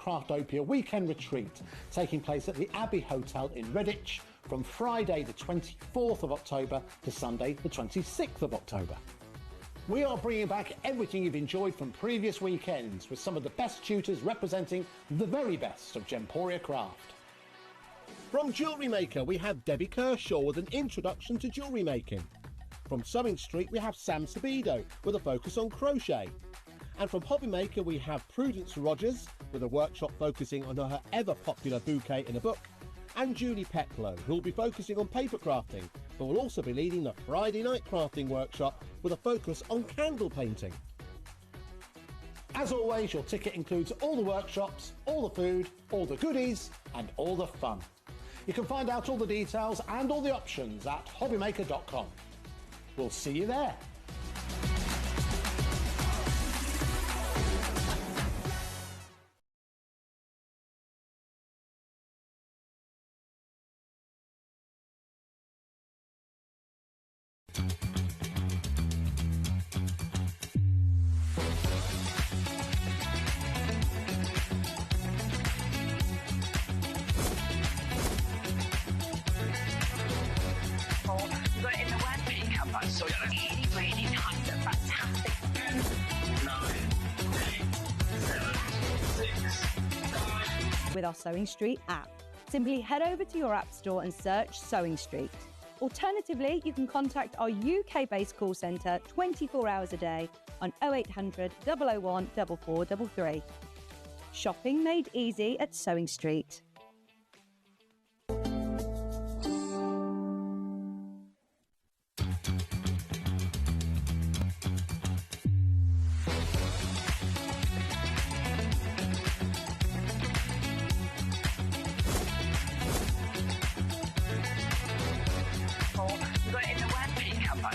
Crafttopia weekend retreat taking place at the Abbey Hotel in Redditch from Friday the 24th of October to Sunday the 26th of October. We are bringing back everything you've enjoyed from previous weekends with some of the best tutors representing the very best of Gemporia craft. From Jewellery Maker, we have Debbie Kershaw with an introduction to jewellery making. From Sewing Street, we have Sam Sabido with a focus on crochet. And from HobbyMaker, we have Prudence Rogers with a workshop focusing on her ever-popular bouquet in a book. And Julie Peplow, who will be focusing on paper crafting, but will also be leading the Friday night crafting workshop with a focus on candle painting. As always, your ticket includes all the workshops, all the food, all the goodies, and all the fun. You can find out all the details and all the options at hobbymaker.com. We'll see you there. So really, really nice and fantastic. 10, 9, 8, 7, 6, 5. With our Sewing Street app. Simply head over to your app store and search Sewing Street. Alternatively, you can contact our UK-based call centre 24 hours a day on 0800 001 4433. Shopping made easy at Sewing Street.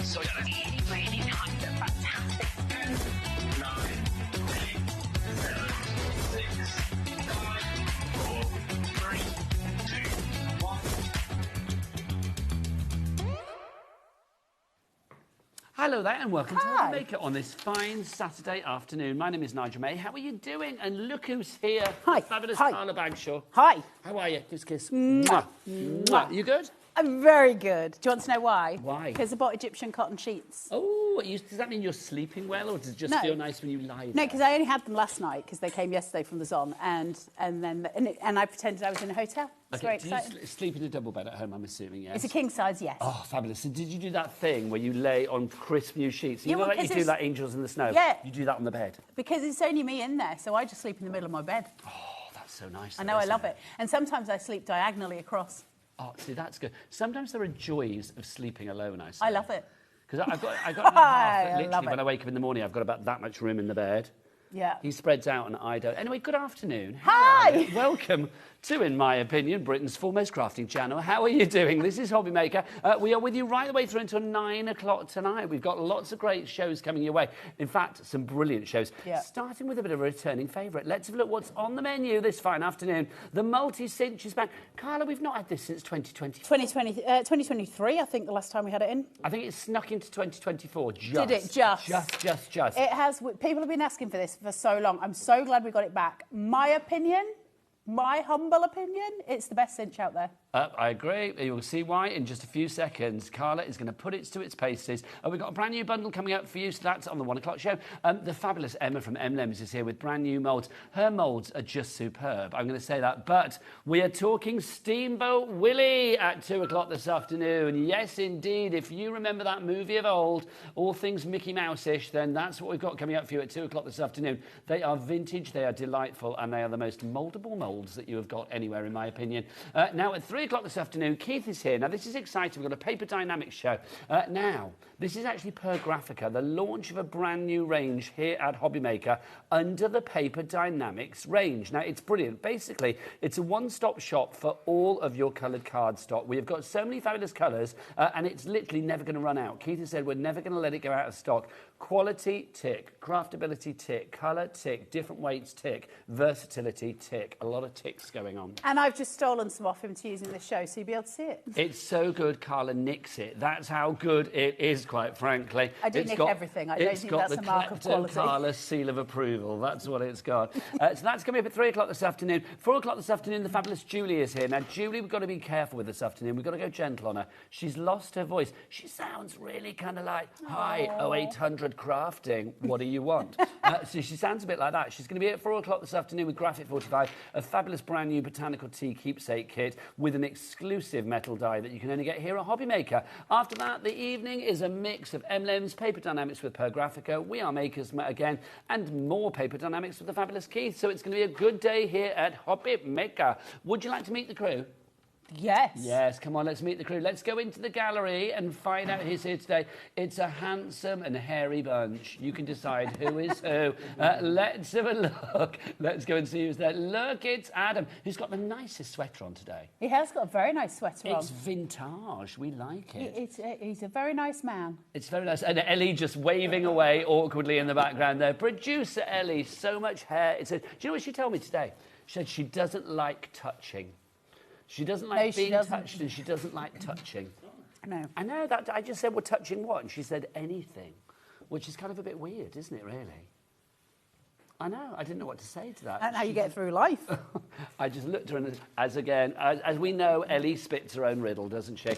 So really, really nice and fantastic. 10, 9, 8, 7, 6, 5, 4, 3, 2, 1. Hello there and welcome to HobbyMaker on this fine Saturday afternoon. My name is Nigel May. How are you doing? And look who's here. Hi. Fabulous Hi. Carla Bagshaw. Hi. How are you? Kiss, kiss. Mwah. Mwah. You good? I'm very good. Do you want to know why? Why? Because I bought Egyptian cotton sheets. Oh, does that mean you're sleeping well, or does it just feel nice when you lie there? No, because I only had them last night because they came yesterday from the Zon, and I pretended I was in a hotel. It's very exciting. Do you sleep in a double bed at home, I'm assuming, yes? It's a king size, yes. Oh, fabulous. So did you do that thing where you lay on crisp new sheets? You know, like you do like Angels in the Snow? Yeah. You do that on the bed? Because it's only me in there, so I just sleep in the middle of my bed. Oh, that's so nice. I know, I love it. And sometimes I sleep diagonally across. Oh, see, that's good. Sometimes there are joys of sleeping alone, I say. I love it. Because I've got half, literally, when I wake up in the morning, I've got about that much room in the bed. Yeah. He spreads out and I don't. Anyway, good afternoon. Hi! Welcome to, in my opinion, Britain's foremost crafting channel. How are you doing? This is HobbyMaker. We are with you right the way through until 9 o'clock tonight. We've got lots of great shows coming your way. In fact, some brilliant shows. Yeah. Starting with a bit of a returning favourite. Let's have a look what's on the menu this fine afternoon. The multi-cinch is back. Carla, we've not had this since 2020. 2023, I think, the last time we had it in. I think it snuck into 2024. Just. Did it? Just. Just. It has. People have been asking for this for so long. I'm so glad we got it back. My humble opinion, it's the best cinch out there. I agree. You'll see why in just a few seconds. Carla is going to put it to its paces. We've got a brand new bundle coming up for you, so that's on the 1 o'clock show. The fabulous Emma from Lems is here with brand new moulds. Her moulds are just superb, I'm going to say that. But we are talking Steamboat Willie at 2 o'clock this afternoon. Yes, indeed. If you remember that movie of old, all things Mickey Mouse-ish, then that's what we've got coming up for you at 2 o'clock this afternoon. They are vintage, they are delightful, and they are the most mouldable moulds that you have got anywhere, in my opinion. Now, at 3 o'clock this afternoon, Keith is here. Now, this is exciting. We've got a paper dynamics show. Now, this is actually Per Graphica, the launch of a brand new range here at HobbyMaker under the paper dynamics range. Now, it's brilliant. Basically, it's a one-stop shop for all of your coloured card stock. We have got so many fabulous colours, and it's literally never going to run out. Keith has said we're never going to let it go out of stock. Quality, tick. Craftability, tick. Colour, tick. Different weights, tick. Versatility, tick. A lot of ticks going on. And I've just stolen some off him to use in the show, so you'll be able to see it. It's so good, Carla nicks it. That's how good it is, quite frankly. I do nick everything. I don't think that's a mark of quality. It's got the Carla seal of approval. That's what it's got. So that's coming up at 3 o'clock this afternoon. 4 o'clock this afternoon, the fabulous Julie is here. Now, Julie, we've got to be careful with this afternoon. We've got to go gentle on her. She's lost her voice. She sounds really kind of like, hi, 0800 crafting. What do you want? So she sounds a bit like that. She's going to be at 4 o'clock this afternoon with Graphic 45, a fabulous brand new botanical tea keepsake kit with an exclusive metal die that you can only get here at HobbyMaker. After that, the evening is a mix of emblems, paper dynamics with Per Graphica, We Are Makers again, and more paper dynamics with the fabulous Keith. So it's going to be a good day here at HobbyMaker. Would you like to meet the crew? Yes. Yes, come on, let's meet the crew. Let's go into the gallery and find out who's here today. It's a handsome and hairy bunch. You can decide who is who. Let's have a look. Let's go and see who's there. Look, it's Adam, who's got the nicest sweater on today. He has got a very nice sweater on. It's vintage. We like it. He's a very nice man. It's very nice. And Ellie just waving away awkwardly in the background there. Producer Ellie, so much hair. Do you know what she told me today? She said she doesn't like touching. She doesn't like being touched, and she doesn't like touching. No. I know that. I just said, we're touching what? And she said anything, which is kind of a bit weird, isn't it, really? I know. I didn't know what to say to that. And how you get through life. I just looked at her and, as we know, Ellie spits her own riddle, doesn't she?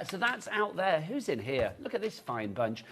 So that's out there. Who's in here? Look at this fine bunch.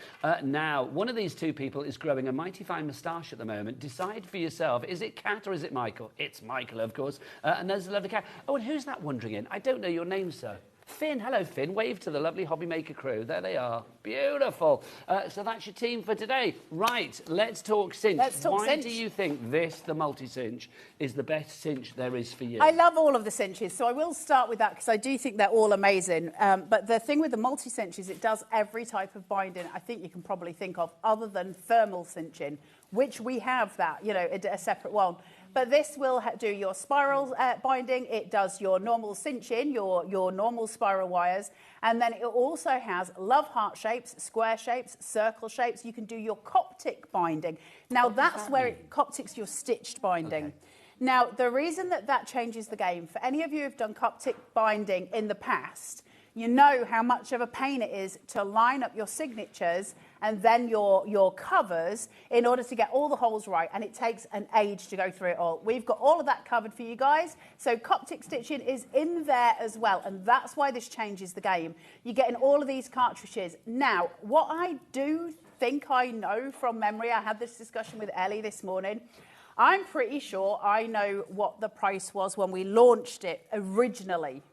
Now, one of these two people is growing a mighty fine moustache at the moment. Decide for yourself. Is it Kat or is it Michael? It's Michael, of course. And there's a lovely cat. Oh, and who's that wandering in? I don't know your name, sir. Finn, hello Finn, wave to the lovely HobbyMaker crew. There they are, beautiful. So that's your team for today. Right, let's talk cinch. Why do you think this, the multi-cinch, is the best cinch there is for you? I love all of the cinches, so I will start with that because I do think they're all amazing. But the thing with the multi-cinch is it does every type of binding I think you can probably think of other than thermal cinching, which we have that, you know, a separate one. But this will do your spiral binding. It does your normal cinching, your normal spiral wires. And then it also has love heart shapes, square shapes, circle shapes. You can do your Coptic binding. Now, that's where Coptic's your stitched binding. Okay. Now, the reason that changes the game, for any of you who've done Coptic binding in the past, you know how much of a pain it is to line up your signatures and then your covers in order to get all the holes right, and it takes an age to go through it all. We've got all of that covered for you guys, so Coptic stitching is in there as well, and that's why this changes the game. You're getting all of these cartridges. Now, what I do think I know from memory, I had this discussion with Ellie this morning, I'm pretty sure I know what the price was when we launched it originally.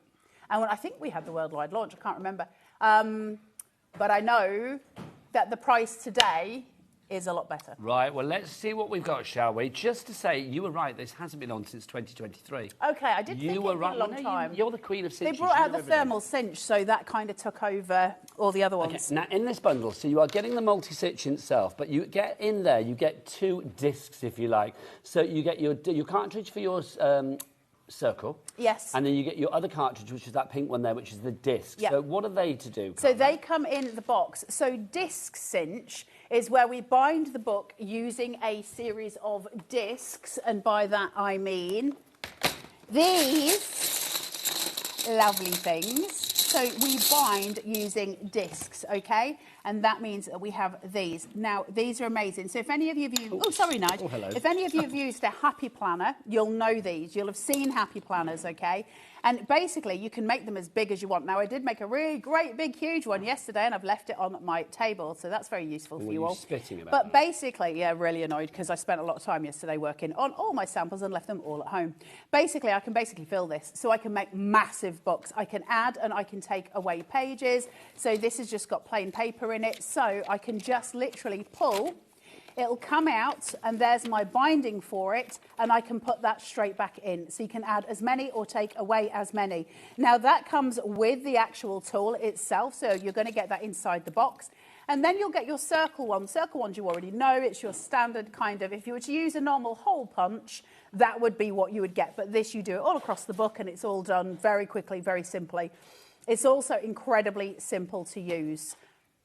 And I think we had the worldwide launch, I can't remember. But I know that the price today is a lot better. Right, well, let's see what we've got, shall we? Just to say, you were right, this hasn't been on since 2023. OK, I did think it was a long time. You're the queen of cinches. They brought out the thermal cinch, so that kind of took over all the other ones. Okay, now, in this bundle, so you are getting the multi-cinch itself, but you get in there, you get 2 discs, if you like. So you get your cartridge for your circle. Yes. And then you get your other cartridge, which is that pink one there, which is the disc. Yep. So what are they to do? So they come in the box. So disc cinch is where we bind the book using a series of discs, and by that I mean these lovely things. So we bind using discs, okay? And that means that we have these. Now, these are amazing. So if any of you have used... Oh, sorry, Nigel. Oh, hello. If any of you have used a Happy Planner, you'll know these. You'll have seen Happy Planners, okay? And basically, you can make them as big as you want. Now, I did make a really great, big, huge one yesterday, and I've left it on my table, so that's very useful for you all. Spitting about But basically, yeah, really annoyed, because I spent a lot of time yesterday working on all my samples and left them all at home. Basically, I can fill this, so I can make massive books. I can add and I can take away pages. So this has just got plain paper in it, so I can just literally pull. It'll come out, and there's my binding for it, and I can put that straight back in. So you can add as many or take away as many. Now, that comes with the actual tool itself, so you're going to get that inside the box. And then you'll get your circle one. Circle ones you already know. It's your standard kind of, if you were to use a normal hole punch, that would be what you would get. But this, you do it all across the book, and it's all done very quickly, very simply. It's also incredibly simple to use.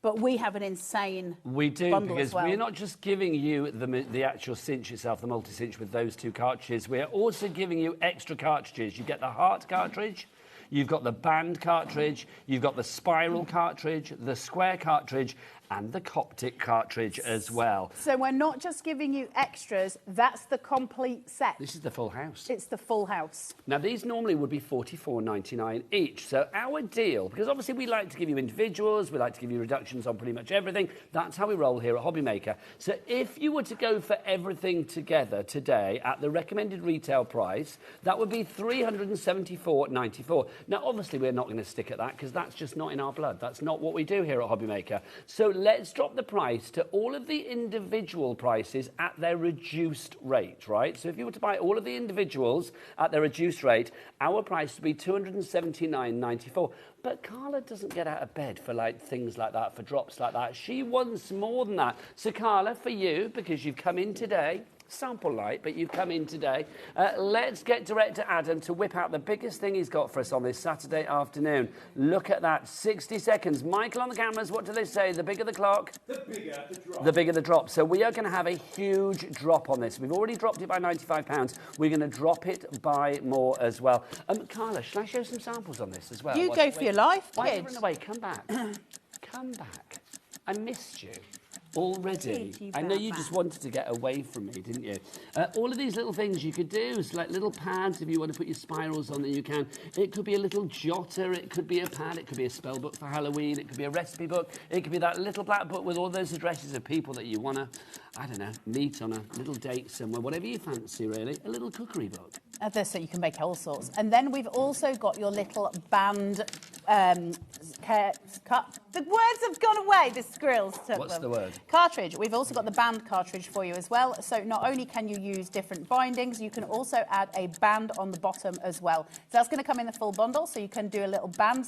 But we have an insane We do, bundle because as well. we're not just giving you the actual cinch itself, the multi-cinch with those 2 cartridges. We're also giving you extra cartridges. You get the heart cartridge, you've got the band cartridge, you've got the spiral cartridge, the square cartridge, and the Coptic cartridge as well. So we're not just giving you extras, that's the complete set. This is the full house. It's the full house. Now, these normally would be $44.99 each. So our deal, because obviously we like to give you individuals, we like to give you reductions on pretty much everything. That's how we roll here at HobbyMaker. So if you were to go for everything together today at the recommended retail price, that would be $374.94. Now, obviously, we're not going to stick at that because that's just not in our blood. That's not what we do here at HobbyMaker. So let's drop the price to all of the individual prices at their reduced rate, right? So if you were to buy all of the individuals at their reduced rate, our price would be $279.94. But Carla doesn't get out of bed for like things like that, for drops like that. She wants more than that. So Carla, for you, because you've come in today, sample light, but you've come in today. Let's get Director Adam to whip out the biggest thing he's got for us on this Saturday afternoon. Look at that, 60 seconds. Michael on the cameras, what do they say? The bigger the clock? The bigger the drop. The bigger the drop. So we are going to have a huge drop on this. We've already dropped it by £95. We're going to drop it by more as well. Carla, shall I show some samples on this as well? You go for your life, Why are you kids. running away? Come back. Come back. I missed you. Already. I know you just wanted to get away from me, didn't you? All of these little things you could do is like little pads. If you want to put your spirals on, then you can. It could be a little jotter. It could be a pad. It could be a spell book for Halloween. It could be a recipe book. It could be that little black book with all those addresses of people that you want to, I don't know, meet on a little date somewhere. Whatever you fancy, really. A little cookery book. So you can make all sorts. And then we've also got your little band cut. The words have gone away. The squirrels took What's them. the word? Cartridge. We've also got the band cartridge for you as well. So not only can you use different bindings, you can also add a band on the bottom as well. So that's going to come in the full bundle. So you can do a little band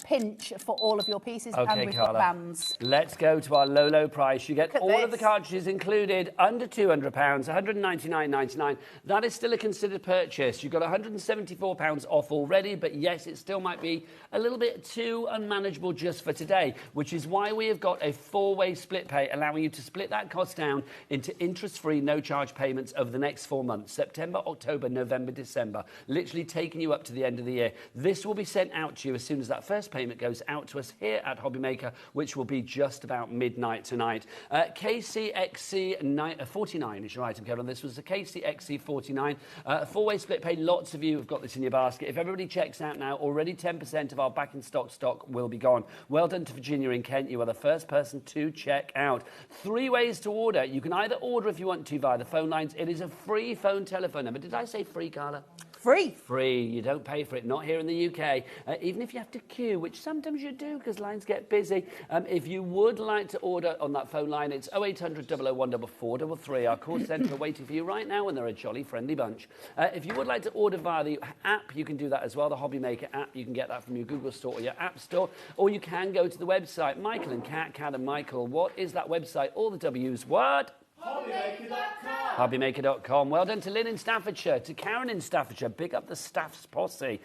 pinch for all of your pieces. Okay, and we've Carla. got bands. Let's go to our low price. You get all of the this. cartridges included under £200, £199.99. That is still a considered purchase. You've got £174 off already, but yes, it still might be a little bit too unmanageable just for today, which is why we have got a 4-way split pay, allowing you to split that cost down into interest-free, no-charge payments over the next 4 months, September, October, November, December, literally taking you up to the end of the year. This will be sent out to you as soon as that first payment goes out to us here at HobbyMaker, which will be just about midnight tonight. KCXC 49 is your item code on this. Was the KCXC 49. 4-way split pay. Lots of you have got this in your basket. If everybody checks out now, already 10% of our back in stock will be gone. Well done to Virginia in Kent. You are the first person to check out. 3 ways to order. You can either order if you want to via the phone lines. It is a free phone telephone number. Did I say free, Carla? Free. Free. You don't pay for it. Not here in the UK. Even if you have to queue, which sometimes you do because lines get busy. If you would like to order on that phone line, it's 0800 001 4433. Our call centre are waiting for you right now, and they're a jolly friendly bunch. If you would like to order via the app, you can do that as well. The HobbyMaker app. You can get that from your Google Store or your App Store. Or you can go to the website. Michael and Kat, Kat and Michael. What is that website? All the W's. What? HobbyMaker.com. HobbyMaker.com. Well done to Lynn in Staffordshire, to Karen in Staffordshire. Big up the Staffs posse.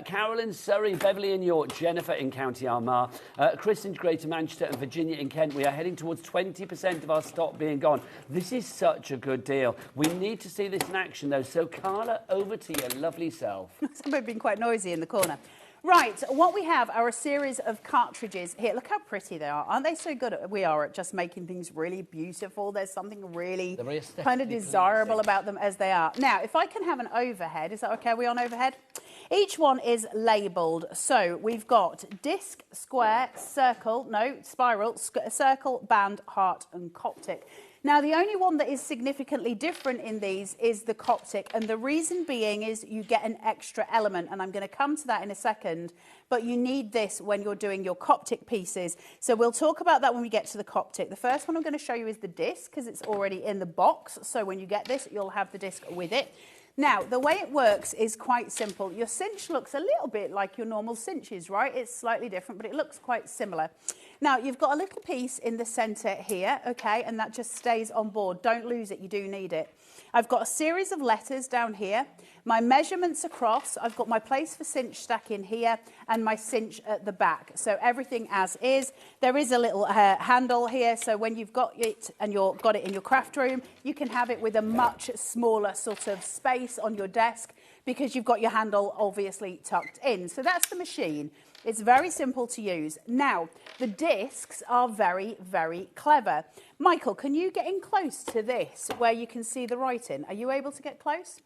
Carol in Surrey, Beverly in York, Jennifer in County Armagh, Chris in Greater Manchester and Virginia in Kent. We are heading towards 20% of our stock being gone. This is such a good deal. We need to see this in action though. So Carla, over to your lovely self. Somebody's been quite noisy in the corner. Right, what we have are a series of cartridges here. Look how pretty they are. Aren't they so good? We are at just making things really beautiful. There's something really kind of desirable about them as they are. Now, if I can have an overhead, is that okay? Are we on overhead? Each one is labelled. So we've got disc, square, circle, no, spiral, circle, band, heart and Coptic. Now, the only one that is significantly different in these is the Coptic, and the reason being is you get an extra element, and I'm going to come to that in a second, but you need this when you're doing your Coptic pieces. So we'll talk about that when we get to the Coptic. The first one I'm going to show you is the disc, because it's already in the box, so when you get this, you'll have the disc with it. Now, the way it works is quite simple. Your cinch looks a little bit like your normal cinches, right? It's slightly different, but it looks quite similar. Now, you've got a little piece in the centre here, okay, and that just stays on board. Don't lose it, you do need it. I've got a series of letters down here, my measurements across, I've got my place for cinch stack in here, and my cinch at the back. So everything as is. There is a little handle here, so when you've got it and you've got it in your craft room, you can have it with a much smaller sort of space on your desk because you've got your handle obviously tucked in. So that's the machine. It's very simple to use. Now, the discs are very, very clever. Michael, can you get in close to this where you can see the writing? Are you able to get close?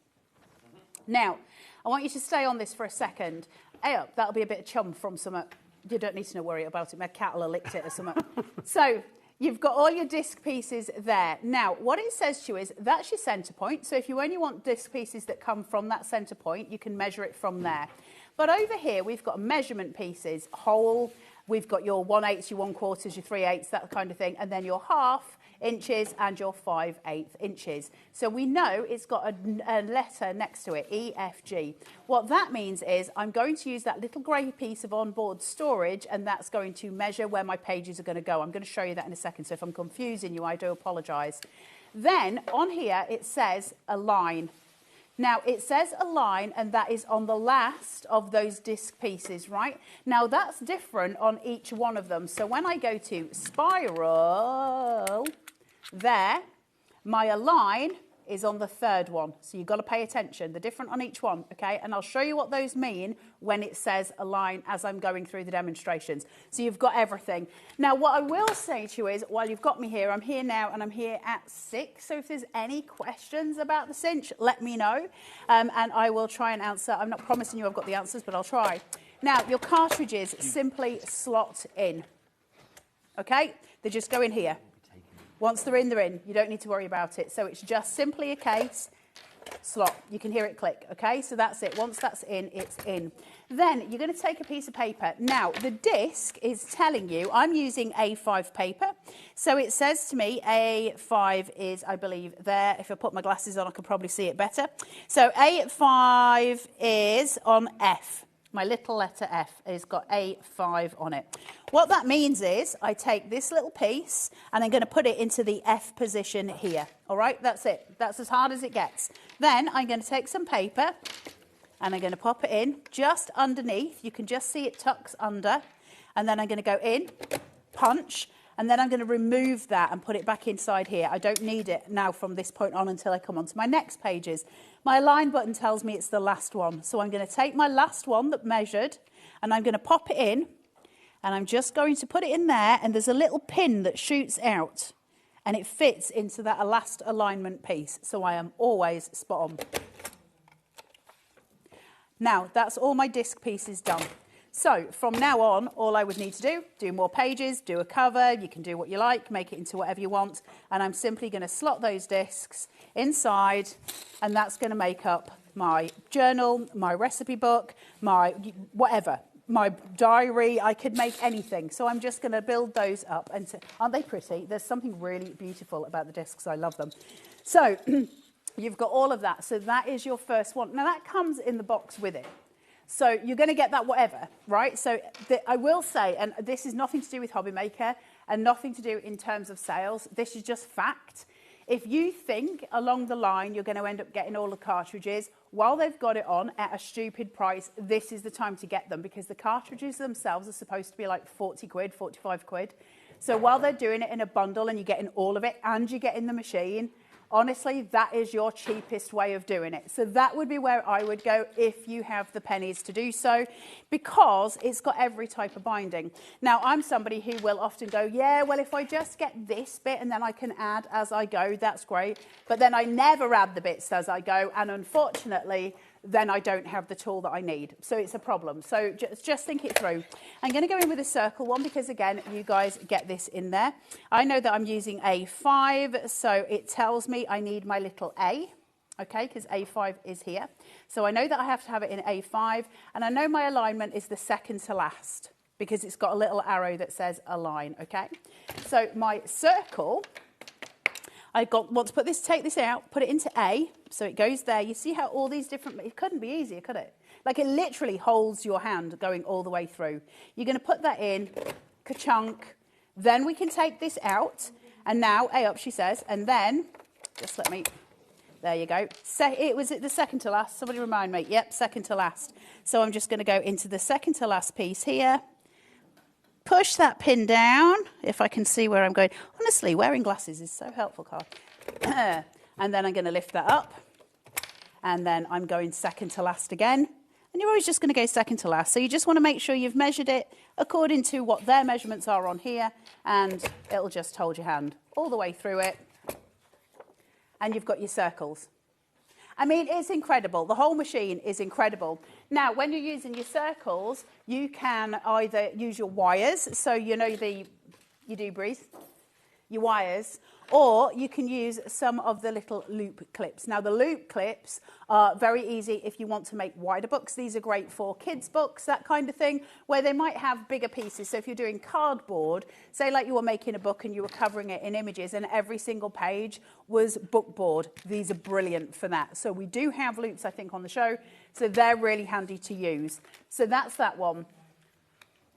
Now, I want you to stay on this for a second. Oh, that'll be a bit of chum from some... You don't need to worry about it. My cat will have licked it or something. So, you've got all your disc pieces there. Now, what it says to you is that's your centre point. So if you only want disc pieces that come from that centre point, you can measure it from there. But over here, we've got measurement pieces, whole, we've got your 1/8, your 1/4, your 3/8, that kind of thing, and then your 1/2 inches and your 5/8 inches. So we know it's got a letter next to it, E, F, G. What that means is I'm going to use that little grey piece of onboard storage, and that's going to measure where my pages are going to go. I'm going to show you that in a second, so if I'm confusing you, I do apologise. Then on here, it says a line. Now, it says a line, and that is on the last of those disc pieces, right? Now, that's different on each one of them. So when I go to spiral, there, my align is on the third one. So you've got to pay attention. They're different on each one, okay? And I'll show you what those mean when it says align as I'm going through the demonstrations. So you've got everything. Now, what I will say to you is, while you've got me here, I'm here now and I'm here at 6. So if there's any questions about the cinch, let me know. And I will try and answer. I'm not promising you I've got the answers, but I'll try. Now, your cartridges simply slot in, okay? They just go in here. Once they're in, they're in. You don't need to worry about it. So it's just simply a case, slot. You can hear it click, okay? So that's it. Once that's in, it's in. Then you're going to take a piece of paper. Now, the disc is telling you, I'm using A5 paper. So it says to me, A5 is, I believe, there. If I put my glasses on, I could probably see it better. So A5 is on F. My little letter F has got A5 on it. What that means is I take this little piece and I'm going to put it into the F position here. All right, that's it. That's as hard as it gets. Then I'm going to take some paper and I'm going to pop it in just underneath. You can just see it tucks under. And then I'm going to go in, punch, and then I'm going to remove that and put it back inside here. I don't need it now from this point on until I come on to my next pages. My align button tells me it's the last one. So I'm going to take my last one that measured and I'm going to pop it in and I'm just going to put it in there, and there's a little pin that shoots out and it fits into that last alignment piece. So I am always spot on. Now, that's all my disc pieces done. So from now on, all I would need to do more pages, do a cover, you can do what you like, make it into whatever you want, and I'm simply going to slot those discs inside, and that's going to make up my journal, my recipe book, my whatever, my diary. I could make anything. So I'm just going to build those up. And aren't they pretty? There's something really beautiful about the discs. I love them. So you've got all of that. So that is your first one. Now that comes in the box with it. So you're going to get that whatever, right? So I will say, and this is nothing to do with HobbyMaker and nothing to do in terms of sales. This is just fact. If you think along the line you're going to end up getting all the cartridges, while they've got it on at a stupid price, this is the time to get them, because the cartridges themselves are supposed to be like 40 quid, 45 quid. So while they're doing it in a bundle and you're getting all of it and you're getting the machine, honestly, that is your cheapest way of doing it. So that would be where I would go if you have the pennies to do so, because it's got every type of binding. Now, I'm somebody who will often go, yeah, well, if I just get this bit and then I can add as I go, that's great. But then I never add the bits as I go. And unfortunately, then I don't have the tool that I need. So it's a problem. So just think it through. I'm going to go in with a circle one because, again, you guys get this in there. I know that I'm using A5, so it tells me I need my little A, okay, because A5 is here. So I know that I have to have it in A5, and I know my alignment is the second to last because it's got a little arrow that says align, okay? So my circle, want to put this, take this out, put it into A, so it goes there. You see how all these different, it couldn't be easier, could it? Like it literally holds your hand going all the way through. You're going to put that in, ka-chunk. Then we can take this out. And now, A up, she says. And then, just let me, there you go. Was it the second to last? Somebody remind me. Yep, second to last. So I'm just going to go into the second to last piece here. Push that pin down, if I can see where I'm going. Honestly, wearing glasses is so helpful, Carl. And then I'm going to lift that up. And then I'm going second to last again. And you're always just going to go second to last. So you just want to make sure you've measured it according to what their measurements are on here. And it'll just hold your hand all the way through it. And you've got your circles. I mean, it's incredible. The whole machine is incredible. Now, when you're using your circles, you can either use your wires. So, you know, you do breathe, your wires. Or you can use some of the little loop clips. Now, the loop clips are very easy if you want to make wider books. These are great for kids' books, that kind of thing, where they might have bigger pieces. So if you're doing cardboard, say like you were making a book and you were covering it in images and every single page was bookboard. These are brilliant for that. So we do have loops, I think, on the show. So they're really handy to use. So that's that one.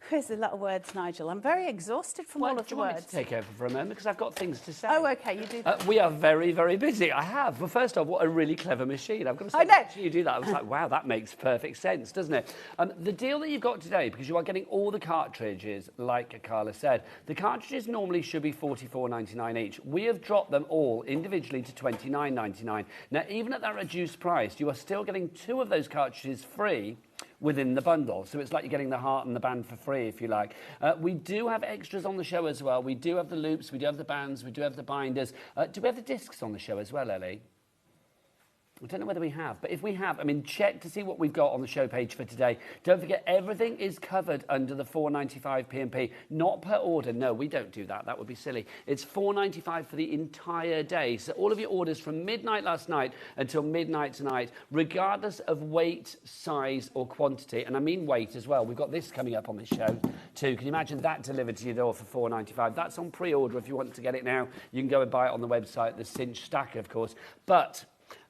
Here's a lot of words, Nigel. I'm very exhausted from all of the words. Do you want me to take over for a moment? Because I've got things to say. Oh, OK, you do that. We are very, very busy. I have. Well, first off, what a really clever machine. I've got to say, I know. you do that. I was like, wow, that makes perfect sense, doesn't it? The deal that you've got today, because you are getting all the cartridges, like Carla said, the cartridges normally should be $44.99 each. We have dropped them all individually to $29.99. Now, even at that reduced price, you are still getting 2 of those cartridges free within the bundle. So it's like you're getting the heart and the band for free, if you like. We do have extras on the show as well. We do have the loops, we do have the bands, we do have the binders. Do we have the discs on the show as well, Ellie? I don't know whether we have, but if we have, I mean, check to see what we've got on the show page for today. Don't forget, everything is covered under the $4.95 P&P, not per order. No, we don't do that. That would be silly. It's $4.95 for the entire day. So all of your orders from midnight last night until midnight tonight, regardless of weight, size, or quantity, and I mean weight as well. We've got this coming up on this show too. Can you imagine that delivered to your door for $4.95? That's on pre-order. If you want to get it now, you can go and buy it on the website, the Cinch Stacker, of course. But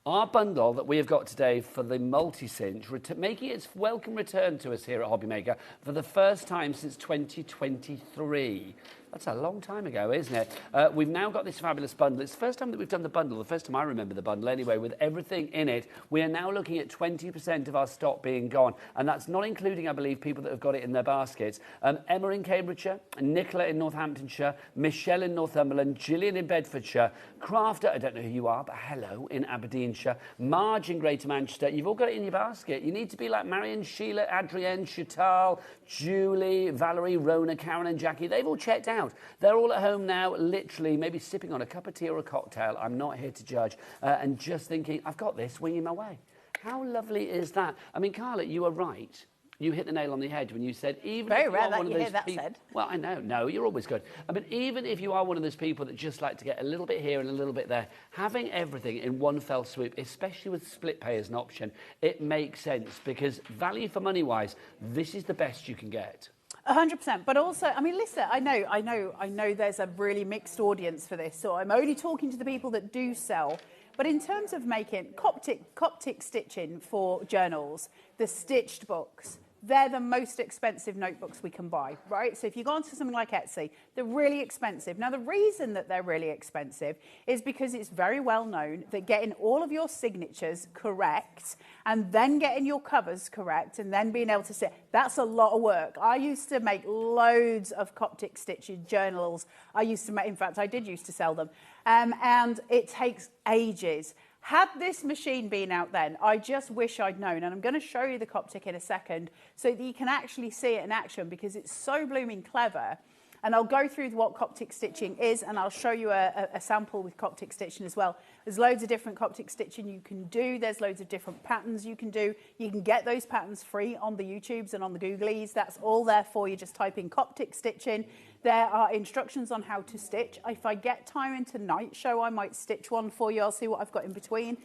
our bundle that we have got today for the multi-cinch, making its welcome return to us here at HobbyMaker for the first time since 2023. That's a long time ago, isn't it? We've now got this fabulous bundle. It's the first time that we've done the bundle, the first time I remember the bundle anyway, with everything in it. We are now looking at 20% of our stock being gone, and that's not including, I believe, people that have got it in their baskets. Emma in Cambridgeshire, Nicola in Northamptonshire, Michelle in Northumberland, Gillian in Bedfordshire, Crafter, I don't know who you are, but hello, in Aberdeenshire, Marge in Greater Manchester. You've all got it in your basket. You need to be like Marion, Sheila, Adrienne, Chantal, Julie, Valerie, Rona, Karen and Jackie. They've all checked out. They're all at home now, literally, maybe sipping on a cup of tea or a cocktail. I'm not here to judge. And just thinking, I've got this, winging my way. How lovely is that? I mean, Carla, you are right. You hit the nail on the head when you said, even Very if you rare are that one you of hear those that people, said. well, I know, no, you're always good. I mean, even if you are one of those people that just like to get a little bit here and a little bit there, having everything in one fell swoop, especially with split pay as an option, it makes sense because value for money wise, this is the best you can get. 100%, but also, I mean, listen, I know there's a really mixed audience for this, so I'm only talking to the people that do sell. But in terms of making Coptic stitching for journals, the stitched books, they're the most expensive notebooks we can buy, right? So if you go onto something like Etsy, they're really expensive. Now, the reason that they're really expensive is because it's very well known that getting all of your signatures correct and then getting your covers correct and then being able to sit, that's a lot of work. I used to make loads of Coptic stitching journals. In fact, I did used to sell them. And it takes ages. Had this machine been out then, I just wish I'd known, and I'm going to show you the Coptic in a second so that you can actually see it in action because it's so blooming clever. And I'll go through what Coptic stitching is, and I'll show you a sample with Coptic stitching as well. There's loads of different Coptic stitching you can do. There's loads of different patterns you can do. You can get those patterns free on the YouTubes and on the Googlies. That's all there for you. Just type in Coptic stitching. There are instructions on how to stitch. If I get time in tonight's show, I might stitch one for you. I'll see what I've got in between.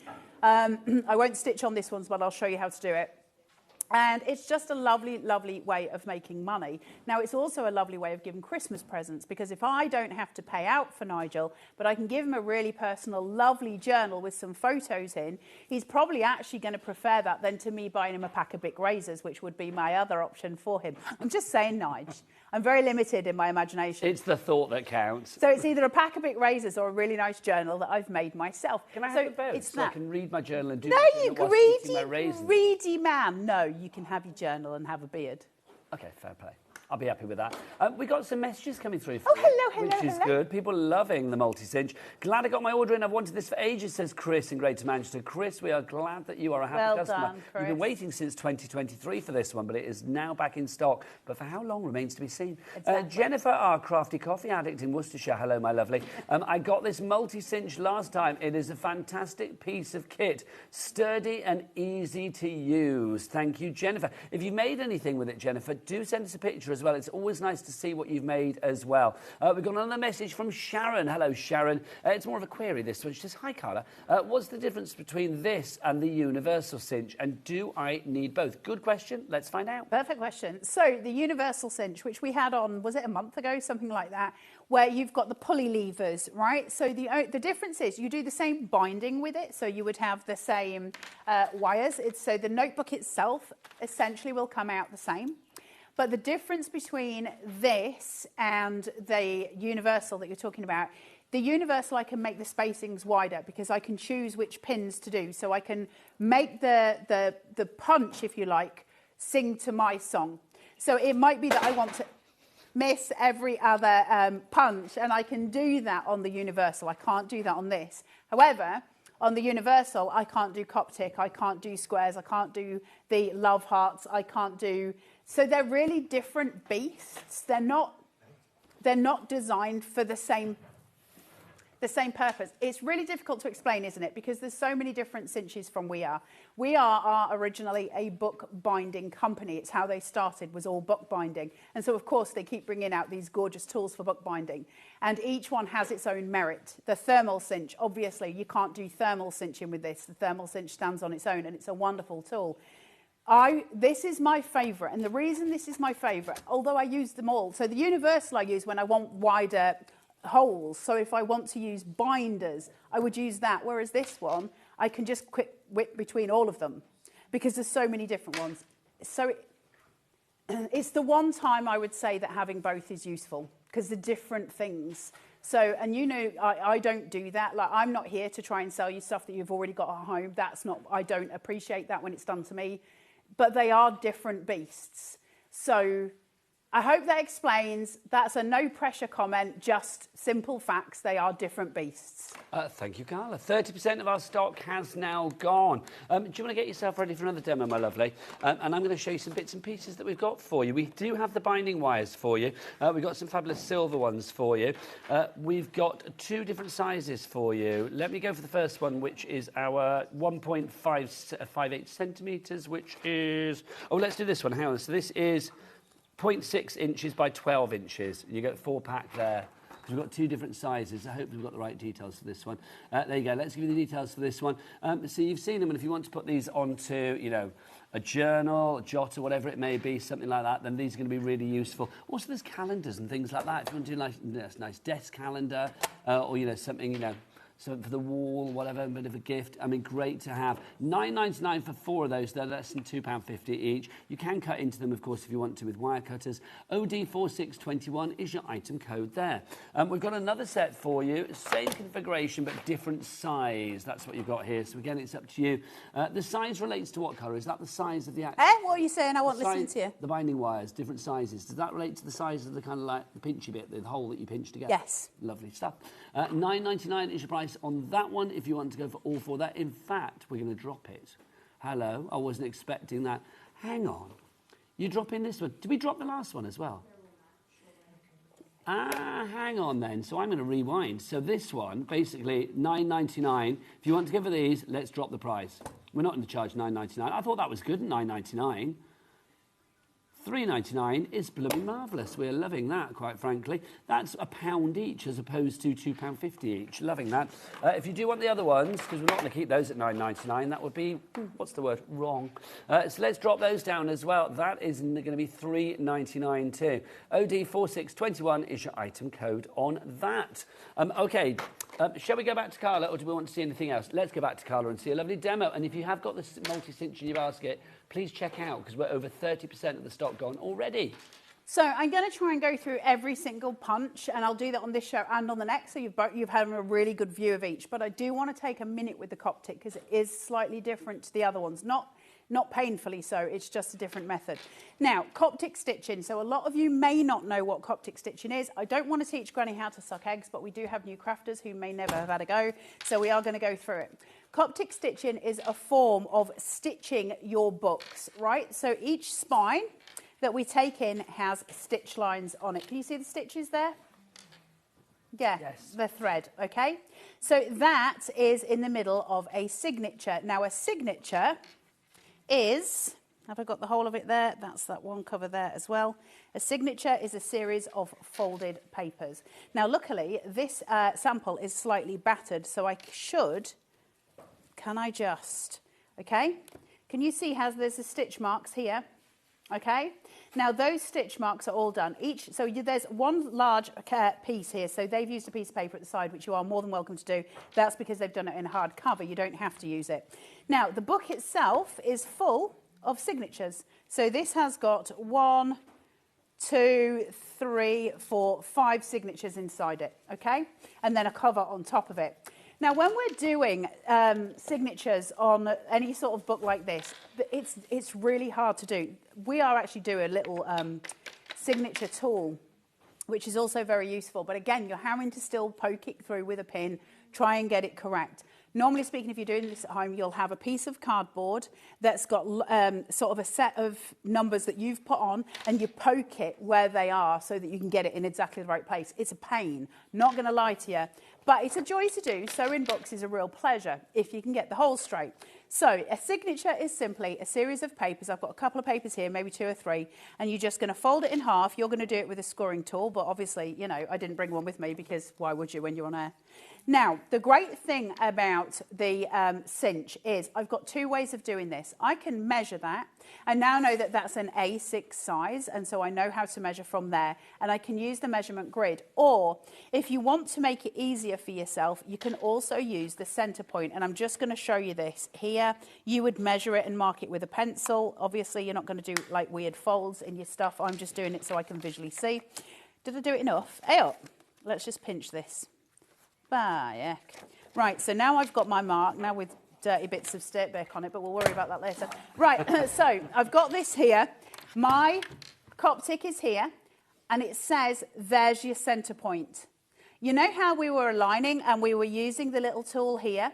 I won't stitch on this one, but I'll show you how to do it. And it's just a lovely, lovely way of making money. Now, it's also a lovely way of giving Christmas presents, because if I don't have to pay out for Nigel, but I can give him a really personal, lovely journal with some photos in, he's probably actually going to prefer that than to me buying him a pack of Bic razors, which would be my other option for him. I'm just saying, Nige. I'm very limited in my imagination. It's the thought that counts. So it's either a pack of Bic razors or a really nice journal that I've made myself. Can I have the both? It's so I can read my journal and do no, my you greedy man. No, you can have your journal and have a beard. Okay, fair play. I'll be happy with that. We got some messages coming through for Oh, you, hello, which is good. People loving the multi-cinch. Glad I got my order in. I've wanted this for ages, says Chris in Greater Manchester. Chris, we are glad that you are a happy Well customer. done, Chris. You've been waiting since 2023 for this one, but it is now back in stock. But for how long remains to be seen. Exactly. Jennifer, our crafty coffee addict in Worcestershire. Hello, my lovely. I got this multi-cinch last time. It is a fantastic piece of kit. Sturdy and easy to use. Thank you, Jennifer. If you made anything with it, Jennifer, do send us a picture as well. It's always nice to see what you've made as well. We've got another message from Sharon. Hello, Sharon. It's more of a query, this one. She says, hi, Carla. What's the difference between this and the universal cinch? And do I need both? Good question. Let's find out. Perfect question. So the universal cinch, which we had on, was it a month ago, something like that, where you've got the pulley levers, right? So the difference is you do the same binding with it. So you would have the same wires. So the notebook itself essentially will come out the same. But the difference between this and the universal that you're talking about, the universal, I can make the spacings wider because I can choose which pins to do. So I can make the punch, if you like, sing to my song. So it might be that I want to miss every other punch, and I can do that on the universal. I can't do that on this. However, on the universal, I can't do Coptic, I can't do squares, I can't do the love hearts, I can't do... So they're really different beasts. They're not designed for the same purpose. It's really difficult to explain, isn't it? Because there's so many different cinches from We Are. We are originally a book binding company. It's how they started, was all book binding. And so, of course, they keep bringing out these gorgeous tools for book binding. And each one has its own merit. The thermal cinch, obviously, you can't do thermal cinching with this. The thermal cinch stands on its own, and it's a wonderful tool. This is my favourite, and the reason this is my favourite, although I use them all, so the universal I use when I want wider holes, so if I want to use binders, I would use that, whereas this one, I can just quick whip between all of them, because there's so many different ones. So it's the one time I would say that having both is useful, because they're different things. So, and you know, I don't do that. Like, I'm not here to try and sell you stuff that you've already got at home. That's not, I don't appreciate that when it's done to me. But they are different beasts. So I hope that explains. That's a no pressure comment, just simple facts. They are different beasts. Thank you, Carla. 30% of our stock has now gone. Do you want to get yourself ready for another demo, my lovely? And I'm going to show you some bits and pieces that we've got for you. We do have the binding wires for you. We've got some fabulous silver ones for you. We've got 2 different sizes for you. Let me go for the first one, which is our 1.58 centimetres, which is... Oh, let's do this one. Hang on. So this is 0.6 inches by 12 inches. You get a 4-pack there. We've got 2 different sizes. I hope we've got the right details for this one. There you go. Let's give you the details for this one. So you've seen them, and if you want to put these onto, you know, a journal, a jot, or whatever it may be, something like that, then these are going to be really useful. Also, there's calendars and things like that. If you want to do like nice desk calendar, or, you know, something, you know, something for the wall, whatever, a bit of a gift. I mean, great to have. $9.99 for 4 of those. They're less than £2.50 each. You can cut into them, of course, if you want to with wire cutters. OD4621 is your item code there. We've got another set for you. Same configuration, but different size. That's what you've got here. So, again, it's up to you. The size relates to what colour? Is that the size of the actual... What are you saying? I want to listen to you. The binding wires, different sizes. Does that relate to the size of the kind of like the pinchy bit, the hole that you pinch together? Yes. Lovely stuff. $9.99 is your price on that one if you want to go for all 4 that. In fact, we're going to drop it. Hello, I wasn't expecting that. Hang on. You drop in this one. Did we drop the last one as well? Hang on then. So I'm going to rewind. So this one, basically $9.99. If you want to go for these, let's drop the price. We're not going to charge $9.99. I thought that was good at $9.99. £3.99 is blooming marvellous. We're loving that, quite frankly. That's £1 each as opposed to £2.50 each. Loving that. If you do want the other ones, because we're not going to keep those at £9.99, that would be, what's the word? Wrong. So let's drop those down as well. That is going to be £3.99 too. OD4621 is your item code on that. OK, shall we go back to Carla, or do we want to see anything else? Let's go back to Carla and see a lovely demo. And if you have got the multi-cinch in your basket, please check out, because we're over 30% of the stock gone already. So I'm going to try and go through every single punch, and I'll do that on this show and on the next, so you've had a really good view of each. But I do want to take a minute with the Coptic, because it is slightly different to the other ones. Not painfully so, it's just a different method. Now, Coptic stitching. So a lot of you may not know what Coptic stitching is. I don't want to teach Granny how to suck eggs, but we do have new crafters who may never have had a go, so we are going to go through it. Coptic stitching is a form of stitching your books, right? So each spine that we take in has stitch lines on it. Can you see the stitches there? Yeah, yes. The thread, okay? So that is in the middle of a signature. Now, a signature is, have I got the whole of it there? That's that one cover there as well. A signature is a series of folded papers. Now, luckily, this sample is slightly battered, so I should, can I just, okay? Can you see how there's the stitch marks here? Okay, now those stitch marks are all done. There's one large piece here, so they've used a piece of paper at the side, which you are more than welcome to do. That's because they've done it in hard cover. You don't have to use it. Now, the book itself is full of signatures. So this has got 1, 2, 3, 4, 5 signatures inside it, okay? And then a cover on top of it. Now, when we're doing signatures on any sort of book like this, it's really hard to do. We are actually doing a little signature tool, which is also very useful. But again, you're having to still poke it through with a pin, try and get it correct. Normally speaking, if you're doing this at home, you'll have a piece of cardboard that's got sort of a set of numbers that you've put on, and you poke it where they are so that you can get it in exactly the right place. It's a pain, not going to lie to you, but it's a joy to do. Sewing books is a real pleasure if you can get the holes straight. So a signature is simply a series of papers. I've got a couple of papers here, maybe 2 or 3, and you're just going to fold it in half. You're going to do it with a scoring tool, but obviously, you know, I didn't bring one with me because why would you when you're on air? Now, the great thing about the cinch is I've got 2 ways of doing this. I can measure that. I now know that that's an A6 size, and so I know how to measure from there, and I can use the measurement grid. Or if you want to make it easier for yourself, you can also use the center point, and I'm just going to show you this here. You would measure it and mark it with a pencil. Obviously, you're not going to do like weird folds in your stuff. I'm just doing it so I can visually see. Did I do it enough? Hey up. Let's just pinch this. Yeah. Right, so now I've got my mark, now with dirty bits of stick on it, but we'll worry about that later. Right, so I've got this here. My Coptic is here, and it says, there's your centre point. You know how we were aligning and we were using the little tool here?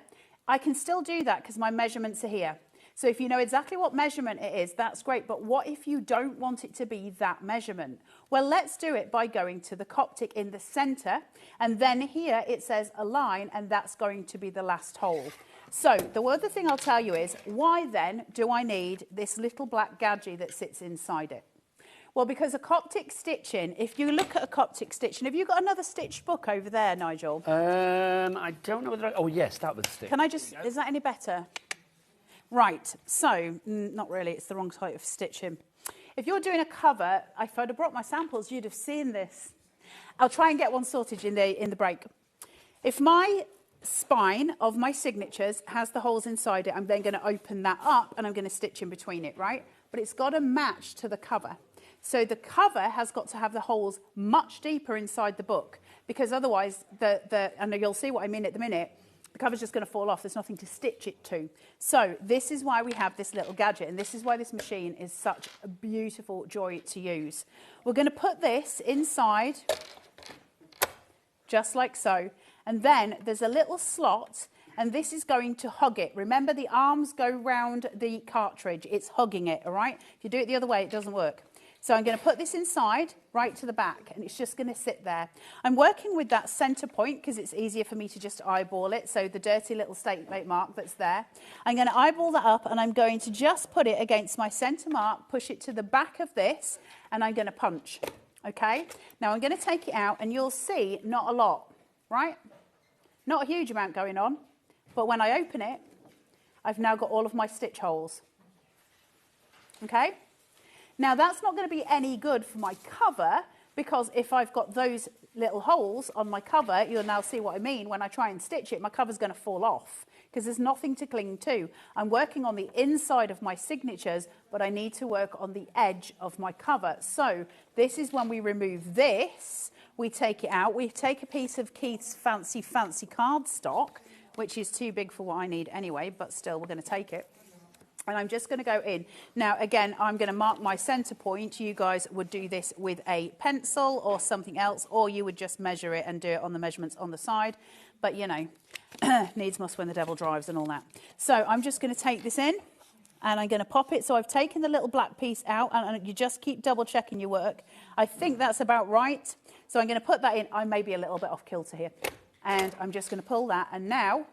I can still do that because my measurements are here. So if you know exactly what measurement it is, that's great. But what if you don't want it to be that measurement? Well, let's do it by going to the Coptic in the centre. And then here it says align, and that's going to be the last hole. So the other thing I'll tell you is, why then do I need this little black gadget that sits inside it? Well, because a Coptic stitching, if you look at a Coptic stitching, have you got another stitched book over there, Nigel? I don't know whether oh, yes, that was stitched. Can I just, is that any better? Right, so, not really, it's the wrong type of stitching. If you're doing a cover, if I'd have brought my samples, you'd have seen this. I'll try and get one sorted in the break. If my spine of my signatures has the holes inside it, I'm then going to open that up and I'm going to stitch in between it, right? But it's got to match to the cover. So the cover has got to have the holes much deeper inside the book, because otherwise, and you'll see what I mean at the minute, the cover's just going to fall off. There's nothing to stitch it to. So this is why we have this little gadget, and this is why this machine is such a beautiful joy to use. We're going to put this inside, just like so, and then there's a little slot, and this is going to hug it. Remember, the arms go round the cartridge. It's hugging it, all right? If you do it the other way, it doesn't work. So I'm going to put this inside, right to the back, and it's just going to sit there. I'm working with that center point because it's easier for me to just eyeball it. So the dirty little statement mark that's there. I'm going to eyeball that up, and I'm going to just put it against my center mark, push it to the back of this, and I'm going to punch. Okay? Now I'm going to take it out, and you'll see not a lot, right? Not a huge amount going on. But when I open it, I've now got all of my stitch holes. Okay? Now, that's not going to be any good for my cover, because if I've got those little holes on my cover, you'll now see what I mean. When I try and stitch it, my cover's going to fall off because there's nothing to cling to. I'm working on the inside of my signatures, but I need to work on the edge of my cover. So this is when we remove this. We take it out. We take a piece of Keith's fancy cardstock, which is too big for what I need anyway, but still, we're going to take it. And I'm just going to go in. Now, again, I'm going to mark my center point. You guys would do this with a pencil or something else, or you would just measure it and do it on the measurements on the side. But, you know, needs must when the devil drives and all that. So I'm just going to take this in, and I'm going to pop it. So I've taken the little black piece out, and you just keep double checking your work. I think that's about right. So I'm going to put that in. I may be a little bit off kilter here. And I'm just going to pull that, and now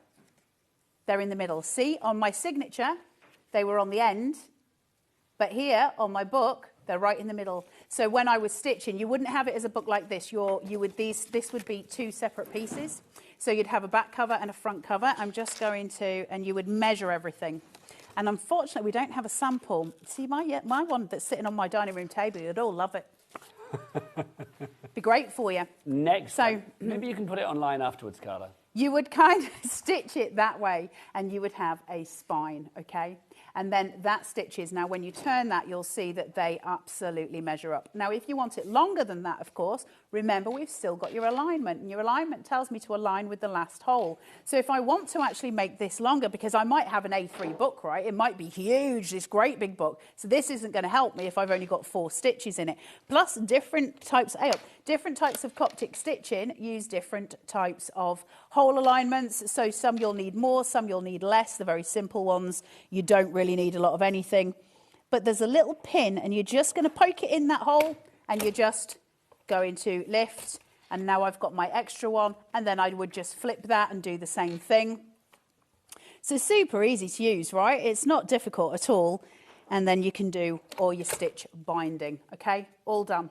they're in the middle. See, on my signature, they were on the end, but here on my book, they're right in the middle. So when I was stitching, you wouldn't have it as a book like this. This would be two separate pieces. So you'd have a back cover and a front cover. I'm just going to, and you would measure everything. And unfortunately, we don't have a sample. See, my one that's sitting on my dining room table, you'd all love it. Be great for you. Next, so maybe you can put it online afterwards, Carla. You would kind of stitch it that way, and you would have a spine, okay? And then that stitches. Now, when you turn that, you'll see that they absolutely measure up. Now, if you want it longer than that, of course, remember we've still got your alignment, and your alignment tells me to align with the last hole. So if I want to actually make this longer, because I might have an A3 book, right? It might be huge, this great big book. So this isn't going to help me if I've only got 4 stitches in it. Plus, different types of Coptic stitching use different types of hole alignments. So some you'll need more, some you'll need less. The very simple ones, you don't really need a lot of anything. But there's a little pin, and you're just going to poke it in that hole, and you're just going to lift. And now I've got my extra one, and then I would just flip that and do the same thing. So super easy to use, right? It's not difficult at all. And then you can do all your stitch binding, okay? All done.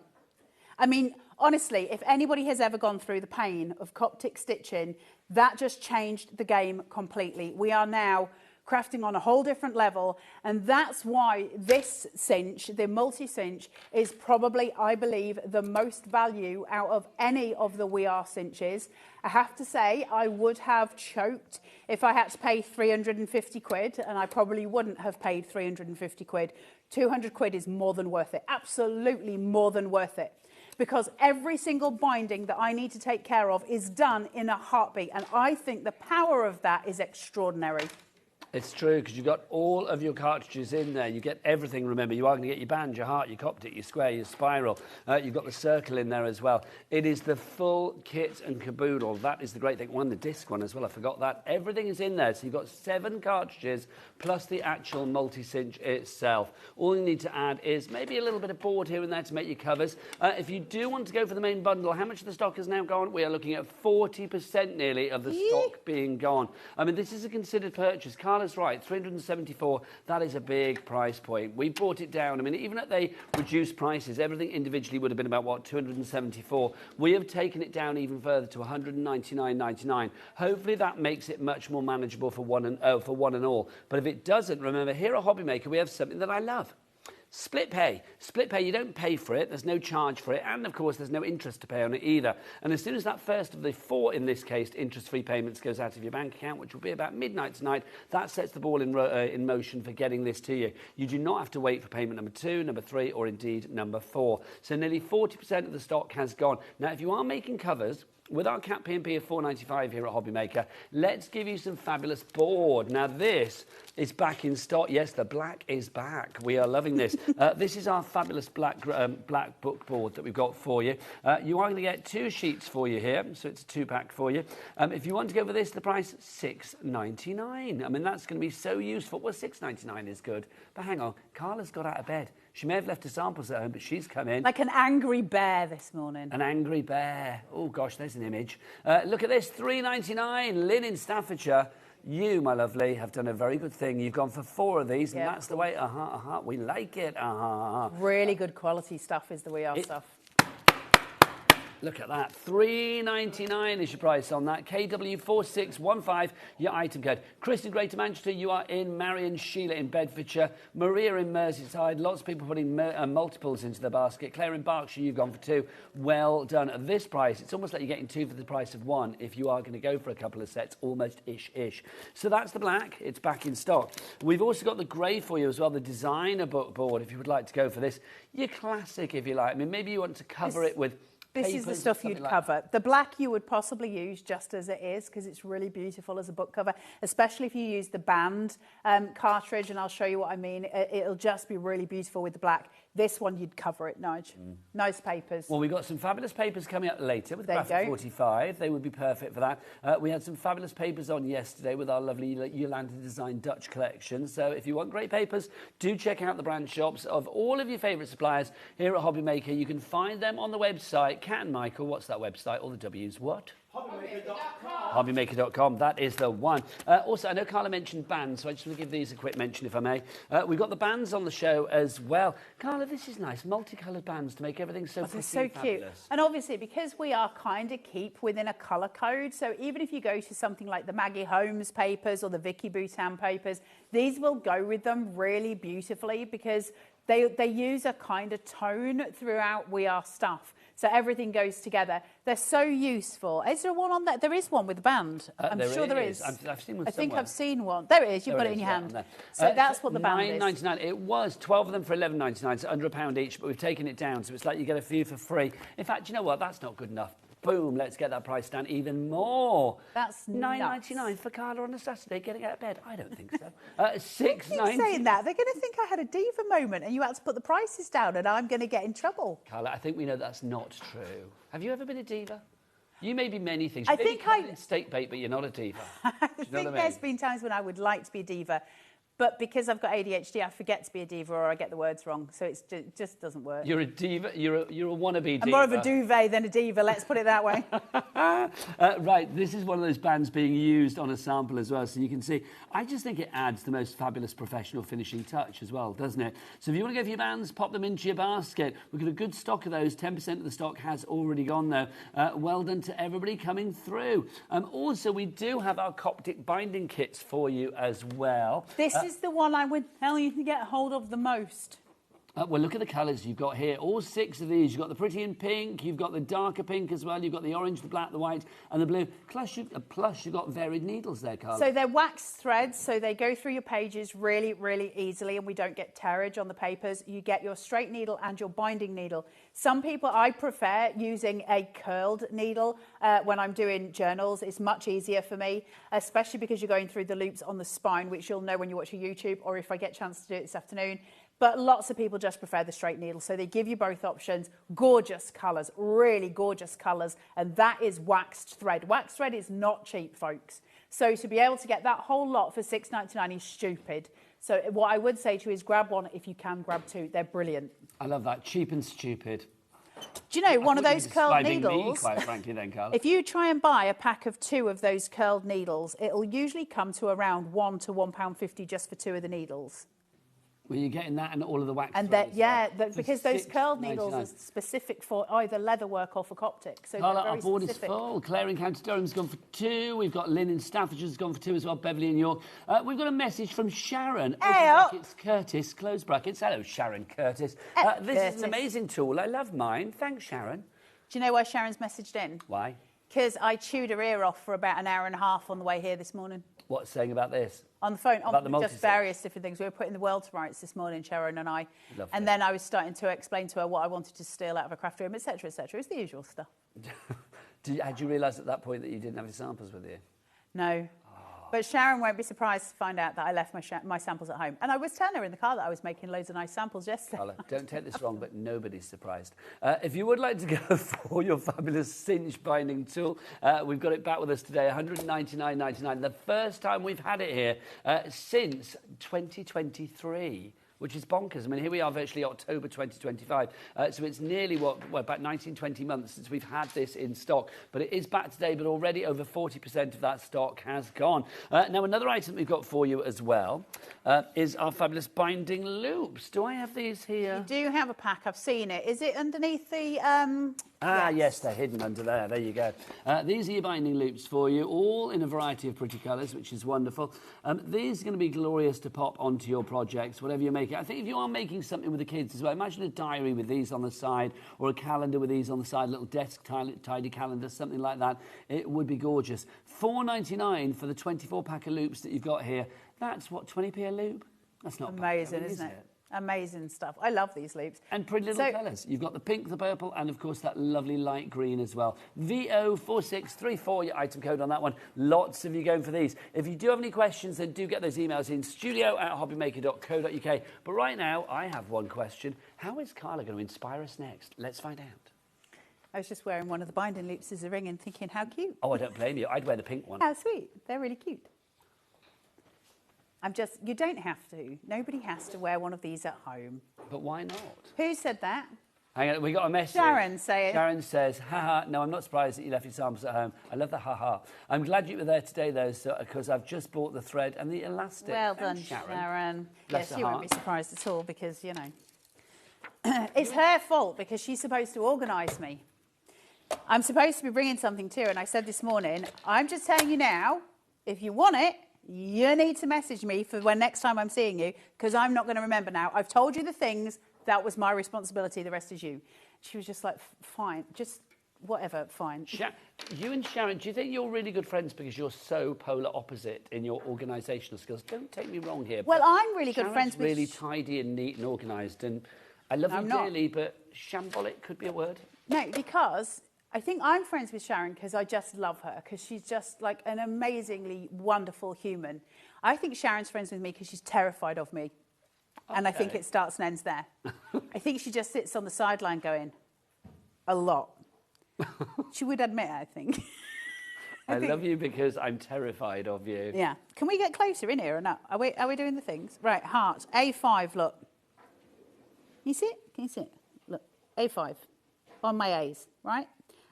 I mean, honestly, if anybody has ever gone through the pain of Coptic stitching, that just changed the game completely. We are now crafting on a whole different level, and that's why this cinch, the multi-cinch, is probably, I believe, the most value out of any of the We Are cinches. I have to say, I would have choked if I had to pay 350 quid, and I probably wouldn't have paid 350 quid. 200 quid is more than worth it, absolutely more than worth it. Because every single binding that I need to take care of is done in a heartbeat, and I think the power of that is extraordinary. It's true, because you've got all of your cartridges in there. You get everything, remember. You are going to get your band, your heart, your Coptic, your square, your spiral. You've got the circle in there as well. It is the full kit and caboodle. That is the great thing. The disc one as well, I forgot that. Everything is in there. So you've got 7 cartridges plus the actual multi-cinch itself. All you need to add is maybe a little bit of board here and there to make your covers. If you do want to go for the main bundle, how much of the stock has now gone? We are looking at 40% nearly of the stock being gone. I mean, this is a considered purchase. Carla's right, 374, that is a big price point. We brought it down. I mean, even at the reduced prices, everything individually would have been about, what, 274. We have taken it down even further to 199.99. Hopefully that makes it much more manageable for one and all. But if it doesn't, remember, here at HobbyMaker, we have something that I love. Split pay. Split pay, you don't pay for it, there's no charge for it, and of course there's no interest to pay on it either. And as soon as that first of the 4, in this case, interest-free payments goes out of your bank account, which will be about midnight tonight, that sets the ball in motion for getting this to you. You do not have to wait for payment number 2, number 3, or indeed number 4. So nearly 40% of the stock has gone. Now, if you are making covers, with our cap P&P of $4.95 here at HobbyMaker, let's give you some fabulous board. Now, this is back in stock. Yes, the black is back. We are loving this. This is our fabulous black book board that we've got for you. You are going to get 2 sheets for you here, so it's a 2-pack for you. If you want to go for this, the price $6.99. I mean, that's going to be so useful. Well, $6.99 is good, but hang on, Carla's got out of bed. She may have left her samples at home, but she's come in. Like an angry bear this morning. An angry bear. Oh, gosh, there's an image. Look at this, £3.99, Lynn in Staffordshire. You, my lovely, have done a very good thing. You've gone for 4 of these, and that's the way. We like it. Really good quality stuff is the We Are stuff. Look at that. £3.99 is your price on that. KW4615, your item code. Chris in Greater Manchester, you are in. Marion, Sheila in Bedfordshire. Maria in Merseyside. Lots of people putting multiples into the basket. Claire in Berkshire, you've gone for 2. Well done. At this price, it's almost like you're getting 2 for the price of 1 if you are going to go for a couple of sets, almost ish. So that's the black. It's back in stock. We've also got the grey for you as well, the designer book board, if you would like to go for this. Your classic, if you like. I mean, maybe you want to cover it with... This is the stuff you'd cover. The black you would possibly use just as it is because it's really beautiful as a book cover, especially if you use the band cartridge, and I'll show you what I mean. It'll just be really beautiful with the black. This one, you'd cover it, Nige. Nice papers. Well, we've got some fabulous papers coming up later with Graphic 45. They would be perfect for that. We had some fabulous papers on yesterday with our lovely Yolanda Design Dutch collection. So if you want great papers, do check out the brand shops of all of your favourite suppliers here at HobbyMaker. You can find them on the website. Cat and Michael, what's that website? All the W's, what? HobbyMaker.com, that is the one. Also, I know Carla mentioned bands, so I just want to give these a quick mention, if I may. We've got the bands on the show as well. Carla, this is nice, multicoloured bands to make everything so pretty. They're so cute. And obviously, because we are kind of keep within a colour code, so even if you go to something like the Maggie Holmes papers or the Vicky Boutin papers, these will go with them really beautifully because they use a kind of tone throughout We Are stuff. So everything goes together. They're so useful. Is there one on there? There is one with a band. I'm sure there is. I've seen one I think somewhere. I've seen one. There it is. You've got it in your hand. So that's what the band is. £9.99. It was 12 of them for £11.99, so under £1 each, but we've taken it down, so it's like you get a few for free. In fact, you know what? That's not good enough. Boom, let's get that price down even more. That's £9.99 for Carla on a Saturday getting out of bed. I don't think so. £6.99. Saying that, they're going to think I had a diva moment and you had to put the prices down and I'm going to get in trouble. Carla, I think we know that's not true. Have you ever been a diva? You may be many things. I think I steak bait, but you're not a diva. I think there's been times when I would like to be a diva. But because I've got ADHD, I forget to be a diva or I get the words wrong. So it just doesn't work. You're a diva. You're a wannabe diva. I'm more of a duvet than a diva, let's put it that way. Right, this is one of those bands being used on a sample as well. So you can see, I just think it adds the most fabulous professional finishing touch as well, doesn't it? So if you want to go for your bands, pop them into your basket. We've got a good stock of those. 10% of the stock has already gone, though. Well done to everybody coming through. Also, we do have our Coptic binding kits for you as well. This is the one I would tell you to get hold of the most. Well, look at the colours you've got here. All 6 of these. You've got the pretty in pink, you've got the darker pink as well, you've got the orange, the black, the white and the blue. Plus, you've got varied needles there, Carla. So they're wax threads, so they go through your pages really, really easily and we don't get tearage on the papers. You get your straight needle and your binding needle. Some people, I prefer using a curled needle when I'm doing journals. It's much easier for me, especially because you're going through the loops on the spine, which you'll know when you watch a YouTube or if I get a chance to do it this afternoon. But lots of people just prefer the straight needle. So they give you both options. Gorgeous colours, really gorgeous colours. And that is waxed thread. Waxed thread is not cheap, folks. So to be able to get that whole lot for £6.99 is stupid. So what I would say to you is grab one if you can grab 2. They're brilliant. I love that. Cheap and stupid. Do you know, one of those curled needles, me, quite frankly, then, Carla. If you try and buy a pack of 2 of those curled needles, it'll usually come to around £1 to £1.50 just for 2 of the needles. Well, you're getting that and all of the wax. And that, yeah, because those curled needles are specific for either leather work or for Coptic. So Carla, they're very our board specific. is full. Claire in County Durham's gone for 2. We've got Lynn in Staffordshire's gone for 2 as well. Beverly in York. We've got a message from Sharon. Open brackets, Curtis, close brackets. Hello, Sharon Curtis. This is an amazing tool. I love mine. Thanks, Sharon. Do you know why Sharon's messaged in? Why? Because I chewed her ear off for about an hour and a half on the way here this morning. What's saying about this? On the phone, about on just various different things. We were putting the world to rights this morning, Sharon and I. Lovely. And then I was starting to explain to her what I wanted to steal out of a craft room, etc., etc. It's the usual stuff. Had you realised at that point that you didn't have your samples with you? No. But Sharon won't be surprised to find out that I left my samples at home. And I was telling her in the car that I was making loads of nice samples yesterday. Carla, don't take this wrong, but nobody's surprised. If you would like to go for your fabulous cinch binding tool, we've got it back with us today, £199.99. The first time we've had it here since 2023. which is bonkers. I mean, here we are virtually October 2025. So it's nearly, about 19, 20 months since we've had this in stock. But it is back today, but already over 40% of that stock has gone. Now, another item we've got for you as well is our fabulous binding loops. Do I have these here? You do have a pack. I've seen it. Is it underneath the... Yes, they're hidden under there. There you go. These are your binding loops for you, all in a variety of pretty colours, which is wonderful. These are going to be glorious to pop onto your projects, whatever you're making. I think if you are making something with the kids as well, imagine a diary with these on the side, or a calendar with these on the side, a little desk tidy calendar, something like that. It would be gorgeous. $4.99 for the 24-pack of loops that you've got here. That's, what, 20p a loop? That's not amazing, isn't it? Amazing stuff. I love these loops. And pretty little colours. You've got the pink, the purple, and of course that lovely light green as well. VO4634, your item code on that one. Lots of you going for these. If you do have any questions, then do get those emails in, studio@hobbymaker.co.uk. But right now, I have one question. How is Carla going to inspire us next? Let's find out. I was just wearing one of the binding loops as a ring and thinking, how cute. Oh, I don't blame you. I'd wear the pink one. How sweet. They're really cute. You don't have to. Nobody has to wear one of these at home. But why not? Who said that? Hang on, we got a message. Sharon saying. Sharon says, haha, no, I'm not surprised that you left your samples at home. I love the haha. I'm glad you were there today, though, because I've just bought the thread and the elastic. Well done, Sharon. Bless yes, you her won't be heart. surprised at all because, you know, it's her fault because she's supposed to organise me. I'm supposed to be bringing something to her, and I said this morning, I'm just telling you now, if you want it, you need to message me for when next time I'm seeing you, because I'm not going to remember now. I've told you the things. That was my responsibility. The rest is you. She was just like, fine, just whatever, fine. You and Sharon, do you think you're really good friends because you're so polar opposite in your organisational skills? Don't take me wrong here. Well, I'm really Sharon's good friends with... really tidy and neat and organised, and I love you dearly, but shambolic could be a word. No, because... I think I'm friends with Sharon because I just love her, because she's just like an amazingly wonderful human. I think Sharon's friends with me because she's terrified of me. Okay. And I think it starts and ends there. I think she just sits on the sideline going, a lot. She would admit it, I think. I love you because I'm terrified of you. Yeah. Can we get closer in here or not? Are we doing the things? Right, heart. A5, look. Can you see it? Can you see it? Look, A5 on my A's, right?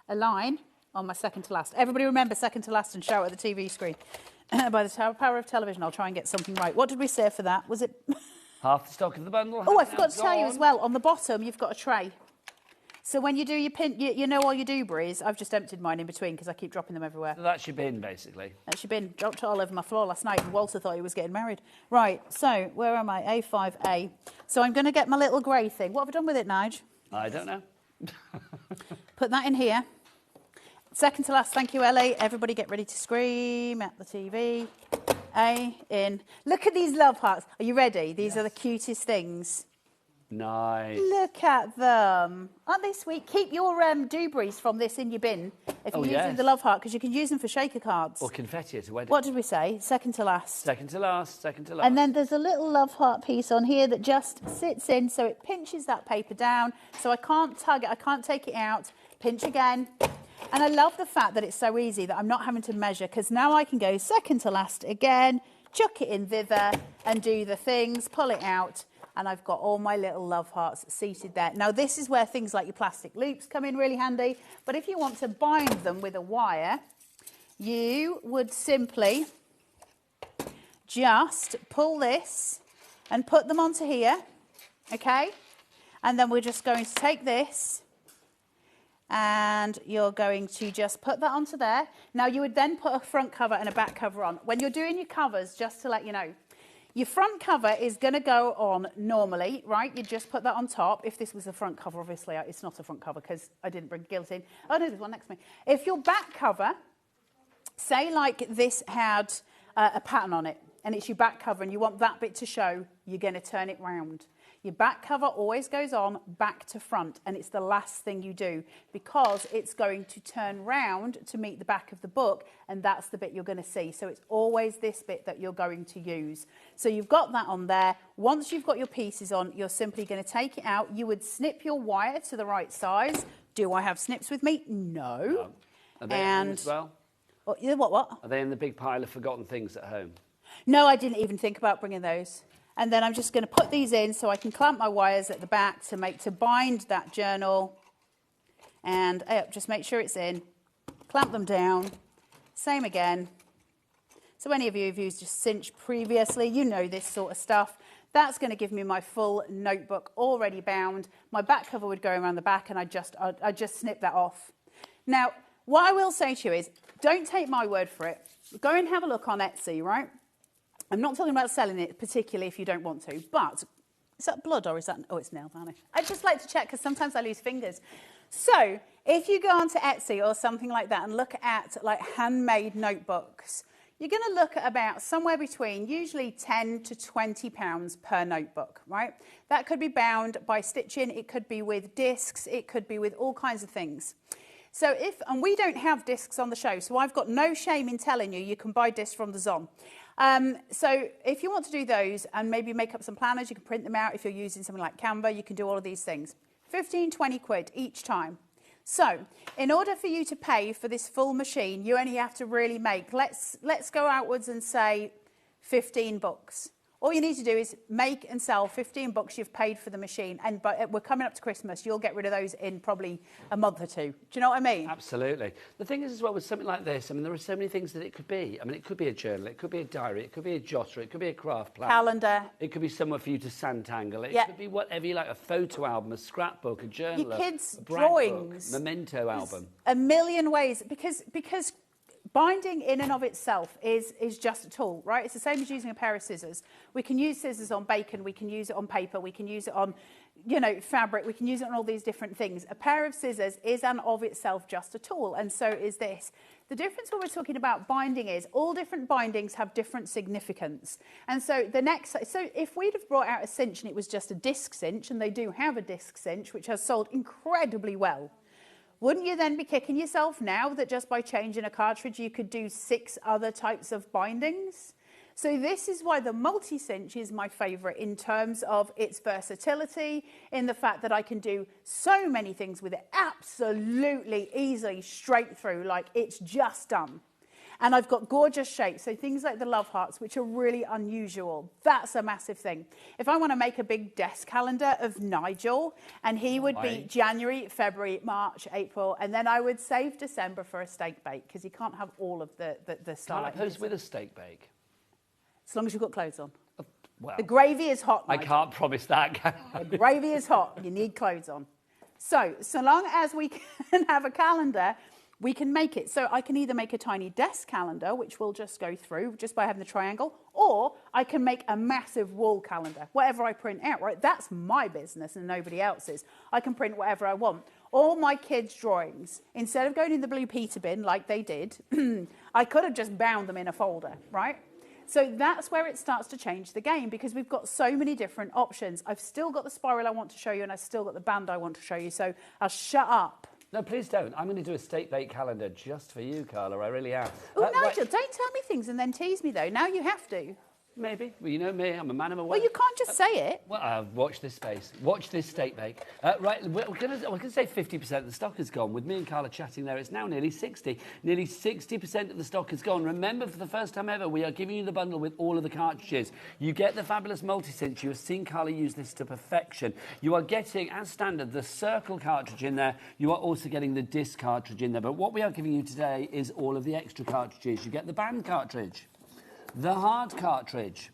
A line on my second to last. Everybody remember second to last and shout at the TV screen. By the power of television, I'll try and get something right. What did we say for that? Was it... Half the stock of the bundle. Oh, I forgot to tell you as well, on the bottom, you've got a tray. So when you do your pin, you know all your dooberries. I've just emptied mine in between because I keep dropping them everywhere. So that's your bin, basically. That's your bin. Dropped it all over my floor last night and Walter thought he was getting married. Right, so where am I? A5A. So I'm going to get my little grey thing. What have I done with it, Nige? I don't know. Put that in here. Second to last, thank you, Ellie. Everybody get ready to scream at the TV. A, in. Look at these love hearts. Are you ready? These are the cutest things. Nice. Look at them. Aren't they sweet? Keep your dooberries from this in your bin if you're using the love heart, because you can use them for shaker cards. Or confetti at a wedding. What did we say? Second to last. Second to last, second to last. And then there's a little love heart piece on here that just sits in, so it pinches that paper down, so I can't tug it, I can't take it out. Pinch again. And I love the fact that it's so easy that I'm not having to measure, because now I can go second to last again, chuck it in thither and do the things, pull it out, and I've got all my little love hearts seated there. Now, this is where things like your plastic loops come in really handy, but if you want to bind them with a wire, you would simply just pull this and put them onto here, okay? And then we're just going to take this and you're going to just put that onto there. Now, you would then put a front cover and a back cover on. When you're doing your covers, just to let you know, your front cover is going to go on normally, right? You just put that on top. If this was the front cover, obviously, it's not a front cover because I didn't bring gilt in. Oh, no, there's one next to me. If your back cover, say like this had a pattern on it, and it's your back cover and you want that bit to show, you're going to turn it round. Your back cover always goes on back to front, and it's the last thing you do because it's going to turn round to meet the back of the book, and that's the bit you're going to see. So it's always this bit that you're going to use. So you've got that on there. Once you've got your pieces on, you're simply going to take it out. You would snip your wire to the right size. Do I have snips with me? No. Are they at home as well? What? Are they in the big pile of forgotten things at home? No, I didn't even think about bringing those. And then I'm just going to put these in so I can clamp my wires at the back to bind that journal. And just make sure it's in. Clamp them down. Same again. So any of you who've used just cinch previously, you know this sort of stuff. That's going to give me my full notebook already bound. My back cover would go around the back, and I just snip that off. Now, what I will say to you is, don't take my word for it. Go and have a look on Etsy, right? I'm not talking about selling it, particularly if you don't want to, but is that blood or is that, oh, it's nail varnish. I'd just like to check because sometimes I lose fingers. So if you go onto Etsy or something like that and look at like handmade notebooks, you're going to look at about somewhere between usually £10 to £20 per notebook, right? That could be bound by stitching, it could be with discs, it could be with all kinds of things. So and we don't have discs on the show, so I've got no shame in telling you, you can buy discs from the Zon. So if you want to do those and maybe make up some planners, you can print them out. If you're using something like Canva, you can do all of these things. 15, 20 quid each time. So in order for you to pay for this full machine, you only have to really make, let's go outwards and say 15 books. All you need to do is make and sell 15 books you've paid for the machine. And we're coming up to Christmas. You'll get rid of those in probably a month or two. Do you know what I mean? Absolutely. The thing is as well with something like this, I mean, there are so many things that it could be. I mean, it could be a journal, it could be a diary, it could be a jotter, it could be a craft plan. Calendar. It could be somewhere for you to Santangle. It could be whatever you like, a photo album, a scrapbook, a journal, your kids' a brag drawings. book, memento album. A million ways, because binding in and of itself is just a tool, right? It's the same as using a pair of scissors. We can use scissors on bacon, we can use it on paper, we can use it on, fabric, we can use it on all these different things. A pair of scissors is and of itself just a tool, and so is this. The difference when we're talking about binding is all different bindings have different significance. And so so if we'd have brought out a cinch and it was just a disc cinch, and they do have a disc cinch, which has sold incredibly well, wouldn't you then be kicking yourself now that just by changing a cartridge you could do 6 other types of bindings? So this is why the multi-cinch is my favourite in terms of its versatility, in the fact that I can do so many things with it absolutely easily straight through, like it's just done. And I've got gorgeous shapes, so things like the love hearts, which are really unusual. That's a massive thing. If I want to make a big desk calendar of Nigel, and he would be January, February, March, April, and then I would save December for a steak bake, because you can't have all of the style. Can't I pose with a steak bake? As long as you've got clothes on. Well, the gravy is hot, Nigel. I can't promise that, can I? The gravy is hot. You need clothes on. So long as we can have a calendar, we can make it. So I can either make a tiny desk calendar, which will just go through just by having the triangle, or I can make a massive wall calendar. Whatever I print out, right? That's my business and nobody else's. I can print whatever I want. All my kids' drawings, instead of going in the blue Peter bin like they did, I could have just bound them in a folder, right? So that's where it starts to change the game, because we've got so many different options. I've still got the spiral I want to show you, and I've still got the band I want to show you. So I'll shut up. No, please don't. I'm going to do a steak bake calendar just for you, Carla. I really am. Oh, Nigel, don't tell me things and then tease me, though. Now you have to. Maybe. Well, you know me. I'm a man of my word. Well, you can't just say it. Well, watch this space. Watch this steak bake. Right, we're going to say 50% of the stock is gone. With me and Carla chatting there, it's now nearly 60. Nearly 60% of the stock is gone. Remember, for the first time ever, we are giving you the bundle with all of the cartridges. You get the fabulous multi-cinch. You have seen Carla use this to perfection. You are getting, as standard, the circle cartridge in there. You are also getting the disc cartridge in there. But what we are giving you today is all of the extra cartridges. You get the band cartridge, the hard cartridge,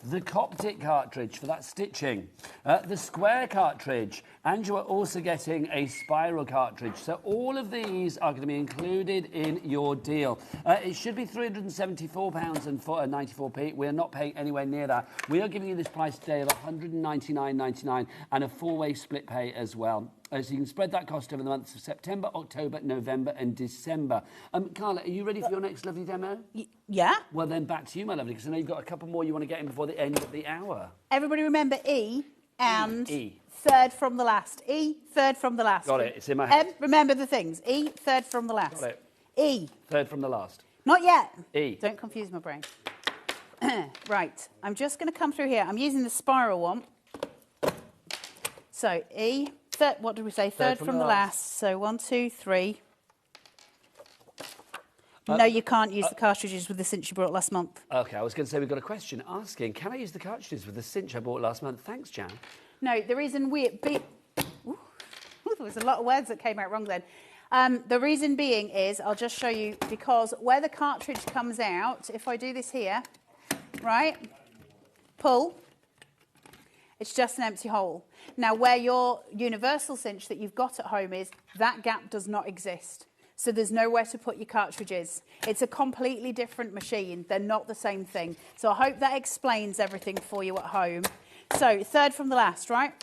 the Coptic cartridge for that stitching, the square cartridge, and you are also getting a spiral cartridge. So all of these are going to be included in your deal. It should be £374.94p. We are not paying anywhere near that. We are giving you this price today of £199.99 and a 4-way split pay as well. So you can spread that cost over the months of September, October, November and December. Carla, are you ready for your next lovely demo? Yeah. Well, then back to you, my lovely, because I know you've got a couple more you want to get in before the end of the hour. Everybody remember E and E. Third from the last. E, third from the last. Got it. It's in my head. Remember the things. E, third from the last. Got it. E. Third from the last. Not yet. E. Don't confuse my brain. Right. I'm just going to come through here. I'm using the spiral one. So E. Third, what did we say? Third from the last. So 1, 2, 3. No, you can't use the cartridges with the cinch you brought last month. OK, I was going to say we've got a question asking, can I use the cartridges with the cinch I bought last month? Thanks, Jan. No, the reason there was a lot of words that came out wrong then. The reason being is, I'll just show you, because where the cartridge comes out, if I do this here, right, pull, it's just an empty hole. Now, where your universal cinch that you've got at home is, that gap does not exist. So there's nowhere to put your cartridges. It's a completely different machine. They're not the same thing. So I hope that explains everything for you at home. So third from the last, right?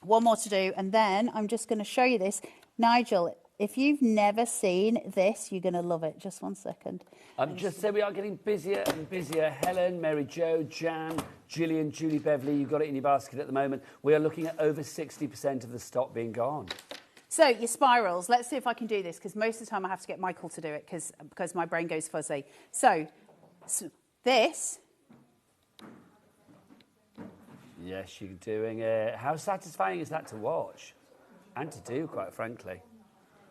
One more to do, and then I'm just going to show you this. Nigel, if you've never seen this, you're going to love it. Just one second. Just say we are getting busier and busier. Helen, Mary Jo, Jan, Gillian, Julie Beverley, you've got it in your basket at the moment. We are looking at over 60% of the stock being gone. So your spirals, let's see if I can do this, because most of the time I have to get Michael to do it because my brain goes fuzzy. So this. Yes, you're doing it. How satisfying is that to watch and to do, quite frankly?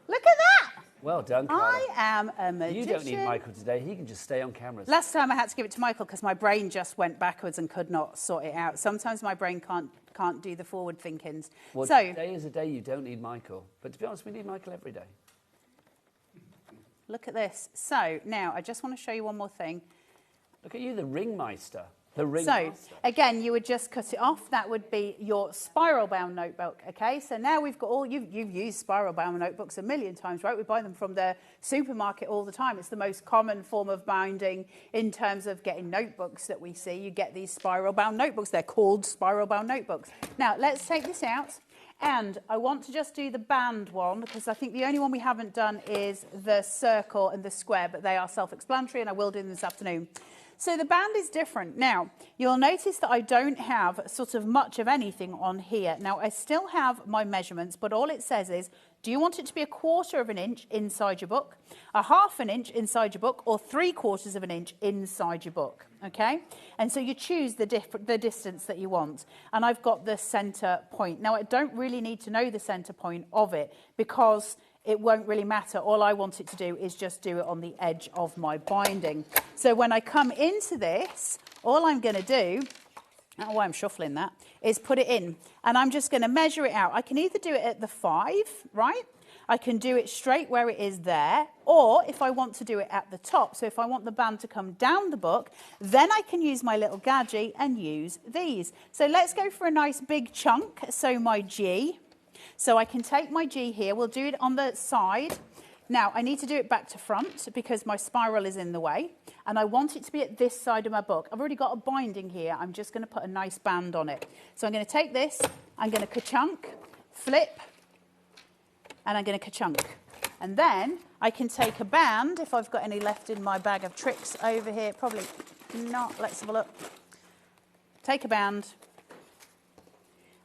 Look at that. Well done, Carla. I am a magician. You don't need Michael today. He can just stay on camera. Last time I had to give it to Michael because my brain just went backwards and could not sort it out. Sometimes my brain can't do the forward thinkings. Well, so today is a day you don't need Michael. But to be honest, we need Michael every day. Look at this. So now I just want to show you one more thing. Look at you, the ringmeister. So, again, you would just cut it off. That would be your spiral-bound notebook, OK? So now we've got all... You've used spiral-bound notebooks a million times, right? We buy them from the supermarket all the time. It's the most common form of binding in terms of getting notebooks that we see. You get these spiral-bound notebooks. They're called spiral-bound notebooks. Now, let's take this out. And I want to just do the band one, because I think the only one we haven't done is the circle and the square, but they are self-explanatory, and I will do them this afternoon. So the band is different. Now, you'll notice that I don't have sort of much of anything on here. Now, I still have my measurements, but all it says is, do you want it to be 1/4 of an inch inside your book, 1/2 an inch inside your book, or 3/4 of an inch inside your book, okay? And so you choose the distance that you want. And I've got the center point. Now, I don't really need to know the center point of it, because it won't really matter. All I want it to do is just do it on the edge of my binding. So when I come into this, all I'm going to do, I don't know why I'm shuffling that, is put it in. And I'm just going to measure it out. I can either do it at the 5, right? I can do it straight where it is there, or if I want to do it at the top, so if I want the band to come down the book, then I can use my little gadget and use these. So let's go for a nice big chunk, so my G. So I can take my G here, we'll do it on the side. Now, I need to do it back to front because my spiral is in the way, and I want it to be at this side of my book. I've already got a binding here, I'm just going to put a nice band on it. So I'm going to take this, I'm going to ka-chunk, flip, and I'm going to ka-chunk. And then I can take a band, if I've got any left in my bag of tricks over here, probably not, let's have a look. Take a band,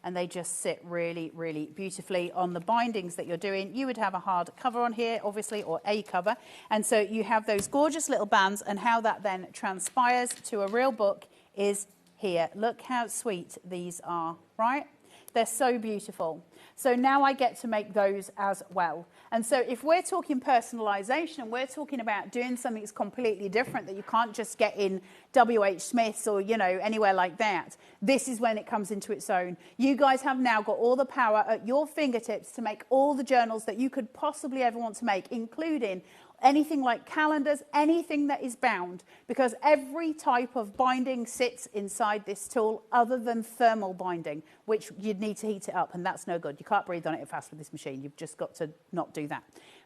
and they just sit really, really beautifully on the bindings that you're doing. You would have a hard cover on here, obviously, or a cover. And so you have those gorgeous little bands, and how that then transpires to a real book is here. Look how sweet these are, right? They're so beautiful. So now I get to make those as well. And so if we're talking personalisation, we're talking about doing something that's completely different that you can't just get in WH Smith's or, you know, anywhere like that. This is when it comes into its own. You guys have now got all the power at your fingertips to make all the journals that you could possibly ever want to make, including anything like calendars, anything that is bound, because every type of binding sits inside this tool other than thermal binding, which you'd need to heat it up, and that's no good. You can't breathe on it fast with this machine. You've just got to not do that.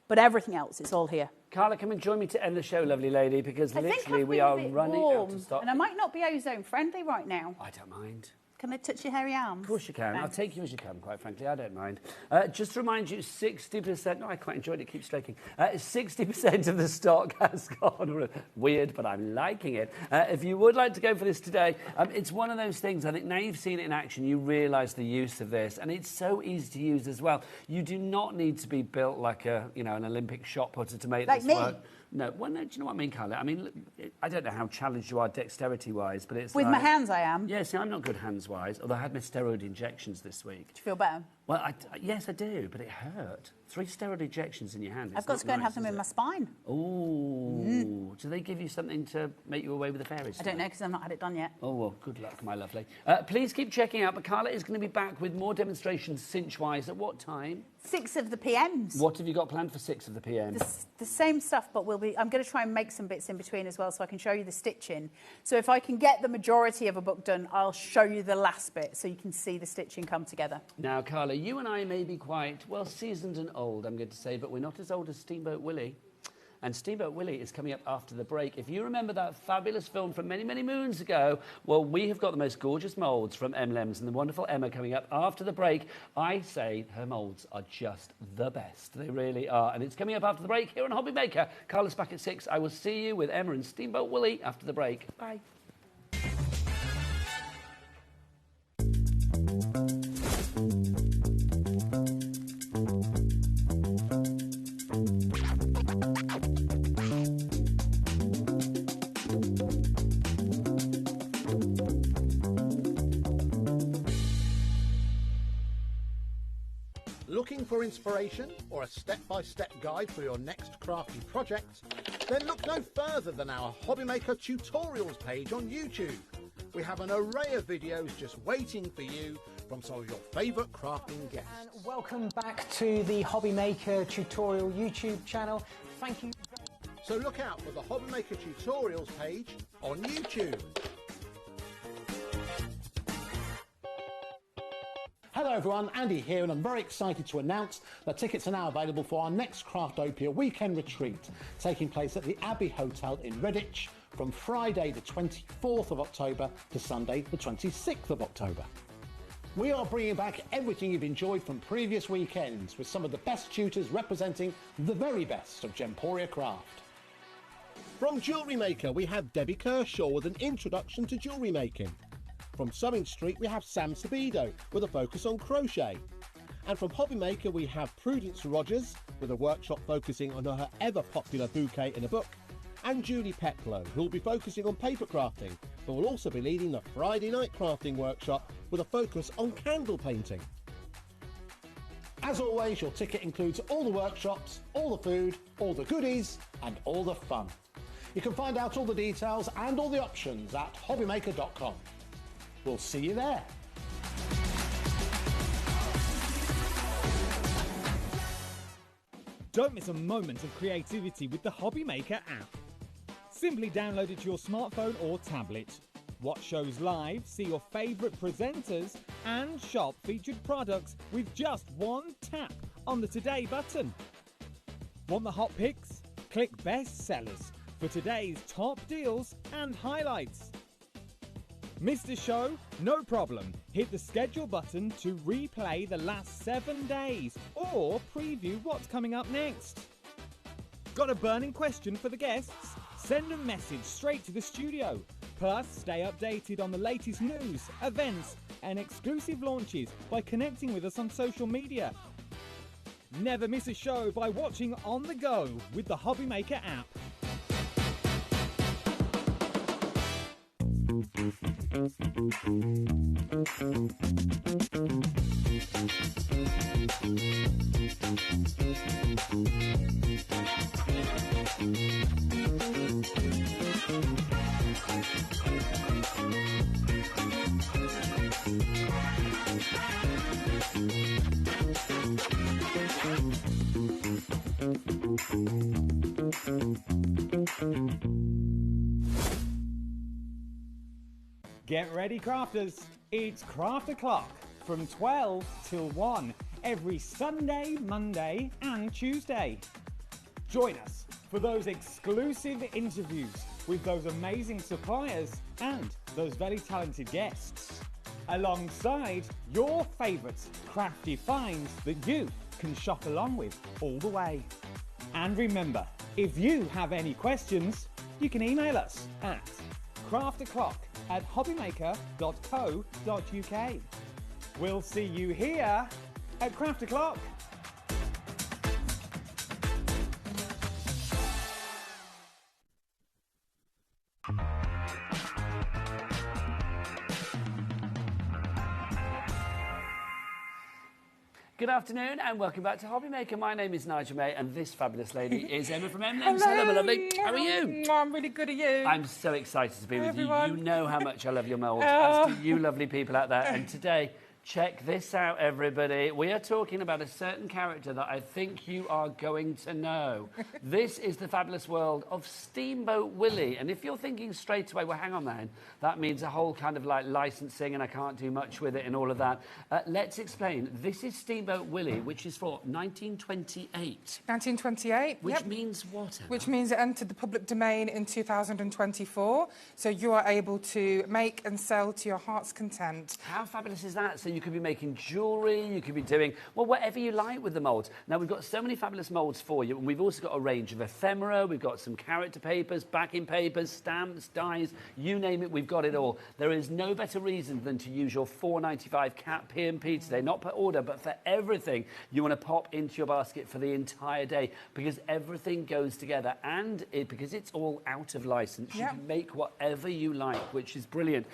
But everything else, it's all here. Carla, come and join me to end the show, lovely lady, because literally we are running out of stock. And I might not be ozone friendly right now. I don't mind. Can I touch your hairy arms? Of course you can. Thanks. I'll take you as you come, quite frankly. I don't mind. Just to remind you, 60%... No, I quite enjoyed it. Keep stroking. 60% of the stock has gone. Weird, but I'm liking it. If you would like to go for this today, it's one of those things. I think now you've seen it in action, you realise the use of this. And it's so easy to use as well. You do not need to be built like an Olympic shot putter to make like this me. work. No, well, no, do you know what I mean, Carla? I mean, look, I don't know how challenged you are dexterity-wise, but it's With like... my hands, I am. Yeah, see, I'm not good hands-wise, although I had my steroid injections this week. Do you feel better? Well, yes, I do, but it hurt. 3 steroid injections in your hand. I've got to go and have them in my spine. Ooh. Do they give you something to make you away with the fairies? I don't know, because I've not had it done yet. Oh, well, good luck, my lovely. Please keep checking out, but Carla is going to be back with more demonstrations cinch-wise. At what time? 6 of the PMs. What have you got planned for 6 of the PM? The same stuff, but I'm going to try and make some bits in between as well so I can show you the stitching. So if I can get the majority of a book done, I'll show you the last bit so you can see the stitching come together. Now, Carla, you and I may be quite, well, seasoned and old, I'm going to say, but we're not as old as Steamboat Willie. And Steamboat Willie is coming up after the break. If you remember that fabulous film from many, many moons ago, well, we have got the most gorgeous moulds from MLMs and the wonderful Emma coming up after the break. I say her moulds are just the best. They really are. And it's coming up after the break here on HobbyMaker. Carla's back at 6. I will see you with Emma and Steamboat Willie after the break. Bye. Looking for inspiration or a step-by-step guide for your next crafty project? Then look no further than our HobbyMaker tutorials page on YouTube. We have an array of videos just waiting for you from some of your favourite crafting guests. And welcome back to the HobbyMaker tutorial YouTube channel. Thank you. So look out for the HobbyMaker tutorials page on YouTube. Hello everyone, Andy here, and I'm very excited to announce that tickets are now available for our next Crafttopia weekend retreat, taking place at the Abbey Hotel in Redditch from Friday the 24th of October to Sunday the 26th of October. We are bringing back everything you've enjoyed from previous weekends with some of the best tutors representing the very best of Gemporia craft. From Jewellery Maker, we have Debbie Kershaw with an introduction to jewellery making. From Sewing Street, we have Sam Sabido with a focus on crochet. And from HobbyMaker, we have Prudence Rogers with a workshop focusing on her ever-popular bouquet in a book. And Julie Peplow, who will be focusing on paper crafting, but will also be leading the Friday night crafting workshop with a focus on candle painting. As always, your ticket includes all the workshops, all the food, all the goodies, and all the fun. You can find out all the details and all the options at hobbymaker.com. We'll see you there. Don't miss a moment of creativity with the HobbyMaker app. Simply download it to your smartphone or tablet. Watch shows live, see your favourite presenters, and shop featured products with just one tap on the Today button. Want the hot picks? Click Best Sellers for today's top deals and highlights. Missed a show? No problem. Hit the schedule button to replay the last 7 days or preview what's coming up next. Got a burning question for the guests? Send a message straight to the studio. Plus, stay updated on the latest news, events, and exclusive launches by connecting with us on social media. Never miss a show by watching on the go with the HobbyMaker app. Get ready, crafters. It's Craft O'Clock from 12 till 1 every Sunday, Monday and Tuesday. Join us for those exclusive interviews with those amazing suppliers and those very talented guests, alongside your favourite crafty finds that you can shop along with all the way. And remember, if you have any questions, you can email us at crafto'clock@hobbymaker.co.uk. We'll see you here at Craft O'Clock. Good afternoon and welcome back to HobbyMaker. My name is Nigel May and this fabulous lady is Emma from MLMs. Hello, my lovely. How are you? I'm really good at you. I'm so excited to be with everyone. you. You know how much I love your mould, as do you lovely people out there. And today, check this out, everybody. We are talking about a certain character that I think you are going to know. This is the fabulous world of Steamboat Willie. And if you're thinking straight away, well, hang on then, that means a whole kind of like licensing and I can't do much with it and all of that. Let's explain. This is Steamboat Willie, which is for 1928. 1928, Which means what, Emma? Which means it entered the public domain in 2024. So you are able to make and sell to your heart's content. How fabulous is that? So you could be making jewellery, you could be doing, well, whatever you like with the moulds. Now, we've got so many fabulous moulds for you, and we've also got a range of ephemera, we've got some character papers, backing papers, stamps, dies, you name it, we've got it all. There is no better reason than to use your £4.95 cap P&P today, not per order, but for everything you want to pop into your basket for the entire day, because everything goes together, and because it's all out of licence, you can make whatever you like, which is brilliant.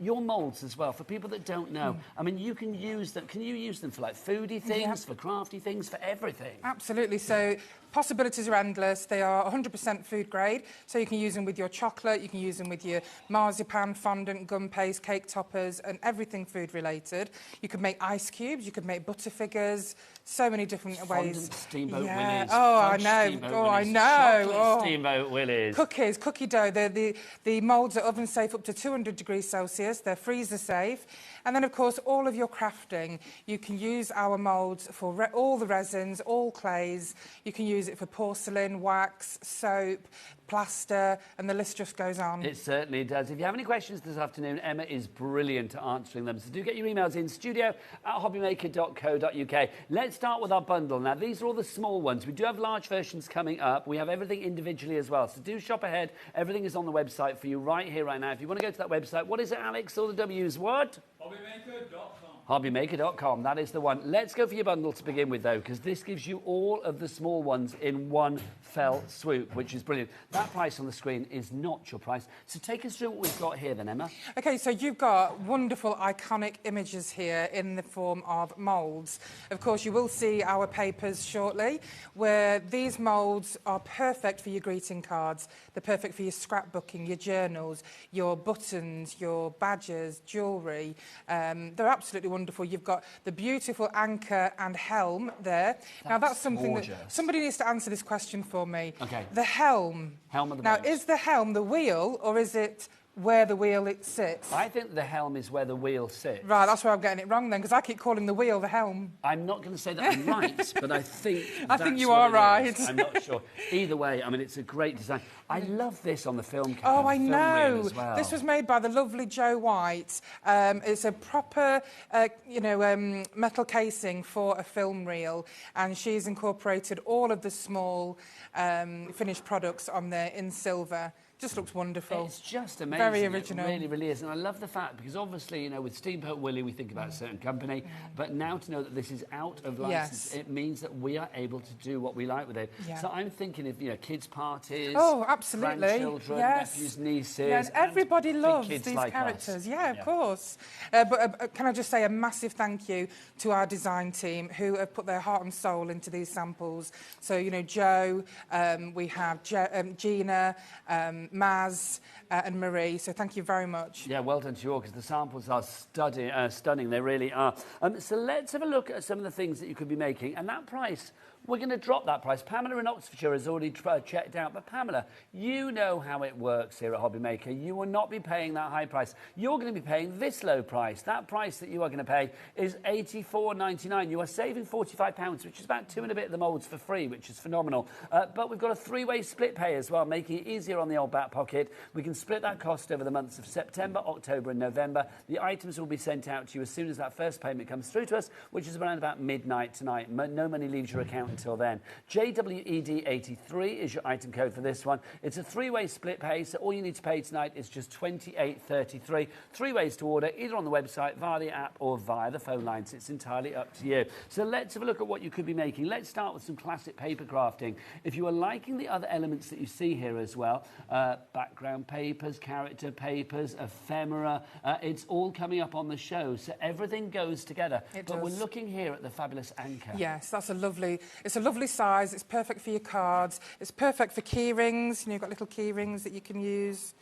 Your moulds as well, for people that don't know, I mean, you can use them. Can you use them for like foodie things, for crafty things, for everything? Absolutely. So possibilities are endless. They are 100% food grade. So you can use them with your chocolate, you can use them with your marzipan, fondant, gum paste, cake toppers, and everything food related. You could make ice cubes, you could make butter figures, so many different ways. Steamboat Willies. Oh, I know. I know. Chocolate Steamboat Willies. Cookies, cookie dough. The moulds are oven safe up to 200 degrees Celsius. They're freezer safe. And then, of course, all of your crafting. You can use our moulds for all the resins, all clays. You can use it for porcelain, wax, soap, plaster, and the list just goes on. It certainly does. If you have any questions this afternoon, Emma is brilliant at answering them. So do get your emails in studio@hobbymaker.co.uk. Let's start with our bundle. Now, these are all the small ones. We do have large versions coming up. We have everything individually as well. So do shop ahead. Everything is on the website for you right here, right now. If you want to go to that website, what is it, Alex? All the W's, what? HobbyMaker.com. HobbyMaker.com, that is the one. Let's go for your bundle to begin with, though, because this gives you all of the small ones in one fell swoop, which is brilliant. That price on the screen is not your price. So take us through what we've got here then, Emma. OK, so you've got wonderful, iconic images here in the form of moulds. Of course, you will see our papers shortly, where these moulds are perfect for your greeting cards. They're perfect for your scrapbooking, your journals, your buttons, your badges, jewellery. They're absolutely wonderful. You've got the beautiful anchor and helm there. Now, that's something gorgeous. that somebody needs to answer this question for me. OK. The helm. Helm of the Now, boat. is the helm the wheel, or is it where the wheel it sits? I think the helm is where the wheel sits. Right, that's where I'm getting it wrong then, because I keep calling the wheel the helm. I'm not going to say that I'm right, but I think you are right. I'm not sure. Either way, I mean, it's a great design. I love this on the film camera. Oh, I film know. reel as well. This was made by the lovely Jo White. It's a proper, metal casing for a film reel, and she's incorporated all of the small finished products on there in silver. Just looks wonderful. It's just amazing. Very original. It really, really is. And I love the fact, because obviously, you know, with Steamboat Willie, we think about a certain company, but now to know that this is out of license, it means that we are able to do what we like with it. Yeah. So I'm thinking of, you know, kids' parties, oh, absolutely. grandchildren, nephews, nieces. Yeah, and everybody loves kids these like characters. us. Yeah, of course. But can I just say a massive thank you to our design team who have put their heart and soul into these samples. So, you know, Jo, we have Gina, Maz, and Marie. So thank you very much. Yeah, well done to you all, because the samples are stunning. They really are. So let's have a look at some of the things that you could be making. And that price, we're going to drop that price. Pamela in Oxfordshire has already checked out. But Pamela, you know how it works here at HobbyMaker. You will not be paying that high price. You're going to be paying this low price. That price that you are going to pay is $84.99. You are saving £45, which is about 2 and a bit of the moulds for free, which is phenomenal. But we've got a 3-way split pay as well, making it easier on the old back pocket. We can split that cost over the months of September, October and November. The items will be sent out to you as soon as that first payment comes through to us, which is around about midnight tonight. No money leaves your account until then. JWED83 is your item code for this one. It's a 3-way split pay, so all you need to pay tonight is just $28.33. 3 ways to order, either on the website, via the app or via the phone lines. It's entirely up to you. So let's have a look at what you could be making. Let's start with some classic paper crafting. If you are liking the other elements that you see here as well, background papers, character papers, ephemera. It's all coming up on the show, so everything goes together. But we're looking here at the fabulous anchor. Yes, it's a lovely size. It's perfect for your cards. It's perfect for key rings. You know, you've got little key rings that you can use.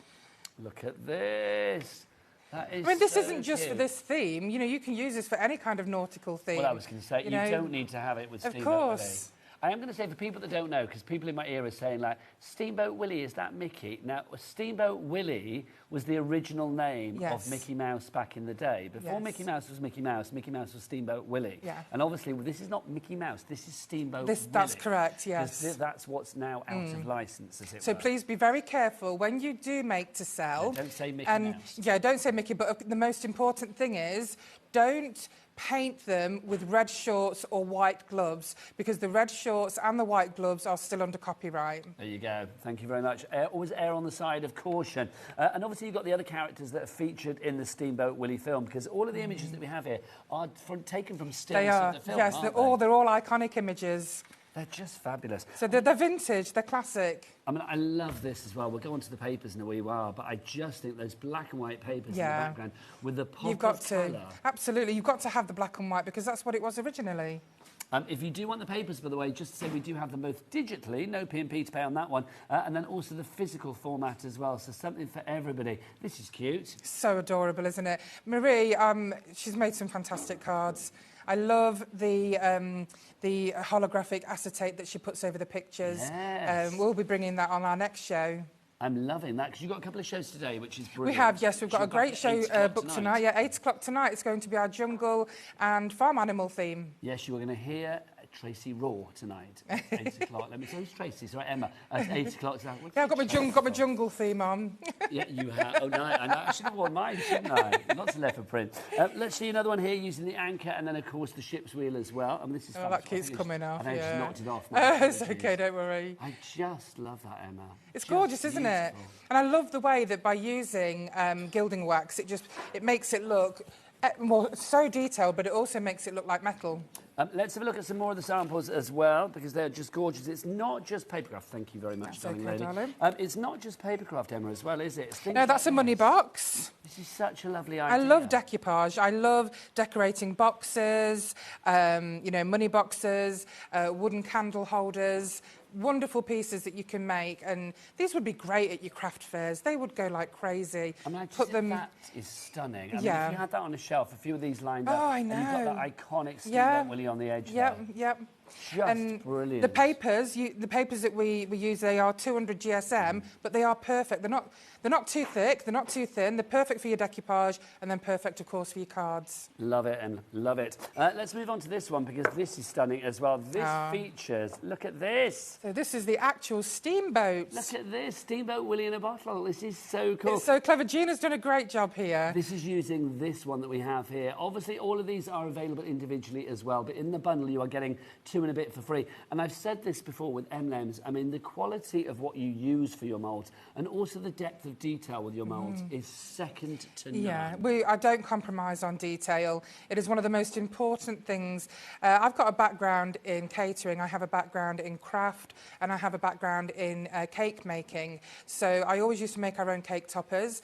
Look at this. That is I mean, this so isn't just cute. for this theme. You know, you can use this for any kind of nautical theme. Well, I was going to say, you don't need to have it with Steamboat Willie. Of course. I am going to say, for people that don't know, because people in my ear are saying, like, Steamboat Willie, is that Mickey? Now, Steamboat Willie was the original name of Mickey Mouse back in the day. Before Mickey Mouse was Mickey Mouse was Steamboat Willie. Yeah. And obviously, this is not Mickey Mouse, this is Steamboat Willie. That's correct, yes. That's what's now out of licence, as it So were. please be very careful when you do make to sell. Don't say Mickey Mouse. Yeah, don't say Mickey, but the most important thing is don't paint them with red shorts or white gloves, because the red shorts and the white gloves are still under copyright. There you go. Thank you very much. Always err on the side of caution. And obviously you've got the other characters that are featured in the Steamboat Willie film, because all of the images that we have here are taken from stills of the film, yes, aren't they're all iconic images. They're just fabulous. So they're vintage, they're classic. I mean, I love this as well. We'll go on to the papers in a wee while, but I just think those black and white papers in the background with the pop You've got of to. colour. Absolutely, you've got to have the black and white, because that's what it was originally. If you do want the papers, by the way, just to say we do have them both digitally, no P&P to pay on that one, and then also the physical format as well, so something for everybody. This is cute. So adorable, isn't it? Marie, she's made some fantastic cards. I love the holographic acetate that she puts over the pictures. Yes. We'll be bringing that on our next show. I'm loving that, because you've got a couple of shows today, which is brilliant. We have, yes. We've got a great show booked tonight. Yeah, 8 o'clock tonight. It's going to be our jungle and farm animal theme. Yes, you are going to hear Tracy Raw tonight at 8 o'clock. Let me say, who's Tracy? Sorry, Emma. At 8 o'clock. Yeah, I've got my jungle theme on. Yeah, you have. Oh, no, I should have worn mine, shouldn't I? Lots of leopard print. Let's see another one here using the anchor, and then, of course, the ship's wheel as well. I mean, this is that keeps coming off. I know, she's knocked it off. It's okay, don't worry. I just love that, Emma. It's gorgeous, isn't it? And I love the way that by using gilding wax, it makes it look so detailed, but it also makes it look like metal. Let's have a look at some more of the samples as well, because they're just gorgeous. It's not just papercraft. Thank you very much, darling lady. It's not just papercraft, Emma, as well, is it? No, that's a money box. This is such a lovely idea. I love decoupage. I love decorating boxes, money boxes, wooden candle holders. Wonderful pieces that you can make, and these would be great at your craft fairs. They would go like crazy. I mean, that is stunning. I mean, if you had that on a shelf, a few of these lined up, I know. and you've got that iconic Steamboat Willie on the edge there. Yep. Just brilliant. The papers that we use, they are 200 GSM, but they are perfect. They're not too thick, they're not too thin. They're perfect for your decoupage, and then perfect, of course, for your cards. Love it, and love it. Let's move on to this one, because this is stunning as well. This features, look at this. So this is the actual steamboat. Look at this, Steamboat Willie in a bottle. This is so cool. It's so clever. Gina's done a great job here. This is using this one that we have here. Obviously, all of these are available individually as well, but in the bundle, you are getting 2 and a bit for free. And I've said this before with M&M's. I mean, the quality of what you use for your moulds, and also the depth of detail with your moulds, is second to none. Yeah, I don't compromise on detail. It is one of the most important things. I've got a background in catering, I have a background in craft, and I have a background in cake making. So I always used to make our own cake toppers.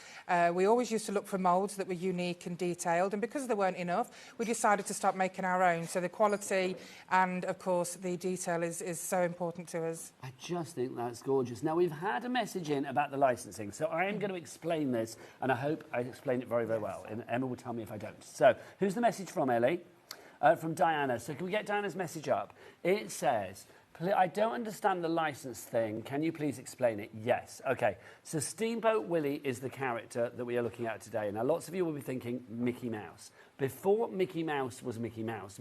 We always used to look for moulds that were unique and detailed, and because there weren't enough, we decided to start making our own. So the quality and, of course, the detail is so important to us. I just think that's gorgeous. Now, we've had a message in about the licensing, so I am going to explain this, and I hope I explain it very, very well. And Emma will tell me if I don't. So, who's the message from, Ellie? From Diana. So, can we get Diana's message up? It says, I don't understand the license thing. Can you please explain it? Yes. Okay. So, Steamboat Willie is the character that we are looking at today. Now, lots of you will be thinking Mickey Mouse. Before Mickey Mouse was Mickey Mouse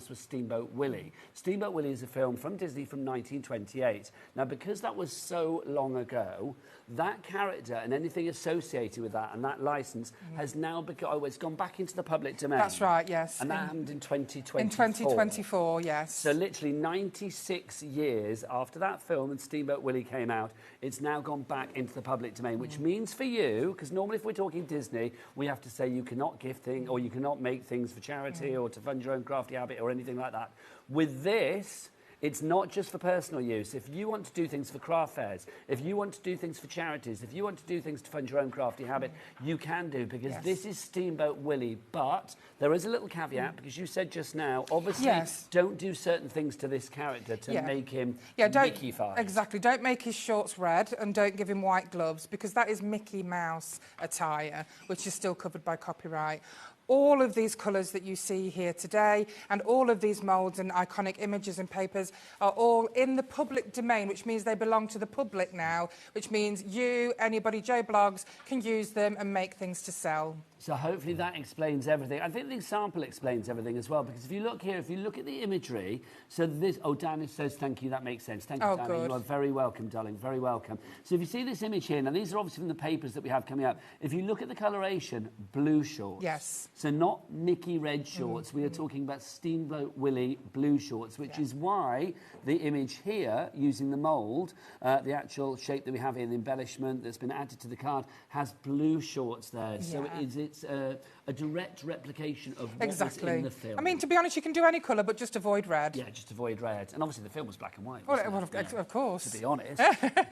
was Steamboat Willie. Steamboat Willie is a film from Disney from 1928. Now, because that was so long ago, that character and anything associated with that and that licence has now become, it's gone back into the public domain. That's right, yes. And that happened in 2024. In 2024, yes. So literally 96 years after that film and Steamboat Willie came out, it's now gone back into the public domain, which means for you, because normally if we're talking Disney, we have to say you cannot gift things or you cannot make things for charity or to fund your own crafty habit or anything like that. With this, It's not just for personal use. If you want to do things for craft fairs, if you want to do things for charities, if you want to do things to fund your own crafty habit, you can do, because this is Steamboat Willie. But there is a little caveat, because you said just now, obviously, don't do certain things to this character to make him Mickey-fied. Exactly. Don't make his shorts red, and don't give him white gloves, because that is Mickey Mouse attire, which is still covered by copyright. All of these colours that you see here today, and all of these moulds and iconic images and papers, are all in the public domain, which means they belong to the public now, which means you, anybody, Joe Blogs, can use them and make things to sell. So hopefully that explains everything. I think the example explains everything as well, because if you look here, if you look at the imagery, so this... Oh, Danny says thank you, that makes sense. Thank you, Danny. Good. You are very welcome, darling, very welcome. So if you see this image here, now these are obviously from the papers that we have coming up. If you look at the coloration, blue shorts. Yes. So not Mickey red shorts. We are talking about Steamboat Willie blue shorts, which is why the image here, using the mould, the actual shape that we have here, the embellishment that's been added to the card, has blue shorts there. So it's a direct replication of what was in the film. I mean, to be honest, you can do any colour, but just avoid red. Yeah, just avoid red. And obviously the film was black and white. Well, of course. To be honest,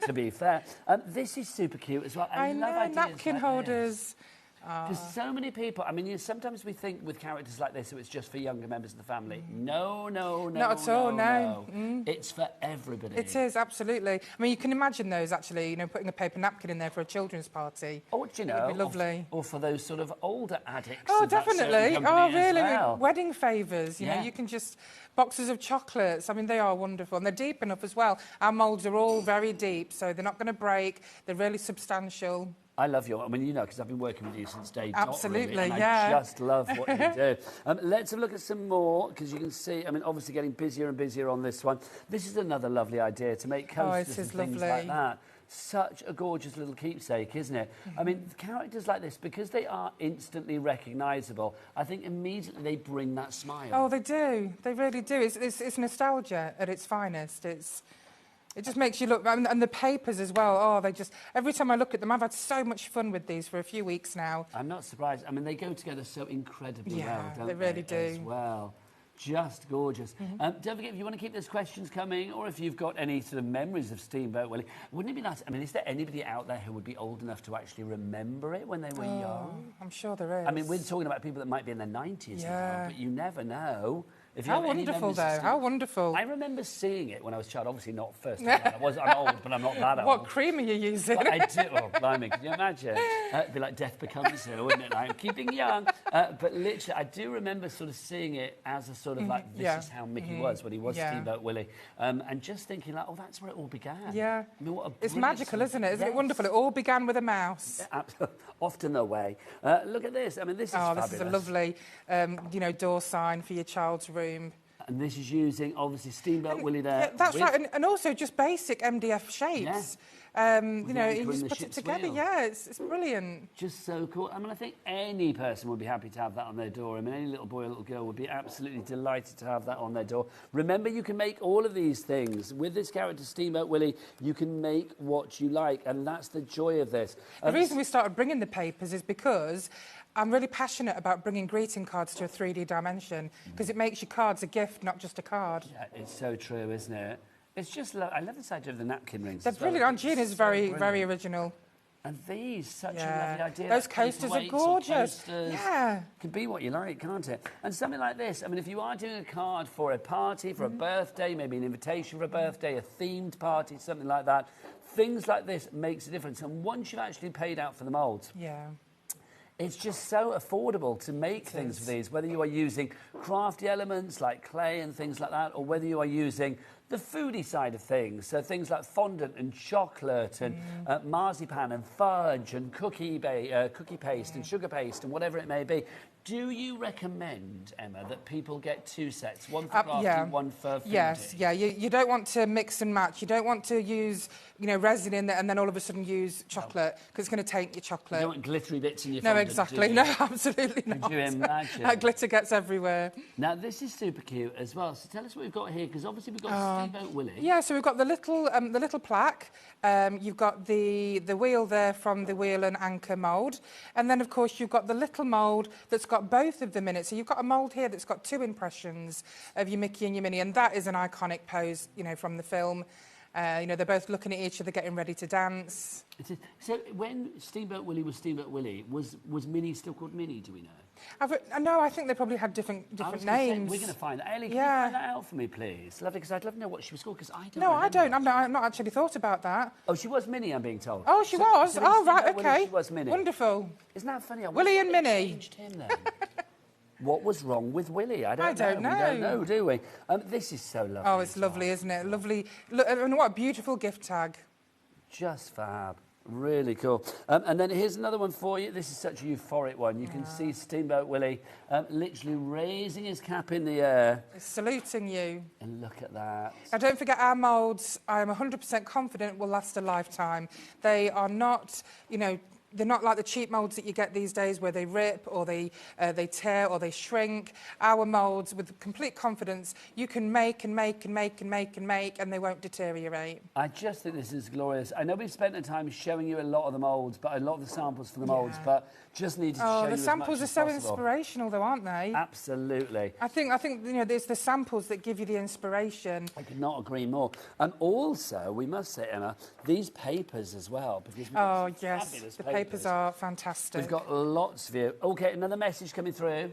to be fair. This is super cute as well. I love ideas napkin like holders. Because so many people, I mean, sometimes we think with characters like this, so it's just for younger members of the family. No. Not at all, no. It's for everybody. It is, absolutely. I mean, you can imagine those, actually, you know, putting a paper napkin in there for a children's party. Oh, do you know? It would be lovely. Or for those sort of older addicts. Oh, definitely. Oh, really? Well. Wedding favours, you know, you can just... Boxes of chocolates, I mean, they are wonderful. And they're deep enough as well. Our moulds are all very deep, so they're not going to break. They're really substantial. I love your... I mean, you know, because I've been working with you since day dot, Absolutely, really, and I just love what you do. Let's have a look at some more, because you can see, I mean, obviously getting busier and busier on this one. This is another lovely idea, to make coasters and things like that. Such a gorgeous little keepsake, isn't it? I mean, characters like this, because they are instantly recognisable, I think immediately they bring that smile. Oh, they do. They really do. It's nostalgia at its finest. It just makes you look... And the papers as well, oh, they just... Every time I look at them, I've had so much fun with these for a few weeks now. I'm not surprised. I mean, they go together so incredibly well, don't they? Really do. As well. Just gorgeous. Don't forget, if you want to keep those questions coming, or if you've got any sort of memories of Steamboat Willie, wouldn't it be nice? I mean, is there anybody out there who would be old enough to actually remember it when they were young? I'm sure there is. I mean, we're talking about people that might be in their 90s now, but you never know. How wonderful, though. How wonderful. I remember seeing it when I was a child. Obviously not first time. I'm old, but I'm not that old. What cream are you using? Well, I do. Oh, blimey, can you imagine? It'd be like Death Becomes Her, wouldn't it? Like, I'm keeping young. But literally, I do remember sort of seeing it as a sort of like, this is how Mickey was when he was Steamboat Willie. And just thinking like, oh, that's where it all began. Yeah. I mean, what a it's magical, isn't it? Isn't it wonderful? It all began with a mouse. Yeah, often the way. Look at this. I mean, this is fabulous. This is a lovely, you know, door sign for your child's room. And this is using, obviously, Steamboat Willie there. Yeah, that's right. And also just basic MDF shapes. You know, you just put it together. Wheel. Yeah, it's brilliant. Just so cool. I mean, I think any person would be happy to have that on their door. I mean, any little boy or little girl would be absolutely delighted to have that on their door. Remember, you can make all of these things. With this character, Steamboat Willie, you can make what you like, and that's the joy of this. The reason we started bringing the papers is because I'm really passionate about bringing greeting cards to a 3D dimension, because it makes your cards a gift, not just a card. Yeah, it's so true, isn't it? It's just... I love this idea of the napkin rings. They're brilliant. Aunt Gina's very original. And these, such a lovely idea. Those coasters are gorgeous. Yeah. Can be what you like, can't it? And something like this, I mean, if you are doing a card for a party, for a birthday, maybe an invitation for a birthday, a themed party, something like that, things like this makes a difference. And once you've actually paid out for the moulds, it's just so affordable to make things for these, whether you are using crafty elements like clay and things like that, or whether you are using the foodie side of things, so things like fondant and chocolate and marzipan and fudge and cookie paste and sugar paste and whatever it may be. Do you recommend, Emma, that people get two sets, one for crafty, one for foodie? Yes, yeah. You don't want to mix and match. You don't want to use, you know, resin in there and then all of a sudden use chocolate, because it's going to taint your chocolate. You don't want glittery bits in your fondant, exactly. No, absolutely not. Could you imagine? That glitter gets everywhere. Now, this is super cute as well. So tell us what we've got here, because obviously we've got Steamboat Willie? Yeah, so we've got the little plaque. You've got the wheel there from the wheel and anchor mould. And then, of course, you've got the little mould that's got both of them in it. So you've got a mould here that's got 2 impressions of your Mickey and your Minnie. And that is an iconic pose, you know, from the film. You know, they're both looking at each other, getting ready to dance. So when Steamboat Willie was Steamboat Willie, was Minnie still called Minnie, do we know? No, I think they probably had different names. We're going to find that. Ellie, can you find that out for me, please? Lovely, because I'd love to know what she was called, because I don't No, remember. I don't. I've not actually thought about that. Oh, she was Minnie, I'm being told. Oh, she was? So Oh, right, Steamboat Willie, okay. she was Minnie. Wonderful. Isn't that funny? Willie and Minnie. Changed him then. What was wrong with Willie? I don't know. know. We don't know, do we? This is so lovely. Oh, it's lovely, isn't it? Lovely. Look, and what a beautiful gift tag. Just fab. Really cool. And then here's another one for you. This is such a euphoric one. You can see Steamboat Willie literally raising his cap in the air. It's saluting you. And look at that. Now, don't forget our moulds, I'm 100% confident will last a lifetime. They are not, you know, they're not like the cheap moulds that you get these days where they rip or they tear or they shrink. Our moulds, with complete confidence, you can make and make and make and make and make and they won't deteriorate. I just think this is glorious. I know we've spent the time showing you a lot of the moulds, but a lot of the samples for the moulds, but just needed to show you the as samples much are as so possible. inspirational though, aren't they? Absolutely. I think you know, there's the samples that give you the inspiration. I could not agree more. And also, we must say, Emma, these papers as well, because we've got some fabulous the papers are fantastic. We've got lots of you. Okay, another message coming through.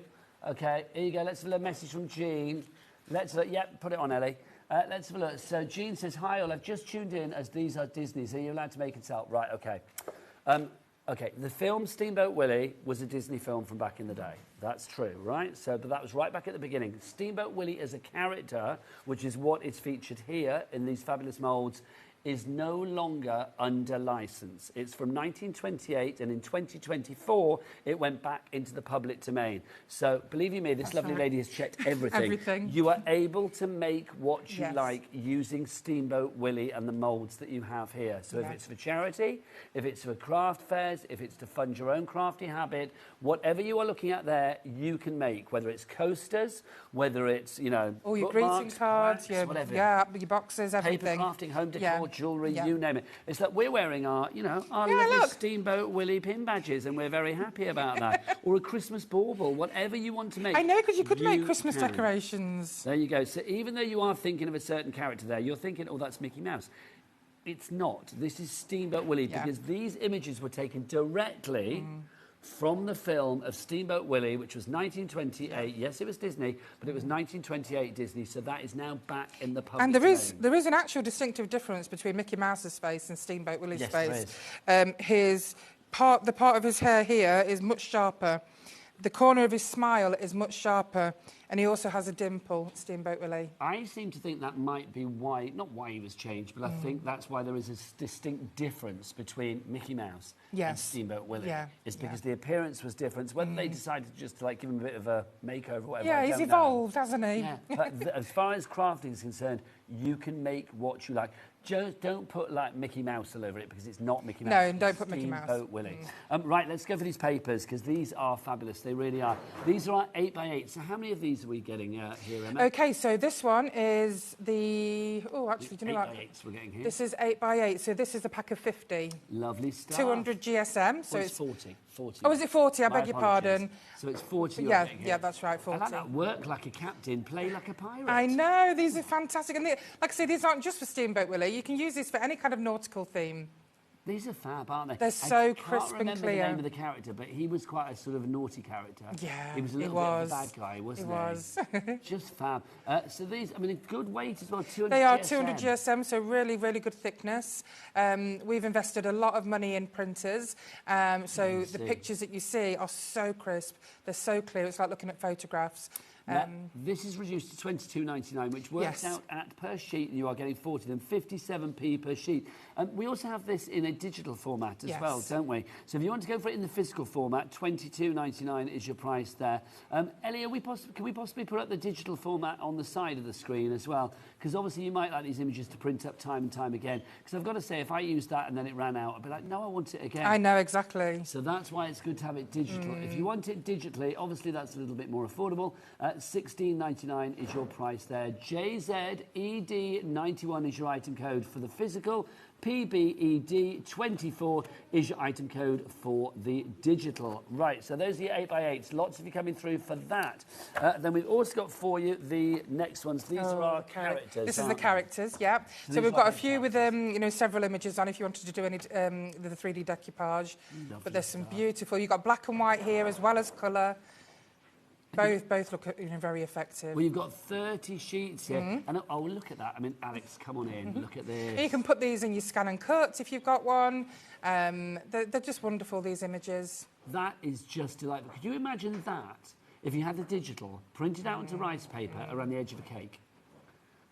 Okay, here you go. Let's have a message from Jean. Let's look. Yep, put it on, Ellie. Let's have a look. So Jean says, hi all, I've just tuned in as these are Disney's. Are you allowed to make and sell? Right, okay. Okay, the film Steamboat Willie was a Disney film from back in the day. That's true, right? So, but that was right back at the beginning. Steamboat Willie as a character, which is what is featured here in these fabulous moulds, is no longer under license. It's from 1928, and in 2024, it went back into the public domain. So, believe you me, this lovely lady has checked everything. Everything. You are able to make what you like using Steamboat Willie and the moulds that you have here. So, if it's for charity, if it's for craft fairs, if it's to fund your own crafty habit, whatever you are looking at there, you can make. Whether it's coasters, whether it's, you know, all your greeting greeting cards, your, whatever. your boxes, everything. Paper crafting, home decor, jewellery, you name it. It's like we're wearing our, you know, our Yeah, little look. Steamboat Willie pin badges, and we're very happy about that. Or a Christmas bauble, whatever you want to make. I know, because you could make Christmas can. decorations. There you go. So even though you are thinking of a certain character there, you're thinking, oh, that's Mickey Mouse. It's not. This is Steamboat Willie, because these images were taken directly from the film of Steamboat Willie, which was 1928. Yes, it was Disney, but it was 1928 Disney, so that is now back in the public And domain. there is an actual distinctive difference between Mickey Mouse's face and Steamboat Willie's face. There is. The part of his hair here is much sharper. The corner of his smile is much sharper, and he also has a dimple, Steamboat Willie. I seem to think that might be why, not why he was changed, but I think that's why there is a distinct difference between Mickey Mouse and Steamboat Willie. It's because the appearance was different. Whether they decided just to like give him a bit of a makeover or whatever. Yeah, he's evolved, hasn't he? Yeah. But as far as crafting is concerned, you can make what you like. Just don't put like Mickey Mouse all over it, because it's not Mickey Mouse. No, don't put Mickey Mouse. Steamboat Willie. Right, let's go for these papers, because these are fabulous. They really are. These are 8x8. So how many of these are we getting here, Emma? Okay, so this one is the... Oh, actually, do you know what? 8x8s we're getting here. This is 8x8, so this is a pack of 50. Lovely stuff. 200 GSM. So it's 40. 40. Oh, is it 40? I beg your pardon. So it's 40. Yeah, that's right, 40. I like that. Work like a captain, play like a pirate. I know, these are fantastic. And like I say, these aren't just for Steamboat Willie. You can use this for any kind of nautical theme. These are fab, aren't they? They're so crisp and I can't remember the name of the character, but he was quite a sort of naughty character. Yeah, he was a little bit of a bad guy, wasn't he? He was. Just fab. So these, I mean, a good weight as well, 200 They are GSM. 200 GSM, so really, really good thickness. We've invested a lot of money in printers, so the pictures that you see are so crisp. They're so clear. It's like looking at photographs. This is reduced to £22.99, which works out at, per sheet, you are getting 40 of them, 57p per sheet. We also have this in a digital format as well, don't we? So if you want to go for it in the physical format, £22.99 is your price there. Ellie, can we possibly put up the digital format on the side of the screen as well? Because obviously you might like these images to print up time and time again. Because I've got to say, if I used that and then it ran out, I'd be like, no, I want it again. I know, exactly. So that's why it's good to have it digital. If you want it digitally, obviously that's a little bit more affordable. 16.99 is your price there. JZED91 is your item code for the physical. PBED24 is your item code for the digital. Right, so those are your 8x8s. Lots of you coming through for that. Then we've also got for you the next ones. These are our characters. This is the characters, yeah. So we've got a few with you know, several images on if you wanted to do any the 3D decoupage. But there's some beautiful. You've got black and white here as well as colour. Both look, you know, very effective. Well, you've got 30 sheets here. And oh, look at that. I mean, Alex, come on in. Look at this. And you can put these in your scan and cut if you've got one. They're just wonderful, these images. That is just delightful. Could you imagine that if you had the digital printed out onto rice paper around the edge of a cake?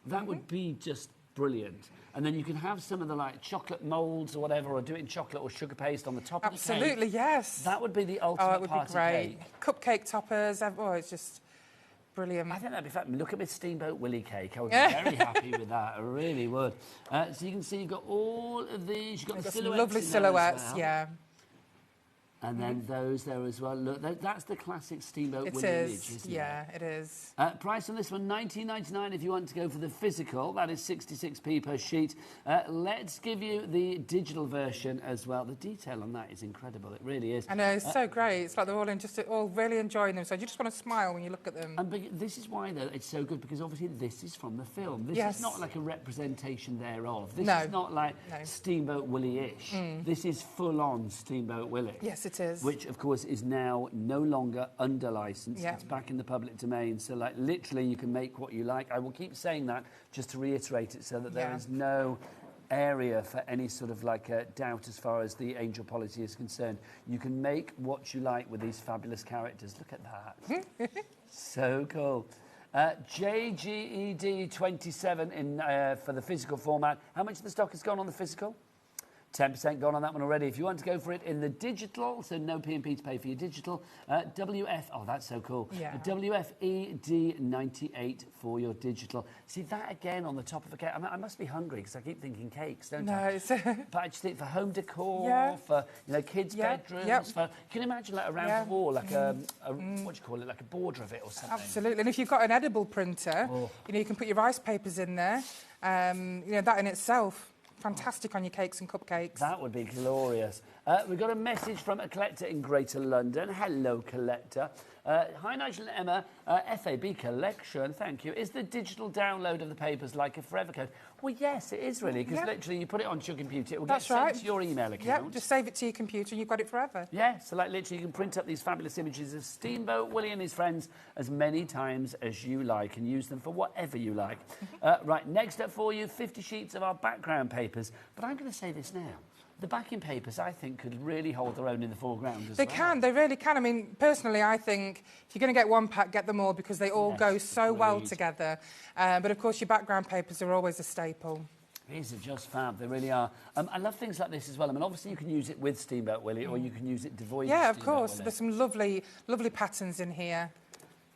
That would be just brilliant. And then you can have some of the like chocolate moulds or whatever, or do it in chocolate or sugar paste on the top of the cake. Absolutely, yes. That would be the ultimate Oh, it would be party great. cake. Cupcake toppers. Oh, it's just brilliant. I think that'd be fun. Look at this Steamboat Willie cake. I would be very happy with that. I really would. So you can see you've got all of these. You've got the silhouettes. Lovely in there silhouettes, as well. yeah. And then those there as well. Look, that's the classic Steamboat Willie image, isn't it? Yeah, it is. Price on this one, £19.99 if you want to go for the physical. That is 66p per sheet. Let's give you the digital version as well. The detail on that is incredible. It really is. I know, it's so great. It's like they're all really enjoying them. So you just want to smile when you look at them. And this is why, though, it's so good, because obviously this is from the film. This is not like a representation thereof. This is not like Steamboat Willie-ish. This is full-on Steamboat Willie. Yes, it is. Which, of course, is now no longer under licence. Yeah. It's back in the public domain. So, like, literally, you can make what you like. I will keep saying that just to reiterate it so that there is no area for any sort of like doubt as far as the angel policy is concerned. You can make what you like with these fabulous characters. Look at that. So cool. JGED27 in for the physical format. How much of the stock has gone on the physical? 10% gone on that one already. If you want to go for it in the digital, so no P&P to pay for your digital, WF, oh, that's so cool. Yeah. WFED98 for your digital. See, that again on the top of a cake. I mean, I must be hungry because I keep thinking cakes, don't I? But I just think for home decor, for, you know, kids' bedrooms, for, can you imagine like around the wall, like a what do you call it, like a border of it or something? Absolutely. And if you've got an edible printer, you know, you can put your rice papers in there. You know, that in itself, fantastic on your cakes and cupcakes. That would be glorious. We've got a message from a collector in Greater London. Hello, collector. Hi, Nigel and Emma. FAB collection, thank you. Is the digital download of the papers like a forever code? Well, yes, it is really, because literally you put it onto your computer, it will get sent to your email account. Yeah, just save it to your computer and you've got it forever. Yeah, so like literally you can print up these fabulous images of Steamboat Willie and his friends as many times as you like and use them for whatever you like. Right, next up for you, 50 sheets of our background papers. But I'm going to say this now. The backing papers, I think, could really hold their own in the foreground as well. They can, they really can. I mean, personally, I think if you're going to get one pack, get them all because they all go so well together. But, of course, your background papers are always a staple. These are just fab, they really are. I love things like this as well. I mean, obviously you can use it with Steamboat Willie or you can use it devoid of Steamboat of course. Willie. There's some lovely, lovely patterns in here.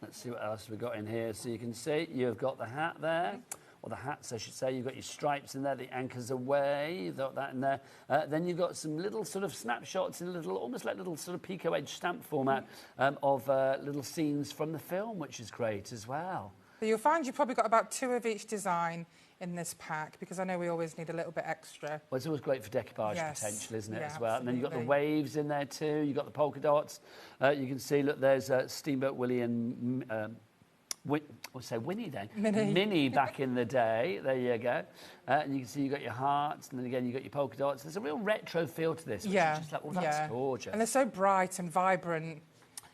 Let's see what else we've got in here. So you can see you've got the hat there. Or the hats, I should say. You've got your stripes in there, the anchors away, you've got that in there. Then you've got some little sort of snapshots in a little, almost like little sort of Pico Edge stamp format of little scenes from the film, which is great as well. So you'll find you've probably got about 2 of each design in this pack, because I know we always need a little bit extra. Well, it's always great for decoupage potential, isn't it, as well? Absolutely. And then you've got the waves in there too, you've got the polka dots. You can see, look, there's Steamboat Willie and... we'll say Winnie then. Minnie back in the day. There you go. And you can see you've got your hearts, and then again you've got your polka dots. There's a real retro feel to this, which is just like, oh, that's gorgeous. And they're so bright and vibrant.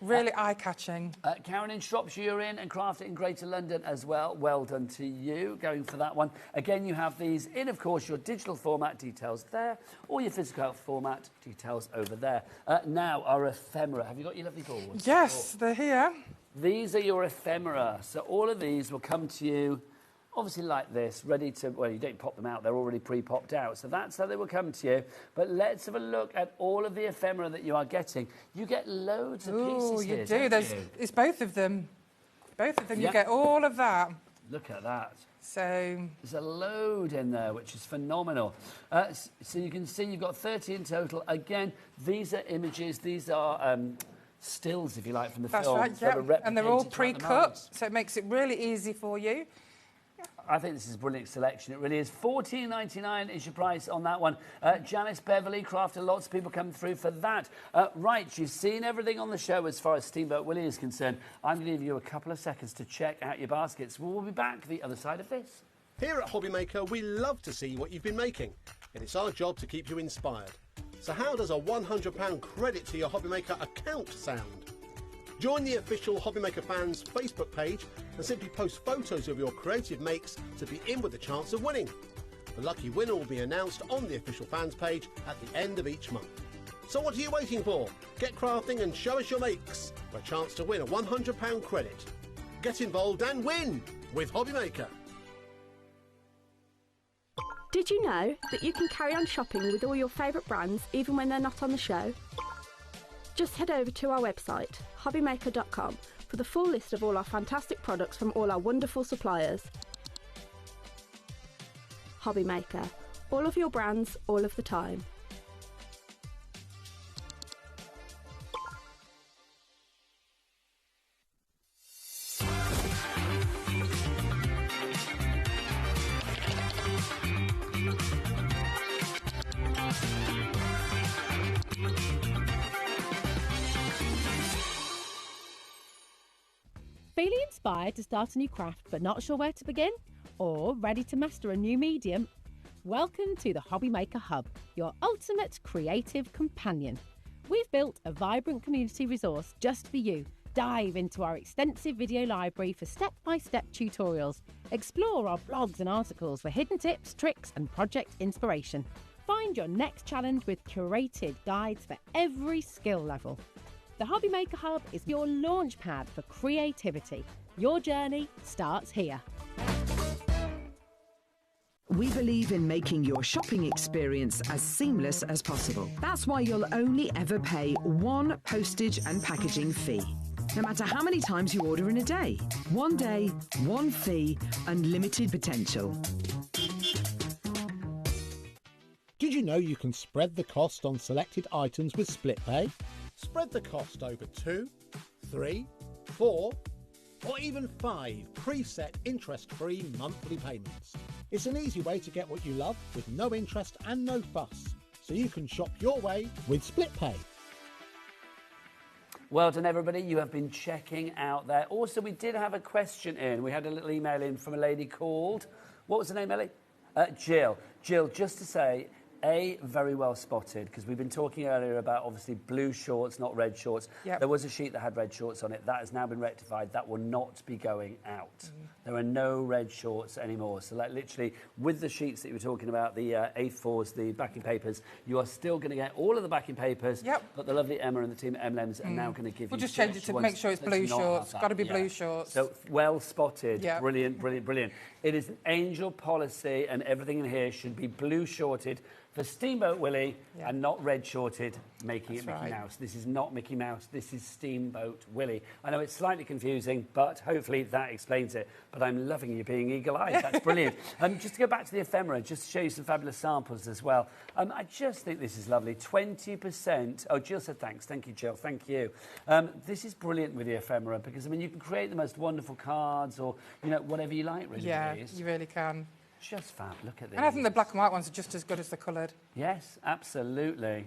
Really eye-catching. Karen in Shropshire, you're in, and Craft in Greater London as well. Well done to you, going for that one. Again, you have these in, of course, your digital format details there, or your physical format details over there. Now, our ephemera. Have you got your lovely boards? Yes, they're here. These are your ephemera. So all of these will come to you, obviously like this, ready to... Well, you don't pop them out. They're already pre-popped out. So that's how they will come to you. But let's have a look at all of the ephemera that you are getting. You get loads of pieces here. You do. It's both of them. Both of them. You get all of that. Look at that. So... There's a load in there, which is phenomenal. So you can see you've got 30 in total. Again, these are images. These are... stills, if you like, from the That's film. right, that are yeah. And they're all replicated throughout the pre-cut, moulds. so it makes it really easy for you. I think this is a brilliant selection. It really is. $14.99 is your price on that one. Janice Beverley crafted, lots of people coming through for that. Right, you've seen everything on the show as far as Steamboat Willie is concerned. I'm going to give you a couple of seconds to check out your baskets. We'll be back the other side of this. Here at HobbyMaker, we love to see what you've been making, and it's our job to keep you inspired. So how does a £100 credit to your HobbyMaker account sound? Join the official HobbyMaker fans Facebook page and simply post photos of your creative makes to be in with a chance of winning. The lucky winner will be announced on the official fans page at the end of each month. So what are you waiting for? Get crafting and show us your makes for a chance to win a £100 credit. Get involved and win with HobbyMaker. Did you know that you can carry on shopping with all your favourite brands even when they're not on the show? Just head over to our website, hobbymaker.com, for the full list of all our fantastic products from all our wonderful suppliers. HobbyMaker. All of your brands, all of the time. Feeling inspired to start a new craft but not sure where to begin? Or ready to master a new medium? Welcome to the HobbyMaker Hub, your ultimate creative companion. We've built a vibrant community resource just for you. Dive into our extensive video library for step-by-step tutorials. Explore our blogs and articles for hidden tips, tricks and project inspiration. Find your next challenge with curated guides for every skill level. The HobbyMaker Hub is your launch pad for creativity. Your journey starts here. We believe in making your shopping experience as seamless as possible. That's why you'll only ever pay one postage and packaging fee. No matter how many times you order in a day. One day, one fee, unlimited potential. Did you know you can spread the cost on selected items with split pay? Spread the cost over 2, 3, 4, or even 5 preset interest-free monthly payments. It's an easy way to get what you love with no interest and no fuss, so you can shop your way with split pay. Well done, everybody. You have been checking out there. Also, we did have a question in. We had a little email in from a lady called... What was her name, Ellie? Jill. Jill, just to say... very well spotted, because we've been talking earlier about obviously blue shorts, not red shorts. Yep. There was a sheet that had red shorts on it. That has now been rectified. That will not be going out. There are no red shorts anymore. So like literally with the sheets that you were talking about, the A4s, the backing papers, you are still going to get all of the backing papers. Yep. But the lovely Emma and the team at M&M's are now going to give We'll you just change it to make sure it's blue shorts. Got to be blue shorts. So well spotted. Yep. Brilliant, brilliant, brilliant. It is an angel policy, and everything in here should be blue shorted for Steamboat Willie and not red shorted, making it Mickey Mouse. This is not Mickey Mouse, this is Steamboat Willie. I know it's slightly confusing, but hopefully that explains it. But I'm loving you being eagle-eyed, that's brilliant. Just to go back to the ephemera, just to show you some fabulous samples as well. I just think this is lovely, 20%. Oh, Jill said thanks, thank you, Jill, thank you. This is brilliant with the ephemera, because I mean, you can create the most wonderful cards or, you know, whatever you like, really. Yeah, you really can. Just fab, look at this. And I think the black and white ones are just as good as the coloured. Yes, absolutely.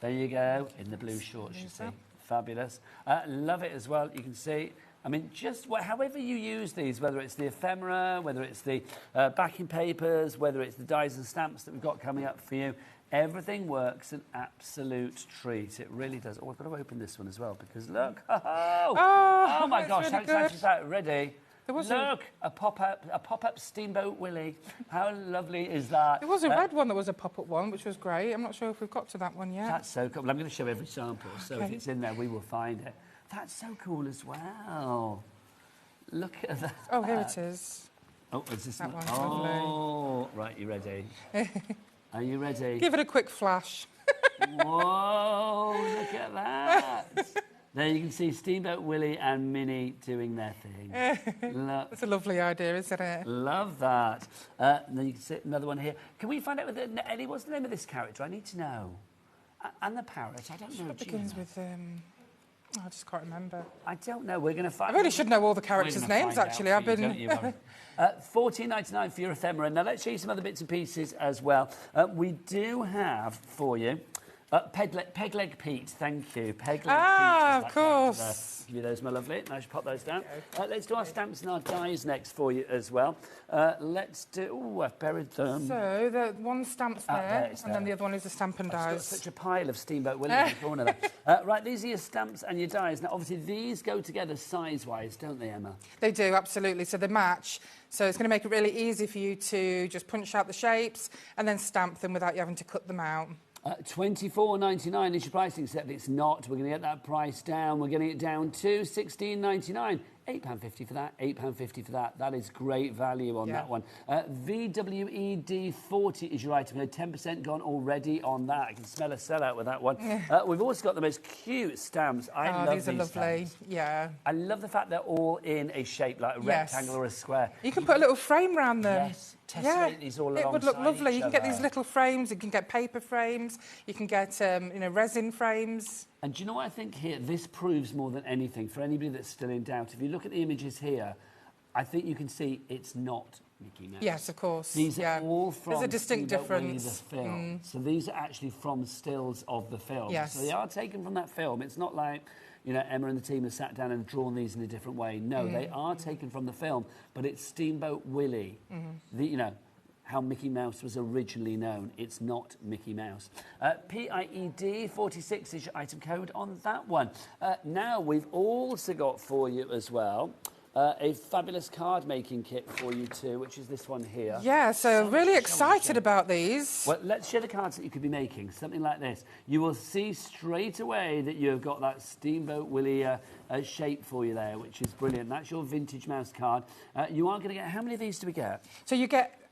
There you go, in the blue shorts, you see. Fabulous. Love it as well, you can see. I mean, just however you use these, whether it's the ephemera, whether it's the backing papers, whether it's the dies and stamps that we've got coming up for you, everything works an absolute treat. It really does. Oh, I've got to open this one as well, because look. Oh my gosh, really how excited is that? Ready? Look, a pop-up Steamboat Willie. How lovely is that? There was a red one that was a pop-up one, which was great. I'm not sure if we've got to that one yet. That's so cool. Well, I'm going to show every sample, so if it's in there, we will find it. That's so cool as well. Look at that. Oh, here it is. Oh, is this that one? Oh, right, you ready? Are you ready? Give it a quick flash. Whoa, look at that. There you can see Steamboat Willie and Minnie doing their thing. That's a lovely idea, isn't it? Love that. And then you can see another one here. Can we find out, Ellie, what's the name of this character? I need to know. And the parrot, I don't know. It begins with... I just can't remember. I don't know. We're going to find. I really should know all the characters' names. Actually, I've been. $14.99 for your ephemera. Now let's show you some other bits and pieces as well. We do have for you. Peg leg Pete, thank you. Peg leg Pete. Of course. Give you those, my lovely. Now, just pop those down. Let's do our stamps and our dies next for you as well. Let's do... Oh, I've buried them. So, the one stamp's there, and then the other one is the stamp and dies. I've got such a pile of Steamboat Willie in the corner there. Right, these are your stamps and your dies. Now, obviously, these go together size-wise, don't they, Emma? They do, absolutely. So, they match. So, it's going to make it really easy for you to just punch out the shapes and then stamp them without you having to cut them out. $24.99 is your pricing, except it's not. We're going to get that price down. We're getting it down to $16.99. £8.50 for that, £8.50 for that. That is great value on that one. VWED 40 is your item. 10% gone already on that. I can smell a sellout with that one. We've also got the most cute stamps. I love these are lovely. Stamps. Yeah. I love the fact they're all in a shape like a rectangle or a square. You can put a little frame around them. Yes. Tessellate these all alongside. It would look lovely. You can get other. these little frames. You can get paper frames. You can get resin frames. And do you know what I think here? This proves more than anything, for anybody that's still in doubt, if you look at the images here, I think you can see it's not Mickey Mouse. Yes, of course. These are all from There's a distinct Steamboat Willie, difference. the film. So these are actually from stills of the film. Yes. So they are taken from that film. It's not like, Emma and the team have sat down and drawn these in a different way. No, they are taken from the film, but it's Steamboat Willie. How Mickey Mouse was originally known. It's not Mickey Mouse. PIED 46 is your item code on that one. Now, we've also got for you as well a fabulous card making kit for you too, which is this one here. Yeah, so really excited about these. Well, let's show the cards that you could be making, something like this. You will see straight away that you've got that Steamboat Willie shape for you there, which is brilliant. That's your vintage mouse card. You are going to get, how many of these do we get?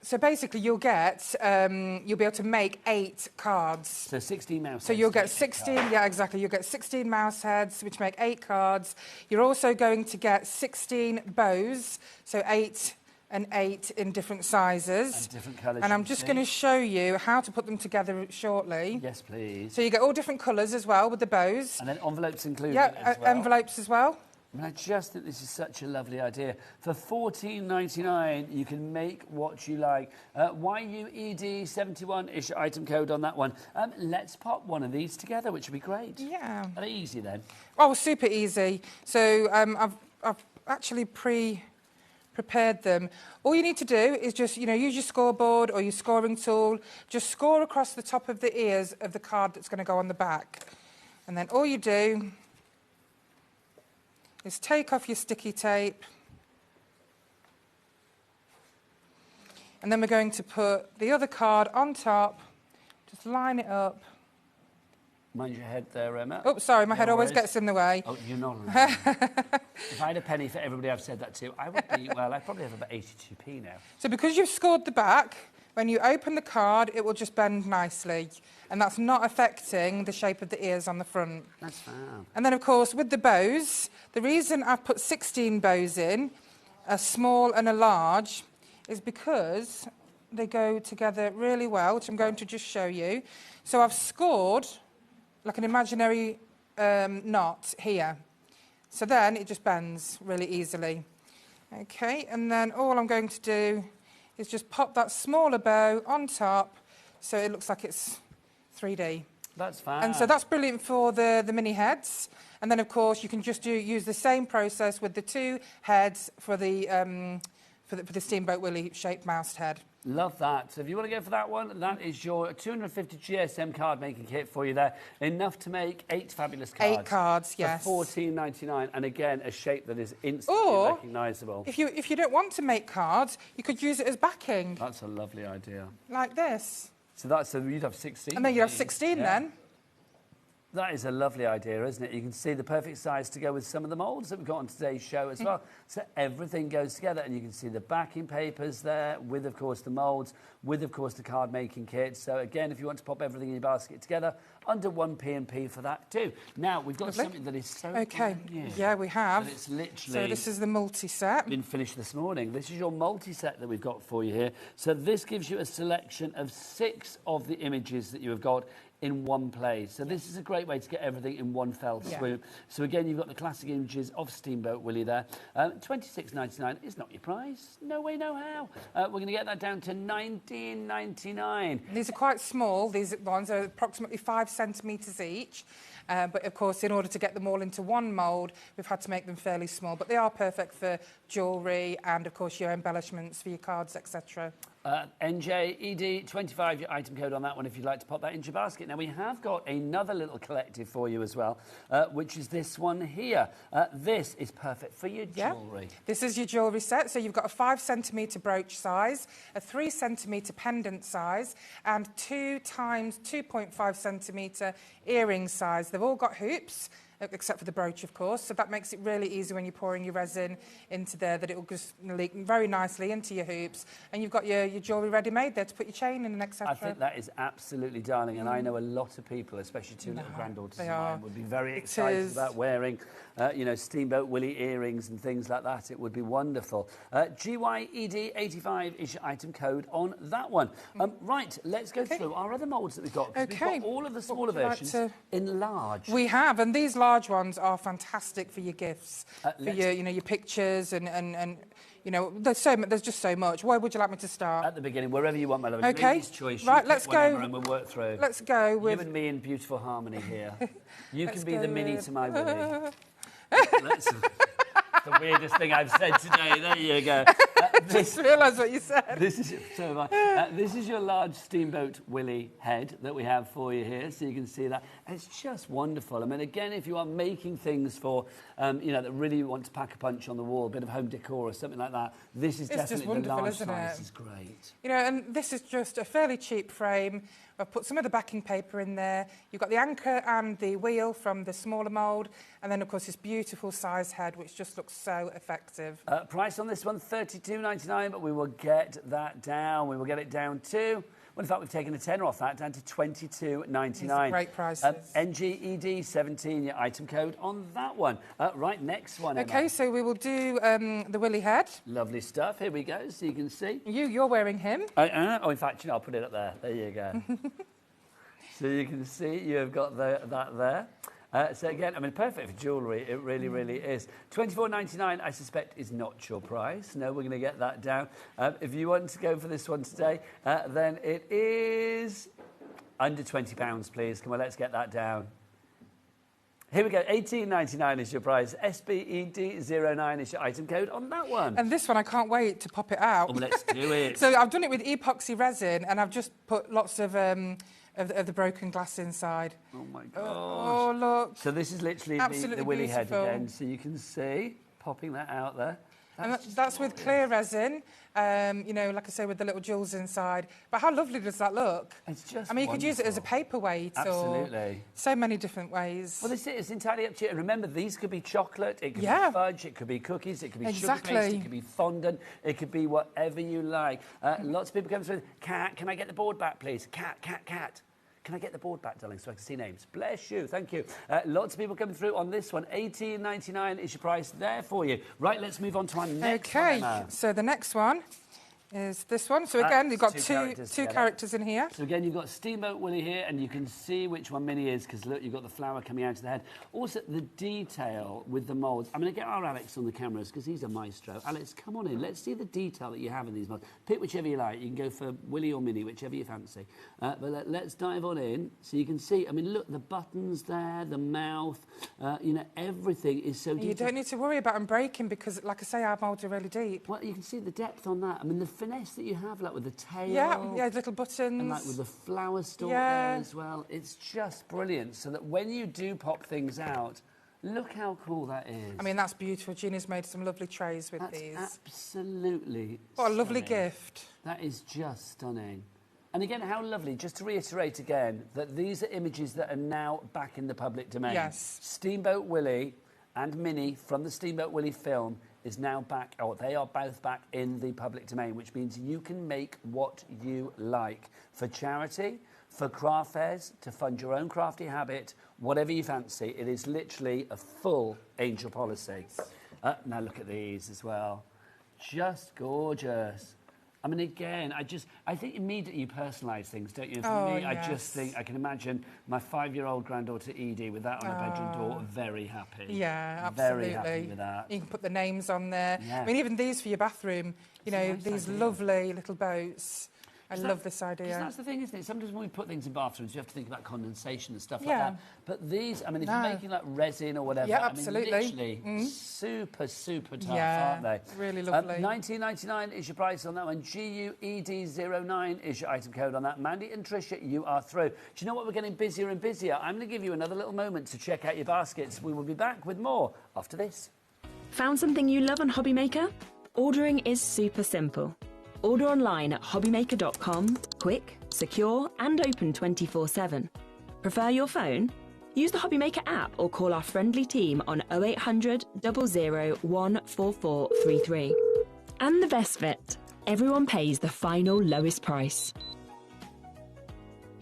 So basically you'll get, you'll be able to make 8 cards. So 16 mouse heads. So you'll get 16, yeah, exactly. You'll get 16 mouse heads, which make 8 cards. You're also going to get 16 bows, so 8 and 8 in different sizes. And different colours. And I'm just going to show you how to put them together shortly. Yes, please. So you get all different colours as well with the bows. And then envelopes included as well. envelopes as well. I just think this is such a lovely idea. For $14.99, you can make what you like. YUED71 is your item code on that one. Let's pop one of these together, which would be great. Yeah. Are they easy then? Oh, super easy. So I've actually prepared them. All you need to do is just, use your scoreboard or your scoring tool. Just score across the top of the ears of the card that's going to go on the back. And then all you do is take off your sticky tape. And then we're going to put the other card on top. Just line it up. Mind your head there, Emma. Oh, sorry, my head always gets in the way. Oh, you're not. If I had a penny for everybody I've said that to, I would be, well, I'd probably have about 82p now. So because you've scored the back, when you open the card, it will just bend nicely. And that's not affecting the shape of the ears on the front. That's fine. And then, of course, with the bows, the reason I've put 16 bows in, a small and a large, is because they go together really well, which I'm going to just show you. So I've scored like an imaginary knot here. So then it just bends really easily. Okay, and then all I'm going to do is just pop that smaller bow on top so it looks like it's 3D. That's fine. And so that's brilliant for the mini heads. And then, of course, you can just use the same process with the 2 heads for the Steamboat Willie shaped mouse head. Love that. So if you want to go for that one, that is your 250 GSM card making kit for you there. Enough to make 8 fabulous cards. 8 cards, yes. For $14.99. And again, a shape that is instantly recognisable. If you don't want to make cards, you could use it as backing. That's a lovely idea. Like this. So you'd have 16. And then you'd have 16 then. That is a lovely idea, isn't it? You can see the perfect size to go with some of the moulds that we've got on today's show as well. So everything goes together, and you can see the backing papers there with, of course, the moulds, with, of course, the card-making kit. So, again, if you want to pop everything in your basket together, under 1p&p for that too. Now, we've got something that is so new. Yeah, we have. It's literally... So this is the multi-set. Been finished this morning. This is your multi-set that we've got for you here. So this gives you a selection of 6 of the images that you have got in one place. So this is a great way to get everything in one fell swoop. So again, you've got the classic images of Steamboat Willie there. $26.99 is not your price. No way, no how. We're going to get that down to $19.99. These are quite small. These ones are approximately 5 centimetres each. But of course, in order to get them all into one mould, we've had to make them fairly small. But they are perfect for jewellery and, of course, your embellishments for your cards, etc. NJED25, your item code on that one if you'd like to pop that into your basket. Now, we have got another little collective for you as well, which is this one here. This is perfect for your jewellery. This is your jewellery set. So you've got a 5 centimetre brooch size, a 3 centimetre pendant size, and 2 times 2.5 centimetre earring size. They've all got hoops, except for the brooch, of course. So that makes it really easy when you're pouring your resin into there, that it will just leak very nicely into your hoops. And you've got your jewellery ready-made there to put your chain in and etc. I think that is absolutely darling. And I know a lot of people, especially two little granddaughters of mine, would be very excited about wearing, you know, Steamboat Willie earrings and things like that. It would be wonderful. GYED85 is your item code on that one. Right, let's go through our other moulds that we've got. We've got all of the smaller versions in large. We have, and these large ones are fantastic for your gifts, for your, you know, your pictures and you know, there's just so much. Where would you like me to start? At the beginning, wherever you want, my love. Okay, choice. Right, let's go. And we'll work through. Let's go with you and me in beautiful harmony here. You can be the Minnie to my Willie. The weirdest thing I've said today. There you go. Just realised what you said. This is your large Steamboat Willie head that we have for you here, so you can see that. It's just wonderful. I mean, again, if you are making things for, you know, that really want to pack a punch on the wall, a bit of home decor or something like that, this is definitely the large size. This is great. You know, and this is just a fairly cheap frame. I've put some of the backing paper in there. You've got the anchor and the wheel from the smaller mould. And then, of course, this beautiful size head, which just looks so effective. Price on this one, $32.99, but we will get that down. We will get it down to... Well, in fact, we've taken a tenner off that, down to $22.99. Great prices. NGED17, your item code on that one. Right, next one, Emma. OK, so we will do the Willie head. Lovely stuff. Here we go, so you can see. You're wearing him. Oh, in fact, you know, I'll put it up there. There you go. So you can see you've got that there. So again, I mean, perfect for jewellery. It really, really is. $24.99, I suspect, is not your price. No, we're going to get that down. If you want to go for this one today, then it is under £20, please. Come on, let's get that down. Here we go. $18.99 is your price. SBED09 is your item code on that one. And this one, I can't wait to pop it out. Oh, let's do it. So I've done it with epoxy resin, and I've just put lots of the broken glass inside. Oh, my gosh. Oh, look. So this is literally the Willie head again. So you can see, popping that out there. And that's with clear resin, you know, like I say, with the little jewels inside. But how lovely does that look? It's just I mean, you could use it as a paperweight. Absolutely. Or so many different ways. Well, it's entirely up to you. And remember, these could be chocolate, it could be fudge, it could be cookies, it could be sugar paste, it could be fondant, it could be whatever you like. Lots of people come through, Cat, can I get the board back, please? Cat. Can I get the board back, darling, so I can see names? Bless you, thank you. Lots of people coming through on this one. $18.99 is your price there for you. Right, let's move on to our next one, Emma. So the next one is this one. So again, you've got two characters in here. So again, you've got Steamboat Willie here, and you can see which one Minnie is, because look, you've got the flower coming out of the head. Also, the detail with the moulds. I'm going to get our Alex on the cameras, because he's a maestro. Alex, come on in. Let's see the detail that you have in these moulds. Pick whichever you like. You can go for Willie or Minnie, whichever you fancy. But let's dive on in, so you can see. I mean, look, the buttons there, the mouth, you know, everything is so detailed. You don't need to worry about them breaking, because, like I say, our moulds are really deep. Well, you can see the depth on that. I mean, the finesse that you have, like with the tail. Yeah, little buttons. And like with the flower stalk there as well. It's just brilliant. So that when you do pop things out, look how cool that is. I mean, that's beautiful. Gina's made some lovely trays with these. Absolutely What a lovely gift. That is just stunning. And again, how lovely, just to reiterate again, that these are images that are now back in the public domain. Yes. Steamboat Willie and Minnie from the Steamboat Willie film is now back, or they are both back in the public domain, which means you can make what you like for charity, for craft fairs, to fund your own crafty habit, whatever you fancy. It is literally a full angel policy. Now look at these as well. Just gorgeous. I I mean, again, I think immediately you personalise things, don't you? For me, I just think, I can imagine my 5-year-old granddaughter Edie with that on her bedroom door, very happy. Yeah, absolutely. Very happy with that. You can put the names on there. Yeah. I mean, even these for your bathroom, you know, nice these idea. lovely little boats. I love this idea. Because that's the thing, isn't it? Sometimes when we put things in bathrooms, you have to think about condensation and stuff like that. But these, I mean, if you're making like resin or whatever, absolutely. I mean, literally super tough, aren't they? Really lovely. $19.99 is your price on that one. GUED09 is your item code on that. Mandy and Tricia, you are through. Do you know what? We're getting busier and busier. I'm going to give you another little moment to check out your baskets. We will be back with more after this. Found something you love on HobbyMaker? Ordering is super simple. Order online at hobbymaker.com, quick, secure and open 24/7. Prefer your phone? Use the HobbyMaker app or call our friendly team on 0800 00 14433. And the best bit, everyone pays the final lowest price.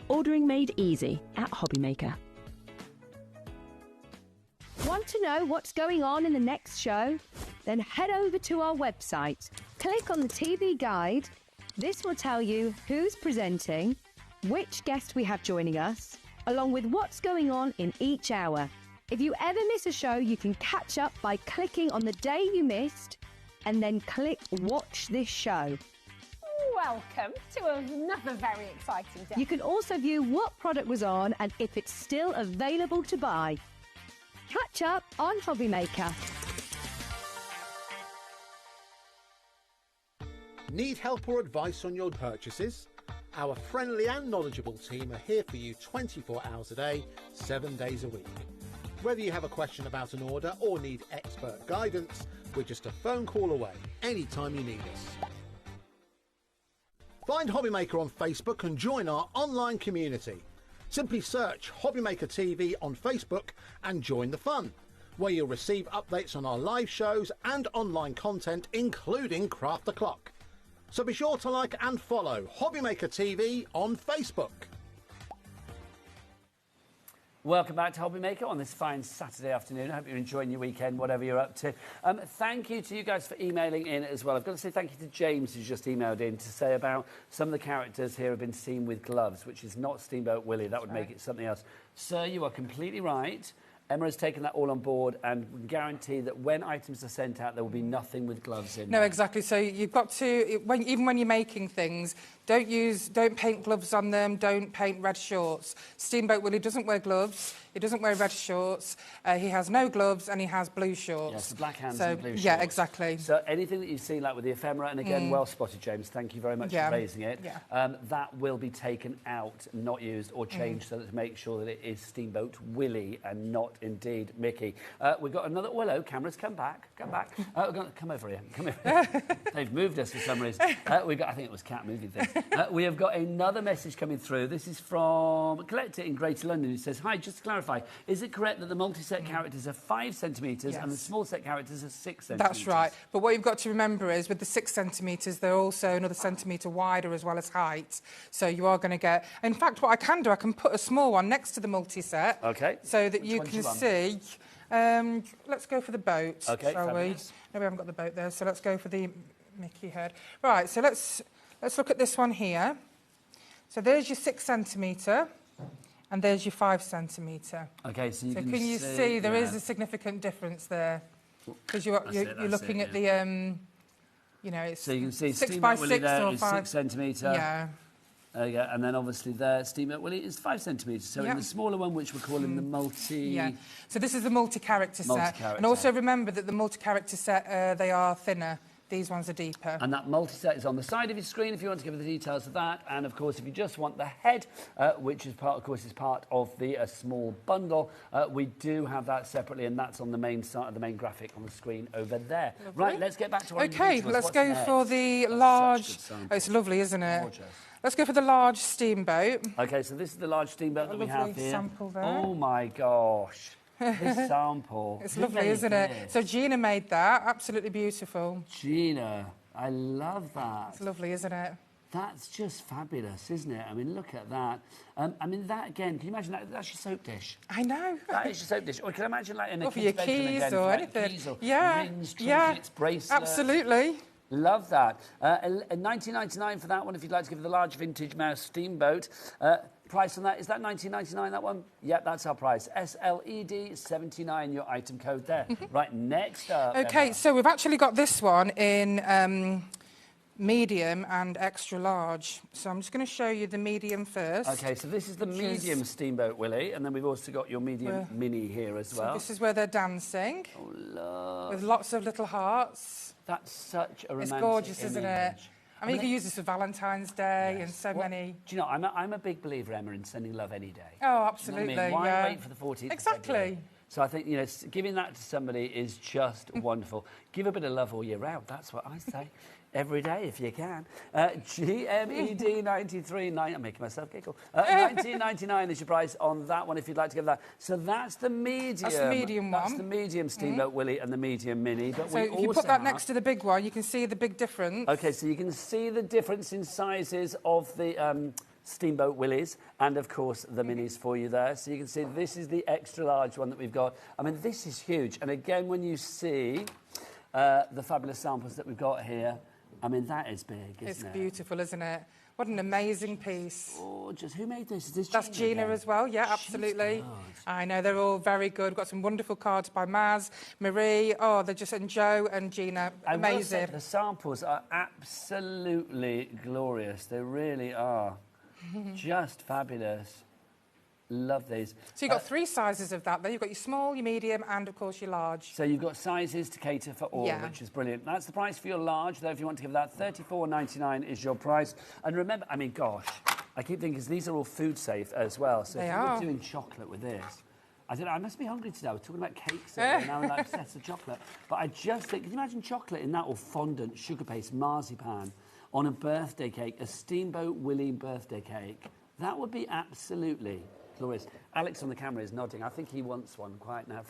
Ordering made easy at HobbyMaker. Want to know what's going on in the next show? Then head over to our website. Click on the TV guide. This will tell you who's presenting, which guest we have joining us, along with what's going on in each hour. If you ever miss a show, you can catch up by clicking on the day you missed and then click Watch This Show. Welcome to another very exciting day. You can also view what product was on and if it's still available to buy. Catch up on HobbyMaker. Need help or advice on your purchases? Our friendly and knowledgeable team are here for you 24 hours a day, 7 days a week. Whether you have a question about an order or need expert guidance, we're just a phone call away anytime you need us. Find HobbyMaker on Facebook and join our online community. Simply search HobbyMaker TV on Facebook and join the fun, where you'll receive updates on our live shows and online content, including Craft the Clock. So be sure to like and follow HobbyMaker TV on Facebook. Welcome back to HobbyMaker on this fine Saturday afternoon. I hope you're enjoying your weekend, whatever you're up to. Thank you to you guys for emailing in as well. I've got to say thank you to James, who's just emailed in to say about some of the characters here have been seen with gloves, which is not Steamboat Willie. That would make it something else. Sir, you are completely right. Emma has taken that all on board and we guarantee that when items are sent out, there will be nothing with gloves in. No, exactly. So you've got to, even when you're making things, don't paint gloves on them, don't paint red shorts. Steamboat Willie doesn't wear gloves, he doesn't wear red shorts, he has no gloves and he has blue shorts. Yes, the black hands and blue shorts. Yeah, exactly. So anything that you've seen, like with the ephemera, and again, well spotted, James, thank you very much for raising it, that will be taken out, not used or changed so that to make sure that it is Steamboat Willie and not indeed Mickey. We've got another, hello, cameras, come back. Come over here, They've moved us for some reason. We've got, I think it was Cat moving things. We have got another message coming through. This is from Collector in Greater London, who says, hi, just to clarify, is it correct that the multi-set characters are 5 centimetres and the small set characters are 6 centimetres? That's right. But what you've got to remember is with the 6 centimetres, they're also another centimetre wider as well as height. So you are going to get... In fact, what I can do, I can put a small one next to the multi-set. OK. So that you can see... let's go for the boat, shall we? No, we haven't got the boat there, so let's go for the Mickey head. Right, so let's look at this one here. So there's your 6 centimetre, and there's your 5 centimetre. OK, so can you see there is a significant difference there? Because you're looking at the, you know, it's so you can see 6 by 6 there or is 5. 6 centimetre. Yeah. And then obviously there, Steamboat Willie is 5 centimetres. So in the smaller one, which we're calling the multi... Yeah, so this is the multi-character set. And also remember that the multi-character set, they are thinner. These ones are deeper. And that multi-set is on the side of your screen if you want to give the details of that. And, of course, if you just want the head, which is part, of course, is part of the small bundle, we do have that separately, and that's on the main side of the main graphic on the screen over there. Lovely. Right, let's get back to our OK, let's go for the large... Oh, it's lovely, isn't it? Gorgeous. Let's go for the large steamboat. OK, so this is the large steamboat that we have here. Sample there. Oh, my gosh. This sample. It's lovely, isn't it? So Gina made that. Absolutely beautiful. Gina, I love that. It's lovely, isn't it? That's just fabulous, isn't it? I mean, look at that. I mean, that again, can you imagine that? That's your soap dish. I know. That is your soap dish. Or can you imagine, like, in a for your kid's bedroom keys again, or like anything. Keys or yeah. rings, trinkets, bracelets. Absolutely. Love that. $19.99 for that one if you'd like to give the large vintage mouse Steamboat. Price on that, is that $19.99, that one? Yep, that's our price. SLED79, your item code there. Right, next up. Okay, Emma. so we've actually got this one in medium and extra large. So I'm just going to show you the medium first. Okay, so this is the medium Steamboat Willie, and then we've also got your medium mini here as well. So this is where they're dancing. Oh, love. With lots of little hearts. That's such a romantic It's gorgeous, isn't it? image. I mean, you can use this for Valentine's Day and so many... Do you know, I'm a big believer, Emma, in sending love any day. Oh, absolutely, You know what I mean? Why wait for the 14th Exactly. of February? So I think, you know, giving that to somebody is just wonderful. Give a bit of love all year round, that's what I say. Every day, if you can. GMED 93, I'm making myself giggle. 19.99 is your price on that one if you'd like to give that. So that's the medium. That's the medium one. That's the medium Steamboat Willie and the medium mini. But so if you put that next to the big one, you can see the big difference. Okay, so you can see the difference in sizes of the Steamboat Willies and, of course, the minis for you there. So you can see this is the extra large one that we've got. I mean, this is huge. And again, when you see the fabulous samples that we've got here, I mean, that is big, isn't it? It's beautiful, isn't it? What an amazing piece. Gorgeous. Who made this? Is this That's Gina as well, yeah, absolutely. I know, they're all very good. We've got some wonderful cards by Maz, Marie, they're just, and Joe and Gina, amazing. I will say the samples are absolutely glorious. They really are. Just fabulous. Love these. So you've got three sizes of that there. You've got your small, your medium, and, of course, your large. So you've got sizes to cater for all, which is brilliant. That's the price for your large, though, if you want to give that. $34.99 is your price. And remember, I mean, gosh, I keep thinking, these are all food safe as well. So if you're doing chocolate with this, I don't know, I must be hungry today. I was talking about cakes earlier, and now I'm obsessed with chocolate. But I just think, can you imagine chocolate in that, or fondant, sugar paste, marzipan, on a birthday cake, a Steamboat Willie birthday cake? That would be absolutely glorious. Alex on the camera is nodding. I think he wants one right now.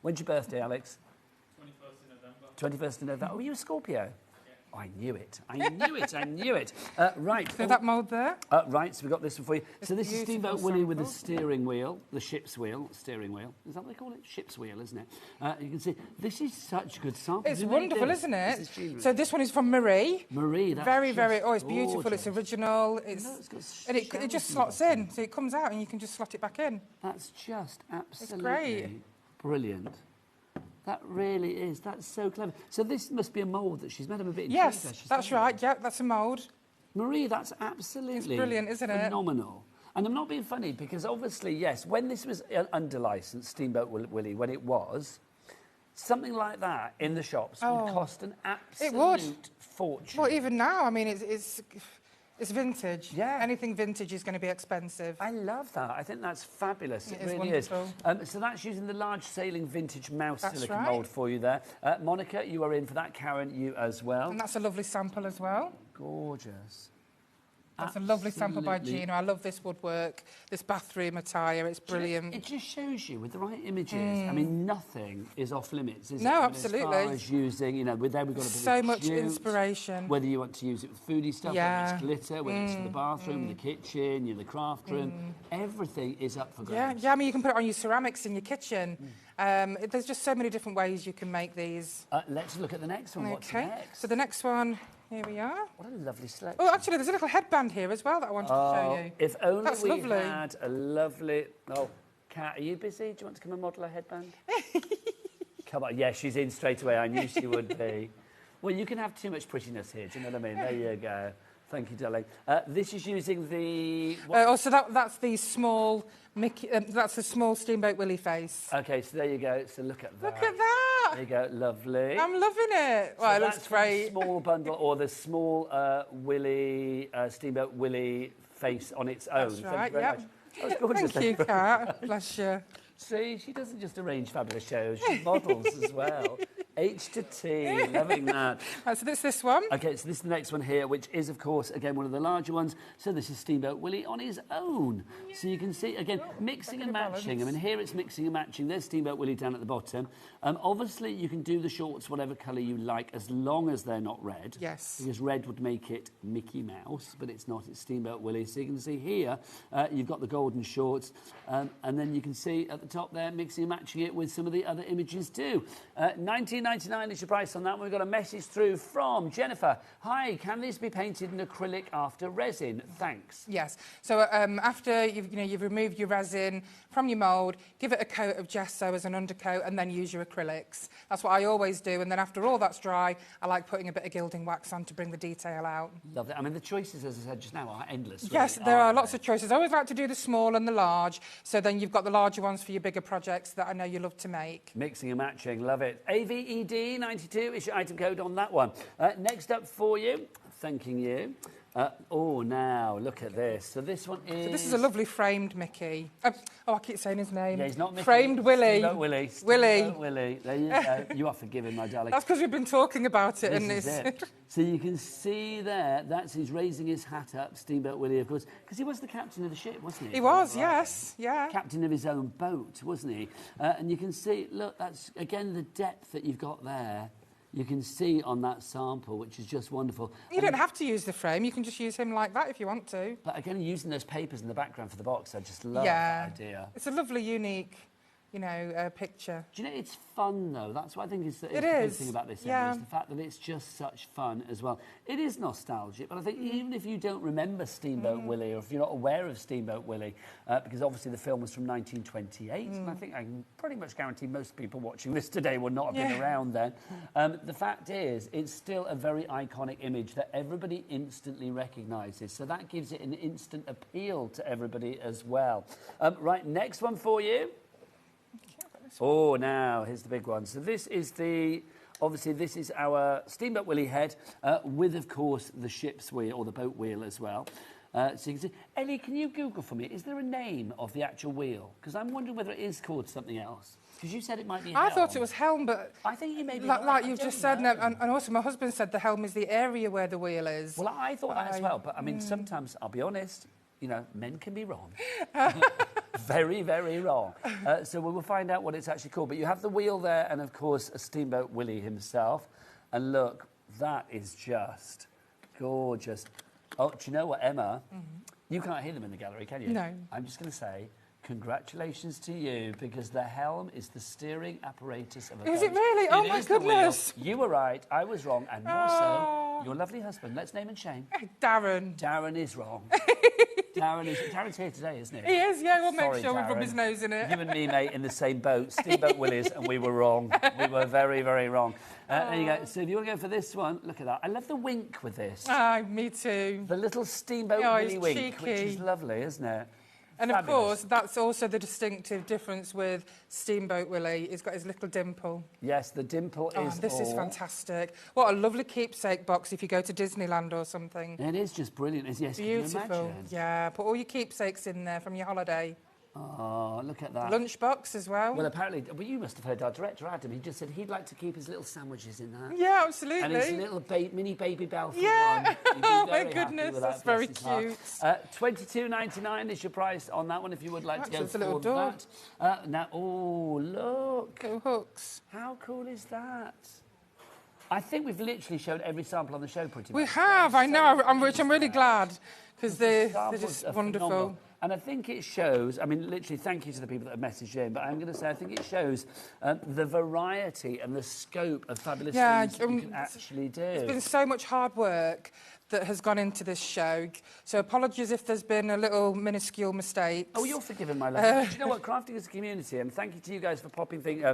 When's your birthday, Alex? 21st of November. 21st of November. Oh, are you a Scorpio? Oh, I knew it. I knew it. I knew it. Right. So that mould there? Right, so we've got this one for you. It's so this is Steamboat Willie with the sample. steering wheel, the ship's wheel, steering wheel. Is that what they call it? Ship's wheel, isn't it? You can see, this is such good sample. It's wonderful, isn't it? So this one is from Marie. Marie, that's very, very. just Oh, it's beautiful. gorgeous. It's original. It's and it just slots in. So it comes out and you can just slot it back in. That's just absolutely great. Brilliant. That really is. That's so clever. So this must be a mould that she's made. I'm a bit intrigued. Yes, that's right. Yeah, that's a mould. Marie, that's absolutely It's brilliant, isn't it? phenomenal. And I'm not being funny because obviously, yes, when this was under licence, Steamboat Willie, when it was, something like that in the shops would cost an absolute fortune. Well, even now, I mean, it's vintage. Yeah. Anything vintage is going to be expensive. I love that. I think that's fabulous. It is really wonderful. is. So that's using the large sailing vintage mouse That's silicone right. mould for you there. Monica, you are in for that. Karen, you as well. And that's a lovely sample as well. Gorgeous. That's a lovely sample by Absolutely. Gina. I love this woodwork, this bathroom attire. It's brilliant. It just shows you with the right images. I mean, nothing is off limits, is it? No, I mean, absolutely. As far as using, you know, with there we've got a bit So of much jute, inspiration. Whether you want to use it with foodie stuff, whether it's glitter, whether it's for the bathroom, the kitchen, the craft room, everything is up for grabs. Yeah, I mean, you can put it on your ceramics in your kitchen. There's just so many different ways you can make these. Let's look at the next one. What's Okay, next? so the next one, here we are. What a lovely selection. Oh, actually, there's a little headband here as well that I wanted to show you. If only That's we lovely. had a lovely... Oh, Kat, are you busy? Do you want to come and model a headband? Come on. Yeah, she's in straight away. I knew she would be. Well, you can have too much prettiness here. Do you know what I mean? There you go. Thank you, darling. This is using the... So that's the small Mickey. That's the small Steamboat Willie face. OK, so there you go. So look at that. Look at that. There you go. Lovely. I'm loving it. Well, So it looks that's great. the small bundle or the small Willie, Steamboat Willie face on its own. That's Thank you right, very yep. much. That was gorgeous. Thank you, Kat. Bless you. See, she doesn't just arrange fabulous shows, she models as well. H to T, loving that. Right, so this one. OK, so this is the next one here, which is, of course, again, one of the larger ones. So this is Steamboat Willie on his own. So you can see, again, mixing and matching. I mean, here it's mixing and matching. There's Steamboat Willie down at the bottom. Obviously, you can do the shorts whatever colour you like, as long as they're not red. Yes. Because red would make it Mickey Mouse, but it's not. It's Steamboat Willie. So you can see here, you've got the golden shorts. And then you can see at the top there, mixing and matching it with some of the other images too. 19.99 $14.99 is your price on that one. We've got a message through from Jennifer. Hi, can these be painted in acrylic after resin? Thanks. Yes. So after you've removed your resin from your mould, give it a coat of gesso as an undercoat and then use your acrylics. That's what I always do. And then after all that's dry, I like putting a bit of gilding wax on to bring the detail out. Love it. I mean, the choices, as I said just now, are endless. Really, Yes, there are lots of choices. I always like to do the small and the large, so then you've got the larger ones for your bigger projects that I know you love to make. Mixing and matching, love it. AVED92 is your item code on that one. Next up for you, thanking you. Now, look at this. So this one is... So this is a lovely framed Mickey. I keep saying his name. Yeah, he's not Mickey. Framed Willie. Steamboat Willie. Steamboat Willie. There you go. You are forgiven, my darling. That's because we've been talking about it. This is it. So you can see there, he's raising his hat up, Steamboat Willie, of course, because he was the captain of the ship, wasn't he? He was, yes, yeah. Captain of his own boat, wasn't he? And you can see, look, that's, again, the depth that you've got there. You can see on that sample, which is just wonderful. You don't have to use the frame. You can just use him like that if you want to. But again, using those papers in the background for the box, I just love that idea. It's a lovely, unique, picture. Do you know, it's fun, though. That's what I think is the good thing about this, yeah. is the fact that it's just such fun as well. It is nostalgic, but I think even if you don't remember Steamboat Willie, or if you're not aware of Steamboat Willie, because obviously the film was from 1928, and I think I can pretty much guarantee most people watching this today will not have been around then. The fact is, it's still a very iconic image that everybody instantly recognises, so that gives it an instant appeal to everybody as well. Right, next one for you. Oh, now, here's the big one. So this is obviously this is our Steamboat Willie head with, of course, the ship's wheel, or the boat wheel as well. So you can see, Ellie, can you Google for me, is there a name of the actual wheel? Because I'm wondering whether it is called something else. Because you said it might be helm. I thought it was helm, but... I think you may be like you've just said, and also my husband said the helm is the area where the wheel is. Well, I thought that as well, but I mean, sometimes, I'll be honest, men can be wrong. Very, very wrong. So we will find out what it's actually called. But you have the wheel there and, of course, a Steamboat Willie himself. And look, that is just gorgeous. Oh, do you know what, Emma? You can't hear them in the gallery, can you? No. I'm just going to say congratulations to you, because the helm is the steering apparatus of a boat. Is it really? Oh, my goodness. You were right. I was wrong. And more so, your lovely husband. Let's name and shame. Darren. Darren is wrong. Darren's here today, isn't he? He is, yeah. We'll make Sorry, sure we Darren. rub his nose in it. You and me, mate, in the same boat, Steamboat Willies, and we were wrong. We were very, very wrong. There you go. So if you want to go for this one, look at that. I love the wink with this. Me too. The little Steamboat Willie wink, cheeky. which is lovely, isn't it? And Fabulous. of course, that's also the distinctive difference with Steamboat Willie. He's got his little dimple. Yes, the dimple is This is fantastic. What a lovely keepsake box if you go to Disneyland or something. It is just brilliant. Yes, beautiful. Can you imagine? Yeah, put all your keepsakes in there from your holiday. Oh, look at that. Lunchbox as well. Well, apparently, you must have heard our director, Adam. He just said he'd like to keep his little sandwiches in that. Yeah, absolutely. And his little mini baby bell for one. Oh, my goodness, that's very cute. $22.99 is your price on that one if you would like to go for a little door. that. Now, oh, look. Little hooks. How cool is that? I think we've literally showed every sample on the show pretty much. We have, I know, which I'm really glad, because they're just wonderful. Phenomenal. And I think it shows, I mean, literally, thank you to the people that have messaged in, but I'm going to say I think it shows the variety and the scope of fabulous things that you can actually do. There's been so much hard work that has gone into this show, so apologies if there's been a little minuscule mistake. Oh, you're forgiven, my love. Do you know what? Crafting is a community, and thank you to you guys for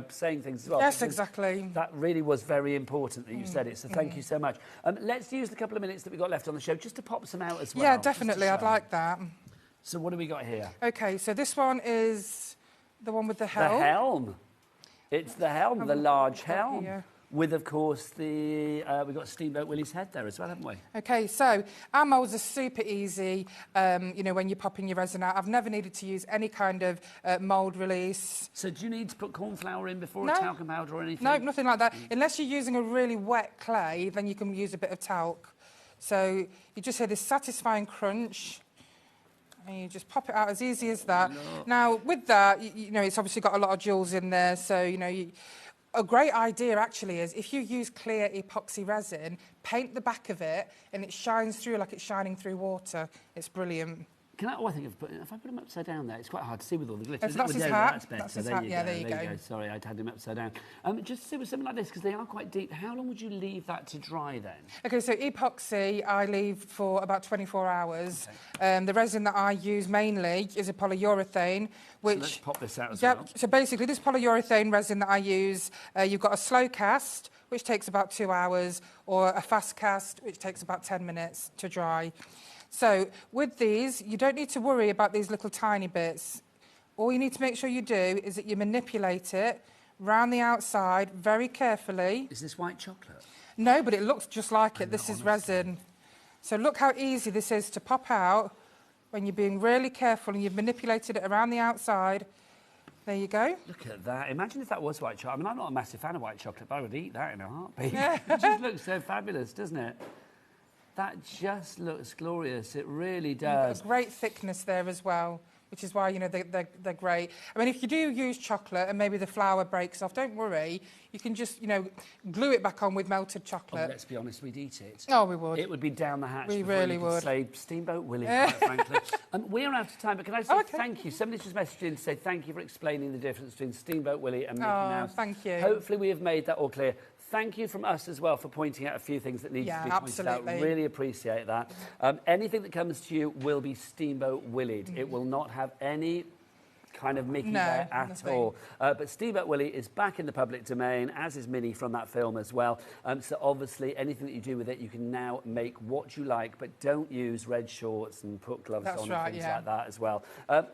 saying things as well. Yes, exactly. That really was very important that you said it, so thank you so much. Let's use the couple of minutes that we've got left on the show just to pop some out as well. Yeah, definitely, I'd like that. So what do we got here? OK, so this one is the one with the helm. The helm. It's the helm, the large helm. Here. With, of course, we've got Steamboat Willie's head there as well, haven't we? OK, so our moulds are super easy, when you're popping your resin out. I've never needed to use any kind of mould release. So do you need to put corn flour in before a talcum powder or anything? No, nothing like that. Unless you're using a really wet clay, then you can use a bit of talc. So you just hear this satisfying crunch. And you just pop it out as easy as that. No. Now, with that, it's obviously got a lot of jewels in there, so, a great idea, actually, is if you use clear epoxy resin, paint the back of it, and it shines through like it's shining through water. It's brilliant. Can I? Oh, I think if I put him upside down there, it's quite hard to see with all the glitter. That's his hat. That's better. That's his hat. Yeah, there you go. Sorry, I'd had him upside down. Just see with something like this, because they are quite deep. How long would you leave that to dry then? Okay, so epoxy I leave for about 24 hours. Okay. The resin that I use mainly is a polyurethane, which... So let's pop this out as well. well. So basically, this polyurethane resin that I use, you've got a slow cast, which takes about 2 hours, or a fast cast, which takes about 10 minutes to dry. So with these, you don't need to worry about these little tiny bits. All you need to make sure you do is that you manipulate it round the outside very carefully. Is this white chocolate? No, but it looks just like it. This is resin. So look how easy this is to pop out when you're being really careful and you've manipulated it around the outside. There you go. Look at that. Imagine if that was white chocolate. I mean, I'm not a massive fan of white chocolate, but I would eat that in a heartbeat. It just looks so fabulous, doesn't it? That just looks glorious. It really does. A great thickness there as well, which is why, you know, they're great. I mean, if you do use chocolate and maybe the flour breaks off, don't worry. You can just, you know, glue it back on with melted chocolate. Oh, let's be honest, we'd eat it. Oh, we would. It would be down the hatch. We really would. Say Steamboat Willie, quite frankly. We're out of time, but can I say thank you? Somebody's just messaged in to say thank you for explaining the difference between Steamboat Willie and Mickey Mouse. Thank you. Hopefully we have made that all clear. Thank you from us as well for pointing out a few things that need to be pointed out. Really appreciate that. Anything that comes to you will be Steamboat Willied. It will not have any kind of Mickey there at all. But Steamboat Willie is back in the public domain, as is Minnie from that film as well. So obviously anything that you do with it, you can now make what you like, but don't use red shorts and put gloves on and things like that as well.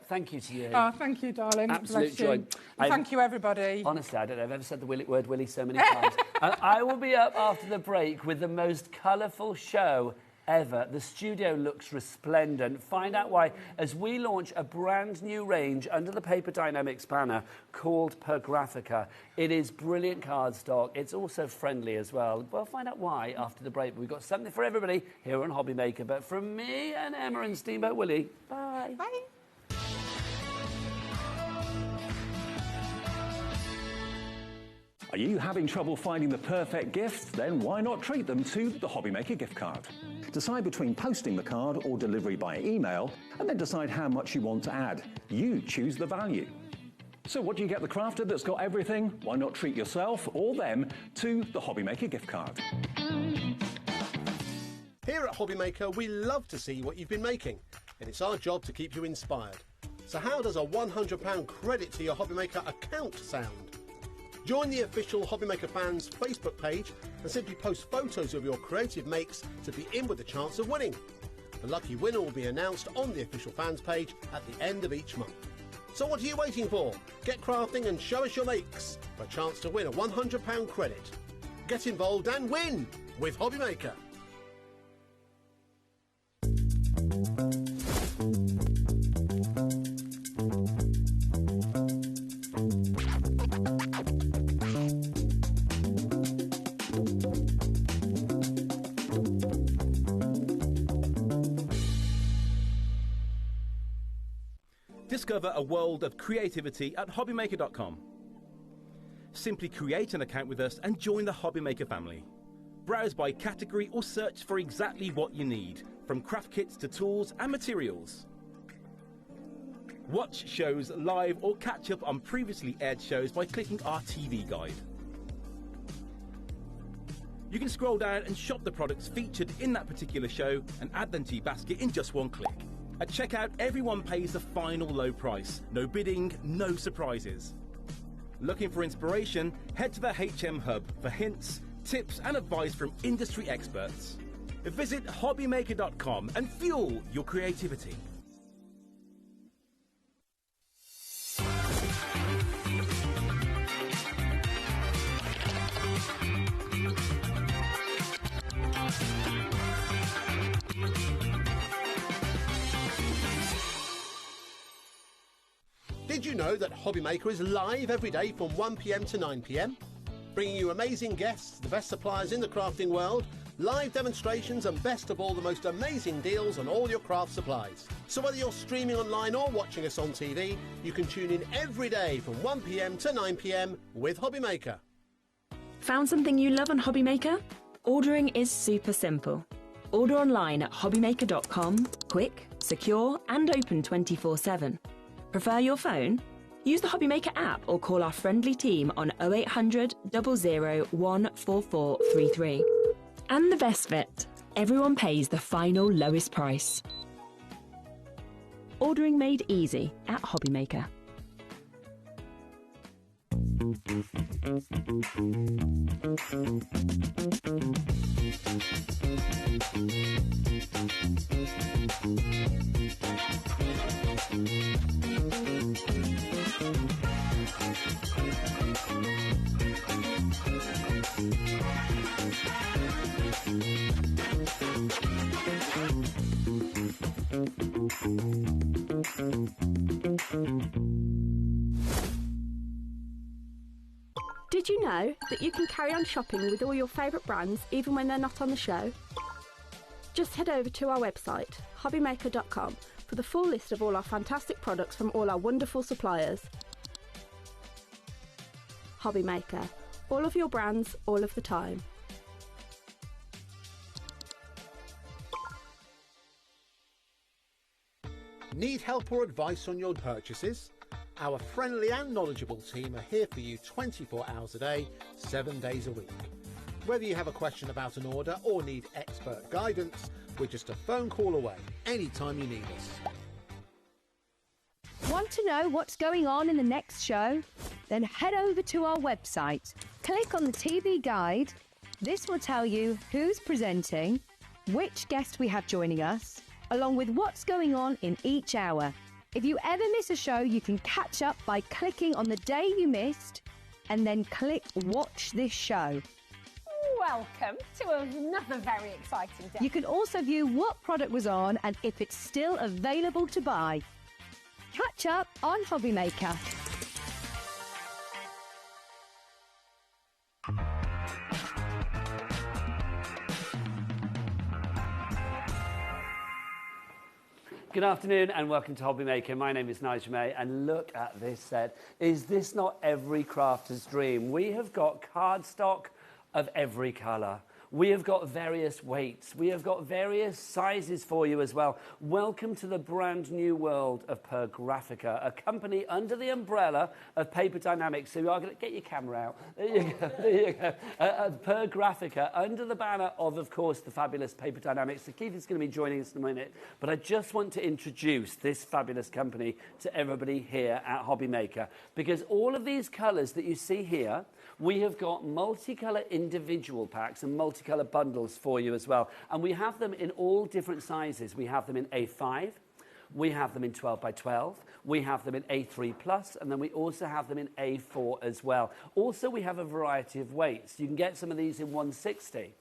Thank you to you. Oh, thank you, darling. Absolute joy. Thank you, everybody. Honestly, I don't know if I've ever said the word Willie so many times. I will be up after the break with the most colourful show ever. The studio looks resplendent. Find out why as we launch a brand new range under the Paper Dynamics banner called Pergraphica. It is brilliant cardstock. It's also friendly as well. We'll find out why after the break. We've got something for everybody here on HobbyMaker. But from me and Emma and Steamboat Willie, bye. Bye. Are you having trouble finding the perfect gift? Then why not treat them to the HobbyMaker gift card? Decide between posting the card or delivery by email, and then decide how much you want to add. You choose the value. So what do you get the crafter that's got everything? Why not treat yourself or them to the HobbyMaker gift card? Here at HobbyMaker, we love to see what you've been making, and it's our job to keep you inspired. So how does a £100 credit to your HobbyMaker account sound? Join the official HobbyMaker fans Facebook page and simply post photos of your creative makes to be in with a chance of winning. The lucky winner will be announced on the official fans page at the end of each month. So what are you waiting for? Get crafting and show us your makes for a chance to win a £100 credit. Get involved and win with HobbyMaker. Discover a world of creativity at HobbyMaker.com. Simply create an account with us and join the HobbyMaker family. Browse by category or search for exactly what you need, from craft kits to tools and materials. Watch shows live or catch up on previously aired shows by clicking our TV guide. You can scroll down and shop the products featured in that particular show and add them to your basket in just one click. At checkout, everyone pays the final low price. No bidding, no surprises. Looking for inspiration? Head to the HM Hub for hints, tips and advice from industry experts. Visit HobbyMaker.com and fuel your creativity. Did you know that HobbyMaker is live every day from 1 PM to 9 PM? Bringing you amazing guests, the best suppliers in the crafting world, live demonstrations and best of all, the most amazing deals on all your craft supplies. So whether you're streaming online or watching us on TV, you can tune in every day from 1 PM to 9 PM with HobbyMaker. Found something you love on HobbyMaker? Ordering is super simple. Order online at hobbymaker.com, quick, secure and open 24/7. Prefer your phone? Use the HobbyMaker app or call our friendly team on 0800 00 14433. And the best bit, everyone pays the final lowest price. Ordering made easy at HobbyMaker. Did you know that you can carry on shopping with all your favourite brands even when they're not on the show? Just head over to our website, hobbymaker.com, for the full list of all our fantastic products from all our wonderful suppliers. HobbyMaker, all of your brands, all of the time. Need help or advice on your purchases? Our friendly and knowledgeable team are here for you 24 hours a day, 7 days a week. Whether you have a question about an order or need expert guidance, we're just a phone call away anytime you need us. Want to know what's going on in the next show? Then head over to our website. Click on the TV guide. This will tell you who's presenting, which guest we have joining us, along with what's going on in each hour. If you ever miss a show, you can catch up by clicking on the day you missed and then click Watch This Show. Welcome to another very exciting day. You can also view what product was on and if it's still available to buy. Catch up on HobbyMaker. Good afternoon and welcome to HobbyMaker. My name is Nigel May and look at this set. Is this not every crafter's dream? We have got cardstock of every colour. We have got various weights. We have got various sizes for you as well. Welcome to the brand new world of Pergraphica, a company under the umbrella of Paper Dynamics. So you are going to get your camera out. There you go. There you go. Pergraphica, under the banner of course, the fabulous Paper Dynamics. So Keith is going to be joining us in a minute. But I just want to introduce this fabulous company to everybody here at HobbyMaker. Because all of these colours that you see here, we have got multicolour individual packs and multicolour bundles for you as well. And we have them in all different sizes. We have them in A5, we have them in 12 by 12, we have them in A3+, and then we also have them in A4 as well. Also, we have a variety of weights. You can get some of these in 160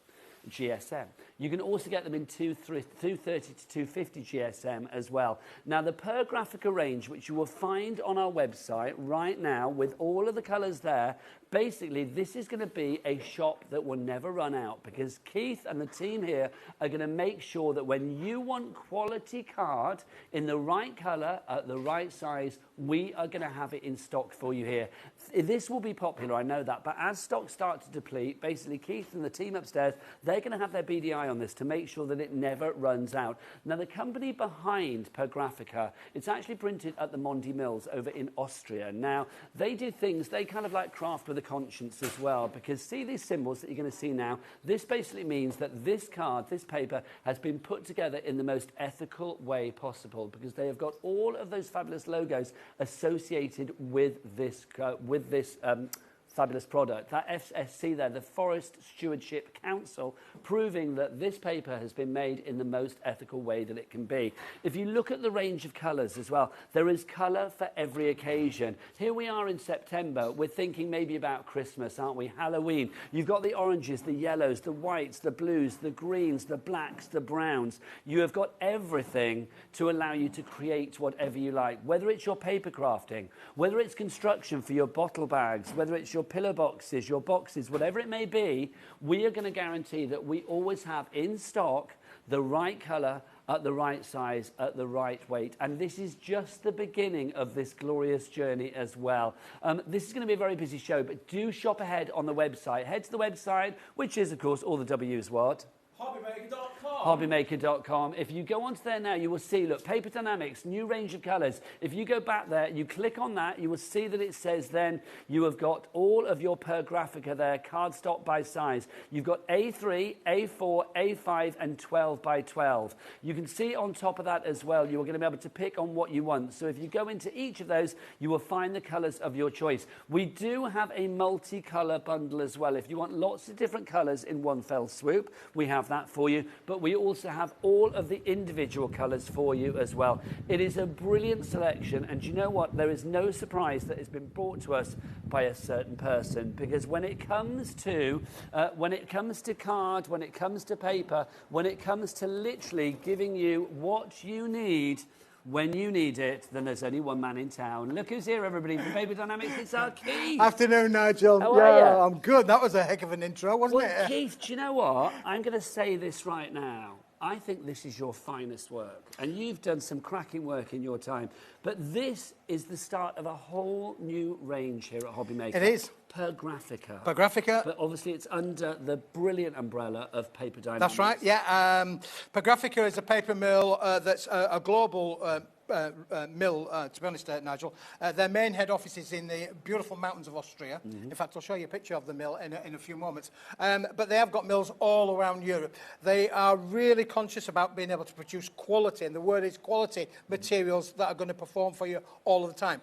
GSM. You can also get them in 230 to 250 GSM as well. Now, the Pergraphica range, which you will find on our website right now with all of the colours there, basically, this is going to be a shop that will never run out because Keith and the team here are going to make sure that when you want quality card in the right colour, at the right size, we are going to have it in stock for you here. This will be popular, I know that, but as stock starts to deplete, basically Keith and the team upstairs, they're going to have their BDI on this to make sure that it never runs out. Now, the company behind Pergraphica, it's actually printed at the Mondi Mills over in Austria. Now, they do things, they kind of like craft with a conscience as well, because see these symbols that you're going to see now? This basically means that this card, this paper, has been put together in the most ethical way possible because they have got all of those fabulous logos associated with this fabulous product. That FSC there, the Forest Stewardship Council, proving that this paper has been made in the most ethical way that it can be. If you look at the range of colours as well, there is colour for every occasion. Here we are in September, we're thinking maybe about Christmas, aren't we? Halloween. You've got the oranges, the yellows, the whites, the blues, the greens, the blacks, the browns. You have got everything to allow you to create whatever you like, whether it's your paper crafting, whether it's construction for your bottle bags, whether it's your pillow boxes, your boxes, whatever it may be, we are going to guarantee that we always have in stock the right colour at the right size, at the right weight. And this is just the beginning of this glorious journey as well. This is going to be a very busy show, but do shop ahead on the website. Head to the website, which is, of course, all the W's what? HobbyMaker.com. If you go onto there now, you will see, look, Paper Dynamics, new range of colours. If you go back there, you click on that, you will see that it says then you have got all of your per Graphica there, cardstock by size. You've got A3, A4, A5 and 12 by 12. You can see on top of that as well, you're going to be able to pick on what you want. So if you go into each of those, you will find the colours of your choice. We do have a multicolour bundle as well. If you want lots of different colours in one fell swoop, we have that for you. But we also have all of the individual colours for you as well. It is a brilliant selection, and you know what? There is no surprise that it's been brought to us by a certain person, because when it comes to card, when it comes to paper, when it comes to literally giving you what you need when you need it, then there's only one man in town. Look who's here, everybody, from Paper Dynamics. It's our Keith. Afternoon, Nigel. How are you? I'm good. That was a heck of an intro, wasn't it? Keith, do you know what? I'm going to say this right now. I think this is your finest work, and you've done some cracking work in your time. But this is the start of a whole new range here at HobbyMaker. It is. Per Graphica. Per Graphica. But obviously it's under the brilliant umbrella of Paper Dynamics. That's right, yeah. Per Graphica is a paper mill that's a global mill, to be honest, Nigel. Their main head office is in the beautiful mountains of Austria. In fact, I'll show you a picture of the mill in a few moments. But they have got mills all around Europe. They are really conscious about being able to produce quality, and the word is quality materials that are going to perform for you all of the time.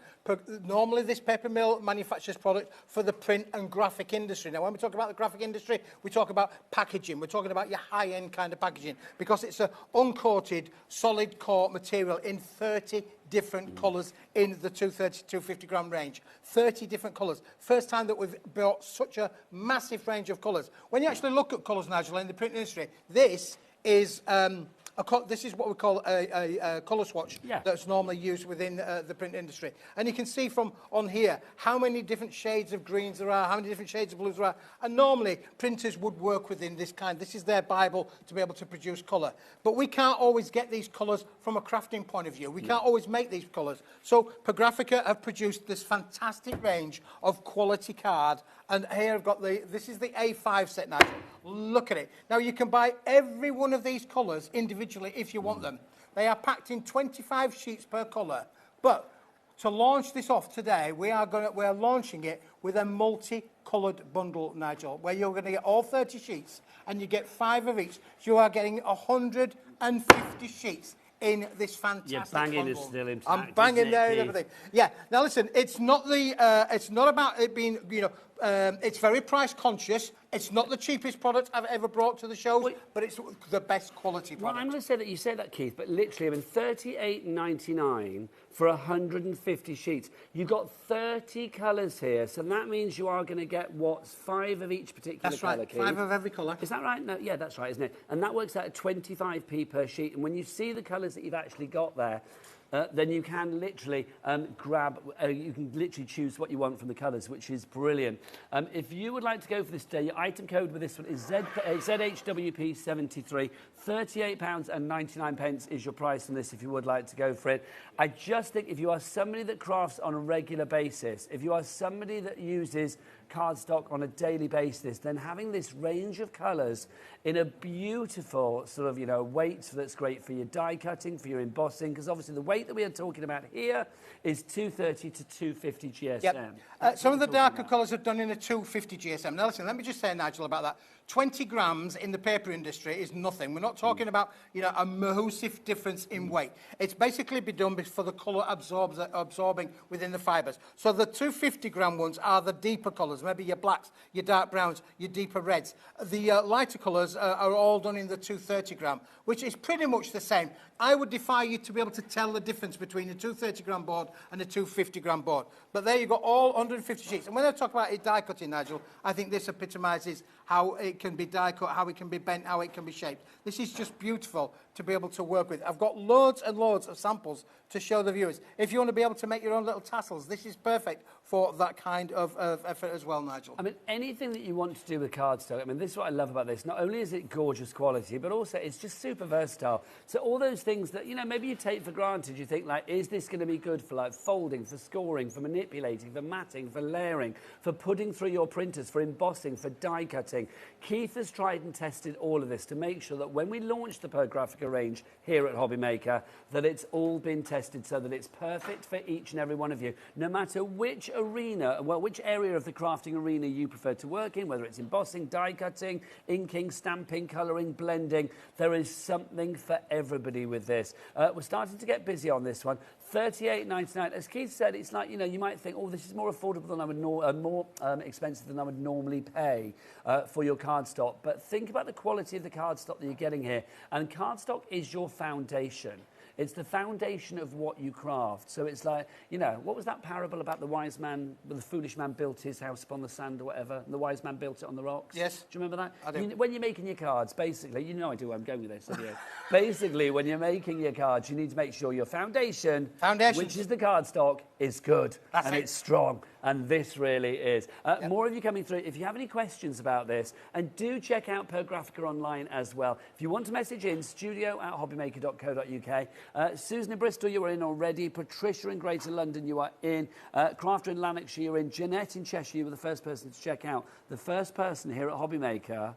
Normally, this paper mill manufactures product for the print and graphic industry. Now, when we talk about the graphic industry, we talk about packaging. We're talking about your high-end kind of packaging, because it's an uncoated, solid core material in 30 different colours in the 230 250 gram range. 30 different colours. First time that we've brought such a massive range of colours. When you actually look at colours, Nigel, in the print industry, this is this is what we call a colour swatch that's normally used within the print industry. And you can see from on here how many different shades of greens there are, how many different shades of blues there are. And normally printers would work within this kind. This is their Bible to be able to produce colour. But we can't always get these colours from a crafting point of view. We can't always make these colours. So Per Graphica have produced this fantastic range of quality card. And here I've got this is the A5 set, Nigel. Look at it. Now you can buy every one of these colours individually if you want them. They are packed in 25 sheets per colour. But to launch this off today, we're launching it with a multi-coloured bundle, Nigel, where you're going to get all 30 sheets and you get 5 of each. So you are getting 150 sheets in this fantastic You're banging bundle. Is still in fact, I'm banging there and Keith? everything. Yeah. Now listen, it's not about it being, it's very price conscious. It's not the cheapest product I've ever brought to the show, but it's the best quality product. Well, I'm going to say that you say that, Keith, but literally, $38.99 for 150 sheets. You've got 30 colours here, so that means you are going to get, 5 of each particular colour, right, Keith? 5 of every colour. Is that right? No, yeah, that's right, isn't it? And that works out at 25p per sheet. And when you see the colours that you've actually got there, then you can literally you can literally choose what you want from the colours, which is brilliant. If you would like to go for this today, your item code with this one is ZHWP73. £38.99 is your price on this if you would like to go for it. I just think if you are somebody that crafts on a regular basis, if you are somebody that uses cardstock on a daily basis, then having this range of colours in a beautiful sort of, weight that's great for your die cutting, for your embossing, because obviously the weight that we are talking about here is 230 to 250 GSM. Yep. Some of the darker colours are done in a 250 GSM. Now listen, let me just say, Nigel, about that. 20 grams in the paper industry is nothing. We're not talking about, a massive difference in weight. It's basically been done for the colour absorbing within the fibres. So the 250 gram ones are the deeper colours, maybe your blacks, your dark browns, your deeper reds. The lighter colours are all done in the 230 gram, which is pretty much the same. I would defy you to be able to tell the difference between a 230 gram board and a 250 gram board. But there you go, all 150 sheets. And when I talk about it die cutting, Nigel, I think this epitomises how it can be die cut, how it can be bent, how it can be shaped. This is just beautiful to be able to work with. I've got loads and loads of samples to show the viewers. If you want to be able to make your own little tassels, this is perfect for that kind of effort as well, Nigel. I mean, anything that you want to do with cardstock, I mean, this is what I love about this. Not only is it gorgeous quality, but also it's just super versatile. So all those things that, you know, maybe you take for granted, you think, like, is this going to be good for, like, folding, for scoring, for manipulating, for matting, for layering, for putting through your printers, for embossing, for die cutting? Keith has tried and tested all of this to make sure that when we launch the Papercraft range here at HobbyMaker, that it's all been tested so that it's perfect for each and every one of you, no matter which arena, well, which area of the crafting arena you prefer to work in, whether it's embossing, die cutting, inking, stamping, colouring, blending. There is something for everybody with this. We're starting to get busy on this one. $38.99. As Keith said, it's like, you know, you might think, oh, this is more affordable than I would more expensive than I would normally pay for your cardstock. But think about the quality of the cardstock that you're getting here. And cardstock is your foundation. It's the foundation of what you craft. So it's like, you know, what was that parable about the wise man, the foolish man built his house upon the sand or whatever, and the wise man built it on the rocks? Yes. Do you remember that? I do. When you're making your cards, basically, you know I do where I'm going with this, don't you? Basically, when you're making your cards, you need to make sure your foundation, which is the cardstock, is good. And it's strong. And this really is. More of you coming through. If you have any questions about this, and do check out Papercraft online as well. If you want to message in, studio@hobbymaker.co.uk. Susan in Bristol, you are in already. Patricia in Greater London, you are in. Crafter in Lanarkshire, you're in. Jeanette in Cheshire, you were the first person to check out. The first person here at HobbyMaker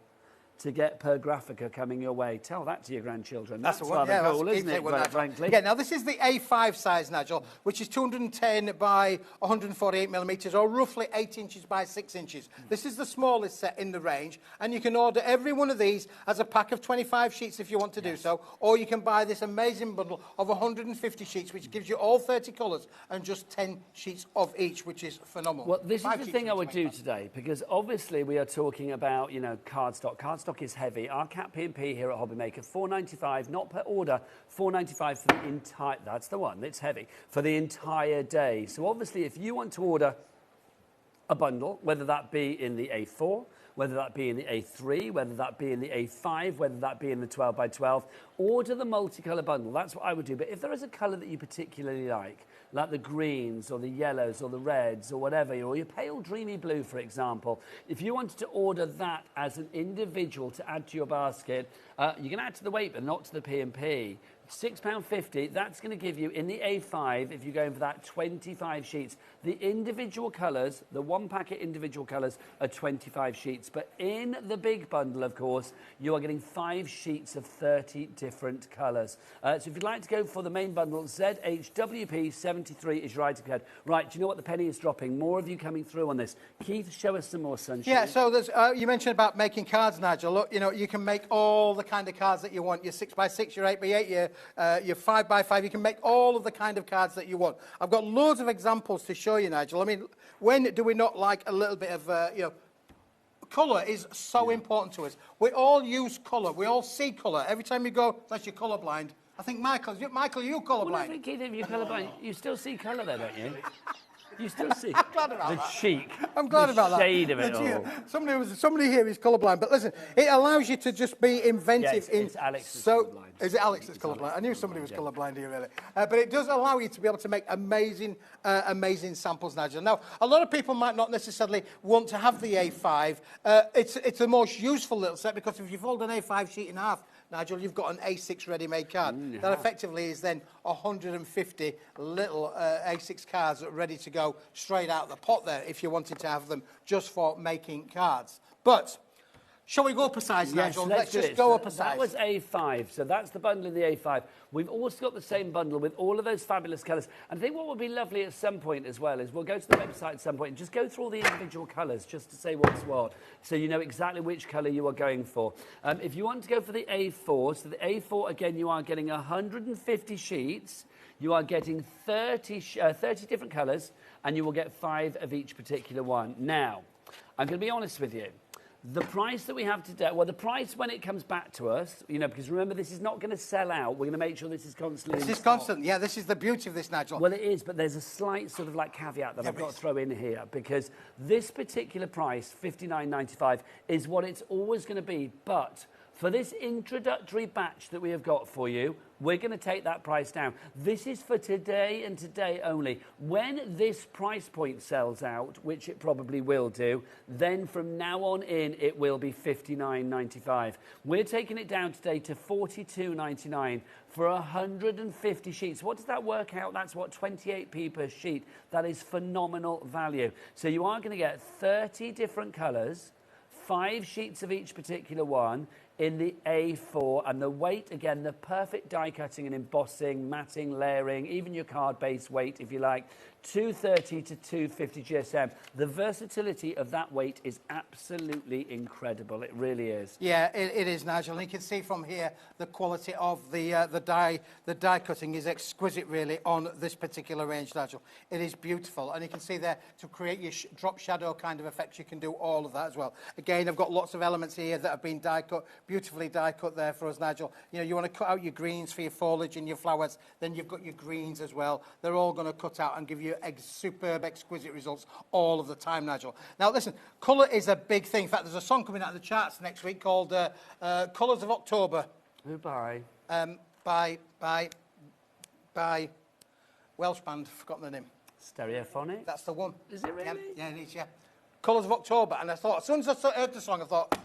to get Papercraft coming your way. Tell that to your grandchildren. That's rather cool, isn't it, quite frankly? Yeah, now this is the A5 size, Nigel, which is 210 by 148 millimetres, or roughly 8 inches by 6 inches. This is the smallest set in the range, and you can order every one of these as a pack of 25 sheets if you want to do so, or you can buy this amazing bundle of 150 sheets, which gives you all 30 colours and just 10 sheets of each, which is phenomenal. Well, this is the thing I would do today, because obviously we are talking about, you know, cardstock. Cardstock is heavy. Our Cat P&P here at HobbyMaker, $4.95, not per order, $4.95 for the entire, that's the one, it's heavy, for the entire day. So obviously if you want to order a bundle, whether that be in the A4, whether that be in the A3, whether that be in the A5, whether that be in the 12 by 12, order the multicolour bundle. That's what I would do. But if there is a colour that you particularly like the greens or the yellows or the reds or whatever, or your pale dreamy blue, for example, if you wanted to order that as an individual to add to your basket, you can add to the weight but not to the P&P. £6.50, that's going to give you, in the A5, if you're going for that, 25 sheets. The individual colours, the one packet individual colours, are 25 sheets. But in the big bundle, of course, you are getting 5 sheets of 30 different colours. So if you'd like to go for the main bundle, ZHWP73 is your item code. Right, do you know what? The penny is dropping. More of you coming through on this. Keith, show us some more sunshine. Yeah, so there's, you mentioned about making cards, Nigel. Look, you know, you can make all the kind of cards that you want. Your 6x6, your 8x8, your 5x5. You can make all of the kind of cards that you want. I've got loads of examples to show you, Nigel. I mean, when do we not like a little bit of, you know, colour is so important to us. We all use colour. We all see colour. Every time you go, unless you're colourblind. I think, Michael, are you colourblind? Well, I think either of you colourblind. You still see colour there, don't you? You still see I'm glad about the that. cheek. I'm glad about that. The shade of it all. Somebody here is colourblind, but listen, it allows you to just be inventive. Yeah, it's Alex that's colourblind. Is it Alex that's colourblind? I knew somebody was colourblind here, really. But it does allow you to be able to make amazing samples, Nigel. Now, a lot of people might not necessarily want to have the A5. It's the most useful little set, because if you fold an A5 sheet in half, Nigel, you've got an A6 ready-made card. That effectively is then 150 little A6 cards ready to go straight out the pot there if you wanted to have them just for making cards. But shall we go up a size, Nigel? Let's just go up a size. That was A5, so that's the bundle in the A5. We've also got the same bundle with all of those fabulous colours. And I think what would be lovely at some point as well is we'll go to the website at some point and just go through all the individual colours just to say what's what, so you know exactly which colour you are going for. If you want to go for the A4, so the A4, again, you are getting 150 sheets. You are getting 30 different colours, and you will get 5 of each particular one. Now, I'm going to be honest with you. The price that we have today, well, the price when it comes back to us, you know, because remember, this is not going to sell out. We're going to make sure this is constantly This is constant. Yeah, this is the beauty of this, Nigel. Well, it is, but there's a slight sort of like caveat that I've got to throw in here, because this particular price, $59.95, is what it's always going to be, but For this introductory batch that we have got for you, we're going to take that price down. This is for today and today only. When this price point sells out, which it probably will do, then from now on in, it will be $59.95. We're taking it down today to $42.99 for 150 sheets. What does that work out? That's what, 28p per sheet. That is phenomenal value. So you are going to get 30 different colours, 5 sheets of each particular one, in the A4, and the weight, again, the perfect die cutting and embossing, matting, layering, even your card base weight if you like, 230 to 250 GSM. The versatility of that weight is absolutely incredible. It really is. Yeah, it is, Nigel. And you can see from here the quality of the die cutting is exquisite, really, on this particular range, Nigel. It is beautiful, and you can see there to create your drop shadow kind of effects. You can do all of that as well. Again, I've got lots of elements here that have been die cut, beautifully die cut there for us, Nigel. You know, you want to cut out your greens for your foliage and your flowers. Then you've got your greens as well. They're all going to cut out and give you superb, exquisite results all of the time, Nigel. Now, listen, colour is a big thing. In fact, there's a song coming out of the charts next week called Colours of October. Who by? By Welsh band, forgotten the name. Stereophonic? That's the one. Is it really? Yeah, it is, yeah. Colours of October. And I thought, as soon as I heard the song, I thought,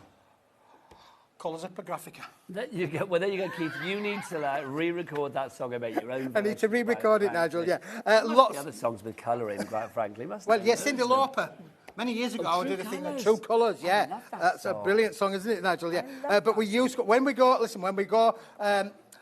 Colours of Pagraphica. There you go, Keith. You need to re-record that song about your own. I need to re-record it, Nigel, yeah. Lots of other songs with colouring, quite frankly, must Well, there? yeah, Cyndi Lauper. Many years ago, I did a thing with True Colours, yeah. That's a brilliant song, isn't it, Nigel? Yeah. But we use, when we go,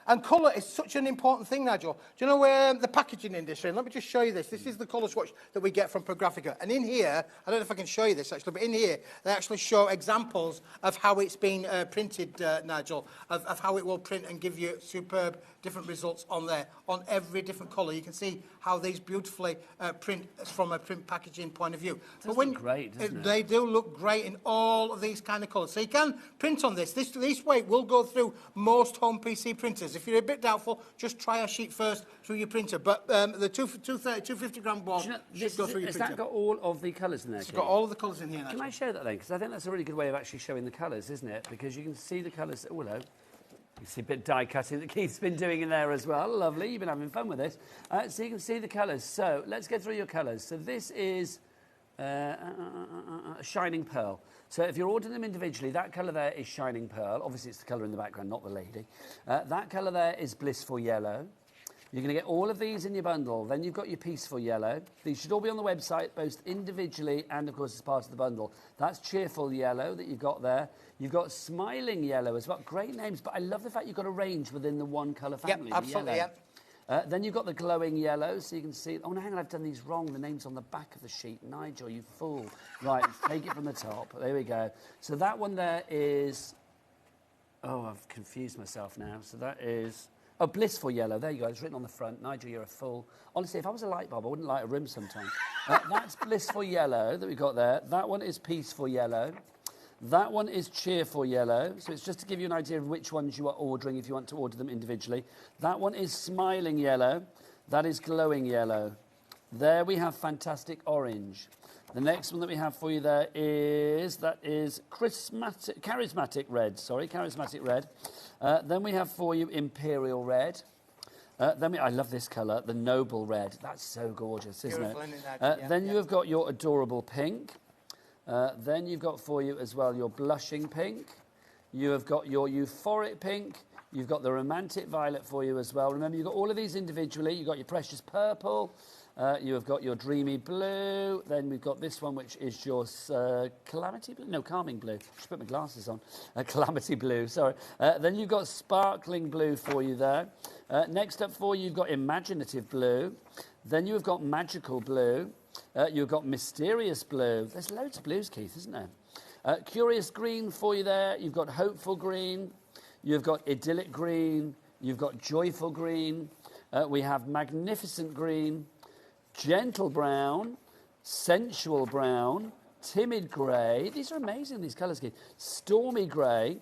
and colour is such an important thing, Nigel. Do you know the packaging industry? And let me just show you this. This is the colour swatch that we get from Pagraphica. And in here, I don't know if I can show you this actually, but in here, they actually show examples of how it's been printed, Nigel, of how it will print and give you superb different results on there, on every different colour. You can see how these beautifully print from a print packaging point of view. It does look great, doesn't it? They do look great in all of these kind of colours. So you can print on this. This weight will go through most home PC printers. If you're a bit doubtful, just try a sheet first through your printer. But the 250 gram board should go through your printer. Has that got all of the colours in there? It's got all of the colours in here. Can I show that then? Because I think that's a really good way of actually showing the colours, isn't it? Because you can see the colours. Oh, hello. You see a bit of die cutting that Keith's been doing in there as well. Lovely. You've been having fun with this. So you can see the colours. So let's go through your colours. So this is Shining Pearl. So if you're ordering them individually, that colour there is Shining Pearl. Obviously, it's the colour in the background, not the lady. That colour there is Blissful Yellow. You're going to get all of these in your bundle. Then you've got your Peaceful Yellow. These should all be on the website, both individually and, of course, as part of the bundle. That's Cheerful Yellow that you've got there. You've got Smiling Yellow as well. Great names, but I love the fact you've got a range within the one colour family. Yep, absolutely, yeah. Then you've got the Glowing Yellow, so you can see... Oh, no, hang on, I've done these wrong. The name's on the back of the sheet. Nigel, you fool. Right, let's take it from the top. There we go. So that one there is... Oh, I've confused myself now. So that is... Oh, Blissful Yellow. There you go. It's written on the front. Nigel, you're a fool. Honestly, if I was a light bulb, I wouldn't light a room sometimes. That's Blissful Yellow that we've got there. That one is Peaceful Yellow. That one is Cheerful Yellow. So it's just to give you an idea of which ones you are ordering if you want to order them individually. That one is Smiling Yellow. That is Glowing Yellow. There we have Fantastic Orange. The next one that we have for you there is, Charismatic Red. Then we have for you Imperial Red. I love this colour, the Noble Red. That's so gorgeous, isn't it? Then you have got your Adorable Pink. Then you've got for you as well your Blushing Pink. You have got your Euphoric Pink. You've got the Romantic Violet for you as well. Remember, you've got all of these individually. You've got your Precious Purple. You have got your Dreamy Blue. Then we've got this one, which is your Calamity Blue. No, Calming Blue. I should put my glasses on. Calamity Blue, sorry. Then you've got Sparkling Blue for you there. Next up for you, you've got Imaginative Blue. Then you've got Magical Blue. You've got Mysterious Blue. There's loads of blues, Keith, isn't there? Curious Green for you there. You've got Hopeful Green. You've got Idyllic Green. You've got Joyful Green. We have Magnificent Green. Gentle Brown, Sensual Brown, Timid Grey. These are amazing, these colours, Keith. Stormy Grey.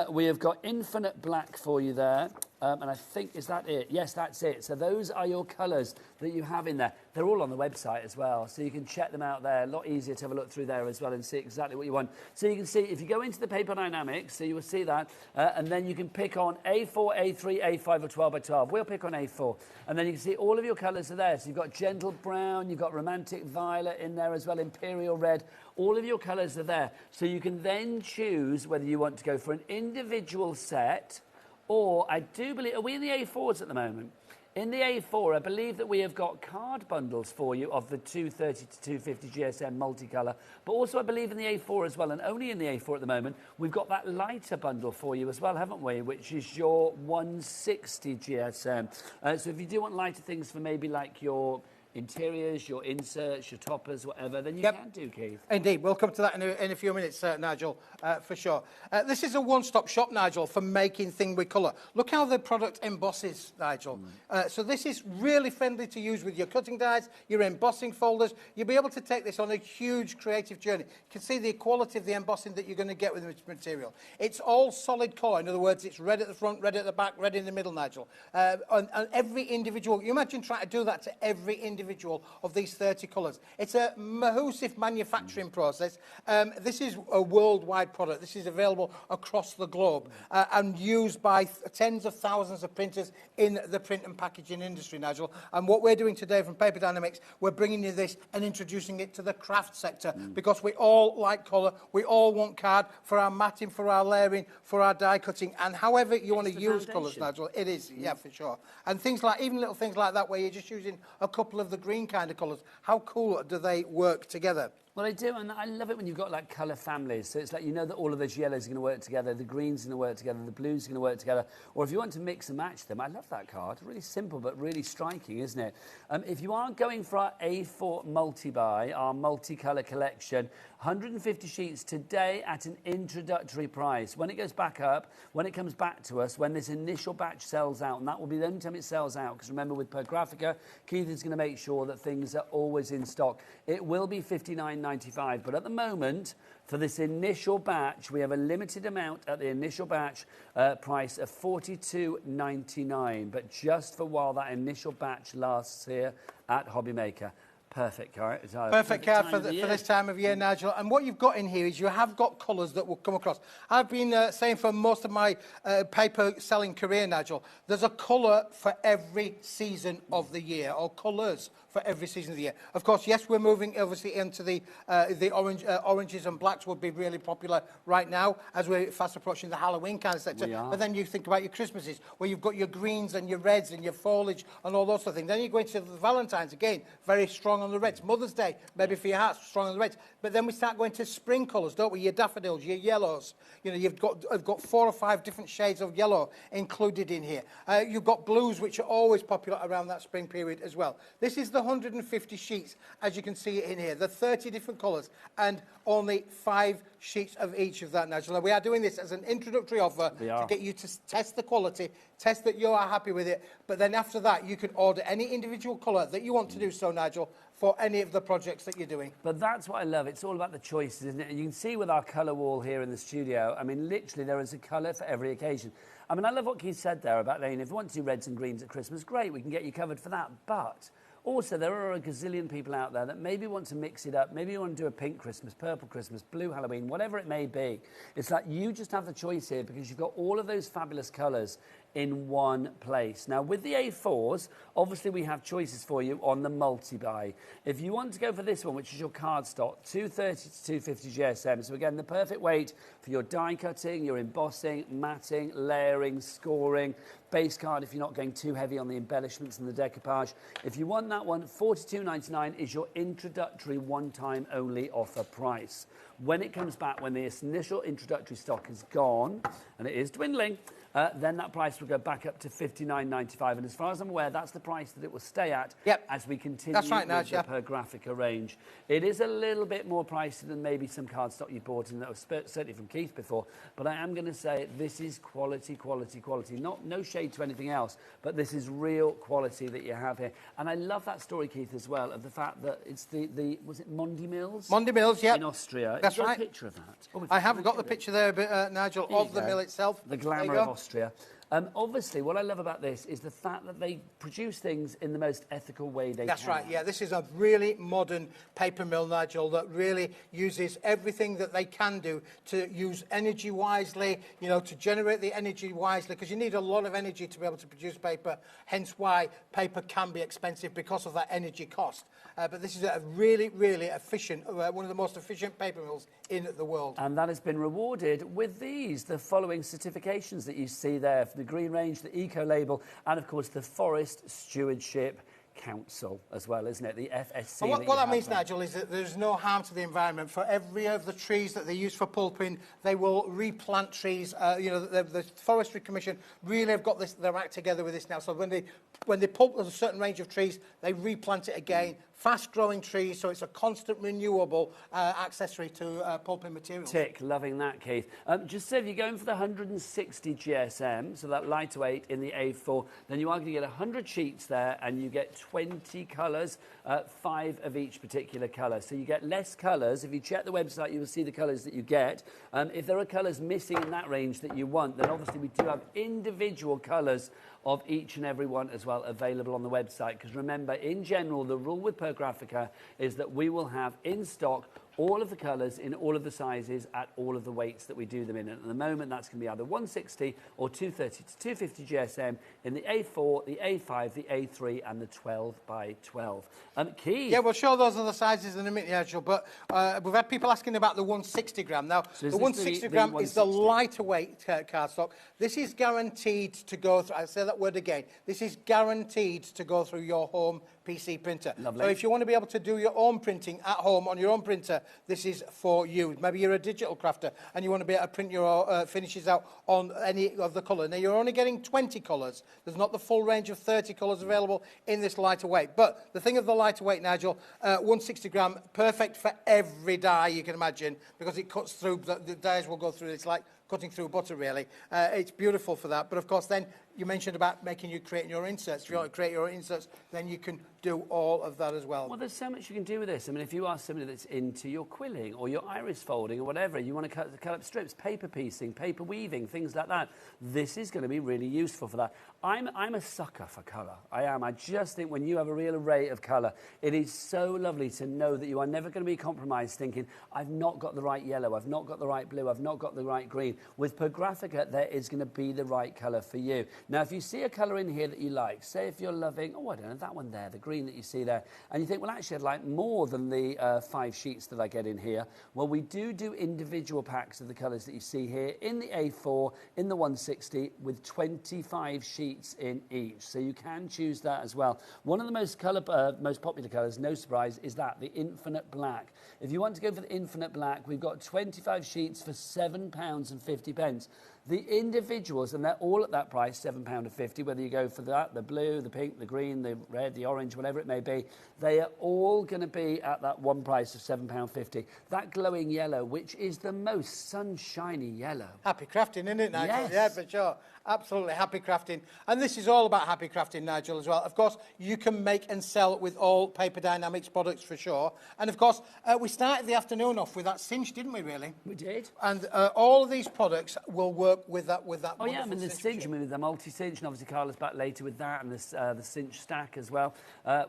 We have got Infinite Black for you there. And I think, is that it? Yes, that's it. So those are your colours that you have in there. They're all on the website as well, so you can check them out there. A lot easier to have a look through there as well and see exactly what you want. So you can see, if you go into the Paper Dynamics, so you will see that, and then you can pick on A4, A3, A5 or 12 by 12. We'll pick on A4. And then you can see all of your colours are there. So you've got gentle brown, you've got romantic violet in there as well, imperial red. All of your colours are there. So you can then choose whether you want to go for an individual set, or I do believe, are we in the A4s at the moment? In the A4, I believe that we have got card bundles for you of the 230 to 250 GSM multicolour, but also I believe in the A4 as well, and only in the A4 at the moment, we've got that lighter bundle for you as well, haven't we, which is your 160 GSM. So if you do want lighter things for maybe like your interiors, your inserts, your toppers, whatever, then you can do, Keith. Indeed. We'll come to that in a few minutes, Nigel, for sure. This is a one-stop shop, Nigel, for making things with colour. Look how the product embosses, Nigel. So this is really friendly to use with your cutting dies, your embossing folders. You'll be able to take this on a huge creative journey. You can see the quality of the embossing that you're going to get with this material. It's all solid colour. In other words, it's red at the front, red at the back, red in the middle, Nigel. And every individual, you imagine trying to do that to every individual of these 30 colours. It's a massive manufacturing process. This is a worldwide product. This is available across the globe and used by tens of thousands of printers in the print and packaging industry, Nigel. And what we're doing today from Paper Dynamics, we're bringing you this and introducing it to the craft sector because we all like colour. We all want card for our matting, for our layering, for our die cutting, and however you want to use colours, Nigel. It is, yeah, for sure. And things like, even little things like that where you're just using a couple of the green kind of colours, how cool do they work together? Well, I do, and I love it when you've got like colour families. So it's like you know that all of those yellows are going to work together, the greens are going to work together, the blues are going to work together. Or if you want to mix and match them, I love that card. Really simple but really striking, isn't it? If you are going for our A4 multi-buy, our multicolour collection, 150 sheets today at an introductory price. When it goes back up, when it comes back to us, when this initial batch sells out, and that will be the only time it sells out, because remember with Graphica, Keith is going to make sure that things are always in stock. It will be $59.95, but at the moment, for this initial batch, we have a limited amount at the initial batch price of $42.99, but just for while that initial batch lasts here at HobbyMaker. Perfect card. Perfect card for this time of year, Nigel. And what you've got in here is you have got colours that will come across. I've been saying for most of my paper selling career, Nigel, there's a colour for every season of the year, or colours for every season of the year. Of course, yes, we're moving obviously into the oranges and blacks would be really popular right now as we're fast approaching the Halloween kind of sector. But then you think about your Christmases where you've got your greens and your reds and your foliage and all those sort of things. Then you go into the Valentine's again, very strong on the reds. Mother's Day, maybe for your heart, strong on the reds. But then we start going to spring colours, don't we? Your daffodils, your yellows. You know, you've got 4 or 5 different shades of yellow included in here. You've got blues, which are always popular around that spring period as well. This is the 150 sheets, as you can see it in here. The 30 different colours and only 5 sheets of each of that, Nigel. We are doing this as an introductory offer to get you to test the quality, test that you are happy with it. But then after that, you can order any individual colour that you want to do so, Nigel, for any of the projects that you're doing. But that's what I love. It's all about the choices, isn't it? And you can see with our colour wall here in the studio, I mean, literally there is a colour for every occasion. I mean, I love what Keith said there about, if you want to do reds and greens at Christmas, great, we can get you covered for that. But also, there are a gazillion people out there that maybe want to mix it up. Maybe you want to do a pink Christmas, purple Christmas, blue Halloween, whatever it may be. It's like you just have the choice here because you've got all of those fabulous colours in one place. Now, with the A4s, obviously we have choices for you on the multi-buy. If you want to go for this one, which is your cardstock, 230 to 250 GSM. So again, the perfect weight for your die cutting, your embossing, matting, layering, scoring, base card if you're not going too heavy on the embellishments and the decoupage. If you want that one, $42.99 is your introductory one-time only offer price. When it comes back, when the initial introductory stock is gone, and it is dwindling, then that price will go back up to $59.95. And as far as I'm aware, that's the price that it will stay at as we continue with the Per Graphica range. It is a little bit more pricey than maybe some cardstock you bought, and that was certainly from Keith before. But I am going to say this is quality, quality, quality. No shade to anything else, but this is real quality that you have here. And I love that story, Keith, as well, of the fact that it's was it Mondi Mills? Mondi Mills, yeah. In Austria. That's right. A picture of that? I have got the picture there, Nigel, of the mill itself. The glamour of Austria. Obviously, what I love about this is the fact that they produce things in the most ethical way they can. That's right, yeah. This is a really modern paper mill, Nigel, that really uses everything that they can do to use energy wisely, you know, to generate the energy wisely, because you need a lot of energy to be able to produce paper, hence why paper can be expensive because of that energy cost. But this is a really, really efficient, one of the most efficient paper mills in the world. And that has been rewarded with the following certifications that you see there, for the Green Range, the Eco Label, and of course the Forest Stewardship Council as well, isn't it? The FSC. And what that means, Nigel, is that there's no harm to the environment. For every of the trees that they use for pulping, they will replant trees. You know, the Forestry Commission really have got their act together with this now. So when they pulp a certain range of trees, they replant it again. Fast-growing trees, so it's a constant renewable accessory to pulping materials. Tick, loving that, Keith. Just so if you're going for the 160 GSM, so that lighter weight in the A4, then you are going to get 100 sheets there, and you get 20 colours, 5 of each particular colour. So you get less colours. If you check the website, you will see the colours that you get. If there are colours missing in that range that you want, then obviously we do have individual colours of each and every one as well available on the website. Because remember, in general, the rule with Graphica is that we will have in stock all of the colours in all of the sizes at all of the weights that we do them in. And at the moment, that's going to be either 160 or 230 to 250 GSM in the A4, the A5, the A3, and the 12 by 12. Keith? Yeah, we'll show those other sizes in a minute, Nigel, but we've had people asking about the 160 gram. Now, So the 160 gram is the lighter weight cardstock. This is guaranteed to go through, I'll say that word again, this is guaranteed to go through your home PC printer. Lovely. So if you want to be able to do your own printing at home on your own printer, this is for you. Maybe you're a digital crafter and you want to be able to print your finishes out on any of the colour. Now, you're only getting 20 colours. There's not the full range of 30 colours available in this lighter weight. But the thing of the lighter weight, Nigel, 160 gram, perfect for every die you can imagine, because it cuts through, the dies will go through, it's like cutting through butter, really. It's beautiful for that. But, of course, then you mentioned about creating your inserts. If you want to create your inserts, then you can do all of that as well. Well, there's so much you can do with this. I mean, if you are somebody that's into your quilling or your iris folding or whatever, you want to cut up strips, paper piecing, paper weaving, things like that, this is going to be really useful for that. I'm a sucker for colour. I am. I just think when you have a real array of colour, it is so lovely to know that you are never going to be compromised thinking, I've not got the right yellow, I've not got the right blue, I've not got the right green. With Graphica, there is going to be the right colour for you. Now, if you see a colour in here that you like, say if you're loving, I don't know, that one there, the green that you see there, and you think, well, actually, I'd like more than the 5 sheets that I get in here. Well, we do individual packs of the colours that you see here in the A4, in the 160, with 25 sheets in each. So you can choose that as well. One of the most popular colours, no surprise, is that, the Infinite Black. If you want to go for the Infinite Black, we've got 25 sheets for £7.50. The individuals, and they're all at that price, £7.50, whether you go for that, the blue, the pink, the green, the red, the orange, whatever it may be, they are all going to be at that one price of £7.50. That glowing yellow, which is the most sunshiny yellow. Happy crafting, isn't it, Nigel? Yes. Yeah, for sure. Absolutely, happy crafting. And this is all about happy crafting, Nigel, as well. Of course, you can make and sell with all Paper Dynamics products, for sure. And, of course, we started the afternoon off with that cinch, didn't we, really? We did. And all of these products will work with that. Oh, yeah, I mean, the cinch, the multi-cinch, and obviously Carla's back later with that, and the cinch stack as well.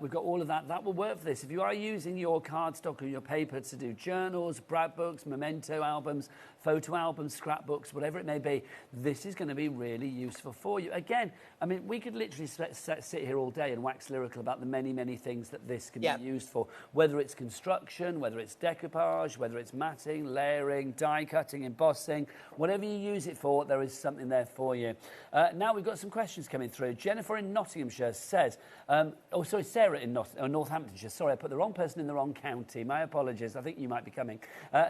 We've got all of that. That will work for this. If you are using your cardstock or your paper to do journals, brad books, memento albums, photo albums, scrapbooks, whatever it may be, this is going to be really useful for you. Again, I mean, we could literally sit here all day and wax lyrical about the many, many things that this can be used for, whether it's construction, whether it's decoupage, whether it's matting, layering, die cutting, embossing, whatever you use it for, there is something there for you. Now we've got some questions coming through. Jennifer in Nottinghamshire says, Sarah in Northamptonshire. Sorry, I put the wrong person in the wrong county. My apologies. I think you might be coming.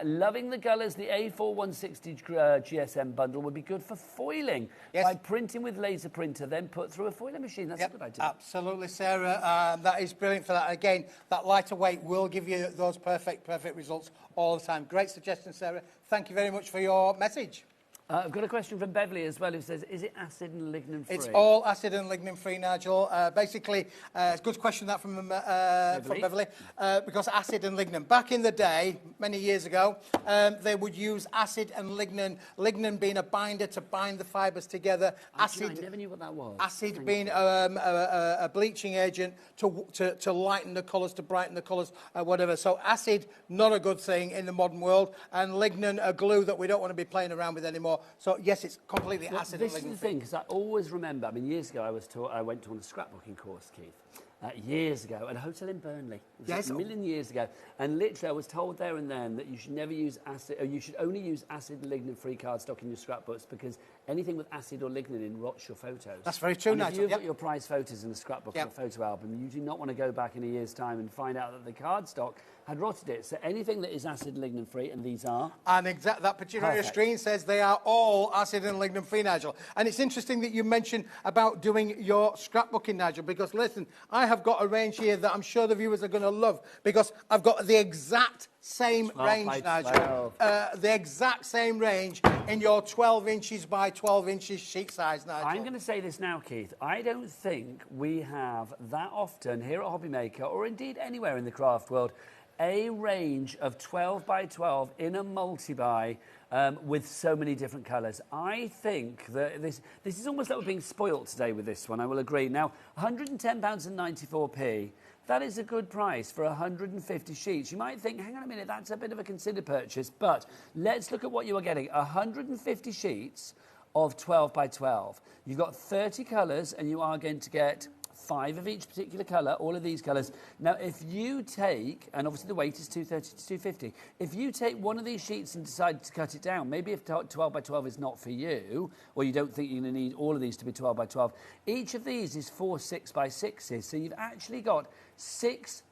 Loving the colours, the A4 160 GSM bundle would be good for foiling. Yes. By printing with laser printer, then put through a foiling machine. That's a good idea. Absolutely, Sarah. That is brilliant for that. Again, that lighter weight will give you those perfect results all the time. Great suggestion, Sarah. Thank you very much for your message. I've got a question from Beverly as well, who says, is it acid and lignin free? It's all acid and lignin free, Nigel. Basically, it's a good question that from Beverly, because acid and lignin. Back in the day, many years ago, they would use acid and lignin being a binder to bind the fibres together. Acid, I never knew what that was. Acid being a bleaching agent to lighten the colours, to brighten the colours, whatever. So acid, not a good thing in the modern world, and lignin, a glue that we don't want to be playing around with anymore. So, yes, it's completely acid and lignin. This is the thing, because I always remember, I mean, years ago I went on a scrapbooking course, Keith, years ago, at a hotel in Burnley. It was a million years ago. And literally I was told there and then that you should never use acid, or you should only use acid and lignin-free cardstock in your scrapbooks, because anything with acid or lignin in rots your photos. That's very true, Nigel. If you've got your prize photos in a scrapbook or a photo album, you do not want to go back in a year's time and find out that the cardstock had rotted it. So anything that is acid and lignin free, and these are. And that picture on your screen says they are all acid and lignin free, Nigel. And it's interesting that you mentioned about doing your scrapbooking, Nigel, because listen, I have got a range here that I'm sure the viewers are going to love, because I've got the exact same range, Nigel. The exact same range in your 12 inches by 12 inches sheet size, Nigel. I'm going to say this now, Keith. I don't think we have that often here at HobbyMaker, or indeed anywhere in the craft world, a range of 12 by 12 in a multi-buy with so many different colours. I think that this is almost like we're being spoilt today with this one, I will agree. Now, £110.94, that is a good price for 150 sheets. You might think, hang on a minute, that's a bit of a considered purchase, but let's look at what you are getting. 150 sheets of 12 by 12. You've got 30 colours, and you are going to get 5 of each particular colour, all of these colours. Now, if you take, and obviously the weight is 230 to 250, if you take one of these sheets and decide to cut it down, maybe if 12 by 12 is not for you, or you don't think you're going to need all of these to be 12 by 12, each of these is 4 6 by 6s, so you've actually got 600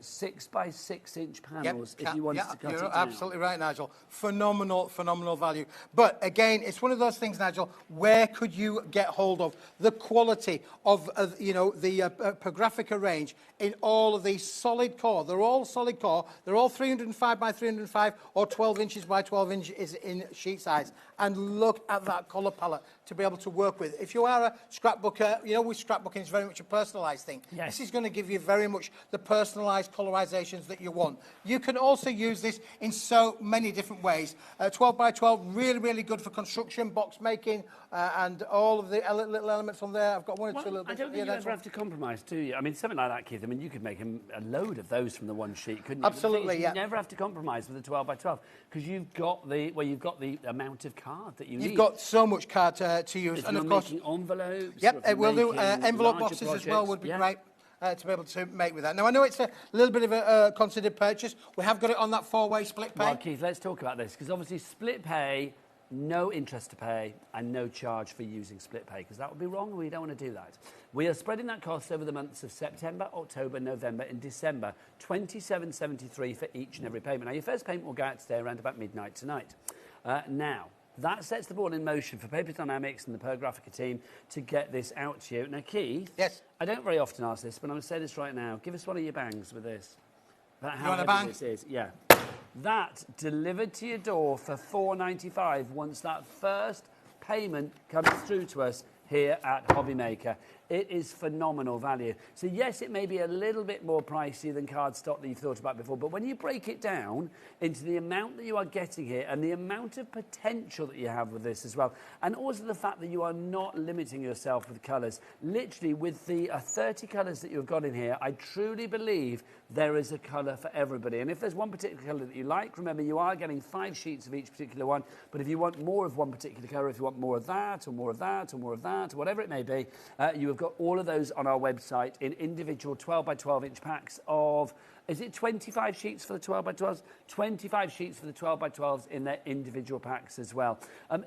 6 by 6 inch panels if you wanted to cut it down. You're absolutely right, Nigel. Phenomenal value. But again, it's one of those things, Nigel, where could you get hold of the quality of the Pagraphica range in all of these solid core? They're all solid core. They're all 305 by 305 or 12 inches by 12 inches in sheet size. And look at that colour palette to be able to work with. If you are a scrapbooker, with scrapbooking, it's very much a personalised thing. Yes. This is going to give you very much the personalised colorisations that you want. You can also use this in so many different ways. 12 by 12, really good for construction, box making, and all of the little elements on there. I've got one or two little bits. I don't think you ever have to compromise, do you? I mean, something like that, Keith, I mean, you could make a load of those from the one sheet, couldn't you? Absolutely, You never have to compromise with a 12 by 12, because you've got the amount of card that you need. You've got so much card to use. If and you're of course, making envelopes. Yep, it will do. Envelope boxes projects, as well would be great. To be able to make with that. Now, I know it's a little bit of a considered purchase. We have got it on that 4-way split pay. Well, Keith, let's talk about this, because obviously split pay, no interest to pay, and no charge for using split pay, because that would be wrong, and we don't want to do that. We are spreading that cost over the months of September, October, November, and December, $27.73 for each and every payment. Now, your first payment will go out today around about midnight tonight. Now, that sets the ball in motion for Paper Dynamics and the Pagraphica team to get this out to you. Now, Keith, yes, I don't very often ask this, but I'm going to say this right now. Give us one of your bangs with this. About how you want a bang? This is. Yeah. That delivered to your door for $4.95 once that first payment comes through to us here at HobbyMaker. It is phenomenal value. So yes, it may be a little bit more pricey than cardstock that you've thought about before, but when you break it down into the amount that you are getting here and the amount of potential that you have with this as well, and also the fact that you are not limiting yourself with colours, literally with the 30 colours that you've got in here, I truly believe there is a colour for everybody. And if there's one particular colour that you like, remember you are getting 5 sheets of each particular one, but if you want more of one particular colour, if you want more of that, or more of that, or more of that, or whatever it may be, you have got all of those on our website in individual 12 by 12 inch packs of, is it 25 sheets for the 12 by 12s? 25 sheets for the 12 by 12s in their individual packs as well.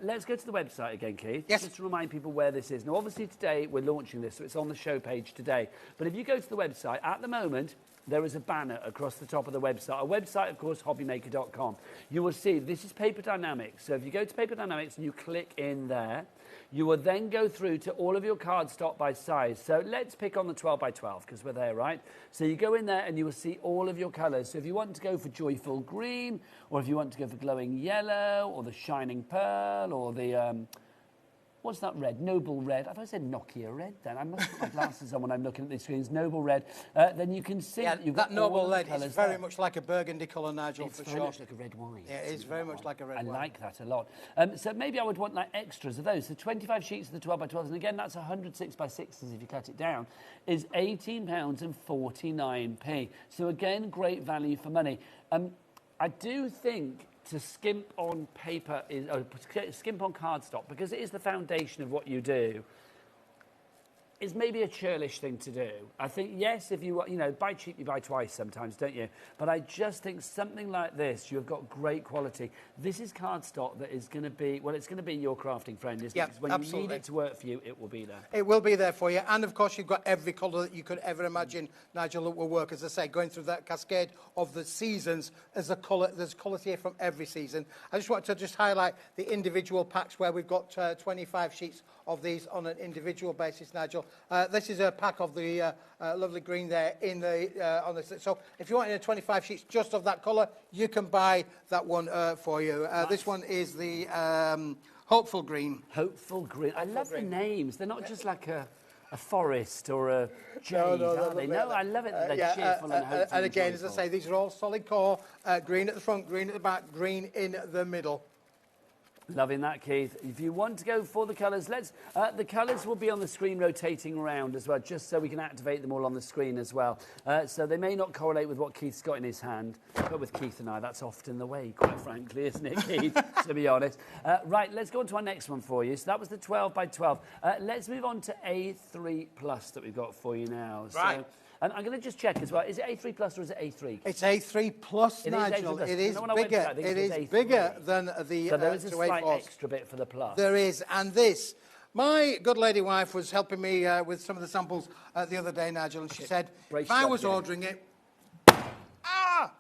Let's go to the website again, Keith. Yes. Just to remind people where this is. Now, obviously today we're launching this, so it's on the show page today. But if you go to the website, at the moment, there is a banner across the top of the website. Our website, of course, hobbymaker.com. You will see this is Paper Dynamics. So if you go to Paper Dynamics and you click in there, you will then go through to all of your cardstock by size. So let's pick on the 12 by 12 because we're there, right? So you go in there and you will see all of your colours. So if you want to go for joyful green, or if you want to go for glowing yellow, or the shining pearl, or the... what's that red? Noble red. I thought I said Nokia red then. I must put my glasses on when I'm looking at these screens. Noble red. Then you can see that you've got that noble all the red colours is very there. much like a burgundy colour, Nigel, It's for very sure. much like a red wine. Yeah, it is very much like a red I wine. like that a lot. So maybe I would want like extras of those. So 25 sheets of the 12 by 12s, and again, that's 100 6 by 6s if you cut it down, is £18.49. So again, great value for money. I do think to skimp on paper is, or skimp on cardstock, because it is the foundation of what you do, is maybe a churlish thing to do. I think, yes, if you buy cheap, you buy twice sometimes, don't you? But I just think something like this, you've got great quality. This is cardstock that is going to be, well, it's going to be your crafting friend, isn't it? Because when you need it to work for you, it will be there. It will be there for you. And, of course, you've got every colour that you could ever imagine, Nigel, that will work. As I say, going through that cascade of the seasons, there's colours here from every season. I just wanted to just highlight the individual packs where we've got 25 sheets of these on an individual basis, Nigel. This is a pack of the lovely green there in the on this. So if you want 25 sheets just of that colour, you can buy that one for you. This one is the Hopeful Green. Hopeful Green. I love the names. They're not just like a forest or a jade, are they? No, I love it that they're cheerful and hopeful. And again, joyful. as I say, these are all solid core, green at the front, green at the back, green in the middle. Loving that, Keith. If you want to go for the colours, the colours will be on the screen rotating around as well, just so we can activate them all on the screen as well. So they may not correlate with what Keith's got in his hand, but with Keith and I, that's often the way, quite frankly, isn't it, Keith, to be honest? Right, let's go on to our next one for you. So that was the 12 by 12. Let's move on to A3 Plus that we've got for you now. Right. So, and I'm going to just check as well. Is it A3 Plus or is it A3? It's A3 Plus, Nigel. It is bigger. It is bigger than the So there is a slight A4s. extra bit for the Plus. There is, and this. My good lady wife was helping me with some of the samples the other day, Nigel, and she said, if I was ordering it,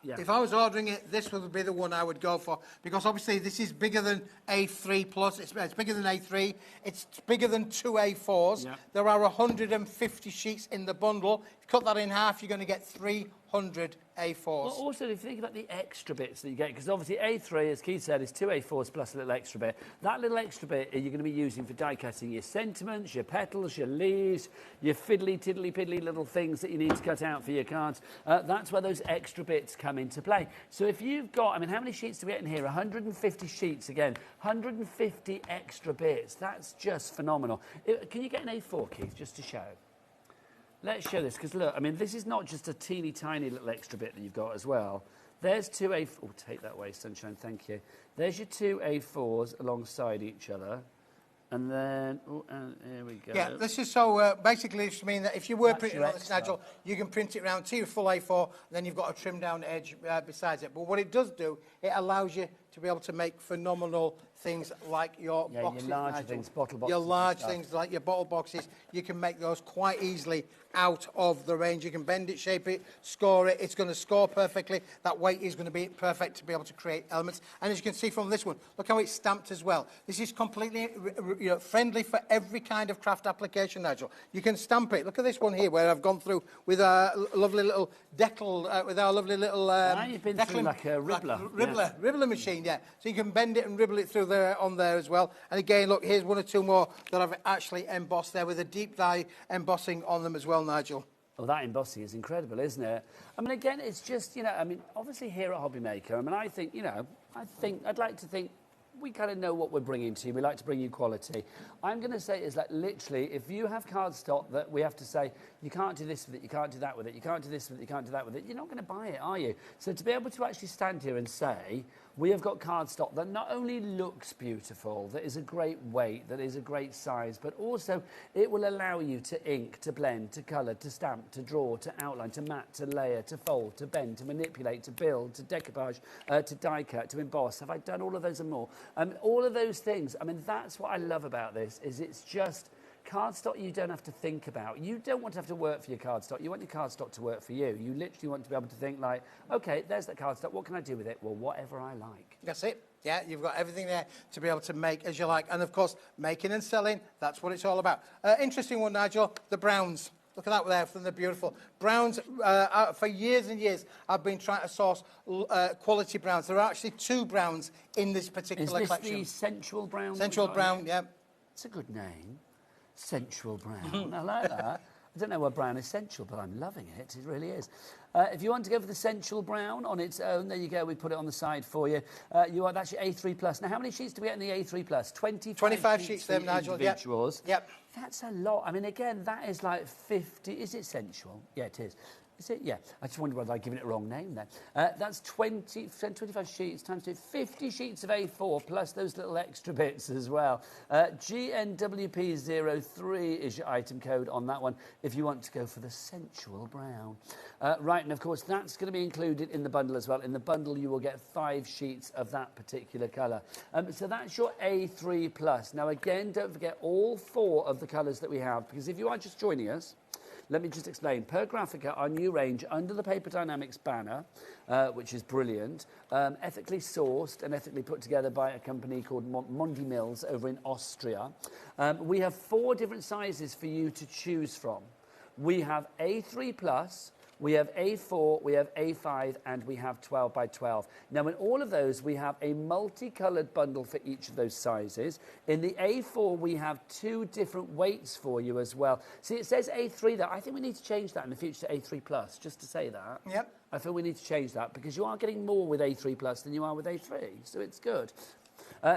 if I was ordering it, this would be the one I would go for, because obviously this is bigger than A3 Plus. It's bigger than A3. It's bigger than 2 A4s. Yeah. There are 150 sheets in the bundle. If you cut that in half, you're going to get 300 A4s. Well, also, if you think about the extra bits that you get, because obviously A3, as Keith said, is 2 A4s plus a little extra bit. That little extra bit you're going to be using for die cutting your sentiments, your petals, your leaves, your fiddly, tiddly, piddly little things that you need to cut out for your cards. That's where those extra bits come into play. So if you've got, I mean, how many sheets do we get in here? 150 sheets again, 150 extra bits. That's just phenomenal. Can you get an A4, Keith, just to show? Let's show this, because look, I mean, this is not just a teeny tiny little extra bit that you've got as well. There's 2 A4s. Oh, take that away, Sunshine, thank you. There's your 2 A4s alongside each other. And then, here we go. Yeah, this is so basically to mean that if you were printing on this, Nigel, you can print it round to your full A4, then you've got a trimmed down edge besides it. But what it does do, it allows you to be able to make phenomenal things like your boxes, your larger Nigel. things, bottle boxes. Your large things like your bottle boxes, you can make those quite easily out of the range. You can bend it, shape it, score it. It's going to score perfectly. That weight is going to be perfect to be able to create elements. And as you can see from this one, look how it's stamped as well. This is completely friendly for every kind of craft application, Nigel. You can stamp it. Look at this one here where I've gone through with a lovely little decal, with our lovely little... you've been through like a ribbler. Ribbler machine, yeah. So you can bend it and ribble it through there on there as well. And again, look, here's 1 or 2 more that I've actually embossed there with a deep dye embossing on them as well, Nigel. Well, that embossing is incredible, isn't it? I mean, again, it's just, I mean, obviously here at HobbyMaker, I mean, I think, I'd like to think we kind of know what we're bringing to you. We like to bring you quality. I'm going to say is like literally, if you have cardstock that we have to say, you can't do this with it, you can't do that with it, you can't do this with it, you can't do that with it, you're not going to buy it, are you? So to be able to actually stand here and say, we have got cardstock that not only looks beautiful, that is a great weight, that is a great size, but also it will allow you to ink, to blend, to colour, to stamp, to draw, to outline, to mat, to layer, to fold, to bend, to manipulate, to build, to decoupage, to die cut, to emboss. Have I done all of those and more? All of those things, I mean, that's what I love about this, is it's just cardstock you don't have to think about. You don't want to have to work for your cardstock. You want your cardstock to work for you. You literally want to be able to think like, okay, there's that cardstock. What can I do with it? Well, whatever I like. That's it. Yeah, you've got everything there to be able to make as you like. And, of course, making and selling, that's what it's all about. Interesting one, Nigel, the browns. Look at that there, from the beautiful browns. For years and years, I've been trying to source quality browns. There are actually 2 browns in this particular collection. Is this the sensual brown? Sensual brown, yeah. It's a good name. Sensual brown. I like that. I don't know why brown is sensual, but I'm loving it. It really is. If you want to go for the sensual brown on its own, there you go. We put it on the side for you. That's your A3+. Now, how many sheets do we get in the A3+? 25 sheets there, Nigel. Individuals. Yep. That's a lot. I mean, again, that is like 50. Is it sensual? Yeah, it is. Is it? Yeah. I just wondered whether I'd given it a wrong name then. That's 25 sheets times 2, 50 sheets of A4 plus those little extra bits as well. GNWP03 is your item code on that one if you want to go for the sensual brown. Right, and of course that's going to be included in the bundle as well. In the bundle you will get 5 sheets of that particular colour. So that's your A3+. Now again, don't forget all 4 of the colours that we have, because if you are just joining us, let me just explain. Per Graphica, our new range under the Paper Dynamics banner, which is brilliant, ethically sourced and ethically put together by a company called Mondi Mills over in Austria. We have 4 different sizes for you to choose from. We have A3+, we have A4, we have A5, and we have 12 by 12. Now, in all of those, we have a multicoloured bundle for each of those sizes. In the A4, we have 2 different weights for you as well. See, it says A3 there. I think we need to change that in the future to A3+, just to say that. Yep. I feel we need to change that, because you are getting more with A3+ than you are with A3, so it's good.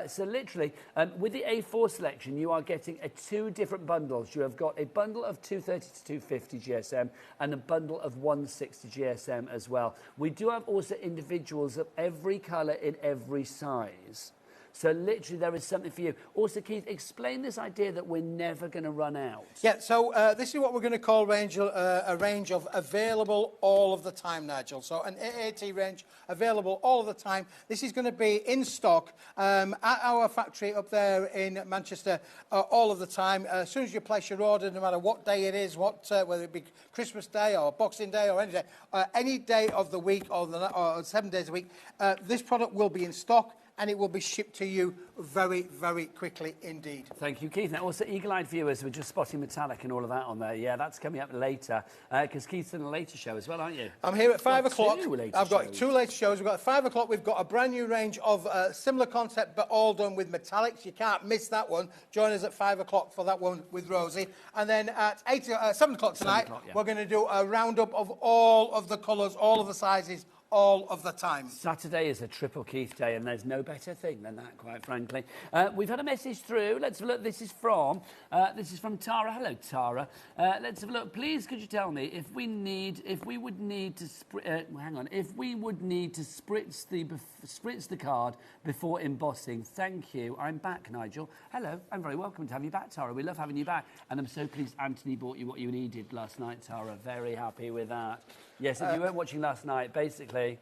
So literally, with the A4 selection, you are getting 2 different bundles. You have got a bundle of 230 to 250 GSM and a bundle of 160 GSM as well. We do have also individuals of every colour in every size. So literally there is something for you. Also, Keith, explain this idea that we're never going to run out. Yeah, so this is what we're going to call a range of available all of the time, Nigel. So an AAT range available all of the time. This is going to be in stock at our factory up there in Manchester all of the time. As soon as you place your order, no matter what day it is, whether it be Christmas Day or Boxing Day or any day of the week or 7 days a week, this product will be in stock, and it will be shipped to you very, very quickly indeed. Thank you, Keith. Now, also, eagle-eyed viewers, we're just spotting metallic and all of that on there. Yeah, that's coming up later, because Keith's in a later show as well, aren't you? I'm here at 5 o'clock. I've got 2 later shows. We've got at 5 o'clock, we've got a brand new range of similar concept, but all done with metallics. You can't miss that one. Join us at 5 o'clock for that one with Rosie. And then at 7 o'clock tonight, we're going to do a roundup of all of the colours, all of the sizes, all of the time. Saturday is a triple Keith day, and there's no better thing than that, quite frankly. We've had a message through. Let's have a look. This is from Tara. Hello, Tara. Let's have a look. Please, could you tell me if we would need to spritz the card before embossing? Thank you. I'm back, Nigel. Hello. I'm very welcome to have you back, Tara. We love having you back, and I'm so pleased Anthony bought you what you needed last night, Tara. Very happy with that. Yes, if you weren't watching last night, basically,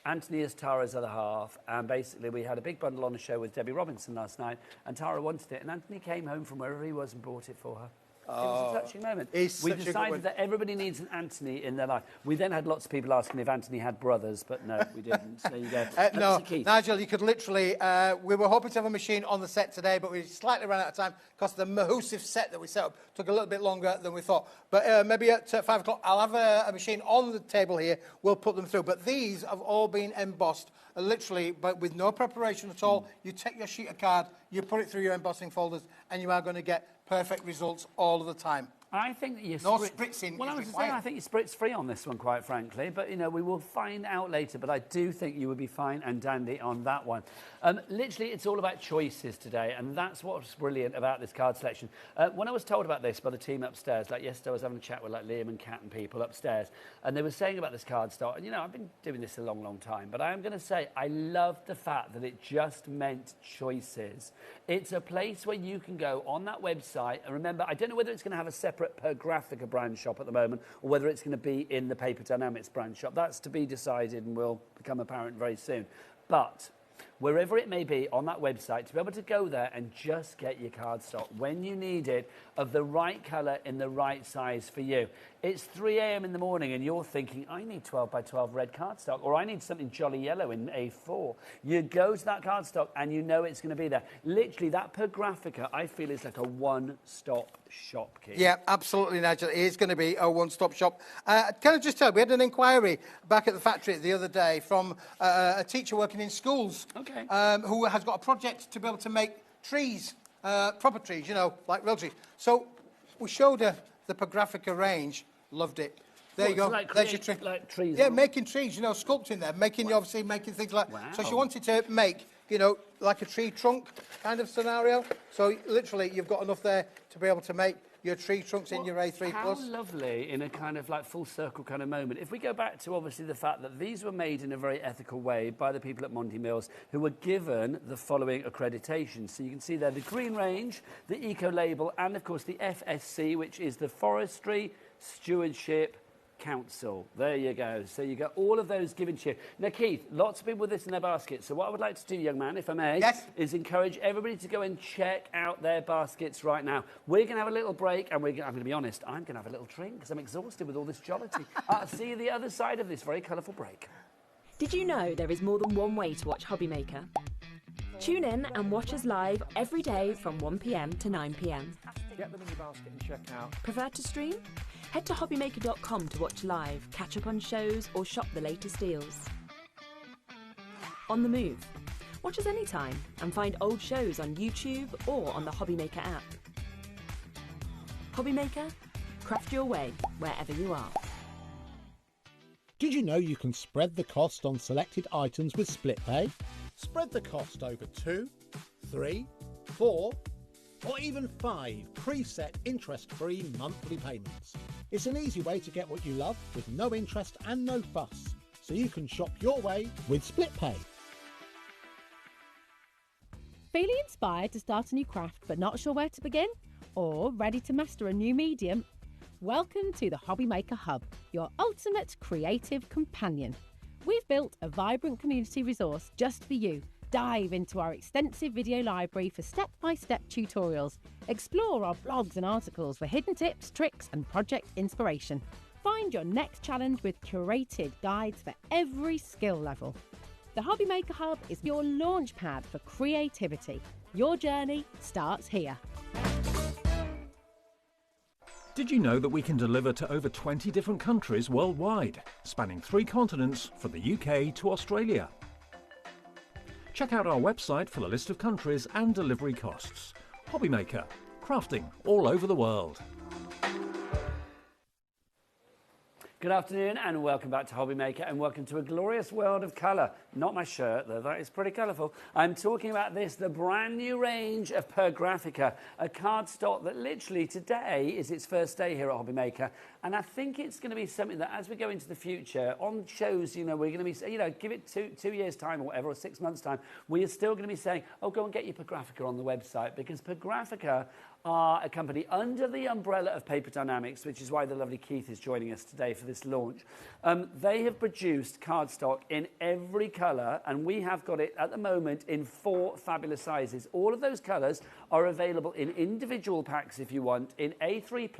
Anthony is Tara's other half, and basically we had a big bundle on the show with Debbie Robinson last night, and Tara wanted it, and Anthony came home from wherever he was and bought it for her. It was a touching moment. We decided that everybody needs an Anthony in their life. We then had lots of people asking if Anthony had brothers, but no, we didn't. So there you go. No, Nigel, you could literally... we were hoping to have a machine on the set today, but we slightly ran out of time because the massive set that we set up took a little bit longer than we thought. But maybe at 5 o'clock, I'll have a machine on the table here. We'll put them through. But these have all been embossed, literally, but with no preparation at all. You take your sheet of card, you put it through your embossing folders, and you are going to get perfect results all of the time. I think that you're spritzing. Well, I was saying, I think you're spritz free on this one, quite frankly. But you know, we will find out later. But I do think you would be fine and dandy on that one. Literally, it's all about choices today, and that's what's brilliant about this card selection. When I was told about this by the team upstairs, like yesterday, I was having a chat with like Liam and Kat and people upstairs, and they were saying about this card stock. And you know, I've been doing this a long, long time, but I am going to say I love the fact that it just meant choices. It's a place where you can go on that website, and remember, I don't know whether it's going to have a separate Per Graphica brand shop at the moment, or whether it's going to be in the Paper Dynamics brand shop. That's to be decided and will become apparent very soon. But wherever it may be on that website, to be able to go there and just get your cardstock when you need it, of the right colour in the right size for you. It's 3 a.m. in the morning and you're thinking, I need 12 by 12 red cardstock, or I need something jolly yellow in A4. You go to that cardstock and you know it's going to be there. Literally, that Pagraphica, I feel, is like a one-stop shop, Keith. Yeah, absolutely, Nigel. It is going to be a one-stop shop. Can I just tell you, we had an inquiry back at the factory the other day from a teacher working in schools who has got a project to be able to make trees, proper trees, you know, like real trees. So we showed her the Pagraphica range, loved it. There you go. Like There's your tree. Like trees. Yeah, making trees, you know, sculpting them, making obviously making things like. So she wanted to make, you know, like a tree trunk kind of scenario. So literally, you've got enough there to be able to make your tree trunks in your A3+. How lovely in a kind of like full circle kind of moment. If we go back to obviously the fact that these were made in a very ethical way by the people at Monty Mills, who were given the following accreditations. So you can see there the Green Range, the Eco Label, and of course the FSC, which is the Forestry Stewardship Council. There you go. So you got all of those given to you. Now, Keith, lots of people with this in their baskets. So what I would like to do, young man, if I may, is encourage everybody to go and check out their baskets right now. We're going to have a little break, and I'm going to be honest, I'm going to have a little drink because I'm exhausted with all this jollity. I'll see you the other side of this very colourful break. Did you know there is more than one way to watch HobbyMaker? Tune in and watch us live every day from 1 p.m. to 9 p.m. Get them in your basket and check out. Prefer to stream? Head to hobbymaker.com to watch live, catch up on shows, or shop the latest deals. On the move. Watch us anytime and find old shows on YouTube or on the HobbyMaker app. HobbyMaker, craft your way wherever you are. Did you know you can spread the cost on selected items with split pay? Spread the cost over 2, 3, 4, or even 5 preset interest-free monthly payments. It's an easy way to get what you love with no interest and no fuss, so you can shop your way with split pay. Feeling inspired to start a new craft but not sure where to begin? Or ready to master a new medium? Welcome to the HobbyMaker Hub, your ultimate creative companion. We've built a vibrant community resource just for you. Dive into our extensive video library for step-by-step tutorials. Explore our blogs and articles for hidden tips, tricks and project inspiration. Find your next challenge with curated guides for every skill level. The HobbyMaker Hub is your launch pad for creativity. Your journey starts here. Did you know that we can deliver to over 20 different countries worldwide, spanning 3 continents from the UK to Australia? Check out our website for the list of countries and delivery costs. HobbyMaker, crafting all over the world. Good afternoon and welcome back to HobbyMaker and welcome to a glorious world of colour. Not my shirt, though, that is pretty colourful. I'm talking about this, the brand new range of Pagraphica, a cardstock that literally today is its first day here at HobbyMaker. And I think it's going to be something that as we go into the future, on shows, you know, we're going to be, you know, give it two years' time or whatever, or 6 months' time, we are still going to be saying, oh, go and get your Pagraphica on the website, because Pagraphica are a company under the umbrella of Paper Dynamics, which is why the lovely Keith is joining us today for this launch. They have produced cardstock in every colour, and we have got it at the moment in 4 fabulous sizes. All of those colours are available in individual packs if you want, in A3+,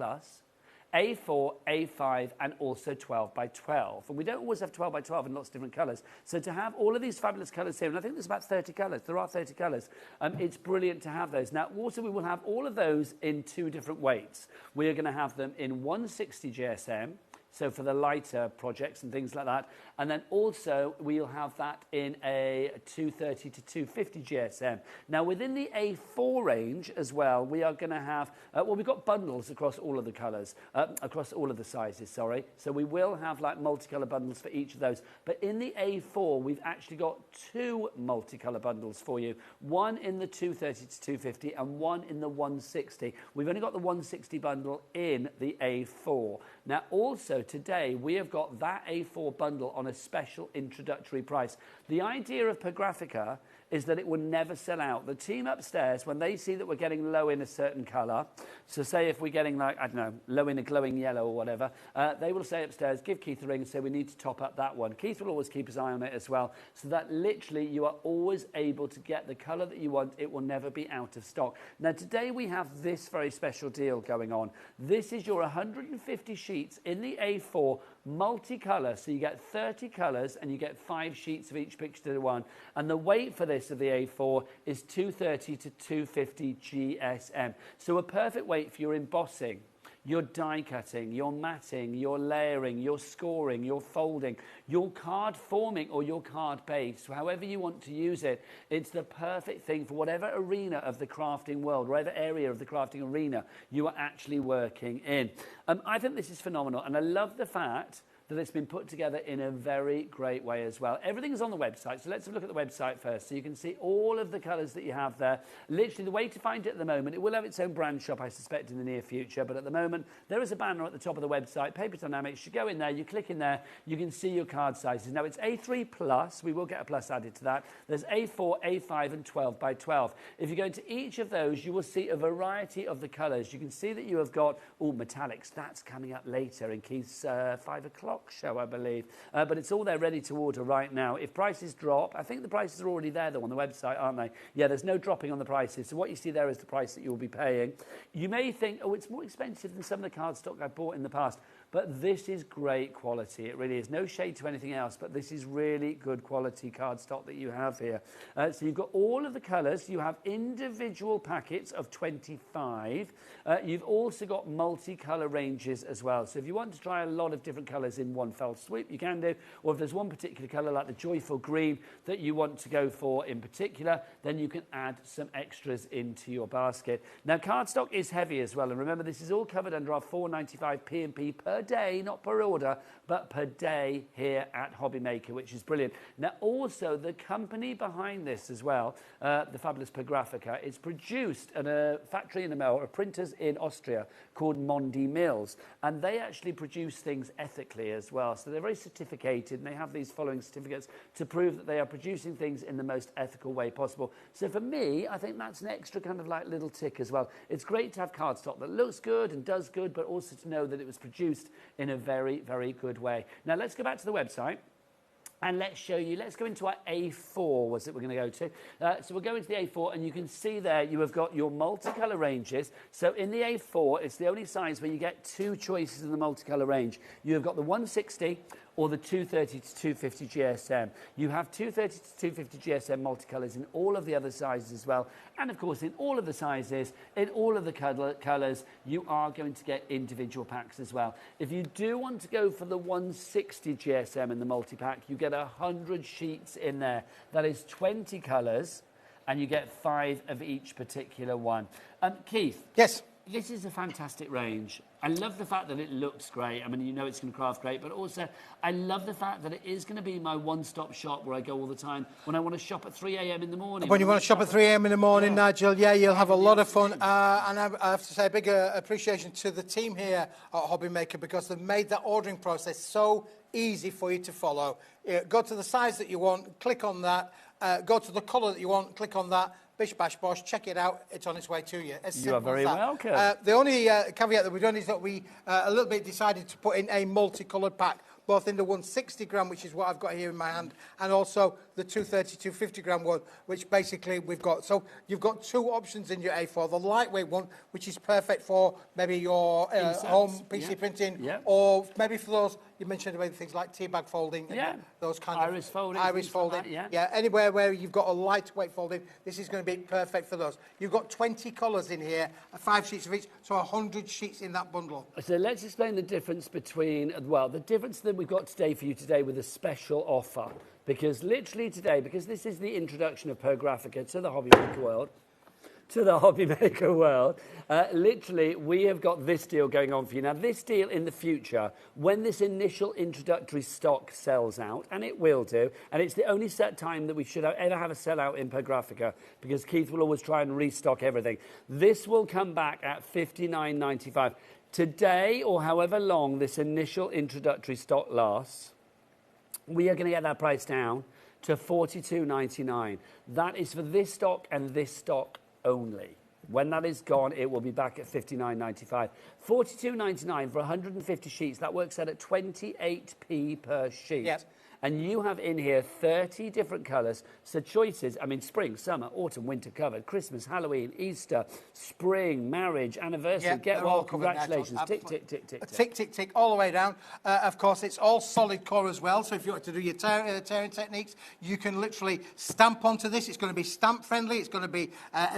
A4, A5 and also 12 by 12. And we don't always have 12 by 12 in lots of different colours. So to have all of these fabulous colours here, and I think there's about 30 colours, there are 30 colours, it's brilliant to have those. Now also we will have all of those in 2 different weights. We are going to have them in 160 GSM, so for the lighter projects and things like that. And then also we'll have that in a 230 to 250 GSM. Now within the A4 range as well, we are going to have, well, we've got bundles across all of the colours, across all of the sizes, sorry. So we will have like multicolour bundles for each of those. But in the A4, we've actually got 2 multicolour bundles for you. One in the 230 to 250 and one in the 160. We've only got the 160 bundle in the A4. Now also today, we have got that A4 bundle on a special introductory price. The idea of Pagraphica is that it will never sell out. The team upstairs, when they see that we're getting low in a certain colour, so say if we're getting like, I don't know, low in a glowing yellow or whatever, they will say upstairs, give Keith a ring and say we need to top up that one. Keith will always keep his eye on it as well, so that literally you are always able to get the colour that you want. It will never be out of stock. Now today we have this very special deal going on. This is your 150 sheets in the A4 multicolour, so you get 30 colours and you get 5 sheets of each picture to one, and the weight for this of the A4 is 230 to 250 GSM, so a perfect weight for your embossing, your die cutting, your matting, your layering, your scoring, your folding, your card forming or your card base, however you want to use it. It's the perfect thing for whatever arena of the crafting world, whatever area of the crafting arena you are actually working in. I think this is phenomenal, and I love the fact that it's been put together in a very great way as well. Everything is on the website, so let's have a look at the website first, so you can see all of the colours that you have there. Literally, the way to find it at the moment, it will have its own brand shop, I suspect, in the near future, but at the moment, there is a banner at the top of the website, Paper Dynamics. You go in there, you click in there, you can see your card sizes. Now, it's A3 plus, we will get a plus added to that. There's A4, A5, and 12 by 12. If you go into each of those, you will see a variety of the colours. You can see that you have got, metallics, that's coming up later in Keith's 5 o'clock show, I believe, but it's all there ready to order right now. If prices drop, I think the prices are already there though on the website, aren't they? Yeah, there's no dropping on the prices, so what you see there is the price that you'll be paying. You may think, oh, it's more expensive than some of the cardstock I bought in the past, but this is great quality. It really is. No shade to anything else, but this is really good quality cardstock that you have here. So you've got all of the colours. You have individual packets of 25. You've also got multicolour ranges as well. So if you want to try a lot of different colours in one fell swoop, you can do. Or if there's one particular colour like the Joyful Green that you want to go for in particular, then you can add some extras into your basket. Now, cardstock is heavy as well. And remember, this is all covered under our £4.95 P&P per day, not per order, but per day here at HobbyMaker, which is brilliant. Now, also, the company behind this as well, the fabulous Pagraphica, is produced at a factory in a mill, or printers in Austria called Mondi Mills, and they actually produce things ethically as well. So they're very certificated, and they have these following certificates to prove that they are producing things in the most ethical way possible. So for me, I think that's an extra kind of like little tick as well. It's great to have cardstock that looks good and does good, but also to know that it was produced in a very, very good way. Now, let's go back to the website. And let's show you, let's go into our A4, was it we're going to go to. So we'll go into the A4, and you can see there you have got your multicolour ranges. So in the A4, it's the only size where you get 2 choices in the multicolour range. You have got the 160 or the 230 to 250 GSM. You have 230 to 250 GSM multicolours in all of the other sizes as well. And of course, in all of the sizes, in all of the colours, you are going to get individual packs as well. If you do want to go for the 160 GSM in the multi-pack, you get 100 sheets in there. That is 20 colours, and you get 5 of each particular one. Keith. Yes. This is a fantastic range. I love the fact that it looks great. I mean, you know it's going to craft great, but also I love the fact that it is going to be my one-stop shop where I go all the time when I want to shop at 3 a.m. in the morning. When you want to shop at 3 a.m. in the morning, Nigel, yeah, you'll have a lot of fun. And I have to say a big appreciation to the team here at HobbyMaker, because they've made that ordering process so easy for you to follow. Go to the size that you want, click on that. Go to the colour that you want, click on that. Bish bash bosh, check it out, it's on its way to you. You are very welcome. The only caveat that we've done is that we a little bit decided to put in a multicoloured pack, both in the 160 gram, which is what I've got here in my hand, and also the 230, 250 gram one, which basically we've got. So you've got 2 options in your A4. The lightweight one, which is perfect for maybe your home PC printing, or maybe for those, you mentioned about things like tea bag folding, and those kind of iris folding, yeah, anywhere where you've got a lightweight folding, this is going to be perfect for those. You've got 20 colours in here, 5 sheets of each, so 100 sheets in that bundle. So let's explain the difference between, well, the difference that we've got today for you today with a special offer. Because literally today, because this is the introduction of Pagraphica to the HobbyMaker world, literally we have got this deal going on for you. Now, this deal in the future, when this initial introductory stock sells out, and it will do, and it's the only set time that we should ever have a sellout in Pagraphica, because Keith will always try and restock everything. This will come back at $59.95. Today, or however long this initial introductory stock lasts, we are going to get that price down to $42.99. That is for this stock and this stock only. When that is gone, it will be back at $59.95. $42.99 for 150 sheets. That works out at 28p per sheet. Yep. And you have in here 30 different colours. So choices, I mean, spring, summer, autumn, winter covered, Christmas, Halloween, Easter, spring, marriage, anniversary, Yep, get they're well, all covered, Nigel. congratulations. Tick, Absolutely. tick, tick, tick, tick. Tick, tick, tick, all the way down. Of course, it's all solid core as well. So if you want to do your tearing techniques, you can literally stamp onto this. It's going to be stamp friendly. It's going to be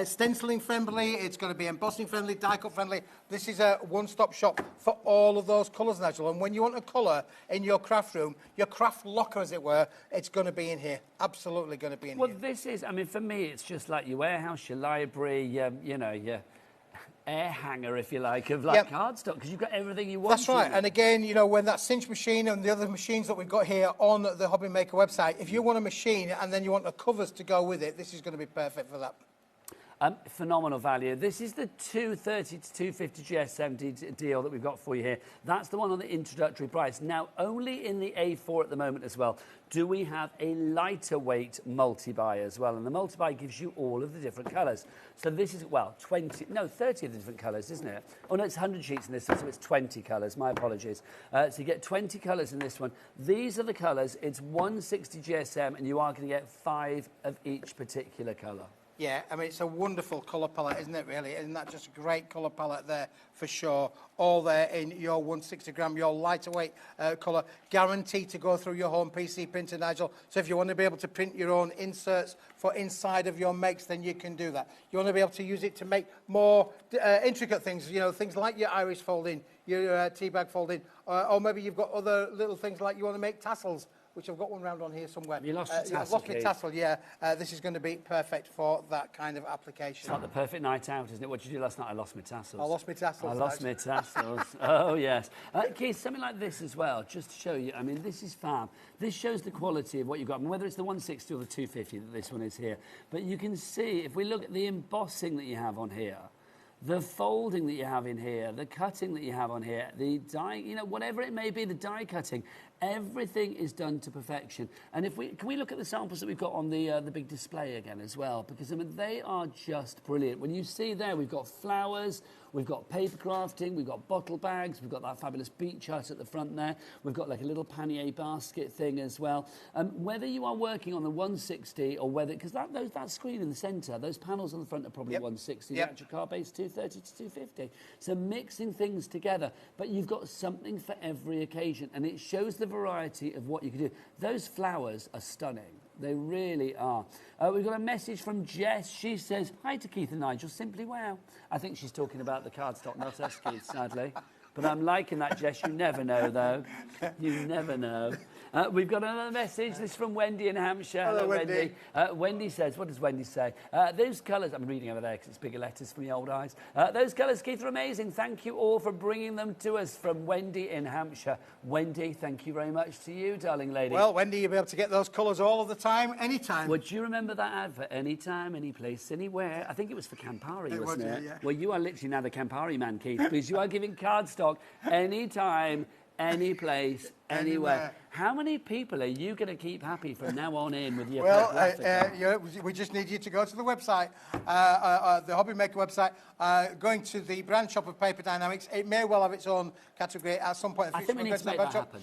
stenciling friendly. It's going to be embossing friendly, die cut friendly. This is a one-stop shop for all of those colours, Nigel. And when you want a colour in your craft room, your craft locker, as it were, it's going to be in here. Absolutely going to be in here. Well, this is, I mean, for me, it's just like your warehouse, your library, you know, your air hanger, if you like, of like cardstock, because you've got everything you want. That's right. And again, you know, when that cinch machine and the other machines that we've got here on the HobbyMaker website, if you want a machine and then you want the covers to go with it, this is going to be perfect for that. Phenomenal value. This is the 230 to 250 GS70 deal that we've got for you here. That's the one on the introductory price. Now, only in the A4 at the moment as well do we have a lighter weight multi-buy as well. And the multi-buy gives you all of the different colours. So this is, well, 30 of the different colours, isn't it? Oh, no, it's 100 sheets in this one, so it's 20 colours. My apologies. So you get 20 colours in this one. These are the colours. It's 160 GSM, and you are going to get 5 of each particular colour. Yeah, I mean, it's a wonderful colour palette, isn't it, really? Isn't that just a great colour palette there, for sure? All there in your 160 gram, your lighter weight colour. Guaranteed to go through your home PC printer, Nigel. So if you want to be able to print your own inserts for inside of your makes, then you can do that. You want to be able to use it to make more intricate things, you know, things like your iris folding, your tea bag folding, or maybe you've got other little things like you want to make tassels, which I've got one round on here somewhere. You lost your tassel, I've lost my Keith. tassel, yeah. This is going to be perfect for that kind of application. It's like the perfect night out, isn't it? What did you do last night? I lost my tassels. I lost my tassels. I lost my tassels. Oh, yes. Keith, something like this as well, just to show you. I mean, this is fab. This shows the quality of what you've got. I mean, whether it's the 160 or the 250 that this one is here. But you can see, if we look at the embossing that you have on here, the folding that you have in here, the cutting that you have on here, the die, you know, whatever it may be, the die cutting, everything is done to perfection. And if we can we look at the samples that we've got on the big display again as well, because I mean they are just brilliant. When you see there, we've got flowers, we've got paper crafting, we've got bottle bags, we've got that fabulous beach hut at the front there, we've got like a little pannier basket thing as well. Whether you are working on the 160 or whether, because that screen in the centre, those panels on the front are probably 160, the actual car base 230 to 250. So mixing things together, but you've got something for every occasion, and it shows the variety of what you can do. Those flowers are stunning. They really are. We've got a message from Jess. She says, hi to Keith and Nigel, simply wow. I think she's talking about the cardstock, not us, Keith, sadly. But I'm liking that, Jess. You never know, though. You never know. We've got another message. This is from Wendy in Hampshire. Hello, Wendy. Wendy says, what does Wendy say? Those colours, I'm reading over there because it's bigger letters from the old eyes. Those colours, Keith, are amazing. Thank you all for bringing them to us, from Wendy in Hampshire. Wendy, thank you very much to you, darling lady. Well, Wendy, you'll be able to get those colours all of the time, anytime. Would you remember that advert? Anytime, any place, anywhere. I think it was for Campari, wasn't it? Yeah. Well, you are literally now the Campari man, Keith, because you are giving cardstock anytime, any place, anywhere. How many people are you going to keep happy from now on in with your we just need you to go to the website, the HobbyMaker website, going to the brand shop of Paper Dynamics. It may well have its own category at some point. I think we need to make that happen.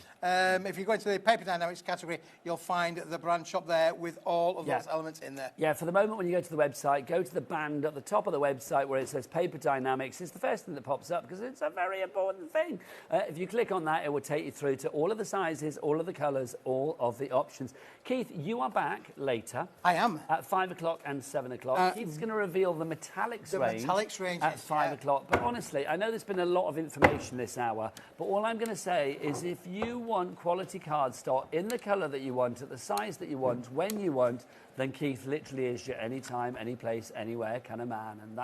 If you go into the Paper Dynamics category, you'll find the brand shop there with all of those elements in there. Yeah, for the moment when you go to the website, go to the band at the top of the website where it says Paper Dynamics. It's the first thing that pops up because it's a very important thing. If you click on that, it will take you through to all of the sizes, all of the colours, all of the options. Keith, you are back later. I am. At 5 o'clock and 7 o'clock. Keith's going to reveal the metallics range. At 5 o'clock. But honestly, I know there's been a lot of information this hour, but all I'm going to say is if you want quality cardstock in the colour that you want, at the size that you want, when you want, then Keith literally is your anytime, any place, anywhere kind of man. And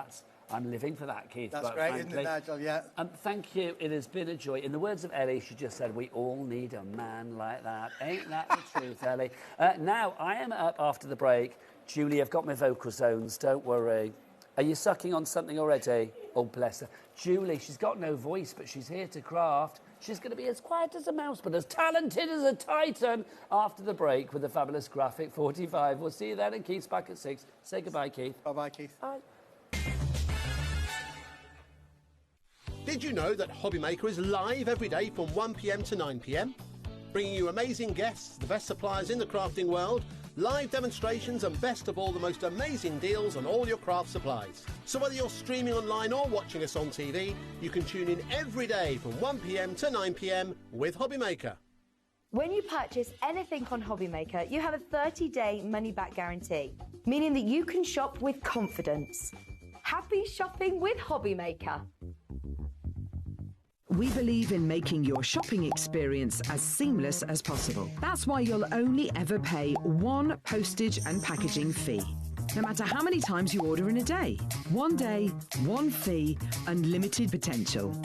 I'm living for that, Keith. That's great, isn't it, Nigel? Yeah. Thank you. It has been a joy. In the words of Ellie, she just said, we all need a man like that. Ain't that the truth, Ellie? Now, I am up after the break. Julie, I've got my vocal zones. Don't worry. Are you sucking on something already? Oh, bless her. Julie, she's got no voice, but she's here to craft. She's going to be as quiet as a mouse, but as talented as a titan after the break with the fabulous Graphic 45. We'll see you then, and Keith's back at 6. Say goodbye, Keith. Bye-bye, Keith. Bye. Did you know that HobbyMaker is live every day from 1 p.m. to 9 p.m? Bringing you amazing guests, the best suppliers in the crafting world, live demonstrations and best of all, the most amazing deals on all your craft supplies. So whether you're streaming online or watching us on TV, you can tune in every day from 1 p.m. to 9 p.m. with HobbyMaker. When you purchase anything on HobbyMaker, you have a 30-day money-back guarantee, meaning that you can shop with confidence. Happy shopping with HobbyMaker. We believe in making your shopping experience as seamless as possible. That's why you'll only ever pay one postage and packaging fee. No matter how many times you order in a day. One day, one fee, unlimited potential.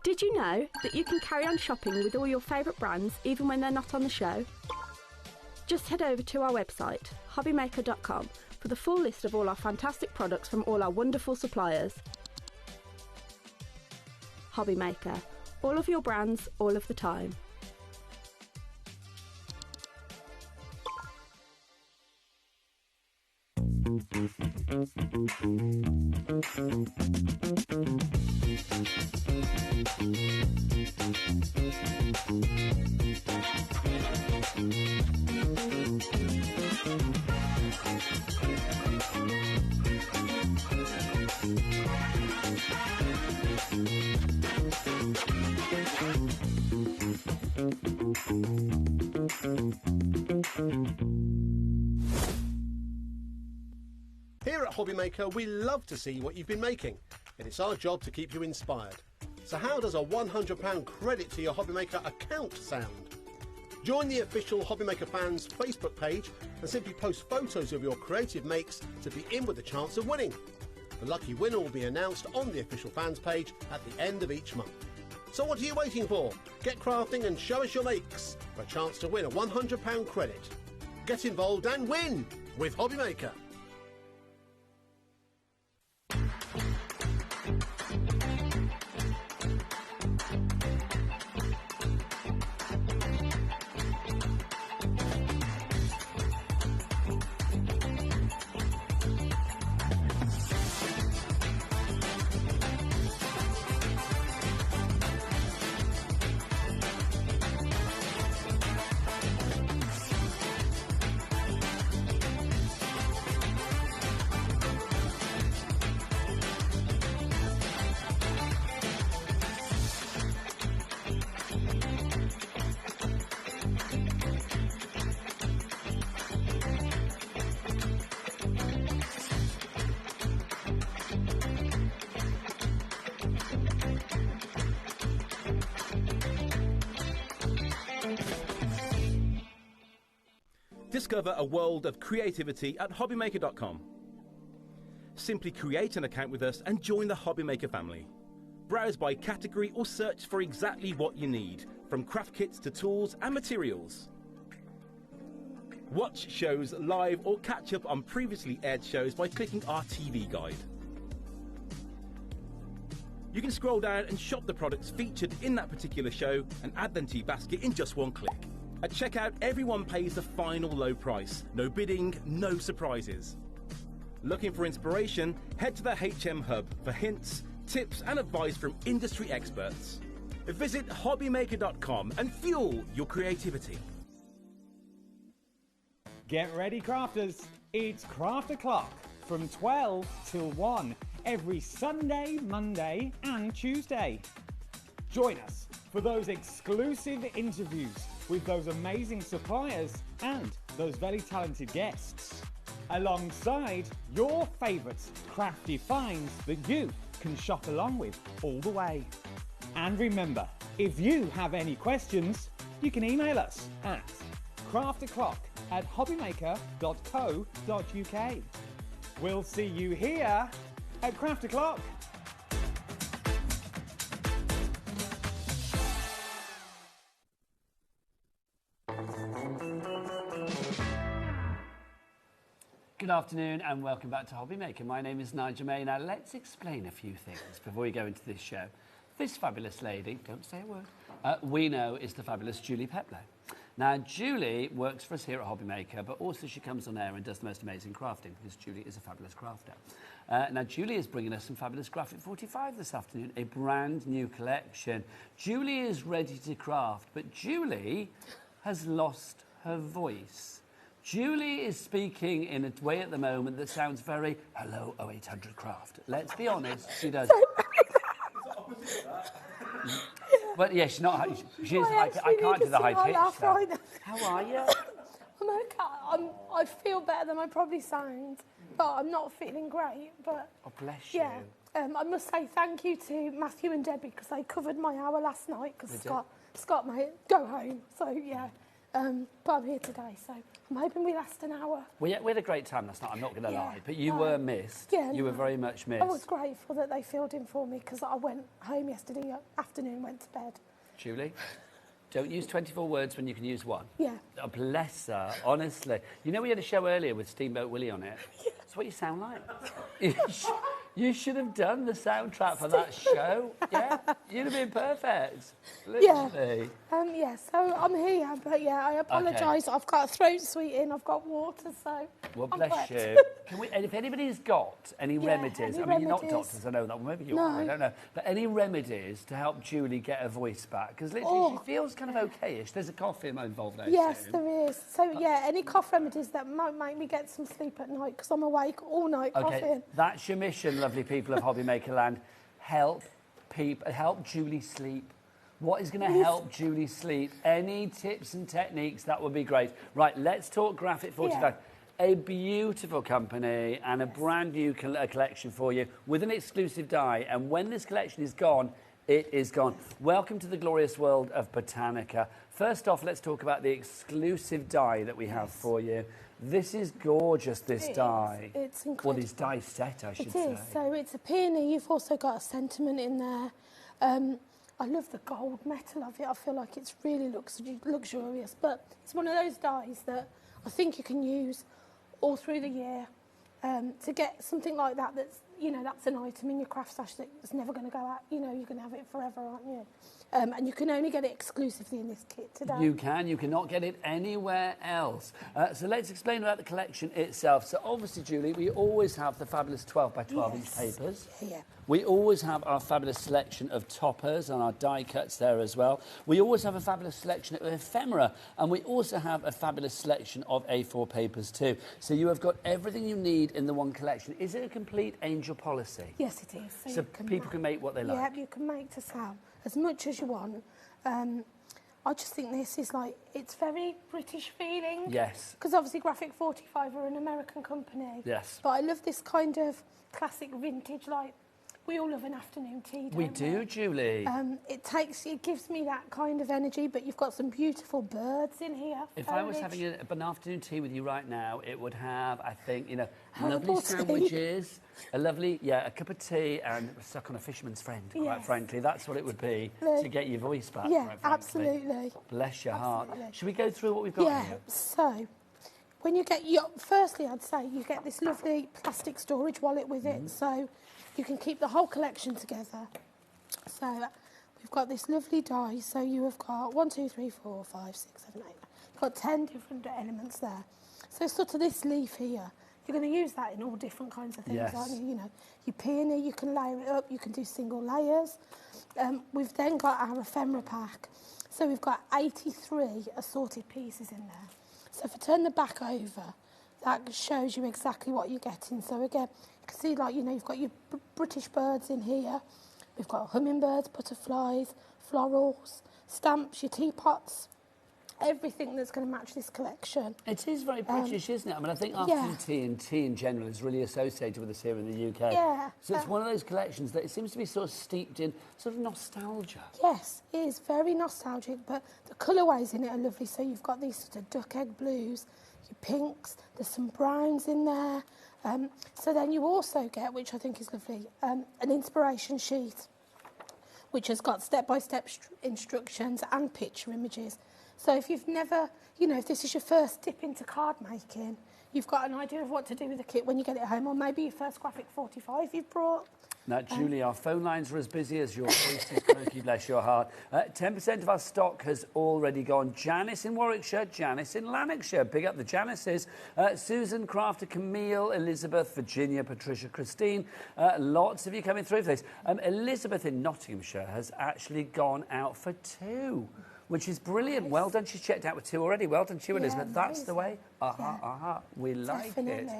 Did you know that you can carry on shopping with all your favourite brands even when they're not on the show? Just head over to our website, HobbyMaker.com, for the full list of all our fantastic products from all our wonderful suppliers. HobbyMaker. All of your brands, all of the time. Here at HobbyMaker, we love to see what you've been making, and it's our job to keep you inspired. So how does a £100 credit to your HobbyMaker account sound? Join the official HobbyMaker fans Facebook page and simply post photos of your creative makes to be in with a chance of winning. The lucky winner will be announced on the official fans page at the end of each month. So what are you waiting for? Get crafting and show us your makes for a chance to win a £100 credit. Get involved and win with HobbyMaker. Discover a world of creativity at HobbyMaker.com. Simply create an account with us and join the HobbyMaker family. Browse by category or search for exactly what you need, from craft kits to tools and materials. Watch shows live or catch up on previously aired shows by clicking our TV guide. You can scroll down and shop the products featured in that particular show and add them to your basket in just one click. At checkout, everyone pays the final low price. No bidding, no surprises. Looking for inspiration? Head to the HM Hub for hints, tips and advice from industry experts. Visit HobbyMaker.com and fuel your creativity. Get ready, crafters. It's Craft O'Clock from 12 till 1 every Sunday, Monday and Tuesday. Join us for those exclusive interviews with those amazing suppliers and those very talented guests. alongside your favourite crafty finds that you can shop along with all the way. And remember, if you have any questions, you can email us at crafto'clock@hobbymaker.co.uk. We'll see you here at Craft O'Clock. Good afternoon and welcome back to HobbyMaker. My name is Nigel May. Now let's explain a few things before we go into this show. This fabulous lady, don't say a word, we know is the fabulous Julie Peplow. Now Julie works for us here at HobbyMaker, but also she comes on air and does the most amazing crafting because Julie is a fabulous crafter. Now Julie is bringing us some fabulous Graphic 45 this afternoon, a brand new collection. Julie is ready to craft, but Julie has lost her voice. Julie is speaking in a way at the moment that sounds very, hello 0800 Craft. Let's be honest, she does. But yeah, she's not, she's high, I can't do the high pitch. How are you? I'm okay. I feel better than I probably sound, but I'm not feeling great. But oh, bless you. Yeah, I must say thank you to Matthew and Debbie because they covered my hour last night because Scott made go home. So yeah. But I'm here today, so I'm hoping we last an hour. We had a great time last night, I'm not going to lie, but you were missed. Yeah, you were very much missed. I was grateful that they filled in for me because I went home yesterday afternoon, went to bed. Julie, don't use 24 words when you can use one. Yeah. Oh, bless her, honestly. You know we had a show earlier with Steamboat Willie on it? Yeah. That's what you sound like. You should have done the soundtrack for that show. Yeah, you'd have been perfect. Literally. Yeah, so I'm here, but yeah, I apologise. Okay. I've got a throat sweetening, I've got water, so. Well, bless you. And if anybody's got any remedies, you're not doctors, I know that, well, maybe you are, I don't know, but any remedies to help Julie get her voice back? Because literally she feels kind of okay-ish. There's a cough involved, I assume. Yes, there is. So, yeah, any cough remedies that might make me get some sleep at night because I'm awake all night coughing. That's your mission, lovely people of HobbyMaker Land. Help Julie sleep. What is going to help Julie sleep? Any tips and techniques, that would be great. Right, let's talk Graphic 45. Yeah. A beautiful company and a brand new collection for you with an exclusive die. And when this collection is gone, it is gone. Welcome to the glorious world of Botanica. First off, let's talk about the exclusive die that we have for you. This is gorgeous, this die. It's incredible. Well, this die set, I should say. It is. So it's a peony. You've also got a sentiment in there. I love the gold metal of it. I feel like it's really luxurious. But it's one of those dies that I think you can use all through the year to get something like that that's, that's an item in your craft stash that's never going to go out. You're going to have it forever, aren't you? And you can only get it exclusively in this kit today. You cannot get it anywhere else. So let's explain about the collection itself. So obviously, Julie, we always have the fabulous 12 by 12 inch papers. Yeah. We always have our fabulous selection of toppers and our die cuts there as well. We always have a fabulous selection of ephemera, and we also have a fabulous selection of A4 papers too. So you have got everything you need in the one collection. Is it a complete angel policy? Yes, it is. So people can make what they like? Yeah, you can make to sell as much as you want. I just think this is it's very British feeling. Yes. Because obviously Graphic 45 are an American company. Yes. But I love this kind of classic vintage, we all love an afternoon tea, don't we? We do, Julie. It gives me that kind of energy, but you've got some beautiful birds in here. If I was having an afternoon tea with you right now, it would have, I think, lovely sandwiches, a cup of tea, and suck on a fisherman's friend, quite frankly. That's what it would be to get your voice back, yeah, quite frankly. Absolutely. Bless your heart. Should we go through what we've got here? Yeah, so when you get firstly, I'd say you get this lovely plastic storage wallet with it, so you can keep the whole collection together. So we've got this lovely die. So you have got 1, 2, 3, 4, 5, 6, 7, 8. You've got 10 different elements there. So sort of this leaf here, you're going to use that in all different kinds of things, aren't you? Your peony, you can layer it up. You can do single layers. We've then got our ephemera pack. So we've got 83 assorted pieces in there. So if I turn the back over, that shows you exactly what you're getting. So again, you can see you've got your British birds in here. We've got hummingbirds, butterflies, florals, stamps, your teapots, everything that's going to match this collection. It is very British, isn't it? I mean, I think afternoon tea and tea in general is really associated with us here in the UK. Yeah. So it's one of those collections that it seems to be sort of steeped in sort of nostalgia. Yes, it is very nostalgic, but the colourways in it are lovely. So you've got these sort of duck egg blues, your pinks, there's some browns in there. So then you also get, which I think is lovely, an inspiration sheet, which has got step-by-step instructions and picture images. So if you've never, you know, if this is your first dip into card making, you've got an idea of what to do with the kit when you get it home, or maybe your first graphic 45 you've brought. Now, Julie, our phone lines are as busy as your face is croaky, bless your heart. 10% of our stock has already gone. Janice in Warwickshire, Janice in Lanarkshire. Big up the Janices. Susan, Crafter, Camille, Elizabeth, Virginia, Patricia, Christine. Lots of you coming through for this. Elizabeth in Nottinghamshire has actually gone out for 2. Which is brilliant. Nice. Well done. She's checked out with 2 already. Well done to you, Elizabeth. That's the way. We like it.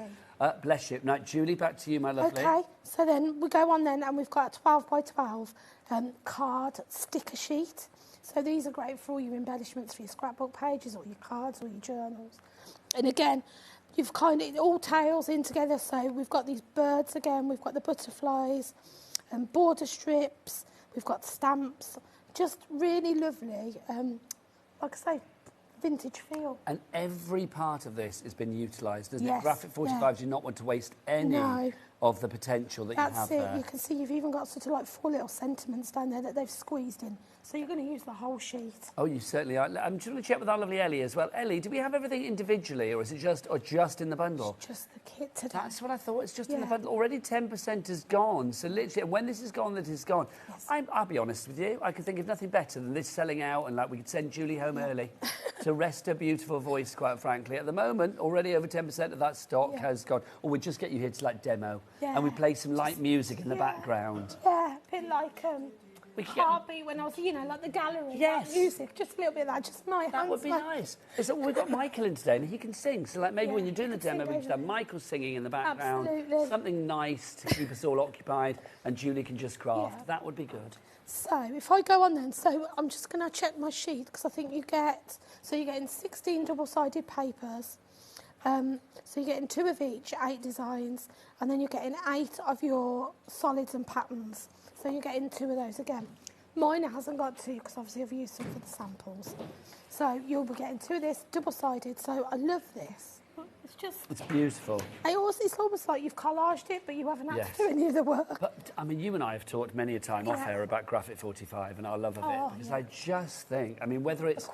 Bless you. Now, Julie, back to you, my lovely. Okay, so then we go on then, and we've got a 12 by 12 card sticker sheet. So these are great for all your embellishments for your scrapbook pages or your cards or your journals. And again, you've kind of all tails in together. So we've got these birds again. We've got the butterflies and border strips. We've got stamps. Just really lovely, like I say, vintage feel. And every part of this has been utilised, doesn't Yes, it? Graphic 45 do not want to waste any of the potential that you have there. That's it. You can see you've even got sort of like 4 little sentiments down there that they've squeezed in. So you're going to use the whole sheet. Oh, you certainly are. I'm just going to check with our lovely Ellie as well. Ellie, do we have everything individually, or is it just in the bundle? It's just the kit today. That's what I thought. It's just in the bundle. Already 10% is gone. So literally, when this is gone, that is gone. Yes. I'll be honest with you. I could think of nothing better than this selling out, and like we could send Julie home early to rest her beautiful voice. Quite frankly, at the moment, already over 10% of that stock has gone. Or we just get you here to like demo, and we play some light music in the background. Yeah, a bit like Heartbeat when I was, you know, like the gallery. Yes. Music, just a little bit of that, just my hands. That would be nice. So we've got Michael in today, and he can sing. So like maybe when you're doing the demo, we just have Michael singing in the background. Absolutely. Something nice to keep us all occupied, and Julie can just craft. That would be good. So if I go on then, so I'm just going to check my sheet because I think you get, so you're getting 16 double-sided papers. So you're getting 2 of each, 8 designs, and then you're getting 8 of your solids and patterns. So you're getting 2 of those again. Mine hasn't got 2 because obviously I've used them for the samples. So you'll be getting 2 of this, double-sided. So I love this. It's beautiful. It's almost like you've collaged it, but you haven't had to do any of the work. But, I mean, you and I have talked many a time off air about Graphic 45 and our love of it, because I just think, I mean, whether it's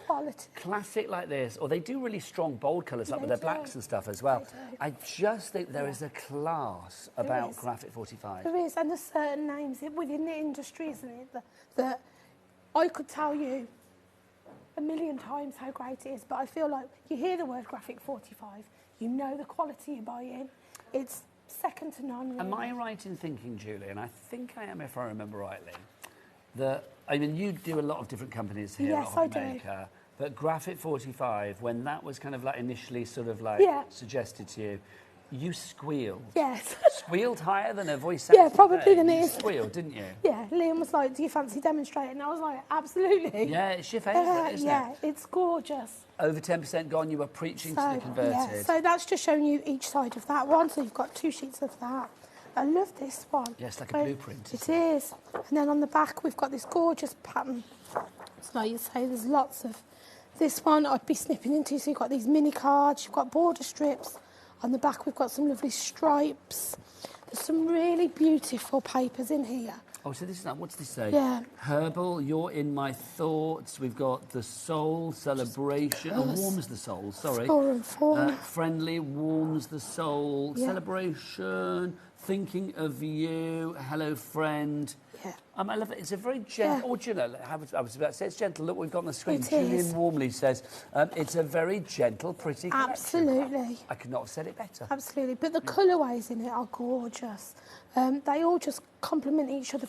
classic like this, or they do really strong, bold colours, like with their blacks and stuff as well, I just think there is a class about Graphic 45. There is, and there's certain names within the industry, isn't it, that I could tell you a million times how great it is, but I feel like you hear the word Graphic 45, you know the quality you're buying. It's second to none, really. Am I right in thinking, Julie, and I think I am if I remember rightly, that, I mean, you do a lot of different companies here at HobbyMaker, but Graphic 45, when that was kind of like initially sort of like suggested to you, you squealed. Yes. Squealed higher than a voice. Yeah, probably than it is. You squealed, didn't you? Yeah, Liam was like, do you fancy demonstrating? And I was like, absolutely. Yeah, it's your favourite, isn't it? Yeah, it's gorgeous. Over 10% gone, you were preaching to the converted. Yeah, so that's just showing you each side of that one. So you've got 2 sheets of that. I love this one. Yes, like a blueprint. It is. And then on the back, we've got this gorgeous pattern. So like you say, there's lots of this one I'd be snipping into. So you've got these mini cards, you've got border strips. On the back, we've got some lovely stripes. There's some really beautiful papers in here. Oh, so this is that. What's this say? Yeah. Herbal, you're in my thoughts. We've got the soul celebration. Warms the soul, sorry. Friendly, warms the soul. Yeah. Celebration, thinking of you. Hello, friend. Yeah. I love it. It's a very gentle... Oh, do you know, I was about to say it's gentle. Look what we've got on the screen. It Julian is. warmly says it's a very gentle, pretty collection. Absolutely. I could not have said it better. Absolutely. But the colourways in it are gorgeous. They all just complement each other,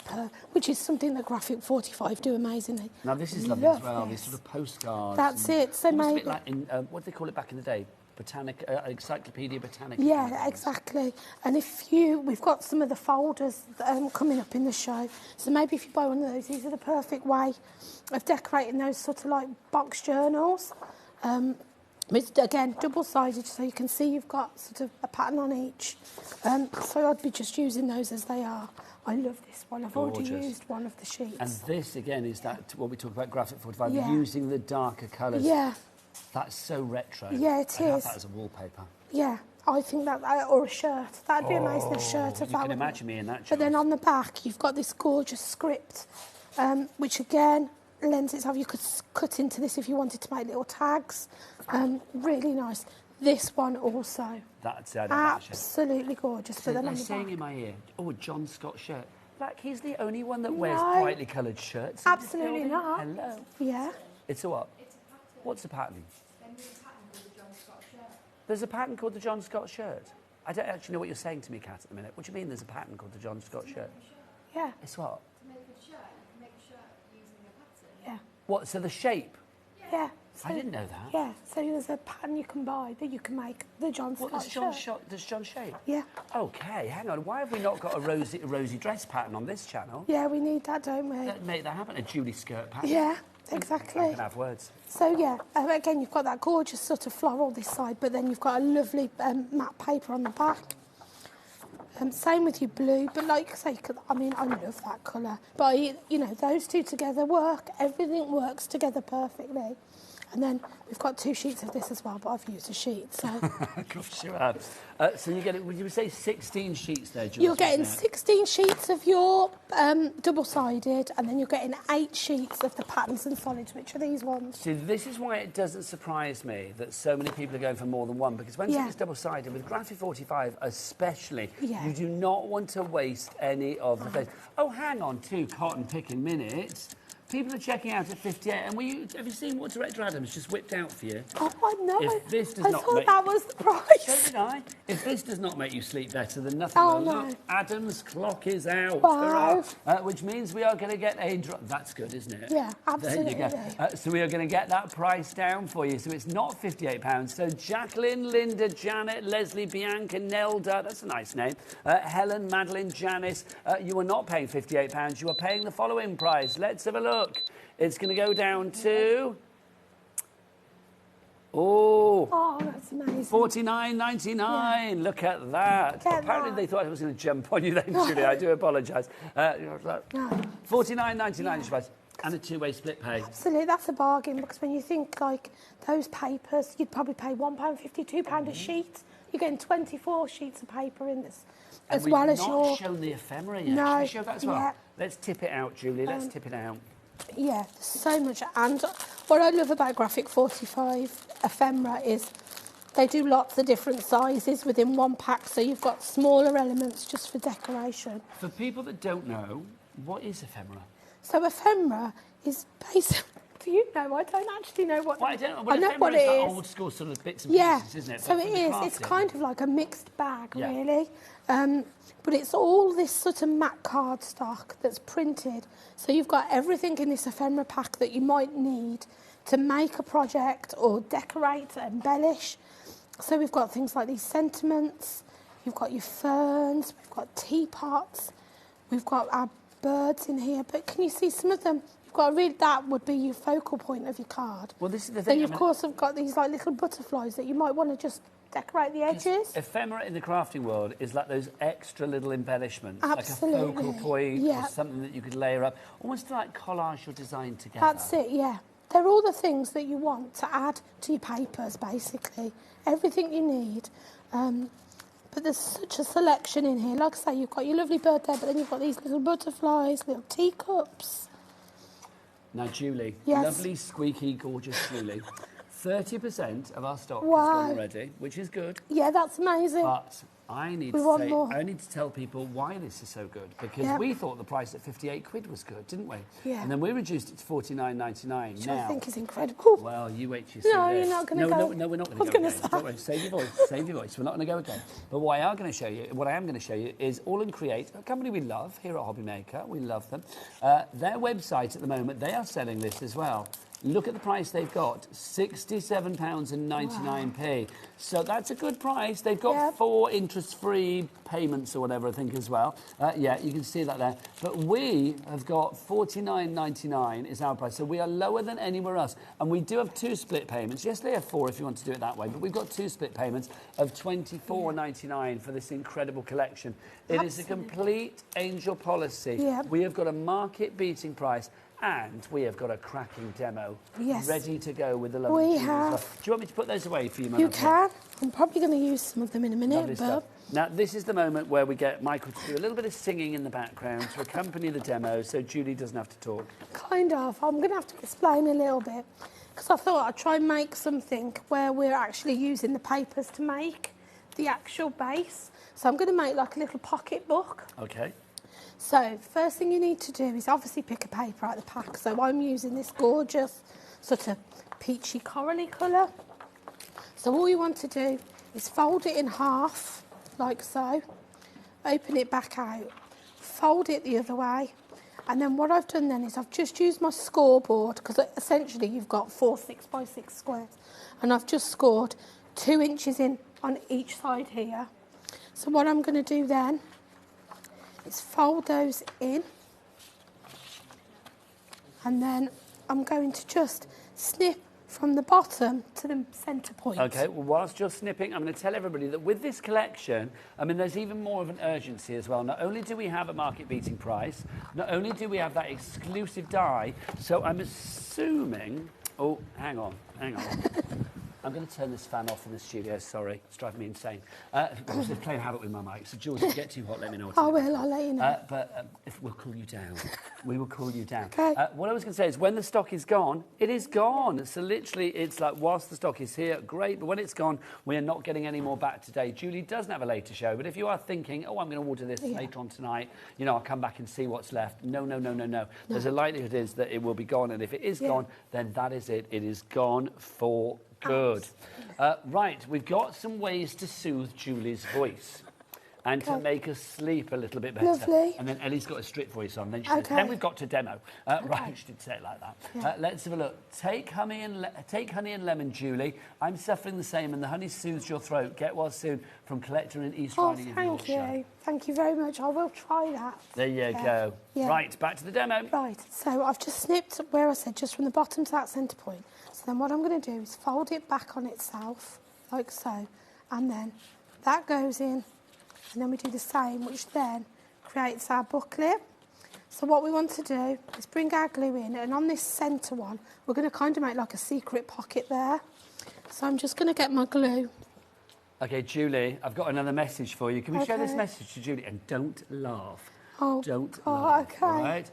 which is something that Graphic 45 do amazingly. Now, this is lovely as well. These sort of postcards. That's it. So almost maybe... a bit like in, what did they call it back in the day? Encyclopedia Britannica. Yeah, exactly. And we've got some of the folders coming up in the show. So maybe if you buy one of those, these are the perfect way of decorating those sort of like box journals. It's, again, double-sided, so you can see you've got sort of a pattern on each. So I'd be just using those as they are. I love this one. I've already used one of the sheets. And this, again, is that what we talk about Graphic 45, Yeah. using the darker colours. Yeah. That's so retro. Yeah, it I'd have is. that as a wallpaper. Yeah, I think that, or a shirt. That'd be a nice little shirt of You that can one. imagine me in that. But then on the back, you've got this gorgeous script, which again lends itself. You could cut into this if you wanted to make little tags. Really nice. This one also. That's absolutely gorgeous. So But then they're on the saying back, in my ear, oh, John Scott shirt. Like, he's the only one that No. wears brightly coloured shirts. in this absolutely building. not. Hello. Yeah. It's a what? What's the pattern? There's a pattern called the John Scott shirt. I don't actually know what you're saying to me, Kat, at the minute. What do you mean there's a pattern called the John Scott shirt? Yeah. It's what? Yeah. What, so the shape? Yeah. I didn't know that. Yeah. So there's a pattern you can buy that you can make the John Scott What, shirt. there's John shape? Yeah. Okay, hang on. Why have we not got a rosy dress pattern on this channel? Yeah, we need that, don't we? Let's make that happen. A Julie skirt pattern. Yeah, exactly. I can have words. So yeah, again, you've got that gorgeous sort of floral this side, but then you've got a lovely matte paper on the back. Same with your blue, but like I say, I mean, I love that colour. But, you know, those two together work. Everything works together perfectly. And then we've got 2 sheets of this as well, but I've used a sheet, so... Of course you have. So you're getting, would you say 16 sheets there, Jules? You're getting 16 sheets of your double-sided, and then you're getting 8 sheets of the patterns and solids, which are these ones. See, this is why it doesn't surprise me that so many people are going for more than one, because when something's double-sided, with Graphic 45 especially, you do not want to waste any of the space. Oh, hang on, 2 cotton-picking minutes. People are checking out at 58, and have you seen what Director Adams just whipped out for you? Oh, I know. If this does I not thought make, that was the price. So did I. If this does not make you sleep better, then nothing Oh, will. no. Look, Adam's clock is out. Wow. Hurrah. Which means we are going to get a drop. That's good, isn't it? Yeah, absolutely. There you go. So we are going to get that price down for you. So it's not £58. So Jacqueline, Linda, Janet, Leslie, Bianca, Nelda, that's a nice name, Helen, Madeline, Janice, you are not paying £58. You are paying the following price. Let's have a look. It's going to go down to... Oh, that's amazing. $49.99. Yeah. Look at that. Apparently they thought I was going to jump on you then, Julie. I do apologise. $49.99 and a 2-way split pay. Absolutely, that's a bargain, because when you think like those papers, you'd probably pay £1.50, £2 a sheet. You're getting 24 sheets of paper in this, and as well as your... we've not shown the ephemera yet. No, Should we show that as well? yeah. Let's tip it out, Julie. Let's tip it out. Yeah, there's so much. And what I love about Graphic 45 ephemera is they do lots of different sizes within one pack, so you've got smaller elements just for decoration. For people that don't know, what is ephemera? So ephemera is basically... Do you know? I don't actually know what... Well, I don't know. I know Ephemera what is it that is. old school sort of bits and Yeah, pieces, isn't it? so But it for the is. It's crafting. kind of like a mixed bag, Yeah. really. But it's all this sort of matte cardstock that's printed. So you've got everything in this ephemera pack that you might need to make a project or decorate, embellish. So we've got things like these sentiments, you've got your ferns, we've got teapots, we've got our birds in here. But can you see some of them? You've got to read, that would be your focal point of your card. Well, this is the Then thing. you, of course, have got these like little butterflies that you might want to just decorate the edges. Ephemera in the crafting world is like those extra little embellishments, Absolutely. like a focal point Yeah. or something that you could layer up, almost to like collage your design together. That's it, yeah. They're all the things that you want to add to your papers, basically. Everything you need. But there's such a selection in here. Like I say, you've got your lovely bird there, but then you've got these little butterflies, little teacups. Now, Julie, Yes. lovely, squeaky, gorgeous Julie, 30% of our stock Wow. has gone already, which is good. Yeah, that's amazing. But I need We to want say, more. I need to tell people why this is so good, because Yeah. we thought the price at 58 quid was good, didn't we? Yeah. And then we reduced it to 49.99. Which now, I think is incredible. well, you wait till you see No, this. you're not gonna go. No, we're not I going was to go gonna again. say. Don't worry, save your voice, save your voice. We're not going to go again. But what I am going to show you is All and Create, a company we love here at HobbyMaker. We love them. Their website at the moment, they are selling this as well. Look at the price they've got, £67.99. So that's a good price. They've got 4 interest-free payments or whatever, I think, as well. Yeah, you can see that there. But we have got £49.99 is our price. So we are lower than anywhere else. And we do have 2 split payments. Yes, they have 4 if you want to do it that way. But we've got 2 split payments of £24.99 for this incredible collection. It is a complete angel policy. Yep. We have got a market-beating price. And we have got a cracking demo ready to go with the lovely jewellery as well. Do you want me to put those away for you, You can. I'm probably going to use some of them in a minute, Bob. Now, this is the moment where we get Michael to do a little bit of singing in the background to accompany the demo so Julie doesn't have to talk. Kind of. I'm going to have to explain a little bit because I thought I'd try and make something where we're actually using the papers to make the actual base. So I'm going to make like a little pocket book. Okay. So, first thing you need to do is obviously pick a paper out of the pack. So I'm using this gorgeous sort of peachy corally colour. So all you want to do is fold it in half, like so. Open it back out. Fold it the other way. And then what I've done then is I've just used my scoreboard, because essentially you've got 4 6x6 squares. And I've just scored 2 inches in on each side here. So what I'm going to do then is fold those in, and then I'm going to just snip from the bottom to the centre point. OK, well, whilst you're snipping, I'm going to tell everybody that with this collection, I mean, there's even more of an urgency as well. Not only do we have a market-beating price, not only do we have that exclusive die, so I'm assuming... Oh, hang on. I'm going to turn this fan off in the studio, sorry. It's driving me insane. They're playing havoc with my mic, so Jules, if you get too hot, let me know. I will, I'll let you know. If we'll cool you down. We will cool you down. Okay. What I was going to say is when the stock is gone, it is gone. So literally, it's like whilst the stock is here, great, but when it's gone, we are not getting any more back today. Julie doesn't have a later show, but if you are thinking, oh, I'm going to order this later on tonight, you know, I'll come back and see what's left. No. There's a likelihood is that it will be gone, and if it is gone, then that is it. It is gone for good. Right, we've got some ways to soothe Julie's voice and to make us sleep a little bit better. Lovely. And then Ellie's got a strict voice on. Then she says, then we've got to demo. Right, she did say it like that. Yeah. Let's have a look. Take honey and lemon, Julie. I'm suffering the same, and the honey soothes your throat. Get well soon from Collector in East Riding of Yorkshire. Thank you. Thank you very much. I will try that. There you go. Yeah. Right, back to the demo. Right, so I've just snipped where I said, just from the bottom to that centre point. So then what I'm going to do is fold it back on itself, like so, and then that goes in, and then we do the same, which then creates our booklet. So what we want to do is bring our glue in, and on this centre one, we're going to kind of make like a secret pocket there. So I'm just going to get my glue. OK, Julie, I've got another message for you. Can we share this message to Julie? And don't laugh. Oh, don't laugh, OK. Right?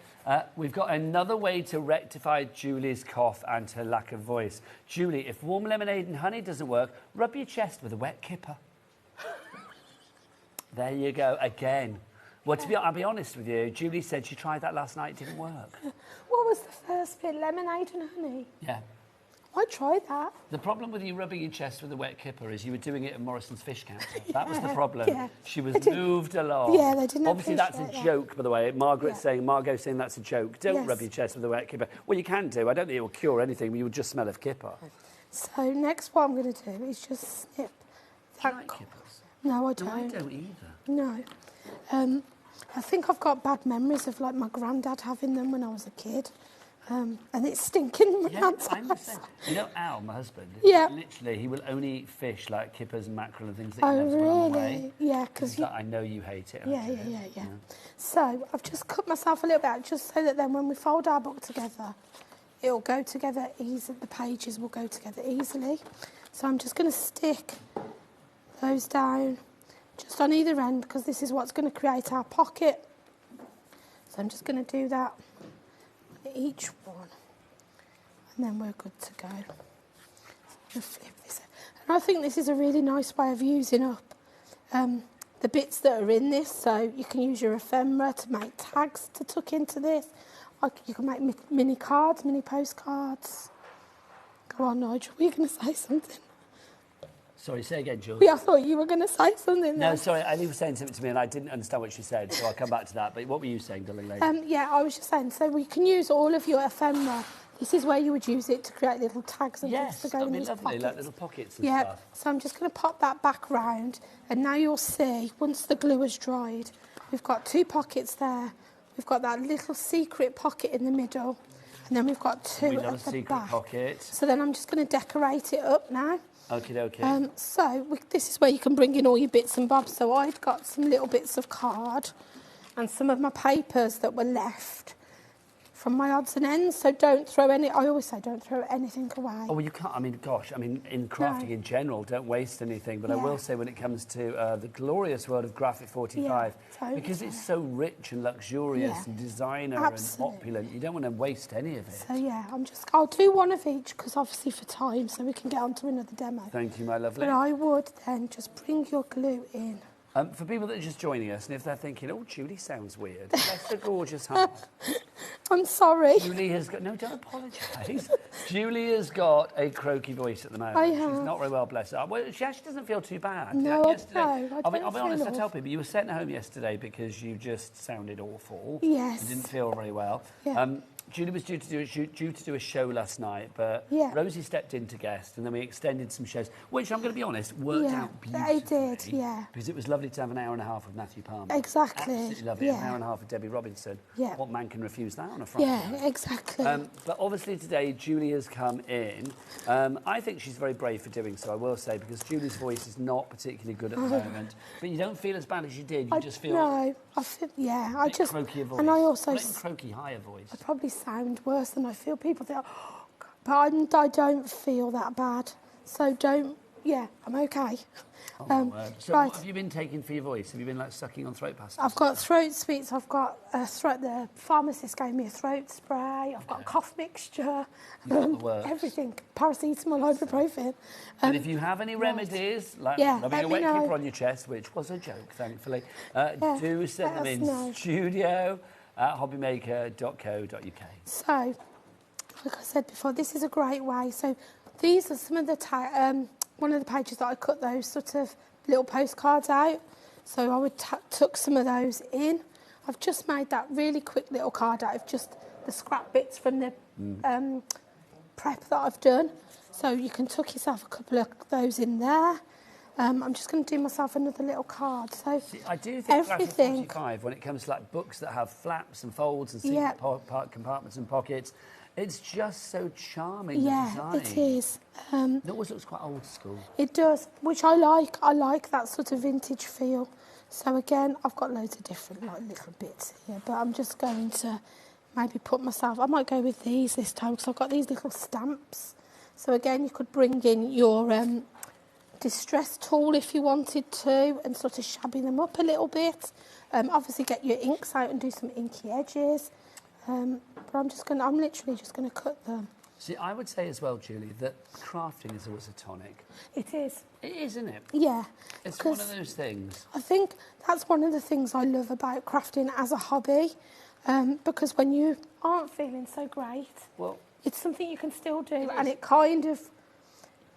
We've got another way to rectify Julie's cough and her lack of voice. Julie, if warm lemonade and honey doesn't work, rub your chest with a wet kipper. There you go, again. Well, I'll be honest with you, Julie said she tried that last night, it didn't work. What was the first bit, lemonade and honey? Yeah. I tried that. The problem with you rubbing your chest with a wet kipper is you were doing it at Morrison's fish counter. That was the problem. Yeah. She was moved along. Yeah, they didn't Obviously, that's a appreciate joke, by the way. Margot's saying that's a joke. Don't rub your chest with a wet kipper. Well, you can do. I don't think it will cure anything, but you would just smell of kipper. So next what I'm going to do is just snip that. Like kippers? No, I don't. No, I don't either. No. I think I've got bad memories of like my granddad having them when I was a kid. And it's stinking around. You know Al, my husband? Yeah. Literally, he will only eat fish like kippers and mackerel and things that he Oh, knows when on the really? way. Yeah, because like, I know you hate it. Yeah. So I've just cut myself a little bit out just so that then when we fold our book together, it'll go together easily. The pages will go together easily. So I'm just going to stick those down just on either end because this is what's going to create our pocket. So I'm just going to do that on each one, and then we're good to go. So I'm going to flip this. And I think this is a really nice way of using up the bits that are in this. So you can use your ephemera to make tags to tuck into this. You can make mini cards, mini postcards. Go on, Nigel, were you going to say something? Sorry, say again, Jules. Yeah, I thought you were going to say something. No, sorry, Ellie was saying something to me and I didn't understand what she said, so I'll come back to that. But what were you saying, darling lady? Yeah, I was just saying, so we can use all of your ephemera, This is where you would use it to create little tags and Yes, things to go in that'd be these lovely, pockets. like little pockets and Yeah, stuff. so I'm just going to pop that back round, and now you'll see, once the glue has dried, we've got 2 pockets there. We've got that little secret pocket in the middle, and then we've got 2 We love a at the secret back. pocket. So then I'm just going to decorate it up now. Okie dokie. This is where you can bring in all your bits and bobs. So I've got some little bits of card and some of my papers that were left from my odds and ends. So don't throw any, I always say don't throw anything away. Oh, well, you can't. I mean, gosh, I mean, in crafting in general, don't waste anything. But I will say when it comes to the glorious world of Graphic 45, because it's so rich and luxurious and designer and opulent, you don't want to waste any of it. So yeah, I'll do one of each because obviously for time, so we can get on to another demo. Thank you, my lovely. But I would then just bring your glue in. For people that are just joining us, and if they're thinking, oh, Julie sounds weird, bless her gorgeous heart. I'm sorry. Julie has got... No, don't apologise. Julie has got a croaky voice at the moment. I have. She's not very well, bless her. Well, she actually doesn't feel too bad. No, yesterday, I'll be honest, I tell people, you were sent home yesterday because you just sounded awful. Yes. You didn't feel very well. Yeah. Julie was due to do a show last night, but Rosie stepped in to guest, and then we extended some shows, which I'm going to be honest, worked out beautifully. It did, yeah. Because it was lovely to have an hour and a half with Matthew Palmer. Exactly. Absolutely lovely. Yeah. An hour and a half with Debbie Robinson. Yeah. What man can refuse that on a Friday night? Yeah, exactly. But obviously today, Julie has come in. I think she's very brave for doing so, I will say, because Julie's voice is not particularly good at the moment. But you don't feel as bad as you did. You just feel... No, I feel... Yeah, I just... croakier voice. And I also... Croaky, higher voice. I probably sound worse than I feel. People think, oh, God. But I don't feel that bad. So don't... Yeah, I'm okay. Oh, my word. So what have you been taking for your voice? Have you been like sucking on throat pasta? I've got throat sweets. I've got the pharmacist gave me a throat spray. I've got a cough mixture. Everything. Paracetamol, ibuprofen. And if you have any remedies, like rubbing a wet keeper on your chest, which was a joke, thankfully, do send them in studio@hobbymaker.co.uk. So, like I said before, this is a great way. So these are some of the one of the pages that I cut those sort of little postcards out. So I would tuck some of those in. I've just made that really quick little card out of just the scrap bits from the prep that I've done. So you can tuck yourself a couple of those in there. I'm just going to do myself another little card. So see, I do think everything, 45, when it comes to like books that have flaps and folds and secret compartments and pockets, it's just so charming. Yeah, it is. It always looks quite old school. It does, which I like. I like that sort of vintage feel. So again, I've got loads of different little bits here, but I'm just going to maybe put myself... I might go with these this time because I've got these little stamps. So again, you could bring in your distress tool if you wanted to and sort of shabby them up a little bit. Obviously get your inks out and do some inky edges. But I'm literally just going to cut them. See, I would say as well, Julie, that crafting is always a tonic. It is. It is, isn't it? Yeah. It's one of those things. I think that's one of the things I love about crafting as a hobby, because when you aren't feeling so great, it's something you can still do, and it kind of...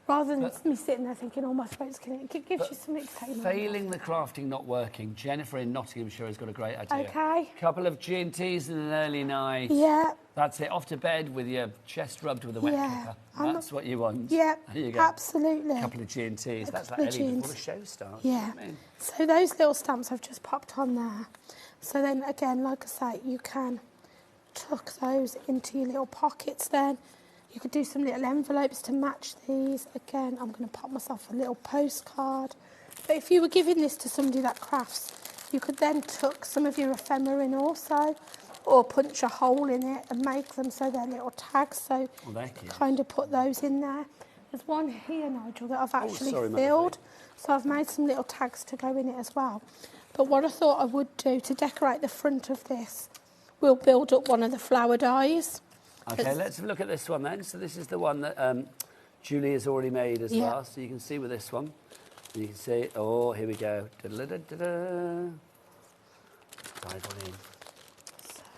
Rather than me sitting there thinking, oh, my throat's killing it gives you something to take. Failing the crafting not working, Jennifer in Nottinghamshire has got a great idea. Okay. Couple of G&Ts and an early night. Yeah. That's it. Off to bed with your chest rubbed with a wet clipper. That's what you want. Yeah, there you go. Absolutely. A couple of G&Ts. That's like Ellie before the show starts. Yeah. You know I mean? So those little stamps I've just popped on there. So then, again, like I say, you can tuck those into your little pockets then. You could do some little envelopes to match these. Again, I'm going to pop myself a little postcard. But if you were giving this to somebody that crafts, you could then tuck some of your ephemera in also, or punch a hole in it and make them so they're little tags. So kind of put those in there. There's one here, Nigel, that I've actually filled. So I've made some little tags to go in it as well. But what I thought I would do to decorate the front of this, we'll build up one of the flower dies. Okay, let's have a look at this one then. So this is the one that Julie has already made as well. So you can see with this one. You can see, oh, here we go. Dive on in.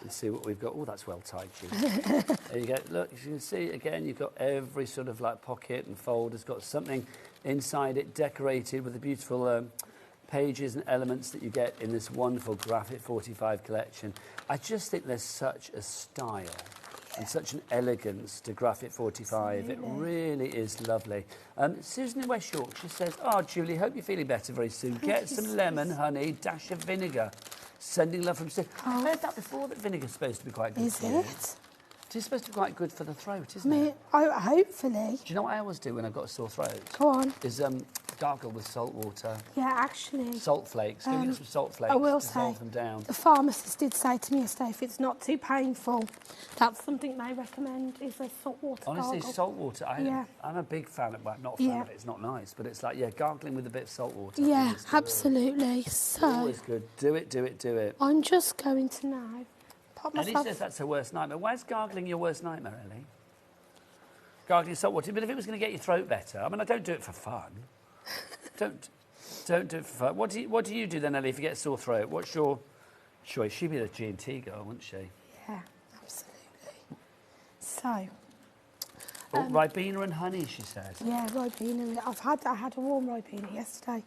And see what we've got. Oh, that's well tied, Julie. There you go. Look, as you can see, again, you've got every sort of like pocket and fold has got something inside it decorated with the beautiful pages and elements that you get in this wonderful Graphic 45 collection. I just think there's such a style And such an elegance to Graphic 45. It really is lovely. Susan in West Yorkshire says, "Oh, Julie, hope you're feeling better very soon. Get some lemon, honey, dash of vinegar. Sending love from Steve." I've heard that before, that vinegar's supposed to be quite good. Is for you. it? It's supposed to be quite good for the throat, isn't it? Hopefully. Do you know what I always do when I've got a sore throat? Go on. Is gargle with salt water. Yeah, actually. Salt flakes. Give me some salt flakes. I will dissolve say, them down. the pharmacist did say to me yesterday, if it's not too painful, that's something they recommend, is a salt water Honestly, gargle. salt water, I'm a big fan of, well, not a fan of it, it's not nice, but it's like, gargling with a bit of salt water. Yeah, absolutely. So, always good. Do it, do it, do it. I'm just going to now pop Ellie myself... says that's her worst nightmare. Why is gargling your worst nightmare, Ellie? Gargling salt water, but if it was going to get your throat better, I mean, I don't do it for fun. Don't do it for fun. What do you do then, Ellie, if you get a sore throat? What's your choice? She'd be the G&T girl, wouldn't she? Yeah, absolutely. So... Ribena and honey, she said. Yeah, Ribena. I had a warm Ribena yesterday.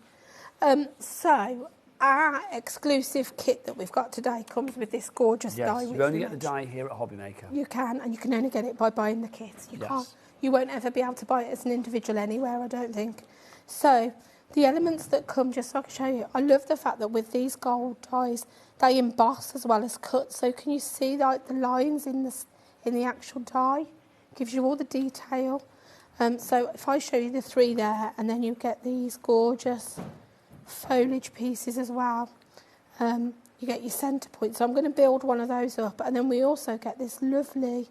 So, our exclusive kit that we've got today comes with this gorgeous dye. Yes, you only get the dye here at HobbyMaker. You can, and you can only get it by buying the kit. You won't ever be able to buy it as an individual anywhere, I don't think. So, the elements that come, just so I can show you, I love the fact that with these gold dyes, they emboss as well as cut. So, can you see like the lines in the actual dye? Gives you all the detail. So if I show you the three there, and then you get these gorgeous foliage pieces as well. You get your centre point. So I'm going to build one of those up, and then we also get this lovely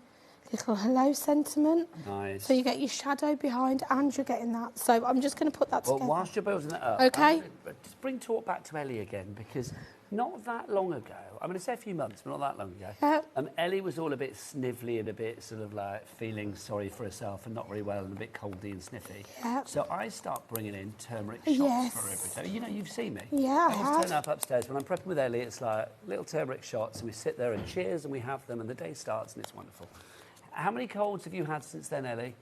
little hello sentiment. Nice. So you get your shadow behind, and you're getting that. So I'm just going to put that together. Well, whilst you're building that up, okay. Just bring talk back to Ellie again, because not that long ago, I'm going to say a few months, but not that long ago, Ellie was all a bit snivelly and a bit sort of like feeling sorry for herself and not very well and a bit coldy and sniffy. Yep. So I start bringing in turmeric shots for every day. You know, you've seen me. Yeah, I just turn up upstairs. When I'm prepping with Ellie, it's like little turmeric shots, and we sit there and cheers, and we have them, and the day starts, and it's wonderful. How many colds have you had since then, Ellie?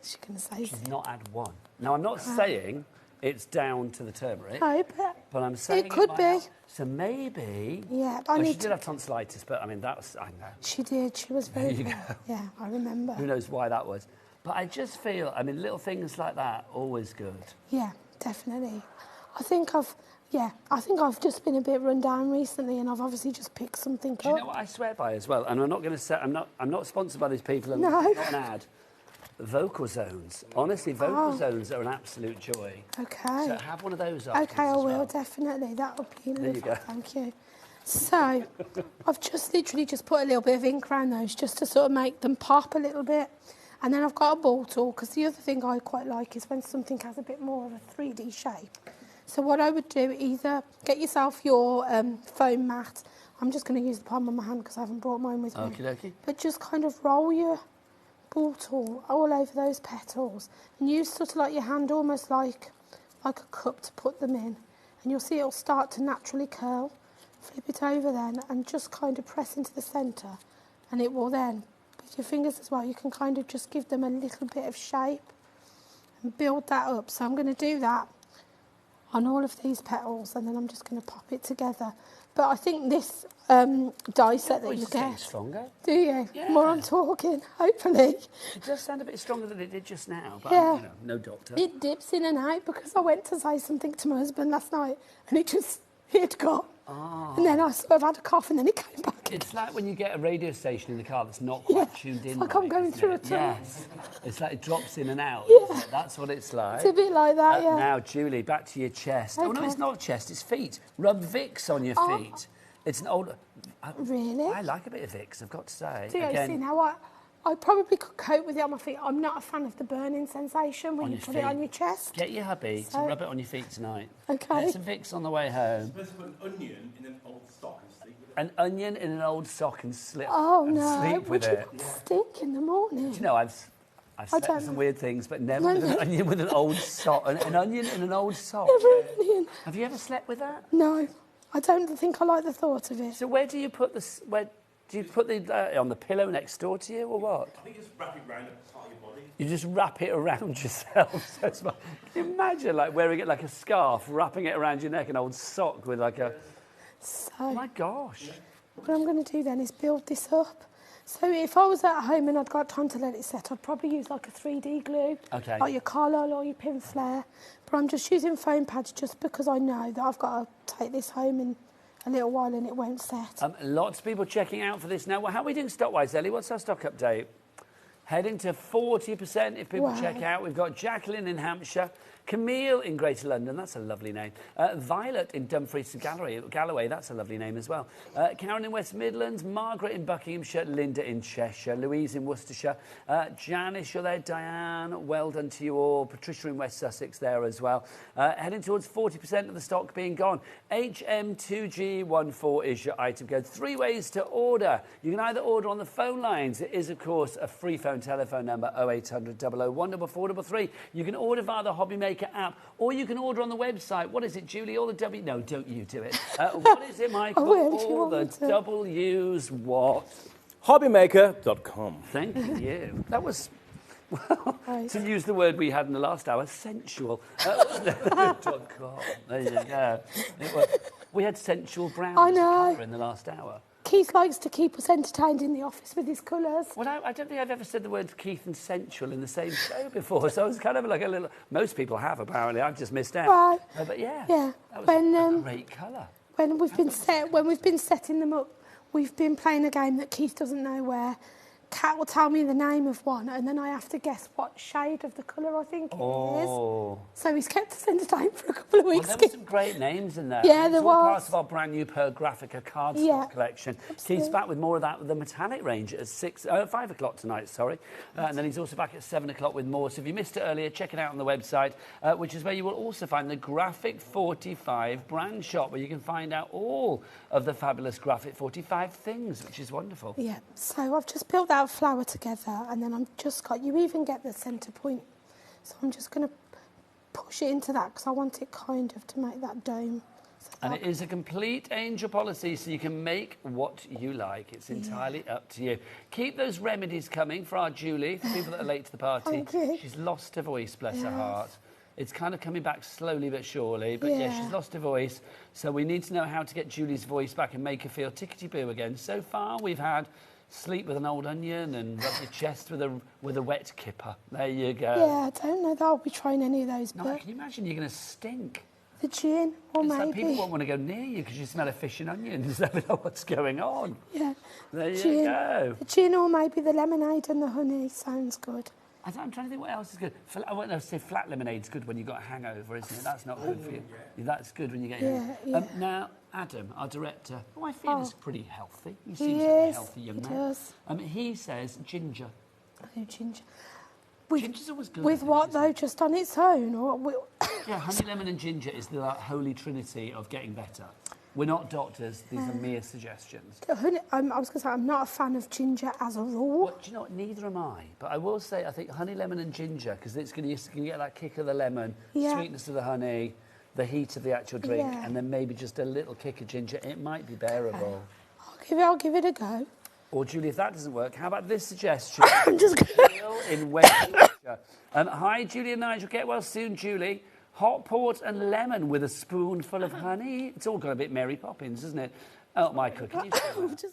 She's going to say She's not had one. Now, I'm not saying it's down to the turmeric. No, but I'm saying it could be. So maybe... Yeah, but she did have tonsillitis, but I mean, that was... I know. She did. She was very... Yeah, I remember. Who knows why that was. But I just feel, I mean, little things like that, always good. Yeah, definitely. I think I've just been a bit run down recently, and I've obviously just picked something up. Do you know what I swear by as well? And I'm not going to say... I'm not sponsored by these people, and no. Not an ad. Vocal zones. Honestly, vocal zones are an absolute joy. Okay. So have one of those. Okay, I will, definitely. That would be lovely. There you go. Thank you. So, I've just literally just put a little bit of ink around those just to sort of make them pop a little bit. And then I've got a ball tool, because the other thing I quite like is when something has a bit more of a 3D shape. So what I would do, either get yourself your foam mat. I'm just going to use the palm of my hand because I haven't brought mine with me. Okie dokie. But just kind of roll your ball tool all over those petals, and use sort of like your hand almost like a cup to put them in, and you'll see it'll start to naturally curl. Flip it over then and just kind of press into the centre, and it will then, with your fingers as well, you can kind of just give them a little bit of shape and build that up. So I'm going to do that on all of these petals, and then I'm just going to pop it together. But I think this die set that you get... stronger. Do you? Yeah. More I'm talking, hopefully. It does sound a bit stronger than it did just now, but Yeah. I'm, no doctor. It dips in and out, because I went to say something to my husband last night, and he'd gone. Oh. And then I sort of had a cough, and then it came back. It's like when you get a radio station in the car that's not quite tuned in. It's like I'm going through a tunnel. Yes. It's like it drops in and out. Yeah. That's what it's like. It's a bit like that, yeah. Now, Julie, back to your chest. Oh, no, Okay. it's not chest, it's feet. Rub Vicks on your feet. It's an old... Really? I like a bit of Vicks, I've got to say. Do you see now I probably could cope with it on my feet. I'm not a fan of the burning sensation when you put it on your chest. Get your hubby to rub it on your feet tonight. Okay. Get some Vicks on the way home. Supposed to put an onion in an old sock and sleep with it. An onion in an old sock and sleep no, sleep with it. Stink in the morning. Do you know, I've slept with some weird things, but never with an onion with an old sock. An onion in an old sock. Never an onion. Have you ever slept with that? No, I don't think I like the thought of it. So where do you put do you put the on the pillow next door to you, or what? I think just wrap it around a part of your body. You just wrap it around yourself. So it's like, can you imagine like wearing it like a scarf, wrapping it around your neck, an old sock with like a... So, oh my gosh. What I'm going to do then is build this up. So if I was at home and I'd got time to let it set, I'd probably use like a 3D glue, Okay. like your Carlisle or your Pin Flare. But I'm just using foam pads just because I know that I've got to take this home in a little while and it won't set. Lots of people checking out for this now. Well, how are we doing stock-wise, Ellie? What's our stock update? Heading to 40% if people check out. We've got Jacqueline in Hampshire, Camille in Greater London, that's a lovely name. Violet in Dumfries and Galloway, that's a lovely name as well. Karen in West Midlands, Margaret in Buckinghamshire, Linda in Cheshire, Louise in Worcestershire, Janice, you're there, Diane, well done to you all. Patricia in West Sussex there as well. Heading towards 40% of the stock being gone. HM2G14 is your item code. 3 ways to order. You can either order on the phone lines. It is, of course, a free phone telephone number, 0800 001 433. You can order via the HobbyMaker app, or you can order on the website. What is it, Julie? All the W... No, don't you do it. What is it, Michael? All the W's what? HobbyMaker.com. Thank you. That was... Well, to use the word we had in the last hour, sensual. .com. There you go. We had sensual browns in the last hour. Keith likes to keep us entertained in the office with his colours. Well, I don't think I've ever said the words Keith and sensual in the same show before, so it's kind of like a little... Most people have, apparently. I've just missed out. Right. But yeah, that was a great colour. When we've been setting them up, we've been playing a game that Keith doesn't know where. Kat will tell me the name of one, and then I have to guess what shade of the colour I think it is. So he's kept us entertained for a couple of weeks. Well, there were some great names in there. Yeah, there was. All was. part of our brand new Per Graphica cardstock collection. Absolutely. Keith's back with more of that with the metallic range at 5 o'clock tonight, sorry. And then he's also back at 7 o'clock with more. So if you missed it earlier, check it out on the website, which is where you will also find the Graphic 45 brand shop, where you can find out all of the fabulous Graphic 45 things, which is wonderful. Yeah, so I've just built that flower together, and then I'm just got, you even get the centre point, so I'm just going to push it into that because I want it kind of to make that dome. So and it is a complete angel policy, so you can make what you like. It's entirely up to you. Keep those remedies coming for our Julie, for people that are late to the party. Thank you. She's lost her voice, bless her heart. It's kind of coming back slowly but surely, but yeah, she's lost her voice. So we need to know how to get Julie's voice back and make her feel tickety-boo again. So far, we've had sleep with an old onion and rub your chest with a wet kipper. There you go. Yeah, I don't know that I'll be trying any of those. No, but can you imagine you're going to stink? The gin, or it's maybe. Like people won't want to go near you because you smell of fish and onions. They don't know what's going on. Yeah. There you go. The gin or maybe the lemonade and the honey sounds good. I'm trying to think what else is good. I won't know, say flat lemonade's good when you've got a hangover, isn't it? That's not good for you. That's good when you get hangover. Now, Adam, our director, who I feel is pretty healthy. He seems to be a healthy young man. He says ginger. Oh, ginger. Ginger's always good. With what, though? Just on its own? Or yeah, honey, lemon and ginger is the holy trinity of getting better. We're not doctors. These are mere suggestions. I was going to say, I'm not a fan of ginger as a rule. Well, do you know what? Neither am I. But I will say, I think honey, lemon and ginger, because it's going to get that kick of the lemon, sweetness of the honey, the heat of the actual drink, and then maybe just a little kick of ginger. It might be bearable. I'll give it a go. Or, Julie, if that doesn't work, how about this suggestion? I'm just in West Yorkshire. Hi, Julie and Nigel. Get well soon, Julie. Hot port and lemon with a spoonful of honey. It's all got a bit Mary Poppins, isn't it? Oh, Michael, can you sing that?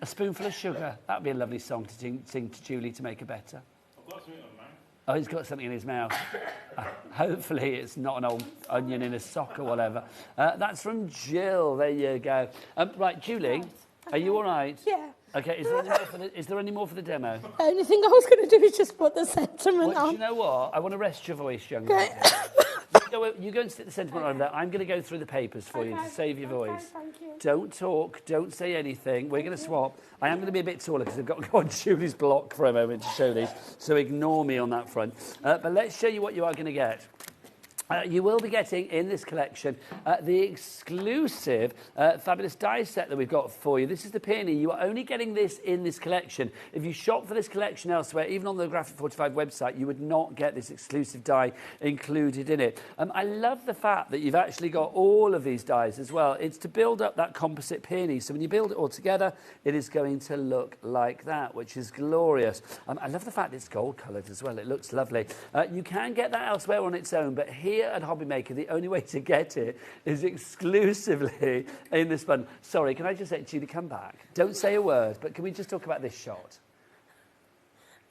A spoonful of sugar. That would be a lovely song to sing to Julie to make her better. I've got something on mine. Oh, he's got something in his mouth. Hopefully it's not an old onion in a sock or whatever. That's from Jill. There you go. Right, Julie, are you all right? Yeah. Okay, is there any more for the demo? The only thing I was going to do is just put the sentiment on. Do you know what? I want to rest your voice, young lady. You go and stick the sentiment on there. I'm going to go through the papers for you to save your voice. Thank you. Don't talk. Don't say anything. We're going to swap. I am going to be a bit taller because I've got to go on Julie's block for a moment to show these. So ignore me on that front. But let's show you what you are going to get. You will be getting in this collection the exclusive fabulous die set that we've got for you. This is the peony. You are only getting this in this collection. If you shop for this collection elsewhere, even on the Graphic 45 website, you would not get this exclusive die included in it. I love the fact that you've actually got all of these dies as well. It's to build up that composite peony. So when you build it all together, it is going to look like that, which is glorious. I love the fact it's gold coloured as well. It looks lovely. You can get that elsewhere on its own, but here here at HobbyMaker, the only way to get it is exclusively in this bundle. Sorry, can I just say, Julie, come back. Don't say a word, but can we just talk about this shot?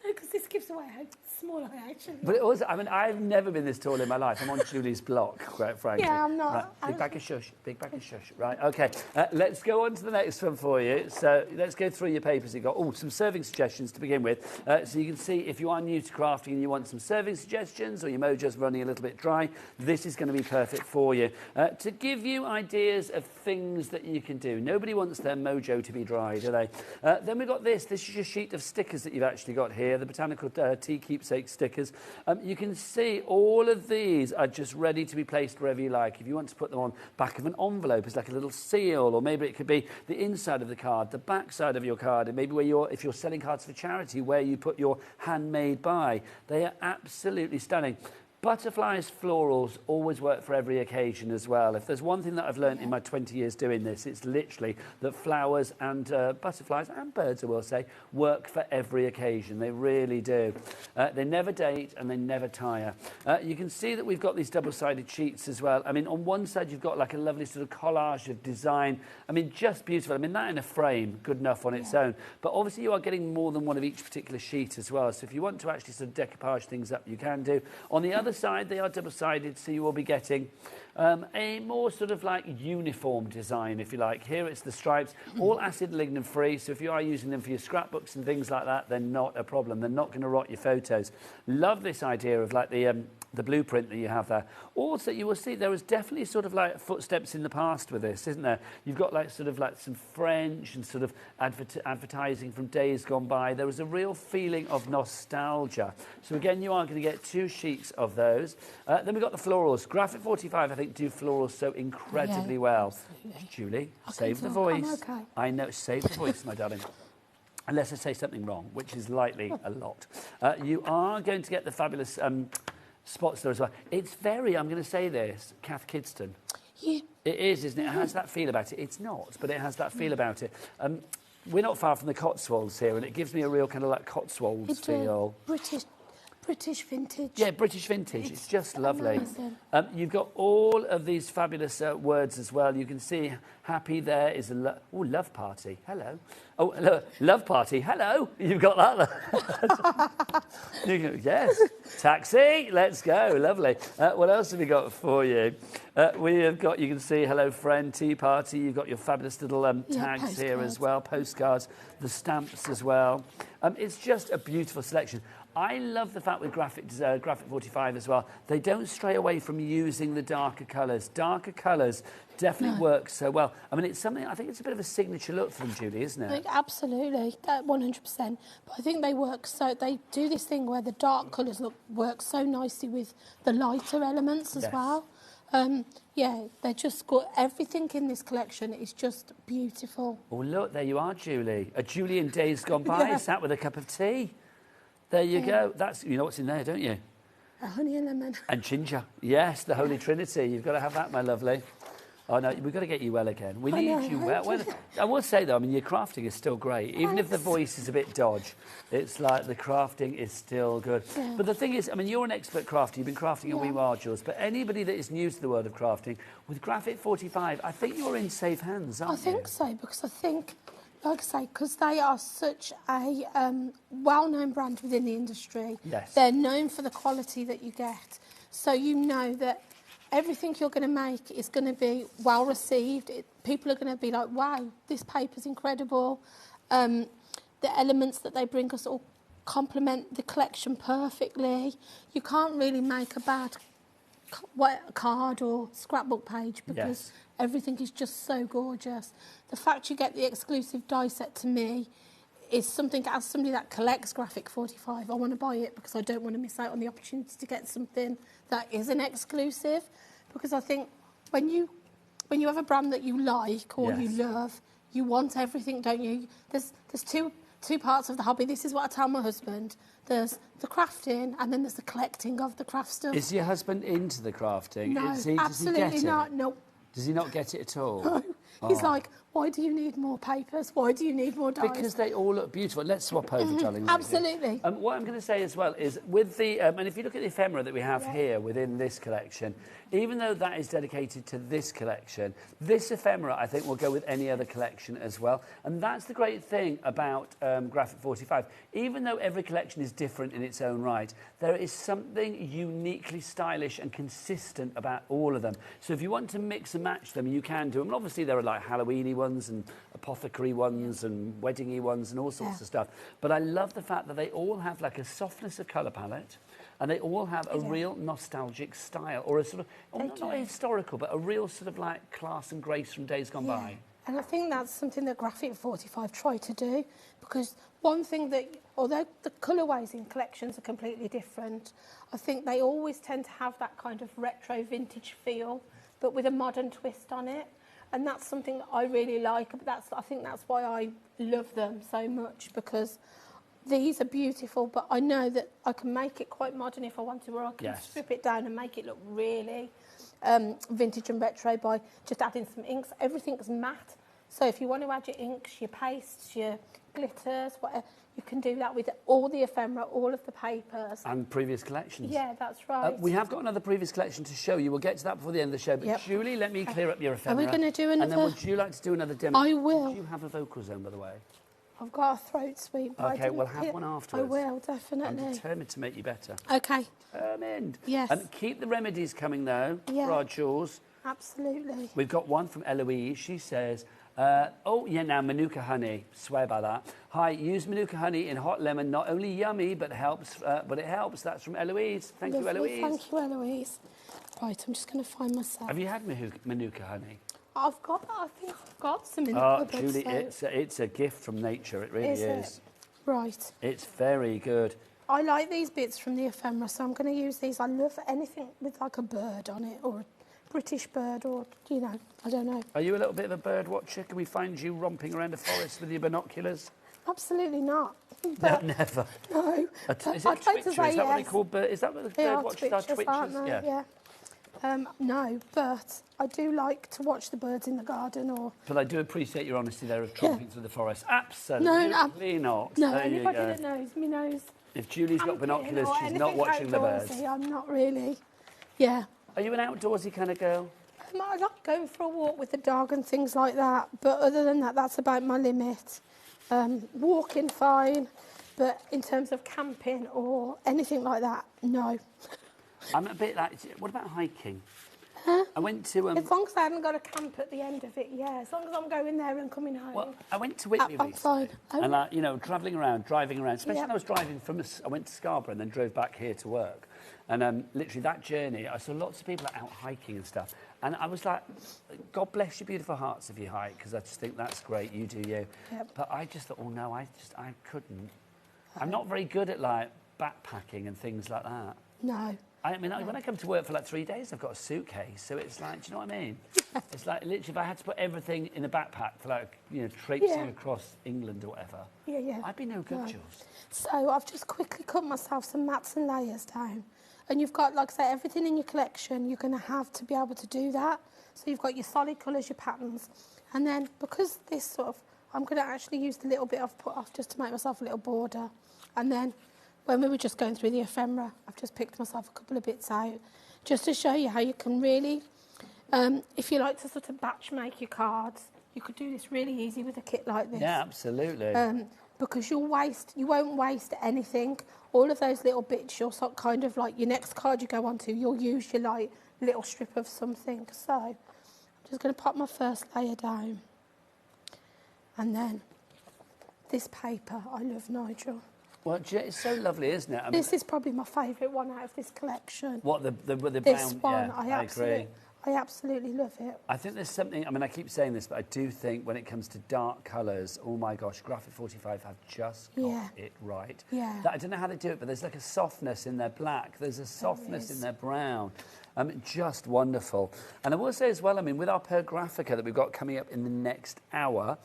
No, because this gives away how small I actually am. But it also, I mean, I've never been this tall in my life. I'm on Julie's block, quite frankly. Yeah, I'm not. Right. Big bag of shush. Big bag of shush. Right, OK. Let's go on to the next one for you. So let's go through your papers you've got. Oh, some serving suggestions to begin with. So you can see if you are new to crafting and you want some serving suggestions or your mojo's running a little bit dry, this is going to be perfect for you. To give you ideas of things that you can do. Nobody wants their mojo to be dry, do they? Then we've got this. This is your sheet of stickers that you've actually got here, the Botanical Tea Keepsake stickers. You can see all of these are just ready to be placed wherever you like. If you want to put them on back of an envelope as like a little seal, or maybe it could be the inside of the card, the back side of your card, and maybe where if you're selling cards for charity, where you put your handmade by. They are absolutely stunning. Butterflies, florals always work for every occasion as well. If there's one thing that I've learned in my 20 years doing this, it's literally that flowers and butterflies and birds, I will say, work for every occasion. They really do. They never date and they never tire. You can see that we've got these double-sided sheets as well. I mean, on one side, you've got like a lovely sort of collage of design. I mean, just beautiful. I mean, that in a frame, good enough on its own. But obviously, you are getting more than one of each particular sheet as well. So if you want to actually sort of decoupage things up, you can do. On the other side, they are double-sided, so you will be getting a more sort of like uniform design, if you like. Here it's the stripes, all acid lignin free, so if you are using them for your scrapbooks and things like that, they're not a problem. They're not going to rot your photos. Love this idea of like the blueprint that you have there. Also, you will see there is definitely sort of like footsteps in the past with this, isn't there? You've got like sort of like some French and sort of advertising from days gone by. There is a real feeling of nostalgia. So again, you are going to get 2 sheets of those. Then we've got the florals. Graphic 45, I think, do florals so incredibly well. Absolutely. Julie, I save can the talk. I'm voice. okay. I know, save the voice, my darling. Unless I say something wrong, which is likely a lot. You are going to get the fabulous spots there as well. It's very, I'm going to say this, Cath Kidston. Yeah. It is, isn't it? It has that feel about it. It's not, but it has that feel about it. We're not far from the Cotswolds here, and it gives me a real kind of like Cotswolds feel. British vintage. Yeah, British vintage. It's just lovely. You've got all of these fabulous words as well. You can see happy there is a love party. Hello. Oh, hello. Love party. Hello. You've got that. Yes. Taxi. Let's go. Lovely. What else have we got for you? We have got, you can see hello friend, tea party. You've got your fabulous little tags here as well. Postcards, the stamps as well. It's just a beautiful selection. I love the fact with Graphic 45 as well, they don't stray away from using the darker colours. Darker colours definitely work so well. I mean, it's something, I think it's a bit of a signature look for them, Julie, isn't it? Like, absolutely, 100%. But I think they work so, they do this thing where the dark colours work so nicely with the lighter elements as well. Yeah, they're just got everything in this collection is just beautiful. Oh, look, there you are, Julie. A Julie in days gone by, sat with a cup of tea. There you go. That's, you know what's in there, don't you? A honey and lemon. And ginger. Yes, the Holy Trinity. You've got to have that, my lovely. Oh, no, we've got to get you well again. We need you well. I will say, though, I mean, your crafting is still great. Even if the voice is a bit dodge, it's like the crafting is still good. Yeah. But the thing is, I mean, you're an expert crafter. You've been crafting a wee while, Jules. But anybody that is new to the world of crafting, with Graphic 45, I think you're in safe hands, aren't you? I think so, because I think, like I say, because they are such a well-known brand within the industry. Yes. They're known for the quality that you get. So you know that everything you're going to make is going to be well received. People are going to be like, wow, this paper's incredible. The elements that they bring us all complement the collection perfectly. You can't really make a bad card or scrapbook page because everything is just so gorgeous. The fact you get the exclusive die set to me is something, as somebody that collects Graphic 45, I want to buy it because I don't want to miss out on the opportunity to get something that is an exclusive. Because I think when you have a brand that you like or you love, you want everything, don't you? There's two parts of the hobby. This is what I tell my husband. There's the crafting and then there's the collecting of the craft stuff. Is your husband into the crafting? No, does he absolutely get not. it? No. Does he not get it at all? No. He's like, why do you need more papers? Why do you need more dies? Because they all look beautiful. Let's swap over, darling. Absolutely. What I'm going to say as well is with the, and if you look at the ephemera that we have here within this collection, even though that is dedicated to this collection, this ephemera, I think, will go with any other collection as well. And that's the great thing about Graphic 45. Even though every collection is different in its own right, there is something uniquely stylish and consistent about all of them. So if you want to mix and match them, you can do them. And obviously, there are like Halloween-y ones and apothecary ones and wedding-y ones and all sorts of stuff. But I love the fact that they all have like a softness of colour palette, and they all have a real nostalgic style, or a sort of, not historical, but a real sort of like class and grace from days gone by. And I think that's something that Graphic 45 try to do, because one thing that, although the colourways in collections are completely different, I think they always tend to have that kind of retro vintage feel, but with a modern twist on it. And that's something that I really like. I think that's why I love them so much, because these are beautiful, but I know that I can make it quite modern if I want to, or I can strip it down and make it look really vintage and retro by just adding some inks. Everything's matte, so if you want to add your inks, your pastes, your glitters, whatever, you can do that with all the ephemera, all of the papers. And previous collections. Yeah, that's right. We have got another previous collection to show you. We'll get to that before the end of the show. But Julie, let me clear up your ephemera. Are we going to do another? And then would you like to do another demo? I will. Do you have a vocal zone, by the way? I've got a throat sweep. Okay, we'll have one afterwards. I will, definitely. I'm determined to make you better. Okay. Determined. Yes. And keep the remedies coming, though, for our jewels. Absolutely. We've got one from Eloise. She says, Manuka honey. Swear by that. Hi, use Manuka honey in hot lemon. Not only yummy, but it helps. That's from Eloise. Thank you, Eloise. Thank you, Eloise. Right, I'm just going to find myself. Have you had Manuka honey? I think I've got some in the cupboard. Julie, so. it's a gift from nature. It really is. Right. It's very good. I like these bits from the ephemera, so I'm going to use these. I love anything with like a bird on it, or a British bird, or, you know, I don't know. Are you a little bit of a bird watcher? Can we find you romping around the forest with your binoculars? Absolutely not. No, never. No. Is it twitcher? Is that what they call bird? Is that what the bird watchers are? Twitchers? Yeah. No, but I do like to watch the birds in the garden, or... But I do appreciate your honesty there of tromping through the forest. Absolutely not. No, there anybody that knows me knows. If Julie's got binoculars, she's not watching the birds. I'm not really. Yeah. Are you an outdoorsy kind of girl? I like going for a walk with the dog and things like that, but other than that, that's about my limit. Walking, fine, but in terms of camping or anything like that, no. I'm a bit like... What about hiking? Huh? I went to... as long as I haven't got a camp at the end of it, yeah. As long as I'm going there and coming home. Well, I went to Whitby recently. Fine. And, you know, driving around, especially when I was driving from... I went to Scarborough and then drove back here to work. And literally that journey, I saw lots of people out hiking and stuff. And I was like, God bless your beautiful hearts if you hike, because I just think that's great, you do you. Yep. But I just thought, oh, no, I couldn't. I'm not very good at, like, backpacking and things like that. No. I mean, when I come to work for like 3 days, I've got a suitcase, so it's like, do you know what I mean? It's like, literally, if I had to put everything in a backpack for like, you know, traipsing across England or whatever, I'd be no good, Jules. So I've just quickly cut myself some mats and layers down. And you've got, like I say, everything in your collection, you're going to have to be able to do that. So you've got your solid colours, your patterns. And then, because this sort of, I'm going to actually use the little bit I've put off just to make myself a little border. And then, when we were just going through the ephemera, I've just picked myself a couple of bits out just to show you how you can really, if you like to sort of batch make your cards, you could do this really easy with a kit like this. Yeah, absolutely. Because you won't waste anything. All of those little bits, you'll sort kind of like your next card you go on to, you'll use your like little strip of something. So I'm just going to pop my first layer down. And then this paper, I love, Nigel. Well, it's so lovely, isn't it? I mean, this is probably my favourite one out of this collection. What, the brown? This one, yeah, I agree. I absolutely love it. I think there's something, I mean, I keep saying this, but I do think when it comes to dark colours, oh my gosh, Graphic 45 have just got it right. Yeah. I don't know how they do it, but there's like a softness in their black, there's a softness in their brown. Just wonderful. And I will say as well, I mean, with our Per Graphica that we've got coming up in the next hour,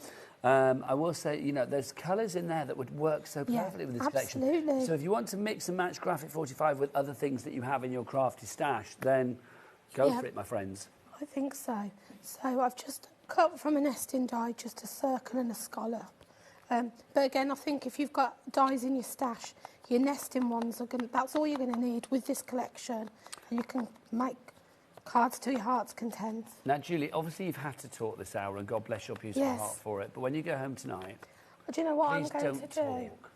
I will say, you know, there's colours in there that would work so perfectly with this collection. So if you want to mix and match Graphic 45 with other things that you have in your crafty stash, then go for it, my friends. I think so. So I've just cut from a nesting die, just a circle and a scallop. But again, I think if you've got dies in your stash, your nesting ones that's all you're going to need with this collection. And you can make cards to your heart's content. Now, Julie, obviously you've had to talk this hour, and God bless your beautiful heart for it. But when you go home tonight, do you know what I'm please going to do? talk.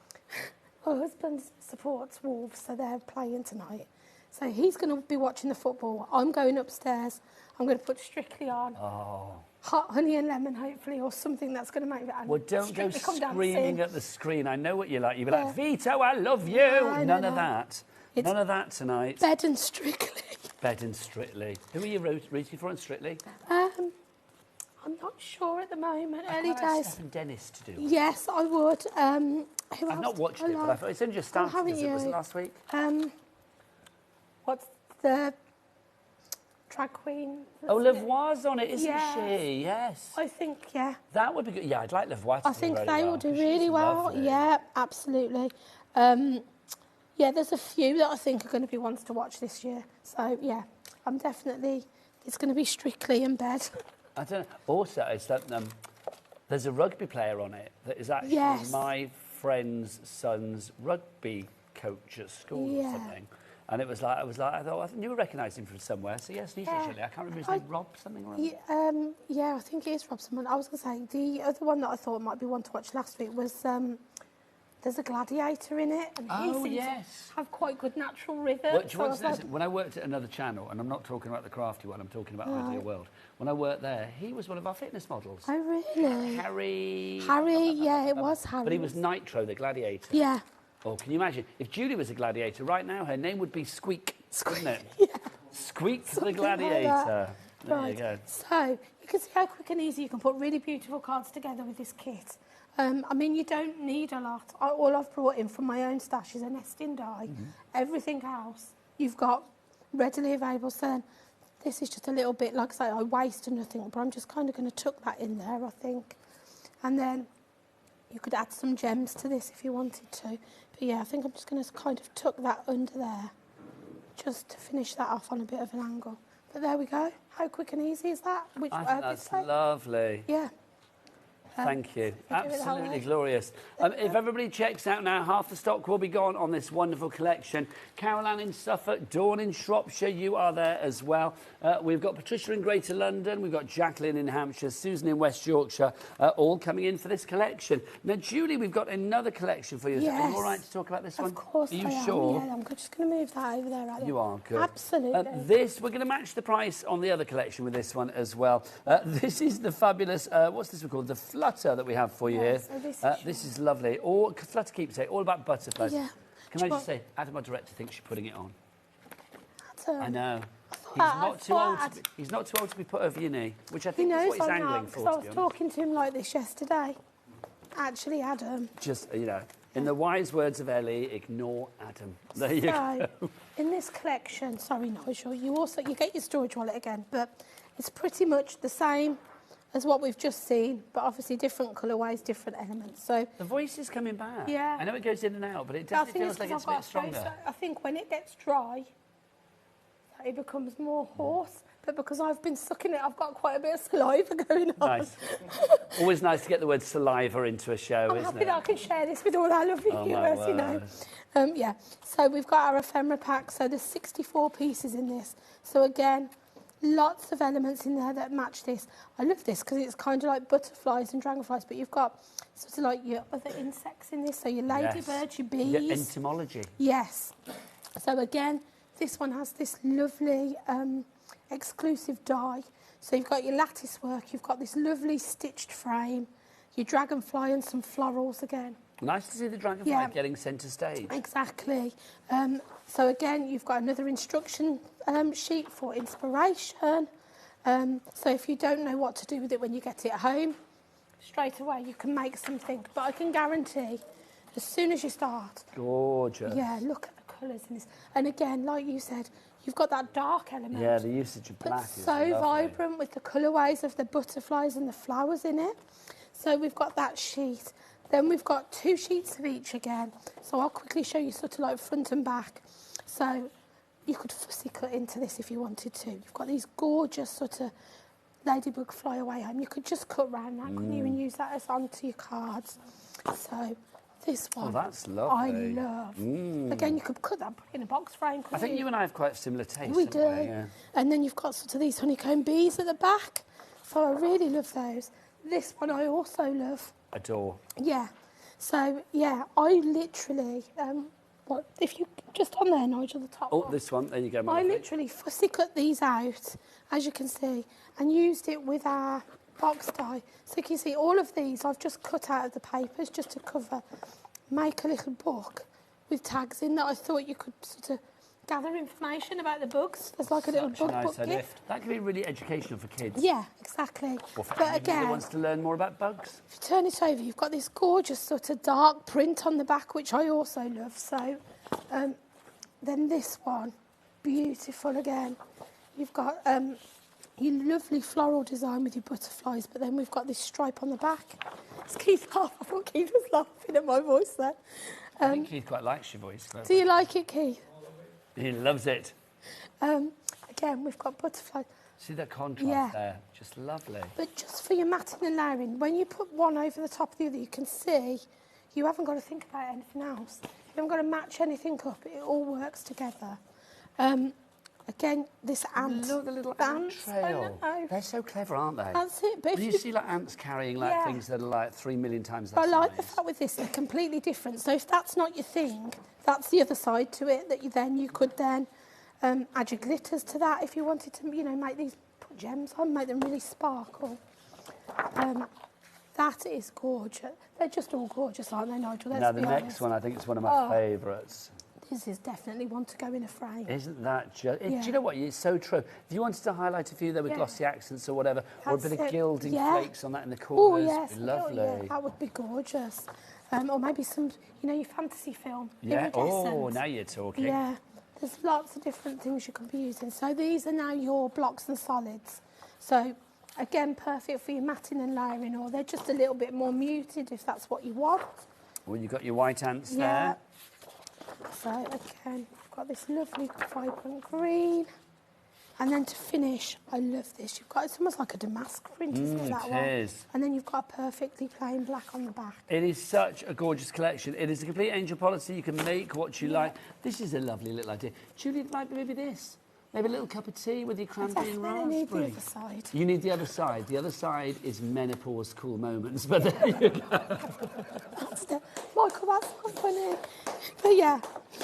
My husband supports Wolves, so they're playing tonight. So he's going to be watching the football. I'm going upstairs. I'm going to put Strictly on. Oh. Hot honey and lemon, hopefully, or something that's going to make it. Well, don't go screaming at the screen. I know what you're like. You'll be like, Vito, I love you. No, None of that. It's None of that tonight. Bed and Strictly. Bed and Strictly. Who are you rooting for in Strictly? I'm not sure at the moment. Early days. Steph and Dennis to do. Yes, I would. I've not watched it, but I thought it's only just started. haven't Was you? it last week? What's the drag queen? Oh, Lavoie's on it, isn't Yes. she? Yes. I think, yeah. That would be good. Yeah, I'd like Lavoie to I do think really they well, will do 'cause really she's well. lovely. Yeah, absolutely. Yeah, there's a few that I think are going to be ones to watch this year. So, yeah, I'm definitely... It's going to be Strictly in bed. I don't know. Also, it's that there's a rugby player on it that is actually my friend's son's rugby coach at school or something. And it was like, I thought, I knew I recognised him from somewhere. So yes, he's usually, I can't remember his name, Rob something or other. Yeah, I think it is Rob someone. I was going to say, the other one that I thought might be one to watch last week was... there's a gladiator in it, and he seems to have quite good natural rhythm. Well, do you want to listen? When I worked at another channel, and I'm not talking about the crafty one, I'm talking about Ideal World. When I worked there, he was one of our fitness models. Oh, really? Harry, yeah, it was Harry. But he was Nitro, the gladiator. Yeah. Oh, can you imagine? If Julie was a gladiator right now, her name would be Squeak, wouldn't it? Yeah. Squeak the gladiator. There you go. So, you can see how quick and easy you can put really beautiful cards together with this kit. I mean, you don't need a lot. All I've brought in from my own stash is a nesting die. Everything else you've got readily available. So then this is just a little bit, like I say, I wasted nothing, but I'm just kind of going to tuck that in there, I think. And then you could add some gems to this if you wanted to. But yeah, I think I'm just going to kind of tuck that under there, just to finish that off on a bit of an angle. But there we go. How quick and easy is that? Which I think that's lovely. Yeah. Thank you. do it Absolutely that way. glorious. If everybody checks out now, half the stock will be gone on this wonderful collection. Caroline in Suffolk, Dawn in Shropshire, you are there as well. We've got Patricia in Greater London, we've got Jacqueline in Hampshire, Susan in West Yorkshire, all coming in for this collection. Now, Julie, we've got another collection for you. Yes. Are you all right to talk about this one? Of course Are you I am. sure? Yeah, I'm just going to move that over there. Right there. You are good. Absolutely. We're going to match the price on the other collection with this one as well. This is the fabulous, what's this one called? The Flutter that we have for you here. So this is lovely. Or Flutter keepsake, all about butterflies. Yeah. Can I just say, Adam, my director, thinks you're putting it on. I know. He's not too old to be put over your knee, which I think is what he's angling for, to be I was honest. talking to him like this yesterday. Actually, Adam. Just, in the wise words of Ellie, ignore Adam. There you go. In this collection, sorry, Nigel, you get your storage wallet again, but it's pretty much the same as what we've just seen, but obviously different colourways, different elements. So the voice is coming back. Yeah. I know it goes in and out, but it definitely feels like it's a bit stronger. I think when it gets dry, it becomes more hoarse. But because I've been sucking it, I've got quite a bit of saliva going on. Nice. Always nice to get the word saliva into a show, I'm isn't happy it? that I can share this with all our lovely viewers, you know. Yeah, so we've got our ephemera pack. So there's 64 pieces in this. So again, lots of elements in there that match this. I love this because it's kind of like butterflies and dragonflies, but you've got sort of like your other insects in this. So your ladybirds, your bees. Your entomology. Yes. So again, this one has this lovely exclusive die. So you've got your lattice work, you've got this lovely stitched frame, your dragonfly and some florals again. Nice to see the dragonfly getting centre stage. Exactly. So again, you've got another instruction sheet for inspiration. So if you don't know what to do with it when you get it home, straight away you can make something. But I can guarantee, as soon as you start... Gorgeous. Yeah, look at the colours in this. And again, like you said, you've got that dark element. Yeah, the usage of black is so lovely. vibrant with the colourways of the butterflies and the flowers in it. So we've got that sheet. Then we've got 2 sheets of each again. So I'll quickly show you sort of like front and back. So you could fussy cut into this if you wanted to. You've got these gorgeous sort of ladybug fly away home. You could just cut round that, couldn't you, and use that as onto your cards. So this one, that's lovely. I love. Again, you could cut that, put it in a box frame. I think you and I have quite similar tastes. We do. Yeah. And then you've got sort of these honeycomb bees at the back. So I really love those. This one I also love. Adore. Yeah. So, yeah, I literally, what, if you, just on there, Nigel, the top Oh, one. this one. There you go, my I lovely. literally fussy cut these out, as you can see, and used it with our box die. So you can see all of these I've just cut out of the papers just to cover, make a little book with tags in that I thought you could sort of gather information about the bugs. There's like a little bug Nice book idea. gift. That could be really educational for kids. Yeah, exactly. Or for But anybody that again, wants to learn more about bugs. if you turn it over, you've got this gorgeous sort of dark print on the back, which I also love. So then this one, beautiful again. You've got your lovely floral design with your butterflies, but then we've got this stripe on the back. It's Keith laugh. I thought Keith was laughing at my voice there. I think Keith quite likes your voice. Do you like it, Keith? He loves it. Again, we've got butterflies. See that contrast there? Just lovely. But just for your matting and layering, when you put one over the top of the other, you can see you haven't got to think about anything else. You haven't got to match anything up. It all works together. Again, this ant. Look, the little ant trail. They're so clever, aren't they? That's it. But when you see like ants carrying like things that are like 3 million times that I like size. the fact with this, they're completely different. So if that's not your thing, that's the other side to it that you could then add your glitters to that if you wanted to, make these, put gems on, make them really sparkle. That is gorgeous. They're just all gorgeous, aren't they, Nigel? Now, the next one, I think it's one of my favourites. This is definitely one to go in a frame. Isn't that just... Do you know what? It's so true. If you wanted to highlight a few there with glossy accents or whatever, or a bit of gilding flakes on that in the corners, it'd be lovely. Yeah, that would be gorgeous. Or maybe some, your fantasy film. Yeah. Oh, iridescent. now you're talking. Yeah. There's lots of different things you can be using. So these are now your blocks and solids. So, again, perfect for your matting and layering, or they're just a little bit more muted if that's what you want. Well, you've got your white ants there. So, again, I've got this lovely vibrant green. And then to finish, I love this. You've got, it's almost like a damask print, isn't it, that one? It is. And then you've got a perfectly plain black on the back. It is such a gorgeous collection. It is a complete angel policy. You can make what you like. This is a lovely little idea. Julie, maybe this. Maybe a little cup of tea with your cranberry and raspberry. I need the other side. You need the other side. The other side is menopause cool moments. But there you go. Michael, that's not funny. But yeah,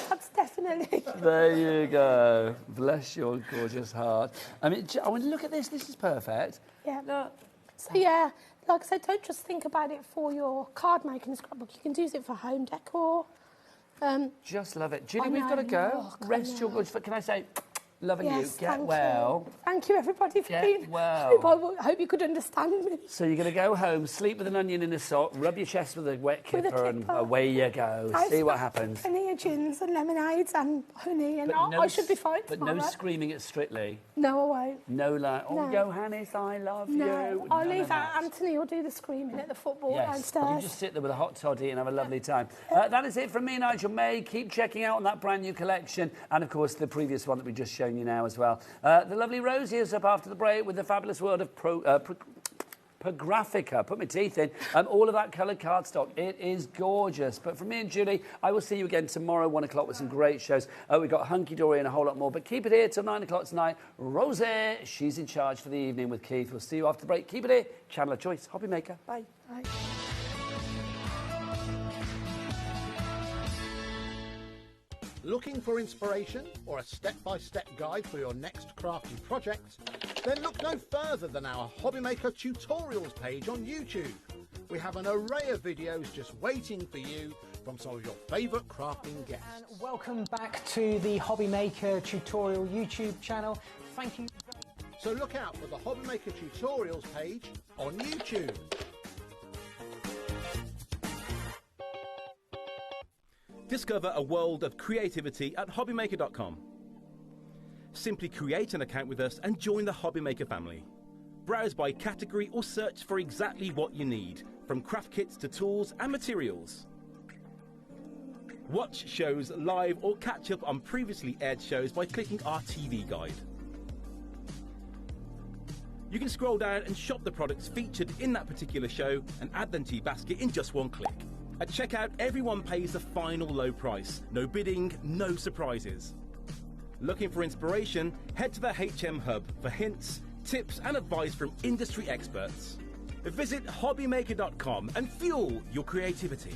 that's definitely... There you go. Bless your gorgeous heart. I mean, look at this. This is perfect. Yeah. Look. So yeah, like I said, don't just think about it for your card making scrapbook. You can use it for home decor. Just love it. Julie, we've got to go. Rest your gorgeous... Can I say... Loving you. Get well. Thank you, everybody, for being well. I hope you could understand me. So you're going to go home, sleep with an onion in a sock, rub your chest with a wet kipper, and away you go. See what happens. Plenty of gins and lemonades and honey, and I should be fine But tomorrow. no screaming at Strictly. No, I won't. No like, oh, No. Johannes, I love you. I'll None leave of that. Anthony will do the screaming at the football Yes, downstairs. you just sit there with a hot toddy and have a lovely time. That is it from me, Nigel May. Keep checking out on that brand new collection, and of course the previous one that we've just shown you now as well. The lovely Rosie is up after the break with the fabulous world of Pagraphica. Put my teeth in. All of that coloured cardstock. It is gorgeous. But from me and Julie, I will see you again tomorrow, 1 o'clock, with some great shows. We've got Hunky Dory and a whole lot more. But keep it here till 9 o'clock tonight. Rosie, she's in charge for the evening with Keith. We'll see you after the break. Keep it here. Channel of Choice. HobbyMaker. Bye. Bye. Looking for inspiration or a step-by-step guide for your next crafty project? Then look no further than our HobbyMaker tutorials page on YouTube. We have an array of videos just waiting for you from some of your favourite crafting guests. And welcome back to the HobbyMaker tutorial YouTube channel. Thank you. So look out for the HobbyMaker tutorials page on YouTube. Discover a world of creativity at HobbyMaker.com. Simply create an account with us and join the HobbyMaker family. Browse by category or search for exactly what you need, from craft kits to tools and materials. Watch shows live or catch up on previously aired shows by clicking our TV guide. You can scroll down and shop the products featured in that particular show and add them to your basket in just one click. At checkout, everyone pays the final low price. No bidding, no surprises. Looking for inspiration? Head to the HM Hub for hints, tips and advice from industry experts. Visit HobbyMaker.com and fuel your creativity.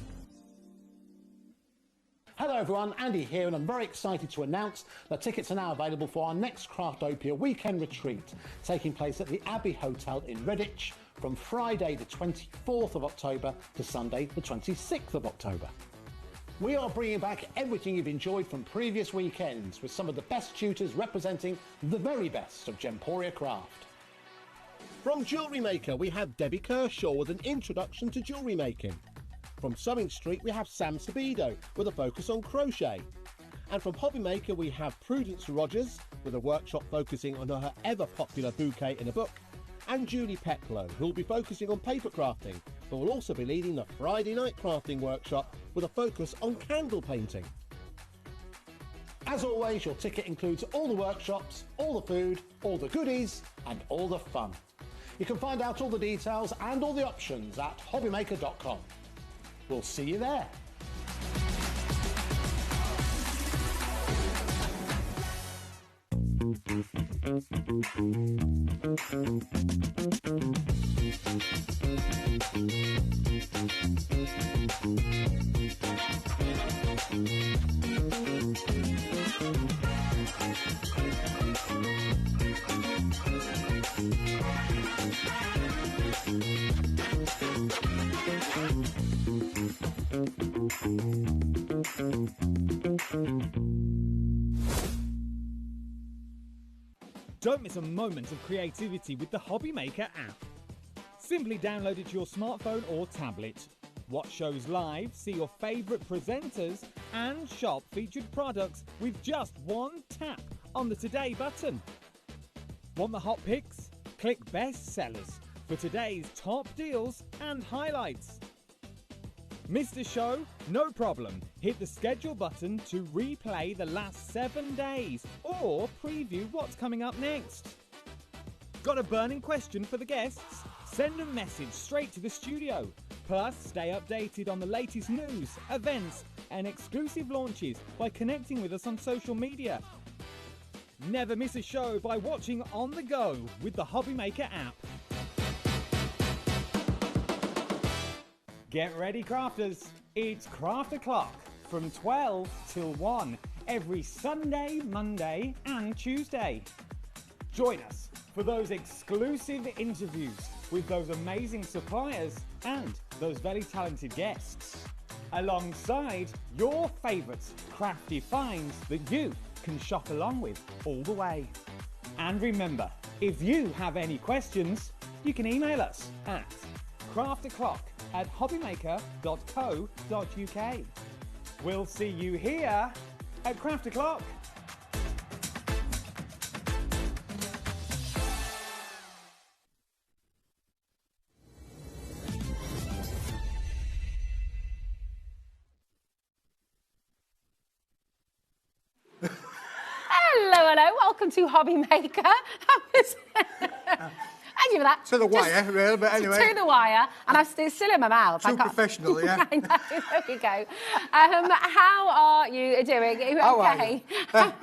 Hello everyone, Andy here, and I'm very excited to announce that tickets are now available for our next Crafttopia weekend retreat, taking place at the Abbey Hotel in Redditch from Friday the 24th of October to Sunday the 26th of October. We are bringing back everything you've enjoyed from previous weekends with some of the best tutors representing the very best of Gemporia craft. From Jewellery Maker, we have Debbie Kershaw with an introduction to jewellery making. From Sewing Street, we have Sam Sabido with a focus on crochet. And from HobbyMaker, we have Prudence Rogers with a workshop focusing on her ever-popular bouquet in a book. And Julie Peplow, who will be focusing on paper crafting, but will also be leading the Friday night crafting workshop with a focus on candle painting. As always, your ticket includes all the workshops, all the food, all the goodies, and all the fun. You can find out all the details and all the options at hobbymaker.com. We'll see you there. Don't miss a moment of creativity with the HobbyMaker app. Simply download it to your smartphone or tablet. Watch shows live, see your favourite presenters, and shop featured products with just one tap on the Today button. Want the hot picks? Click Best Sellers for today's top deals and highlights. Missed a show? No problem. Hit the schedule button to replay the last 7 days or preview what's coming up next. Got a burning question for the guests? Send a message straight to the studio. Plus, stay updated on the latest news, events, and exclusive launches by connecting with us on social media. Never miss a show by watching on the go with the HobbyMaker app. Get ready, crafters. It's Craft O'Clock from 12 till 1 every Sunday, Monday and Tuesday. Join us for those exclusive interviews with those amazing suppliers and those very talented guests, alongside your favourite crafty finds that you can shop along with all the way. And remember, if you have any questions, you can email us at crafto'clock@hobbymaker.co.uk. We'll see you here at Craft O'Clock. Hello, welcome to HobbyMaker. Thank you for that. To the wire, really, but anyway. To the wire, and I'm still in my mouth. Too professional, yeah. I know, there we go. How are you doing? Are you How are okay? you? I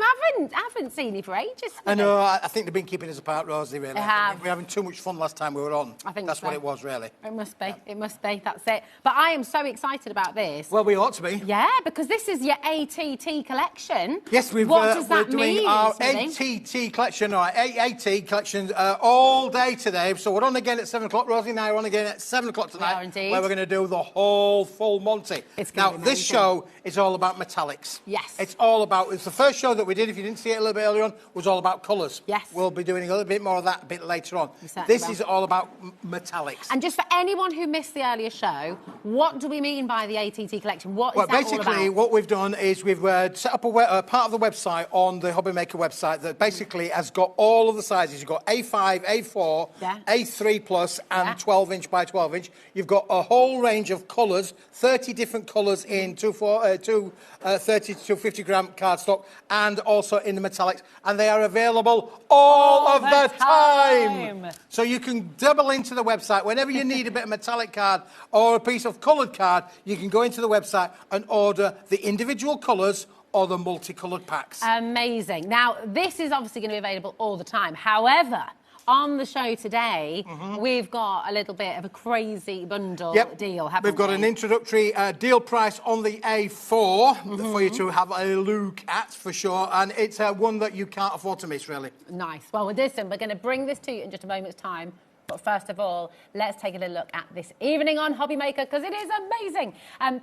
haven't seen you for ages. I know, I think they've been keeping us apart, Rosie, really. They have. We were having too much fun last time we were on. I think that's so. what it was, really. It must be. It must be. That's it. But I am so excited about this. Well, we ought to be. Yeah, because this is your ATT collection. Yes, What does we're that doing mean, our Smithy? ATT collection, our AAT collection, all day today. So we're on again at 7 o'clock. Rosie and I are on again at 7 o'clock tonight. We are indeed. Where we're going to do the whole full Monty. It's gonna now, be this amazing. show is all about metallics. Yes. It's all about, it's the first show that we did, if you didn't see it a little bit earlier on, was all about colours. Yes. We'll be doing a little bit more of that a bit later on. certainly This will. is all about metallics. And just for anyone who missed the earlier show, what do we mean by the ATT collection? What is Well, that all basically, about? what we've done is we've set up a part of the website on the HobbyMaker website that basically has got all of the sizes. You've got A5, A4, A3 plus and 12 inch by 12 inch. You've got a whole range of colours, 30 different colours in 30 to 250 gram cardstock, and also in the metallics. And they are available all of the time. So you can double into the website. Whenever you need a bit of metallic card or a piece of coloured card, you can go into the website and order the individual colours or the multicoloured packs. Amazing. Now, this is obviously going to be available all the time. However, on the show today, we've got a little bit of a crazy bundle deal, haven't we? We've got an introductory deal price on the A4 for you to have a look at, for sure, and it's one that you can't afford to miss, really. Nice. Well, with this, we're going to bring this to you in just a moment's time. But first of all, let's take a little look at this evening on HobbyMaker, because it is amazing.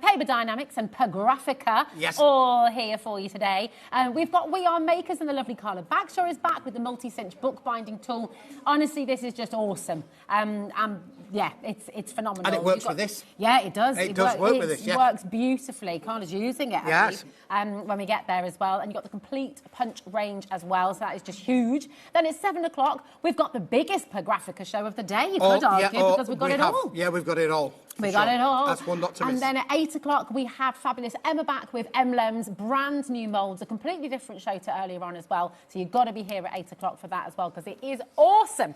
Paper Dynamics and Pagraphica, all here for you today. We've got We Are Makers, and the lovely Carla Bagshaw is back with the multi-cinch bookbinding tool. Honestly, this is just awesome. Yeah, it's phenomenal. And it works with this. Yeah, it does. It does work with this, It works beautifully. Carla's using it, yes, when we get there as well. And you've got the complete punch range as well, so that is just huge. Then it's 7 o'clock. We've got the biggest Pagraphica show of the day, you could argue, because we've got it all. Yeah, we've got it all. We got it all. That's one not to miss. And then at 8 o'clock, we have fabulous Emma back with Lem's brand new moulds, a completely different show to earlier on as well. So you've got to be here at 8 o'clock for that as well, because it is awesome.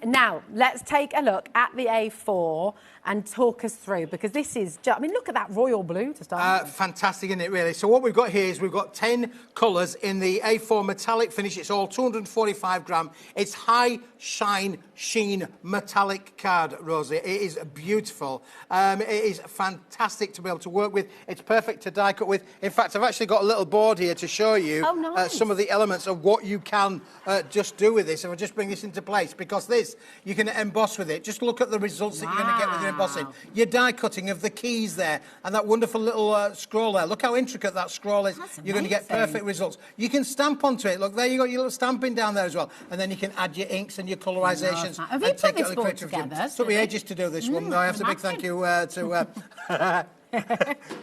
Now, let's take a look at the A4 and talk us through, because this is just, I mean, look at that royal blue to start with. Fantastic, isn't it, really? So what we've got here is we've got 10 colours in the A4 metallic finish. It's all 245 gram. It's high shine, sheen, metallic card, Rosie. It is beautiful. It is fantastic to be able to work with. It's perfect to die cut with. In fact, I've actually got a little board here to show you some of the elements of what you can just do with this. If I just bring this into place, because this, you can emboss with it. Just look at the results that you're going to get with your embossing. Your die cutting of the keys there, and that wonderful little scroll there. Look how intricate that scroll is. You're going to get perfect results. You can stamp onto it. Look, there you got your little stamping down there as well. And then you can add your inks and your colorisations. Have you put this board together? It took me ages to do this one. I have to big thank you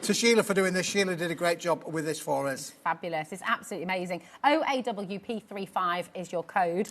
to Sheila for doing this. Sheila did a great job with this for us. Fabulous. It's absolutely amazing. OAWP35 is your code.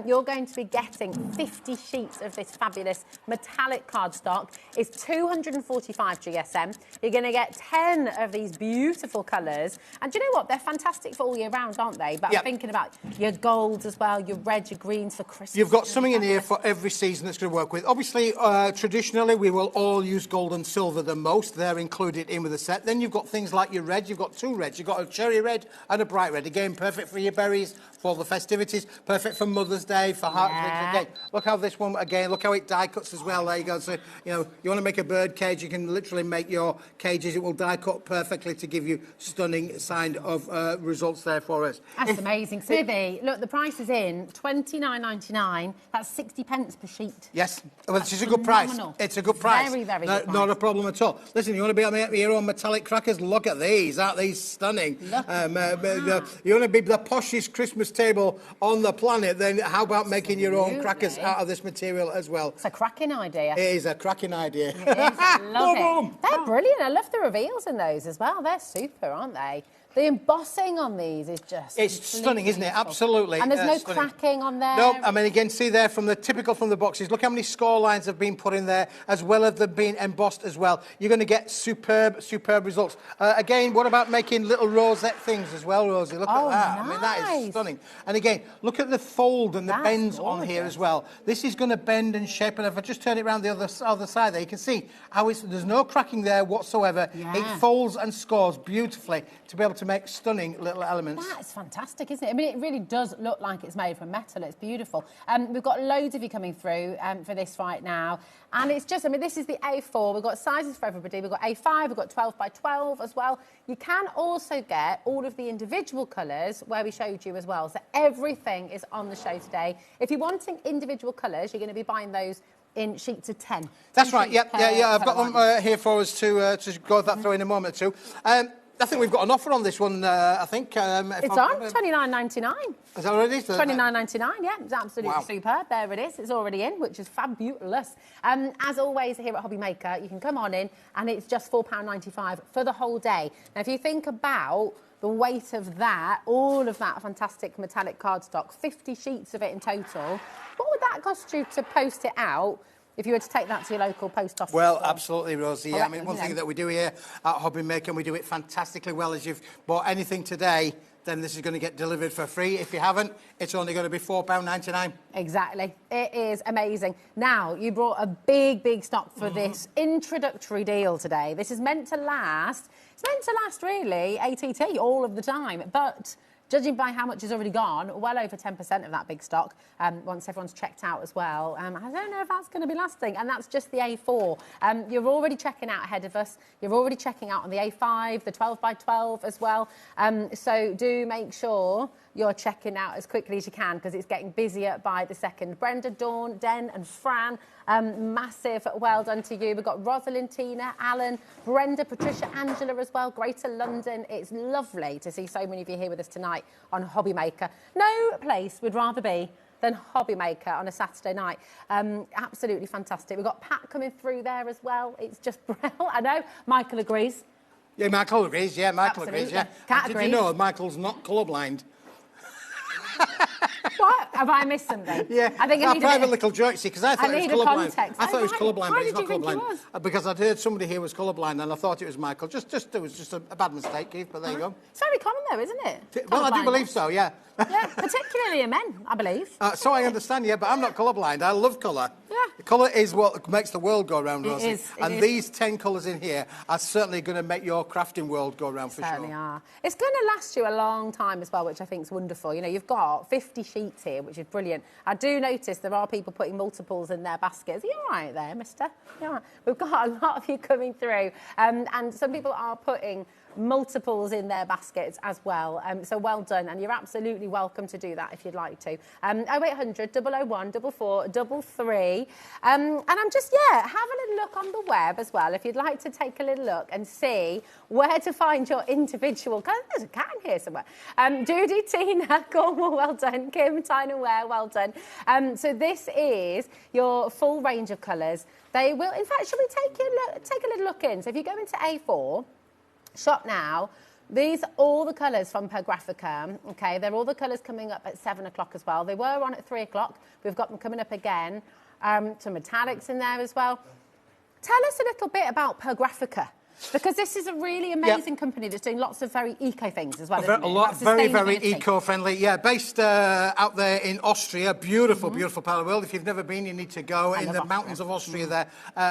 You're going to be getting 50 sheets of this fabulous metallic cardstock. It's 245 GSM. You're going to get 10 of these beautiful colours. And do you know what? They're fantastic for all year round, aren't they? But I'm thinking about your golds as well, your reds, your greens for Christmas. You've got something in here for every season that's going to work with. Obviously, traditionally, we will all use gold and silver the most. They're included in with the set. Then you've got things like your red. You've got 2 reds. You've got a cherry red and a bright red. Again, perfect for your berries, for the festivities, perfect for Mother's Day, for heart. Again, look how this one, again, look how it die cuts as well. There you go. So, you know, you want to make a bird cage, you can literally make your cages. It will die cut perfectly to give you stunning kind of results there for us. That's amazing. Smithy, look, the price is in, $29.99. That's 60 pence per sheet. Yes, well, it's a good price. It's a good price. Very, very good price. Not a problem at all. Listen, you want to be able to make your own metallic crackers? Look at these. Aren't these stunning? You want to be the poshest Christmas table on the planet, then how about making your own crackers out of this material as well? It's a cracking idea. It is a cracking idea. It is. I love it. They're brilliant. I love the reveals in those as well. They're super, aren't they? The embossing on these is just... It's stunning, isn't it? Absolutely. And there's no cracking on there. No, I mean, again, see there from the typical from the boxes, look how many score lines have been put in there, as well as them being embossed as well. You're going to get superb, superb results. Again, what about making little rosette things as well, Rosie? Look at that. Nice. I mean, that is stunning. And again, look at the fold and the bends on here as well. This is going to bend and shape, and if I just turn it around the other side there, you can see how there's no cracking there whatsoever. It folds and scores beautifully to be able to make stunning little elements. That's fantastic, isn't it? I mean, it really does look like it's made from metal. It's beautiful. We've got loads of you coming through for this right now. And it's just, I mean, this is the A4. We've got sizes for everybody. We've got A5, we've got 12 by 12 as well. You can also get all of the individual colours where we showed you as well. So everything is on the show today. If you're wanting individual colours, you're going to be buying those in sheets of 10. That's right, yeah. I've got them here for us to go that through in a moment or two. I think we've got an offer on this one, I think. It's on, $29.99. Is that already? $29.99, yeah. It's absolutely Wow. superb. There it is. It's already in, which is fabulous. As always, here at HobbyMaker, you can come on in, and it's just £4.95 for the whole day. Now, if you think about the weight of that, all of that fantastic metallic cardstock, 50 sheets of it in total, what would that cost you to post it out if you were to take that to your local post office? Well, absolutely, Rosie. I I mean, one thing that we do here at HobbyMaker, and we do it fantastically well, is you've bought anything today, then this is going to get delivered for free. If you haven't, it's only going to be £4.99. Exactly. It is amazing. Now, you brought a big stock for this introductory deal today. This is meant to last. It's meant to last, really, ATT, all of the time. But judging by how much has already gone, well over 10% of that big stock, once everyone's checked out as well. I don't know if that's going to be lasting, and that's just the A4. You're already checking out ahead of us. You're already checking out on the A5, the 12 by 12 as well. So do make sure you're checking out as quickly as you can, because it's getting busier by the second. Brenda, Dawn, Den and Fran, massive well done to you. We've got Rosalind, Tina, Alan, Brenda, Patricia, Angela as well, Greater London. It's lovely to see so many of you here with us tonight on HobbyMaker. No place would rather be than HobbyMaker on a Saturday night. Absolutely fantastic. We've got Pat coming through there as well. It's just brilliant. I know, Michael agrees. Yeah, Michael agrees. Yeah, Michael agrees. Yeah. Cat Did agrees. you know Michael's not colourblind? What? Have I missed something? Yeah, I think I need private little joke, see, because I thought he was colourblind. Context. I thought he was colourblind, but he's not Why did you colourblind. think he was? Because I'd heard somebody here was colourblind, and I thought it was Michael. It was just a bad mistake, Keith, but there you go. It's very common though, isn't it? Well, I do believe so, yeah. Yeah, particularly in men, I believe. So I understand, yeah, but I'm not colourblind. I love colour. Yeah. Colour is what makes the world go round, Rosie. It is. And these 10 colours in here are certainly going to make your crafting world go round for sure. Certainly are. It's going to last you a long time as well, which I think is wonderful. You know, you've got 50 sheets here, which is brilliant. I do notice there are people putting multiples in their baskets. Are you all right there, mister? You all right? We've got a lot of you coming through. And some people are putting multiples in their baskets as well. So well done, and you're absolutely welcome to do that if you'd like to. 0800 001 4433. And I'm just, have a little look on the web as well if you'd like to take a little look and see where to find your individual. There's a cat in here somewhere. Judy, Tina, Cornwall, well done. Kim, Tyner Ware, well done. So this is your full range of colours. They will, in fact, should we take a little look in? So if you go into A4, shop now. These are all the colours from Pergraphica, okay? They're all the colours coming up at 7 o'clock as well. They were on at 3 o'clock. We've got them coming up again. Some metallics in there as well. Tell us a little bit about Pergraphica, because this is a really amazing company that's doing lots of very eco things as well. Very eco-friendly. Yeah, based out there in Austria. Beautiful part of the world. If you've never been, you need to go. In the mountains of Austria there.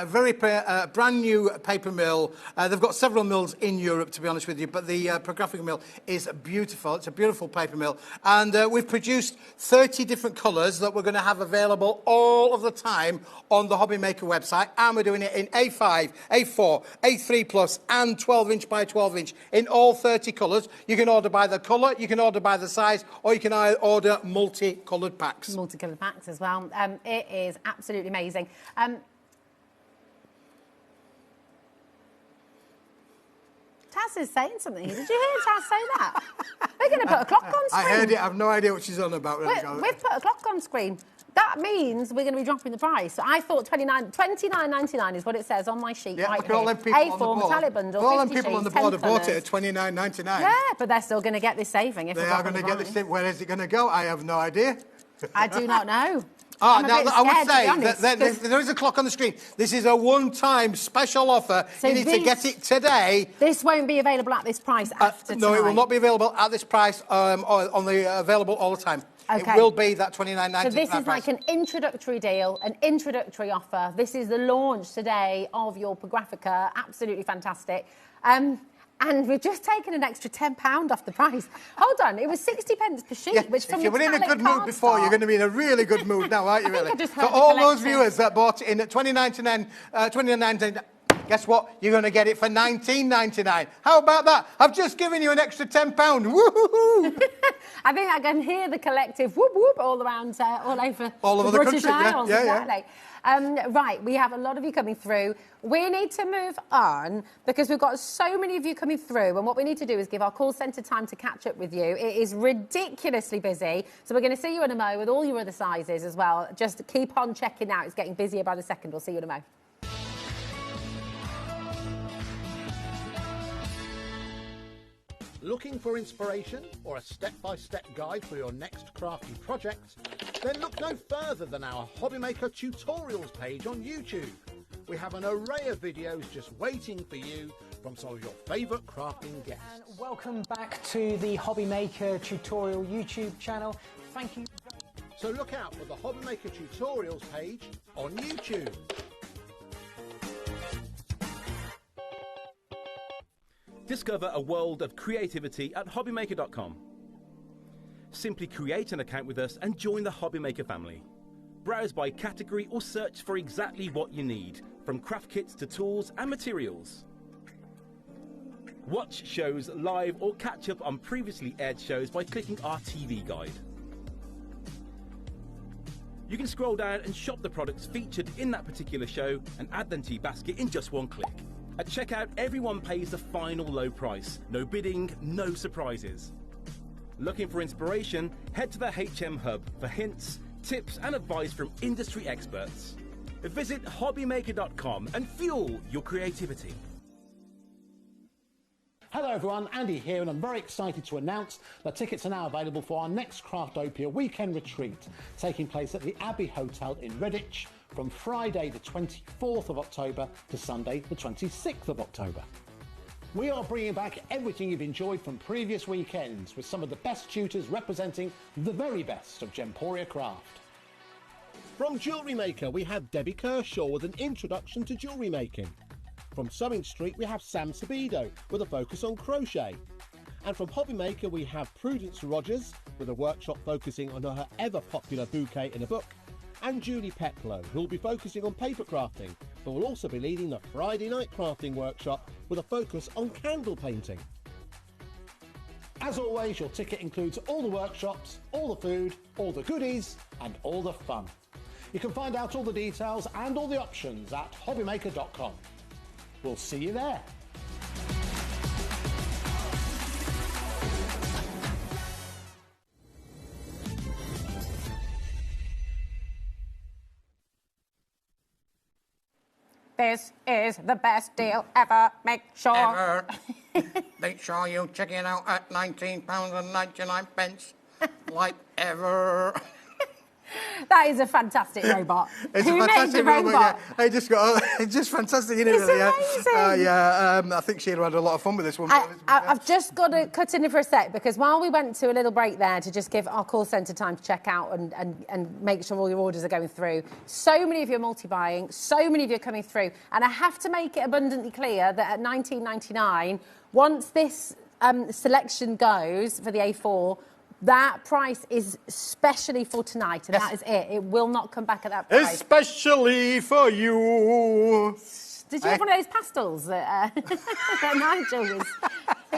Very brand new paper mill. They've got several mills in Europe, to be honest with you, but the Pergraphica mill is beautiful. It's a beautiful paper mill. And we've produced 30 different colours that we're going to have available all of the time on the HobbyMaker website. And we're doing it in A5, A4, A3+, and 12-inch by 12-inch in all 30 colours. You can order by the colour, you can order by the size, or you can order multi-coloured packs. Multi-coloured packs as well. It is absolutely amazing. Taz is saying something. Did you hear Taz say that? We're going to put a clock on screen. I heard it. I have no idea what she's on about. We've put a clock on screen. That means we're going to be dropping the price. So I thought $29.99 is what it says on my sheet right here. A4 metallic bundle. All them people on the board have bought it at $29.99. Yeah, but they're still going to get this saving. If they are going to get this saving. Where is it going to go? I have no idea. I do not know. Now, I would say that there is a clock on the screen. This is a one-time special offer. So you need to get it today. This won't be available at this price after tonight. No, it will not be available at this price, available all the time. Okay. It will be that $29.99. So this is like an introductory deal, an introductory offer. This is the launch today of your Pergraphica. Absolutely fantastic. And we've just taken an extra £10 off the price. Hold on, it was 60 pence per sheet. Yeah, which if you were in a good mood before, you're going to be in a really good mood now, aren't you, really? So all those viewers that bought it in at $29.99, Guess what? You're going to get it for $19.99. How about that? I've just given you an extra £10. Woo-hoo-hoo! I think I can hear the collective whoop whoop all around, all over all the over British the country. Isles. Yeah, Exactly. Right, we have a lot of you coming through. We need to move on because we've got so many of you coming through, and what we need to do is give our call centre time to catch up with you. It is ridiculously busy, so we're going to see you in a mo with all your other sizes as well. Just keep on checking out. It's getting busier by the second. We'll see you in a mo. Looking for inspiration or a step-by-step guide for your next crafty project? Then look no further than our HobbyMaker tutorials page on YouTube. We have an array of videos just waiting for you from some of your favourite crafting guests. And welcome back to the HobbyMaker tutorial YouTube channel. Thank you. So look out for the HobbyMaker tutorials page on YouTube. Discover a world of creativity at HobbyMaker.com. Simply create an account with us and join the HobbyMaker family. Browse by category or search for exactly what you need, from craft kits to tools and materials. Watch shows live or catch up on previously aired shows by clicking our TV guide. You can scroll down and shop the products featured in that particular show and add them to your basket in just one click. At checkout, everyone pays the final low price. No bidding, no surprises. Looking for inspiration? Head to the HM Hub for hints, tips and advice from industry experts. Visit HobbyMaker.com and fuel your creativity. Hello everyone, Andy here, and I'm very excited to announce that tickets are now available for our next Crafttopia weekend retreat, taking place at the Abbey Hotel in Redditch from Friday the 24th of October to Sunday the 26th of October. We are bringing back everything you've enjoyed from previous weekends with some of the best tutors representing the very best of Gemporia craft. From Jewellery Maker, we have Debbie Kershaw with an introduction to jewellery making. From Sewing Street, we have Sam Sabido with a focus on crochet. And from HobbyMaker, we have Prudence Rogers with a workshop focusing on her ever-popular bouquet in a book. And Julie Peplow, who will be focusing on paper crafting, but will also be leading the Friday night crafting workshop with a focus on candle painting. As always, your ticket includes all the workshops, all the food, all the goodies, and all the fun. You can find out all the details and all the options at hobbymaker.com. We'll see you there. This is the best deal ever. Make sure. Ever. Make sure you check it out at £19.99. Like ever. That is a fantastic robot. It's Who a fantastic made the robot? Yeah. It's just fantastic, isn't it? It's really? amazing. I think she'd have had a lot of fun with this one. I've just got to cut in for a sec because while we went to a little break there to just give our call centre time to check out and make sure all your orders are going through, so many of you are multi-buying, so many of you are coming through, and I have to make it abundantly clear that at $19.99, once this selection goes for the A4, that price is specially for tonight, and that is it. It will not come back at that price. Especially for you. Did you have one of those pastels that, that Nigel was?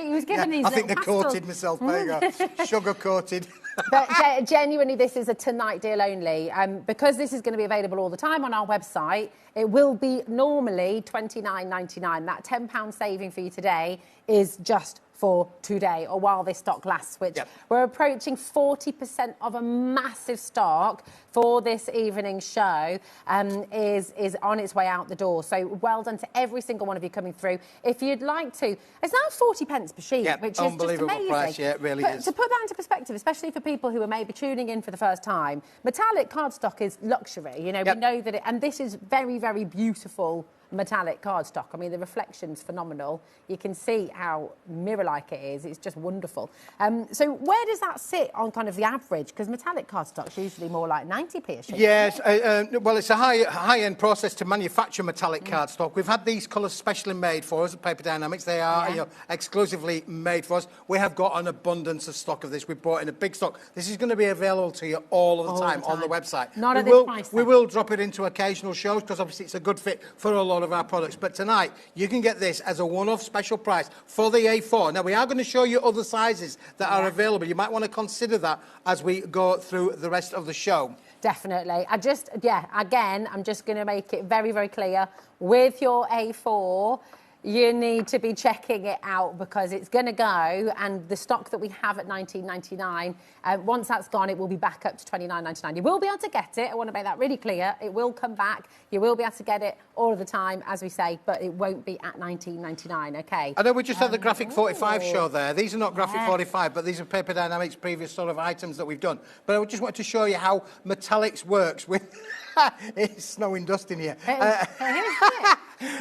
He was giving these I think little they're pastels. coated myself. There you go. Sugar coated. But genuinely, this is a tonight deal only. Because this is going to be available all the time on our website, it will be normally $29.99. That £10 saving for you today is just for today or while this stock lasts, which we're approaching 40% of a massive stock for this evening show is on its way out the door. So well done to every single one of you coming through. If you'd like to, it's now 40 pence per sheet, which is just unbelievable amazing. price, yeah, it really But is. to put that into perspective, especially for people who are maybe tuning in for the first time, metallic cardstock is luxury. You know, we know that and this is very, very beautiful metallic cardstock. I mean, the reflection's phenomenal. You can see how mirror-like it is. It's just wonderful. So where does that sit on kind of the average? Because metallic cardstock's usually more like 90p a sheet. Yes, well, it's a high-end process to manufacture metallic cardstock. We've had these colours specially made for us at Paper Dynamics. They are exclusively made for us. We have got an abundance of stock of this. We've brought in a big stock. This is going to be available to you all of the time on the website. Not at this price, We will drop it into occasional shows because obviously it's a good fit for a lot all of our products. But tonight, you can get this as a one-off special price for the A4. Now, we are going to show you other sizes that are available. You might want to consider that as we go through the rest of the show. Definitely. Again, I'm just going to make it very, very clear. With your A4, you need to be checking it out because it's going to go, and the stock that we have at $19.99, once that's gone, it will be back up to $29.99. You will be able to get it. I want to make that really clear. It will come back. You will be able to get it all of the time, as we say, but it won't be at $19.99, OK? I know we just had the Graphic 45 show there. These are not Graphic 45, but these are Paper Dynamics' previous sort of items that we've done. But I just wanted to show you how metallics works with... It's snowing dust in here.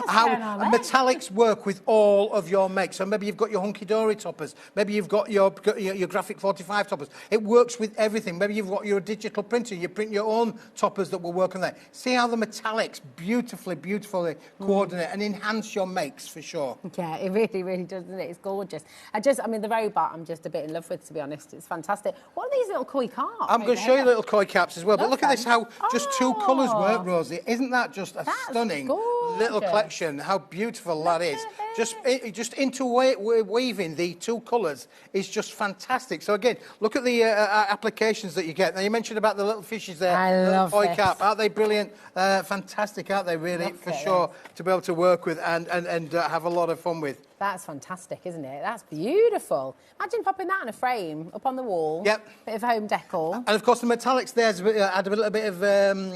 How metallics work with all of your makes. So maybe you've got your hunky-dory toppers. Maybe you've got your Graphic 45 toppers. It works with everything. Maybe you've got your digital printer. You print your own toppers that will work on there. See how the metallics beautifully coordinate and enhance your makes for sure. Yeah, it really, really does, doesn't it? It's gorgeous. The robot I'm just a bit in love with, to be honest. It's fantastic. What are these little koi caps? I'm going to show you little koi caps as well. But look at this, how just two colours work, Rosie. Isn't that just a stunning little collection? How beautiful that is. Just interweaving the two colours is just fantastic. So again, look at the applications that you get. Now you mentioned about the little fishes there. I love koi this. cap. Aren't they brilliant? Fantastic, aren't they? Really, for sure, to be able to work with and have a lot of fun with. That's fantastic, isn't it? That's beautiful. Imagine popping that in a frame up on the wall. Yep. Bit of home decor. And of course, the metallics there's add a little bit of.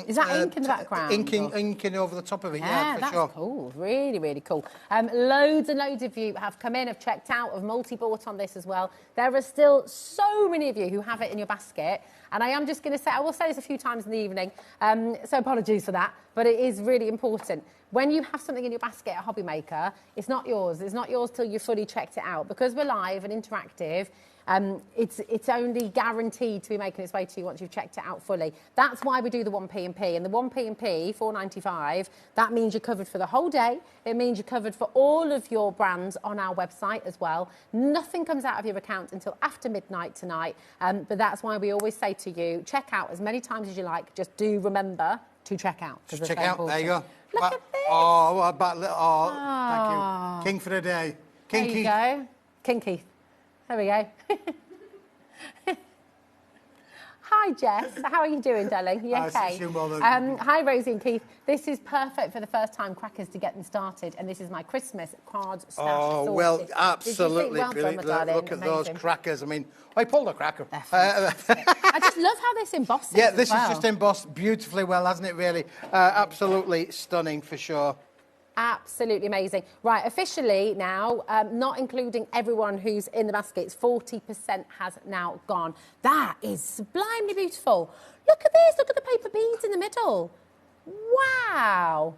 Is that ink in the background? Inking over the top of it. Yeah, for that's sure. cool. Really, really cool. Loads and loads of you have come in, have checked out, have multi-bought on this as well. There are still so many of you who have it in your basket. And I am just going to say, I will say this a few times in the evening, so apologies for that, but it is really important. When you have something in your basket at HobbyMaker, it's not yours. It's not yours till you've fully checked it out. Because we're live and interactive, it's only guaranteed to be making its way to you once you've checked it out fully. That's why we do the 1p&p. And the 1p&p, $4.95, that means you're covered for the whole day. It means you're covered for all of your brands on our website as well. Nothing comes out of your account until after midnight tonight. But that's why we always say to you, check out as many times as you like. Just do remember to check out. Just check out. There you go. Look at this. Oh, what about thank you. King for the day. King Keith. There you go. King Keith. There we go. Hi, Jess. How are you doing, darling? You okay? Hi, Rosie and Keith. This is perfect for the first-time crackers to get them started, and this is my Christmas cards stash sorted. Well, absolutely brilliant. Look at those crackers. I mean, I pulled a cracker. I just love how this embosses. Yeah, this is just embossed beautifully well, hasn't it, really? Absolutely stunning, for sure. Absolutely amazing. Right, officially now, not including everyone who's in the baskets, 40% has now gone. That is sublimely beautiful. Look at this. Look at the paper beads in the middle. Wow.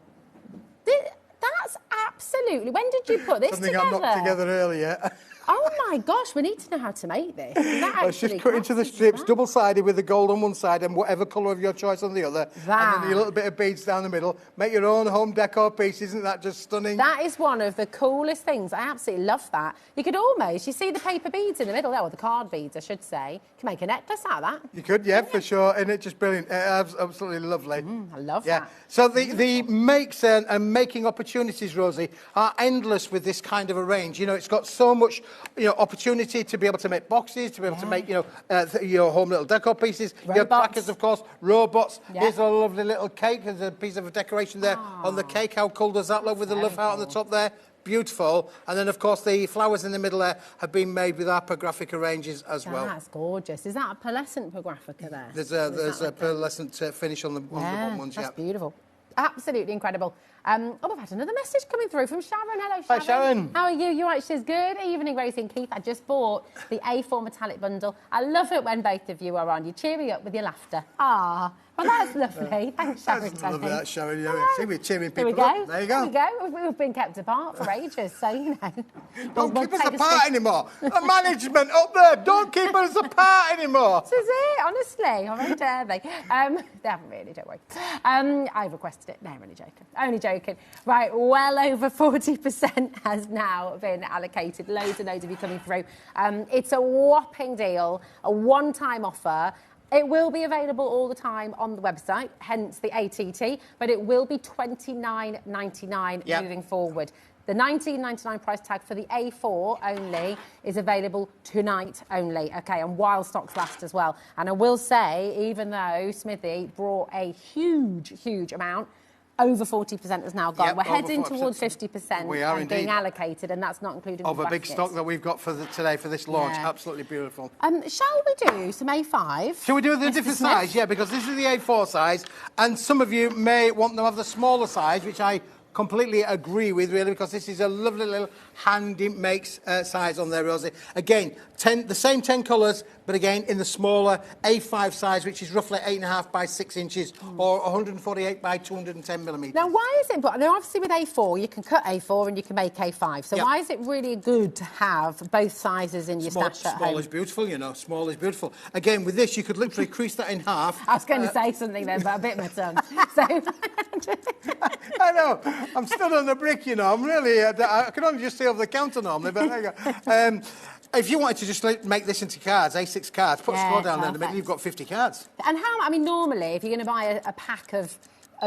That's absolutely... When did you put this Something together? I knocked together earlier. Oh, my gosh, we need to know how to make this. It's just cut into the strips, double-sided with the gold on one side and whatever colour of your choice on the other. And then a little bit of beads down the middle. Make your own home decor piece. Isn't that just stunning? That is one of the coolest things. I absolutely love that. You could almost, you see the paper beads in the middle there, or the card beads, I should say. You can make a necklace out of that. You could, yeah, for sure. And it's just brilliant. Absolutely lovely. I love that. So the makes and making opportunities, Rosie, are endless with this kind of a range. You know, it's got so much, opportunity to be able to make boxes, to be able to make, your home little decor pieces. Your crackers, of course, robots. Here's a lovely little cake. There's a piece of decoration there on the cake. How cool does that look with the love heart on the top there? Beautiful. And then, of course, the flowers in the middle there have been made with our Pagraphica ranges as well. That's gorgeous. Is that a pearlescent Pagraphica there? There's a pearlescent finish on the bottom ones, that's beautiful. Absolutely incredible. We've had another message coming through from Sharon. Hello, Sharon. Hi, Sharon. How are you? You right? She says, good evening, Rosie and Keith. I just bought the A4 metallic bundle. I love it when both of you are on. You cheer me up with your laughter. Ah, well, that's lovely. Thanks, Sharon. That's lovely, that, Sharon. See, we're cheering people up. There you go. There we go. We've been kept apart for ages, so, Don't keep us apart anymore. The management up there, don't keep us apart anymore. This is it, honestly. How dare they? They haven't really, don't worry. I requested it. No, I'm only joking. Only joking. Right, well over 40% has now been allocated. Loads and loads of you coming through. It's a whopping deal, a one-time offer. It will be available all the time on the website, hence the ATT, but it will be $29.99 moving forward. The $19.99 price tag for the A4 only is available tonight only, okay, and while stocks last as well. And I will say, even though Smithy brought a huge amount, over 40% has now gone. Yep, We're heading towards 50% We are and being indeed. allocated, and that's not including Of the a big baskets. stock that we've got for today for this launch. Yeah. Absolutely beautiful. Shall we do some A5? Shall we do the Mr. different Smith? size? Yeah, because this is the A4 size, and some of you may want them of the smaller size, which I completely agree with, really, because this is a lovely little hand-make size on there, Rosie. Again, the same 10 colours, but again, in the smaller A5 size, which is roughly 8.5 by 6 inches, or 148 by 210 millimetres. Now, why is it important? Now, obviously, with A4, you can cut A4 and you can make A5. So Yep. why is it really good to have both sizes in your stash at Small home? is beautiful, you know. Small is beautiful. Again, with this, you could literally crease that in half. I was going to say something then, but I bit my tongue. So, I know. I'm still on the brick, you know. I'm really... I can only just see over the counter normally, but there you go. If you wanted to just make this into cards, A6 cards, put a Yeah, score down there in the perfect. middle, you've got 50 cards. and how, I mean, normally, if you're going to buy a pack of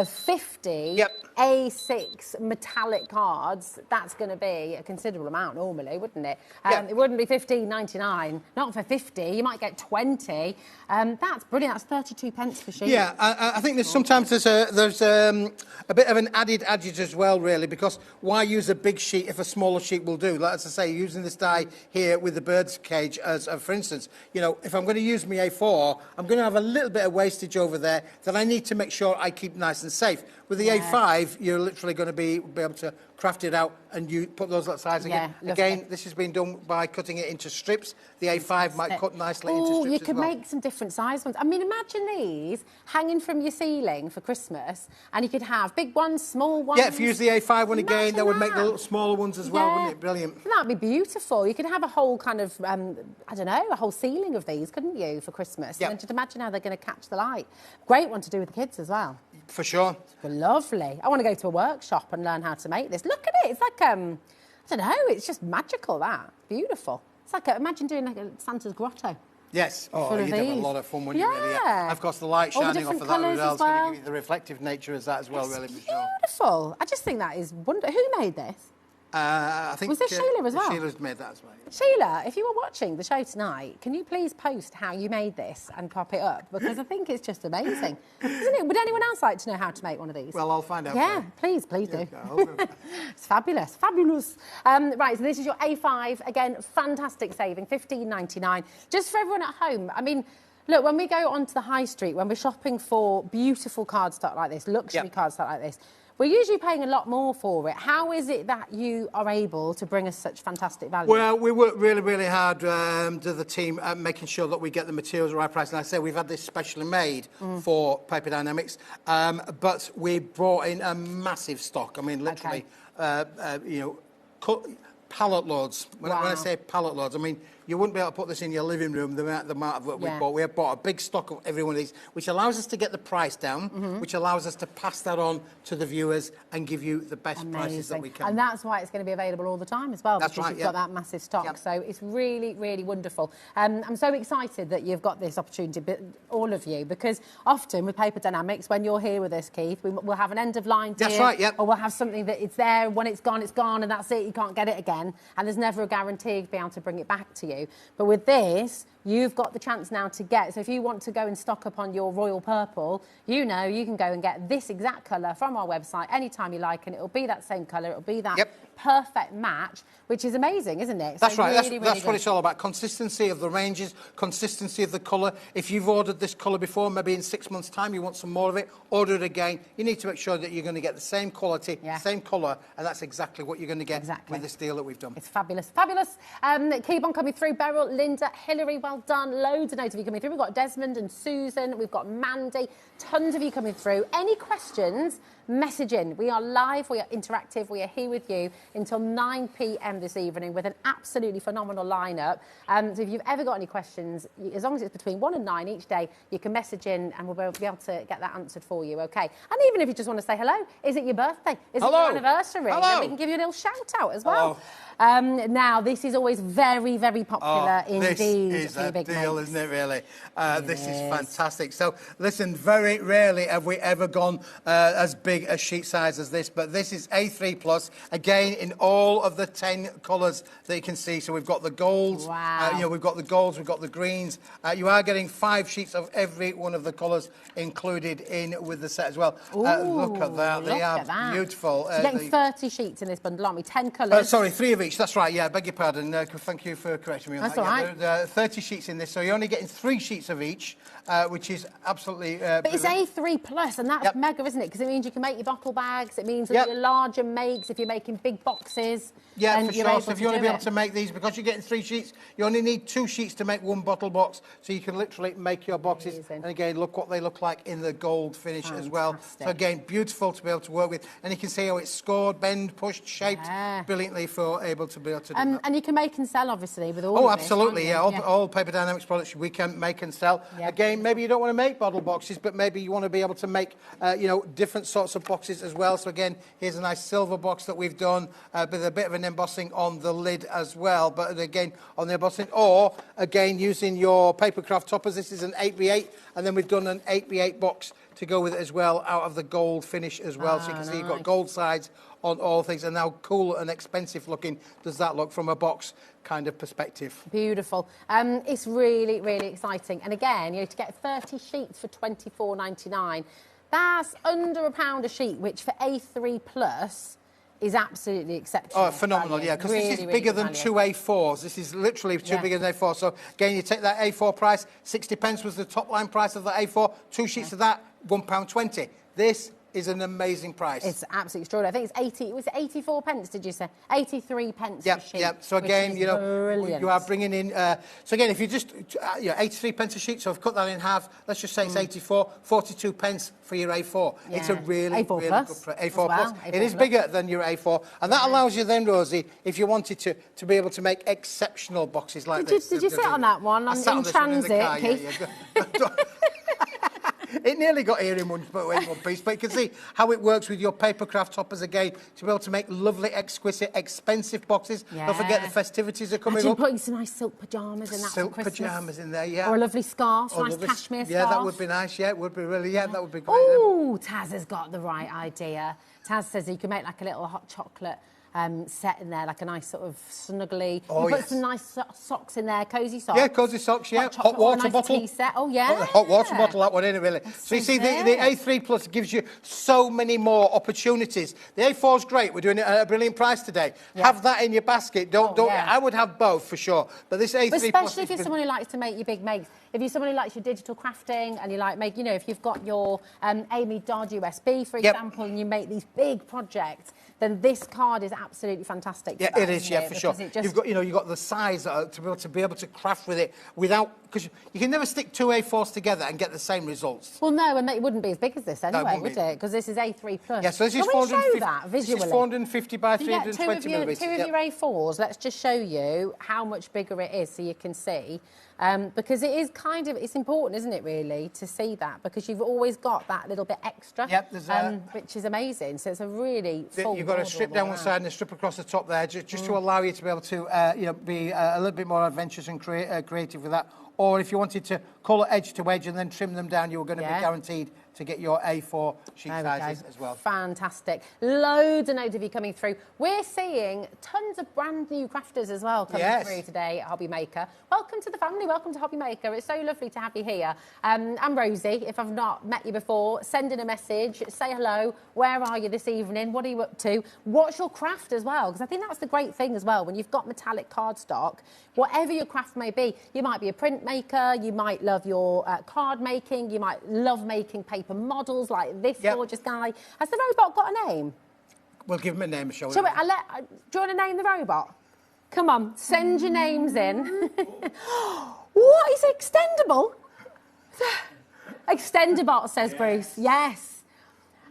50 A6 metallic cards, that's going to be a considerable amount normally, wouldn't it? It wouldn't be $15.99. Not for 50. You might get 20. That's brilliant. That's 32 pence per sheet. Yeah, I think sometimes there's a bit of an added adage as well, really, because why use a big sheet if a smaller sheet will do? Like, as I say, using this die here with the bird's cage, as for instance, you know, if I'm going to use my A4, I'm going to have a little bit of wastage over there that I need to make sure I keep nice and safe. With the A5, you're literally going to be able to craft it out and you put those that size again. Yeah, Again, this has been done by cutting it into strips. The A5 might cut nicely into strips you could as well. make some different size ones. I mean, imagine these hanging from your ceiling for Christmas, and you could have big ones, small ones. Yeah, if you use the A5 one again, that would make the little smaller ones as well, wouldn't it? Brilliant. That'd be beautiful. You could have a whole kind of, I don't know, a whole ceiling of these, couldn't you, for Christmas? Yep. And then just imagine how they're going to catch the light. Great one to do with the kids as well. For sure. Lovely. I want to go to a workshop and learn how to make this. Look at it. It's like, I don't know, it's just magical, that. Beautiful. It's like, imagine doing like a Santa's grotto. Yes. Oh, Full of you'd have a these. lot of fun, wouldn't you, really? Yeah. Of course, the light All the shining off of different that as colours well as is going well. to give you the reflective nature as that as well, really, for sure. Beautiful. I just think that is wonderful. Who made this? I think Was it Sheila as well? Sheila's made that as well. Sheila, if you were watching the show tonight, can you please post how you made this and pop it up? Because I think it's just amazing. Isn't it? Would anyone else like to know how to make one of these? Well, I'll find out. Yeah, please do. It's fabulous. Right, so this is your A5. Again, fantastic saving, $15.99. Just for everyone at home. I mean, look, when we go onto the high street, when we're shopping for beautiful cardstock like this, luxury cardstock like this, we're usually paying a lot more for it. How is it that you are able to bring us such fantastic value? Well, we work really, really hard to the team at making sure that we get the materials at the right price. And like I say, we've had this specially made for Paper Dynamics, but we brought in a massive stock. I mean, literally, you know, pallet loads. When I say pallet loads, I mean, you wouldn't be able to put this in your living room, the amount of what we bought. We have bought a big stock of every one of these, which allows us to get the price down, which allows us to pass that on to the viewers and give you the best prices that we can. And that's why it's going to be available all the time as well, That's because right, you've got that massive stock. So it's really, really wonderful. I'm so excited that you've got this opportunity, all of you, because often with Paper Dynamics, when you're here with us, Keith, we'll have an end of line deal. That's right, yep. Or we'll have something that it's there, when it's gone, and that's it, you can't get it again. And there's never a guarantee of being able to bring it back to you. But with this, you've got the chance now to get, so if you want to go and stock up on your royal purple, you know you can go and get this exact colour from our website anytime you like, and it'll be that same colour, it'll be that perfect match, which is amazing, isn't it? That's so right, really, that's what it's all about. Consistency of the ranges, consistency of the colour. If you've ordered this colour before, maybe in 6 months' time you want some more of it, order it again. You need to make sure that you're going to get the same quality, same colour, and that's exactly what you're going to get with this deal that we've done. It's fabulous, fabulous. Keep on coming through. Beryl, Linda, Hilary, well done. Loads of notes of you coming through. We've got Desmond and Susan. We've got Mandy. Tons of you coming through. Any questions message in. We are live, we are interactive, we are here with you until 9 p.m. this evening with an absolutely phenomenal lineup. So if you've ever got any questions, as long as it's between 1 and 9 each day, you can message in and we'll be able to get that answered for you, okay? And even if you just want to say hello, is it your birthday? Is it your anniversary? Then we can give you a little shout out as well. Now, this is always very, very popular indeed. This is a deal, isn't it, really? This is fantastic. So, listen, very rarely have we ever gone as big a sheet size as this, but this is A3 Plus, again, in all of the 10 colours that you can see. So we've got the golds, we've got the golds, we've got the greens. You are getting 5 sheets of every one of the colours included in with the set as well. Look at that. They are beautiful. You're getting 30 sheets in this bundle, aren't we? 10 colours. Sorry, 3 of each. That's right. Yeah, beg your pardon. Thank you for correcting me on that. That's all right. 30 sheets in this, so you're only getting 3 sheets of each, which is absolutely... but it's A3 Plus, and that's mega, isn't it? Because it means you can make your bottle bags. It means that your larger makes, if you're making big boxes... Yeah, for sure. So if you want to be able to make these, because you're getting 3 sheets, you only need 2 sheets to make 1 bottle box, so you can literally make your boxes. Amazing. And again, look what they look like in the gold finish as well. So again, beautiful to be able to work with. And you can see how it's scored, bend, pushed, shaped brilliantly for able to be able to do that. And you can make and sell, obviously, with all of this, absolutely, all Paper Dynamics products we can make and sell. Again, maybe you don't want to make bottle boxes, but maybe you want to be able to make, different sorts of boxes as well. So again, here's a nice silver box that we've done with a bit of an embossing on the lid as well, but again on the embossing, or again using your papercraft toppers. This is an 8x8, and then we've done an 8x8 box to go with it as well, out of the gold finish as well. So you can see you've got gold sides on all things, and how cool and expensive looking does that look from a box kind of perspective. Beautiful. It's really, really exciting. And again, to get 30 sheets for £24.99, that's under £1 a sheet, which for A3 Plus is absolutely exceptional. Oh, phenomenal, because this is bigger than 2 A4s. This is literally bigger than A4. So, again, you take that A4 price, 60 pence was the top line price of the A4, 2 sheets of that, £1.20. This is an amazing price. It's absolutely extraordinary. I think it's 84 pence, did you say? 83 pence a sheet. So again, brilliant. you are bringing in... so again, if you just... 83 pence a sheet, so I've cut that in half. Let's just say it's 84, 42 pence for your A4. Yeah. It's a really, A4 really plus good price. A4 plus. It is bigger than your A4. And that allows you then, Rosie, if you wanted to be able to make exceptional boxes like this. Did you sit on that one in transit, Keith? It nearly got here in one piece, but you can see how it works with your papercraft toppers again, to be able to make lovely, exquisite, expensive boxes. Don't forget the festivities are coming up. Putting some nice silk pyjamas in that silk pyjamas in there, or a lovely scarf, nice cashmere scarf. Yeah, that would be nice. Yeah, it would be really. Yeah, that would be great. Oh, Taz has got the right idea. Taz says you can make like a little hot chocolate set in there, like a nice sort of snuggly. You put some nice socks in there, cosy socks. Yeah, cosy socks, hot water bottle. Tea set. Oh, yeah. Hot water bottle, that one, isn't it, really? So you see, the A3 Plus gives you so many more opportunities. The A4 is great. We're doing it at a brilliant price today. Have that in your basket. I would have both, for sure. But this A3 Plus... Especially if you're someone who likes to make your big makes. If you're someone who likes your digital crafting and you like make, if you've got your Amy Dodd USB, for example, and you make these big projects, then this card is absolutely fantastic. Yeah, it is, for sure. You've got the size to be able to craft with it without, because you can never stick 2 A4s together and get the same results. Well, no, and it wouldn't be as big as this anyway, would it? Because this is A3 Plus. Yeah, so this is 450. That visually? This is 450 by 320 millimetres. Two of your A4s. Let's just show you how much bigger it is, so you can see. Because it is it's important, isn't it, really, to see that, because you've always got that little bit extra, which is amazing. So it's a really full. You've got a strip down one side and a strip across the top there, just to allow you to be able to, be a little bit more adventurous and creative with that. Or if you wanted to colour edge to edge and then trim them down, you were going to be guaranteed to get your A4 sheet sizes as well. Fantastic. Loads and loads of you coming through. We're seeing tons of brand new crafters as well coming through today at HobbyMaker. Welcome to the family. Welcome to HobbyMaker. It's so lovely to have you here. I'm Rosie. If I've not met you before, send in a message. Say hello. Where are you this evening? What are you up to? What's your craft as well? Because I think that's the great thing as well. When you've got metallic cardstock, whatever your craft may be, you might be a printmaker, you might love your card making, you might love making paper models like this gorgeous guy. Has the robot got a name? We'll give him a name, shall we? Do you want to name the robot? Come on, send your names in. What is extendable? Extendabot, says Bruce. Yes.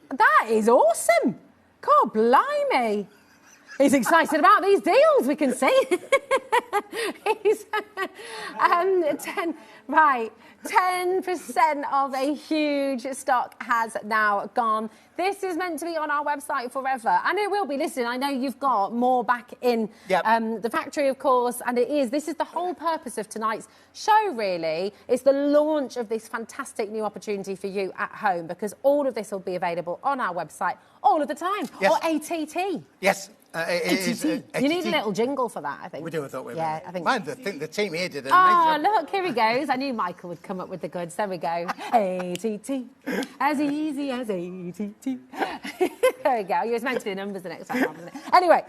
That is awesome. God, blimey. He's excited about these deals, we can see. He's 10% of a huge stock has now gone. This is meant to be on our website forever, and it will be. Listen, I know you've got more back in the factory, of course, and this is the whole purpose of tonight's show, really. It's the launch of this fantastic new opportunity for you at home, because all of this will be available on our website all of the time. Yes. Or ATT. Yes. You need a little jingle for that, I think. We do, I thought we were. Yeah, I think. I think the team here did it. Oh, look, here he goes. I knew Michael would come up with the goods. There we go. ATT. As easy as ATT. There we go. He was meant to be the numbers the next time, wasn't it? Anyway,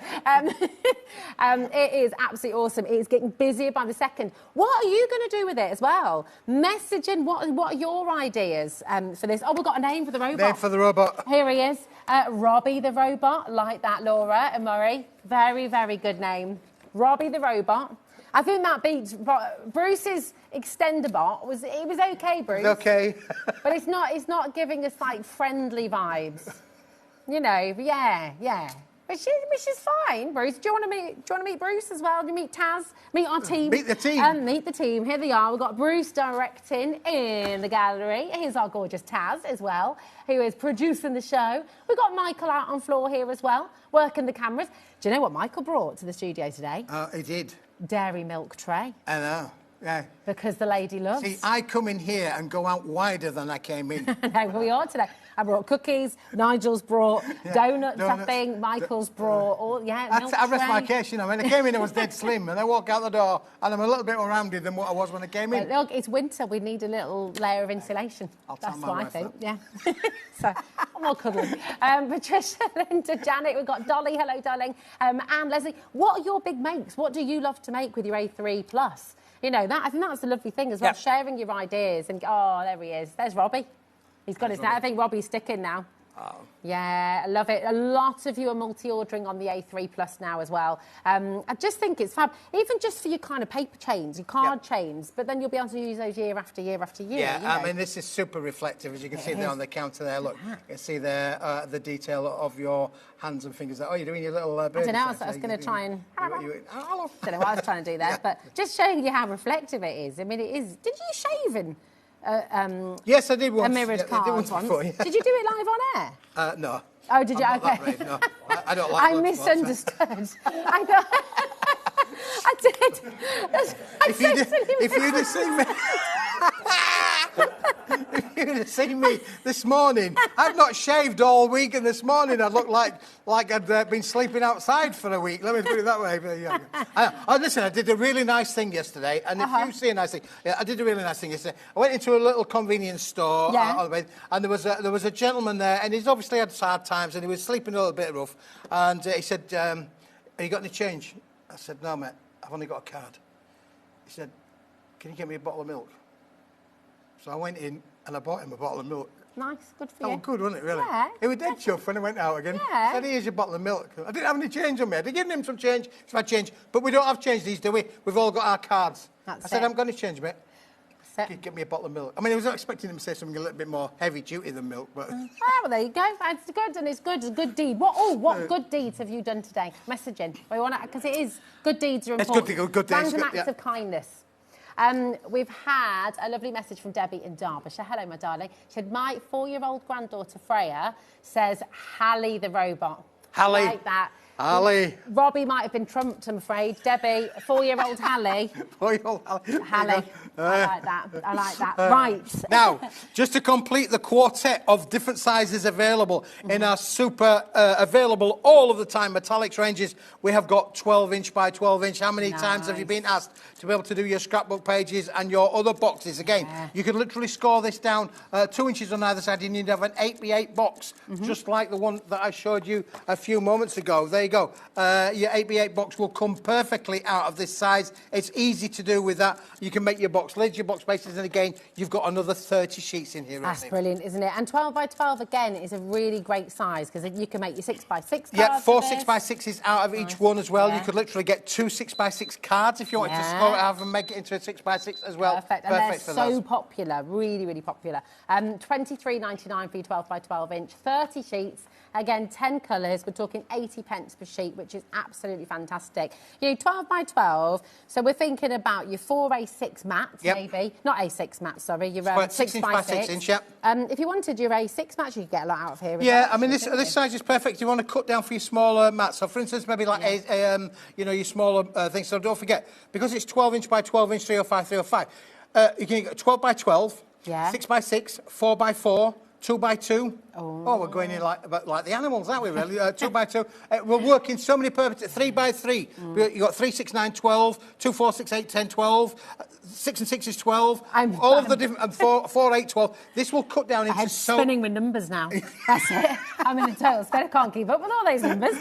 it is absolutely awesome. It is getting busier by the second. What are you going to do with it as well? Message in. What are your ideas for this? Oh, we've got a name for the robot. Name for the robot. Here he is. Robbie the robot. Like that, Laura and Murray. Very, very good name. Robbie the robot. I think that beats Bruce's Extendabot. It was okay, Bruce. It's okay. But it's not giving us like friendly vibes. You know, yeah. Which is fine, Bruce. Do you want to meet Bruce as well? Do you meet Taz? Meet our team. Meet the team. Meet the team. Here they are. We've got Bruce directing in the gallery. Here's our gorgeous Taz as well, who is producing the show. We've got Michael out on floor here as well, working the cameras. Do you know what Michael brought to the studio today? He did. Dairy milk tray. I know. Yeah. Because the lady loves. See, I come in here and go out wider than I came in. No, we are today. I brought cookies. Nigel's brought donuts. I think Michael's brought all. Yeah, milk I rest tray. my case, you know. When I came in, I was dead slim, and I walk out the door, and I'm a little bit more rounded than what I was when I came in. Look, it's winter. We need a little layer of insulation. That's what I think. Yeah. So, more cuddling. Patricia, Linda, Janet. We've got Dolly. Hello, darling. And Leslie. What are your big makes? What do you love to make with your A3 Plus? You know, I think that's the lovely thing as well, sharing your ideas. And, oh, there he is. There's Robbie. He's got his name. I think Robbie's sticking now. Oh. Yeah, I love it. A lot of you are multi-ordering on the A3 Plus now as well. I just think it's fab. Even just for your kind of paper chains, your card chains, but then you'll be able to use those year after year after year. Yeah, you know. I mean, this is super reflective, as you can see there on the counter there. Look, you can see there the detail of your hands and fingers. Oh, you're doing your little I don't know, I was going to try and... I don't know what I was trying to do there, but just showing you how reflective it is. I mean, it is... Did you shave in... yes, I did once. A mirrored card once. Before, yeah. Did you do it live on air? No. Oh, did you? I'm not okay. that brave, no. I don't like I misunderstood. I got. I did. If you'd have seen me. If you'd have seen me this morning, I've not shaved all week, and this morning I looked like I'd been sleeping outside for a week. Let me put it that way. Listen, I did a really nice thing yesterday, and if you see a nice thing, I did a really nice thing yesterday. I went into a little convenience store, and there was a gentleman there, and he's obviously had hard times, and he was sleeping a little bit rough, and he said, "Have you got any change?" I said, "No, mate, I've only got a card." He said, "Can you get me a bottle of milk?" So I went in and I bought him a bottle of milk. Nice, good for you. Oh, good, wasn't it, really? Yeah. He was dead chuffed when I went out again. Yeah. He said, "Here's your bottle of milk." I didn't have any change on me. I'd given him some change, change, but we don't have change these, do we? We've all got our cards. I said, "I'm going to change, mate. Get me a bottle of milk." I mean, I was not expecting him to say something a little bit more heavy-duty than milk, but... Oh, well, there you go. It's good, and it's good. It's a good deed. What good deeds have you done today? Message in. Because it is... Good deeds are important. It's good deeds. Random acts of kindness. We've had a lovely message from Debbie in Derbyshire. Hello, my darling. She said, my 4-year-old granddaughter, Freya, says, Hallie the robot. Hallie. I like that. Hallie. Robbie might have been trumped, I'm afraid. Debbie, 4-year-old Hallie. 4-year-old Hallie. Hallie. I like that. I like that. Right. Now, just to complete the quartet of different sizes available in our super available all of the time metallics ranges, we have got 12-inch by 12-inch. How many times have you been asked to be able to do your scrapbook pages and your other boxes? Again, you could literally score this down 2 inches on either side, and you'd have an 8x8 box, just like the one that I showed you a few moments ago. There you go. Your 8x8 box will come perfectly out of this size. It's easy to do with that. You can make your box lids, your box bases, and again, you've got another 30 sheets in here. That's brilliant, isn't it? And 12 by 12, again, is a really great size because you can make your 6 by 6 cards. Yeah, 4 6x6s out of each one as well. You could literally get 2 6x6 cards if you wanted to scroll it out and make it into a 6x6 as well. Perfect. And they're so popular, really, really popular. £23.99 for your 12 by 12 inch, 30 sheets. Again, 10 colours. We're talking 80 pence per sheet, which is absolutely fantastic. You know, 12 by 12. So we're thinking about your 4A6 mats, maybe. Not A6 mats, sorry. Your 6 by 6 inch, yep. If you wanted your A6 mats, you could get a lot out of here. Yeah, I mean, this size is perfect. You want to cut down for your smaller mats. So, for instance, maybe like, you know, your smaller things. So don't forget, because it's 12 inch by 12 inch, 305, 305, you can get 12 by 12, 6 by 6, 4 by 4, 2 by 2. Oh, we're going in like the animals, aren't we, really? 2 by 2. We're working so many purposes. 3 by 3. You've got 3, 6, 9, 12, 2, 4, 6, 8, 10, 12. 6 and 6 is 12. All of the different... 4, 8, 12. This will cut down into... I'm spinning with numbers now. That's it. I'm in a total spin. I can't keep up with all those numbers.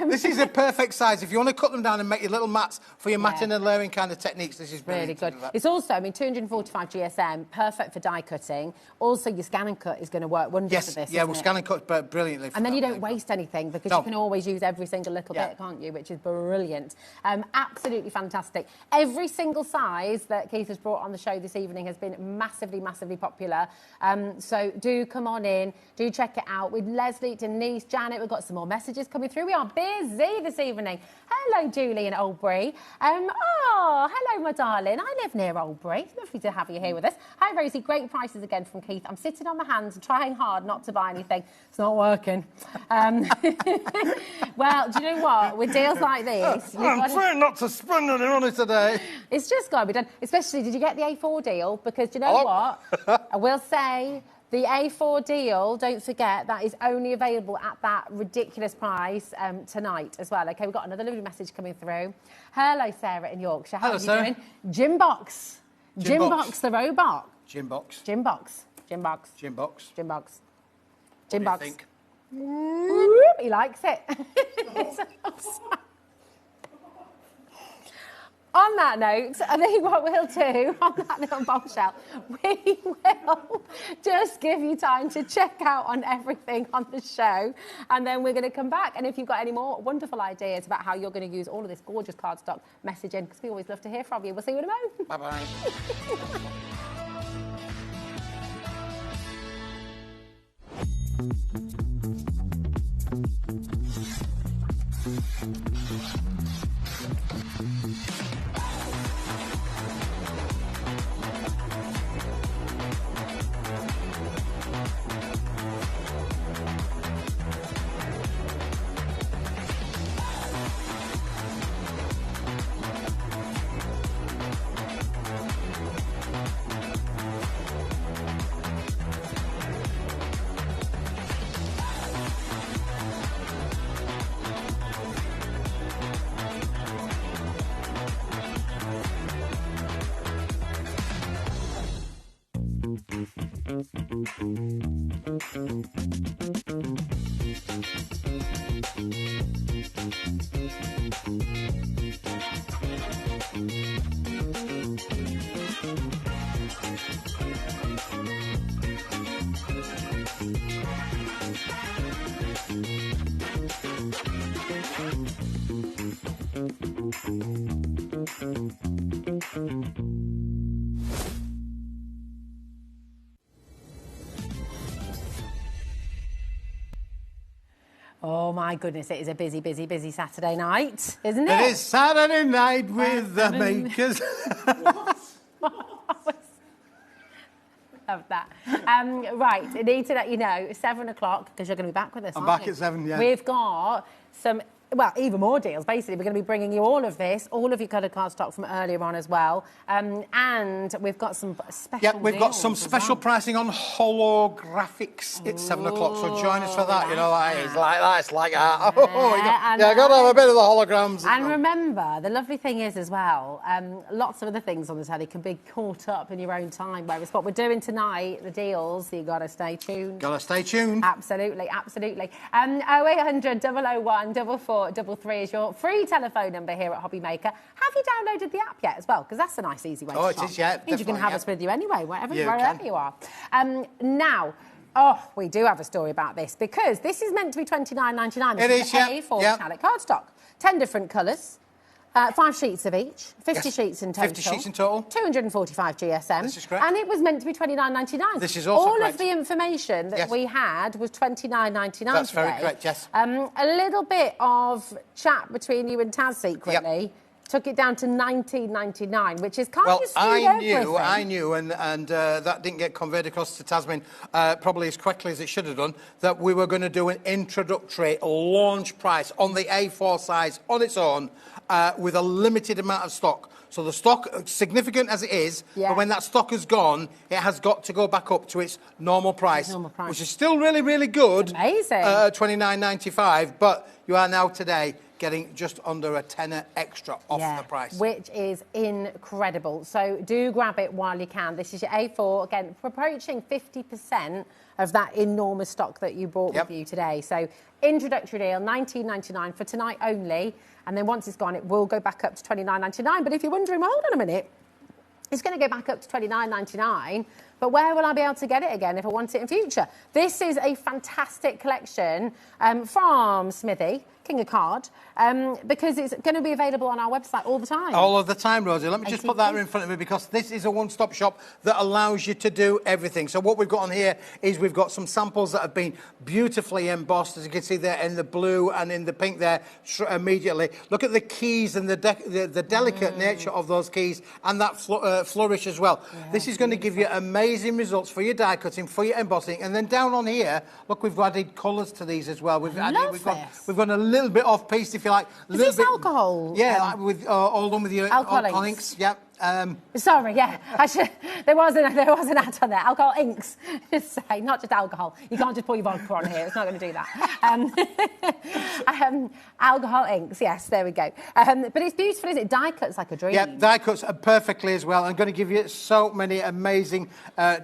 This is a perfect size. If you want to cut them down and make your little mats for your matting and layering kind of techniques, this is brilliant. Really good. It's also, I mean, 245 GSM, perfect for die cutting. Also, your scan and cut is going to work wonders for this. Yeah, we'll scan and cut brilliantly. And then you don't waste anything because you can always use every single little bit, can't you? Which is brilliant. Absolutely fantastic. Every single size that Keith has brought on the show this evening has been massively, massively popular. So do come on in, do check it out. With Leslie, Denise, Janet, we've got some more messages coming through. We are busy this evening. Hello, Julie in Oldbury. Oh, hello, my darling. I live near Oldbury. Lovely to have you here with us. Hi, Rosie. Great prices again from Keith. I'm sitting on my hands and trying hard not to buy anything. It's not working. Well, do you know what? With deals like this... I'm trying not to spend money on it today. It's just got to be done. Especially, did you get the A4 deal? Because do you know what? I will say... The A4 deal, don't forget, that is only available at that ridiculous price tonight as well. OK, we've got another lovely message coming through. Hello, Sarah in Yorkshire. How are you doing? Jimbox. Jimbox the robot. Jimbox. Jimbox. Jimbox. Jimbox. Jimbox. Jimbox. What do you think? He likes it. On that note, I think what we'll do, on that little bombshell, we will just give you time to check out on everything on the show, and then we're going to come back. And if you've got any more wonderful ideas about how you're going to use all of this gorgeous cardstock, message in, because we always love to hear from you. We'll see you in a moment. Bye-bye. Oh, my goodness, it is a busy, busy, busy Saturday night, isn't it? It is Saturday night with the makers. Love that. Right, I need to let you know, 7 o'clock, because you're going to be back with us, I'm aren't back you? at 7, yeah. We've got some... Well, even more deals, basically. We're going to be bringing you all of this, all of your coloured cardstock from earlier on as well. And we've got some special Yep, we've got some special pricing on holographics at 7 o'clock, so join us for that. You know, it's like that, it's like that. I've got to have a bit of the holograms. And remember, the lovely thing is as well, lots of other things on the telly can be caught up in your own time, whereas what we're doing tonight, the deals, you've got to stay tuned. Got to stay tuned. Absolutely, absolutely. 0800 001 44 0433 is your free telephone number here at HobbyMaker. Have you downloaded the app yet as well? Because that's a nice, easy way to shop. Oh, it is, yeah. Means you can have definitely, us with you anyway, wherever you are. Now, we do have a story about this because this is meant to be $29.99. It is, yeah. A4 metallic cardstock. 10 different colours. 5 sheets of each, 50 sheets in total. 50 sheets in total. 245 GSM. This is correct. And it was meant to be $29.99. This is also All correct. of the information that we had was $29.99 That's today. very correct, yes. A little bit of chat between you and Taz secretly took it down to $19.99, which is kind of skewed I knew, and that didn't get conveyed across to Tasmin probably as quickly as it should have done, that we were going to do an introductory launch price on the A4 size on its own with a limited amount of stock. So the stock, significant as it is, but when that stock is gone, it has got to go back up to its normal price, which is still really, really good. Amazing. $29.95, but you are now today getting just under a tenner extra off the price. Which is incredible. So do grab it while you can. This is your A4. Again, approaching 50% of that enormous stock that you brought with you today. So introductory deal, $19.99 for tonight only. And then once it's gone, it will go back up to $29.99. But if you're wondering, well, hold on a minute, it's going to go back up to $29.99, but where will I be able to get it again if I want it in future? This is a fantastic collection from Smithy, King of Card, because it's going to be available on our website all the time. All of the time, Rosie. Let me just put that in front of me because this is a one-stop shop that allows you to do everything. So what we've got on here is we've got some samples that have been beautifully embossed, as you can see there in the blue and in the pink there immediately. Look at the keys and the delicate nature of those keys and that flourish as well. This is going to give you amazing results for your die cutting, for your embossing. And then down on here, look, we've added colours to these as well. We've gone a little bit off piece, if you like. Is this alcohol? Yeah, like with all done with your alcohol inks. Yeah. Sorry, there was an ad on there. Alcohol inks. Just say, not just alcohol. You can't just pour your vodka on here. It's not going to do that. Alcohol inks. Yes, there we go. But it's beautiful, isn't it? Die cuts like a dream. Yeah, die cuts perfectly as well. I'm going to give you so many amazing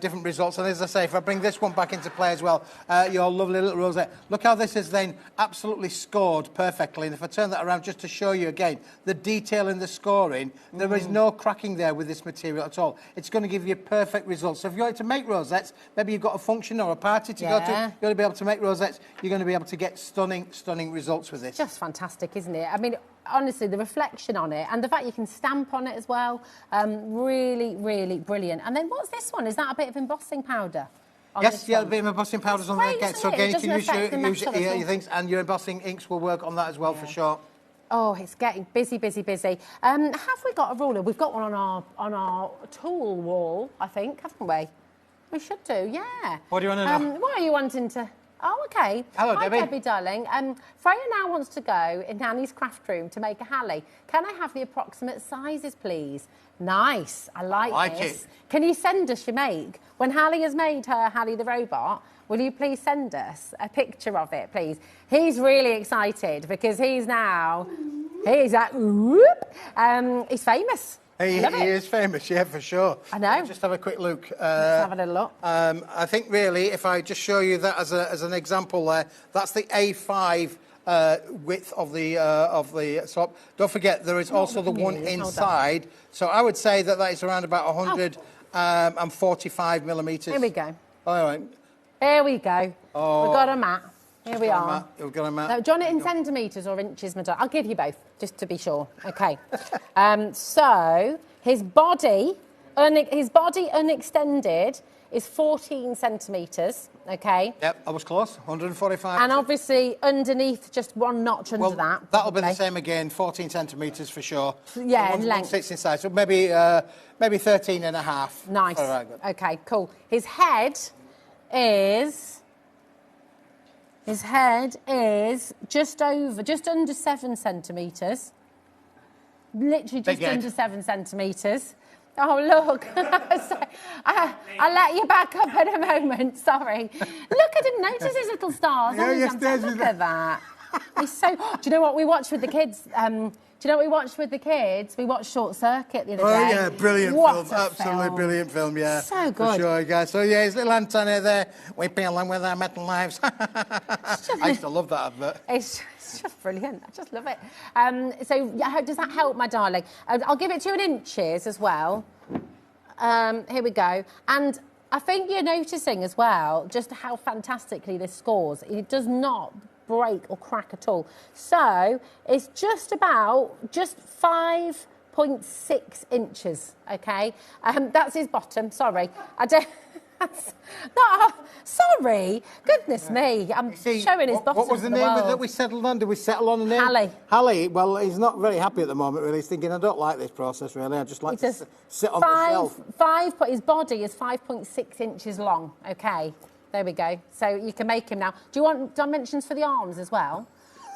different results. And as I say, if I bring this one back into play as well, your lovely little rosette. Look how this is then absolutely scored perfectly. And if I turn that around just to show you again, the detail in the scoring, there is no cracking there with this material at all. It's going to give you perfect results. So if you like to make rosettes, maybe you've got a function or a party to go to, you're going to be able to make rosettes. You're going to be able to get stunning, stunning results with this. Just fantastic, isn't it? I mean, honestly, the reflection on it and the fact you can stamp on it as well, really, really brilliant. And then what's this one? Is that a bit of embossing powder? Yes, a bit of embossing powders on there again. So again, you can use your things, and your embossing inks will work on that as well for sure. Oh, it's getting busy, busy, busy. Have we got a ruler? We've got one on our tool wall, I think, haven't we? We should do, yeah. What do you want to know? What are you wanting to... Oh, OK. Hello, Hi, Debbie. Debbie, darling. Freya now wants to go in Nanny's craft room to make a Hallie. Can I have the approximate sizes, please? Nice. I like this. It. Can you send us your make? When Hallie has made her Hallie the robot, will you please send us a picture of it, please? He's really excited because he's like, whoop. He's famous. He is famous, yeah, for sure. I know. Just have a quick look. Let's have a little look. I think really, if I just show you that as an example there, that's the A5 width of the top. Don't forget, there is also the one inside. So I would say that is around about 145 millimetres. Here we go. All right. Here we go. Oh. We've got a mat. Here we are. We've got a mat. Now, do you want it in centimetres or inches, madam? I'll give you both, just to be sure. OK. So his body unextended is 14 centimetres, OK? Yep, I was close, 145. And obviously underneath, just one notch under that. That'll be the same again, 14 centimetres for sure. Yeah, so in length. Sits inside, so maybe 13 and a half. Nice. All right, good. OK, cool. His head is just under 7 centimetres. Literally just under 7 centimetres. Oh, look. I'll let you back up in a moment. Sorry. Look, I didn't notice his little stars. Look at that. He's so... Do you know what we watched with the kids? Do Do you know what we watched with the kids? We watched Short Circuit the other day. Oh, yeah, brilliant What film. a Absolutely film. brilliant film, yeah. So For good. sure, guys. So, yeah, his little antenna there. We pay along with our metal lives. I used to love that advert. It's just brilliant. I just love it. So, yeah, does that help, my darling? I'll give it to you in inches as well. Here we go. And I think you're noticing as well just how fantastically this scores. It does not break or crack at all. So it's just 5.6 inches, okay? That's his bottom, sorry. I don't... No, sorry. Goodness me. I'm showing his bottom. What was the name that we settled on? Did we settle on the name? Hallie. Hallie. Well, he's not very happy at the moment, really. He's thinking, I don't like this process, really. I just like to sit on the shelf. His body is 5.6 inches long, okay? There we go. So you can make him now. Do you want dimensions for the arms as well?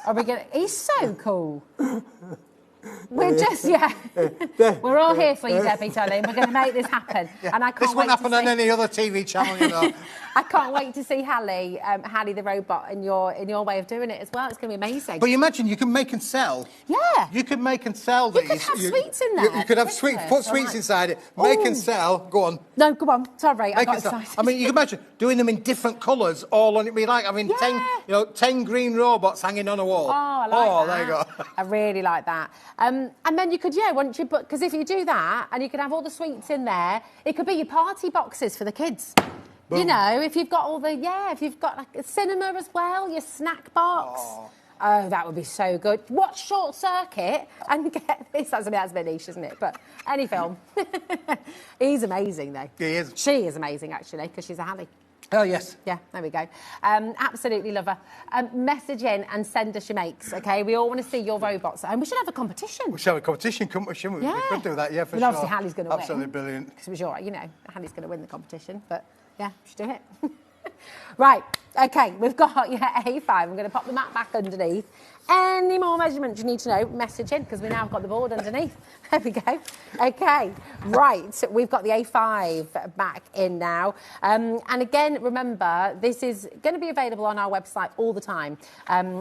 Are we going to... He's so cool. We're just, we're all here for you, Debbie, darling. We're going to make this happen. Yeah. And I can't this won't happen on any other TV channel, you know. I can't wait to see Hallie the robot in your way of doing it as well. It's going to be amazing. But you imagine you can make and sell. Yeah. You could make and sell these. You could have sweets in there. You could have sweets. Put sweets inside it. Make and sell. Go on. No, go on. Sorry, I got excited. excited. I mean, you can imagine doing them in different colours, all on it. Be like, 10 green robots hanging on a wall. Oh, I like that. There you go. I really like that. And then you could, once you put, because if you do that, and you could have all the sweets in there, it could be your party boxes for the kids. Boom. You know, if you've got all the, if you've got like a cinema as well, your snack box. Oh, that would be so good. Watch Short Circuit and get this. That's a bit niche, isn't it? But any film. He's amazing, though. He is. She is amazing, actually, because she's a Hallie. Oh, yes. Yeah, there we go. Absolutely love her. Message in and send us your makes, OK? We all want to see your robots. And we should have a competition. We should have a competition, shouldn't we? Yeah. We could do that, for well, sure. Obviously, Hallie's going to win. Absolutely brilliant. Because it was Hallie's going to win the competition. But, yeah, we should do it. Right, OK, we've got your A5. I'm going to pop the mat back underneath. Any more measurements you need to know, message in, because we now have got the board underneath. There we go. OK, right, we've got the A5 back in now. And again, remember, this is going to be available on our website all the time,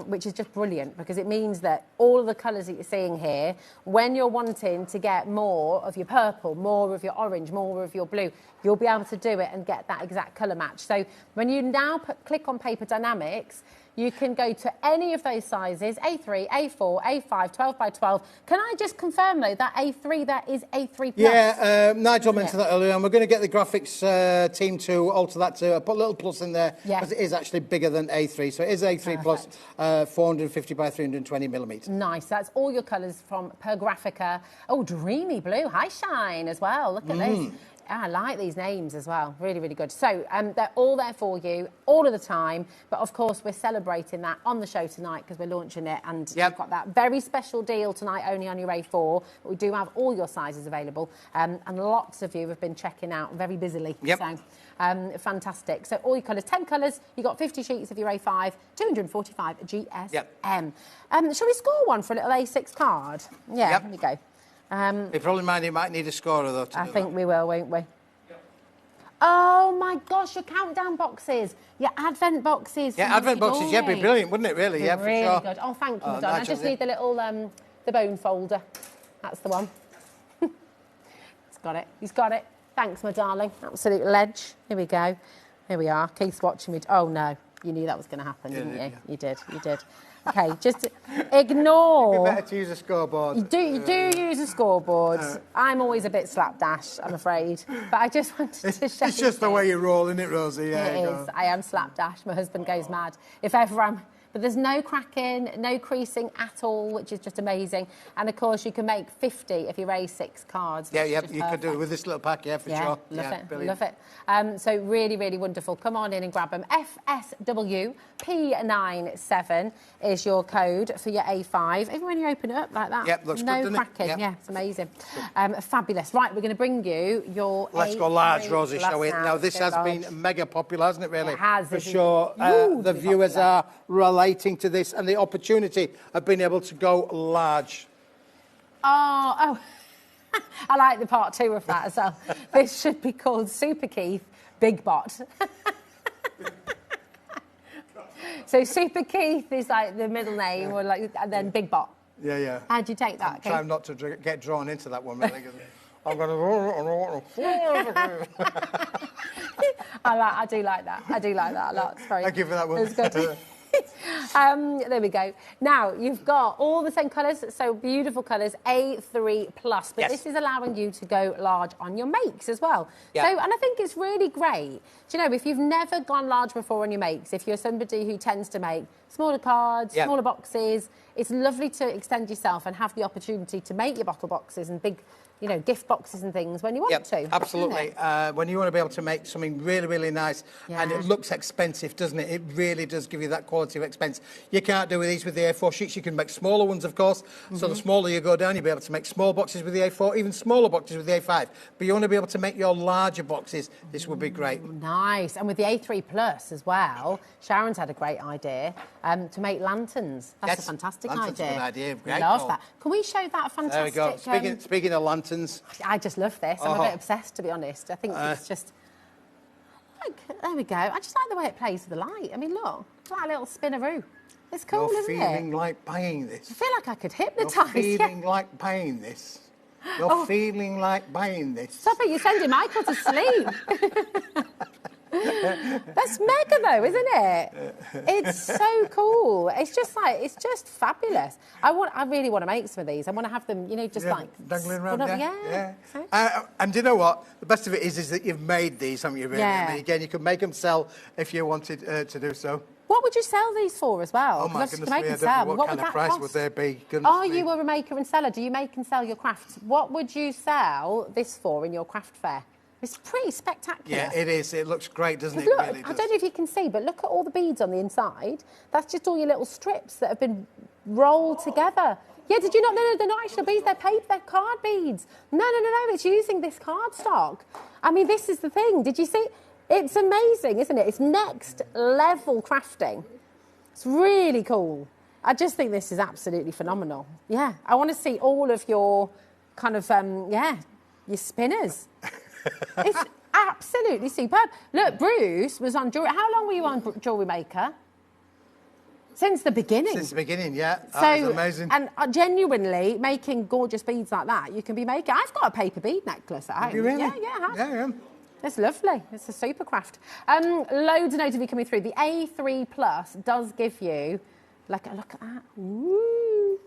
which is just brilliant, because it means that all of the colours that you're seeing here, when you're wanting to get more of your purple, more of your orange, more of your blue, you'll be able to do it and get that exact colour match. So when you now click on Paper Dynamics, you can go to any of those sizes, A3, A4, A5, 12 by 12. Can I just confirm, though, that A3, that is A3+? Yeah, Nigel mentioned that earlier, and we're going to get the graphics team to alter that to put a little plus in there, because it is actually bigger than A3. So it is A3 plus 450 by 320 millimetres. Nice. That's all your colours from Pergraphica. Oh, dreamy blue. Hi, Shine, as well. Look at this. I like these names as well. Really, really good. So they're all there for you all of the time. But, of course, we're celebrating that on the show tonight because we're launching it. And we've got that very special deal tonight only on your A4. But we do have all your sizes available. And lots of you have been checking out very busily. So fantastic. So all your colours, 10 colours. You've got 50 sheets of your A5, 245 GSM. Shall we score one for a little A6 card? Yeah, here we go. You probably might need a scorer, though, I think we will, won't we? Oh, my gosh, your countdown boxes, your advent boxes. Yeah, advent boxes, be brilliant, wouldn't it, really? Yeah, for really sure. Good. Oh, thank you, Madonna. I just need the little, the bone folder. That's the one. He's got it. He's got it. Thanks, my darling. Absolute ledge. Here we go. Here we are. Keith's watching me. Oh, no. You knew that was going to happen, didn't you? You did. You did. OK, just ignore... It'd be better to use a scoreboard. You do use a scoreboard. I'm always a bit slapdash, I'm afraid. But I just wanted to show It's just the way you roll, isn't it, Rosie? Yeah, it is. I am slapdash. My husband goes mad. If ever I'm... But there's no cracking, no creasing at all, which is just amazing. And, of course, you can make 50 of your A6 cards. Yeah, you could do it with this little pack, for sure. Love it, brilliant. love it. So really, really wonderful. Come on in and grab them. FSWP97 is your code for your A5. Even when you open it up like that, looks no good, cracking. Yep. Yeah, it's amazing. Fabulous. Right, we're going to bring you your Let's A3 go large, Rosie, shall we? plus Now, this has large. been mega popular, hasn't it, really? It has. For sure. The viewers are relating to this and the opportunity of being able to go large. Oh. I like the part 2 of that as well. This should be called Super Keith Big Bot. So Super Keith is like the middle name, and then Big Bot. Yeah, yeah. How'd you take that? I'm trying not to get drawn into that one, really. I'm going to... I do like that. I do like that a lot. It's very, Thank you for that one. It's good. There we go. Now, you've got all the same colours, so beautiful colours, A3+, but Yes. this is allowing you to go large on your makes as well. Yeah. So, and I think it's really great. Do you know, if you've never gone large before on your makes, if you're somebody who tends to make smaller cards, Yeah. smaller boxes, it's lovely to extend yourself and have the opportunity to make your bottle boxes and big, you know, gift boxes and things when you want to. Absolutely. When you want to be able to make something really, really nice, and it looks expensive, doesn't it? It really does give you that quality of expense. You can't do with these with the A4 sheets. You can make smaller ones, of course. So the smaller you go down, you'll be able to make small boxes with the A4, even smaller boxes with the A5. But you want to be able to make your larger boxes. This would be great. Nice. And with the A3+ as well, Sharon's had a great idea to make lanterns. That's a fantastic lanterns idea. Are a good idea. Great Love call. that. Can we show that fantastic... There we go. Speaking of lanterns... I just love this. I'm a bit obsessed, to be honest. I think it's just... there we go. I just like the way it plays with the light. I mean, look. It's like a little spinneroo. It's cool, You're isn't it? feeling like buying this. I feel like I could hypnotise. You're feeling like buying this. You're feeling like buying this. Stop it, you're sending Michael to sleep. That's mega though, isn't it? It's so cool. It's just fabulous. I really want to make some of these. I want to have them, you know, just like dangling around. Yeah. And do you know what? The best of it is that you've made these, haven't you? Really? Yeah. I mean, again, you could make them sell if you wanted to do so. What would you sell these for as well? Oh my 'Cause goodness make me! I and don't know sell. what kind would of that price cost? would they be? Goodness Are me. you a maker and seller? Do you make and sell your crafts? What would you sell this for in your craft fair? It's pretty spectacular. Yeah, it is. It looks great, doesn't it? Look, Really I does. don't know if you can see, but look at all the beads on the inside. That's just all your little strips that have been rolled together. Yeah, did you not? No, they're not actual beads. They're paper. They're card beads. No. It's using this cardstock. I mean, this is the thing. Did you see? It's amazing, isn't it? It's next level crafting. It's really cool. I just think this is absolutely phenomenal. Yeah, I want to see all of your kind of, your spinners. It's absolutely superb. Look, Bruce was on jewelry. How long were you on Jewelry Maker? Since the beginning. Since the beginning, yeah. So, That was amazing. And genuinely making gorgeous beads like that, you can be making. I've got a paper bead necklace at home. Have you really? Yeah, I have. Yeah. It's lovely. It's a super craft. Loads of notes coming through. The A3+ does give you, look at that. Ooh.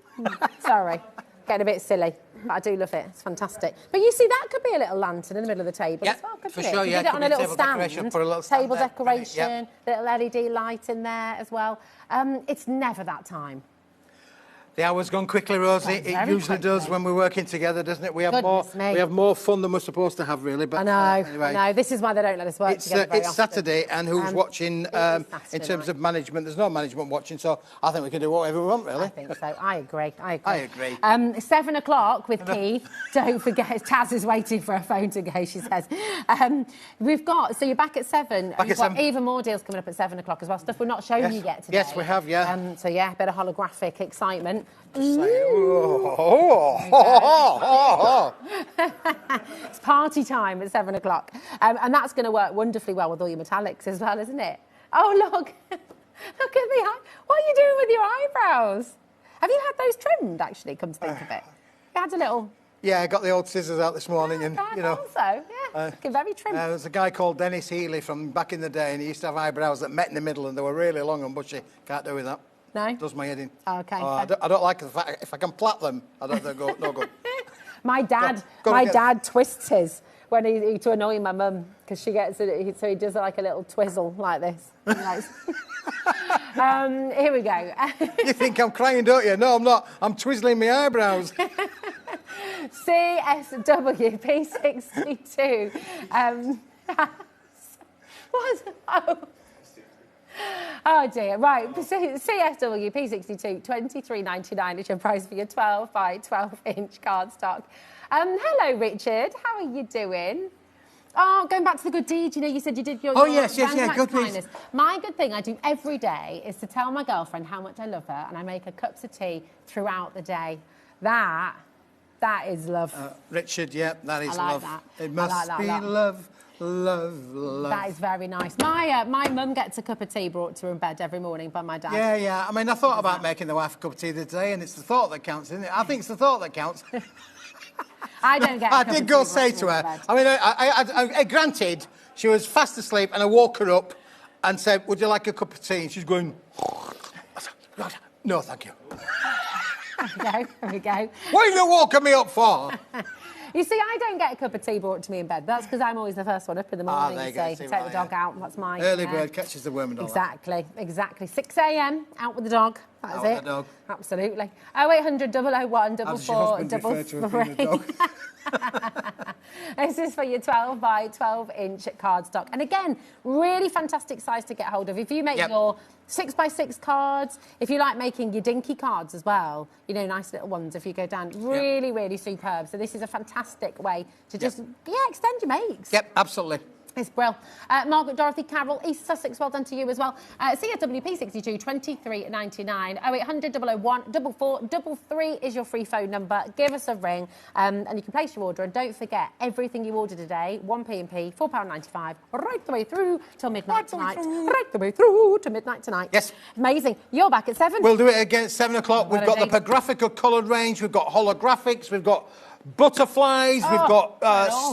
Sorry, getting a bit silly, but I do love it. It's fantastic. But you see, that could be a little lantern in the middle of the table as well, couldn't for it? sure, You yeah, did it could on be a little table decoration, stand, put a little stand table there, decoration, little LED light in there as well. It's never that time. The hour's gone quickly, Rosie. It usually does when we're working together, doesn't it? We have more fun than we're supposed to have, really. But I know. anyway. I know. This is why they don't let us work together very It's often. Saturday, and who's watching in terms of management? There's no management watching, so I think we can do whatever we want, really. I think so. I agree. I agree. 7 o'clock with Keith. Don't forget, Taz is waiting for her phone to go, she says. We've got, so you're back at 7. Back We've at got 7. even more deals coming up at 7 o'clock as well. Stuff we're not showing you yet today. Yes, we have, yeah. So, yeah, a bit of holographic excitement. It's party time at 7 o'clock. And that's going to work wonderfully well with all your metallics as well, isn't it? Oh, look. Look at the eye. What are you doing with your eyebrows? Have you had those trimmed, actually, come to think of it? You had a little... Yeah, I got the old scissors out this morning, and you know. Also, yeah, looking very trim. There's a guy called Dennis Healy from back in the day, and he used to have eyebrows that met in the middle, and they were really long and bushy. Can't do with that. No? Does my head in. Okay. I don't like the fact if I can plait them. I don't think no good. My dad, dad twists his when he to annoy my mum because she gets it. So he does like a little twizzle like this. Here we go. You think I'm crying, don't you? No, I'm not. I'm twizzling my eyebrows. CSW P62. What? Oh dear, right. CSW P62 23.99 is your price for your 12 by 12 inch cardstock. Hello, Richard. How are you doing? Oh, going back to the good deed, you know, you said you did your... Yes, Random yeah, Acts good of deed. Kindness. My good thing I do every day is to tell my girlfriend how much I love her, and I make her cups of tea throughout the day. That That is love. Richard, yeah, that is I like love. that. It must that be a lot. love, love, love. That is very nice. My mum gets a cup of tea brought to her in bed every morning by my dad. Yeah, yeah. I mean, I thought about making the wife a cup of tea the other day, and it's the thought that counts, isn't it? I think it's the thought that counts. I don't get. I did go say to her. I mean, I granted, she was fast asleep, and I woke her up and said, "Would you like a cup of tea?" And she's going, "No, thank you." There we go. What are you woken me up for? You see, I don't get a cup of tea brought to me in bed. That's because I'm always the first one up in the morning. There you you go. see. See, Take right, the dog out. That's my early bird catches the worm and all exactly, exactly. 6 a.m. out with the dog. That is Out it. with the dog. Absolutely. 0800 001 How does your husband refer to her being a dog? This is for your 12 by 12 inch cardstock. And again, really fantastic size to get hold of. If you make your 6 by 6 cards, if you like making your dinky cards as well, you know, nice little ones if you go down, really, really superb. So this is a fantastic way to just, extend your makes. Yep, absolutely. It's brill. Margaret Dorothy Carroll, East Sussex, well done to you as well. CSWP 62 2399 0800 001 4433 is your free phone number. Give us a ring and you can place your order. And don't forget, everything you order today, 1p&p, £4.95, right the way through till midnight tonight. Right the way through to midnight tonight. Yes. Amazing. You're back at 7. We'll do it again at 7 o'clock. We've got the graphical coloured range. We've got holographics. We've got butterflies. We've got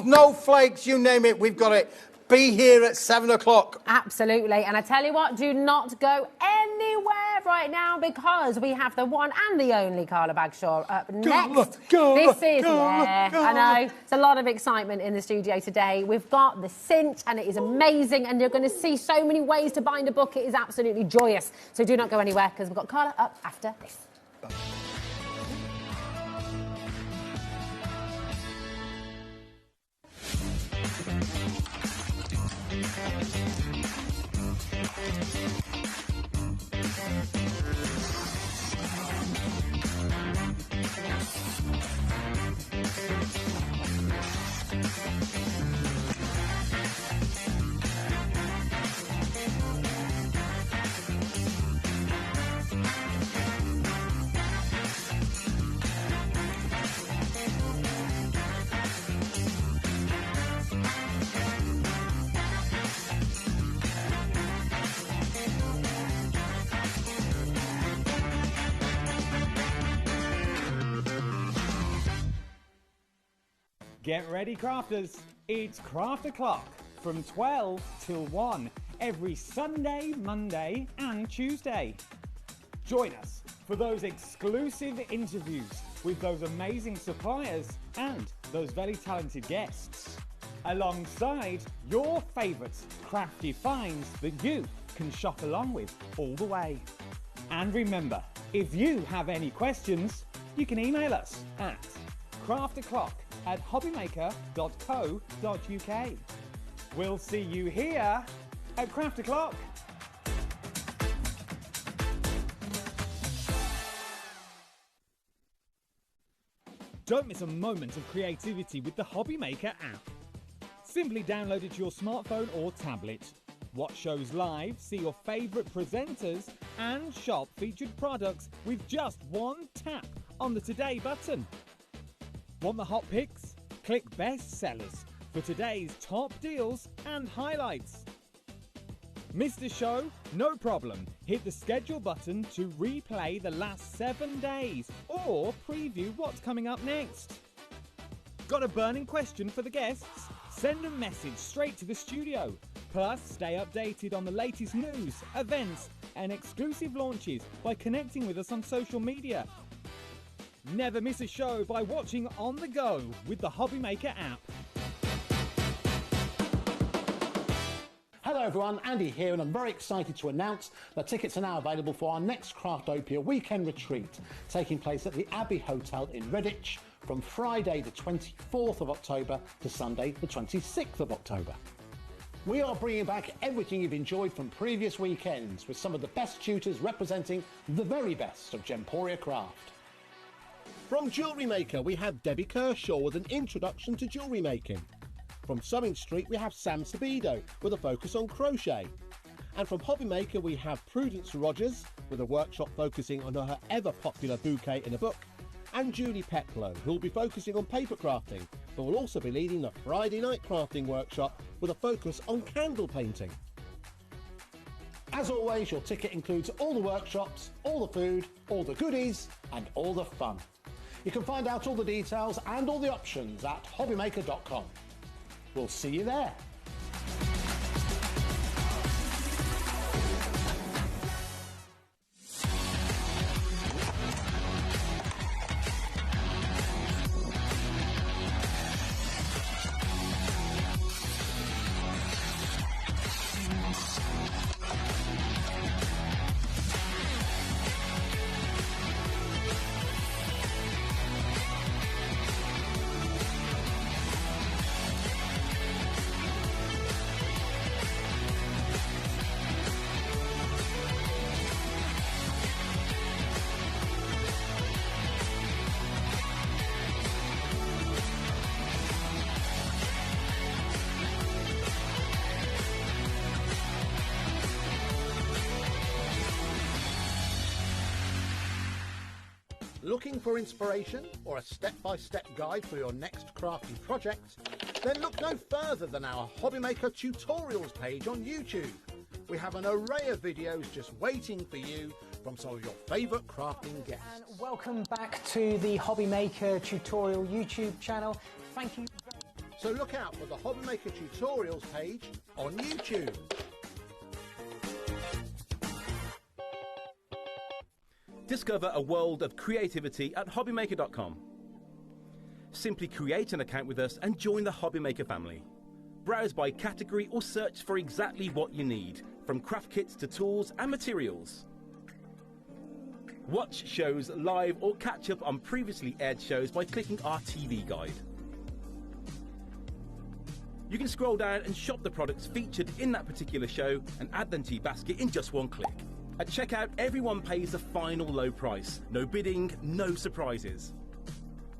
snowflakes. You name it. We've got it. Be here at 7 o'clock. Absolutely. And I tell you what, do not go anywhere right now because we have the one and the only Carla Bagshaw up next. I know, it's a lot of excitement in the studio today. We've got the cinch and it is amazing and you're going to see so many ways to bind a book. It is absolutely joyous. So do not go anywhere because we've got Carla up after this. Bye. Get ready, crafters. It's Craft O'Clock from 12 till 1 every Sunday, Monday and Tuesday. Join us for those exclusive interviews with those amazing suppliers and those very talented guests, alongside your favourite crafty finds that you can shop along with all the way. And remember, if you have any questions, you can email us at crafto'clock@hobbymaker.co.uk. We'll see you here at Craft O'Clock. Don't miss a moment of creativity with the HobbyMaker app. Simply download it to your smartphone or tablet. Watch shows live, see your favourite presenters, and shop featured products with just one tap on the Today button. Want the hot picks? Click Best Sellers for today's top deals and highlights. Missed a show? No problem. Hit the schedule button to replay the last 7 days or preview what's coming up next. Got a burning question for the guests? Send a message straight to the studio. Plus, stay updated on the latest news, events, and exclusive launches by connecting with us on social media. Never miss a show by watching on the go with the HobbyMaker app. Hello everyone, Andy here, and I'm very excited to announce that tickets are now available for our next Crafttopia weekend retreat, taking place at the Abbey Hotel in Redditch from Friday the 24th of October to Sunday the 26th of October. We are bringing back everything you've enjoyed from previous weekends with some of the best tutors representing the very best of Gemporia craft. From Jewellery Maker, we have Debbie Kershaw with an introduction to jewellery making. From Sewing Street, we have Sam Sabido with a focus on crochet. And from HobbyMaker, we have Prudence Rogers with a workshop focusing on her ever-popular bouquet in a book. and Julie Peplow, who will be focusing on paper crafting, but will also be leading the Friday night crafting workshop with a focus on candle painting. As always, your ticket includes all the workshops, all the food, all the goodies, and all the fun. You can find out all the details and all the options at HobbyMaker.com. We'll see you there. Looking for inspiration or a step-by-step guide for your next crafting project? Then look no further than our HobbyMaker tutorials page on YouTube. We have an array of videos just waiting for you from some of your favourite crafting guests. And welcome back to the HobbyMaker tutorial YouTube channel. Thank you. So look out for the HobbyMaker tutorials page on YouTube. Discover a world of creativity at HobbyMaker.com. Simply create an account with us and join the HobbyMaker family. Browse by category or search for exactly what you need, from craft kits to tools and materials. Watch shows live or catch up on previously aired shows by clicking our TV guide. You can scroll down and shop the products featured in that particular show and add them to your basket in just one click. At checkout, everyone pays a final low price. No bidding, no surprises.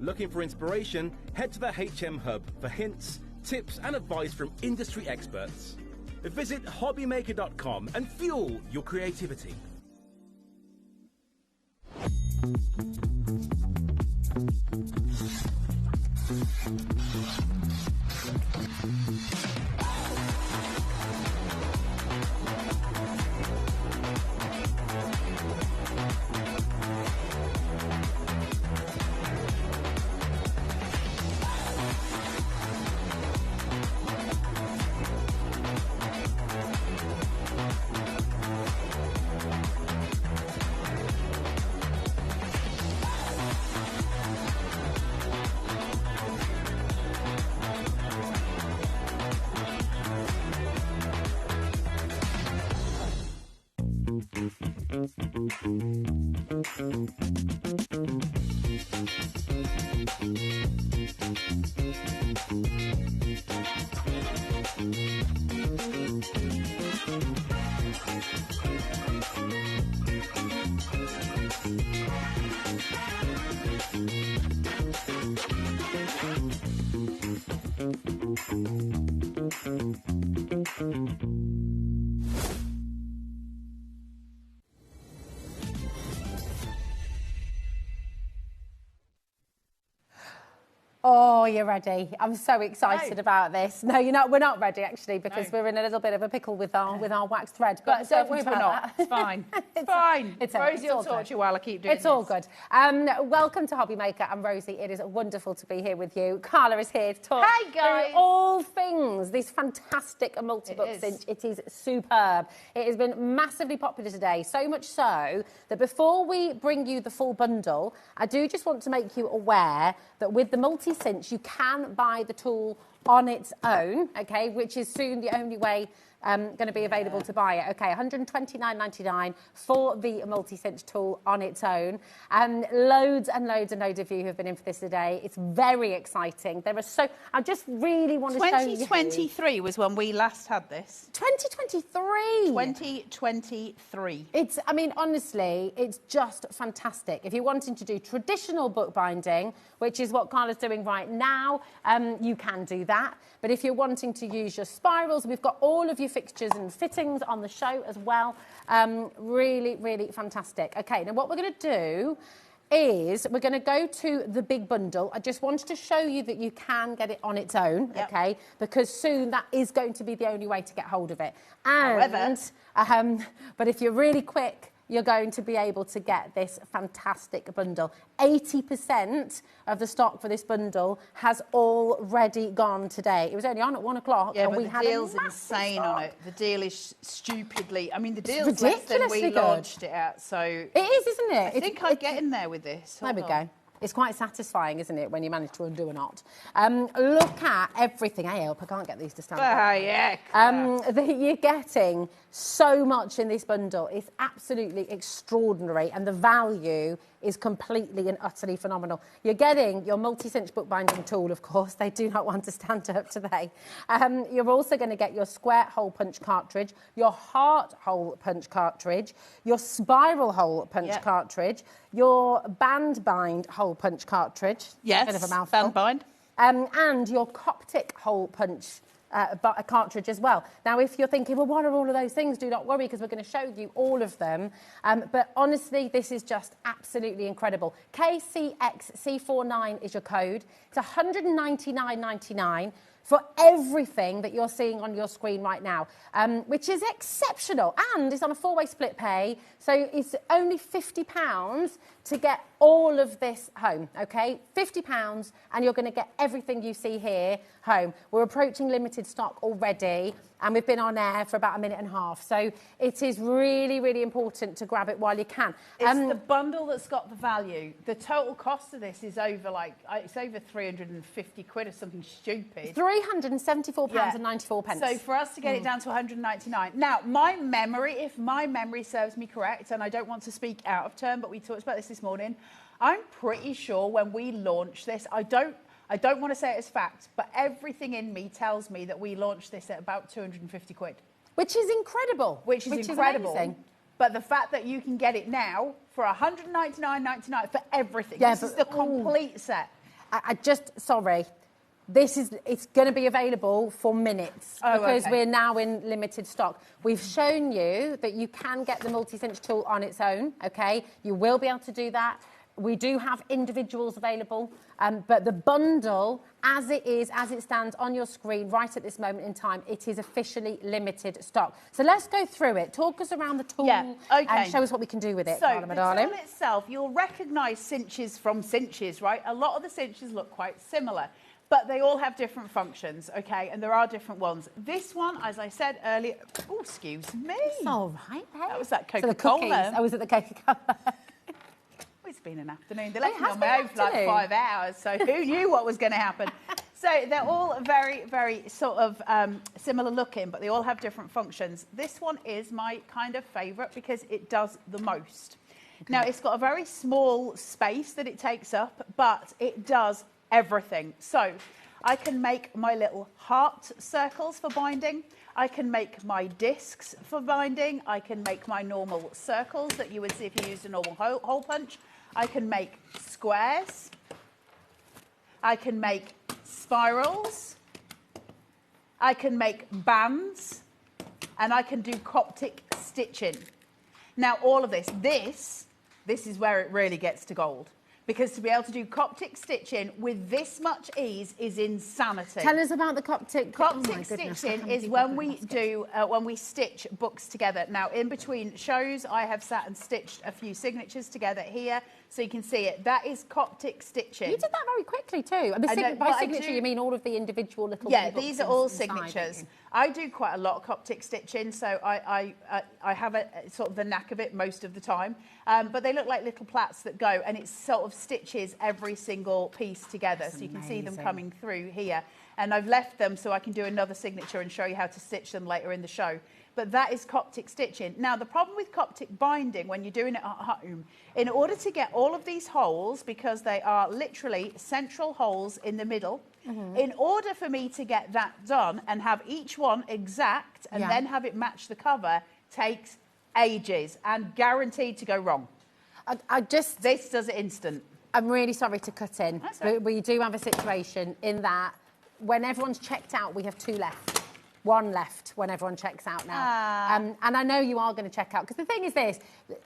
Looking for inspiration? Head to the HM Hub for hints, tips and advice from industry experts. Visit HobbyMaker.com and fuel your creativity. Oh, you're ready. I'm so excited about this. No, you're not. We're not ready, actually, because we're in a little bit of a pickle with our wax thread. But don't worry about that. It's fine. It's fine. Rosie will talk to you while I keep doing It's all good. Welcome to HobbyMaker. I'm Rosie. It is wonderful to be here with you. Carla is here to talk through all things this fantastic multi-book cinch. It is superb. It has been massively popular today, so much so that before we bring you the full bundle, I do just want to make you aware that with the multi-cinch, you can buy the tool on its own, okay, which is soon the only way going to be available to buy it. Okay, $129.99 for the multi-cinch tool on its own. Loads and loads and loads of you who have been in for this today. It's very exciting. There are so... I just really want to show you. 2023 was when we last had this. 2023? 2023. It's, I mean, honestly, it's just fantastic. If you're wanting to do traditional bookbinding, which is what Carla's doing right now, you can do that. But if you're wanting to use your spirals, we've got all of your fixtures and fittings on the show as well. Really, really fantastic. Okay, now what we're going to do is we're going to go to the big bundle. I just wanted to show you that you can get it on its own, okay? Because soon that is going to be the only way to get hold of it. And, but if you're really quick, you're going to be able to get this fantastic bundle. 80% of the stock for this bundle has already gone today. It was only on at 1 o'clock. Yeah, and but we the had deal's a massive insane stock. on it. The deal is stupidly... I mean, the It's deal's less than we ridiculously good. launched it at, so... It is, isn't it? I think I'd get in there with this. There we Hold on. go. It's quite satisfying, isn't it, when you manage to undo a knot. Look at everything. I hope I can't get these to stand up. Yeah. You're getting so much in this bundle. It's absolutely extraordinary, and the value is completely and utterly phenomenal. You're getting your multi-cinch bookbinding tool, of course. They do not want to stand up today. You're also going to get your square hole punch cartridge, your heart hole punch cartridge, your spiral hole punch cartridge, your band bind hole punch cartridge. Yes, bit of a mouthful. band bind. And your Coptic hole punch a cartridge as well. Now, if you're thinking, well, what are all of those things? Do not worry, because we're going to show you all of them. But honestly, this is just absolutely incredible. KCXC49 is your code. It's $199.99 for everything that you're seeing on your screen right now, which is exceptional. And it's on a 4-way split pay, so it's only £50 to get all of this home, okay? £50, and you're going to get everything you see here home. We're approaching limited stock already, and we've been on air for about a minute and a half. So it is really, really important to grab it while you can. It's the bundle that's got the value. The total cost of this is over, it's over 350 quid or something stupid. £374.94. So for us to get it down to 199. Now, my memory, if my memory serves me correct, and I don't want to speak out of turn, but we talked about this morning, I'm pretty sure when we launched this, I don't want to say it as fact, but everything in me tells me that we launched this at about 250 quid. Which is incredible. Which is incredible. Amazing. But the fact that you can get it now for $199.99 for everything. Yeah, this is the complete set. Sorry. It's going to be available for minutes because we're now in limited stock. We've shown you that you can get the multi-cinch tool on its own, okay? You will be able to do that. We do have individuals available, but the bundle, as it stands on your screen right at this moment in time, it is officially limited stock. So let's go through it. Talk us around the tool and show us what we can do with it, So my the darling. tool itself, you'll recognise cinches from cinches, right? A lot of the cinches look quite similar, but they all have different functions, okay? And there are different ones. This one, as I said earlier, oh, excuse me. It's all right, hey? That was that So the Coca-Cola. cookies. Oh, was it the Coca-Cola? It's been an afternoon. They left me has on been my an own for like afternoon. 5 hours, so who knew what was going to happen? So they're all very, very sort of similar looking, but they all have different functions. This one is my kind of favourite because it does the most. Okay. Now, it's got a very small space that it takes up, but it does everything. So I can make my little heart circles for binding. I can make my discs for binding. I can make my normal circles that you would see if you used a normal hole punch. I can make squares. I can make spirals. I can make bands. And I can do Coptic stitching. Now, all of this is where it really gets to gold. Because to be able to do Coptic stitching with this much ease is insanity. Tell us about the Coptic. Coptic stitching is when we stitch books together. Now, in between shows, I have sat and stitched a few signatures together here, so you can see it. That is Coptic stitching. You did that very quickly too. And by signature, you mean all of the individual little. Yeah, these are all signatures. I do quite a lot of Coptic stitching, so I have a sort of the knack of it most of the time. But they look like little plaits that go, and it sort of stitches every single piece together. That's so you can see them coming through here. And I've left them so I can do another signature and show you how to stitch them later in the show. But that is Coptic stitching. Now, the problem with Coptic binding when you're doing it at home, in order to get all of these holes, because they are literally central holes in the middle, in order for me to get that done and have each one exact and then have it match the cover, takes ages and guaranteed to go wrong. This does it instant. I'm really sorry to cut in, but we do have a situation in that when everyone's checked out, we have 2 left. one left when everyone checks out now. And I know you are going to check out, because the thing is this,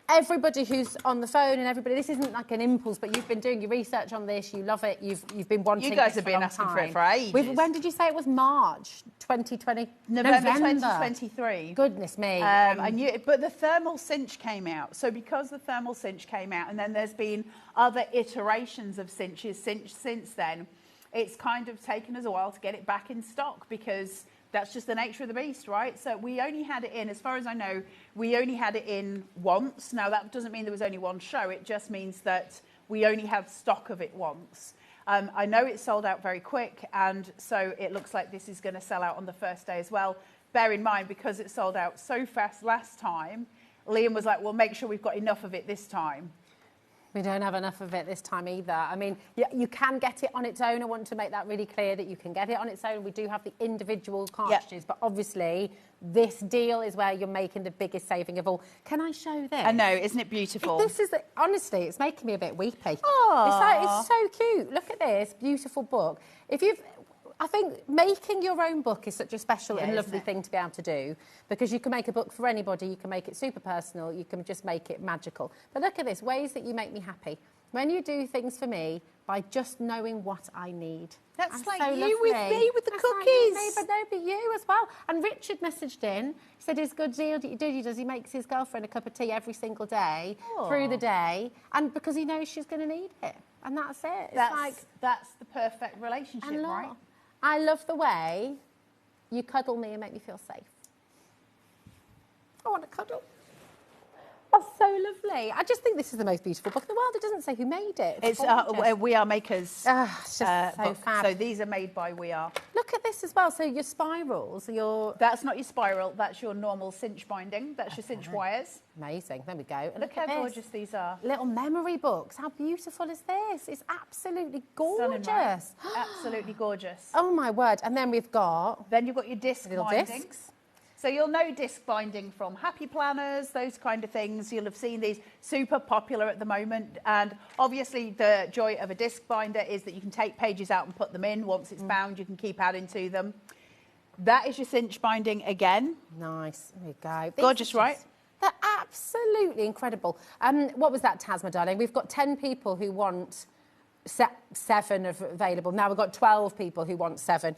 everybody who's on the phone and everybody, this isn't like an impulse, but you've been doing your research on this, you love it, you've been wanting You guys this have for a been long asking for time. it for ages. When did you say it was? March 2020? November 2023. Goodness me. I knew it, but the thermal cinch came out. So because the thermal cinch came out, and then there's been other iterations of cinches since then, it's kind of taken us a while to get it back in stock, because that's just the nature of the beast, right? So we only had it in, as far as I know, we only had it in once. Now, that doesn't mean there was only one show. It just means that we only have stock of it once. I know it sold out very quick, and so it looks like this is going to sell out on the first day as well. Bear in mind, because it sold out so fast last time, Liam was like, well, make sure we've got enough of it this time. We don't have enough of it this time either. I mean, you can get it on its own. I want to make that really clear that you can get it on its own. We do have the individual cartridges, but obviously this deal is where you're making the biggest saving of all. Can I show this? I know, isn't it beautiful? This is, honestly, it's making me a bit weepy. Aww. It's so cute. Look at this beautiful book. I think making your own book is such a special and lovely thing to be able to do, because you can make a book for anybody, you can make it super personal, you can just make it magical. But look at this, ways that you make me happy. When you do things for me by just knowing what I need. That's like so you with lovely. me with the That's cookies. Like me, but no, but you as well. And Richard messaged in, he said his good deal that he does, he makes his girlfriend a cup of tea every single day through the day, and because he knows she's going to need it. And that's it. That's the perfect relationship, right? I love the way you cuddle me and make me feel safe. I want to cuddle. That's so lovely. I just think this is the most beautiful book in the world. It doesn't say who made it. It's We Are Makers. It's just so book. fab. So these are made by We Are. Look at this as well. So your spirals, That's not your spiral. That's your normal cinch binding. That's your cinch wires. Amazing. There we go. And Look how gorgeous these are. Little memory books. How beautiful is this? It's absolutely gorgeous. Stunning, right? Absolutely gorgeous. Oh my word. And then we've got... Then you've got your disc little binding. discs. So you'll know disc binding from Happy Planners, those kind of things. You'll have seen these super popular at the moment. And obviously the joy of a disc binder is that you can take pages out and put them in. Once it's bound, you can keep adding to them. That is your cinch binding again. Nice. There we go. Gorgeous, right? They're absolutely incredible. What was that, Tasma, darling? We've got 10 people who want 7 available. Now we've got 12 people who want 7.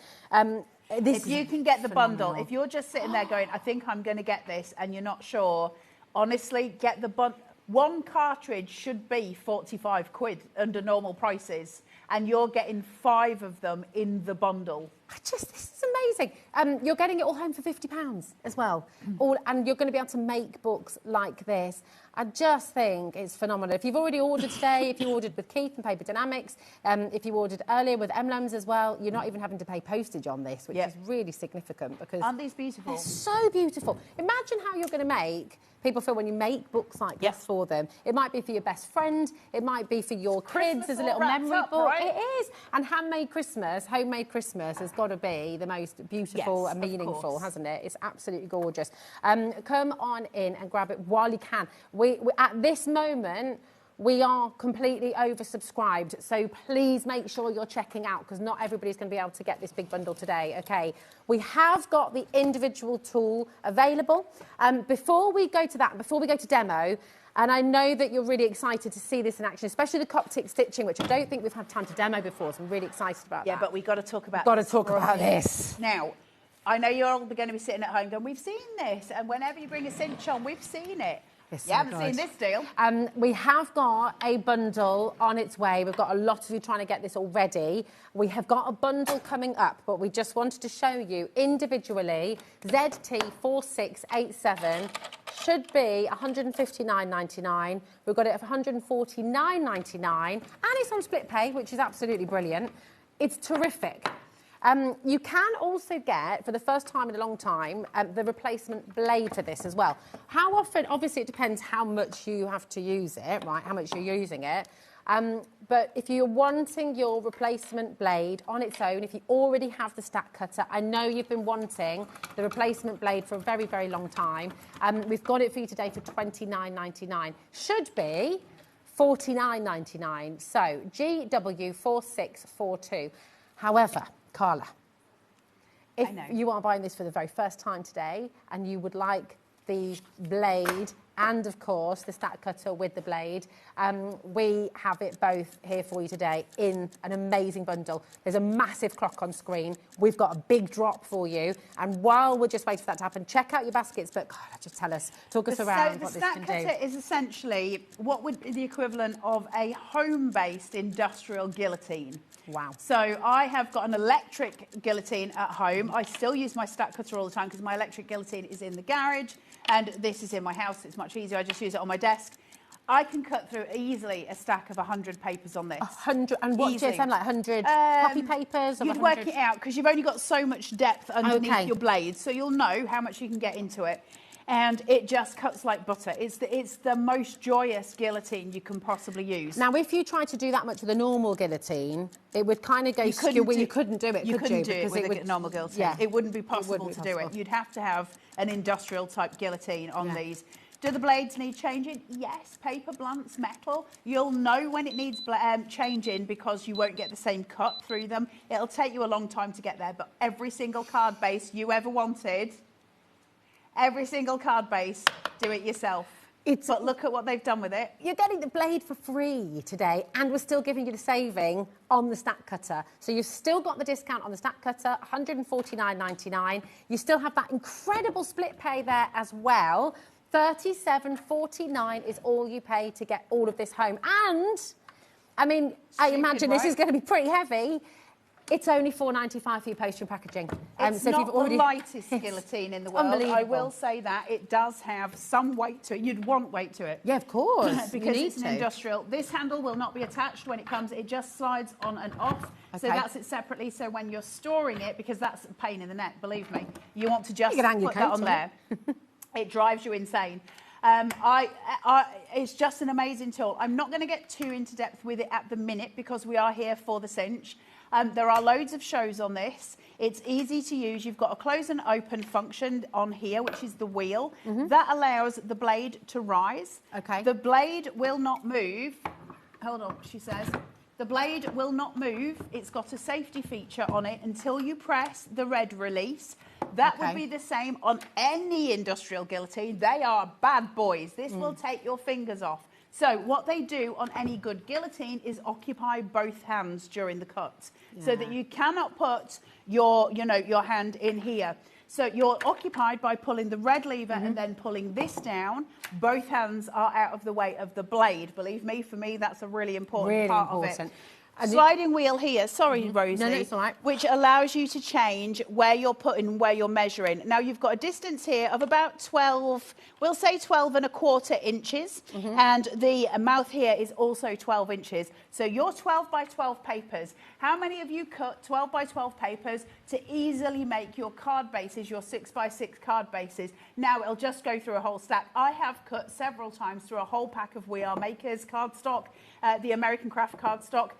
If you can get the phenomenal. bundle, if you're just sitting there going, I think I'm going to get this, and you're not sure, honestly, get the bundle. One cartridge should be 45 quid under normal prices, and you're getting 5 of them in the bundle. This is amazing. You're getting it all home for £50 as well. And you're going to be able to make books like this. I just think it's phenomenal. If you've already ordered today, if you ordered with Keith and Paper Dynamics, if you ordered earlier with Emblems as well, you're not even having to pay postage on this, which is really significant, because... Aren't these beautiful? They're so beautiful. Imagine how you're going to make people feel when you make books like this for them. It might be for your best friend. It might be for your kids as a little memory book. Right? It is. And handmade Christmas, homemade Christmas has got to be the most beautiful and meaningful, hasn't it? It's absolutely gorgeous. Come on in and grab it while you can. We at this moment, we are completely oversubscribed, so please make sure you're checking out, because not everybody's going to be able to get this big bundle today, okay? We have got the individual tool available. Before we go to that, before we go to demo, and I know that you're really excited to see this in action, especially the Coptic stitching, which I don't think we've had time to demo before, so I'm really excited about that. Yeah, but we've got to talk about Got to talk about this. Now, I know you're all going to be sitting at home going, we've seen this, and whenever you bring a cinch on, we've seen it. It's You haven't seen this deal. We have got a bundle on its way. We've got a lot of you trying to get this already. We have got a bundle coming up, but we just wanted to show you individually. ZT4687 should be £159.99. We've got it for £149.99, and it's on split pay, which is absolutely brilliant. It's terrific. You can also get, for the first time in a long time, the replacement blade for this as well. How often? Obviously, it depends how much you have to use it, right? How much you're using it. But if you're wanting your replacement blade on its own, if you already have the stack cutter, I know you've been wanting the replacement blade for a very, very long time. We've got it for you today for £29.99. Should be £49.99. So GW4642. However, Carla, if you are buying this for the very first time today and you would like the blade and, of course, the stack cutter with the blade, we have it both here for you today in an amazing bundle. There's a massive clock on screen. We've got a big drop for you. And while we're just waiting for that to happen, check out your baskets. But, God, just tell us, talk us around what this can do. The stack cutter is essentially what would be the equivalent of a home-based industrial guillotine. Wow. So I have got an electric guillotine at home. I still use my stack cutter all the time because my electric guillotine is in the garage and this is in my house. It's much easier. I just use it on my desk. I can cut through easily a stack of 100 papers on this. 100? And what do you sound like, 100 copy papers? You'd work it out because you've only got so much depth underneath your blade, so you'll know how much you can get into it. And it just cuts like butter. It's the most joyous guillotine you can possibly use. Now, if you tried to do that much with a normal guillotine, it would kind of go skew. You couldn't do it, you could couldn't you? do it with a normal guillotine. Yeah. It wouldn't be possible to do it. You'd have to have an industrial type guillotine on these. Do the blades need changing? Yes. Paper, blunts, metal. You'll know when it needs changing because you won't get the same cut through them. It'll take you a long time to get there, but every single card base you ever wanted, every single card base, do it yourself. But look at what they've done with it. You're getting the blade for free today, and we're still giving you the saving on the stack cutter. So you've still got the discount on the stack cutter, $149.99. You still have that incredible split pay there as well. $37.49 is all you pay to get all of this home. And, I mean, I imagine this is going to be pretty heavy. It's only $4.95 for your postage and packaging. It's so not the lightest guillotine in the world. I will say that. It does have some weight to it. You'd want weight to it. Yeah, of course. Because it's an industrial. This handle will not be attached when it comes. It just slides on and off. Okay. So that's it separately. So when you're storing it, because that's a pain in the neck, believe me, you want to just put that on there. It drives you insane. It's just an amazing tool. I'm not going to get too into depth with it at the minute because we are here for the cinch. There are loads of shows on this. It's easy to use. You've got a close and open function on here, which is the wheel. That allows the blade to rise. Okay. The blade will not move. Hold on, she says. The blade will not move. It's got a safety feature on it until you press the red release. That would be the same on any industrial guillotine. They are bad boys. This will take your fingers off. So what they do on any good guillotine is occupy both hands during the cut, so that you cannot put your hand in here. So you're occupied by pulling the red lever and then pulling this down. Both hands are out of the way of the blade. Believe me, for me, that's a really important part of it. And sliding wheel here, sorry, Rosie, no, it's all right. which allows you to change where you're putting, where you're measuring. Now, you've got a distance here of about 12, we'll say 12¼ inches, and the mouth here is also 12 inches. So your 12 by 12 papers, how many of you cut 12 by 12 papers to easily make your card bases, your 6 by 6 card bases? Now, it'll just go through a whole stack. I have cut several times through a whole pack of We Are Makers cardstock, the American Craft cardstock.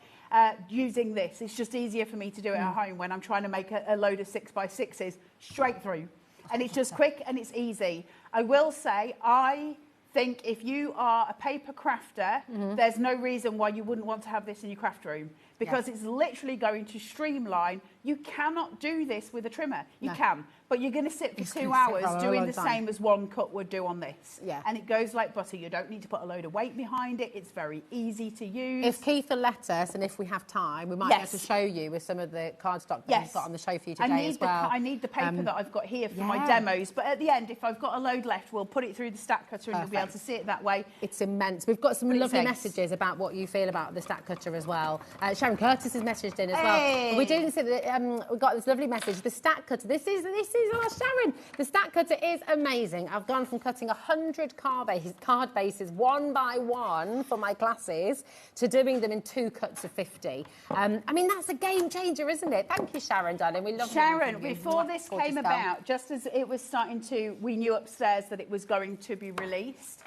Using this, it's just easier for me to do it at home when I'm trying to make a load of 6 by 6s straight through, and it's just quick and it's easy. I will say, I think if you are a paper crafter, there's no reason why you wouldn't want to have this in your craft room, because it's literally going to streamline. You cannot do this with a trimmer. You can, but you're going to sit for 2 hours doing the same as one cut would do on this. And it goes like butter. You don't need to put a load of weight behind it. It's very easy to use. If Keith will let us, and if we have time, we might be able to show you with some of the cardstock that we've got on the show for you today as well. I need the paper that I've got here for my demos, but at the end, if I've got a load left, we'll put it through the stack cutter and you'll be able to see it that way. It's immense. We've got some lovely messages about what you feel about the stack cutter as well. Sharon Curtis has messaged in as well. We didn't see that. We got this lovely message. The stack cutter. This is our Sharon. The stack cutter is amazing. I've gone from cutting 100 card bases one by one for my classes to doing them in 2 cuts of 50. I mean, that's a game changer, isn't it? Thank you, Sharon, darling. We love Sharon, before this came about, just as it was starting to, we knew upstairs that it was going to be released,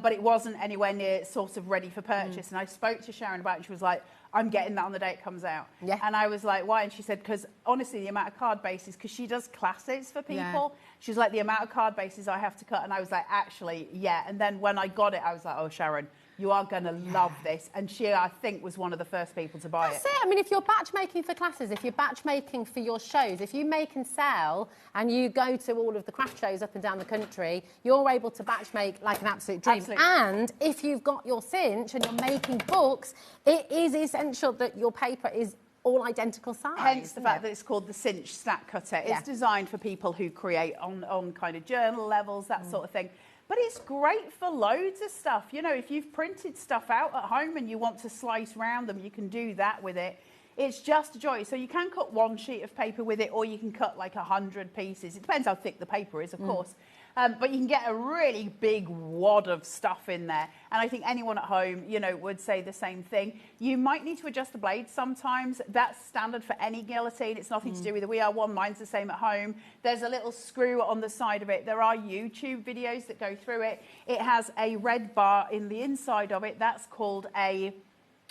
but it wasn't anywhere near sort of ready for purchase. And I spoke to Sharon about it, and she was like, I'm getting that on the day it comes out. And I was like, why? And she said, because honestly, the amount of card bases, because she does classes for people, she's like, the amount of card bases I have to cut. And I was like, actually, yeah. And then when I got it, I was like, oh, Sharon, You are going to love this. And she, I think, was one of the first people to buy That's it. I mean, if you're batch making for classes, if you're batch making for your shows, if you make and sell and you go to all of the craft shows up and down the country, you're able to batch make like an absolute dream. Absolutely. And if you've got your cinch and you're making books, it is essential that your paper is all identical size. Hence the fact that it's called the cinch stack cutter. It's designed for people who create on kind of journal levels, that sort of thing. But it's great for loads of stuff. You know, if you've printed stuff out at home and you want to slice around them, you can do that with it. It's just a joy. So you can cut one sheet of paper with it, or you can cut like 100 pieces. It depends how thick the paper is, of course. But you can get a really big wad of stuff in there. And I think anyone at home, you know, would say the same thing. You might need to adjust the blade sometimes. That's standard for any guillotine. It's nothing to do with the VR1. Mine's the same at home. There's a little screw on the side of it. There are YouTube videos that go through it. It has a red bar in the inside of it. That's called a,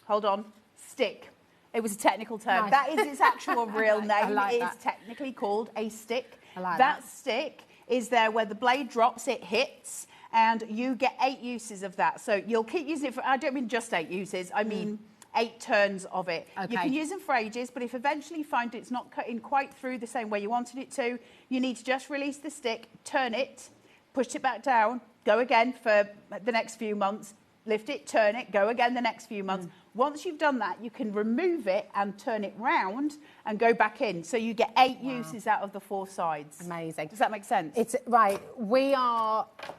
hold on, stick. It was a technical term. Nice. That is its actual real name. like It that. is technically called a stick. I like that that. stick is there where the blade drops, it hits, and you get 8 uses of that. So you'll keep using it for, I don't mean just 8 uses, I mean 8 turns of it. Okay. You can use them for ages, but if eventually you find it's not cutting quite through the same way you wanted it to, you need to just release the stick, turn it, push it back down, go again for the next few months, lift it, turn it, go again the next few months. Once you've done that, you can remove it and turn it round and go back in. So you get 8 uses out of the 4 sides. Amazing. Does that make sense? It's right.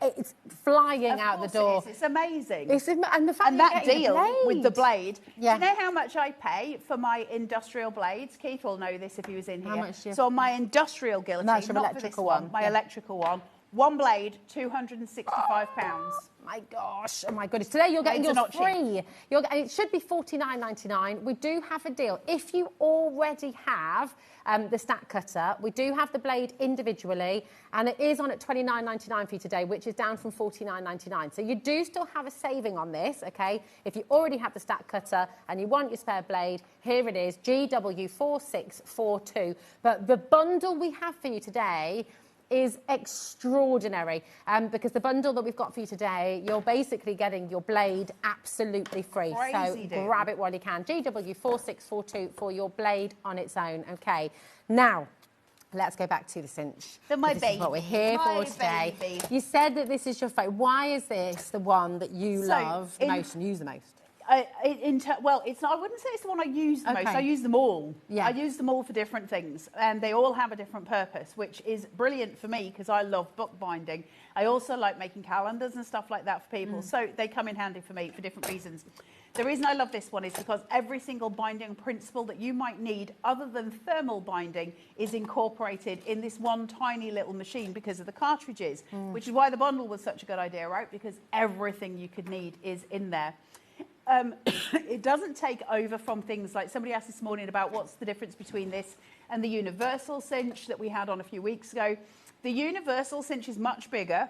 It's flying out the door. It's amazing. And the fact and that that you're getting deal the with the blade. Yeah. Do you know how much I pay for my industrial blades? Keith will know this if he was in here. How much do you- So on my industrial guillotine, Nice, your not for electrical this one, one. my Yeah. electrical one, one blade, £265. My gosh, oh my goodness. Today you're getting Blades are yours not free. And it should be $49.99. We do have a deal. If you already have the stack cutter, we do have the blade individually, and it is on at $29.99 for you today, which is down from $49.99. So you do still have a saving on this, okay? If you already have the stack cutter and you want your spare blade, here it is, GW4642. But the bundle we have for you today is extraordinary because the bundle that we've got for you today, you're basically getting your blade absolutely free. Crazy So deal. grab it while you can. GW4642 for your blade on its own. Okay, now let's go back to the cinch. My This is what we're here My for today. baby. You said that this is your favourite. Why is this the one that you So, love the in- most and use the most? Well, it's not, I wouldn't say it's the one I use the most. Okay. I use them all. Yeah. I use them all for different things, and they all have a different purpose, which is brilliant for me because I love bookbinding. I also like making calendars and stuff like that for people, so they come in handy for me for different reasons. The reason I love this one is because every single binding principle that you might need other than thermal binding is incorporated in this one tiny little machine because of the cartridges, which is why the bundle was such a good idea, right? Because everything you could need is in there. It doesn't take over from things like somebody asked this morning about what's the difference between this and the universal cinch that we had on a few weeks ago. The universal cinch is much bigger.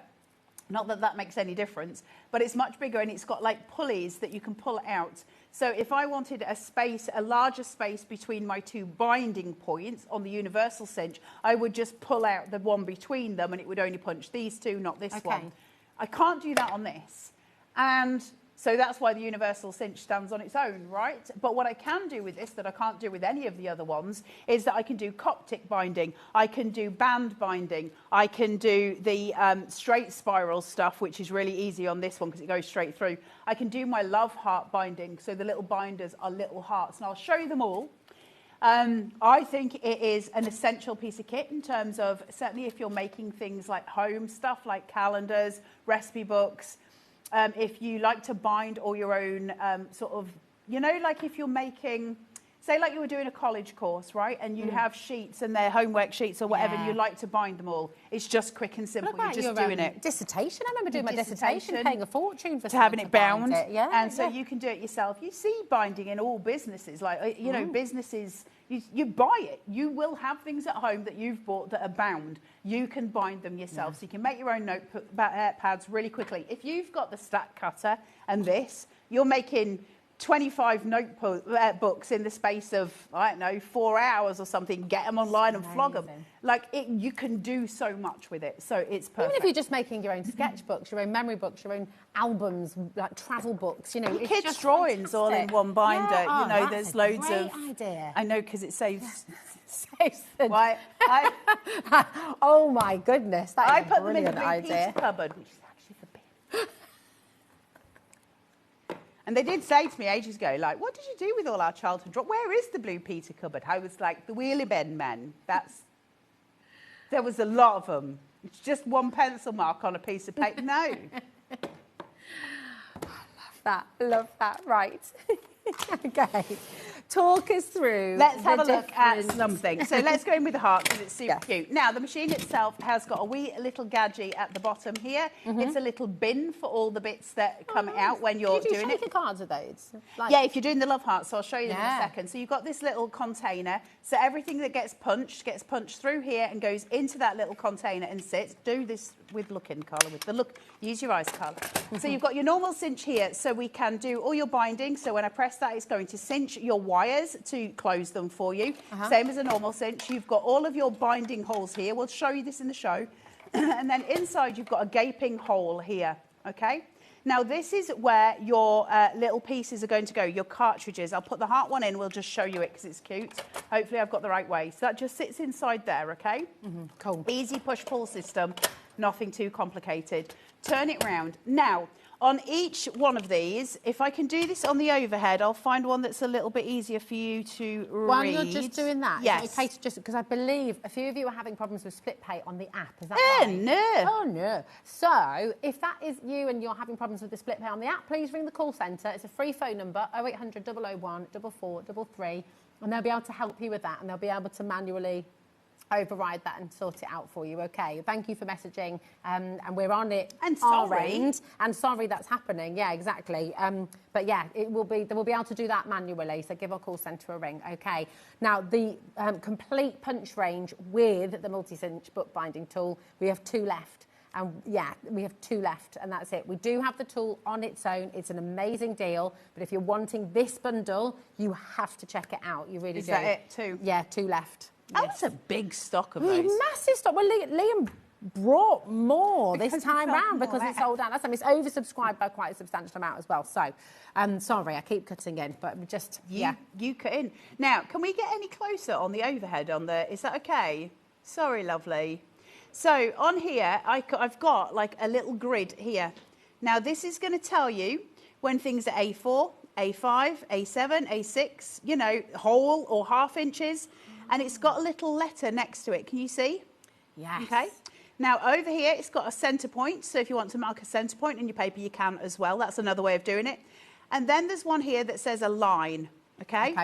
Not that that makes any difference, but it's much bigger and it's got like pulleys that you can pull out. So if I wanted a larger space between my 2 binding points on the universal cinch, I would just pull out the one between them and it would only punch these 2, not this one. I can't do that on this. And so that's why the universal cinch stands on its own, right? But what I can do with this that I can't do with any of the other ones is that I can do Coptic binding, I can do band binding, I can do the straight spiral stuff, which is really easy on this one because it goes straight through. I can do my love heart binding, so the little binders are little hearts, and I'll show you them all. I think it is an essential piece of kit in terms of, certainly if you're making things like home stuff, like calendars, recipe books, if you like to bind all your own sort of, you know, like if you're making, say like you were doing a college course, right? And you have sheets and they're homework sheets or whatever, and you like to bind them all. It's just quick and simple. You're just doing it. Dissertation. I remember doing my dissertation, paying a fortune for having it bound. Yeah, and so you can do it yourself. You see binding in all businesses, like, you know, businesses, you buy it. You will have things at home that you've bought that are bound. You can bind them yourself. So you can make your own notepads really quickly. If you've got the stack cutter and this, you're making 25 notebooks in the space of, I don't know, 4 hours or something, get them online and flog them. Like, you can do so much with it, so it's perfect. Even if you're just making your own sketchbooks, your own memory books, your own albums, like travel books, you know. Your it's kids' just drawings all in one binder, Yeah, you know, that's there's a loads great of... idea. I know, because it saves... Saves the... Why? Oh, my goodness, that is I a put them in the brilliant blue idea. Peter cupboard, which is actually the bin. And they did say to me ages ago, like, what did you do with all our childhood drawings? Where is the blue Peter cupboard? I was like, the wheelie bin men. There was a lot of them. It's just one pencil mark on a piece of paper. No. Love that, right. Okay, talk us through. Let's have a look at something. So let's go in with the heart because it's super cute. Now, the machine itself has got a wee little gadget at the bottom here. It's a little bin for all the bits that come out when you're Can you do doing it. shaker cards with those? Like... Yeah, if you're doing the love hearts, so I'll show you them in a second. So you've got this little container. So everything that gets punched through here and goes into that little container and sits. Do this with looking, Carla, with the look. Use your eyes, Carla. So you've got your normal cinch here, so we can do all your binding. So when I press that, it's going to cinch your wires to close them for you. Same as a normal cinch. You've got all of your binding holes here. We'll show you this in the show. And then inside, you've got a gaping hole here, okay? Now, this is where your little pieces are going to go, your cartridges. I'll put the heart one in. We'll just show you it because it's cute. Hopefully, I've got the right way. So that just sits inside there, okay? Cool. Easy push-pull system. Nothing too complicated. Turn it round. Now, on each one of these, if I can do this on the overhead, I'll find one that's a little bit easier for you to read. While you're just doing that, yes. is it okay to just, because I believe a few of you are having problems with split pay on the app, is that right? No. Oh, no. So, if that is you and you're having problems with the split pay on the app, please ring the call centre. It's a free phone number, 0800 001 4433, and they'll be able to help you with that, and they'll be able to manually override that and sort it out for you, okay? Thank you for messaging, and we're on it. And our sorry. end, and sorry that's happening. Yeah, exactly. But yeah, they will be able to do that manually. So give our call centre a ring, okay? Now the complete punch range with the multi-cinch bookbinding tool, we have 2 left. And yeah, we have 2 left, and that's it. We do have the tool on its own. It's an amazing deal, but if you're wanting this bundle, you have to check it out. You really do. Is that it too? Yeah, 2 left. That was a big stock of those. Massive stock. Well, Liam brought more Because this he time felt round more because like- it's sold out last time. It's oversubscribed by quite a substantial amount as well. So, sorry, I keep cutting in, but just, You cut in. Now, can we get any closer on the overhead on the... Is that okay? Sorry, lovely. So, on here, I've got like a little grid here. Now, this is going to tell you when things are A4, A5, A7, A6, you know, whole or half inches. And it's got a little letter next to it. Can you see? Yes. Okay. Now, over here, it's got a centre point. So if you want to mark a centre point in your paper, you can as well. That's another way of doing it. And then there's one here that says a line, okay?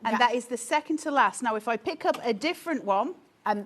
And that is the second to last. Now, if I pick up a different one...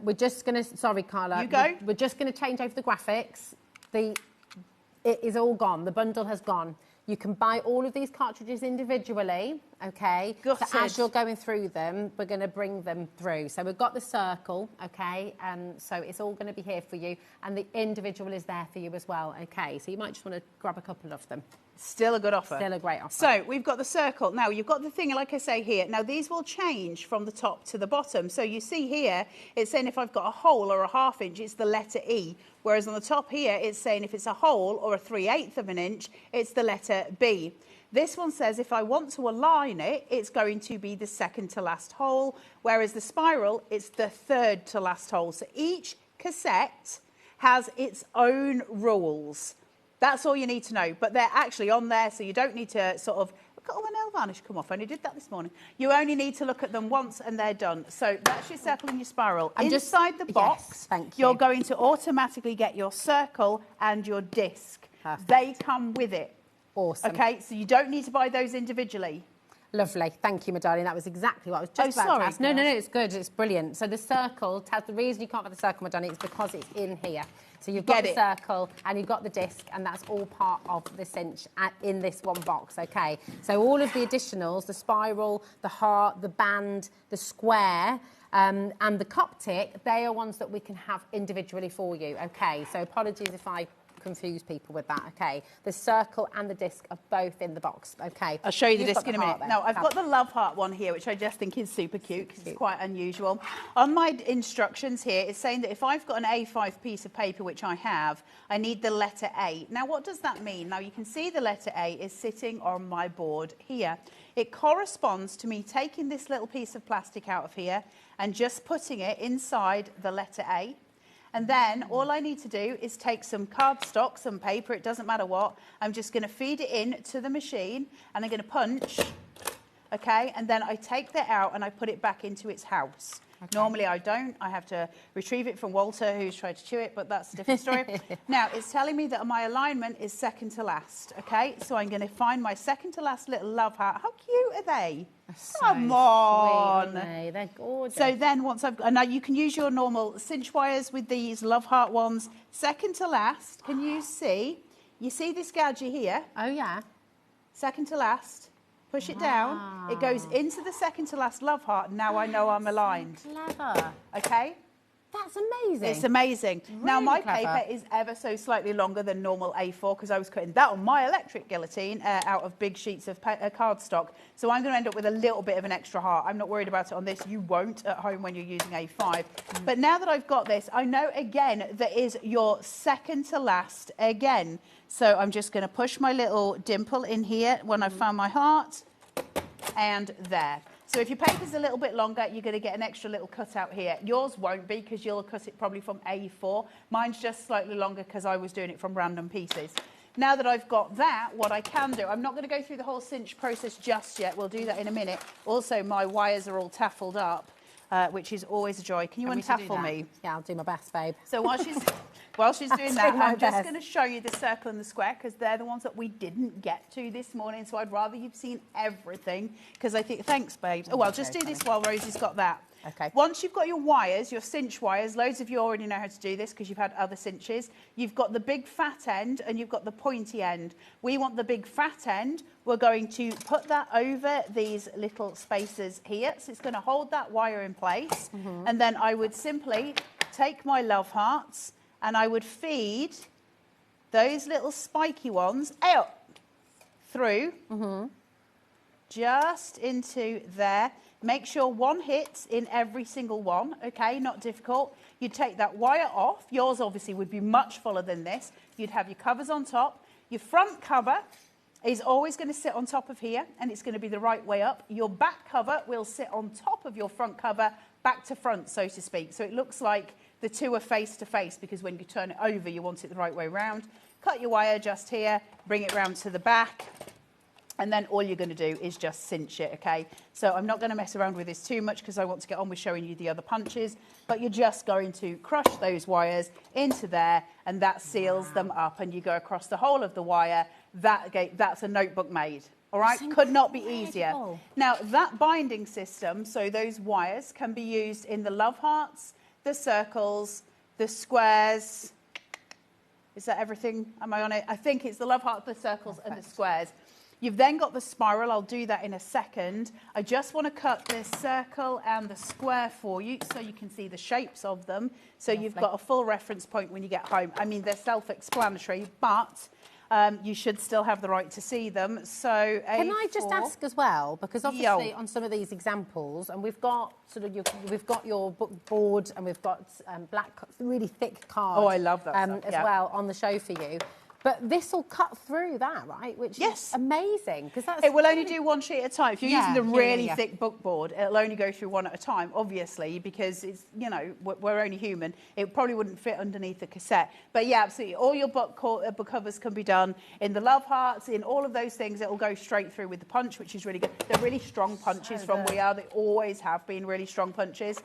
we're just going to... Sorry, Carla. You go. We're just going to change over the graphics. It is all gone. The bundle has gone. You can buy all of these cartridges individually, okay? So as you're going through them, we're going to bring them through. So we've got the circle, okay? So it's all going to be here for you. And the individual is there for you as well, okay? So you might just want to grab a couple of them. Still a good offer. Still a great offer. So we've got the circle. Now, you've got the thing, like I say here. Now, these will change from the top to the bottom. So you see here, it's saying if I've got a whole or a half inch, it's the letter E. Whereas on the top here, it's saying if it's a whole or a 3/8 of an inch, it's the letter B. This one says if I want to align it, it's going to be the second to last hole. Whereas the spiral, it's the third to last hole. So each cassette has its own rules. That's all you need to know. But they're actually on there, so you don't need to sort of... Look at all my nail varnish come off. I only did that this morning. You only need to look at them once and they're done. So that's your circle and your spiral. Inside the box, you're going to automatically get your circle and your disc. Perfect. They come with it. Awesome. Okay, so you don't need to buy those individually. Lovely. Thank you, my darling. That was exactly what I was just about to ask. No, it's good. It's brilliant. So the circle, the reason you can't have the circle, my darling, is because it's in here. So you've got the circle and you've got the disc, and that's all part of the cinch in this one box, okay? So all of the additionals, the spiral, the heart, the band, the square, and the Coptic, they are ones that we can have individually for you, okay? So apologies if I confuse people with that, okay? The circle and the disc are both in the box, okay? I'll show you the You've disc got in a heart minute. there. Now, I've got the love heart one here, which I just think is super cute because it's quite unusual. On my instructions here, it's saying that if I've got an A5 piece of paper, which I have, I need the letter A. Now, what does that mean? Now, you can see the letter A is sitting on my board here. It corresponds to me taking this little piece of plastic out of here and just putting it inside the letter A. And then all I need to do is take some cardstock, some paper, it doesn't matter what. I'm just going to feed it in to the machine and I'm going to punch, okay? And then I take that out and I put it back into its house. Okay. Normally I don't. I have to retrieve it from Walter, who's tried to chew it, but that's a different story. Now, it's telling me that my alignment is second to last, okay? So I'm going to find my second to last little love heart. How cute are they? Come on. Sweet, aren't they? They're gorgeous. So then once I've got, now you can use your normal cinch wires with these love heart ones. Second to last, can you see? You see this gadget here? Oh, yeah. Second to last. Push it down. It goes into the second to last love heart. Now I know I'm aligned. Clever. Okay? That's amazing. It's amazing. Really now my clever. paper is ever so slightly longer than normal A4 because I was cutting that on my electric guillotine out of big sheets of cardstock. So I'm going to end up with a little bit of an extra heart. I'm not worried about it on this. You won't at home when you're using A5. But now that I've got this, I know again that is your second to last again. So I'm just going to push my little dimple in here when I've found my heart and there. So if your paper's a little bit longer, you're going to get an extra little cut out here. Yours won't be because you'll cut it probably from A4. Mine's just slightly longer because I was doing it from random pieces. Now that I've got that, what I can do, I'm not going to go through the whole cinch process just yet. We'll do that in a minute. Also, my wires are all taffled up, which is always a joy. Can you untaffle me? Yeah, I'll do my best, babe. So while she's doing that, I'm just going to show you the circle and the square because they're the ones that we didn't get to this morning. So I'd rather you've seen everything because I think, thanks, babes. Oh, I'll just do this while Rosie's got that. Okay. Once you've got your wires, your cinch wires, loads of you already know how to do this because you've had other cinches. You've got the big fat end and you've got the pointy end. We want the big fat end. We're going to put that over these little spaces here. So it's going to hold that wire in place. And then I would simply take my love hearts and I would feed those little spiky ones out through, just into there. Make sure one hits in every single one, okay? Not difficult. You'd take that wire off. Yours obviously would be much fuller than this. You'd have your covers on top. Your front cover is always going to sit on top of here, and it's going to be the right way up. Your back cover will sit on top of your front cover, back to front, so to speak. So it looks like the two are face to face because when you turn it over, you want it the right way round. Cut your wire just here, bring it round to the back, and then all you're going to do is just cinch it, okay? So I'm not going to mess around with this too much because I want to get on with showing you the other punches, but you're just going to crush those wires into there, and that seals them up, and you go across the whole of the wire. That's a notebook made. All right, could not be easier. Now, that binding system, so those wires can be used in the love hearts, the circles, the squares. Is that everything? Am I on it? I think it's the love heart, the circles, and the squares. You've then got the spiral. I'll do that in a second. I just want to cut the circle and the square for you so you can see the shapes of them. So you've got a full reference point when you get home. I mean, they're self-explanatory, but you should still have the right to see them. So can I just ask as well, because obviously on some of these examples, and we've got sort of we've got your board and we've got black, really thick cards. Oh, I love that stuff, as well on the show for you. But this will cut through that, right? Which is amazing because that's it will only do one sheet at a time. If you're using the really thick book board, it'll only go through one at a time, obviously, because it's, you know, we're only human. It probably wouldn't fit underneath the cassette. But yeah, absolutely. All your book covers can be done in the love hearts, in all of those things. It will go straight through with the punch, which is really good. They're really strong punches from We Are. They always have been really strong punches.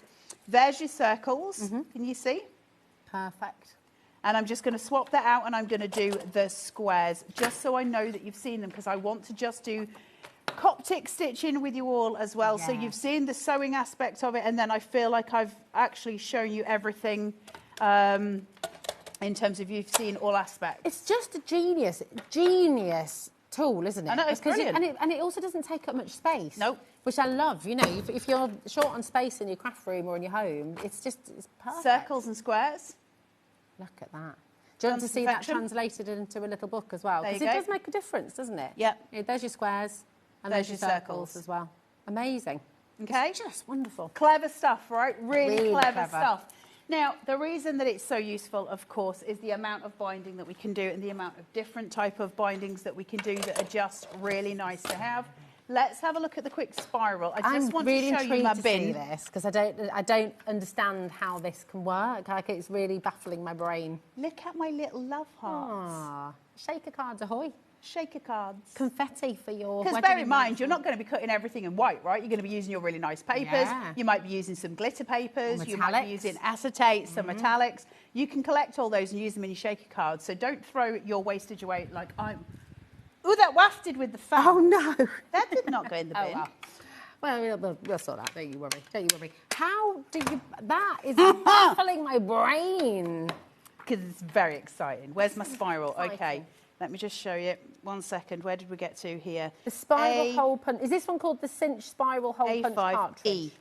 There's your circles. Can you see? Perfect. And I'm just going to swap that out and I'm going to do the squares, just so I know that you've seen them, because I want to just do Coptic stitching with you all as well. So you've seen the sewing aspect of it, and then I feel like I've actually shown you everything in terms of you've seen all aspects. It's just a genius tool, isn't it? I know, it's brilliant. And it also doesn't take up much space. Nope. Which I love. You know, if you're short on space in your craft room or in your home, it's perfect. Circles and squares. Look at that. Do you want to see that confection. translated into a little book as well? There you Because it go. does make a difference, doesn't it? Yep. Yeah, there's your squares and there's your circles as well. Amazing. Okay. It's just wonderful. Clever stuff, right? Really clever clever. stuff. Now, the reason that it's so useful, of course, is the amount of binding that we can do and the amount of different type of bindings that we can do that are just really nice to have. Let's have a look at the quick spiral. I just want really to show you my to bin. see this because I don't understand how this can work. Like, it's really baffling my brain. Look at my little love hearts. Ah, shaker cards ahoy. Shaker cards. Confetti for your Because bear in mind, you're not going to be cutting everything in white, right? You're going to be using your really nice papers. Yeah. You might be using some glitter papers. Or You might be metallics. using acetate, some metallics. You can collect all those and use them in your shaker cards. So don't throw your wastage away like I'm... Ooh, that wafted with the fan. Oh, no. That did not go in the bin. Well, we'll sort that. Don't you worry. Don't you worry. How do you... That is baffling my brain. Because it's very exciting. Where's my spiral? Okay. Let me just show you. 1 second. Where did we get to here? The spiral hole punch. Is this one called the cinch spiral hole punch cartridge? A5E.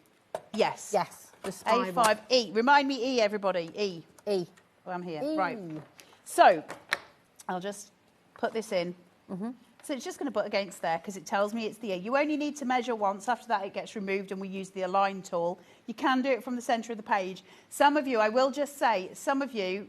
Yes. Yes. The spiral. A5E. Remind me E, everybody. E. E. Oh, I'm here. E. Right. So, I'll just put this in. So it's just going to put against there because it tells me it's the E. You only need to measure once. After that, it gets removed and we use the align tool. You can do it from the centre of the page. Some of you, I will just say, some of you,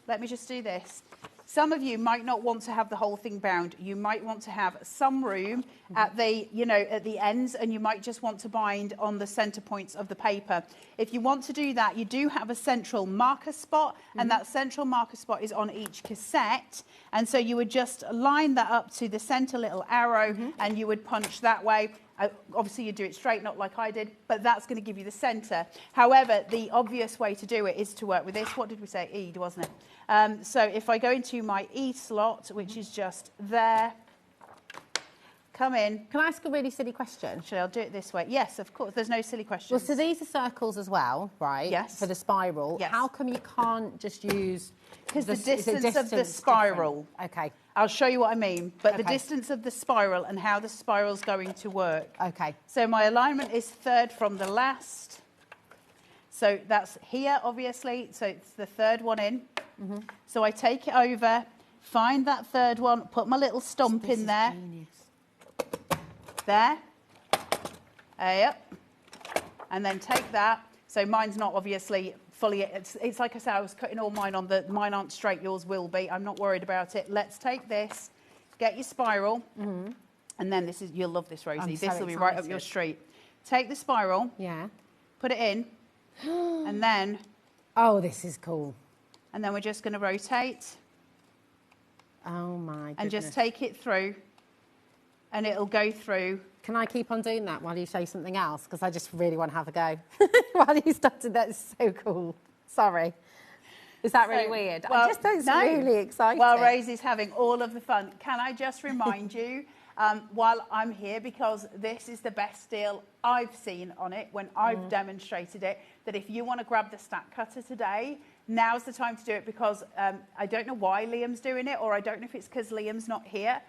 let me just do this. Some of you might not want to have the whole thing bound. You might want to have some room at the, at the ends, and you might just want to bind on the centre points of the paper. If you want to do that, you do have a central marker spot, and that central marker spot is on each cassette. And so you would just line that up to the centre little arrow, and you would punch that way. Obviously, you do it straight, not like I did, but that's going to give you the centre. However, the obvious way to do it is to work with this. What did we say? E, wasn't it? So if I go into my E slot, which is just there, come in. Can I ask a really silly question? Should I do it this way? Yes, of course. There's no silly questions. Well, so these are circles as well, right? Yes. For the spiral. Yes. How come you can't just use... Because the distance of the spiral. Okay. I'll show you what I mean. But the Okay. distance of the spiral and how the spiral's going to work. Okay. So my alignment is third from the last. So that's here, obviously. So it's the third one in. So I take it over, find that third one, put my little stump in there. There. Yep. And then take that. So mine's not obviously fully, it's like I said, I was cutting all mine on mine aren't straight, yours will be. I'm not worried about it. Let's take this, get your spiral, and then this is, you'll love this, Rosie. This will be right up your street. Take the spiral. Yeah. Put it in, and then... Oh, this is cool. And then we're just going to rotate. Oh, my goodness. And just take it through, and it'll go through. Can I keep on doing that while you show something else? Because I just really want to have a go. While you started, that's so cool. Sorry. Is that really weird? Well, I just think it's no. really exciting. Well, Rosie's having all of the fun. Can I just remind you, while I'm here, because this is the best deal I've seen on it when I've demonstrated it, that if you want to grab the stack cutter today, now's the time to do it, because I don't know why Liam's doing it, or I don't know if it's because Liam's not here.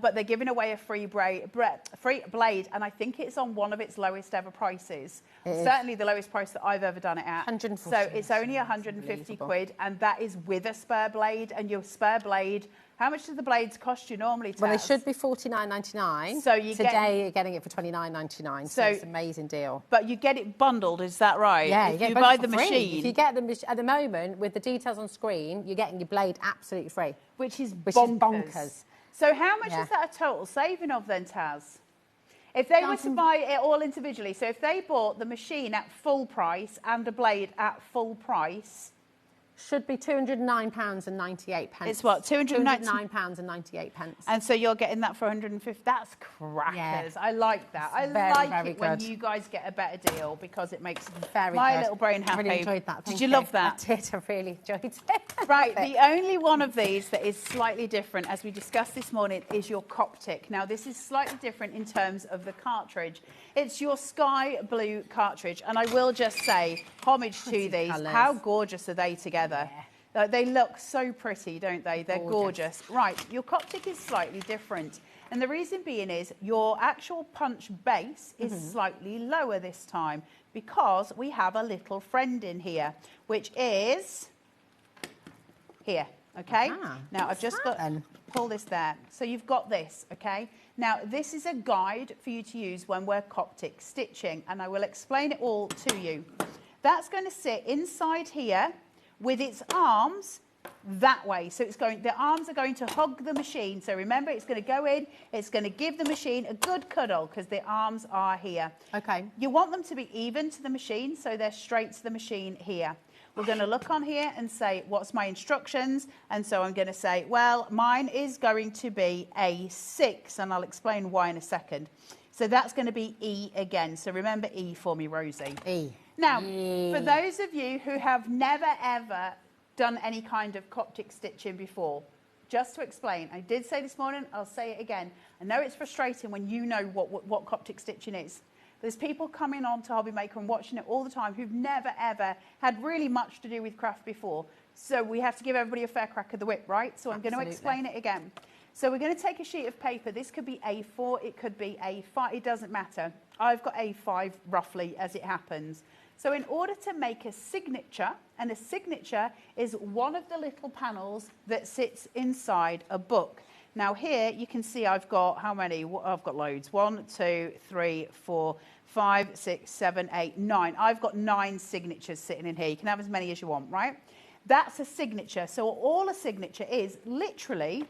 But they're giving away a free blade, and I think it's on one of its lowest ever prices. Certainly the lowest price that I've ever done it at. 140. So it's only 150 quid, and that is with a spare blade. And your spare blade, how much do the blades cost you normally, Taz? Well, they should be $49.99. So you Today you're getting it for $29.99. So it's an amazing deal. But you get it bundled, is that right? Yeah, if you you get buy it the for free. machine. If you get them at the moment with the details on screen, you're getting your blade absolutely free. Which is bonkers. bonkers. So how much is that a total saving of then, Taz? If they were to buy it all individually, so if they bought the machine at full price and a blade at full price... Should be £209.98. It's what, £209.98. And so you're getting that for 150. That's crackers. Yeah. I like that. I Very, like very it when good. you guys get a better deal, because it makes Very my good. little brain happy. I really enjoyed that. Did Thank you love that? I did. I really enjoyed it. Right, the only one of these that is slightly different, as we discussed this morning, is your Coptic. Now, this is slightly different in terms of the cartridge. It's your sky blue cartridge, and I will just say, homage to these. colours. How gorgeous are they together? They look so pretty, don't they? They're gorgeous. Right, your Coptic is slightly different. And the reason being is your actual punch base is slightly lower this time, because we have a little friend in here, which is here. okay? Ah, Now, I've just got to pull this there. So you've got this, okay? Now, this is a guide for you to use when we're Coptic stitching, and I will explain it all to you. That's going to sit inside here with its arms that way. So it's going, the arms are going to hug the machine. So remember, it's going to go in, it's going to give the machine a good cuddle because the arms are here. Okay. You want them to be even to the machine, so they're straight to the machine here. We're going to look on here and say, what's my instructions? And so I'm going to say, well, mine is going to be a 6, and I'll explain why in a second. So that's going to be E again. So remember E for me, Rosie. E. Now, for those of you who have never, ever done any kind of Coptic stitching before, just to explain, I did say this morning, I'll say it again. I know it's frustrating when you know what Coptic stitching is. There's people coming on to HobbyMaker and watching it all the time who've never, ever had really much to do with craft before. So we have to give everybody a fair crack of the whip, right? So I'm going to explain it again. So we're going to take a sheet of paper. This could be A4, it could be A5, it doesn't matter. I've got A5 roughly as it happens. So in order to make a signature, and a signature is one of the little panels that sits inside a book. Now here you can see I've got how many? I've got loads. 1, 2, 3, 4, 5, 6, 7, 8, 9. I've got 9 signatures sitting in here. You can have as many as you want, right? That's a signature. So all a signature is literally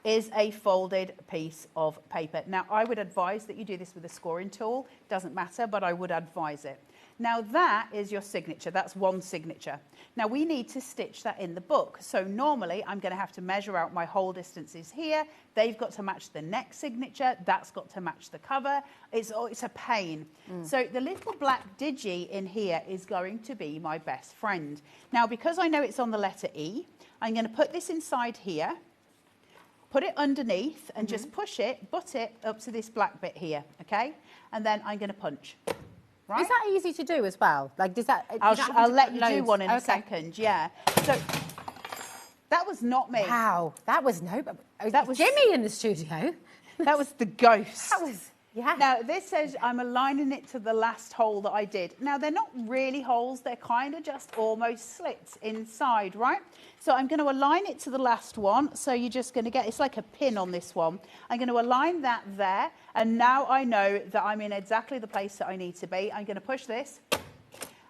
is a folded piece of paper. Now I would advise that you do this with a scoring tool. Doesn't matter, but I would advise it. Now that is your signature, that's one signature. Now we need to stitch that in the book. So normally I'm going to have to measure out my hole distances here. They've got to match the next signature, that's got to match the cover. It's a pain. So the little black digi in here is going to be my best friend. Now because I know it's on the letter E, I'm going to put this inside here, put it underneath and just push it, butt it up to this black bit here, okay? And then I'm going to punch. Right? Is that easy to do as well? Like, does that? I'll let you do one in a second. Yeah. So that was not me. Wow, that was that was Jimmy in the studio. That was the ghost. That was Now this says I'm aligning it to the last hole that I did. Now they're not really holes; they're kind of just almost slits inside, right? So I'm going to align it to the last one. So you're just going to get, it's like a pin on this one. I'm going to align that there. And now I know that I'm in exactly the place that I need to be. I'm going to push this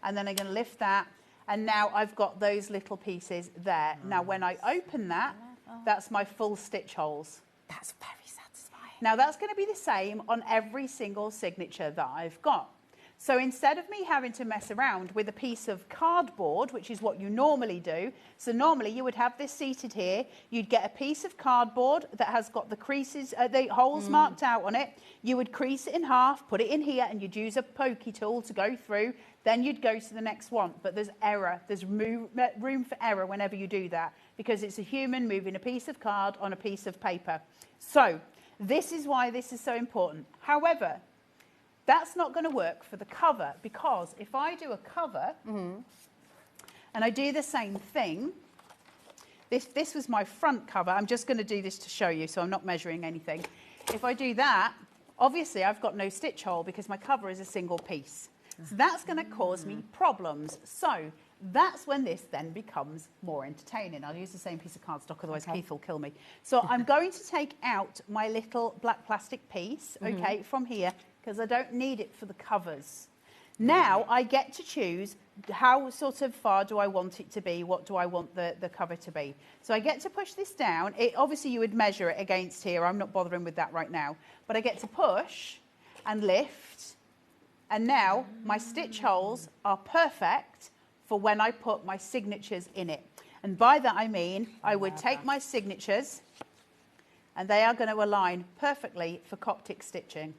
and then I'm going to lift that. And now I've got those little pieces there. Now when I open that, that's my full stitch holes. That's very satisfying. Now that's going to be the same on every single signature that I've got. So instead of me having to mess around with a piece of cardboard, which is what you normally do, so normally you would have this seated here, you'd get a piece of cardboard that has got the creases, the holes marked out on it, you would crease it in half, put it in here, and you'd use a pokey tool to go through, then you'd go to the next one. But there's error, there's room for error whenever you do that, because it's a human moving a piece of card on a piece of paper. So this is why this is so important. However, that's not going to work for the cover, because if I do a cover and I do the same thing, this was my front cover. I'm just going to do this to show you, so I'm not measuring anything. If I do that, obviously I've got no stitch hole because my cover is a single piece. So that's going to cause me problems. So that's when this then becomes more entertaining. I'll use the same piece of cardstock, otherwise Keith will kill me. So I'm going to take out my little black plastic piece, okay, from here, because I don't need it for the covers. Now I get to choose how sort of far do I want it to be, what do I want the cover to be. So I get to push this down. Obviously you would measure it against here, I'm not bothering with that right now, but I get to push and lift, and now my stitch holes are perfect for when I put my signatures in it. And by that I mean I would take my signatures and they are going to align perfectly for Coptic stitching.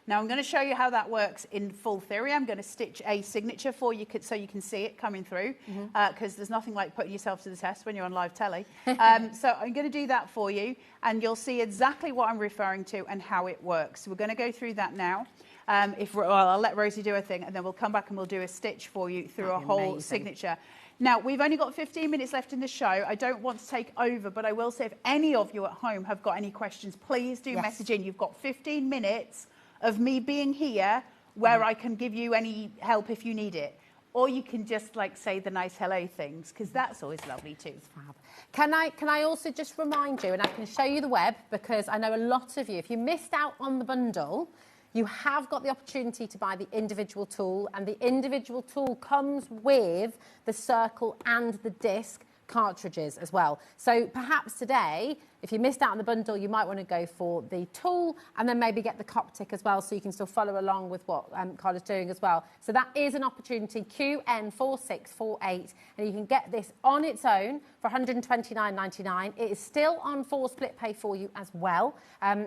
Now I'm going to show you how that works in full theory. I'm going to stitch a signature for you so you can see it coming through, because there's nothing like putting yourself to the test when you're on live telly. So I'm going to do that for you, and you'll see exactly what I'm referring to and how it works. So we're going to go through that now. I'll let Rosie do her thing, and then we'll come back and we'll do a stitch for you through a whole signature. Now, we've only got 15 minutes left in the show. I don't want to take over, but I will say if any of you at home have got any questions, please do message in. You've got 15 minutes of me being here where I can give you any help if you need it. or you can just like say the nice hello things, because that's always lovely too. Fab. Can I also just remind you, and I can show you the web, because I know a lot of you, if you missed out on the bundle, you have got the opportunity to buy the individual tool, and the individual tool comes with the circle and the disc cartridges as well. So perhaps today, if you missed out on the bundle, you might want to go for the tool and then maybe get the Coptic as well, so you can still follow along with what Carla's doing as well. So that is an opportunity, QN4648, and you can get this on its own for £129.99. It is still on 4 split pay for you as well,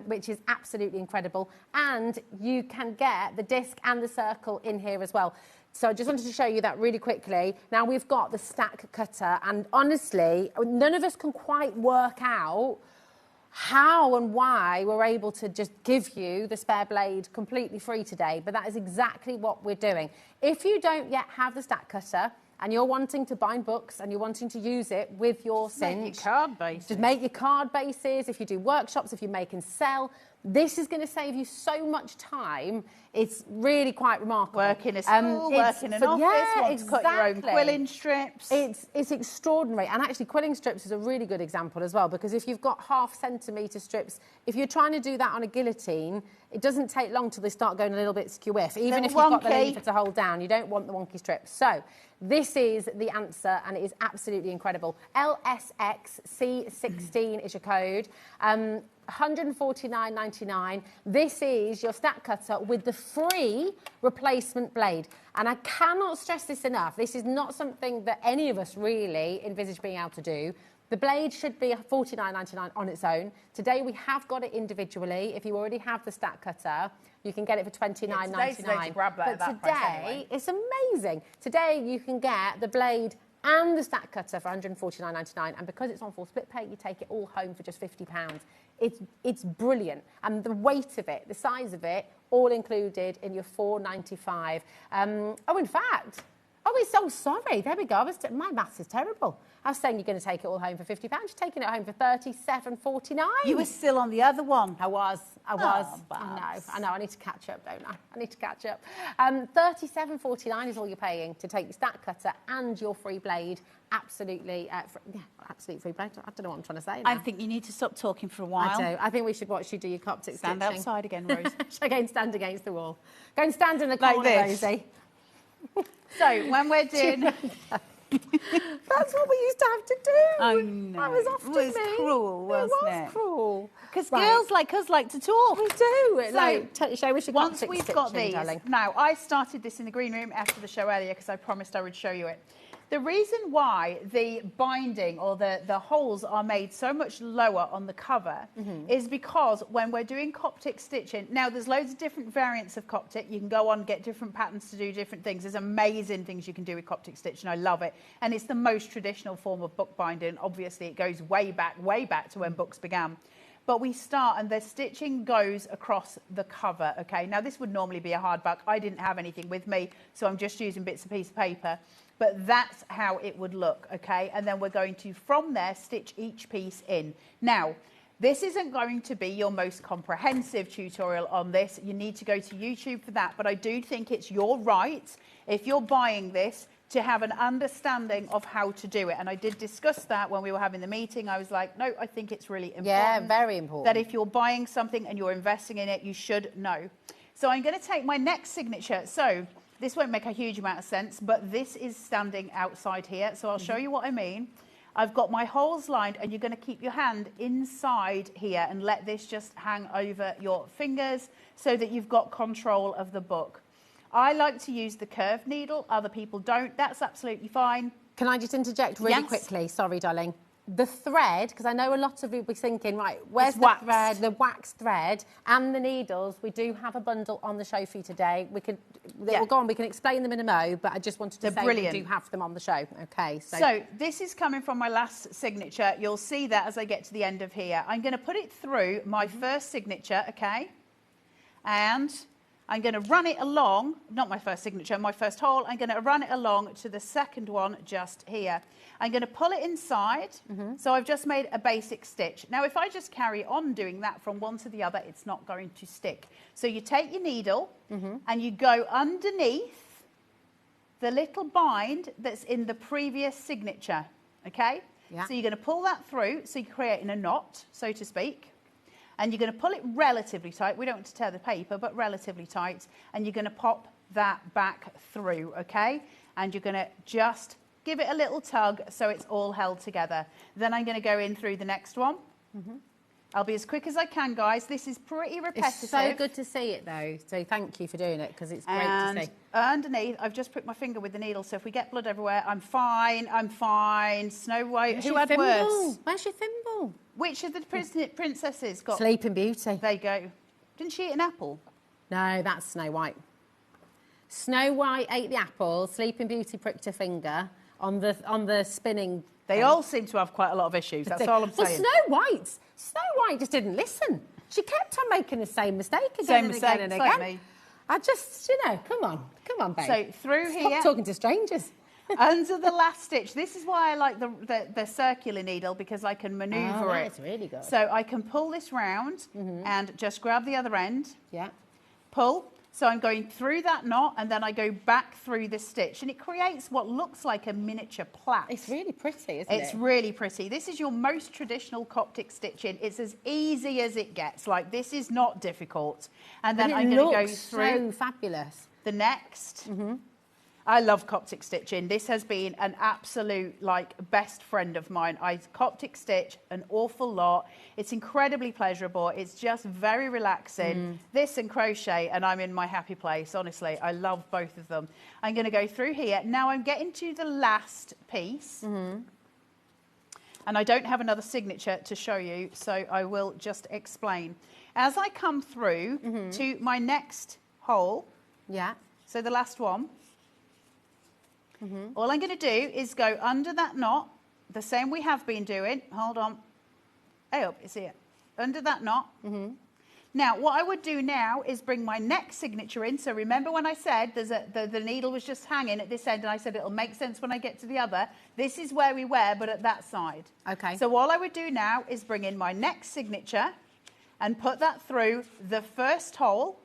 which is absolutely incredible. And you can get the disc and the circle in here as well. So I just wanted to show you that really quickly. Now we've got the stack cutter, and honestly, none of us can quite work out how and why we're able to just give you the spare blade completely free today, but that is exactly what we're doing. If you don't yet have the stack cutter and you're wanting to bind books and you're wanting to use it with your cinch, make your card bases. Just make your card bases. If you do workshops, if you make and sell, this is going to save you so much time. It's really quite remarkable. Work in a school, work in an office, want to cut your own quilling strips. It's extraordinary. And actually, quilling strips is a really good example as well, because if you've got 1/2 centimetre strips, if you're trying to do that on a guillotine, it doesn't take long till they start going a little bit skewiff. Even if you've got the lever to hold down, you don't want the wonky strips. So this is the answer, and it is absolutely incredible. LSXC16 is your code. £149.99. This is your stack cutter with the free replacement blade. And I cannot stress this enough. This is not something that any of us really envisage being able to do. The blade should be £49.99 on its own. Today we have got it individually. If you already have the stack cutter, you can get it for £29.99. But today, it's amazing. Today you can get the blade and the stack cutter for £149.99, and because it's on 4 split pay, you take it all home for just £50. It's brilliant, and the weight of it, the size of it, all included in your £4.95. Oh, in fact, oh, sorry. There we go. My maths is terrible. I was saying you're going to take it all home for £50. You're taking it home for £37.49. You were still on the other one. I was. I know. I need to catch up, don't I? I need to catch up. £37.49 is all you're paying to take your stack cutter and your free blade. Absolutely, absolute free blade. I don't know what I'm trying to say now. I think you need to stop talking for a while. I do. I think we should watch you do your Coptic stitching. Stand outside again, Rose. Shall I go and stand against the wall? Go and stand in the corner, like this. Rosie. So when we're doing... That's what we used to have to do. I know. That was often It was cruel, wasn't it? It was cruel. Because girls like us like to talk. We do. So, show us your once Coptic we've got stitching, these, darling. now I started this in the green room after the show earlier because I promised I would show you it. The reason why the binding or the holes are made so much lower on the cover is because when we're doing Coptic stitching, now there's loads of different variants of Coptic. You can go on and get different patterns to do different things. There's amazing things you can do with Coptic stitching. I love it. And it's the most traditional form of book binding. Obviously, it goes way back to when books began. But we start, and the stitching goes across the cover, okay? Now, this would normally be a hardback. I didn't have anything with me, so I'm just using bits of piece of paper. But that's how it would look, okay? And then we're going to, from there, stitch each piece in. Now, this isn't going to be your most comprehensive tutorial on this. You need to go to YouTube for that. But I do think it's your right, if you're buying this, to have an understanding of how to do it. And I did discuss that when we were having the meeting. I was like, no, I think it's really important. Yeah, very important. That if you're buying something and you're investing in it, you should know. So I'm going to take my next signature. So this won't make a huge amount of sense, but this is standing outside here. So I'll show you what I mean. I've got my holes lined, and you're going to keep your hand inside here and let this just hang over your fingers so that you've got control of the book. I like to use the curved needle. Other people don't. That's absolutely fine. Can I just interject really quickly? Sorry, darling. The thread, because I know a lot of you will be thinking, right, where's the thread, the wax thread, and the needles? We do have a bundle on the show for you today. We could, we'll go on, we can explain them in a mo, but I just wanted to say we do have them on the show. Okay. So this is coming from my last signature. You'll see that as I get to the end of here. I'm going to put it through my first signature, okay? And I'm going to run it along, not my first signature, my first hole. I'm going to run it along to the second one just here. I'm going to pull it inside. So I've just made a basic stitch. Now, if I just carry on doing that from one to the other, it's not going to stick. So you take your needle and you go underneath the little bind that's in the previous signature, okay? Yeah. So you're going to pull that through, so you're creating a knot, so to speak. And you're going to pull it relatively tight. We don't want to tear the paper, but relatively tight. And you're going to pop that back through, okay? And you're going to just give it a little tug so it's all held together. Then I'm going to go in through the next one. I'll be as quick as I can, guys. This is pretty repetitive. It's so good to see it, though. So thank you for doing it, because it's great and to see. Underneath, I've just put my finger with the needle, so if we get blood everywhere, I'm fine, I'm fine. Snow White, Where's who your had thimble? worse? Where's your thimble? Which of the princesses got... Sleeping Beauty. There you go. Didn't she eat an apple? No, that's Snow White. Snow White ate the apple, Sleeping Beauty pricked her finger on the spinning... They all seem to have quite a lot of issues, that's all I'm saying. Well, Snow White just didn't listen. She kept on making the same mistake again and again and again. Me. I just, come on, babe. So through Stop here... talking to strangers. Under the last stitch, this is why I like the circular needle, because I can manoeuvre it. That's really good. So I can pull this round and just grab the other end. Yeah. Pull. So I'm going through that knot and then I go back through the stitch and it creates what looks like a miniature plait. It's really pretty, isn't it? It's really pretty. This is your most traditional Coptic stitching. It's as easy as it gets. Like, this is not difficult. And then I'm going to go through so fabulous. the next. I love Coptic stitching. This has been an absolute, best friend of mine. I Coptic stitch an awful lot. It's incredibly pleasurable. It's just very relaxing. This and crochet, and I'm in my happy place, honestly. I love both of them. I'm going to go through here. Now I'm getting to the last piece. And I don't have another signature to show you, so I will just explain. As I come through to my next hole, so the last one, all I'm going to do is go under that knot, the same we have been doing. Hold on. Hey up, it's here. Under that knot. Now, what I would do now is bring my next signature in. So remember when I said the needle was just hanging at this end, and I said it'll make sense when I get to the other. This is where we were, but at that side. Okay. So all I would do now is bring in my next signature and put that through the first hole.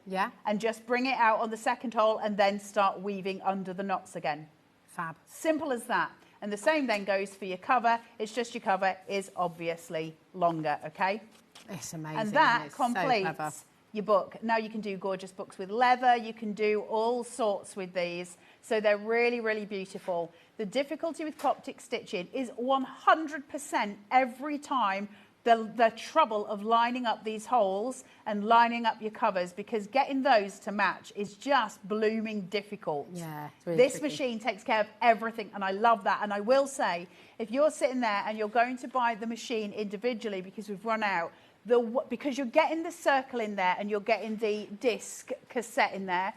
And just bring it out on the second hole and then start weaving under the knots again. Fab. Simple as that. And the same then goes for your cover. It's just your cover is obviously longer, okay? It's amazing. And that it's completes your book. Now you can do gorgeous books with leather. You can do all sorts with these. So they're really, really beautiful. The difficulty with Coptic stitching is 100% every time the trouble of lining up these holes and lining up your covers, because getting those to match is just blooming difficult. Yeah, it's really this tricky. machine takes care of everything, and I love that. And I will say, if you're sitting there and you're going to buy the machine individually because we've run out, because you're getting the circle in there and you're getting the disc cassette in there.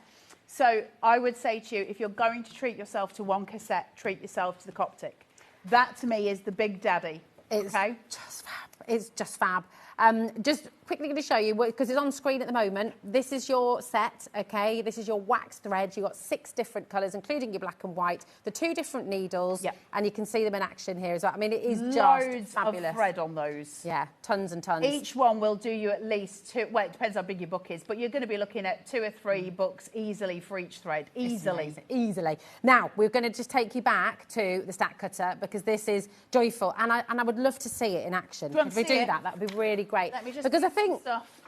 So I would say to you, if you're going to treat yourself to one cassette, treat yourself to the Coptic. That to me is the big daddy. It's okay? just fab. It's just fab. Just quickly going to show you, because it's on screen at the moment, this is your set, okay? This is your wax thread. You've got 6 different colours, including your black and white, the 2 different needles, and you can see them in action here as well. I mean, it is just fabulous. Of thread on those. Yeah, tons and tons. Each one will do you at least 2, well, it depends how big your book is, but you're going to be looking at 2 or 3 books easily for each thread. Easily. Easily. Now, we're going to just take you back to the stack cutter, because this is joyful, and I would love to see it in action. If we do that, that would be really great. Let me just because I think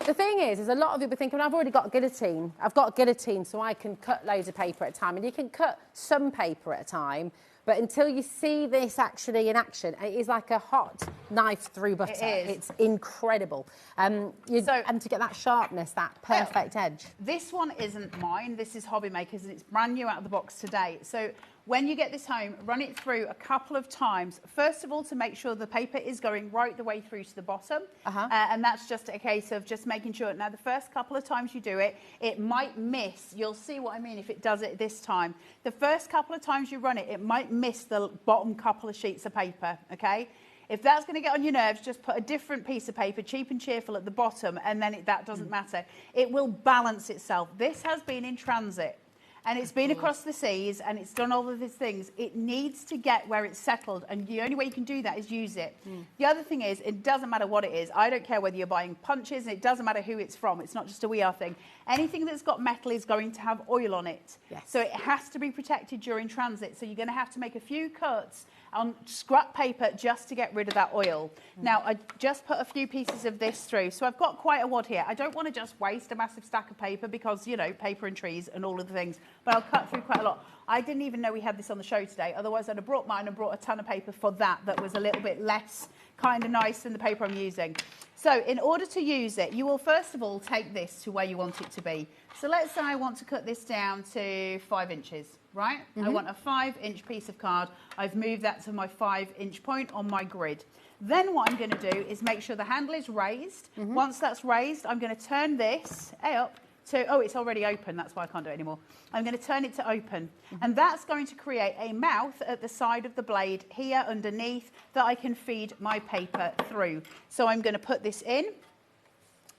the thing is a lot of people thinking, well, I've already got a guillotine. I've got a guillotine, so I can cut loads of paper at a time. And you can cut some paper at a time, but until you see this actually in action, it is like a hot knife through butter. It is. It's incredible. And to get that sharpness, that perfect edge. This one isn't mine. This is HobbyMaker's, and it's brand new out of the box today. So when you get this home, run it through a couple of times. First of all, to make sure the paper is going right the way through to the bottom. And that's just a case of just making sure. Now, the first couple of times you do it, it might miss. You'll see what I mean if it does it this time. The first couple of times you run it, it might miss the bottom couple of sheets of paper, okay? If that's going to get on your nerves, just put a different piece of paper, cheap and cheerful, at the bottom, and then that doesn't matter. It will balance itself. This has been in transit. and it's been across the seas and it's done all of these things, it needs to get where it's settled, and the only way you can do that is use it. The other thing is, it doesn't matter what it is. I don't care whether you're buying punches, and it doesn't matter who it's from. It's not just a We Are thing. Anything that's got metal is going to have oil on it. Yes. So it has to be protected during transit. So you're going to have to make a few cuts on scrap paper just to get rid of that oil. Now, I just put a few pieces of this through. So I've got quite a wad here. I don't want to just waste a massive stack of paper because, you know, paper and trees and all of the things. But I'll cut through quite a lot. I didn't even know we had this on the show today. Otherwise, I'd have brought mine and brought a ton of paper for that was a little bit less kind of nice than the paper I'm using. So in order to use it, you will first of all take this to where you want it to be. So let's say I want to cut this down to 5 inches, right? I want a 5-inch piece of card. I've moved that to my 5-inch point on my grid. Then what I'm going to do is make sure the handle is raised. Once that's raised, I'm going to turn this up to, oh, it's already open. That's why I can't do it anymore. I'm going to turn it to open. And that's going to create a mouth at the side of the blade here underneath that I can feed my paper through. So I'm going to put this in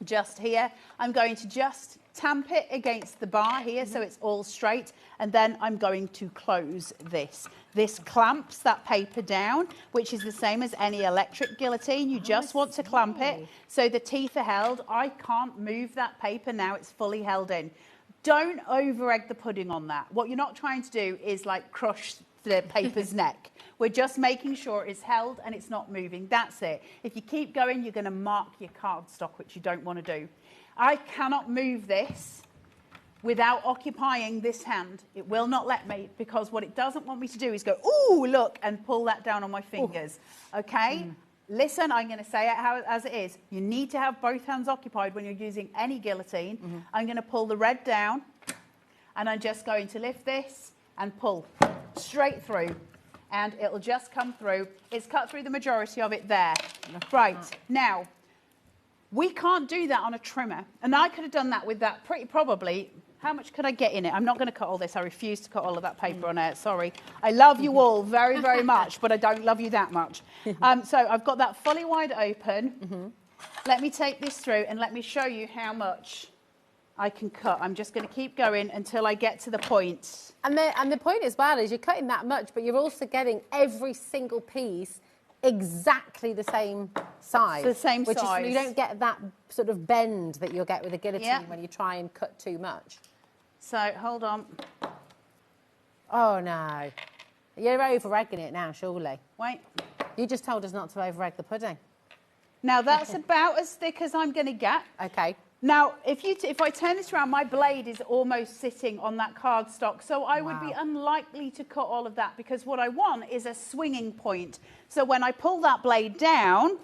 just here. I'm going to just tamp it against the bar here so it's all straight, and then I'm going to close this. This clamps that paper down, which is the same as any electric guillotine. You just want to clamp it so the teeth are held. I can't move that paper now, it's fully held in. Don't over egg the pudding on that. What you're not trying to do is like crush the paper's neck. We're just making sure it's held and it's not moving. That's it. If you keep going, you're going to mark your cardstock, which you don't want to do. I cannot move this without occupying this hand. It will not let me, because what it doesn't want me to do is go, ooh, look, and pull that down on my fingers. Okay? Listen, I'm going to say it as it is. You need to have both hands occupied when you're using any guillotine. I'm going to pull the red down, and I'm just going to lift this and pull straight through, and it'll just come through. It's cut through the majority of it there. Right, now, we can't do that on a trimmer, and I could have done that with that pretty probably. How much could I get in it? I'm not going to cut all this. I refuse to cut all of that paper on air. Sorry. I love you all very, very much, but I don't love you that much. So I've got that fully wide open. Let me take this through and let me show you how much I can cut. I'm just going to keep going until I get to the point. And the point as well is you're cutting that much, but you're also getting every single piece exactly the same size. The same size. You don't get that sort of bend that you'll get with a guillotine when you try and cut too much. So, hold on. Oh, no. You're over-egging it now, surely. Wait. You just told us not to over-egg the pudding. Now, that's about as thick as I'm going to get. Okay. Now, if I turn this around, my blade is almost sitting on that cardstock, so I would be unlikely to cut all of that, because what I want is a swinging point. So when I pull that blade down,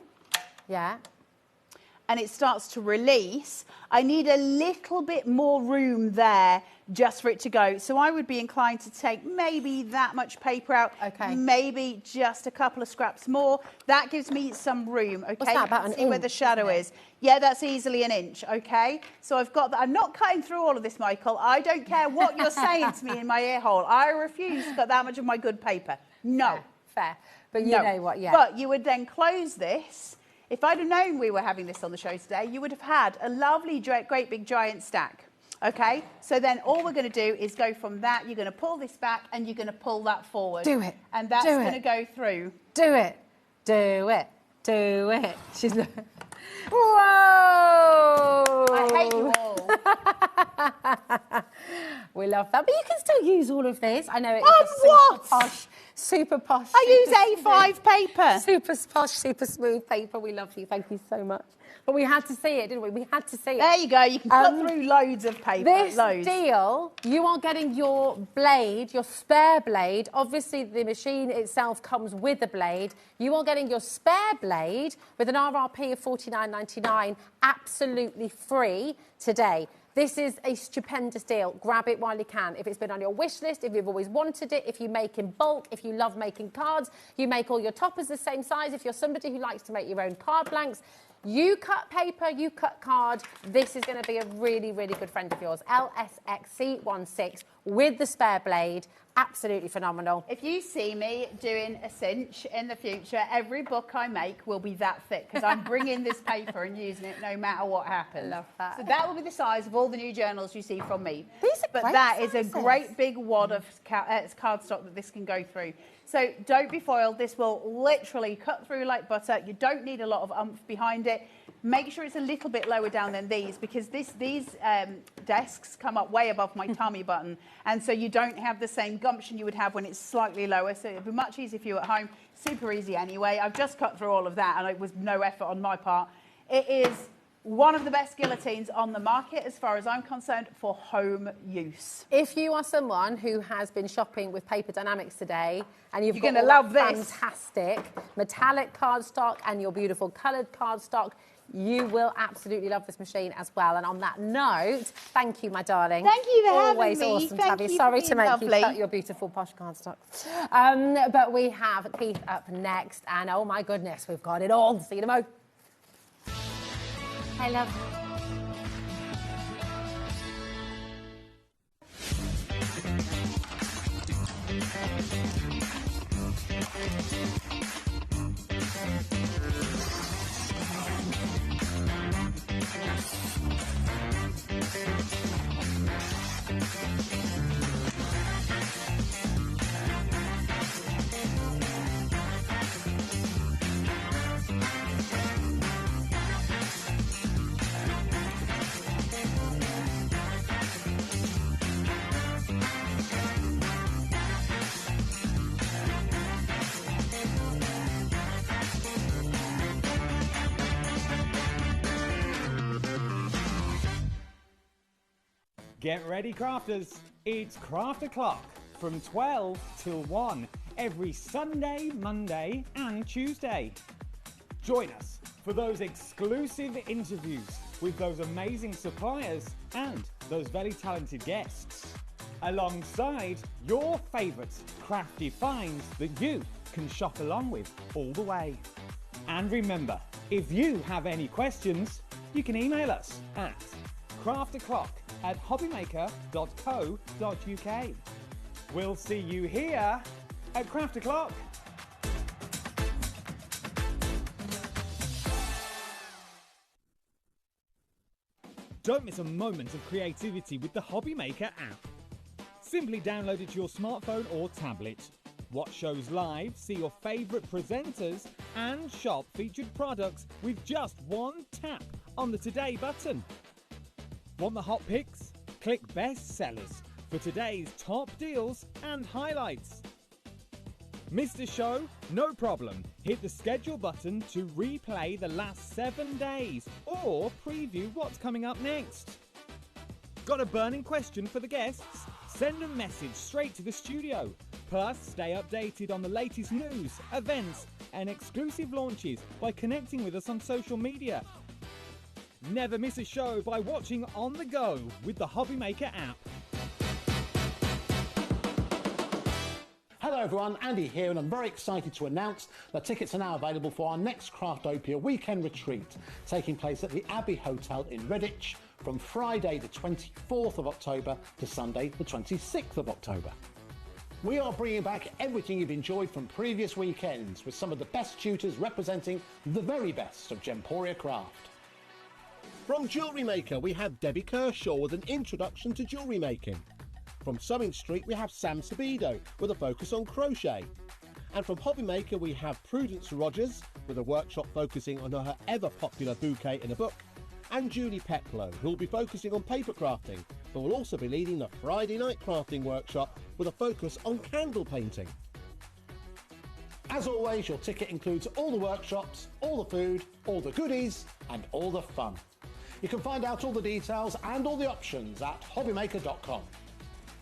and it starts to release, I need a little bit more room there just for it to go. So I would be inclined to take maybe that much paper out, maybe just a couple of scraps more. That gives me some room, okay? What's that, about an see where the inch, shadow is. Yeah, that's easily an inch, okay? So I've got that. I'm not cutting through all of this, Michael. I don't care what you're saying to me in my ear hole. I refuse to cut that much of my good paper. No. Fair. But you know what, But you would then close this. If I'd have known we were having this on the show today, you would have had a lovely, great big giant stack. Okay? So then all we're going to do is go from that. You're going to pull this back and you're going to pull that forward. Do it. And that's going to go through. Do it. Do it. Do it. She's... Whoa! I hate you all. We love that. But you can still use all of this. I know it's super posh. I use A5 paper. Super posh, super smooth paper. We love you. Thank you so much. But we had to see it, didn't we? We had to see it. There you go. You can cut through loads of paper. This deal, you are getting your blade, your spare blade. Obviously, the machine itself comes with a blade. You are getting your spare blade with an RRP of $49.99 absolutely free today. This is a stupendous deal. Grab it while you can. If it's been on your wish list, if you've always wanted it, if you make in bulk, if you love making cards, you make all your toppers the same size, if you're somebody who likes to make your own card blanks, You cut paper, you cut card. This is going to be a really, really good friend of yours. LSXC16 with the spare blade. Absolutely phenomenal. If you see me doing a cinch in the future, every book I make will be that thick because I'm bringing this paper and using it no matter what happens. I love that. So that will be the size of all the new journals you see from me. These are but great that is a sizes. great big wad of cardstock that this can go through. So don't be foiled. This will literally cut through like butter. You don't need a lot of oomph behind it. Make sure it's a little bit lower down than these because these desks come up way above my tummy button, and so you don't have the same gumption you would have when it's slightly lower. So it'll be much easier for you at home. Super easy anyway. I've just cut through all of that, and it was no effort on my part. It is one of the best guillotines on the market as far as I'm concerned for home use. If you are someone who has been shopping with Paper Dynamics today and you're gonna love this. fantastic metallic cardstock and your beautiful coloured cardstock, you will absolutely love this machine as well. And on that note, thank you, my darling. Thank you for having Always me. awesome to Thank have you. you Sorry for to being make you lovely. cut your beautiful posh cardstock. But we have Keith up next, and oh my goodness, we've got it all. See you tomorrow. I love you. Get ready, crafters. It's Craft O'Clock from 12 till 1 every Sunday, Monday and Tuesday. Join us for those exclusive interviews with those amazing suppliers and those very talented guests, alongside your favourite crafty finds that you can shop along with all the way. And remember, if you have any questions, you can email us at craftoclock@hobbymaker.co.uk. We'll see you here at Craft O'Clock. Don't miss a moment of creativity with the HobbyMaker app. Simply download it to your smartphone or tablet. Watch shows live, see your favourite presenters, and shop featured products with just one tap on the Today button. Want the hot picks? Click Best Sellers for today's top deals and highlights. Missed a show? No problem. Hit the schedule button to replay the last 7 days or preview what's coming up next. Got a burning question for the guests? Send a message straight to the studio. Plus, stay updated on the latest news, events, and exclusive launches by connecting with us on social media. Never miss a show by watching on the go with the HobbyMaker app. Hello everyone, Andy here, and I'm very excited to announce that tickets are now available for our next Crafttopia weekend retreat, taking place at the Abbey Hotel in Redditch from Friday the 24th of October to Sunday the 26th of October. We are bringing back everything you've enjoyed from previous weekends with some of the best tutors representing the very best of Gemporia craft. From Jewellery Maker, we have Debbie Kershaw with an introduction to jewellery making. From Sewing Street, we have Sam Sabido with a focus on crochet. And from HobbyMaker, we have Prudence Rogers with a workshop focusing on her ever-popular bouquet in a book. And Julie Peplow, who will be focusing on paper crafting, but will also be leading the Friday night crafting workshop with a focus on candle painting. As always, your ticket includes all the workshops, all the food, all the goodies, and all the fun. You can find out all the details and all the options at hobbymaker.com.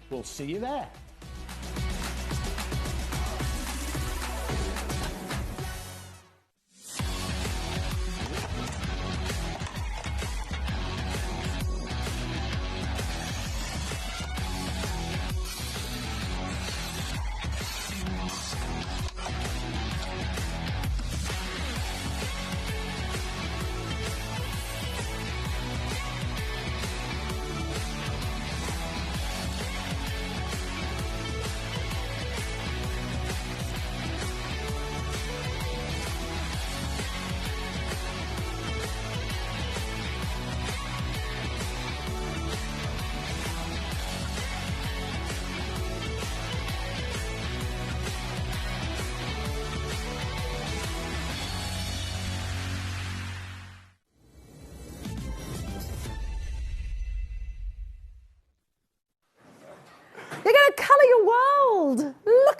We'll see you there.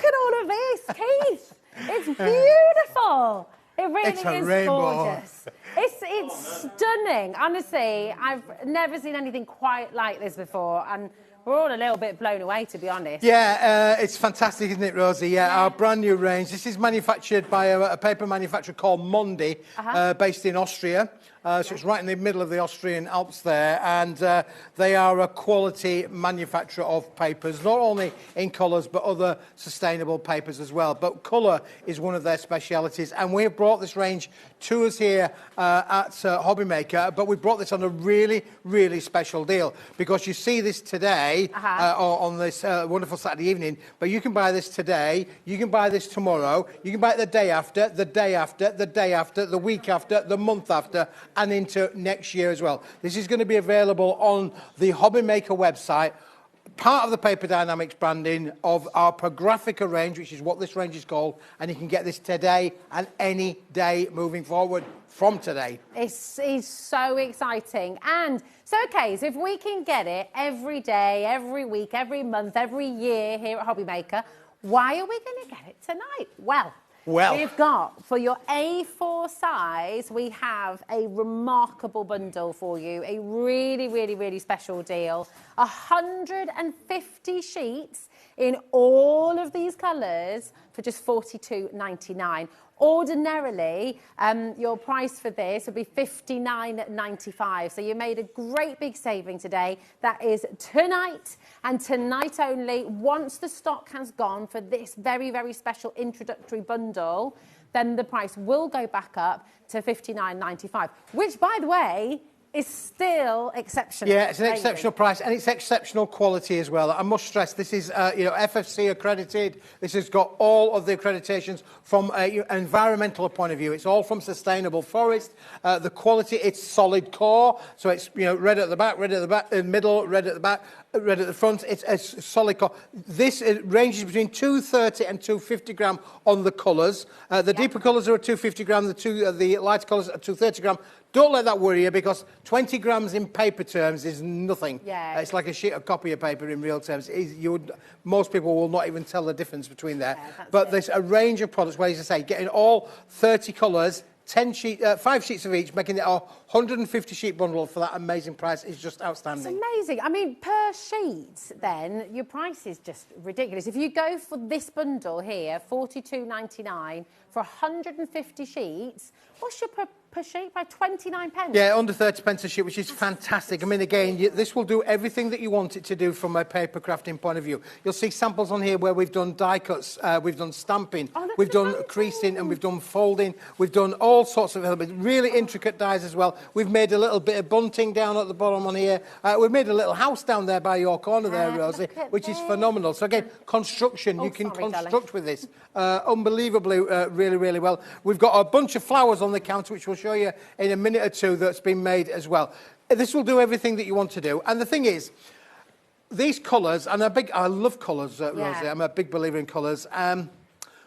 at all of this, Keith. It's beautiful. It really It's a is rainbow. gorgeous. It's stunning. Honestly, I've never seen anything quite like this before, and we're all a little bit blown away, to be honest. Yeah, it's fantastic, isn't it, Rosie? Yeah, our brand new range. This is manufactured by a paper manufacturer called Mondi, based in Austria. So it's right in the middle of the Austrian Alps there, and they are a quality manufacturer of papers, not only in colours but other sustainable papers as well. But colour is one of their specialities, and we have brought this range to us here at HobbyMaker, but we brought this on a really, really special deal, because you see this today on this wonderful Saturday evening, but you can buy this today, you can buy this tomorrow, you can buy it the day after, the day after, the day after, the week after, the month after, and into next year as well. This is going to be available on the HobbyMaker website, part of the Paper Dynamics branding of our Pagraphica range, which is what this range is called, and you can get this today and any day moving forward from today. It's so exciting. And so, okay, so if we can get it every day, every week, every month, every year here at HobbyMaker, why are we going to get it tonight? Well, we've got, for your A4 size, we have a remarkable bundle for you, a really, really, really special deal. 150 sheets in all of these colours for just £42.99. Ordinarily, your price for this would be £59.95. So you made a great big saving today. That is tonight and tonight only. Once the stock has gone for this very, very special introductory bundle, then the price will go back up to £59.95, which, by the way, is still exceptional. Yeah, it's an exceptional price, and it's exceptional quality as well. I must stress, this is FFC accredited. This has got all of the accreditations from an environmental point of view. It's all from sustainable forest. The quality, it's solid core, so it's red at the back, red at the back, in the middle, red at the back, red at the front. It's a solid core. This ranges between 230 and 250 gram on the colours. The deeper colours are at 250 gram. The lighter colours are 230 gram. Don't let that worry you, because 20 grams in paper terms is nothing. Yeah. It's like a sheet of copy of paper in real terms. Most people will not even tell the difference between there. But there's a range of products where, as I say, getting all 30 colours, 5 sheets of each, making it a 150 sheet bundle for that amazing price is just outstanding. It's amazing. I mean, per sheet, then, your price is just ridiculous. If you go for this bundle here, £42.99 for 150 sheets, what's your per sheet? By 29 pence? Yeah, under 30 pence a sheet, which is fantastic. I mean, again, this will do everything that you want it to do from a paper crafting point of view. You'll see samples on here where we've done die cuts, we've done stamping, we've done creasing, and we've done folding. We've done all sorts of really intricate dies as well. We've made a little bit of bunting down at the bottom on here. We've made a little house down there by your corner there, Rosie, which is phenomenal. So again, construction, you can construct with this unbelievably, really, really well. We've got a bunch of flowers on the counter, which we'll show you in a minute or two, that's been made as well. This will do everything that you want to do. And the thing is, these colours, and I love colours, Rosie. I'm a big believer in colours.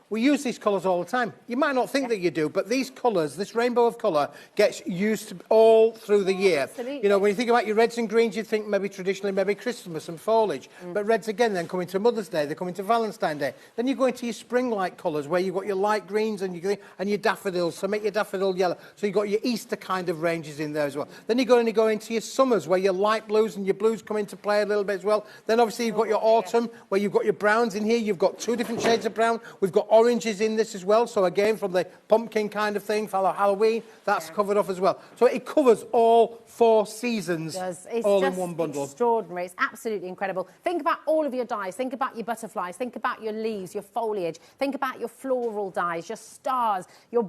We use these colours all the time. You might not think that you do, but these colours, this rainbow of colour, gets used all through the year. Absolutely. When you think about your reds and greens, you'd think maybe traditionally maybe Christmas and foliage. But reds again then come into Mother's Day, they come into Valentine's Day. Then you go into your spring-like colours, where you've got your light greens and your daffodils, so make your daffodil yellow. So you've got your Easter kind of ranges in there as well. Then you go into your summers, where your light blues and your blues come into play a little bit as well. Then obviously you've got your autumn, where you've got your browns in here. You've got 2 different shades of brown. We've got oranges in this as well, so again from the pumpkin kind of thing for Halloween, that's covered off as well. So it covers all 4 seasons all in one bundle. It's extraordinary. It's absolutely incredible. Think about all of your dies. Think about your butterflies. Think about your leaves, your foliage. Think about your floral dies, your stars, your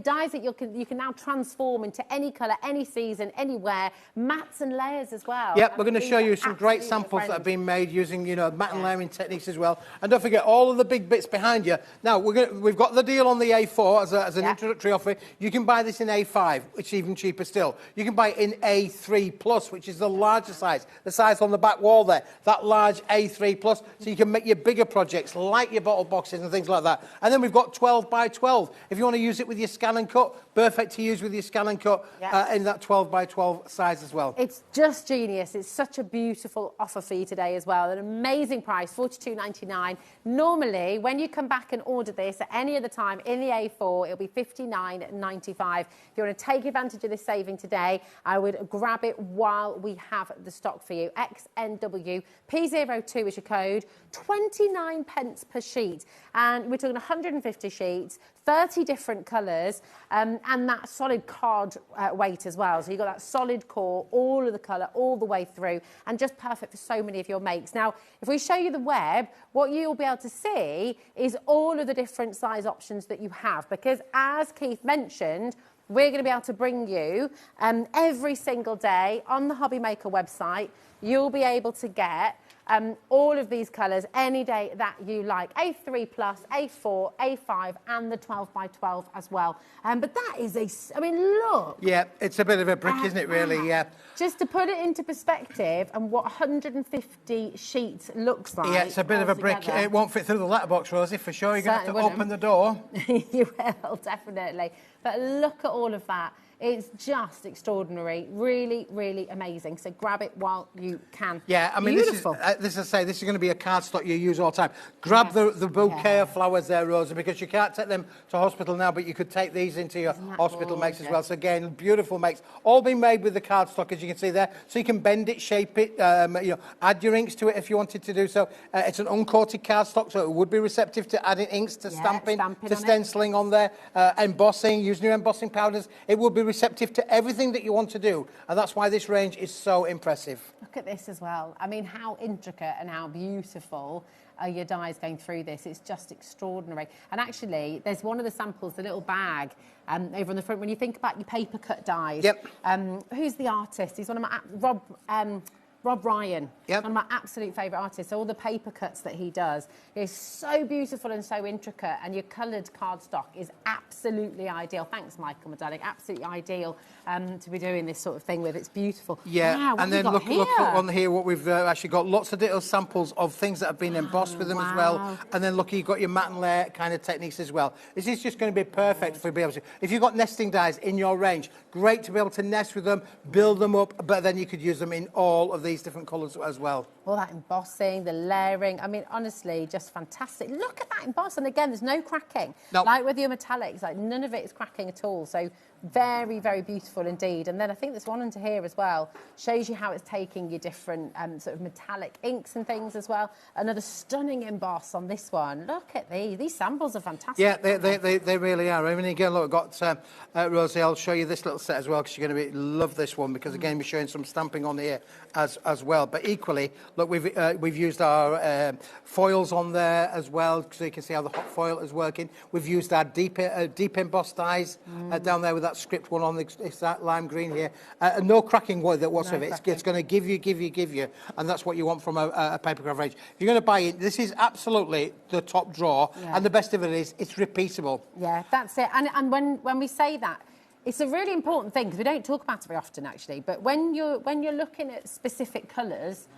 dies that you can now transform into any colour, any season, anywhere. Mats and layers as well. Yep, we're going to show you some great samples that have been made using matte and layering techniques as well. And don't forget all of the big bits behind you. Now, we've got the deal on the A4 as an introductory offer. You can buy this in A5, which is even cheaper still. You can buy it in A3 Plus, which is the larger size, the size on the back wall there, that large A3 Plus, so you can make your bigger projects, like your bottle boxes and things like that. And then we've got 12 by 12. If you want to use it with your scan and cut, perfect to use with your scan and cut in that 12 by 12 size as well. It's just genius. It's such a beautiful offer for you today as well. An amazing price, $42.99. Normally, when you come back and order this at any other time in the A4, it'll be $59.95. If you want to take advantage of this saving today, I would grab it while we have the stock for you. XNW P02 is your code, 29 pence per sheet. And we're talking 150 sheets, 30 different colours, and that solid card weight as well. So you've got that solid core, all of the colour, all the way through, and just perfect for so many of your makes. Now, if we show you the web, what you'll be able to see is all of the different size options that you have, because as Keith mentioned, we're going to be able to bring you every single day on the HobbyMaker website, you'll be able to get all of these colours any day that you like. A3 plus, A4, A5 and the 12 by 12 as well. But that is I mean, look. Yeah, it's a bit of a brick, isn't it, really? Yeah. Just to put it into perspective and what 150 sheets looks like. Yeah, it's a bit of a brick. Together. It won't fit through the letterbox, Rosie, for sure. You're going to have to Certainly open the door. You will, definitely. But look at all of that. It's just extraordinary. Really, really amazing. So grab it while you can. Yeah, I mean, beautiful. this is going to be a cardstock you use all the time. Grab the bouquet of flowers there, Rosie, because you can't take them to hospital now, but you could take these into your hospital makes as well. So again, beautiful makes. All been made with the cardstock, as you can see there. So you can bend it, shape it, add your inks to it if you wanted to do so. It's an uncoated cardstock, so it would be receptive to adding inks, to stamping to stenciling on there, embossing, using your embossing powders. It would be receptive to everything that you want to do, and that's why this range is so impressive. Look at this as well. I mean, how intricate and how beautiful are your dies going through this. It's just extraordinary. And actually, there's one of the samples, the little bag over on the front. When you think about your paper cut dies, who's the artist? He's one of my Rob Ryan, one of my absolute favourite artists. So all the paper cuts that he does is so beautiful and so intricate, and your coloured cardstock is absolutely ideal. Thanks, Michael, my darling. Absolutely ideal to be doing this sort of thing with. It's beautiful. Yeah, wow, and then look on here what we've actually got lots of little samples of things that have been embossed with them as well. And then look, you've got your matte and layer kind of techniques as well. This is just going to be perfect for being able to. If you've got nesting dies in your range, great to be able to nest with them, build them up, but then you could use them in all of these different colours as well. All that embossing, the layering, I mean, honestly, just fantastic. Look at that emboss, and again, there's no cracking. Nope. Like with your metallics, like none of it is cracking at all. So very, very beautiful indeed. And then I think there's one under here as well. Shows you how it's taking your different sort of metallic inks and things as well. Another stunning emboss on this one. Look at these. These samples are fantastic. Yeah, they really are. I mean, again, look, I've got Rosie, I'll show you this little set as well, because you're going to love this one, because again, we're showing some stamping on here as well. But equally, look, we've used our foils on there as well, so you can see how the hot foil is working. We've used our deep embossed dies down there with that script one on it's that lime green here. No cracking whatsoever. It's going to give you, and that's what you want from a papercraft range. If you're going to buy it, this is absolutely the top drawer, and the best of it is it's repeatable. Yeah, that's it. And when we say that, it's a really important thing, because we don't talk about it very often, actually. But when you're looking at specific colours,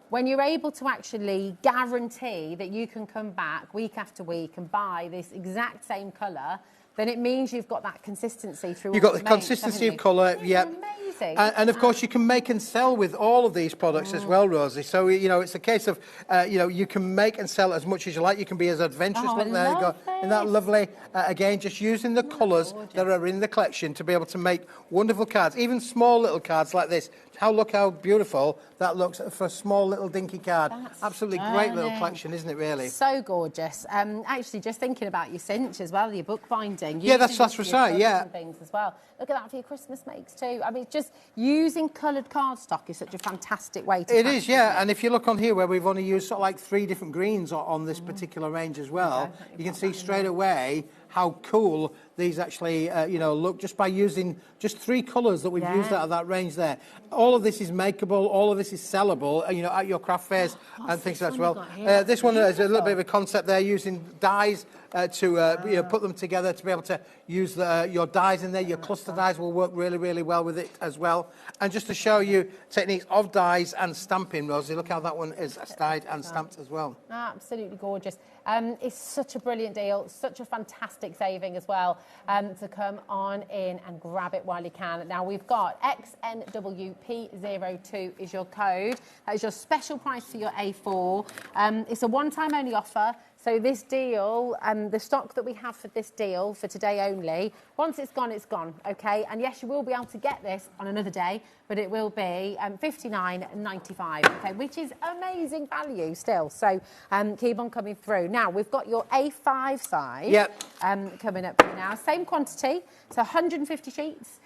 when you're able to actually guarantee that you can come back week after week and buy this exact same colour, then it means you've got that consistency through. You've got the consistency of colour, amazing. And of course, you can make and sell with all of these products as well, Rosie. So it's a case of you can make and sell as much as you like. You can be as adventurous. Look there, you go in that lovely. Again, just using the colours that are in the collection to be able to make wonderful cards, even small little cards like this. Look how beautiful that looks for a small little dinky card. That's absolutely great little collection, isn't it? Really. So gorgeous. Actually, just thinking about your cinch as well, your bookbinding. Yeah, that's right. Yeah. Things as well. Look at that for your Christmas makes too. I mean, just using coloured cardstock is such a fantastic way to. It is, yeah. And if you look on here where we've only used sort of like 3 different greens on this particular range as well, you can see straight away how cool these actually, look just by using just 3 colours that we've used out of that range there. All of this is makeable, all of this is sellable, at your craft fairs and things like that as well. This one is a little bit of a concept there, using dyes put them together to be able to use your dies in there. Your cluster dies will work really, really well with it as well. And just to show you techniques of dies and stamping, Rosie, look how that one is dyed and stamped as well. Absolutely gorgeous. It's such a brilliant deal, such a fantastic saving as well, to come on in and grab it while you can. Now, we've got XNWP02 is your code. That is your special price for your A4. It's a one-time only offer. So this deal, the stock that we have for this deal for today only, once it's gone, okay? And yes, you will be able to get this on another day, but it will be $59.95, okay? Which is amazing value still. So keep on coming through. Now, we've got your A5 size coming up now. Same quantity, so 150 sheets.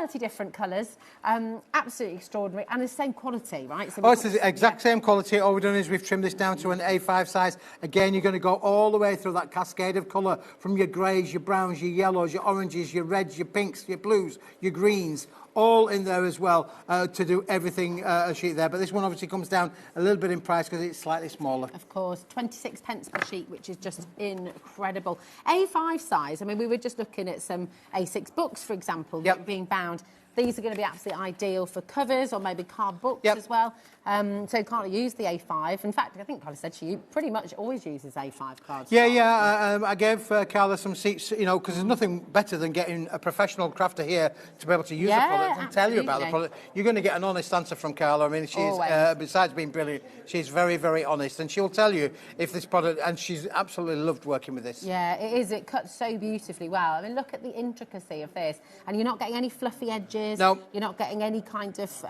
30 different colours, absolutely extraordinary, and the same quality, right? So it's the exact same quality. All we've done is we've trimmed this down to an A5 size. Again, you're going to go all the way through that cascade of colour, from your greys, your browns, your yellows, your oranges, your reds, your pinks, your blues, your greens, all in there as well to do everything a sheet there. But this one obviously comes down a little bit in price because it's slightly smaller. Of course, 26 pence per sheet, which is just incredible. A5 size, I mean, we were just looking at some A6 books, for example, being bound. These are going to be absolutely ideal for covers or maybe card books as well. So Carla used the A5. In fact, I think Carla said she pretty much always uses A5 cards. I gave Carla some seats, because there's nothing better than getting a professional crafter here to be able to use the product and tell you about the product. You're going to get an honest answer from Carla. I mean, she's, besides being brilliant, she's very, very honest. And she'll tell you if this product, and she's absolutely loved working with this. Yeah, it is. It cuts so beautifully well. I mean, look at the intricacy of this. And you're not getting any fluffy edges. No. You're not getting any kind of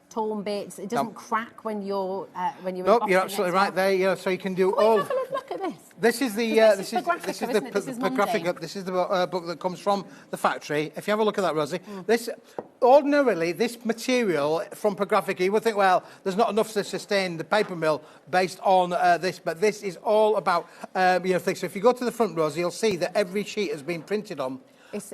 torn bits. It doesn't crack when you're Nope, you're absolutely right there. Yeah, so you can do all. Have a look at this. This is the This is the Papercraft. This is the book that comes from the factory. If you have a look at that, Rosie, this ordinarily this material from Papercraft, you would think, well, there's not enough to sustain the paper mill based on this, but this is all about things. So if you go to the front, Rosie, you'll see that every sheet has been printed on.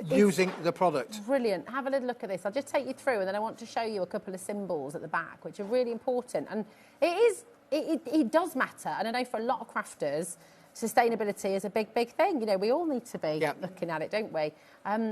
Using the product. Brilliant. Have a little look at this. I'll just take you through and then I want to show you a couple of symbols at the back, which are really important. And it does matter. And I know for a lot of crafters, sustainability is a big, big thing. We all need to be looking at it, don't we?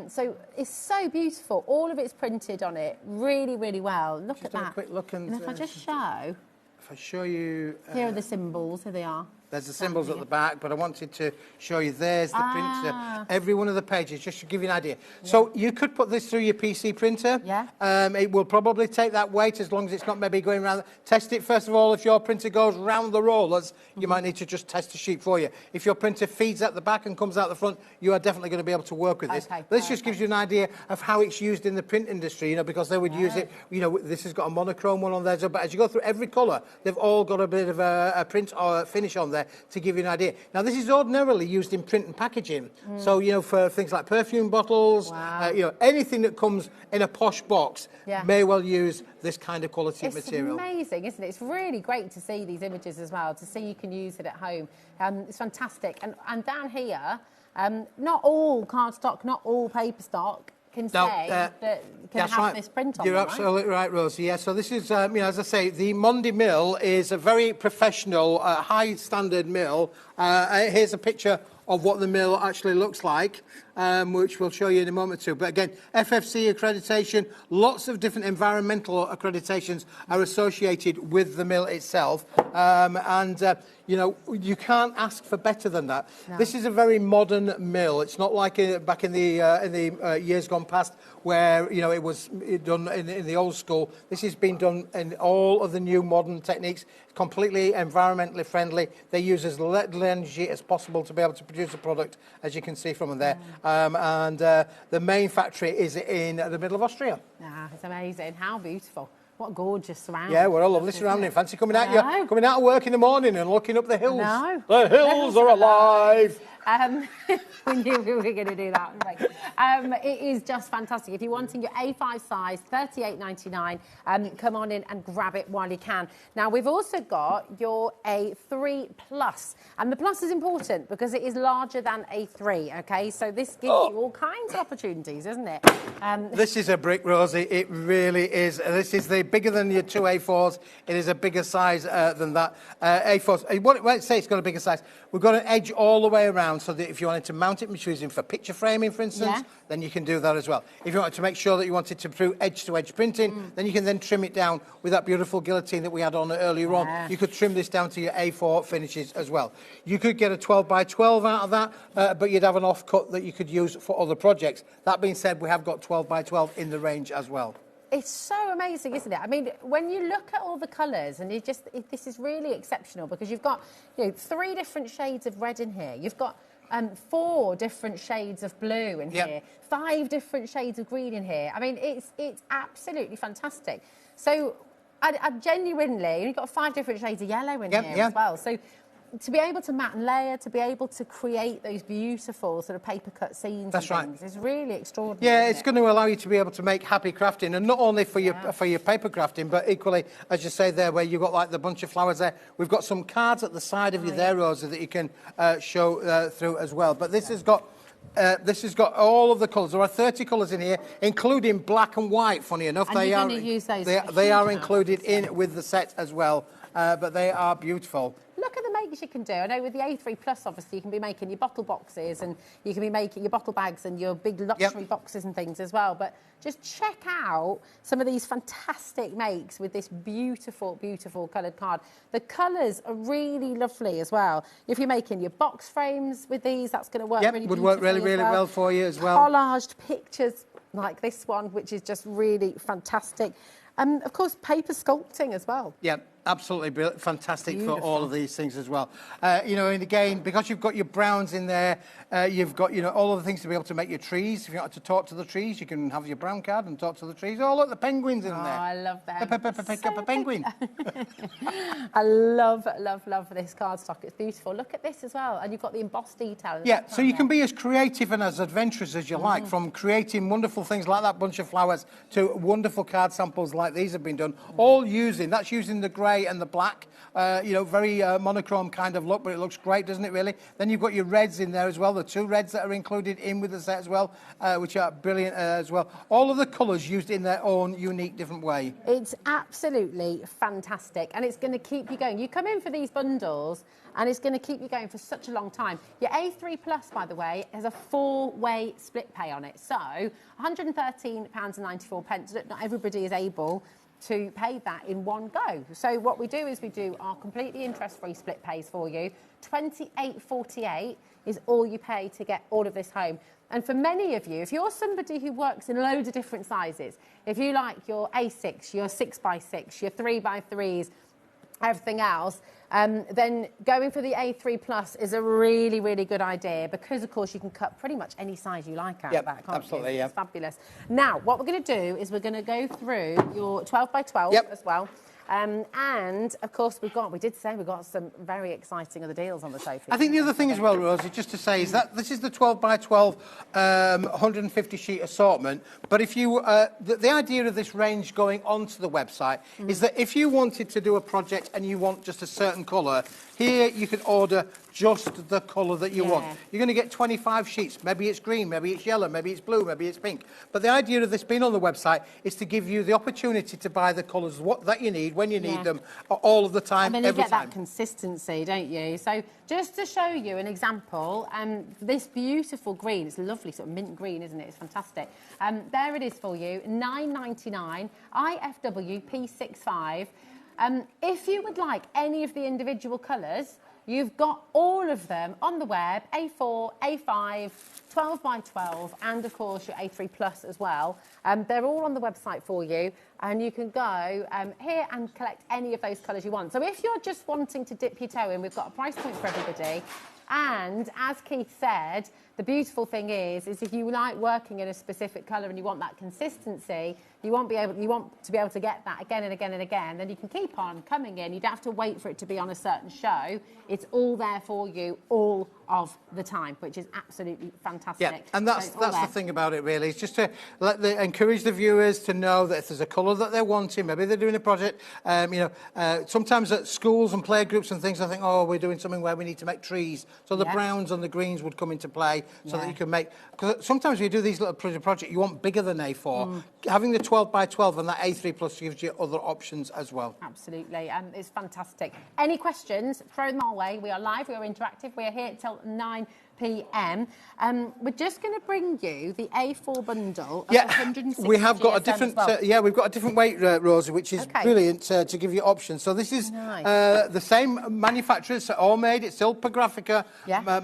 So it's so beautiful. All of it's printed on it really, really well. Look at that. Have a quick look and if I just show... If I show you... here are the symbols. Here they are. There's the symbols at the back, but I wanted to show you there's the printer. Every one of the pages, just to give you an idea. So you could put this through your PC printer. It will probably take that weight as long as it's not maybe going around. Test it first of all. If your printer goes round the rollers, you might need to just test the sheet for you. If your printer feeds at the back and comes out the front, you are definitely going to be able to work with this. But this just gives you an idea of how it's used in the print industry, because they would use it, this has got a monochrome one on there, but as you go through every colour, they've all got a bit of a print or a finish on there to give you an idea. Now, this is ordinarily used in print and packaging. So, for things like perfume bottles, anything that comes in a posh box may well use this kind of quality material. It's amazing, isn't it? It's really great to see these images as well, to see you can use it at home. It's fantastic. And down here, not all cardstock, not all paper stock can say that can have this print on. You're absolutely right, Rosie. Yeah, so this is, as I say, the Mondi mill is a very professional, high-standard mill. Here's a picture of what the mill actually looks like, which we'll show you in a moment too. But again, FFC accreditation, lots of different environmental accreditations are associated with the mill itself. You can't ask for better than that. No. This is a very modern mill. It's not like back in the years gone past where, it was done in the old school. This has been done in all of the new modern techniques, completely environmentally friendly. They use as little energy as possible to be able to produce a product, as you can see from there. The main factory is in the middle of Austria. It's amazing. How beautiful. What a gorgeous surrounding. Yeah, we're all lovely surrounding. Fancy coming out of work in the morning and looking up the hills. No. The hills are alive. We knew we were going to do that. It is just fantastic. If you're wanting your A5 size, $38.99, come on in and grab it while you can. Now, we've also got your A3 Plus. And the Plus is important because it is larger than A3, okay? So this gives you all kinds of opportunities, isn't it? This is a brick, Rosie. It really is. This is bigger than your two A4s. It is a bigger size than that. A4s. Let's say it's got a bigger size. We've got an edge all the way around. down so that if you wanted to mount it, using for picture framing, for instance, then you can do that as well. If you wanted to make sure that you wanted to do edge-to-edge printing, then you can then trim it down with that beautiful guillotine that we had on earlier on. You could trim this down to your A4 finishes as well. You could get a 12 by 12 out of that, but you'd have an offcut that you could use for other projects. That being said, we have got 12 by 12 in the range as well. It's so amazing, isn't it? I mean, when you look at all the colours, and this is really exceptional because you've got 3 different shades of red in here. You've got 4 different shades of blue in here, 5 different shades of green in here. I mean, it's absolutely fantastic. So, I genuinely, you've got 5 different shades of yellow in here as well. So, to be able to mat and layer, to be able to create those beautiful sort of paper cut scenes and things is really extraordinary. Yeah, it's going to allow you to be able to make happy crafting, and not only for your paper crafting, but equally, as you say there, where you've got like the bunch of flowers there. We've got some cards at the side of you there, Rosa, that you can show through as well. But this has got all of the colours. There are 30 colours in here, including black and white. Funny enough, and they are included in with the set as well. But they are beautiful. Look at the makes you can do. I know with the A3 Plus, obviously, you can be making your bottle boxes and you can be making your bottle bags and your big luxury boxes and things as well. But just check out some of these fantastic makes with this beautiful, beautiful coloured card. The colours are really lovely as well. If you're making your box frames with these, that's going to work really would work really, really well for you as well. Collaged pictures like this one, which is just really fantastic. And, of course, paper sculpting as well. Yeah, absolutely fantastic for all of these things as well. And again, because you've got your browns in there, you've got, all of the things to be able to make your trees. If you want to talk to the trees, you can have your brown card and talk to the trees. Oh, look, the penguins in there. Oh, I love them. Penguin. I love this cardstock. It's beautiful. Look at this as well. And you've got the embossed detail. Yeah, so you can be as creative and as adventurous as you like, from creating wonderful things like that bunch of flowers to wonderful card samples like these have been done, all using the grey and the black, very monochrome kind of look, but it looks great, doesn't it, really? Then you've got your reds in there as well, the 2 reds that are included in with the set as well, which are brilliant as well. All of the colours used in their own unique, different way. It's absolutely fantastic, and it's going to keep you going. You come in for these bundles, and it's going to keep you going for such a long time. Your A3 Plus, by the way, has a 4-way split pay on it. So £113.94. Not everybody is able to pay that in one go. So what we do is we do our completely interest-free split pays for you. £28.48 is all you pay to get all of this home. And for many of you, if you're somebody who works in loads of different sizes, if you like your A6, your 6x6, your 3x3s, everything else, then going for the A3 Plus is a really, really good idea because, of course, you can cut pretty much any size you like out of that, can't absolutely, you? yeah. It's fabulous. Now, what we're going to do is we're going to go through your 12 by 12 as well. And, of course, we did say we've got some very exciting other deals on the show. I think the other thing as well, Rosie, just to say, is that this is the 12 by 12 150 sheet assortment. But if you, the idea of this range going onto the website is that if you wanted to do a project and you want just a certain colour, here you can order just the colour that you want. You're going to get 25 sheets. Maybe it's green, maybe it's yellow, maybe it's blue, maybe it's pink. But the idea of this being on the website is to give you the opportunity to buy the colours that you need, when you need them, all of the time, and then every you get that consistency, don't you? So just to show you an example, this beautiful green, it's lovely sort of mint green, isn't it? It's fantastic. There it is for you, $9.99, IFW P65. If you would like any of the individual colours, you've got all of them on the web, A4, A5, 12 by 12, and of course your A3 Plus as well. They're all on the website for you, and you can go here and collect any of those colours you want. So if you're just wanting to dip your toe in, we've got a price point for everybody. And as Keith said, the beautiful thing is if you like working in a specific colour and you want that consistency, you want to be able to get that again and again and again, then you can keep on coming in. You don't have to wait for it to be on a certain show. It's all there for you all of the time, which is absolutely fantastic. Yeah, and that's the thing about it, really. It's just to encourage the viewers to know that if there's a colour that they're wanting, maybe they're doing a project, sometimes at schools and playgroups and things, I think, oh, we're doing something where we need to make trees. So the browns and the greens would come into play so that you can make... Because sometimes when you do these little projects, you want bigger than A4. Having the 12 by 12 and that A3 Plus gives you other options as well. Absolutely, it's fantastic. Any questions, throw them our way. We are live, we are interactive, we are here till 9 p.m. We're just going to bring you the A4 bundle of Yeah, 160 we have got a GSM different. as well. Yeah, we've got a different weight, Rosie, which is Okay. brilliant to give you options. So this is the same manufacturers, all made. It's still Pagraphica,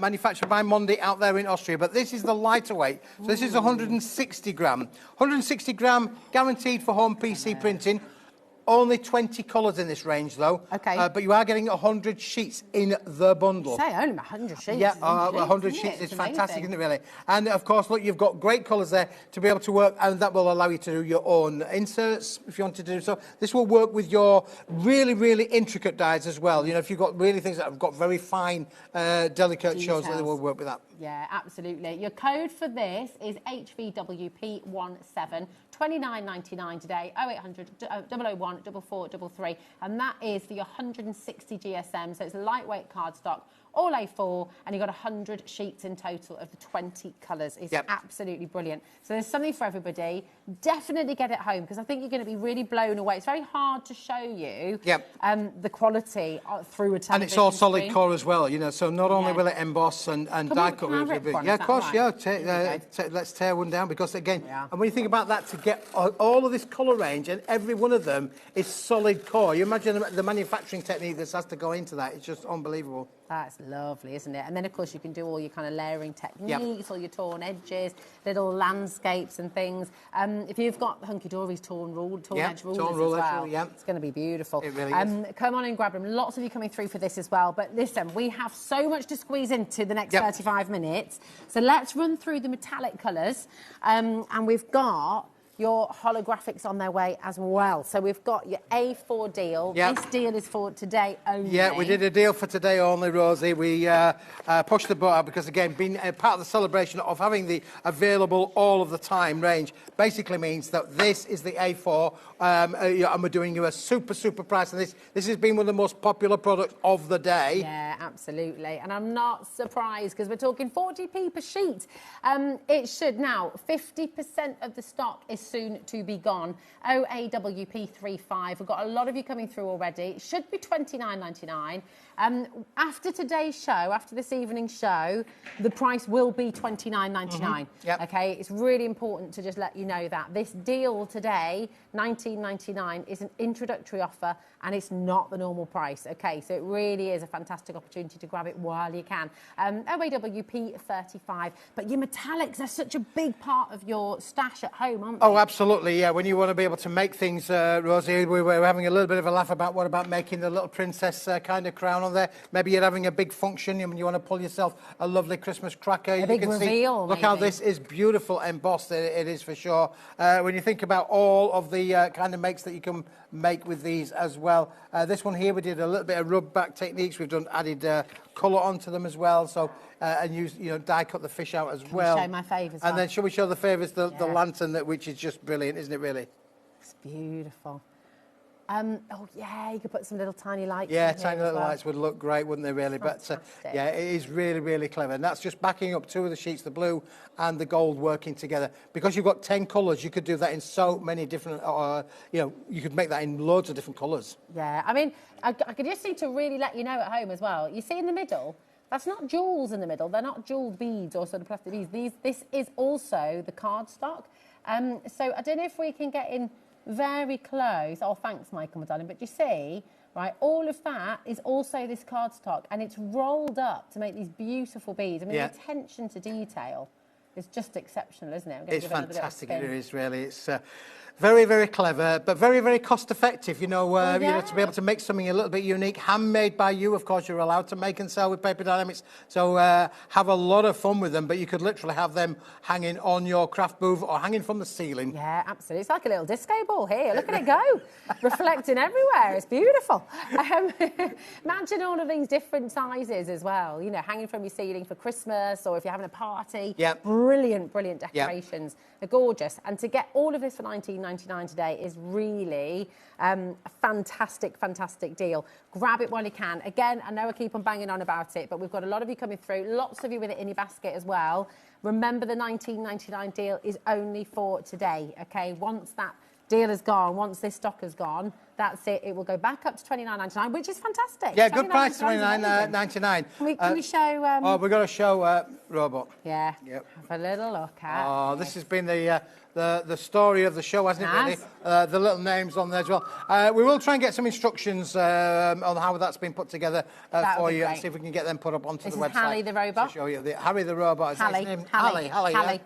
manufactured by Mondi out there in Austria. But this is the lighter weight. So this is 160 gram. 160 gram, guaranteed for home PC printing. Only 20 colours in this range, though. Okay. But you are getting 100 sheets in the bundle. Say only 100 sheets. Yeah, 100 sheets is fantastic, isn't it, really? And, of course, look, you've got great colours there to be able to work, and that will allow you to do your own inserts if you want to do so. This will work with your really, really intricate dies as well. You know, if you've got really things that have got very fine, delicate shows, they will work with that. Yeah, absolutely. Your code for this is HVWP17, $29.99 today, 0800 001 4433, and that is for your 160 GSM, so it's lightweight cardstock, all A4, and you've got 100 sheets in total of the 20 colours. It's absolutely brilliant. So there's something for everybody. Definitely get it home, because I think you're going to be really blown away. It's very hard to show you the quality through a television And it's all solid screen. core as well, you know, so not only will it emboss and die cut. Yeah, of course, let's tear one down, because, again, and when you think about that, to get all of this colour range, and every one of them is solid core. You imagine the manufacturing technique that has to go into that. It's just unbelievable. That's lovely, isn't it? And then, of course, you can do all your kind of layering techniques, all your torn edges, little landscapes and things. If you've got hunky-dory's torn edge rulers as well, it's going to be beautiful. It really is. Come on and grab them. Lots of you coming through for this as well. But listen, we have so much to squeeze into the next 35 minutes. So let's run through the metallic colours. And we've got your holographics on their way as well. So we've got your A4 deal. This deal is for today only. Yeah, we did a deal for today only, Rosie. We pushed the boat out because, again, being part of the celebration of having the available all of the time range basically means that this is the A4, and we're doing you a super, super price. And this has been one of the most popular products of the day. Yeah, absolutely. And I'm not surprised, because we're talking 40p per sheet. It should now, 50% of the stock is soon to be gone. OAWP35. We've got a lot of you coming through already. It should be $29.99. After today's show, after this evening's show, the price will be $29.99. Okay, it's really important to just let you know that this deal today, $19.99, is an introductory offer, and it's not the normal price. Okay, so it really is a fantastic opportunity to grab it while you can. OAWP35. But your metallics are such a big part of your stash at home, aren't they? Oh, absolutely, yeah. When you want to be able to make things, Rosie, we were having a little bit of a laugh about what about making the little princess kind of crown on there. Maybe you're having a big function and you want to pull yourself a lovely Christmas cracker. A big reveal, look how this is beautiful embossed, it is for sure. When you think about all of the kind of makes that you can make with these as well. This one here, we did a little bit of rub back techniques. We've done added colour onto them as well. So and use, die cut the fish out as well. Show my favours. And then shall we show the favours, the lantern, which is just brilliant, isn't it, really? It's beautiful. Oh, yeah, you could put some little tiny lights in Yeah, here tiny as little well. lights would look great, wouldn't they, really? Fantastic. But, yeah, it is really, really clever. And that's just backing up two of the sheets, the blue and the gold, working together. Because you've got 10 colours, you could do that in so many different, you could make that in loads of different colours. Yeah, I mean, I could just need to really let you know at home as well. You see in the middle, that's not jewels in the middle. They're not jewelled beads or sort of plastic beads. This is also the cardstock. So I don't know if we can get in very close. Oh, thanks, Michael, my darling. But you see, right, all of that is also this cardstock, and it's rolled up to make these beautiful beads. I mean, the attention to detail is just exceptional, isn't it? It's fantastic, it is, really. It's very, very clever, but very, very cost-effective, to be able to make something a little bit unique, handmade by you. Of course, you're allowed to make and sell with Paper Dynamics, so have a lot of fun with them, but you could literally have them hanging on your craft booth or hanging from the ceiling. Yeah, absolutely. It's like a little disco ball here. Look at it go, reflecting everywhere. It's beautiful. Imagine all of these different sizes as well, hanging from your ceiling for Christmas, or if you're having a party. Yeah. Brilliant, brilliant decorations. They're gorgeous. And to get all of this for $19.99 today is really a fantastic, fantastic deal. Grab it while you can. Again, I know I keep on banging on about it, but we've got a lot of you coming through, lots of you with it in your basket as well. Remember, the $19.99 deal is only for today, okay? Once that deal is gone. Once this stock is gone, that's it. It will go back up to $29.99, which is fantastic. Yeah, good price, $29.99. $29.99. Can we show... oh, we've got to show Robot. Yeah, yep. Have a little look at Oh, this has been the story of the show, hasn't it, really? The little names on there as well. We will try and get some instructions on how that's been put together for you and see if we can get them put up onto the website. This is Hallie the Robot. To show you. Harry the Robot. Is that his name? Hallie Hallie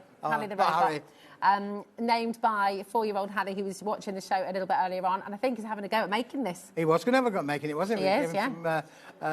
the Robot. Harry. Named by 4-year-old Hallie, who was watching the show a little bit earlier on, and I think he's having a go at making this. He was going to have a go at making it, wasn't he? He is, yeah.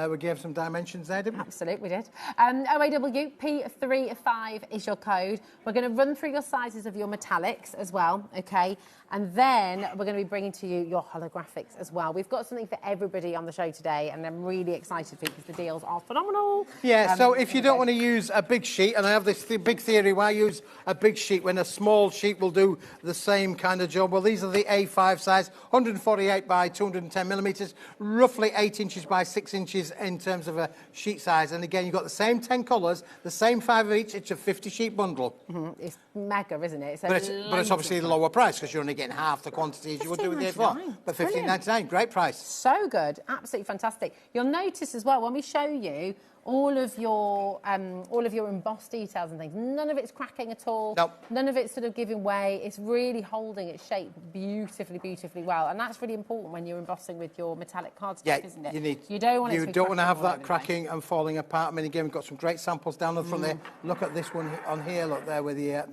We gave some dimensions there, didn't we? Absolutely, we did. OAWP35 is your code. We're going to run through your sizes of your metallics as well, okay? And then we're going to be bringing to you your holographics as well. We've got something for everybody on the show today, and I'm really excited for you because the deals are phenomenal. Yeah, so if you don't want to use a big sheet, and I have this big theory why I use a big sheet when a small sheet will do the same kind of job. Well, these are the A5 size, 148 by 210 millimetres, roughly 8 inches by 6 inches in terms of a sheet size. And again, you've got the same 10 colours, the same 5 of each. It's a 50 sheet bundle. It's mega, isn't it? But it's obviously the lower price because you're only getting half the quantity as you would do with the A4. But $15.99, great price. So good, absolutely fantastic. You'll notice as well when we show you all of your embossed details and things, none of it's cracking at all. Nope. None of it's sort of giving way. It's really holding its shape beautifully, beautifully well, and that's really important when you're embossing with your metallic cardstock, isn't it? You don't want it to have that cracking and falling apart. I mean, again, we've got some great samples down the front there. Look at this one on here. Look there with the.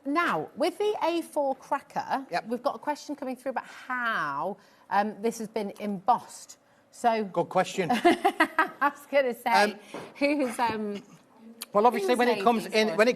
Now, with the A4 cracker, we've got a question coming through about how this has been embossed. So good question. I was going to say, who's well, obviously, when it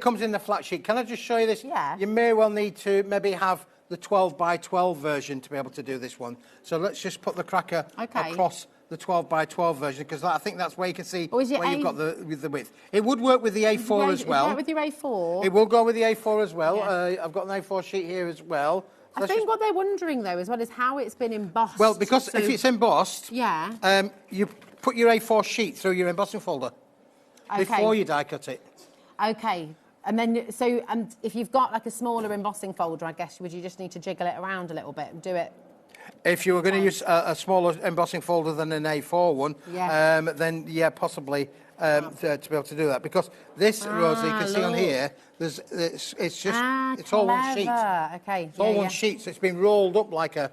comes in the flat sheet, can I just show you this? Yeah. You may well need to maybe have the 12 by 12 version to be able to do this one. So let's just put the cracker across the 12 by 12 version because I think that's where you can see where you've got the width. It would work with the A4 as well. It with your A4? It will go with the A4 as well. I've got an A4 sheet here as well. So I think what they're wondering, though, as well, is how it's been embossed. Well, because if it's embossed, you put your A4 sheet through your embossing folder before you die cut it. Okay. And then, so if you've got like a smaller embossing folder, I guess, would you just need to jiggle it around a little bit and do it? If you were going to use a smaller embossing folder than an A4 one, then, possibly to be able to do that. Because this, Rosie, you can see on here, it's all one sheet. Okay. It's all one sheet, so it's been rolled up like a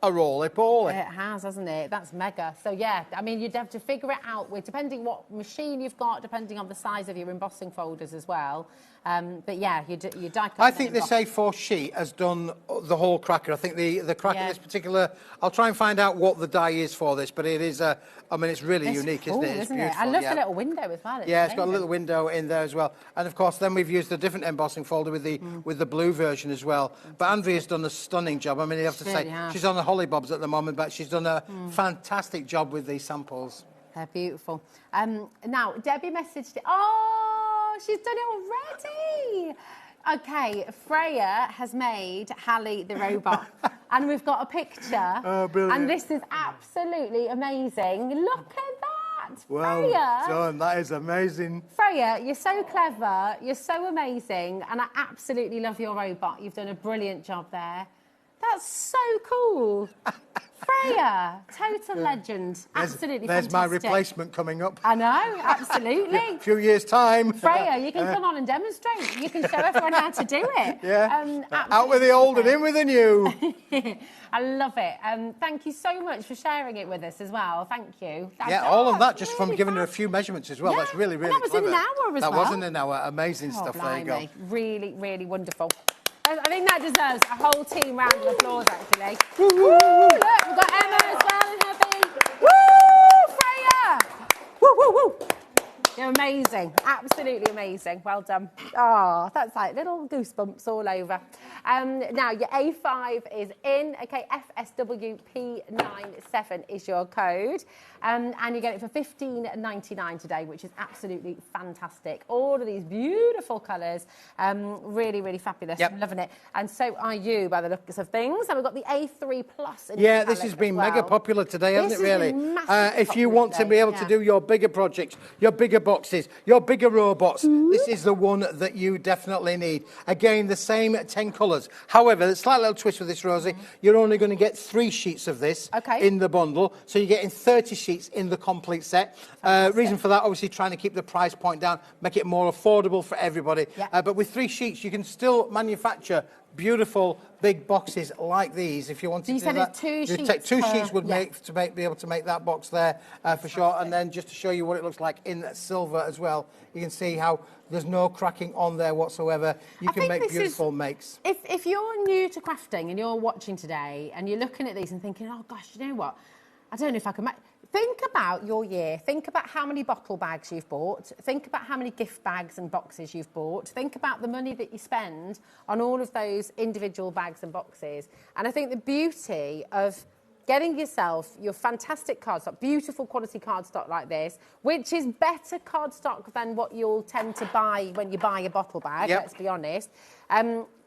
roly-poly. It has, hasn't it? That's mega. So, yeah, I mean, you'd have to figure it out with, depending what machine you've got, depending on the size of your embossing folders as well. But, yeah, you die cut. I think this A4 sheet has done the whole cracker. I think the cracker, this particular... I'll try and find out what the die is for this, but it is I mean, it's really unique, isn't it? It's beautiful. I love the little window as well. It's got a little window in there as well. And, of course, then we've used a different embossing folder with the blue version as well. But Andrea's done a stunning job. I mean, you have to say, she's on the hollybobs at the moment, but she's done a fantastic job with these samples. They're beautiful. Now, Debbie messaged it. Oh, she's done it already. Okay, Freya has made Hallie the robot. And we've got a picture. Oh, brilliant. And this is absolutely amazing. Look at that. Well Freya. done. That is amazing. Freya, you're so clever. You're so amazing. And I absolutely love your robot. You've done a brilliant job there. That's so cool. Freya, total legend. Absolutely There's fantastic. my replacement coming up. I know, absolutely. A few years' time. Freya, you can come on and demonstrate. You can show everyone how to do it. Yeah. Out with the old and in with the new. I love it. Thank you so much for sharing it with us as well. Thank you. All of that just from giving her a few measurements as well. Yeah. That's really, really and that was clever. in an hour as well. That was in an hour. Amazing stuff. Blimey. There you go. Really, really wonderful. I think that deserves a whole team round of applause, actually. Woo, look, we've got Emma as well and Herbie. Woo, Freya! Woo, woo, woo. You're amazing, absolutely amazing. Well done. Oh, that's like little goosebumps all over. Now, your A5 is in. Okay, FSWP97 is your code. And you get it for $15.99 today, which is absolutely fantastic. All of these beautiful colours. Really, really fabulous. I'm loving it. And so are you, by the looks of things. And we've got the A3 Plus. This has been mega popular today, hasn't it, really? Been if you want to be able to do your bigger projects, your bigger boxes, your bigger robots, this is the one that you definitely need. Again, the same 10 colours. However, the slight little twist with this, Rosie, you're only going to get 3 sheets of this in the bundle, so you're getting 30 sheets in the complete set. Reason for that, obviously, trying to keep the price point down, make it more affordable for everybody. But with 3 sheets, you can still manufacture beautiful big boxes like these if you wanted to do that. So you said it's 2 sheets. Take 2 sheets would be able to make that box there for sure. And then just to show you what it looks like in silver as well, you can see how there's no cracking on there whatsoever. You can make beautiful makes. If you're new to crafting and you're watching today and you're looking at these and thinking, oh gosh, you know what? I don't know if I can make... Think about your year. Think about how many bottle bags you've bought. Think about how many gift bags and boxes you've bought. Think about the money that you spend on all of those individual bags and boxes. And I think the beauty of getting yourself your fantastic cardstock, beautiful quality cardstock like this, which is better cardstock than what you'll tend to buy when you buy a bottle bag, let's be honest.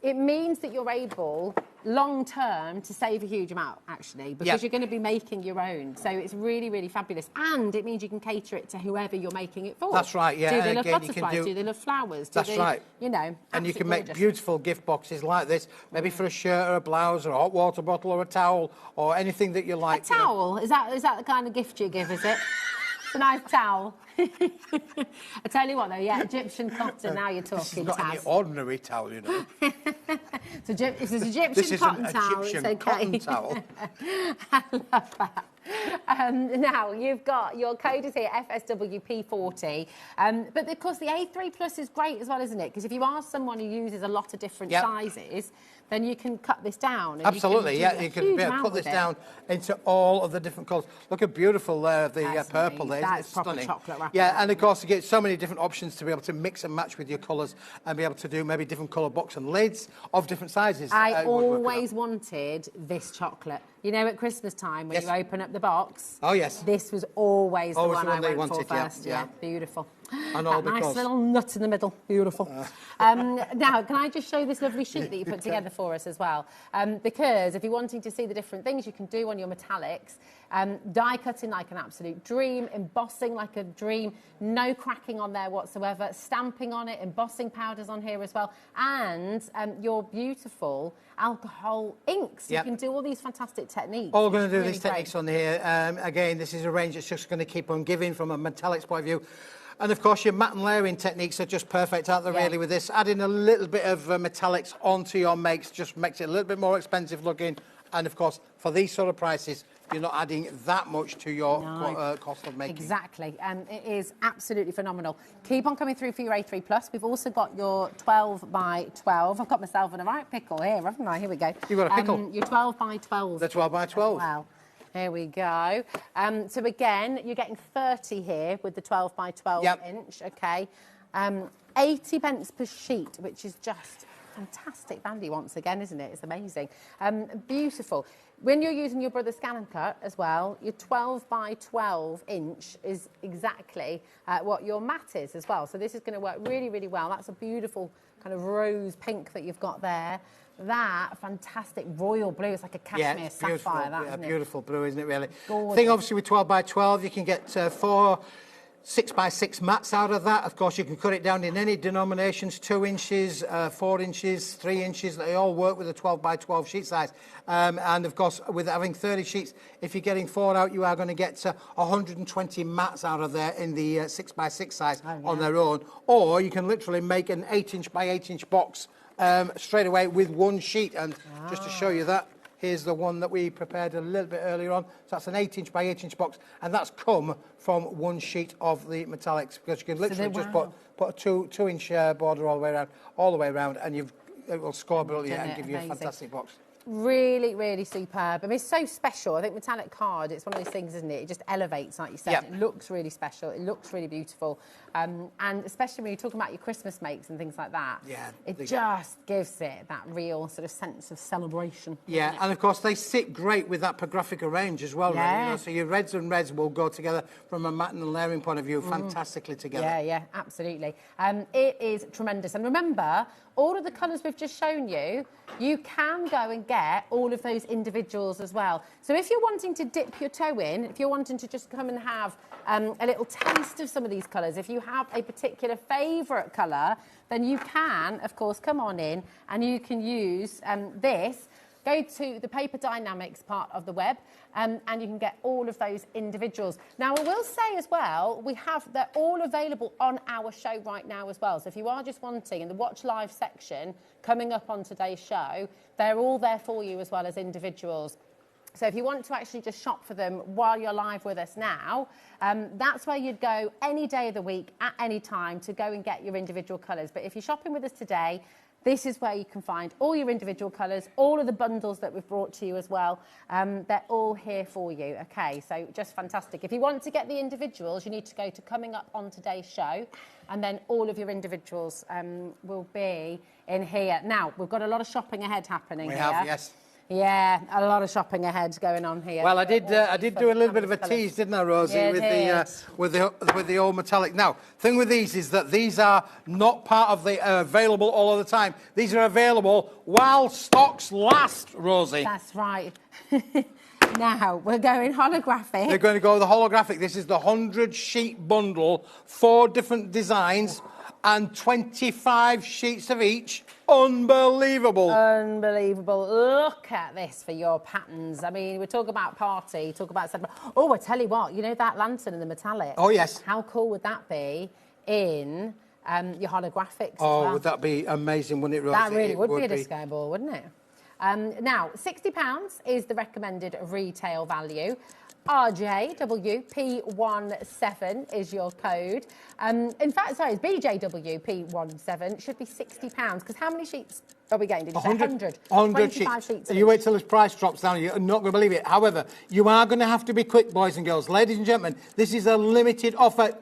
It means that you're able, long term, to save a huge amount, actually, because you're going to be making your own. So it's really, really fabulous. And it means you can cater it to whoever you're making it for. That's right, yeah. Do they and love again, butterflies? Do they love flowers? That's right. You know, and you can make gorgeous. beautiful gift boxes like this, maybe for a shirt or a blouse or a hot water bottle or a towel or anything that you like. A towel? Is that the kind of gift you give, is it? It's a nice towel. I tell you what, though, Egyptian cotton, now you're talking, This is not any Taz. ordinary towel, you know. It's an Egyptian This is cotton an towel. Egyptian It's okay. cotton towel. I love that. Now, you've got your code is here, FSWP40. But, of course, the A3 Plus is great as well, isn't it? Because if you are someone who uses a lot of different sizes, then you can cut this down. And Absolutely, you can be able to put this down into all of the different colours. Look how beautiful the purple there. That's it's proper stunning. chocolate wrapper. Yeah, and of course you get so many different options to be able to mix and match with your colours and be able to do maybe different colour box and lids of different sizes. I always wanted this chocolate. You know, at Christmas time, when you open up the box, this was always the one I went for first. Yeah, beautiful. And all nice little nut in the middle. Beautiful. Now, can I just show this lovely sheet that you put together for us as well? Because if you're wanting to see the different things you can do on your metallics, die cutting like an absolute dream, embossing like a dream, no cracking on there whatsoever, stamping on it, embossing powders on here as well, and your beautiful alcohol inks. You can do all these fantastic techniques. All going to do really these techniques on here. Again, this is a range that's just going to keep on giving from a metallics point of view. And of course, your matte and layering techniques are just perfect, aren't they, really, with this? Adding a little bit of metallics onto your makes just makes it a little bit more expensive looking. And of course, for these sort of prices, you're not adding that much to your cost of making. Exactly. It is absolutely phenomenal. Keep on coming through for your A3 Plus. We've also got your 12 by 12. I've got myself in a right pickle here, haven't I? Here we go. You've got a pickle. Your 12 by 12. The 12 by 12. Wow. Here we go. So again, you're getting 30 here with the 12 by 12 inch, okay. 80 pence per sheet, which is just fantastic value once again, isn't it? It's amazing. Beautiful. When you're using your brother's Scan and Cut as well, your 12 by 12 inch is exactly what your mat is as well. So this is going to work really, really well. That's a beautiful kind of rose pink that you've got there. That fantastic royal blue, it's like a cashmere sapphire, that, isn't it? Beautiful blue, isn't it, really? Gorgeous. Thing, obviously, with 12 by 12, you can get 4 6 by 6 mats out of that. Of course, you can cut it down in any denominations, 2 inches, 4 inches, 3 inches. They all work with a 12 by 12 sheet size. And of course, with having 30 sheets, if you're getting 4 out, you are going to get 120 mats out of there in the 6 by 6 size on their own. Or you can literally make an 8 inch by 8 inch box straight away with 1 sheet. And just to show you that, here's the one that we prepared a little bit earlier on. So that's an 8 inch by 8 inch box, and that's come from 1 sheet of the metallics, because you can literally just put a 2 inch border all the way around, and it will score brilliantly and give you a fantastic box. Really, really superb. I mean, it's so special. I think metallic card, it's one of those things, isn't it? It just elevates, like you said. It looks really special. It looks really beautiful. And especially when you're talking about your Christmas makes and things like that, it just gives it that real sort of sense of celebration. Yeah, and of course, they sit great with that Pagraphica range as well. Really, you know? So your reds and reds will go together from a matte and layering point of view fantastically together. Yeah, absolutely. It is tremendous. And remember, all of the colours we've just shown you, you can go and get all of those individuals as well. So if you're wanting to dip your toe in, if you're wanting to just come and have a little taste of some of these colours, if you have a particular favourite colour, then you can, of course, come on in and you can use this. Go to the Paper Dynamics part of the web and you can get all of those individuals. Now, I will say as well, they're all available on our show right now as well. So if you are just wanting, in the Watch Live section coming up on today's show, they're all there for you as well as individuals. So if you want to actually just shop for them while you're live with us now, that's where you'd go any day of the week at any time to go and get your individual colours. But if you're shopping with us today, this is where you can find all your individual colours, all of the bundles that we've brought to you as well. They're all here for you. Okay, so just fantastic. If you want to get the individuals, you need to go to coming up on today's show, and then all of your individuals will be in here. Now, we've got a lot of shopping ahead happening here. We have, yes. Yeah, a lot of shopping ahead going on here. Well, I did do a little bit of a tease, didn't I, Rosie, Yeah, with the old metallic. Now, thing with these is that these are not part of the available all of the time. These are available while stocks last, Rosie. That's right. Now, we're going holographic. They're going to go the holographic. This is the 100-sheet bundle, 4 different designs, and 25 sheets of each. Unbelievable. Unbelievable. Look at this for your patterns. I mean, we talk about party, talk about... Oh, I tell you what, you know that lantern in the metallic? Oh, yes. How cool would that be in your holographics as Oh, well? would that be amazing, wouldn't it, Rosie? That really would be a disco ball, wouldn't it? Now, £60 is the recommended retail value. RJWP17 is your code. In fact, sorry, it's BJWP17. It should be £60 because how many sheets are we getting? Did you say 100? 100 sheets. You wait till this price drops down. You're not going to believe it. However, you are going to have to be quick, boys and girls. Ladies and gentlemen, this is a limited offer,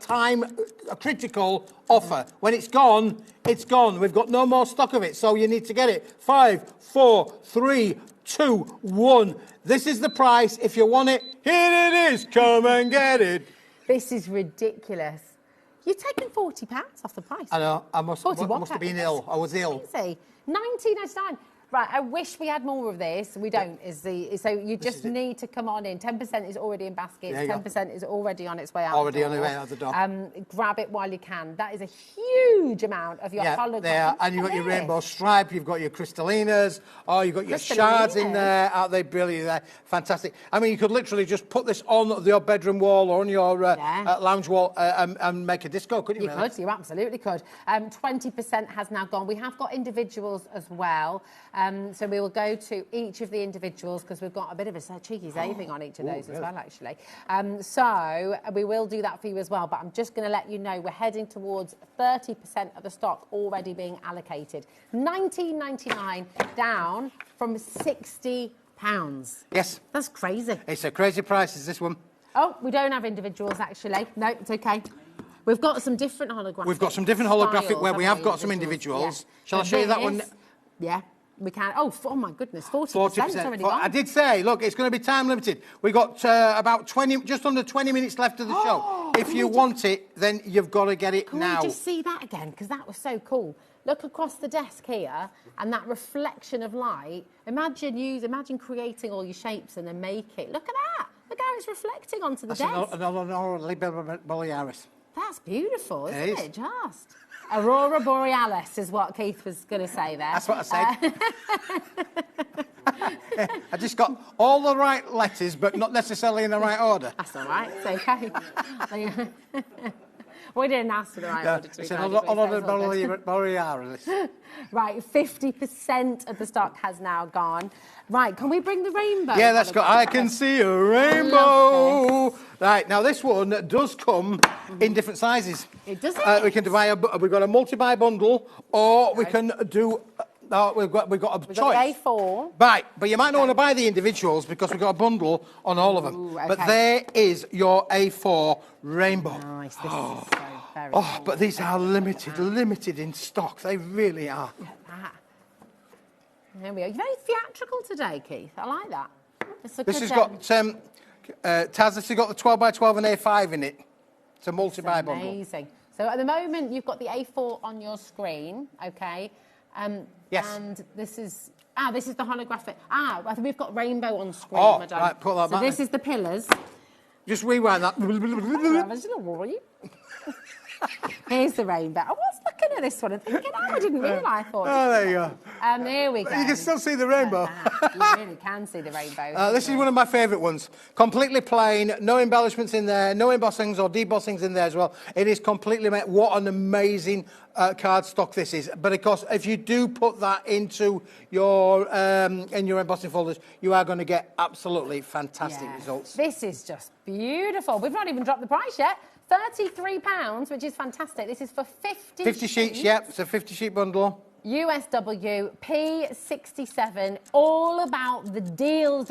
a critical offer. When it's gone, it's gone. We've got no more stock of it, so you need to get it. 5, 4, 3, 2, 1. This is the price. If you want it, here it is. Come and get it. This is ridiculous. You're taking £40 off the price. I know. I must have been ill. I was ill. Crazy. £19.99. Right, I wish we had more of this. We don't. So you just need to come on in. 10% is already in baskets. 10% is already on its way out. Already on the way out the door. Grab it while you can. That is a huge amount of your hologram. There. And you've got your rainbow stripe. You've got your crystalinas. Oh, you've got your shards in there. Aren't they brilliant? They're fantastic. I mean, you could literally just put this on your bedroom wall or on your lounge wall and make a disco, couldn't you? You could. You absolutely could. 20% has now gone. We have got individuals as well. So we will go to each of the individuals because we've got a bit of a cheeky saving on each of those as well, actually. So we will do that for you as well. But I'm just going to let you know we're heading towards 30% of the stock already being allocated. £19.99 down from £60. Yes. That's crazy. It's a crazy price, is this one? Oh, we don't have individuals, actually. No, it's okay. We've got some different holographic. We've got some different holographic where we have got some individuals. Yeah. Shall I show you that one? Yeah. We can. Oh my goodness, 40% already gone. I did say, look, it's going to be time limited. We got about 20, just under 20 minutes left of the show. If you want it, then you've got to get it now. Can we just see that again? Because that was so cool. Look across the desk here, and that reflection of light. Imagine creating all your shapes and then make it. Look at that. Look how it's reflecting onto the desk. Another Borealis. That's beautiful, isn't it? Just. Aurora Borealis is what Keith was going to say there. That's what I said. I just got all the right letters, but not necessarily in the right order. That's all right. It's okay. We didn't ask for the right order to be fair. Borealis. Right, 50% of the stock has now gone. Right, can we bring the rainbow? Yeah, let's go. I can see a rainbow. Right, now this one does come in different sizes. It does. We can buy we've got a multi-buy bundle, or we can do. We've got a choice. A4. Right, but you might not want to buy the individuals because we've got a bundle on all of them. Ooh, okay. But there is your A4 rainbow. Nice. This is so very cool. cool. But these are limited in stock. They really are. There we go. You're very theatrical today, Keith. I like that. This has got Taz, this has got the 12 by 12 and A5 in it. It's a multi-buy bundle. Amazing. So at the moment, you've got the A4 on your screen, okay? Yes. And this is the holographic. I think we've got rainbow on screen, Oh, madam. right, put that so back this then. is the pillars. Just rewind that. Here's the rainbow. I was looking at this one and thinking, I didn't realise. I thought. Oh, there you go. Here we go. You can still see the rainbow. You really can see the rainbow. This is one of my favourite ones. Completely plain, no embellishments in there, no embossings or debossings in there as well. It is completely made. What an amazing cardstock this is. But of course, if you do put that into your in your embossing folders, you are going to get absolutely fantastic results. This is just beautiful. We've not even dropped the price yet. £33, which is fantastic. This is for 50 50 sheets, yep. It's a 50-sheet bundle. USW P67, all about the deals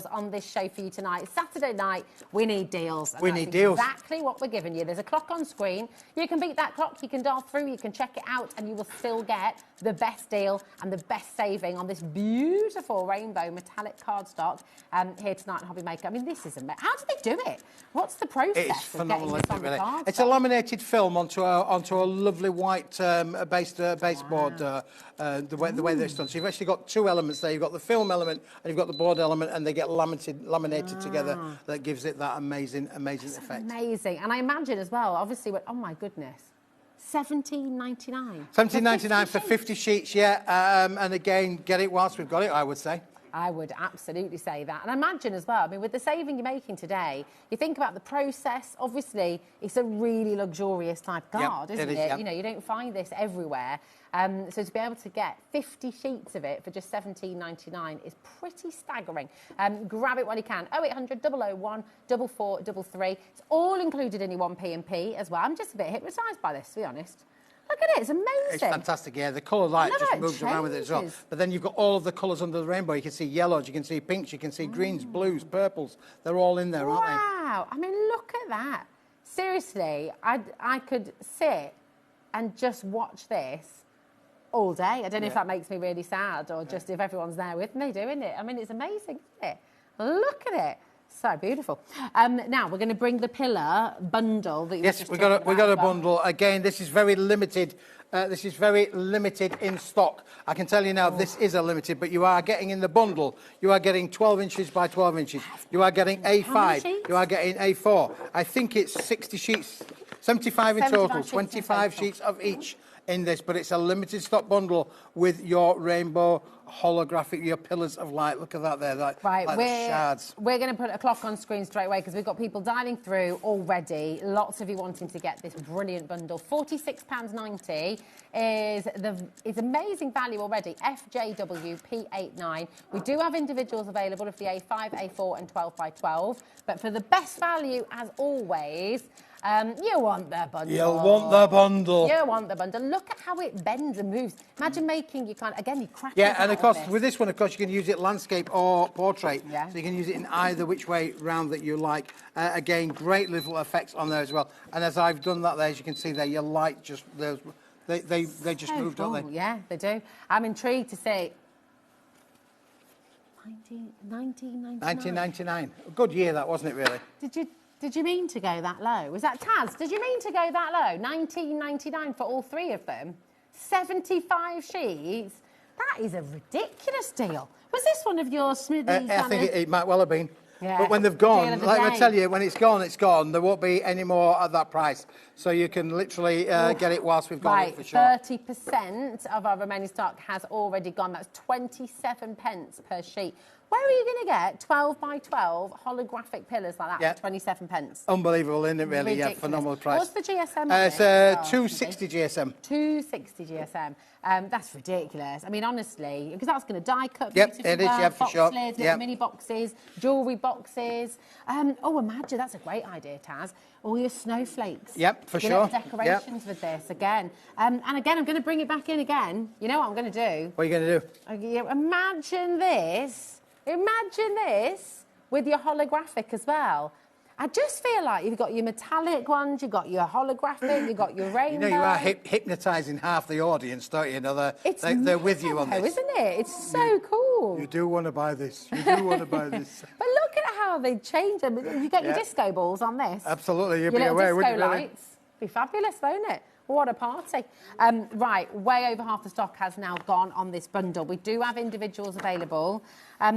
on this show for you tonight. Saturday night, we need deals. And we need deals. Exactly what we're giving you. There's a clock on screen. You can beat that clock, you can dial through, you can check it out, and you will still get the best deal and the best saving on this beautiful rainbow metallic cardstock here tonight on HobbyMaker. I mean, this is amazing. How do they do it? What's the process It's of getting phenomenal, this on the really. cardstock? It's a laminated film onto a lovely white baseboard. The way that it's done. So you've actually got two elements there. You've got the film element and you've got the board element, and they get laminated together. That gives it that amazing effect. Amazing. And I imagine as well, obviously, oh my goodness, $17.99. $17.99 for 50 sheets, yeah. And again, get it whilst we've got it, I would say. I would absolutely say that. And I imagine as well, I mean, with the saving you're making today, you think about the process. Obviously, it's a really luxurious type card, isn't it? Yep. You know, you don't find this everywhere. So to be able to get 50 sheets of it for just $17.99 is pretty staggering. Grab it while you can. 0800 001 4433. It's all included in your 1P&P as well. I'm just a bit hypnotised by this, to be honest. Look at it, it's amazing. It's fantastic, yeah. The colour light just moves around with it as well. But then you've got all of the colours under the rainbow. You can see yellows, you can see pinks, you can see greens, blues, purples. They're all in there, aren't they? Wow, I mean, look at that. Seriously, I could sit and just watch this all day. I don't know if that makes me really sad or just if everyone's there with me doing it. I mean, it's amazing, isn't it? Look at it. So beautiful. Now we're going to bring the pillar bundle. That Yes, we got a bundle. Again, this is very limited. This is very limited in stock. I can tell you now, this is a limited, but you are getting in the bundle. You are getting 12 inches by 12 inches. You are getting A5. You are getting A4. I think it's 60 sheets, 75 in total, 25 sheets of each in this, but it's a limited stock bundle with your rainbow holographic, your pillars of light. Look at that there, like the shards. We're going to put a clock on screen straight away because we've got people dialing through already. Lots of you wanting to get this brilliant bundle. £46.90 is amazing value already. FJW P89. We do have individuals available of the A5, A4 and 12 by 12. But for the best value, as always, you want the bundle. You'll want the bundle. You want the bundle. Look at how it bends and moves. Imagine making you crack. Yeah, and of course, with this one, of course, you can use it landscape or portrait. Yeah. So you can use it in either which way round that you like. Again, great little effects on there as well. And as I've done that there, as you can see there, your light just, they just move, don't they? Yeah, they do. I'm intrigued to see. 1999. 1999. A good year that, wasn't it, really? Did you mean to go that low? Was that Taz? Did you mean to go that low? 1999 for all three of them? 75 sheets? That is a ridiculous deal. Was this one of your Smithy? I think it might well have been. Yeah. But when they've gone, like I tell you, when it's gone, it's gone. There won't be any more at that price. So you can literally get it whilst we've got it for sure. 30% of our remaining stock has already gone. That's 27 pence per sheet. Where are you going to get 12 by 12 holographic pillars like that for 27 pence? Unbelievable, isn't it, really? Ridiculous. Yeah, phenomenal price. What's the GSM? It's 260 GSM. 260 GSM. That's ridiculous. I mean, honestly, because that's going to die cut. Yep, it is, yeah, for sure. Lids, little mini boxes, jewellery boxes. Imagine, that's a great idea, Taz. All your snowflakes. Yep, for sure. Decorations with this again. And again, I'm going to bring it back in again. You know what I'm going to do? What are you going to do? Imagine this. Imagine this with your holographic as well. I just feel like you've got your metallic ones, you've got your holographic, you've got your rainbow. You know, you are hypnotising half the audience, don't you? They're with you on this. Isn't it? It's so cool. You do want to buy this. You do want to buy this. But look at how they change them. You get your disco balls on this. Absolutely. You'll your be aware, wouldn't you? Disco lights. Be fabulous, won't it? What a party. Right, way over half the stock has now gone on this bundle. We do have individuals available.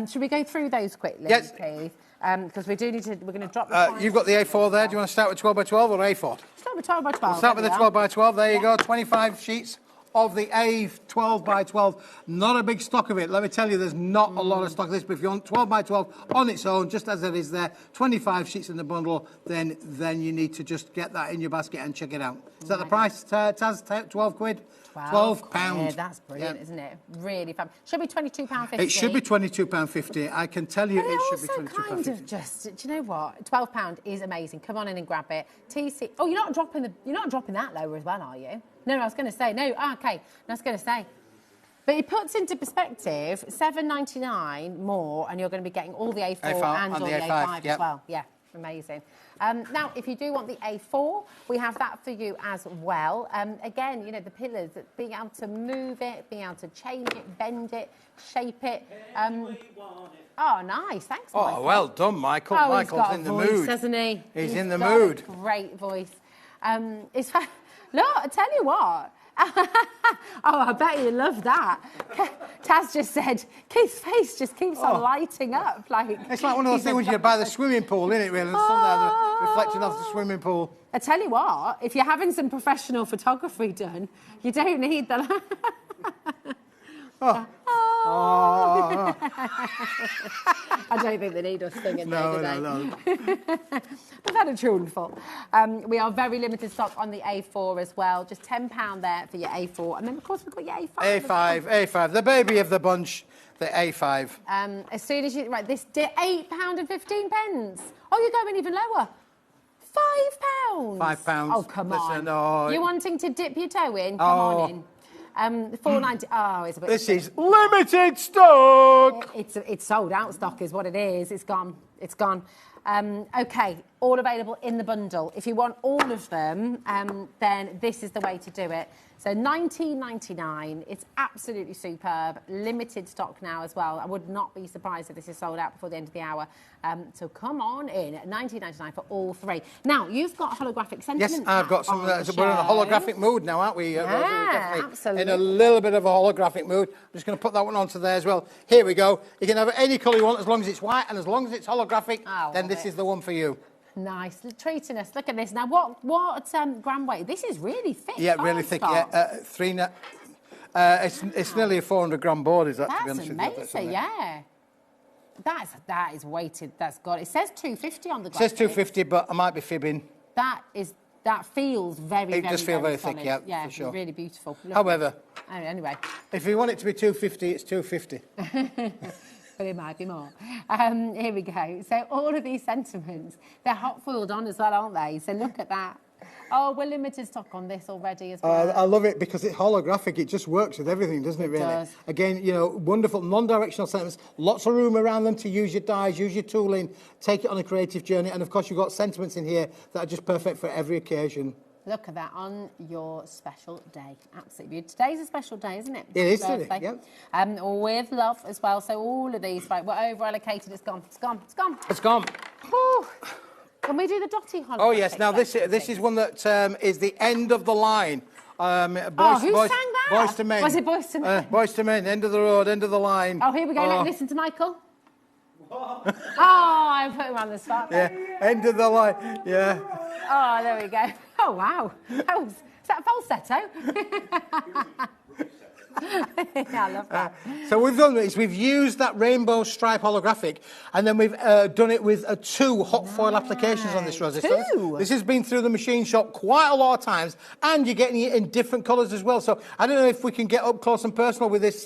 Should we go through those quickly, Yes. Keith? Because we do need to, we're going to drop the price. You've got the A4 there. Do you want to start with 12 by 12 or A4? Start with 12 by 12. We'll start with the there we 12 by 12. There you go. 25 sheets of the A12 by 12. Not a big stock of it. Let me tell you, there's not a lot of stock of this. But if you want 12 by 12 on its own, just as it is there, 25 sheets in the bundle, then you need to just get that in your basket and check it out. Is that the price, Taz? 12 quid? 12 pounds. That's brilliant, isn't it? Really fun. Should be £22.50. It should be £22.50. I can tell you But it should be also kind £22.50. of just, do you know what? £12 is amazing. Come on in and grab it. TC. Oh, you're not dropping that lower as well, are you? No, I was going to say no. Oh, okay, I was going to say. But it puts into perspective £7.99 more, and you're going to be getting all the A4 and all the A5 as well. Yeah, amazing. Now, if you do want the A4, we have that for you as well. Again, you know, the pillars, being able to move it, being able to change it, bend it, shape it. Oh, nice. Thanks, Michael. Oh, well done, Michael. Oh, Michael's in the mood. He's got a voice, hasn't he? He's in the got mood. A great voice. Look, I tell you what. Oh, I bet you love that. Taz just said, Keith's face just keeps on lighting up. It's like one of those things when you buy the swimming pool, isn't it, really? And the sun there, reflecting off the swimming pool. I tell you what, if you're having some professional photography done, you don't need the... I don't think they need us singing there today. No. We've had a tuneful. We are very limited stock on the A4 as well. Just £10 there for your A4. And then, of course, we've got your A5. A5. The baby of the bunch, the A5. As soon as you... Right, this £8.15. Oh, you're going even lower. £5. £5. Oh, come on. Listen, You're wanting to dip your toe in? Come on in. £4.90. Oh, it's a bit. This is limited stock. It's sold out stock, is what it is. It's gone. It's gone. Okay, all available in the bundle. If you want all of them, then this is the way to do it. So £19.99. It's absolutely superb. Limited stock now as well. I would not be surprised if this is sold out before the end of the hour. So come on in at £19.99 for all three. Now, you've got holographic sentiments. Yes, I've got some. We're in a holographic mood now, aren't we? Yeah, we're definitely absolutely. in a little bit of a holographic mood. I'm just going to put that one onto there as well. Here we go. You can have any colour you want as long as it's white and as long as it's holographic, then this is the one for you. Nice, treating us. Look at this. Now, what gram weight? This is really thick. Yeah, really thick. Yeah, it's nearly a 400-gram board, is that? That's to be honest amazing. with you. Yeah. That is weighted. That's got. It says 250 on the It graphic. says 250, but I might be fibbing. That feels very. It does feel very thick, solid. yeah, for sure. Really beautiful. Look. However, anyway, if you want it to be 250, it's 250. But it might be more. Here we go. So all of these sentiments, they're hot foiled on as well, aren't they? So look at that. Oh, we're limited stock on this already as well. I love it because it's holographic. It just works with everything, doesn't it, really? does. Again, you know, wonderful non-directional sentiments. Lots of room around them to use your dies, use your tooling, take it on a creative journey. And, of course, you've got sentiments in here that are just perfect for every occasion. Look at that on your special day. Absolutely. Today's a special day, isn't it? It is today, yep. With love as well. So all of these, right, we're over-allocated. It's gone. It's gone. It's gone. It's gone. Whew. Can we do the dotty holographic? Oh, yes. Now, this is one that is the end of the line. Who sang that? Boys to Men. Was it Boys to Men? Boys to Men, end of the road, end of the line. Oh, here we go. Let's listen to Michael. Oh, I put him on the spot. Yeah, end of the line. Yeah. Oh, there we go. Oh, wow. Is that falsetto? I love that. So we've done this. We've used that rainbow stripe holographic, and then we've done it with 2 hot foil applications on this rosy. So this has been through the machine shop quite a lot of times, and you're getting it in different colours as well. So I don't know if we can get up close and personal with this,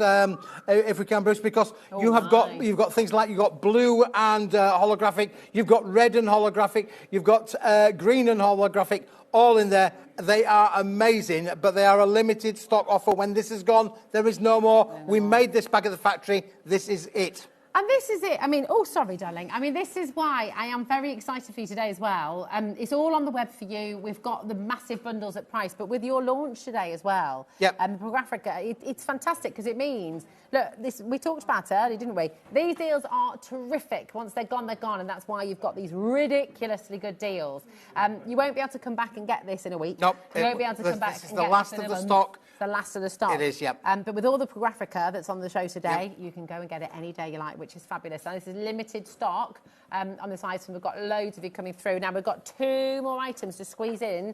if we can, Bruce, because you've got things like you've got blue and holographic, you've got red and holographic, you've got green and holographic. All in there. They are amazing, but they are a limited stock offer. When this is gone, there is no more. We made this back at the factory. This is it. And this is it. I mean, oh, sorry, darling. I mean, this is why I am very excited for you today as well. It's all on the web for you. We've got the massive bundles at price, but with your launch today as well, Yep. and the Papercraft, it's fantastic because it means, look, this we talked about it earlier, didn't we? These deals are terrific. Once they're gone, and that's why you've got these ridiculously good deals. You won't be able to come back and get this in a week. Nope. You won't be able to come back. This is the last of the stock. The last of the stock. It is, yep. But with all the Papercraft that's on the show today, you can go and get it any day you like, which is fabulous. And this is limited stock on this item. We've got loads of you coming through. Now, we've got 2 more items to squeeze in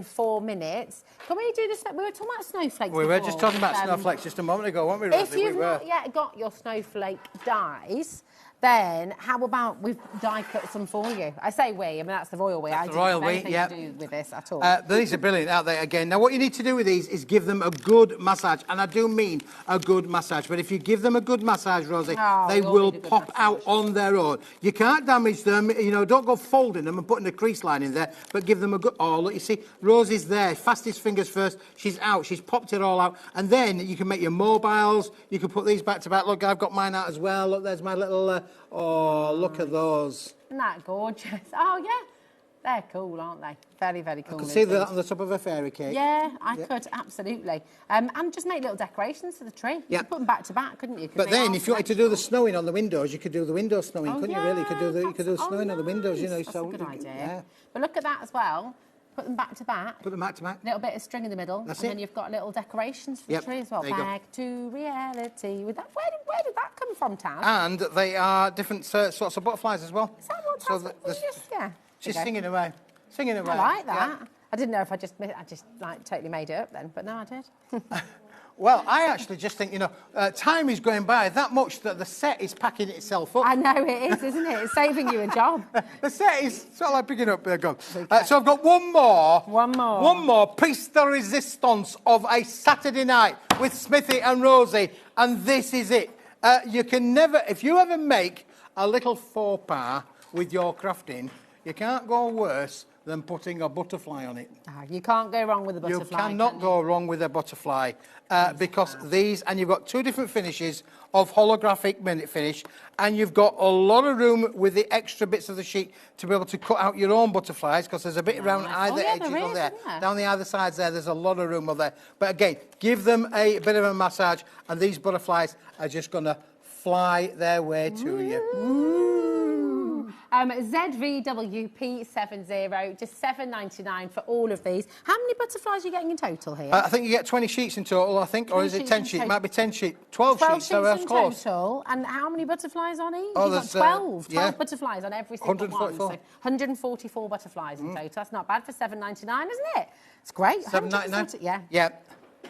4 minutes. Can we do this? We were talking about snowflakes We were before. just talking about snowflakes just a moment ago, weren't we, Rosie? If you've not yet got your snowflake dies, then how about we've die cut some for you? I say we, I mean, that's the royal we. That's I the didn't royal have we, anything yeah. to do with this at all. These are brilliant, aren't they, again? Now, what you need to do with these is give them a good massage, and I do mean a good massage, but if you give them a good massage, Rosie, they will pop out on their own. You can't damage them, you know, don't go folding them and putting a crease line in there, but give them a good... Oh, look, you see, Rosie's there, fastest fingers first, she's out, she's popped it all out, and then you can make your mobiles, you can put these back to back. Look, I've got mine out as well. Look, there's my little... oh, look at those. Isn't that gorgeous? Oh, yeah. They're cool, aren't they? Very, very cool. I could see that on the top of a fairy cake. Yeah, I could, absolutely. And just make little decorations for the tree. You could put them back to back, couldn't you? 'Cause But they then, are if you wanted to do the snowing on the windows, you could do the window snowing, couldn't you? Really, you could do the snowing on the windows, you know. That's so a good idea. Yeah. But look at that as well. Put them back to back. Put them back to back. Little bit of string in the middle. That's and it. then you've got little decorations for Yep, the tree as well. there you go. Back to reality. With that, where did that come from, Taz? And they are different sorts of butterflies as well. Is that what Taz yeah. She's There you go. singing away. Singing away. I like that. Yeah. I didn't know if I just like totally made it up then, but no, I did. Well, I actually just think, you know, time is going by that much that the set is packing itself up. I know it is, isn't it? It's saving you a job. The set is sort of like picking up there, gone. So I've got one more. One more piece de resistance of a Saturday night with Smithy and Rosie, and this is it. You can never, if you ever make a little faux pas with your crafting, you can't go worse than putting a butterfly on it. You can't go wrong with a butterfly. You cannot go wrong with a butterfly because these, and you've got 2 different finishes of holographic minute finish, and you've got a lot of room with the extra bits of the sheet to be able to cut out your own butterflies, because there's a bit around either edges there of is, there. isn't there? Down the other sides there's a lot of room over there. But again, give them a bit of a massage, and these butterflies are just going to fly their way to you. ZVWP70, just $7.99 for all of these. How many butterflies are you getting in total here? I think you get 20 sheets in total, I think, or is it 10 sheets? It might be 10 sheets. 12 sheets, so 12 that's sheets in close. total. And how many butterflies on each? Oh, You've got there's, 12 yeah. butterflies on every single one. 144. So 144 butterflies in total. That's not bad for $7.99, isn't it? It's great. $7.99? Yeah. Yeah.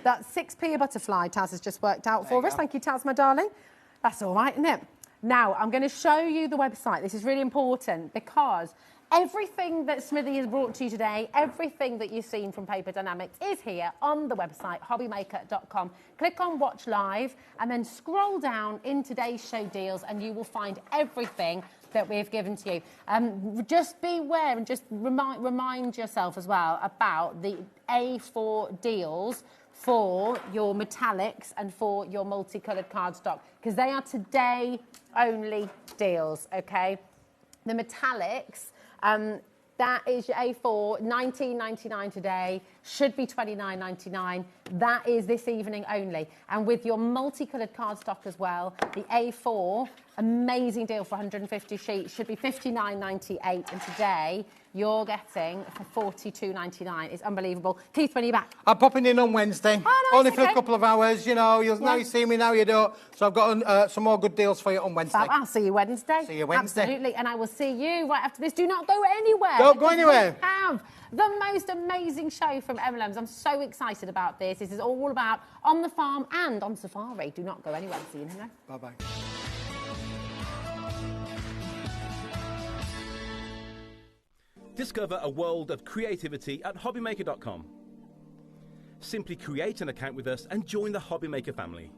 That's 6p a butterfly, Taz has just worked out for us. Thank you, Taz, my darling. That's all right, isn't it? Now, I'm going to show you the website. This is really important because everything that Smithy has brought to you today, everything that you've seen from Paper Dynamics is here on the website, hobbymaker.com. Click on Watch Live and then scroll down in today's show deals and you will find everything that we've given to you. Just beware and just remind yourself as well about the A4 deals for your metallics and for your multicoloured cardstock, because they are today only deals, okay? The metallics, that is your A4, $19.99 today, should be $29.99. That is this evening only. And with your multicoloured cardstock as well, the A4, amazing deal for 150 sheets, should be $59.98. And today, you're getting for $42.99. It's unbelievable. Keith, when are you back? I'm popping in on Wednesday. Oh, nice, Only for okay. a couple of hours, you know. Now you see me, now you don't. So I've got some more good deals for you on Wednesday. I'll see you Wednesday. See you Wednesday. Absolutely. And I will see you right after this. Do not go anywhere. Don't go anywhere. We have the most amazing show from MLMs. I'm so excited about this. This is all about on the farm and on safari. Do not go anywhere. See you now. Bye-bye. Discover a world of creativity at HobbyMaker.com. Simply create an account with us and join the HobbyMaker family.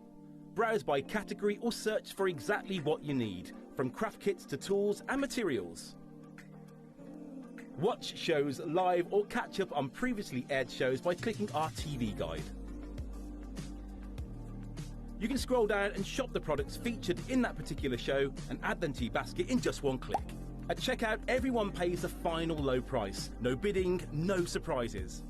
Browse by category or search for exactly what you need, from craft kits to tools and materials. Watch shows live or catch up on previously aired shows by clicking our TV guide. You can scroll down and shop the products featured in that particular show and add them to your basket in just one click. At checkout, everyone pays the final low price. No bidding, no surprises.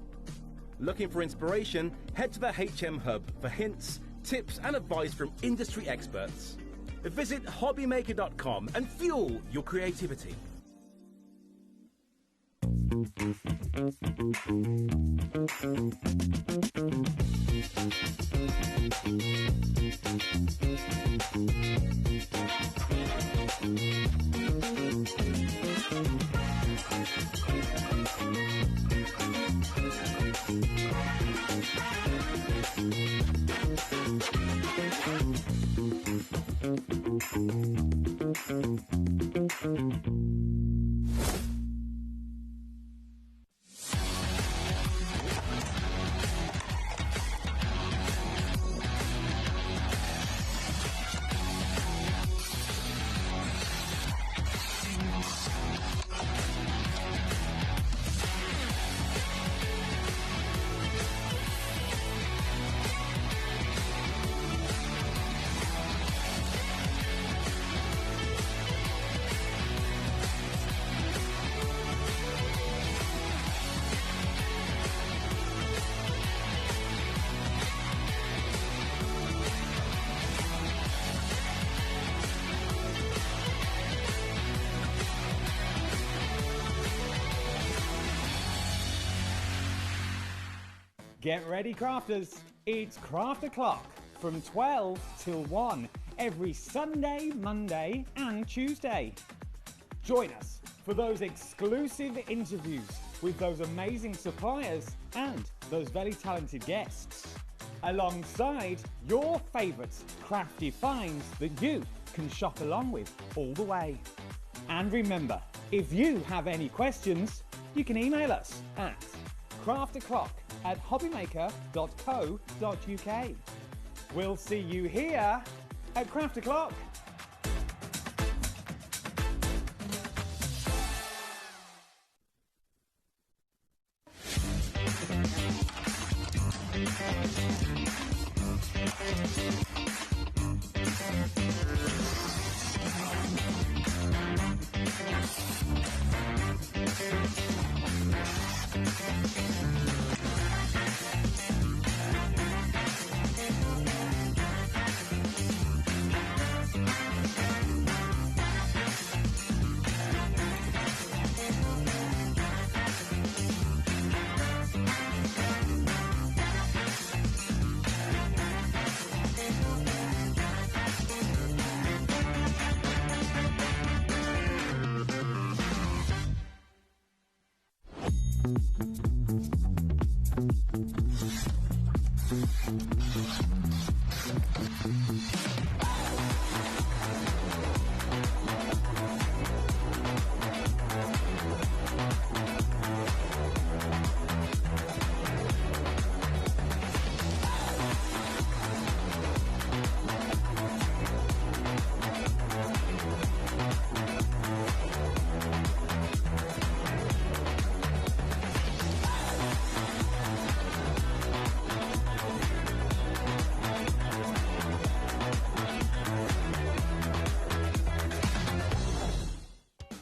Looking for inspiration? Head to the HM Hub for hints, tips and advice from industry experts. Visit HobbyMaker.com and fuel your creativity. Get ready, crafters. It's Craft O'Clock from 12 till 1 every Sunday, Monday and Tuesday. Join us for those exclusive interviews with those amazing suppliers and those very talented guests, alongside your favourite crafty finds that you can shop along with all the way. And remember, if you have any questions, you can email us at crafto'clock@hobbymaker.co.uk. We'll see you here at Craft O'Clock.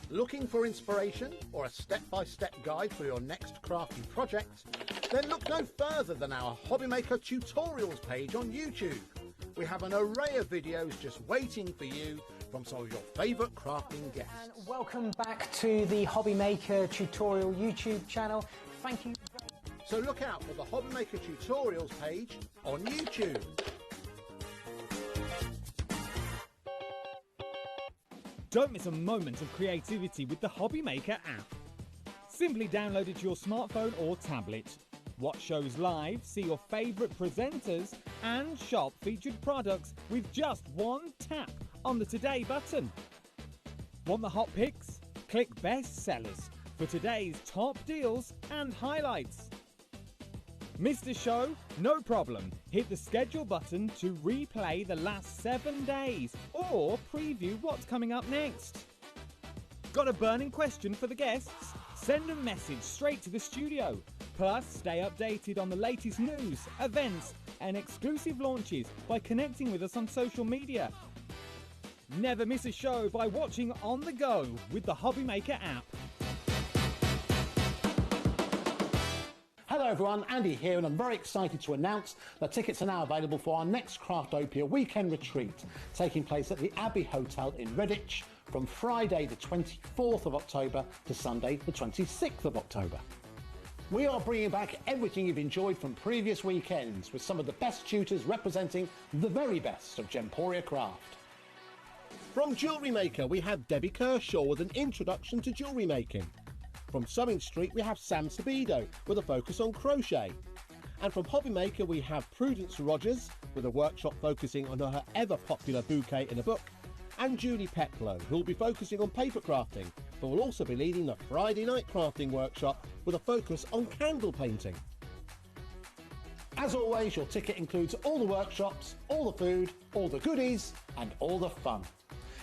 Looking for inspiration or a step-by-step guide for your next crafty project? Then look no further than our HobbyMaker tutorials page on YouTube. We have an array of videos just waiting for you from some of your favourite crafting guests. And welcome back to the HobbyMaker tutorial YouTube channel. Thank you. So look out for the HobbyMaker tutorials page on YouTube. Don't miss a moment of creativity with the HobbyMaker app. Simply download it to your smartphone or tablet. Watch shows live, see your favourite presenters and shop featured products with just one tap on the Today button. Want the hot picks? Click Best Sellers for today's top deals and highlights. Missed a show? No problem. Hit the schedule button to replay the last 7 days or preview what's coming up next. Got a burning question for the guests? Send a message straight to the studio. Plus, stay updated on the latest news, events and exclusive launches by connecting with us on social media. Never miss a show by watching on the go with the HobbyMaker app. Hello everyone, Andy here, and I'm very excited to announce that tickets are now available for our next Crafttopia weekend retreat, taking place at the Abbey Hotel in Redditch from Friday the 24th of October to Sunday the 26th of October. We are bringing back everything you've enjoyed from previous weekends with some of the best tutors representing the very best of Gemporia craft. From Jewellery Maker, we have Debbie Kershaw with an introduction to jewellery making. From Sewing Street, we have Sam Sabido with a focus on crochet. And from HobbyMaker, we have Prudence Rogers with a workshop focusing on her ever-popular bouquet in a book. And Julie Peplow, who will be focusing on paper crafting, but will also be leading the Friday night crafting workshop with a focus on candle painting. As always, your ticket includes all the workshops, all the food, all the goodies, and all the fun.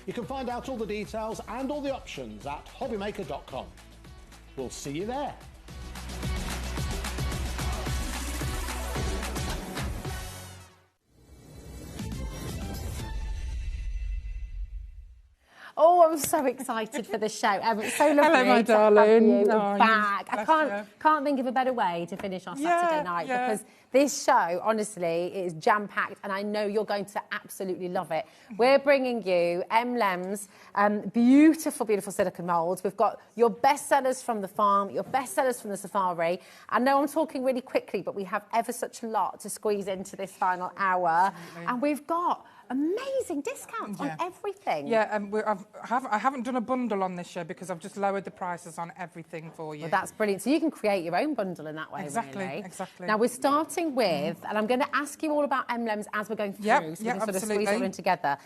You can find out all the details and all the options at hobbymaker.com. We'll see you there. Oh, I'm so excited for the show. It's so lovely Hello, my to have darling. you Oh, back. I bless can't think of a better way to finish our Saturday night because this show, honestly, is jam-packed and I know you're going to absolutely love it. We're bringing you Lem's beautiful, beautiful silicone moulds. We've got your bestsellers from the farm, your bestsellers from the safari. I know I'm talking really quickly, but we have ever such a lot to squeeze into this final hour. Absolutely. And we've got amazing discounts on everything. Yeah, and I haven't done a bundle on this show because I've just lowered the prices on everything for you. Well, that's brilliant. So you can create your own bundle in that way, Exactly, really. exactly. Now, we're starting with, and I'm going to ask you all about Lem's as we're going through, so we can sort of squeeze it all in together.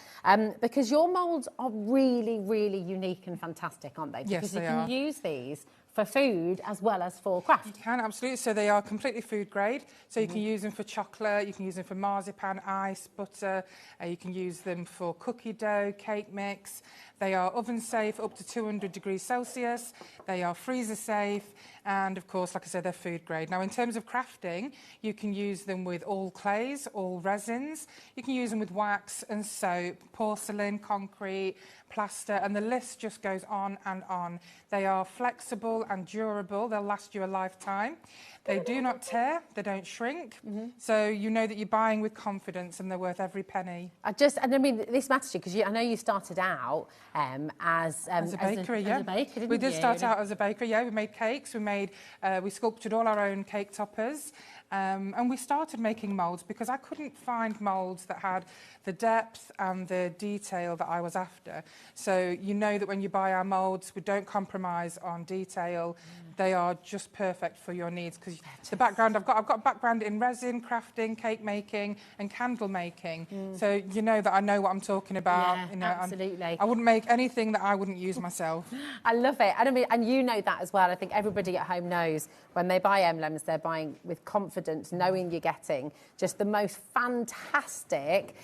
Because your moulds are really, really unique and fantastic, aren't they? Yes, Because they you can are. use these for food as well as for craft. You can, absolutely. So they are completely food grade. So you can use them for chocolate, you can use them for marzipan, ice, butter. You can use them for cookie dough, cake mix. They are oven safe up to 200 degrees Celsius. They are freezer safe. And of course, like I said, they're food grade. Now, in terms of crafting, you can use them with all clays, all resins. You can use them with wax and soap, porcelain, concrete, plaster, and the list just goes on and on. They are flexible and durable. They'll last you a lifetime. They do not tear. They don't shrink. So you know that you're buying with confidence and they're worth every penny. And I mean, this matters to you because I know you started out as a bakery, as a baker, didn't we did you? start out as a bakery, We made cakes, we sculptured all our own cake toppers. And we started making moulds because I couldn't find moulds that had the depth and the detail that I was after. So you know that when you buy our moulds, we don't compromise on detail. They are just perfect for your needs because the background I've got a background in resin, crafting, cake making, and candle making. So you know that I know what I'm talking about. Yeah, you know, absolutely. I wouldn't make anything that I wouldn't use myself. I love it. And I mean, and you know that as well. I think everybody at home knows when they buy Lem's, they're buying with confidence, knowing you're getting just the most fantastic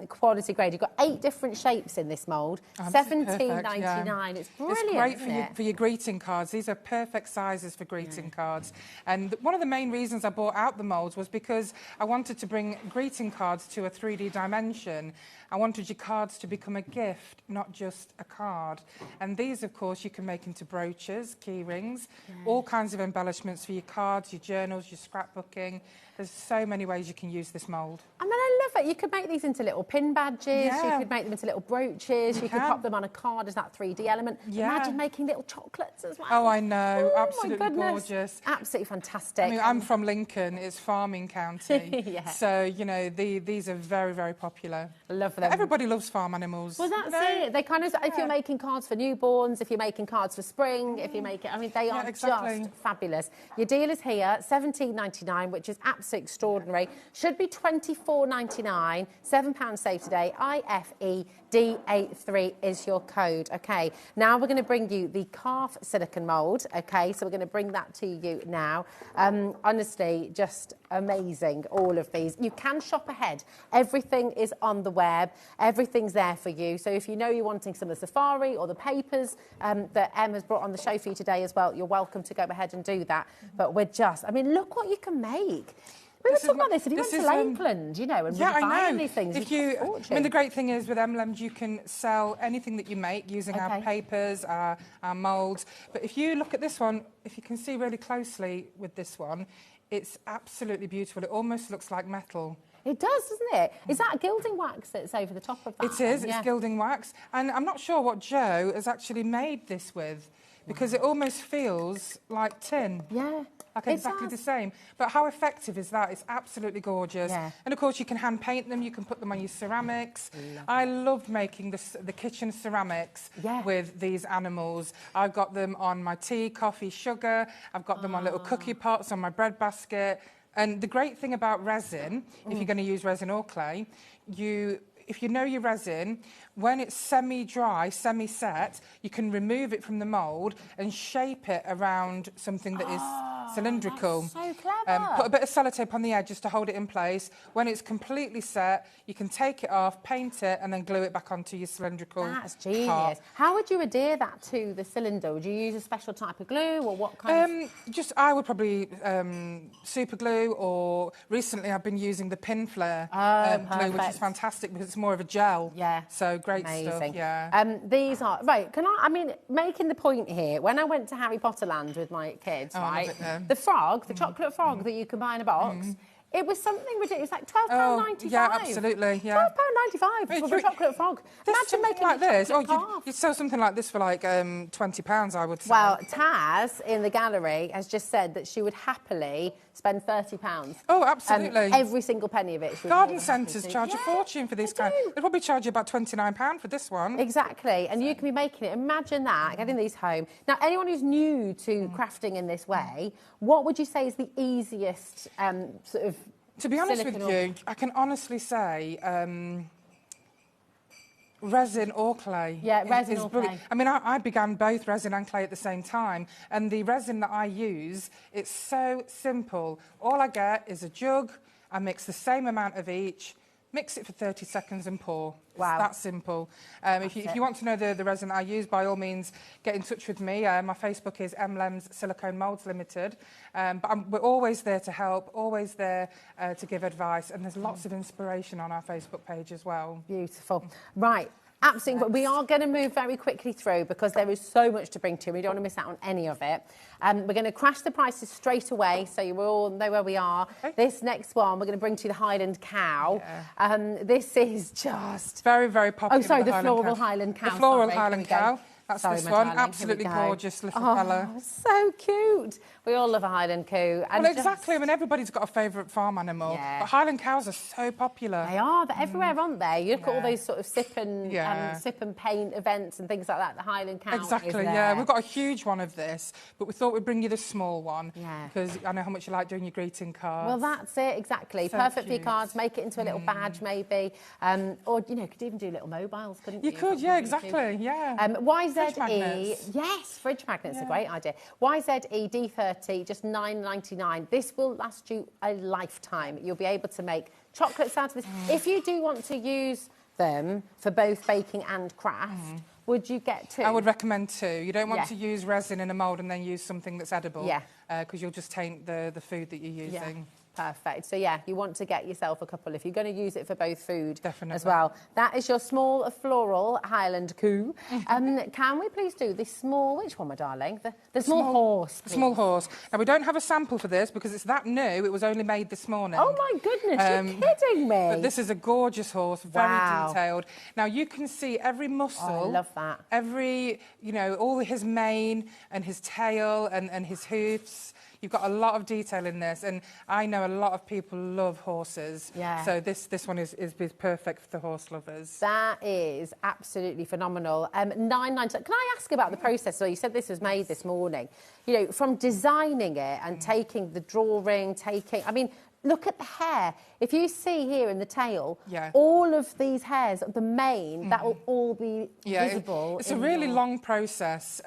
quality grade. You've got 8 different shapes in this mould. $17.99. It's brilliant. It's great isn't for your greeting cards. These are perfect sizes for greeting cards. And one of the main reasons I bought out the moulds was because I wanted to bring greeting cards to a 3D dimension. I wanted your cards to become a gift, not just a card. And these, of course, you can make into brooches, key rings, all kinds of embellishments for your cards, your journals, your scrapbooking. There's so many ways you can use this mould. I mean, I love it. You could make these into little pin badges. Yeah. You could make them into little brooches. You could can. pop them on a card as that 3D element. Yeah. Imagine making little chocolates as well. Oh, I know. Oh, Absolutely my goodness. gorgeous. Absolutely fantastic. I mean, I'm from Lincoln. It's farming county. Yeah. So, you know, these are very, very popular. I love them. Everybody loves farm animals. Well, that's it. They kind of, if you're making cards for newborns, if you're making cards for spring, if you make it, I mean, they are exactly. just fabulous. Your deal is here, $17.99, which is absolutely extraordinary. Should be $24.99, £7 save today. IFED83 is your code. Okay, now we're going to bring you the calf silicone mould. Okay, so we're going to bring that to you now. Honestly, just amazing, all of these. You can shop ahead. Everything is on the web. Everything's there for you. So if you know you're wanting some of the safari or the papers that Em has brought on the show for you today as well, you're welcome to go ahead and do that. But we're just, I mean, look what you can make. We were talking about this. If you went to Lakeland, you know, and yeah, really I buy know. these things, If you'd you, cost a fortune. I mean, the great thing is with MLMs, you can sell anything that you make using our papers, our moulds. But if you look at this one, if you can see really closely with this one, it's absolutely beautiful. It almost looks like metal. It does, doesn't it? Is that gilding wax that's over the top of that? It is. It's gilding wax. And I'm not sure what Joe has actually made this with, because it almost feels like tin. Yeah. Like exactly the same. But how effective is that? It's absolutely gorgeous. Yeah. And of course you can hand paint them, you can put them on your ceramics. I loved making the kitchen ceramics with these animals. I've got them on my tea, coffee, sugar. I've got them on little cookie pots, on my bread basket. And the great thing about resin, if you're going to use resin or clay, if you know your resin, when it's semi-dry, semi-set, you can remove it from the mould and shape it around something that is cylindrical. That's so clever. Put a bit of sellotape on the edge just to hold it in place. When it's completely set, you can take it off, paint it, and then glue it back onto your cylindrical That's genius. part. How would you adhere that to the cylinder? Would you use a special type of glue, or what kind of... I would probably super glue, or recently I've been using the pin flare glue, which is fantastic because it's more of a gel. Yeah. So great Amazing. stuff, yeah. These are... Right, I mean, making the point here, when I went to Harry Potter Land with my kids, right, the frog, the chocolate frog that you can buy in a box, it was something ridiculous. It was like £12.95. Yeah, absolutely, yeah. £12.95 for a chocolate frog. Imagine making like this. Oh, you'd sell something like this for like £20, I would say. Well, Taz in the gallery has just said that she would happily spend £30. Oh, absolutely. Every single penny of it. Garden centres charge a fortune for this kind. They'll probably charge you about £29 for this one. Exactly, and you can be making it. Imagine that, getting these home. Now, anyone who's new to crafting in this way, what would you say is the easiest sort of... To be honest with you, I can honestly say resin or clay. Yeah, resin is or brilliant. clay. I mean, I began both resin and clay at the same time, and the resin that I use, it's so simple. All I get is a jug, I mix the same amount of each, mix it for 30 seconds and pour. Wow. It's that simple. If you want to know the resin I use, by all means, get in touch with me. My Facebook is MLEMS Silicone Moulds Limited. But we're always there to help, always there to give advice, and there's lots of inspiration on our Facebook page as well. Beautiful. Right. Absolutely, but we are going to move very quickly through because there is so much to bring to you. We don't want to miss out on any of it. We're going to crash the prices straight away, so you all know where we are. Okay. This next one, we're going to bring to you the Highland Cow. Yeah. This is just... Very, very popular. Oh, sorry, the floral Highland Cow. The floral Highland Cow. That's this one. Darling. Absolutely gorgeous little fella. So cute. We all love a Highland coo. And well, exactly. I mean, everybody's got a favourite farm animal. Yeah. But Highland cows are so popular. They are. They're everywhere, aren't they? You look at all those sort of sip and paint events and things like that. The Highland cow Exactly, is there. Yeah. We've got a huge one of this, but we thought we'd bring you the small one. Yeah. Because I know how much you like doing your greeting cards. Well, that's it. Exactly. So perfect for cute. your cards. Make it into a little badge, maybe. Or, you know, could even do little mobiles, couldn't you? You could, yeah, exactly. Yeah. YZE. Yes, fridge magnets are a great idea. YZE D30, just $9.99. This will last you a lifetime. You'll be able to make chocolates out of this. If you do want to use them for both baking and craft, would you get two? I would recommend two. You don't want to use resin in a mould and then use something that's edible. Yeah. Because you'll just taint the food that you're using. Yeah. Perfect. So, yeah, you want to get yourself a couple if you're going to use it for both food Definitely. as well. That is your small floral Highland coo. Can we please do this small... Which one, my darling? The small horse. The small horse. Now, we don't have a sample for this because it's that new. It was only made this morning. Oh, my goodness. You're kidding me. But this is a gorgeous horse, very detailed. Now, you can see every muscle. Oh, I love that. Every, you know, all his mane and his tail and his hoofs. You've got a lot of detail in this, and I know a lot of people love horses. Yeah. So this one is perfect for the horse lovers. That is absolutely phenomenal. $9.99. Can I ask about the process? So you said this was made this morning. You know, from designing it and taking the drawing, I mean, look at the hair. If you see here in the tail, all of these hairs, the mane, that will all be visible. It's a really long process.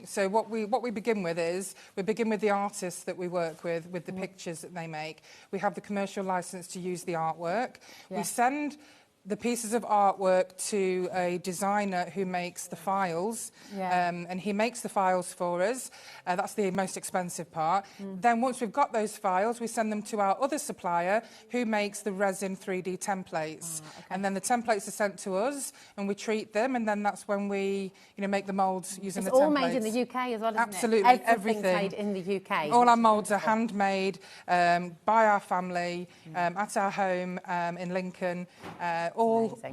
So what we begin with is, we begin with the artists that we work with the pictures that they make. We have the commercial licence to use the artwork. We send the pieces of artwork to a designer who makes the files, and he makes the files for us. That's the most expensive part. Then once we've got those files, we send them to our other supplier who makes the resin 3D templates. And then the templates are sent to us, and we treat them, and then that's when we, make the moulds using the templates. It's all made in the UK as well, isn't Absolutely, it? everything. Made in the UK. All our moulds are handmade by our family at our home in Lincoln.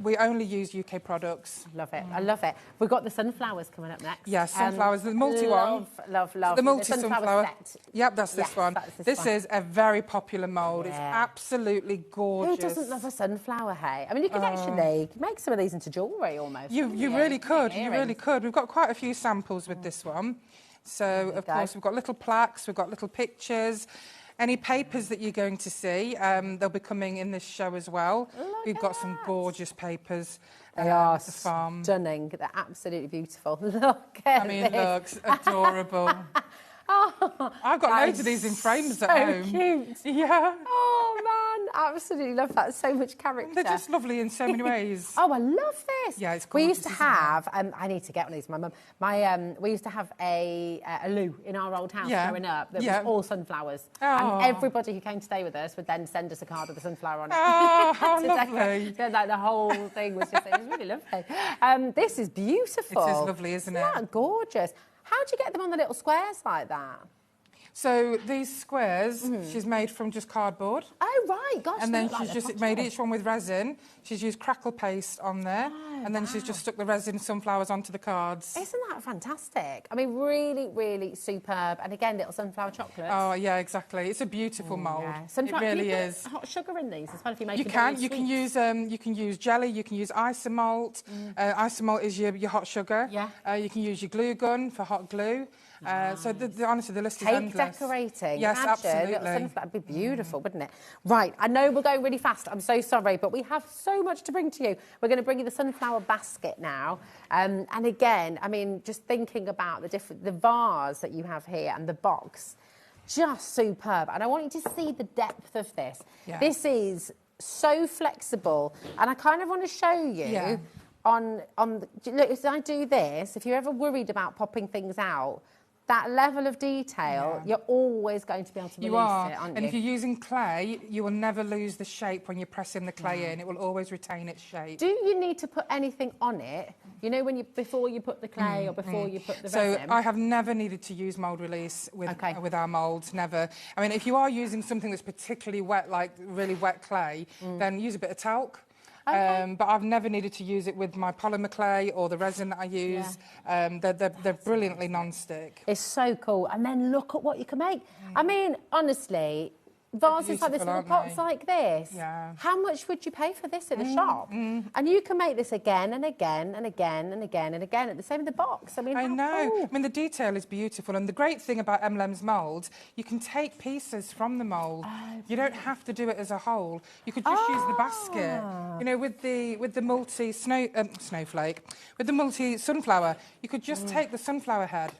We only use UK products. Love it. I love it. We've got the sunflowers coming up next. Yeah, sunflowers, the multi one. Love. The multi sunflower sunflower. Yep, that's this one. This is a very popular mould. It's absolutely gorgeous. Who doesn't love a sunflower, hey? I mean, you could actually make some of these into jewellery almost. You really could. You really could. We've got quite a few samples with this one. So, of course, we've got little plaques, we've got little pictures. Any papers that you're going to see, they'll be coming in this show as well. We've got some gorgeous papers. They are the farm. Stunning. They're absolutely beautiful. Look at this. Looks adorable. I've got loads of these in frames at home. So cute. Yeah. Oh, man. Absolutely love that. So much character. They're just lovely in so many ways. Oh, I love this. Yeah, it's gorgeous. We used to have, I need to get one of these, my mum. We used to have a loo in our old house growing up that was all sunflowers. And everybody who came to stay with us would then send us a card with a sunflower on it. Oh, how lovely. So, like, the whole thing was just, it was really lovely. This is beautiful. It is lovely, isn't it? Isn't that gorgeous? How do you get them on the little squares like that? So these squares, she's made from just cardboard. Oh, right, gosh. And then she's just made each one with resin. She's used crackle paste on there. And then she's just stuck the resin sunflowers onto the cards. Isn't that fantastic? I mean, really, really superb. And again, little sunflower chocolates. Oh, yeah, exactly. It's a beautiful mould. Yeah. It really is. Hot sugar in these as well if you make You can. You can use jelly. You can use isomalt. Isomalt is your hot sugar. Yeah. You can use your glue gun for hot glue. So honestly, the list is endless. Cake decorating. Yes, absolutely. That'd be beautiful, wouldn't it? Right, I know we're going really fast. I'm so sorry, but we have so much to bring to you. We're going to bring you the sunflower basket now. And again, I mean, just thinking about the vase that you have here and the box, just superb. And I want you to see the depth of this. Yeah. This is so flexible, and I kind of want to show you look, as I do this, if you're ever worried about popping things out, that level of detail, you're always going to be able to release it, aren't you? And if you're using clay, you will never lose the shape when you're pressing the clay in. It will always retain its shape. Do you need to put anything on it? You know, before you put the clay or before you put the resin? So I have never needed to use mould release with our moulds, never. I mean, if you are using something that's particularly wet, like really wet clay, then use a bit of talc. Okay. But I've never needed to use it with my polymer clay or the resin that I use. They're brilliantly non-stick. It's so cool. And then look at what you can make. I mean, honestly, vases like this, little pots like this. Yeah. How much would you pay for this in a shop? And you can make this again and again and again and again and again. The same with the box. I mean, I know. Cool. I mean, the detail is beautiful. And the great thing about MLM's moulds, you can take pieces from the mould. You don't have to do it as a whole. You could just use the basket. You know, with the multi snowflake, with the multi sunflower, you could just take the sunflower head.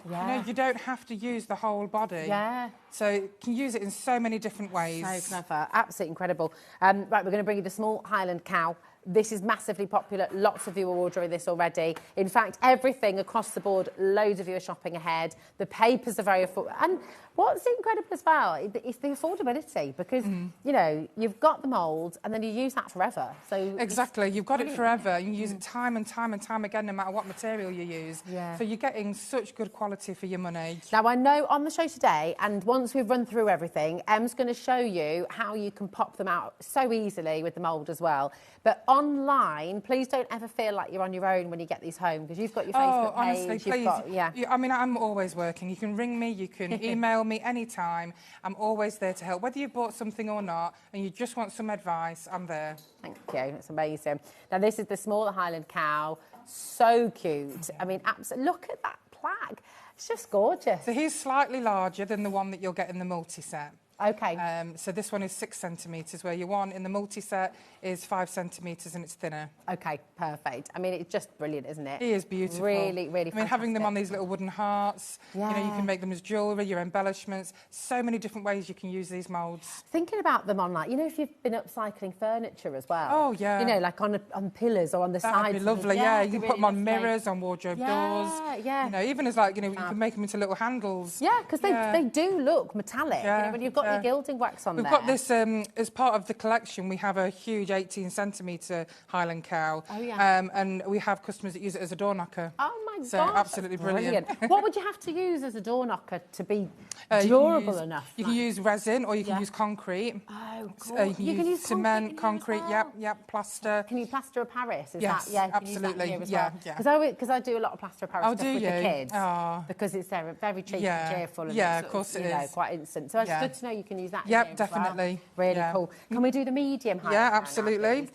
Yeah. You know, you don't have to use the whole body. Yeah. So you can use it in so many different ways. So clever. Absolutely incredible. Right, we're going to bring you the small Highland cow. This is massively popular. Lots of you are ordering this already. In fact, everything across the board, loads of you are shopping ahead. The papers are very affordable. And what's incredible as well is the affordability, because, you know, you've got the mould and then you use that forever. So exactly. You've got it forever. You use it time and time and time again, no matter what material you use. Yeah. So you're getting such good quality for your money. Now, I know on the show today, and once we've run through everything, Em's going to show you how you can pop them out so easily with the mould as well. But online, please don't ever feel like you're on your own when you get these home, because you've got your Facebook page. Honestly, please. I mean, I'm always working. You can ring me, you can email me anytime. I'm always there to help. Whether you've bought something or not, and you just want some advice, I'm there. Thank you. It's amazing. Now, this is the small Highland cow. So cute. I mean, absolutely. Look at that plaque. It's just gorgeous. So he's slightly larger than the one that you'll get in the multi-set. Okay. So this one is 6 centimetres, where your one in the multi-set is 5 centimetres and it's thinner. Okay, perfect. I mean, it's just brilliant, isn't it? It is beautiful. Really, really I mean, having them on these little wooden hearts, you know, you Yeah. can make them as jewellery, your embellishments, so many different ways you can use these moulds. Thinking about them on, like, you know, if you've been upcycling furniture as well. Oh, yeah. You know, like on pillars or on the sides. That'd be lovely, yeah. You can put them on lovely. mirrors, on wardrobe Yeah, doors. yeah. You know, even as like, you know, you can make them into little handles. Yeah, because they do look metallic. Yeah, You know, when you've got your gilding wax on We've there. got this, as part of the collection, we have a huge 18 centimetre Highland cow. Oh, yeah. And we have customers that use it as a door knocker. Oh, my So gosh. absolutely brilliant. What would you have to use as a door knocker to be You can durable use- enough? You can use resin or you can Yeah. use concrete. Oh, You can use cement, concrete, yep, plaster. Can you plaster of Paris? Is Yes, that, yeah, you can use that absolutely, here as yeah, well? yeah. Because I do a lot of plaster of Paris Oh, stuff do with the you? kids. Oh. Because it's very cheap Yeah, and cheerful. And yeah, it's of course it you know, is. quite instant. So it's Yeah. good to know you can use that. Yep, in here as well. definitely, Really yeah. cool. Can we do the medium height? Yeah, now, absolutely. please?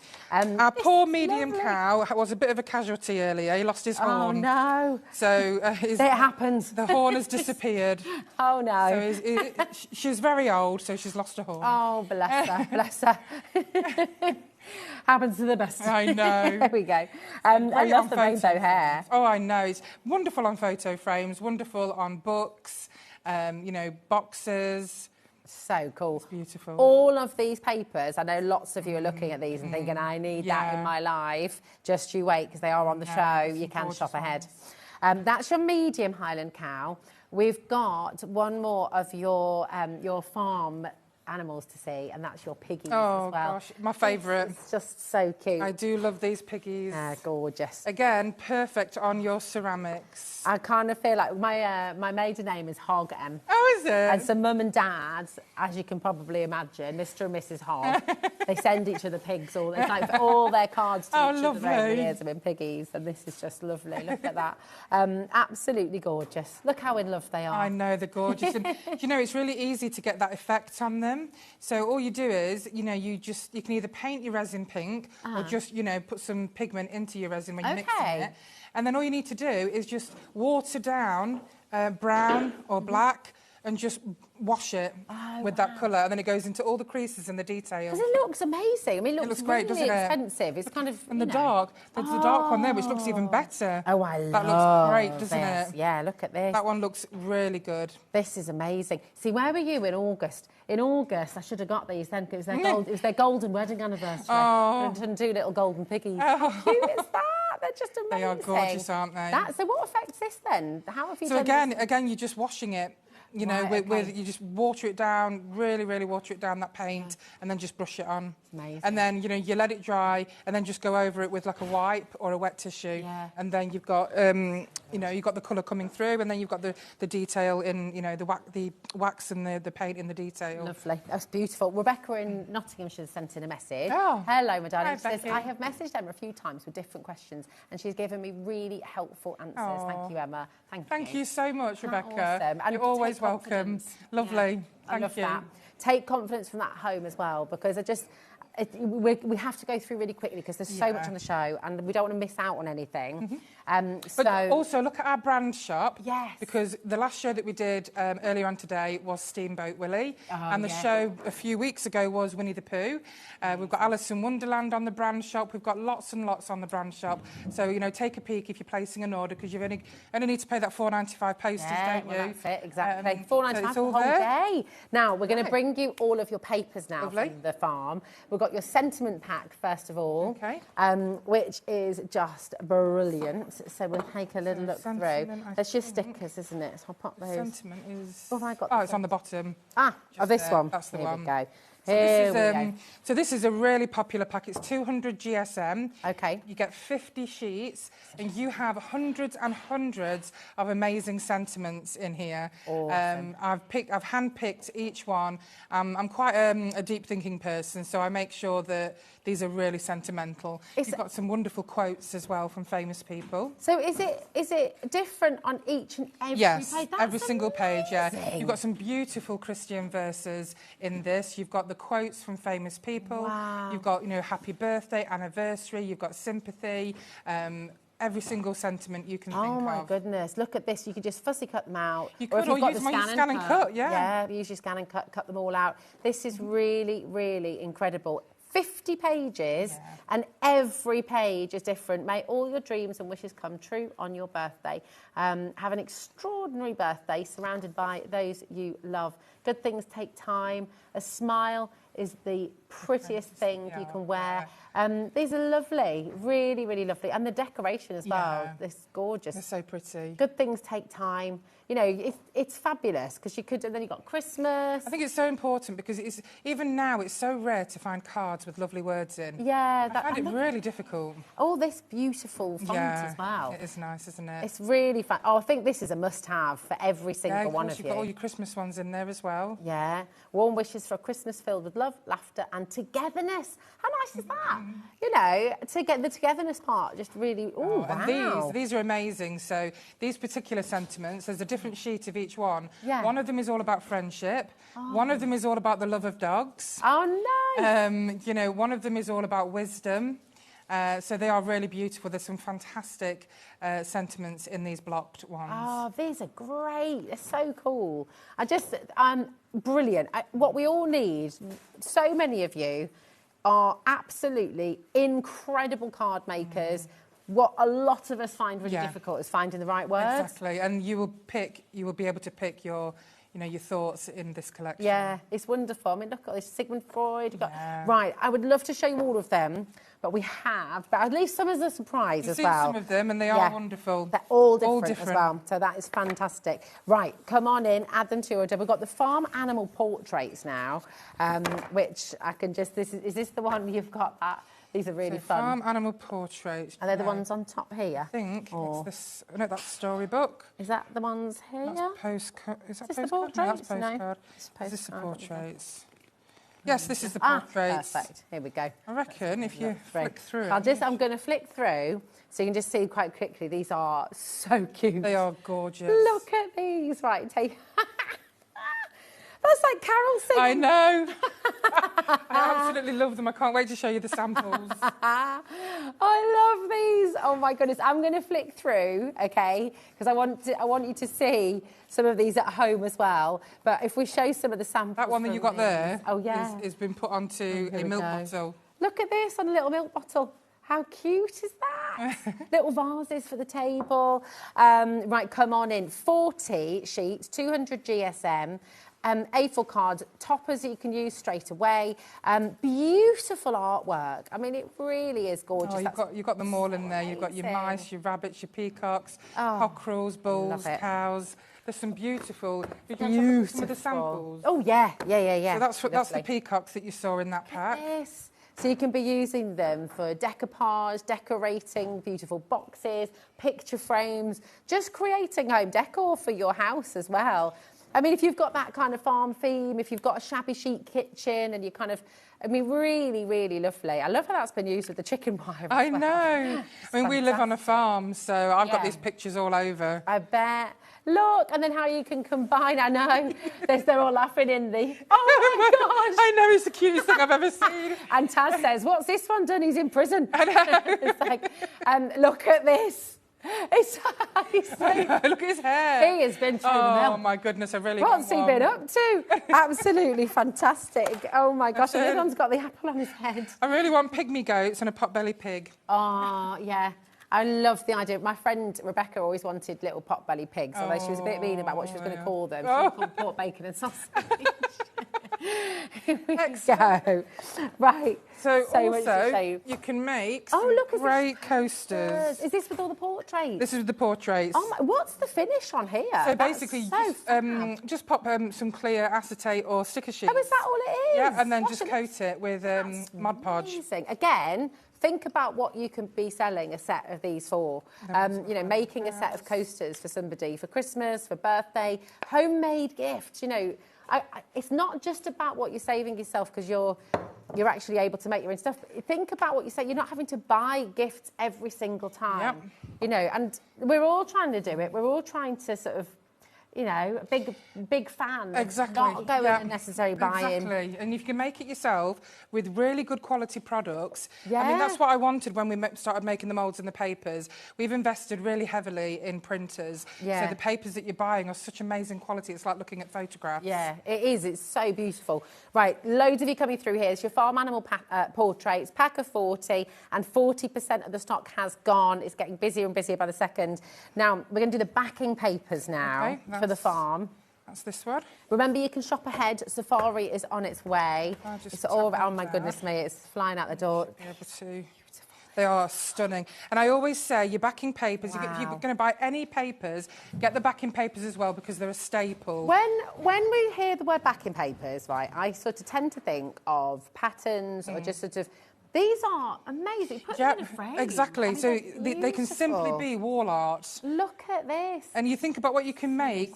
Our This poor is medium lovely. cow was a bit of a casualty earlier. He lost his horn. Oh, no. So It happens. The horn has disappeared. Oh, no. So she's very old, so she's lost her horn. Oh, bless her, bless her. Happens to the best. I know. There we go. I Great love on the photo rainbow hair. frames. Oh, I know. It's wonderful on photo frames, wonderful on books, you know, boxes. So cool. It's beautiful. All of these papers, I know lots of you are looking at these and thinking, I need that in Yeah. my life. Just you wait, because they are on the show. You can shop ahead. That's your medium Highland cow. We've got one more of your farm animals to see, and that's your piggies Oh, as well. gosh, my favourite. It's just so cute. I do love these piggies. Gorgeous. Again, perfect on your ceramics. I kind of feel like my maiden name is Hog M. Oh, is it? And so mum and dad, as you can probably imagine, Mr. and Mrs. Hog, they send each other pigs. It's like all their cards to each other over the lovely. years have been piggies, and this is just lovely. Look at that. Absolutely gorgeous. Look how in love they are. I know, they're gorgeous. And, you know, it's really easy to get that effect on them. So all you do is, you know, you can either paint your resin pink or just, you know, put some pigment into your resin when you're mixing it. And then all you need to do is just water down brown or black and just wash it with that colour, and then it goes into all the creases and the detail. Because it looks amazing. I mean, it looks great, really doesn't it? expensive. It's kind of, And the dark, there's the dark one there, which looks even better. Oh, I love That looks great, doesn't this. it? Yeah, look at this. That one looks really good. This is amazing. See, where were you in August? In August, I should have got these then, because it was their golden wedding anniversary. Oh. And 2 little golden piggies. Oh. How cute is that? They're just amazing. They are gorgeous, aren't they? So what affects this then? How have you So done this? again, you're just washing it. You know, Right, with you just water it down, really water it down, that paint, and then just brush it on. Amazing. And then, you know, you let it dry, and then just go over it with like a wipe or a wet tissue. Yeah. And then you've got, you know, you've got the colour coming through, and then you've got the detail in, you know, the wax and the paint in the detail. Lovely. That's beautiful. Rebecca in Nottinghamshire sent in a message. Oh. Hello, my darling. Hi, She says, Becky. I have messaged Emma a few times with different questions, and she's given me really helpful answers. Oh. Thank you, Emma. Thank you so much, Isn't that Rebecca. awesome? And You're always take welcome. confidence. Lovely. Yeah. I Thank love you. that. Take confidence from that home as well, because we have to go through really quickly because there's so much on the show, and we don't want to miss out on anything. But also look at our brand shop. Yes. Because the last show that we did earlier on today was Steamboat Willie. And the show a few weeks ago was Winnie the Pooh. We've got Alice in Wonderland on the brand shop. We've got lots and lots on the brand shop. So, you know, take a peek if you're placing an order, because you only need to pay that $4.95 postage, don't well, you? that's it, exactly. $4.95 so it's for the all whole there. day. Now, we're going to bring you all of your papers now Lovely. from the farm. We've got your sentiment pack, first of all, Okay. which is just brilliant. So we'll take a little look through. sentiment, I That's your stickers, isn't it? So I'll pop those. Sentiment is... Oh, have I got Oh, the it's on the bottom. This there. one. That's the Here one. we go. So Here this, we go. so this is a really popular pack. It's 200 GSM. Okay. You get 50 sheets, and you have hundreds and hundreds of amazing sentiments in here. Awesome. I've handpicked each one. I'm quite a deep thinking person, so I make sure that these are really sentimental. You've got some wonderful quotes as well from famous people. So is it different on each and every Yes, page? every single page, yeah. amazing. You've got some beautiful Christian verses in this. You've got the quotes from famous people. Wow. You've got, you know, happy birthday, anniversary. You've got sympathy. every single sentiment you can think Oh of. my goodness, look at this. You could just fussy cut them out. You Or if could, or you've got use the my scan and cut, yeah. Yeah, use your scan and cut them all out. This is really, really incredible. 50 pages and every page is different. May all your dreams and wishes come true on your birthday. Have an extraordinary birthday surrounded by those you love. Good things take time. A smile is the prettiest thing you can wear. These are lovely, really, really lovely. And the decoration as well, this gorgeous. They're so pretty. Good things take time. You know, it's fabulous because you could, and then you've got Christmas. I think it's so important because it's even now it's so rare to find cards with lovely words in. Yeah, I find it really difficult. All this beautiful font as well. It is nice, isn't it? It's really fun. Oh, I think this is a must-have for every single one of you. You've got all your Christmas ones in there as well. Yeah. Warm wishes for a Christmas filled with love, laughter and togetherness. How nice is that? You know, to get the togetherness part just really, wow. And these are amazing. So these particular sentiments, there's a different sheet of each one. Yeah. One of them is all about friendship. One of them is all about the love of dogs. Oh, nice. You know, one of them is all about wisdom. So they are really beautiful. There's some fantastic sentiments in these blocked ones. Oh, these are great. They're so cool. Brilliant. What we all need, so many of you are absolutely incredible card makers. What a lot of us find really difficult is finding the right words. Exactly, and you will be able to pick your thoughts in this collection. Yeah, it's wonderful. I mean, look at this, Sigmund Freud. Right, I would love to show you all of them, but at least some as a surprise as well. Some of them, and they are wonderful. They're all different as well, so that is fantastic. Right, come on in, add them to your order. We've got the farm animal portraits now, which I can just, is this the one you've got that? These are really fun. Farm animal portraits. Are they the ones on top here? I think it's this. No, that's storybook. Is that the ones here? That's postcard. Is that Is this postcard? the No, that's portraits? postcard. No, Is this the postcard. portraits? Yes, this is the portraits. Perfect. Here we go. I reckon if you flick through I'm going to flick through so you can just see quite quickly. These are so cute. They are gorgeous. Look at these. Right, take. That's like Carol singing. I know. I absolutely love them. I can't wait to show you the samples. I love these. Oh my goodness. I'm going to flick through, okay? Because I want you to see some of these at home as well. But if we show some of the samples. That one that you got there has been put onto a milk bottle. Look at this on a little milk bottle. How cute is that? Little vases for the table. Right, come on in. 40 sheets, 200 GSM. A4 cards, toppers that you can use straight away. Beautiful artwork. I mean, it really is gorgeous. Oh, you've got them all in there. You've got your mice, your rabbits, your peacocks, cockerels, bulls, cows. There's some beautiful. Did you have some of the samples? Oh, yeah. So that's the peacocks that you saw in that pack. Yes. So you can be using them for decoupage, decorating beautiful boxes, picture frames, just creating home decor for your house as well. I mean, if you've got that kind of farm theme, if you've got a shabby chic kitchen and you kind of, I mean, really, really lovely. I love how that's been used with the chicken wire. I know. I mean, we live on a farm, so I've got these pictures all over. I bet. Look, and then how you can combine, I know, they're all laughing in the, oh my gosh. I know, it's the cutest thing I've ever seen. And Taz says, what's this one done? He's in prison. I know. It's like, look at this. Look at his hair. He has been through the mill. Oh my goodness, I really What's he want one. been up to? Absolutely fantastic. Oh my gosh, and this one's got the apple on his head. I really want pygmy goats and a potbelly pig. Oh, yeah. I love the idea. My friend Rebecca always wanted little potbelly pigs, although she was a bit mean about what she was going to call them. She was called pork, bacon and sausage. Here we go. Right. So much to also, show you. you can make great coasters. Is this with all the portraits? This is with the portraits. Oh my, what's the finish on here? So basically, just pop some clear acetate or sticker sheets. Oh, is that all it is? Yeah, and then just coat it with Mod Podge. Amazing. Again, think about what you can be selling a set of these for. You know, making a set of coasters for somebody for Christmas, for birthday, homemade gifts. You know, it's not just about what you're saving yourself because you're actually able to make your own stuff. Think about what you say. You're not having to buy gifts every single time. You know, and we're all trying to do it. We're all trying to sort of, you know, a big fan. Exactly. Not going unnecessary buying. Exactly. And if you can make it yourself with really good quality products, I Yeah. mean, that's what I wanted when we started making the moulds and the papers. We've invested really heavily in printers. Yeah. So the papers that you're buying are such amazing quality. It's like looking at photographs. Yeah, it is. It's so beautiful. Right, loads of you coming through here. It's your farm animal portraits, pack of 40, and 40% of the stock has gone. It's getting busier and busier by the second. Now, we're going to do the backing papers now for the farm. That's this one. Remember, you can shop ahead. Safari is on its way. It's all, oh my goodness me, it's flying out the door. Be able to. They are stunning. And I always say, your backing papers, if you're going to buy any papers, get the backing papers as well because they're a staple. When we hear the word backing papers, right, I sort of tend to think of patterns or just sort of, these are amazing. Put them in a frame. Exactly. I mean, so they can simply be wall art. Look at this. And you think about what you can make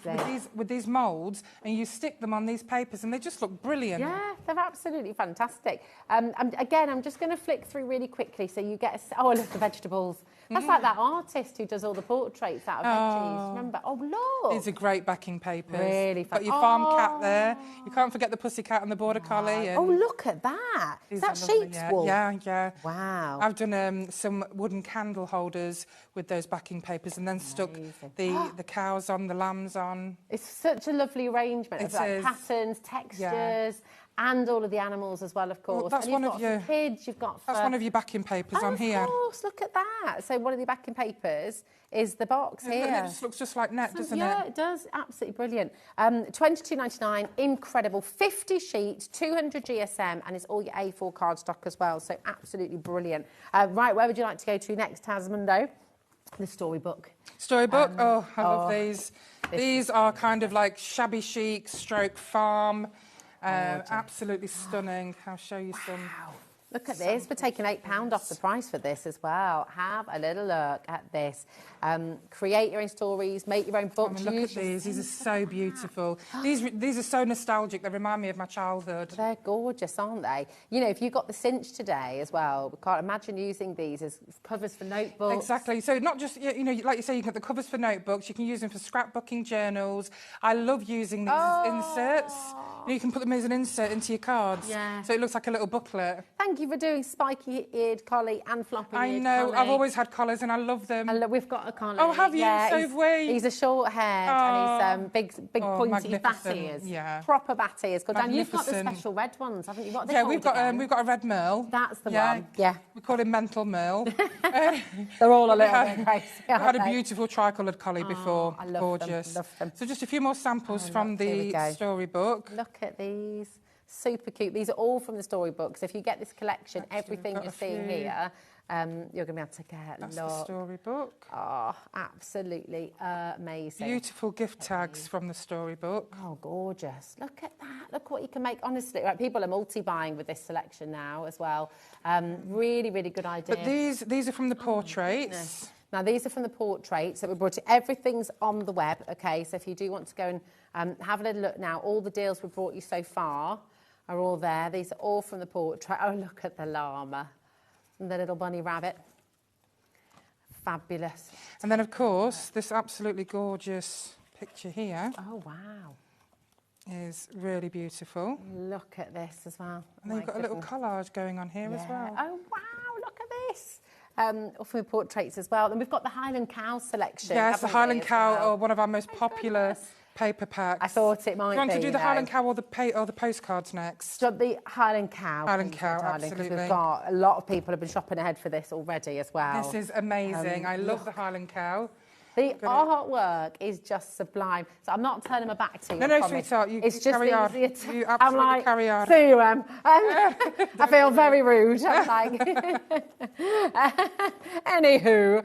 with these moulds, and you stick them on these papers, and they just look brilliant. Yeah, they're absolutely fantastic. Again, I'm just going to flick through really quickly so you get a... Oh, look, the vegetables. That's like that artist who does all the portraits out of veggies. Remember? Oh, look. These are great backing papers. Really fun. Got your farm cat there. You can't forget the pussycat and the border collie. And oh, look at that. Is that sheep's wool? Yeah. Wow. I've done some wooden candle holders with those backing papers and then stuck the cows on, the lambs on. It's such a lovely arrangement of like patterns, textures, and all of the animals as well, of course. Well, that's and one you've of got your kids. You've got that's one of your backing papers on here. Of course, look at that. So one of the backing papers is the box here. It just looks just like net, doesn't it? Yeah, it does. Absolutely brilliant. $22.99, incredible. 50 sheets, 200 GSM, and it's all your A4 cardstock as well. So absolutely brilliant. Right, where would you like to go to next, Tasmundo? The storybook. Storybook. I love these. These are kind of like shabby chic, stroke farm. Absolutely stunning. I'll show you some. Look at this. We're taking £8 off the price for this as well. Have a little look at this. Create your own stories, make your own books. Look at these. These are so beautiful. These are so nostalgic. They remind me of my childhood. They're gorgeous, aren't they? You know, if you got the cinch today as well, we can't imagine using these as covers for notebooks. Exactly. So not just, you know, like you say, you can get the covers for notebooks. You can use them for scrapbooking journals. I love using these as inserts. You can put them as an insert into your cards. Yeah. So it looks like a little booklet. Thank you for doing spiky-eared collie and floppy-eared collie. I know. I've always had collars and I love them. We've got a collie. Oh, have you? Yeah, So have we. He's a short-haired and he's big pointy bat ears. Yeah. Proper bat ears. And you've got the Magnificent. special red ones, haven't you? What are they Yeah, called we've got a red merle. That's the one. Yeah. We call him Mental Merle. They're all a little bit crazy. We had a beautiful tricoloured collie before. I love Gorgeous. them. Love them. So just a few more samples from the storybook. Look at these. Super cute. These are all from the storybooks. If you get this collection, everything you're seeing here, you're going to be able to get. That's the storybook. Oh, absolutely amazing. Beautiful gift tags from the storybook. Oh, gorgeous. Look at that. Look what you can make. Honestly, right, people are multi-buying with this selection now as well. Really, really good idea. But these are from the portraits. Now, these are from the portraits that we brought. Everything's on the web, OK? So if you do want to go and have a little look now, all the deals we've brought you so far are all there. These are all from the portrait. Oh, look at the llama and the little bunny rabbit. Fabulous. And then, of course, this absolutely gorgeous picture here. Oh, wow. Is really beautiful. Look at this as well. And then you've got a little collage going on here as well. Oh, wow, look at this. All from the portraits as well. And we've got the Highland Cow selection. Yes, the Highland Cow are one of our most popular paper packs. I thought it might be. Do you want to do the Highland Cow or the postcards next? The Highland Cow. Highland Cow, absolutely. We've got a lot of people have been shopping ahead for this already as well. This is amazing. I love the Highland Cow. The artwork is just sublime. So I'm not turning my back to you. No, sweetheart, you carry on. You absolutely I'm like, carry on. See you, I feel very rude. I'm like, anywho,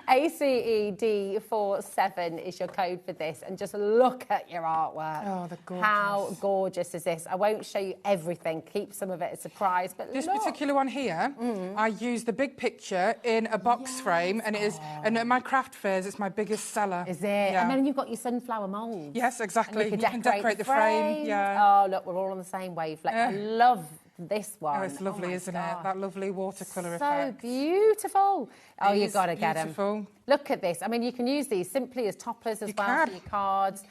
ACED47 is your code for this, and just look at your artwork. Oh, they're gorgeous. How gorgeous is this? I won't show you everything. Keep some of it a surprise. But this look. particular one here, I used the big picture in a box frame, and it is. And at my craft fairs, it's my biggest seller. Is it? Yeah. And then you've got your sunflower moulds. Yes, exactly. And you can decorate the frame. Yeah. Oh, look, we're all on the same wavelength. I love this one. Oh, it's lovely, isn't it? That lovely watercolour so effect. Beautiful. Oh, you've got to get them. Look at this. I mean, you can use these simply as toppers as well for your cards.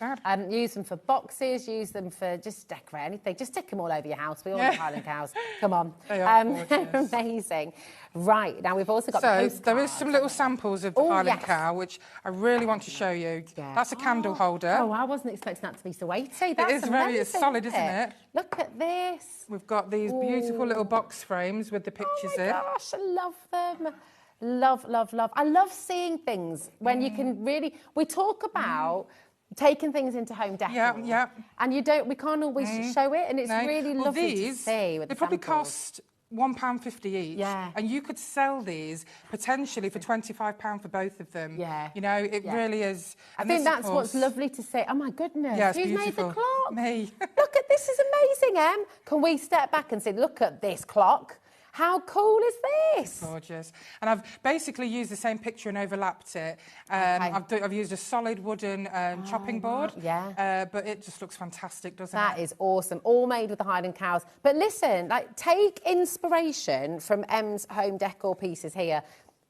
Use them for boxes, use them for just decorate anything. Just stick them all over your house. We all have Highland cows. Come on. They are gorgeous. Amazing. Right, now we've also got the postcards. There is some little samples of the Highland cow, which I really want to show you. Yeah. That's a candle holder. Oh, I wasn't expecting that to be so weighty. That's It is very solid, isn't it? Look at this. We've got these beautiful little box frames with the pictures in. Oh my gosh, I love them. Love, love, love. I love seeing things when you can really... We talk about taking things into home decor. And we can't always show it, and it's really lovely to see. They probably cost £1.50 each. Yeah. And you could sell these potentially for £25 for both of them. Yeah. You know, it really is. I think that's what's lovely to see. Oh my goodness. Yeah, it's Who's beautiful. made the clock? Me. Look at this, is amazing, Em. Can we step back and say, look at this clock? How cool is this? Gorgeous. And I've basically used the same picture and overlapped it. I've used a solid wooden chopping board. Yeah. But it just looks fantastic, doesn't it? That is awesome. All made with the Highland cows. But listen, like, take inspiration from Em's home decor pieces here.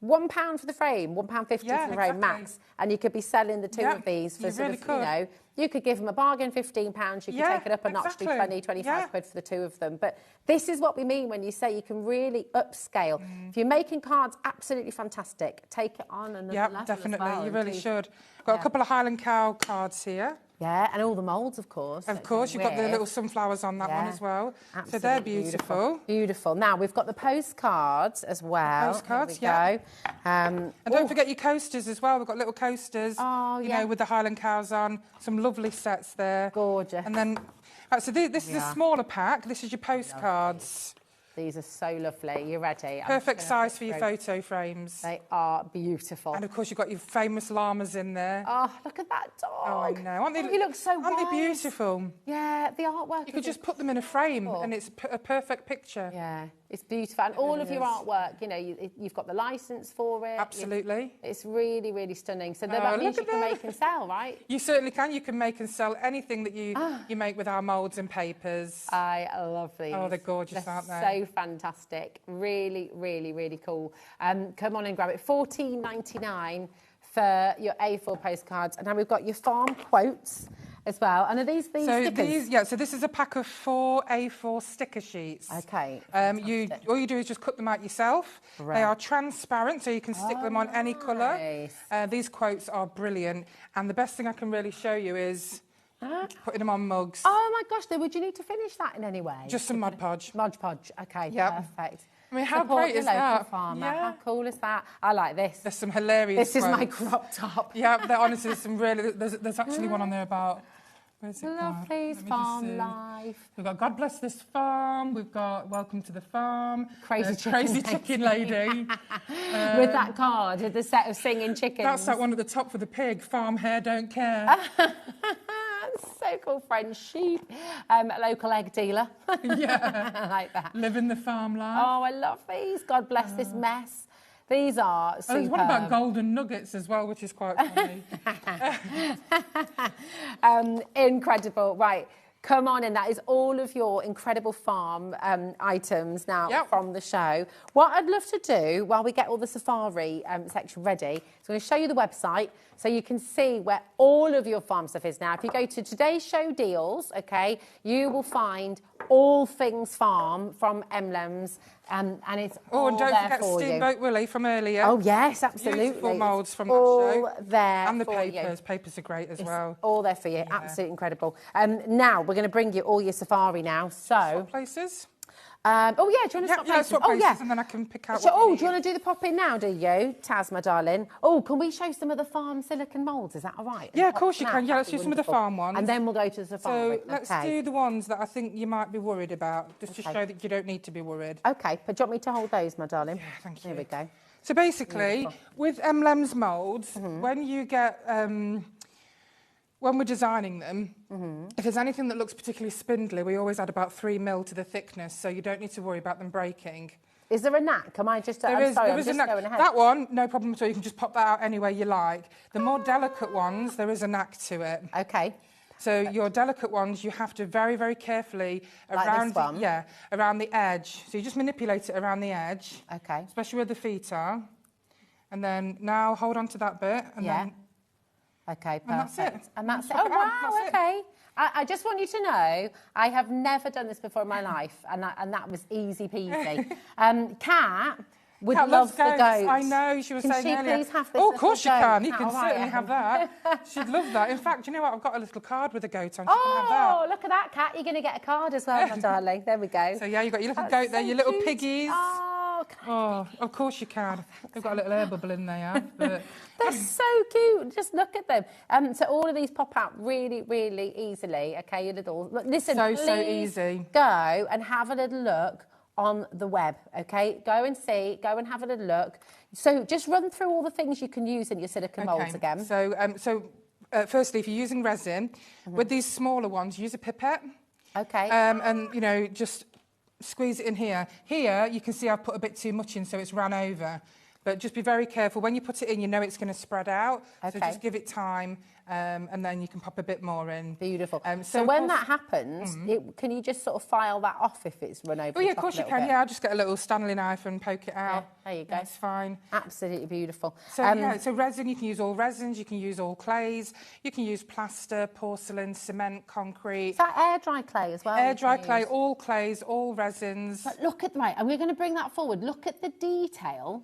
£1 for the frame, £1.50 for the frame max, and you could be selling the two of these for sort of, you know, you could give them a bargain, £15, you could take it up a notch to 20, 25 quid for the two of them. But this is what we mean when you say you can really upscale. If you're making cards, absolutely fantastic. Take it on another level definitely, as well, you really should. Got a couple of Highland Cow cards here. Yeah, and all the moulds, of course. Of course, you've got the little sunflowers on that one as well. Absolutely so they're beautiful. Beautiful. Now, we've got the postcards as well. Postcards, Here we go. And don't forget your coasters as well. We've got little coasters, you know, with the Highland Cows on. Some lovely sets there. Gorgeous. And then, right, so this is a smaller pack. This is your postcards. These are so lovely. You ready? Perfect size for your photo frames. They are beautiful. And of course, you've got your famous llamas in there. Oh, look at that dog. Oh, I know. Aren't they, he looks so Aren't they beautiful? Yeah, the artwork. You could just put them in a frame and it's a perfect picture. Yeah, it's beautiful. And all of your artwork, you know, you've got the licence for it. Absolutely. It's really, really stunning. So that means you can make and sell, right? You certainly can. You can make and sell anything that you make with our moulds and papers. I love these. Oh, they're gorgeous, aren't they? So fantastic. Really, really, really cool. Come on and grab it. $14.99 for your A4 postcards. And now we've got your farm quotes as well. And are these stickers? So this is a pack of 4 A4 sticker sheets. Okay. All you do is just cut them out yourself. Right. They are transparent, so you can stick them on any colour. These quotes are brilliant. And the best thing I can really show you is putting them on mugs. Oh my gosh, would you need to finish that in any way? Just some Mod Podge. Mod Podge, okay, perfect. I mean, how Support great is your local that? farmer. How cool is that? I like this. There's some hilarious This is my quotes. crop top. Yeah, there honestly is some really... There's actually one on there about... Where's it Love these farm life. We've got God Bless This Farm. We've got Welcome to the Farm. Crazy Chicken Lady. With that card, with the set of singing chickens. That's that one at the top for the pig. Farm hair, don't care. So cool. French sheep. Local egg dealer. Yeah. I like that. Living the farm life. Oh, I love these. God bless this mess. These are superb. There's one about golden nuggets as well, which is quite funny. Incredible. Right. Come on in. That is all of your incredible farm items now from the show. What I'd love to do while we get all the safari section ready is I'm going to show you the website so you can see where all of your farm stuff is now. If you go to Today's Show Deals, okay, you will find all things farm from Emlems, and it's all and don't there forget for Steamboat you. Willie from earlier. Oh yes, absolutely. Beautiful moulds from all that show. There and the for papers. You. Papers are great as well. All there for you. Absolutely incredible. Now we're going to bring you all your safari now. So swap places. Do you want to swap places? Swap places, and then I can pick out. Do you want to do the pop in now? Do you, Taz, my darling? Oh, can we show some of the farm silicone moulds? Is that all right? Yeah, of course you can. Yeah, let's do some of the farm ones. And then we'll go to the safari. So let's do the ones that I think you might be worried about, just to show that you don't need to be worried. Okay, but do you want me to hold those, my darling? Yeah, thank you. Here we go. So basically, with Emlems moulds, when you get... when we're designing them, if there's anything that looks particularly spindly, we always add about 3 mil to the thickness, so you don't need to worry about them breaking. Is there a knack? Am I just... There is going a knack. ahead. That one, no problem at all. You can just pop that out any way you like. The more delicate ones, there is a knack to it. Okay. So your delicate ones, you have to very, very carefully around around the edge. So you just manipulate it around the edge. Okay. Especially where the feet are. And then now hold on to that bit. And then, Okay, perfect. And that's it. And that's it. Pop Oh, it out, wow, that's it. okay. I just want you to know, I have never done this before in my life, and that was easy peasy. Kat would Kat love loves the goats. goats. I know, she was Can saying she earlier. please have this Oh, of course she little can. goat? You Is can that all right? certainly have that. She'd love that. In fact, you know what? I've got a little card with a goat on. She can have that. Oh, look at that, Kat. You're going to get a card as well, my darling. There we go. So, yeah, you've got your little That's goat there, so your little cute. piggies. Oh, Oh, of course you can. They've got a little air bubble in there, but... They're so cute. Just look at them. So all of these pop out really, really easily. Okay, your little... Listen, So please easy. go and have a little look on the web, okay? Go and see, go and have a little look. So just run through all the things you can use in your silicone moulds again. So, firstly, if you're using resin, with these smaller ones, use a pipette. Okay. And, you know, just squeeze it in here. Here, you can see I've put a bit too much in, so it's ran over. But just be very careful. When you put it in, you know it's going to spread out. So Okay. just give it time, and then you can pop a bit more in. Beautiful. So when of course- that happens, can you just sort of file that off if it's run over? Oh, yeah, the of top course a you little can. bit? Yeah, I'll just get a little Stanley knife and poke it out. There you go. That's fine. Absolutely beautiful. So, yeah, so resin, you can use all resins, you can use all clays, you can use plaster, porcelain, cement, concrete. Is that air dry clay as well? Air you dry can clay, use? all clays, all resins. But look at, right, and we're going to bring that forward. Look at the detail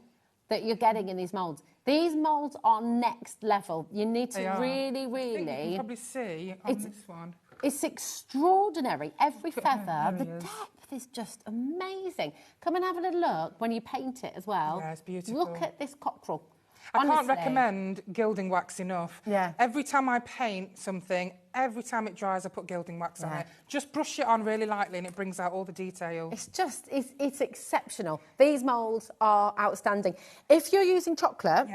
that you're getting in these moulds. These moulds are next level. You need to They are. really, I think you can really... probably see on this one. It's extraordinary. Every feather, there the he is. depth is just amazing. Come and have a little look when you paint it as well. Yeah, it's beautiful. Look at this cockerel. I can't Honestly. recommend gilding wax enough. Yeah. Every time I paint something, every time it dries, I put gilding wax on it. Just brush it on really lightly and it brings out all the detail. It's just, it's exceptional. These moulds are outstanding. If you're using chocolate,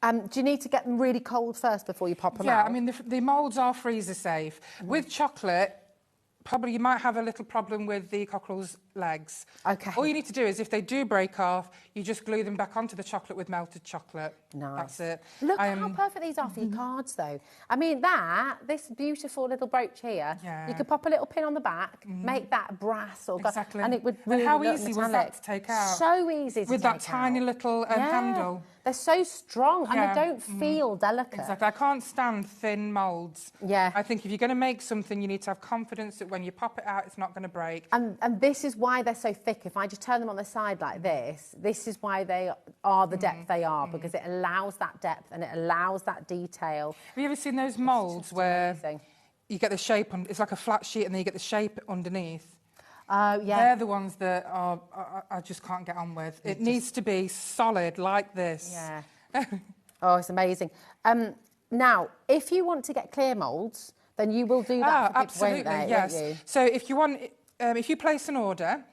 do you need to get them really cold first before you pop them out? Yeah, I mean, the moulds are freezer safe. With chocolate, probably you might have a little problem with the cockerel's legs. Okay. All you need to do is, if they do break off, you just glue them back onto the chocolate with melted chocolate. Nice. That's it. Look how perfect these are for your cards, though. I mean, this beautiful little brooch here, you could pop a little pin on the back, make that brass or Exactly. and it would really And how look easy was metallic. that to take out? So easy to with take that tiny out. little handle. They're so strong and Yeah. they don't feel delicate. Exactly. I can't stand thin moulds. Yeah. I think if you're going to make something, you need to have confidence that when you pop it out, it's not going to break. And this is why they're so thick. If I just turn them on the side like this is why they are the depth they are, because it allows that depth and it allows that detail. Have you ever seen those moulds where you get the shape on? It's like a flat sheet, and then you get the shape underneath. Yeah. They're the ones that I just can't get on with. It needs to be solid like this. Yeah. Oh, it's amazing. Now, if you want to get clear moulds, then you will do that for people, absolutely, won't they? yes. Won't you? So if you want, if you place an order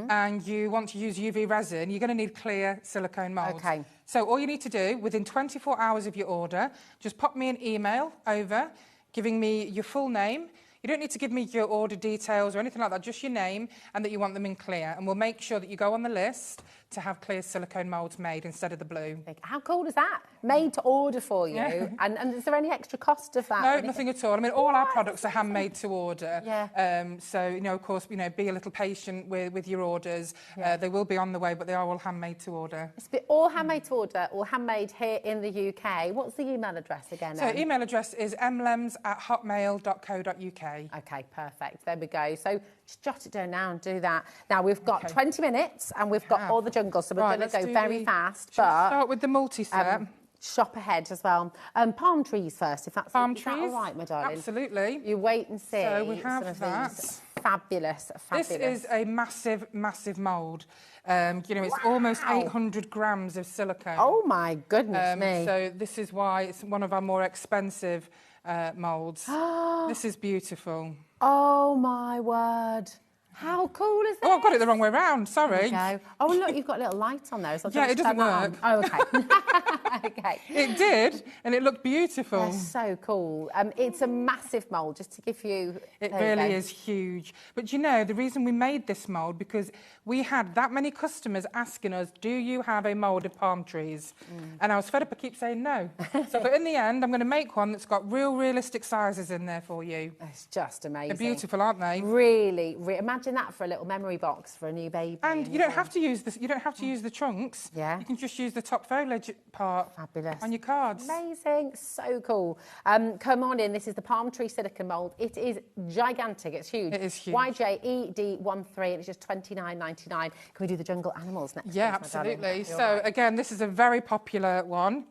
and you want to use UV resin, you're going to need clear silicone moulds. Okay. So all you need to do, within 24 hours of your order, just pop me an email over, giving me your full name. You don't need to give me your order details or anything like that, just your name and that you want them in clear. And we'll make sure that you go on the list to have clear silicone moulds made instead of the blue. How cool is that? Made to order for you. Yeah. And is there any extra cost of that? No, nothing at all. I mean, all our products are handmade to order. Yeah. So, you know, of course, you know, be a little patient with your orders. Yeah. They will be on the way, but they are all handmade to order. It's all handmade to order or handmade here in the UK. What's the email address again? So email address is mlems@hotmail.co.uk. Okay, perfect. There we go. So just jot it down now and do that. Now, we've got 20 minutes and we've got all the jungle, so we're Right, going to let's go do very the- fast. Shall we But start with the multi-set? Shop ahead as well. Palm trees first, if that's Palm is that trees? all right, my darling? Absolutely. You wait and see. So we some have of that. these fabulous, fabulous. This is a massive, massive mould. You know, it's almost 800 grams of silicone. Oh, my goodness me. So this is why it's one of our more expensive moulds. This is beautiful. Oh, my word. How cool is that? Oh, I've got it the wrong way round. Sorry. There you go. Oh, look, you've got a little light on there. So Yeah, it doesn't work. Oh, okay. Okay. It did, and it looked beautiful. They're so cool. It's a massive mould, just to give you... It there you really go. is huge. But you know, the reason we made this mould, because we had that many customers asking us, do you have a mould of palm trees? And I was fed up, I keep saying no. So but in the end, I'm going to make one that's got real realistic sizes in there for you. It's just amazing. They're beautiful, aren't they? Really, imagine imagine that for a little memory box for a new baby? And you don't have to use this. You don't have to use the trunks. Yeah. You can just use the top foliage part. Fabulous. On your cards. Amazing. So cool. Come on in. This is the palm tree silicone mould. It is gigantic. It's huge. It is huge. YJED13 and it's just $29.99. Can we do the jungle animals next? Yeah, please, my darling? absolutely. You're So right. again, this is a very popular one.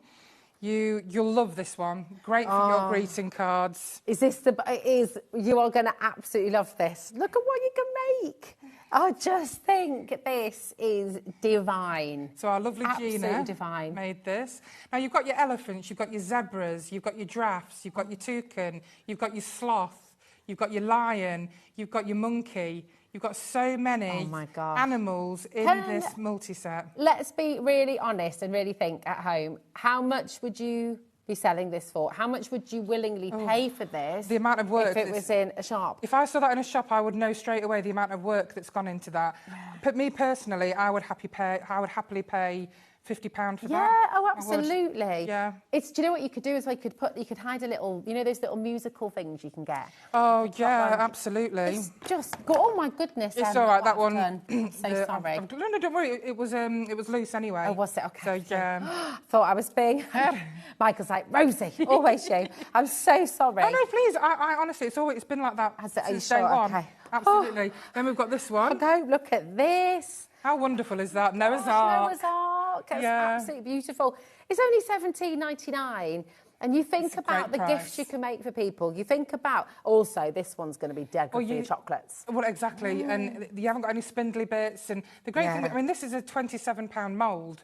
You'll love this one. Great for your greeting cards. Is this you are going to absolutely love this. Look at what you can make. I just think this is divine. So our lovely Absolutely Gina divine. made this. Now you've got your elephants, you've got your zebras, you've got your giraffes, you've got your toucan, you've got your sloth, you've got your lion, you've got your monkey. You've got so many animals in this multi-set. Let's be really honest and really think at home. How much would you be selling this for? How much would you willingly pay for this? The amount of work. If it was in a shop. If I saw that in a shop, I would know straight away the amount of work that's gone into that. But me personally, I would happily pay £50 for that. Yeah, oh, absolutely. Yeah. Do you know what you could do is you could hide a little, you know, those little musical things you can get. Oh yeah, absolutely. It's just oh my goodness. It's all right. That one. I'm so sorry. No, don't worry. It was loose anyway. Oh, was it? Okay. So yeah. Thought I was being. Michael's like, Rosie, always you. I'm so sorry. Oh no, please. I honestly, it's been like that since day one. Okay. Absolutely. Then we've got this one. Okay, look at this. How wonderful is that? Noah's Ark. Noah's Ark. It's Yeah. absolutely beautiful. It's only $17.99. And you think about the gifts you can make for people. You think about, also, this one's going to be dead good for your chocolates. Well, exactly. And you haven't got any spindly bits. And the great thing, I mean, this is a £27 mould.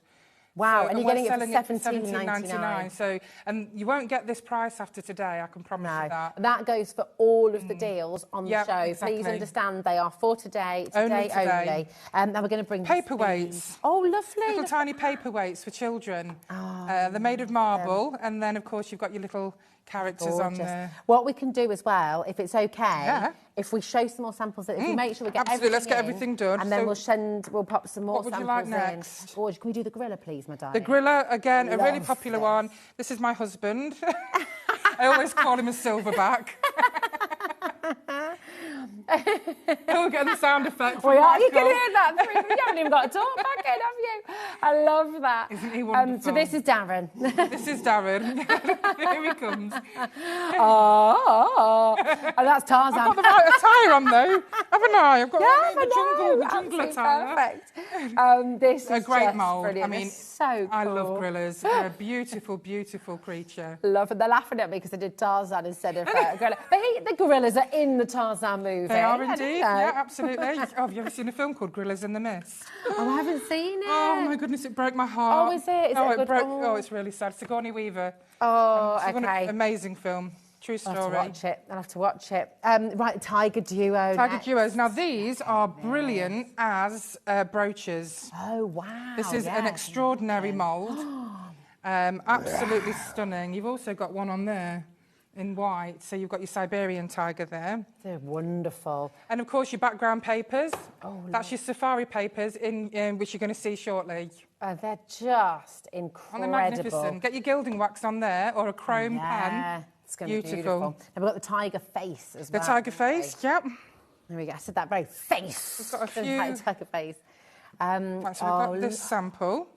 Wow, So, and you're we're getting it for selling $17.99. So, and you won't get this price after today, I can promise you that. That goes for all of the deals on the Yep, show. exactly. Please understand they are for today Only today. only. And we're going to bring Paperweights. Oh, lovely. Little tiny paperweights for children. They're made of marble. And then, of course, you've got your little characters on Gorgeous. there. What we can do as well, if it's okay, if we show some more samples, if we make sure we get Absolutely, everything let's get in, everything done. and then So we'll pop some more what would you samples like in. next? Gorgeous. Can we do the gorilla, please, my The darling? gorilla, again, a really Love popular this. one. This is my husband. I always call him a silverback. We'll get the sound effect from You Michael. can hear that through. You haven't even got to talk back in, have you? I love that. Isn't he wonderful? So this is Darren. This is Darren. Here he comes. Oh, that's Tarzan. I've got the right attire on though, haven't I? I've got Yeah, the jungle attire. Perfect. This is A great just mould. brilliant. I mean, It's so cool. I love gorillas. They're a beautiful, beautiful creature. Love it. They're laughing at me because I did Tarzan instead of gorilla. But the gorillas are in the Tarzan movie. They are I didn't indeed. know. Yeah, absolutely. Oh, have you ever seen a film called Gorillas in the Mist? Oh, I haven't seen it. Oh my goodness, it broke my heart. Oh, is it? Is it a good broke. one? Oh, it's really sad. Sigourney Weaver. Oh, It's an okay. amazing film. True story. I'll have to watch it. Right, Tiger Duo. Tiger next. Duos. Now, these are brilliant as brooches. Oh, wow. This is an extraordinary mould. Absolutely stunning. You've also got one on there in white. So you've got your Siberian tiger there. They're wonderful. And, of course, your background papers. Oh, that's your safari papers, in which you're going to see shortly. They're just incredible. Aren't they magnificent? Get your gilding wax on there or a chrome pen. It's going to be beautiful. And we've got the tiger face as well. The tiger face, yep. There we go. I said that very face. We've got a few. Tiger face. Right, so we've got this sample.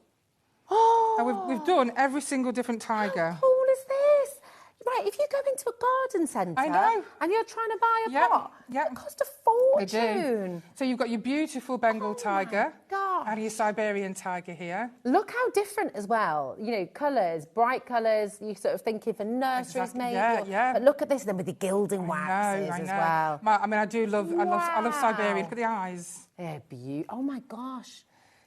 Oh, Now we've done every single different tiger. How cool is this? Right, if you go into a garden centre and you're trying to buy a pot, it costs a fortune. So you've got your beautiful Bengal tiger God. and your Siberian tiger here. Look how different as well. You know, colours, bright colours. You sort of thinking for nurseries, maybe. But look at this then with the gilding waxes as well. I mean, I love Siberian. Look at the eyes. They're beautiful. Oh my gosh.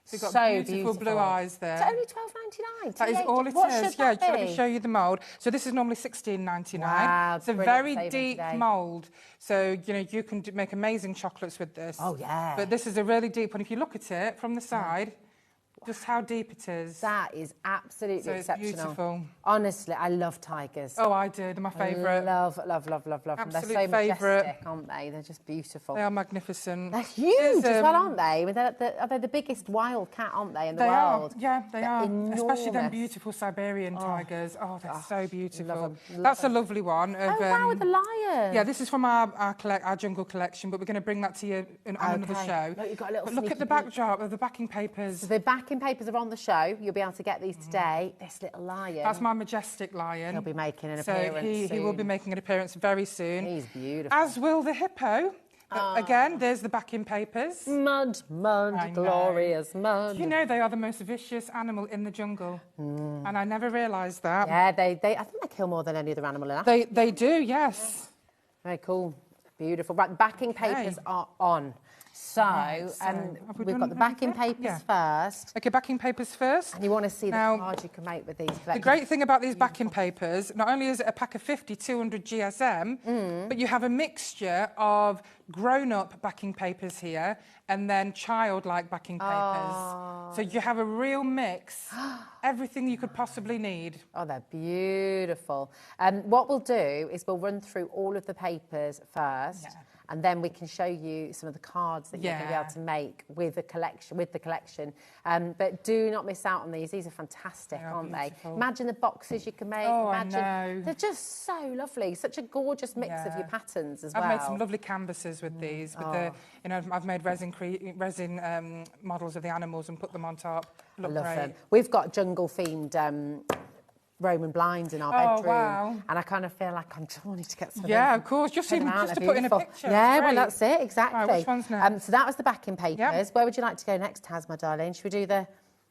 So you've got So beautiful blue eyes there. It's only $12.99. That is all it is. Yeah, let me show you the mould. So this is normally $16.99. Wow, it's a brilliant very saving deep today. mould. So, you know, you can make amazing chocolates with this. Oh, yeah. But this is a really deep one. If you look at it from the side, Just how deep it is. That is absolutely So it's exceptional. beautiful. Honestly, I love tigers. Oh, I do. They're my favourite. Love, love, love, love, love them. They're Absolute so favourite. majestic, aren't they? They're just beautiful. They are magnificent. They're huge There's, as well, aren't they? I mean, are they the biggest wild cat, aren't they, in the world? Yeah, they are. Especially them enormous. beautiful Siberian tigers. Oh, they're so beautiful. love 'em, That's a lovely one. Oh, wow, with the lion. Yeah, this is from our jungle collection, but we're going to bring that to you on another show. Look, you've got a little But look at the sneaky peek. backdrop of the backing papers. So the backing papers are on the show. You'll be able to get these today. This little lion. That's my majestic lion. He'll be making an So appearance he will be soon. making an appearance very soon. He's beautiful. As will the hippo. Again, there's the backing papers. Mud, glorious mud. You know they are the most vicious animal in the jungle. And I never realised that. Yeah, I think they kill more than any other animal in Africa. They do, yes. Very cool. Beautiful. Right, backing papers are on. So, have we we've done got the backing everything? papers Yeah. first. Okay, backing papers first. And you want to see Now, the cards you can make with these The collections. great thing about these backing papers, not only is it a pack of 50, 200 GSM, but you have a mixture of grown-up backing papers here and then childlike backing papers. So you have a real mix, everything you could possibly need. Oh, they're beautiful. What we'll do is we'll run through all of the papers first. And then we can show you some of the cards that you're going to be able to make with the collection. But do not miss out on these. These are fantastic, aren't beautiful. they? Imagine the boxes you can make. Oh, Imagine, I know. They're just so lovely. Such a gorgeous mix of your patterns as well. I've made some lovely canvases with these. With the, you know, I've made resin models of the animals and put them on top. Look I love great. them. We've got jungle-themed Roman blinds in our bedroom. Wow. And I kind of feel like I'm just wanting to get some of Yeah, them. of course. Just Put them even out, just to they're put in a beautiful. picture. Yeah, It's well, great. that's it, exactly. Right, which one's next? So that was the backing papers. Yep. Where would you like to go next, Taz, my darling? Should we do the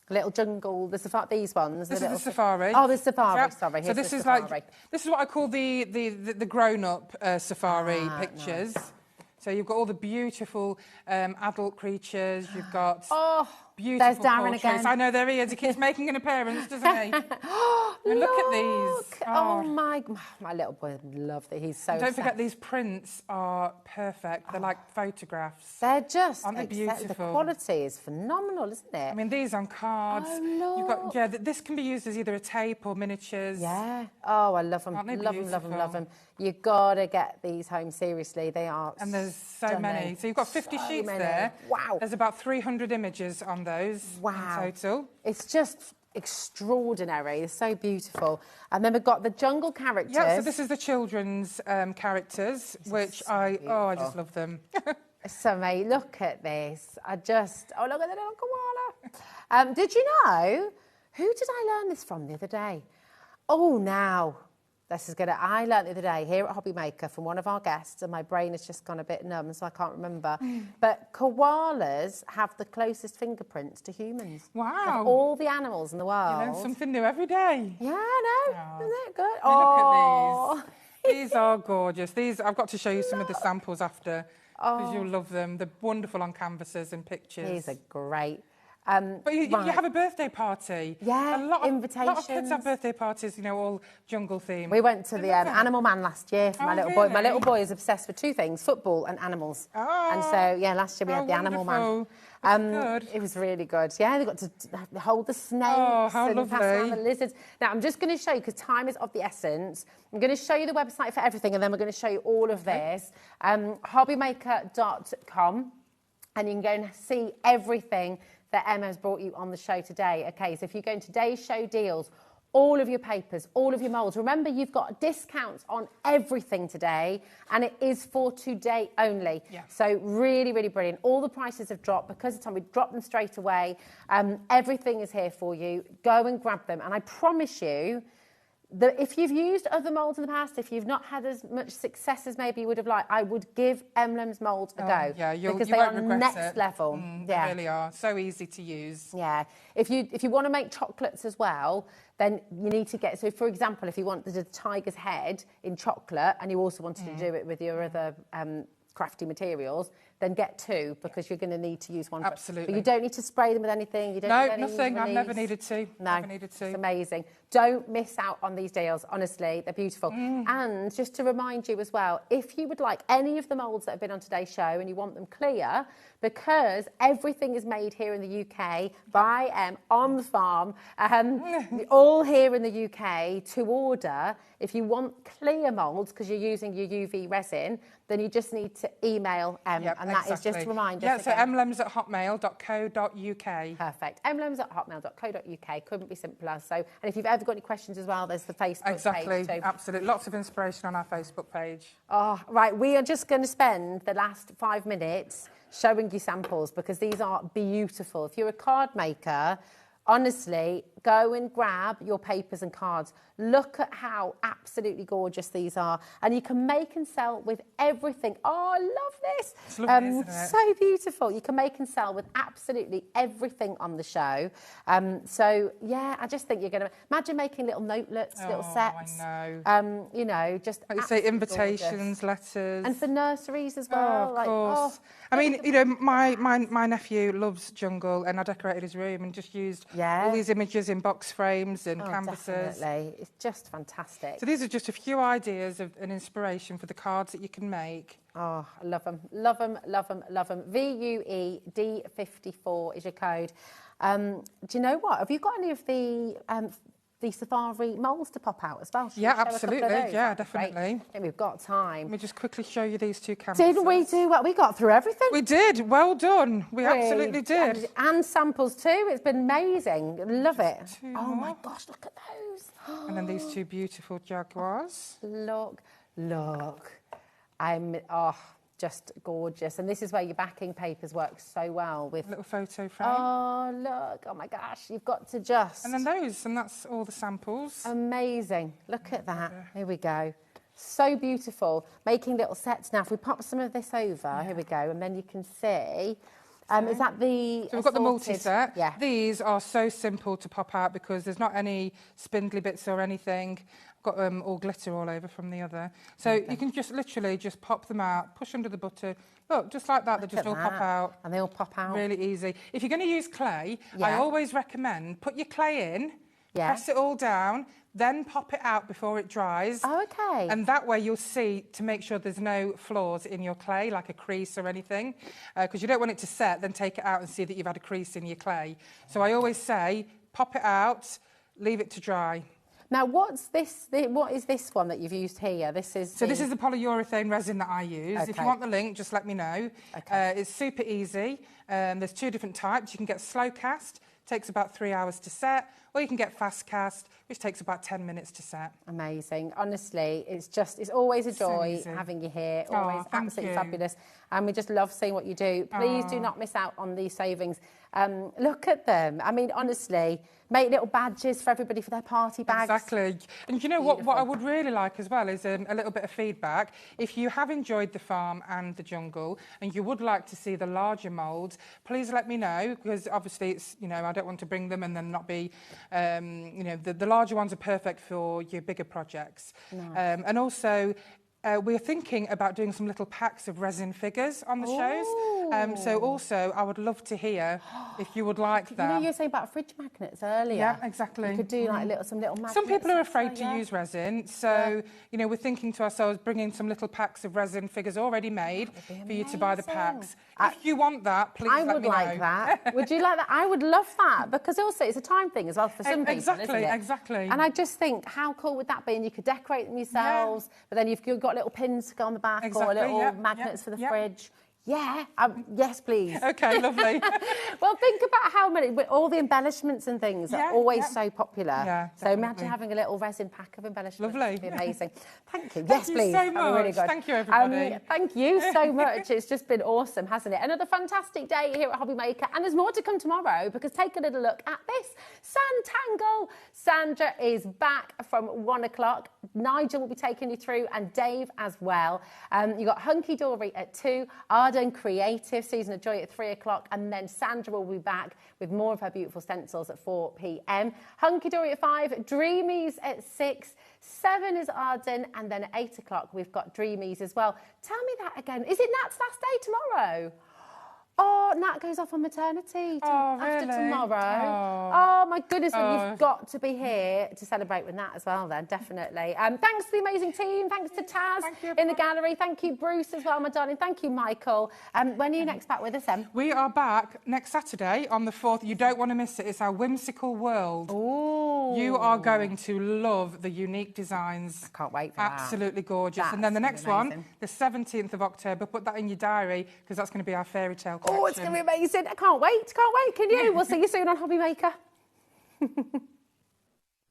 little jungle, these ones? This the is little the safari. Oh, the safari, Yep. sorry. So Here's this the is safari. this is what I call the grown-up safari pictures. Nice. So you've got all the beautiful adult creatures. You've got beautiful there's Darren portraits. again. I know there he is. He keeps making an appearance, doesn't he? And look at these. Oh, my little boy loved it. He's so And don't forget, obsessed. these prints are perfect. They're like photographs. They're just... Aren't they beautiful? The quality is phenomenal, isn't it? I mean, these on cards. Oh, You've got, yeah, this can be used as either a tape or miniatures. Yeah. Oh, I love them. Aren't they Love them, love them, beautiful? love them. You've got to get these home, seriously. They are And there's so stunning. many. So you've got 50 So sheets many. there. Wow. There's about 300 images on those in total. It's just extraordinary. It's so beautiful. And then we've got the jungle characters. Yeah, so this is the children's characters, which I just love them. So, mate, look at this. look at the little koala. Did you know, who did I learn this from the other day? Oh, now, I learned the other day here at HobbyMaker from one of our guests, and my brain has just gone a bit numb, so I can't remember. But koalas have the closest fingerprints to humans. Wow. Of all the animals in the world. You learn something new every day. Yeah, I know. Isn't it good? Look at these. These are gorgeous. I've got to show you some of the samples after, because you'll love them. They're wonderful on canvases and pictures. These are great. But you have a birthday party. Yeah, a lot of invitations. kids have birthday parties, all jungle themed. We went to the Animal Man last year for my little boy. My little boy is obsessed with two things, football and animals. And so, last year we had the Animal Man. Good. It was really good. Yeah, they got to hold the snakes how and pass around lovely. the lizards. Now, I'm just going to show you, because time is of the essence, I'm going to show you the website for everything, and then we're going to show you all of this. HobbyMaker.com, and you can go and see everything that Emma's brought you on the show today. Okay, so if you go in today's show deals, all of your papers, all of your moulds. Remember, you've got discounts on everything today, and it is for today only. Yeah. So really, really brilliant. All the prices have dropped because of time. We dropped them straight away. Everything is here for you. Go and grab them. And I promise you that if you've used other moulds in the past, if you've not had as much success as maybe you would have liked, I would give Emblem's moulds a go. Yeah, because you they are won't regret next it. level. They really are. So easy to use. Yeah. If you want to make chocolates as well, then you need to get... So, for example, if you want the tiger's head in chocolate and you also wanted to do it with your other crafty materials, then get 2 because you're going to need to use one. Absolutely. But you don't need to spray them with anything. You don't No, need any nothing. I've never release. needed to. No, Never needed to. it's amazing. Don't miss out on these deals. Honestly, they're beautiful. And just to remind you as well, if you would like any of the moulds that have been on today's show and you want them clear, because everything is made here in the UK by on the farm, all here in the UK to order. If you want clear moulds because you're using your UV resin, then you just need to email and that is just to remind us. Yeah, so mlems@hotmail.co.uk. Perfect. mlems@hotmail.co.uk. Couldn't be simpler. So, and if you've ever got any questions as well, there's the Facebook page too. Absolutely. Lots of inspiration on our Facebook page. Oh, right. We are just going to spend the last 5 minutes showing you samples because these are beautiful. If you're a card maker, honestly, go and grab your papers and cards. Look at how absolutely gorgeous these are. And you can make and sell with everything. Oh, I love this. It's lovely, isn't it? So beautiful. You can make and sell with absolutely everything on the show. So, yeah, I just think you're going to... Imagine making little notelets, little sets. I know. You know, just... Like you say, invitations, letters. And for nurseries as well. Oh, of course. I mean, you know, my nephew loves jungle and I decorated his room and just used all these images in box frames and canvases. Definitely. It's just fantastic. So these are just a few ideas of an inspiration for the cards that you can make. Oh, I love them. Love them, love them, love them. VUED54 is your code. Do you know what? Have you got any of the safari moulds to pop out as well? Yeah, absolutely. Yeah, definitely. I think we've got time. Let me just quickly show you these 2 canvases. Didn't we do what? We got through everything. We did. Well done. We absolutely did. And samples too. It's been amazing. Love it. Oh my gosh, look at those. And then these 2 beautiful jaguars. Look. Just gorgeous. And this is where your backing papers work so well with... Little photo frame. Oh, look. Oh, my gosh. You've got to just... And then those, and that's all the samples. Amazing. Look at that. Here we go. So beautiful. Making little sets now. If we pop some of this over, here we go, and then you can see... is that the... So we've got the multi-set. Yeah. These are so simple to pop out because there's not any spindly bits or anything. Got all glitter all over from the other. So you can just literally just pop them out, push under the butter. Look, just like that, they just all pop out. And they all pop out. Really easy. If you're going to use clay, I always recommend put your clay in, press it all down, then pop it out before it dries. Oh, okay. And that way you'll see to make sure there's no flaws in your clay, like a crease or anything, because you don't want it to set, then take it out and see that you've had a crease in your clay. So I always say, pop it out, leave it to dry. Now, what's this? What is this one that you've used here? This is this is the polyurethane resin that I use. Okay. If you want the link, just let me know. Okay. It's super easy. There's 2 different types. You can get slow cast, takes about 3 hours to set, or you can get fast cast, which takes about 10 minutes to set. Amazing. Honestly, it's always a joy having you here. Always absolutely fabulous. And we just love seeing what you do. Please do not miss out on these savings. Look at them. I mean, honestly, make little badges for everybody for their party bags. Exactly. And you know what I would really like as well is a little bit of feedback. If you have enjoyed the farm and the jungle and you would like to see the larger moulds, please let me know, because obviously it's, you know, I don't want to bring them and then not be, you know, the larger ones are perfect for your bigger projects. Nice. And also, we're thinking about doing some little packs of resin figures on the shows. So also, I would love to hear if you would like that. You know, you were saying about fridge magnets earlier. Yeah, exactly. You could do like some little magnets. Some people are afraid to use resin, so you know, we're thinking to ourselves, bringing some little packs of resin figures already made for you to buy the packs. If you want that, please let me know. I would like that. Would you like that? I would love that, because also it's a time thing as well for some people, isn't it? Exactly. And I just think, how cool would that be? And you could decorate them yourselves, but then you've got little pins to go on the back or little magnets for the fridge. Yeah, yes, please. Okay, lovely. Well, think about how many, all the embellishments and things are always so popular. Yeah, so imagine having a little resin pack of embellishments. Lovely. It'd be amazing. Thank you. Thank Yes, please. you so much. Really good. Thank you, everybody. Thank you so much. It's just been awesome, hasn't it? Another fantastic day here at HobbyMaker, and there's more to come tomorrow, because take a little look at this. Sandtangle. Sandra is back from 1 o'clock. Nigel will be taking you through, and Dave as well. You've got Hunky Dory at 2. Garden, Creative, Season of Joy at 3 o'clock, and then Sandra will be back with more of her beautiful stencils at 4 p.m. Hunky Dory at 5, Dreamies at 6, 7 is Arden, and then at 8 o'clock we've got Dreamies as well. Tell me that again. Is it Nat's last day tomorrow? Oh, Nat goes off on maternity after tomorrow. Oh, my goodness. Well, you've got to be here to celebrate with Nat as well then, definitely. Thanks to the amazing team. Thanks to Taz in the gallery. Thank you, Bruce, as well, my darling. Thank you, Michael. When are you next back with us, Em? We are back next Saturday on the 4th. You don't want to miss it. It's our whimsical world. Ooh. You are going to love the unique designs. I can't wait for Absolutely gorgeous. That's and then the next amazing. one, the 17th of October, put that in your diary because that's going to be our fairy tale collection. Oh, it's going to be amazing. I can't wait. Can you? We'll see you soon on HobbyMaker.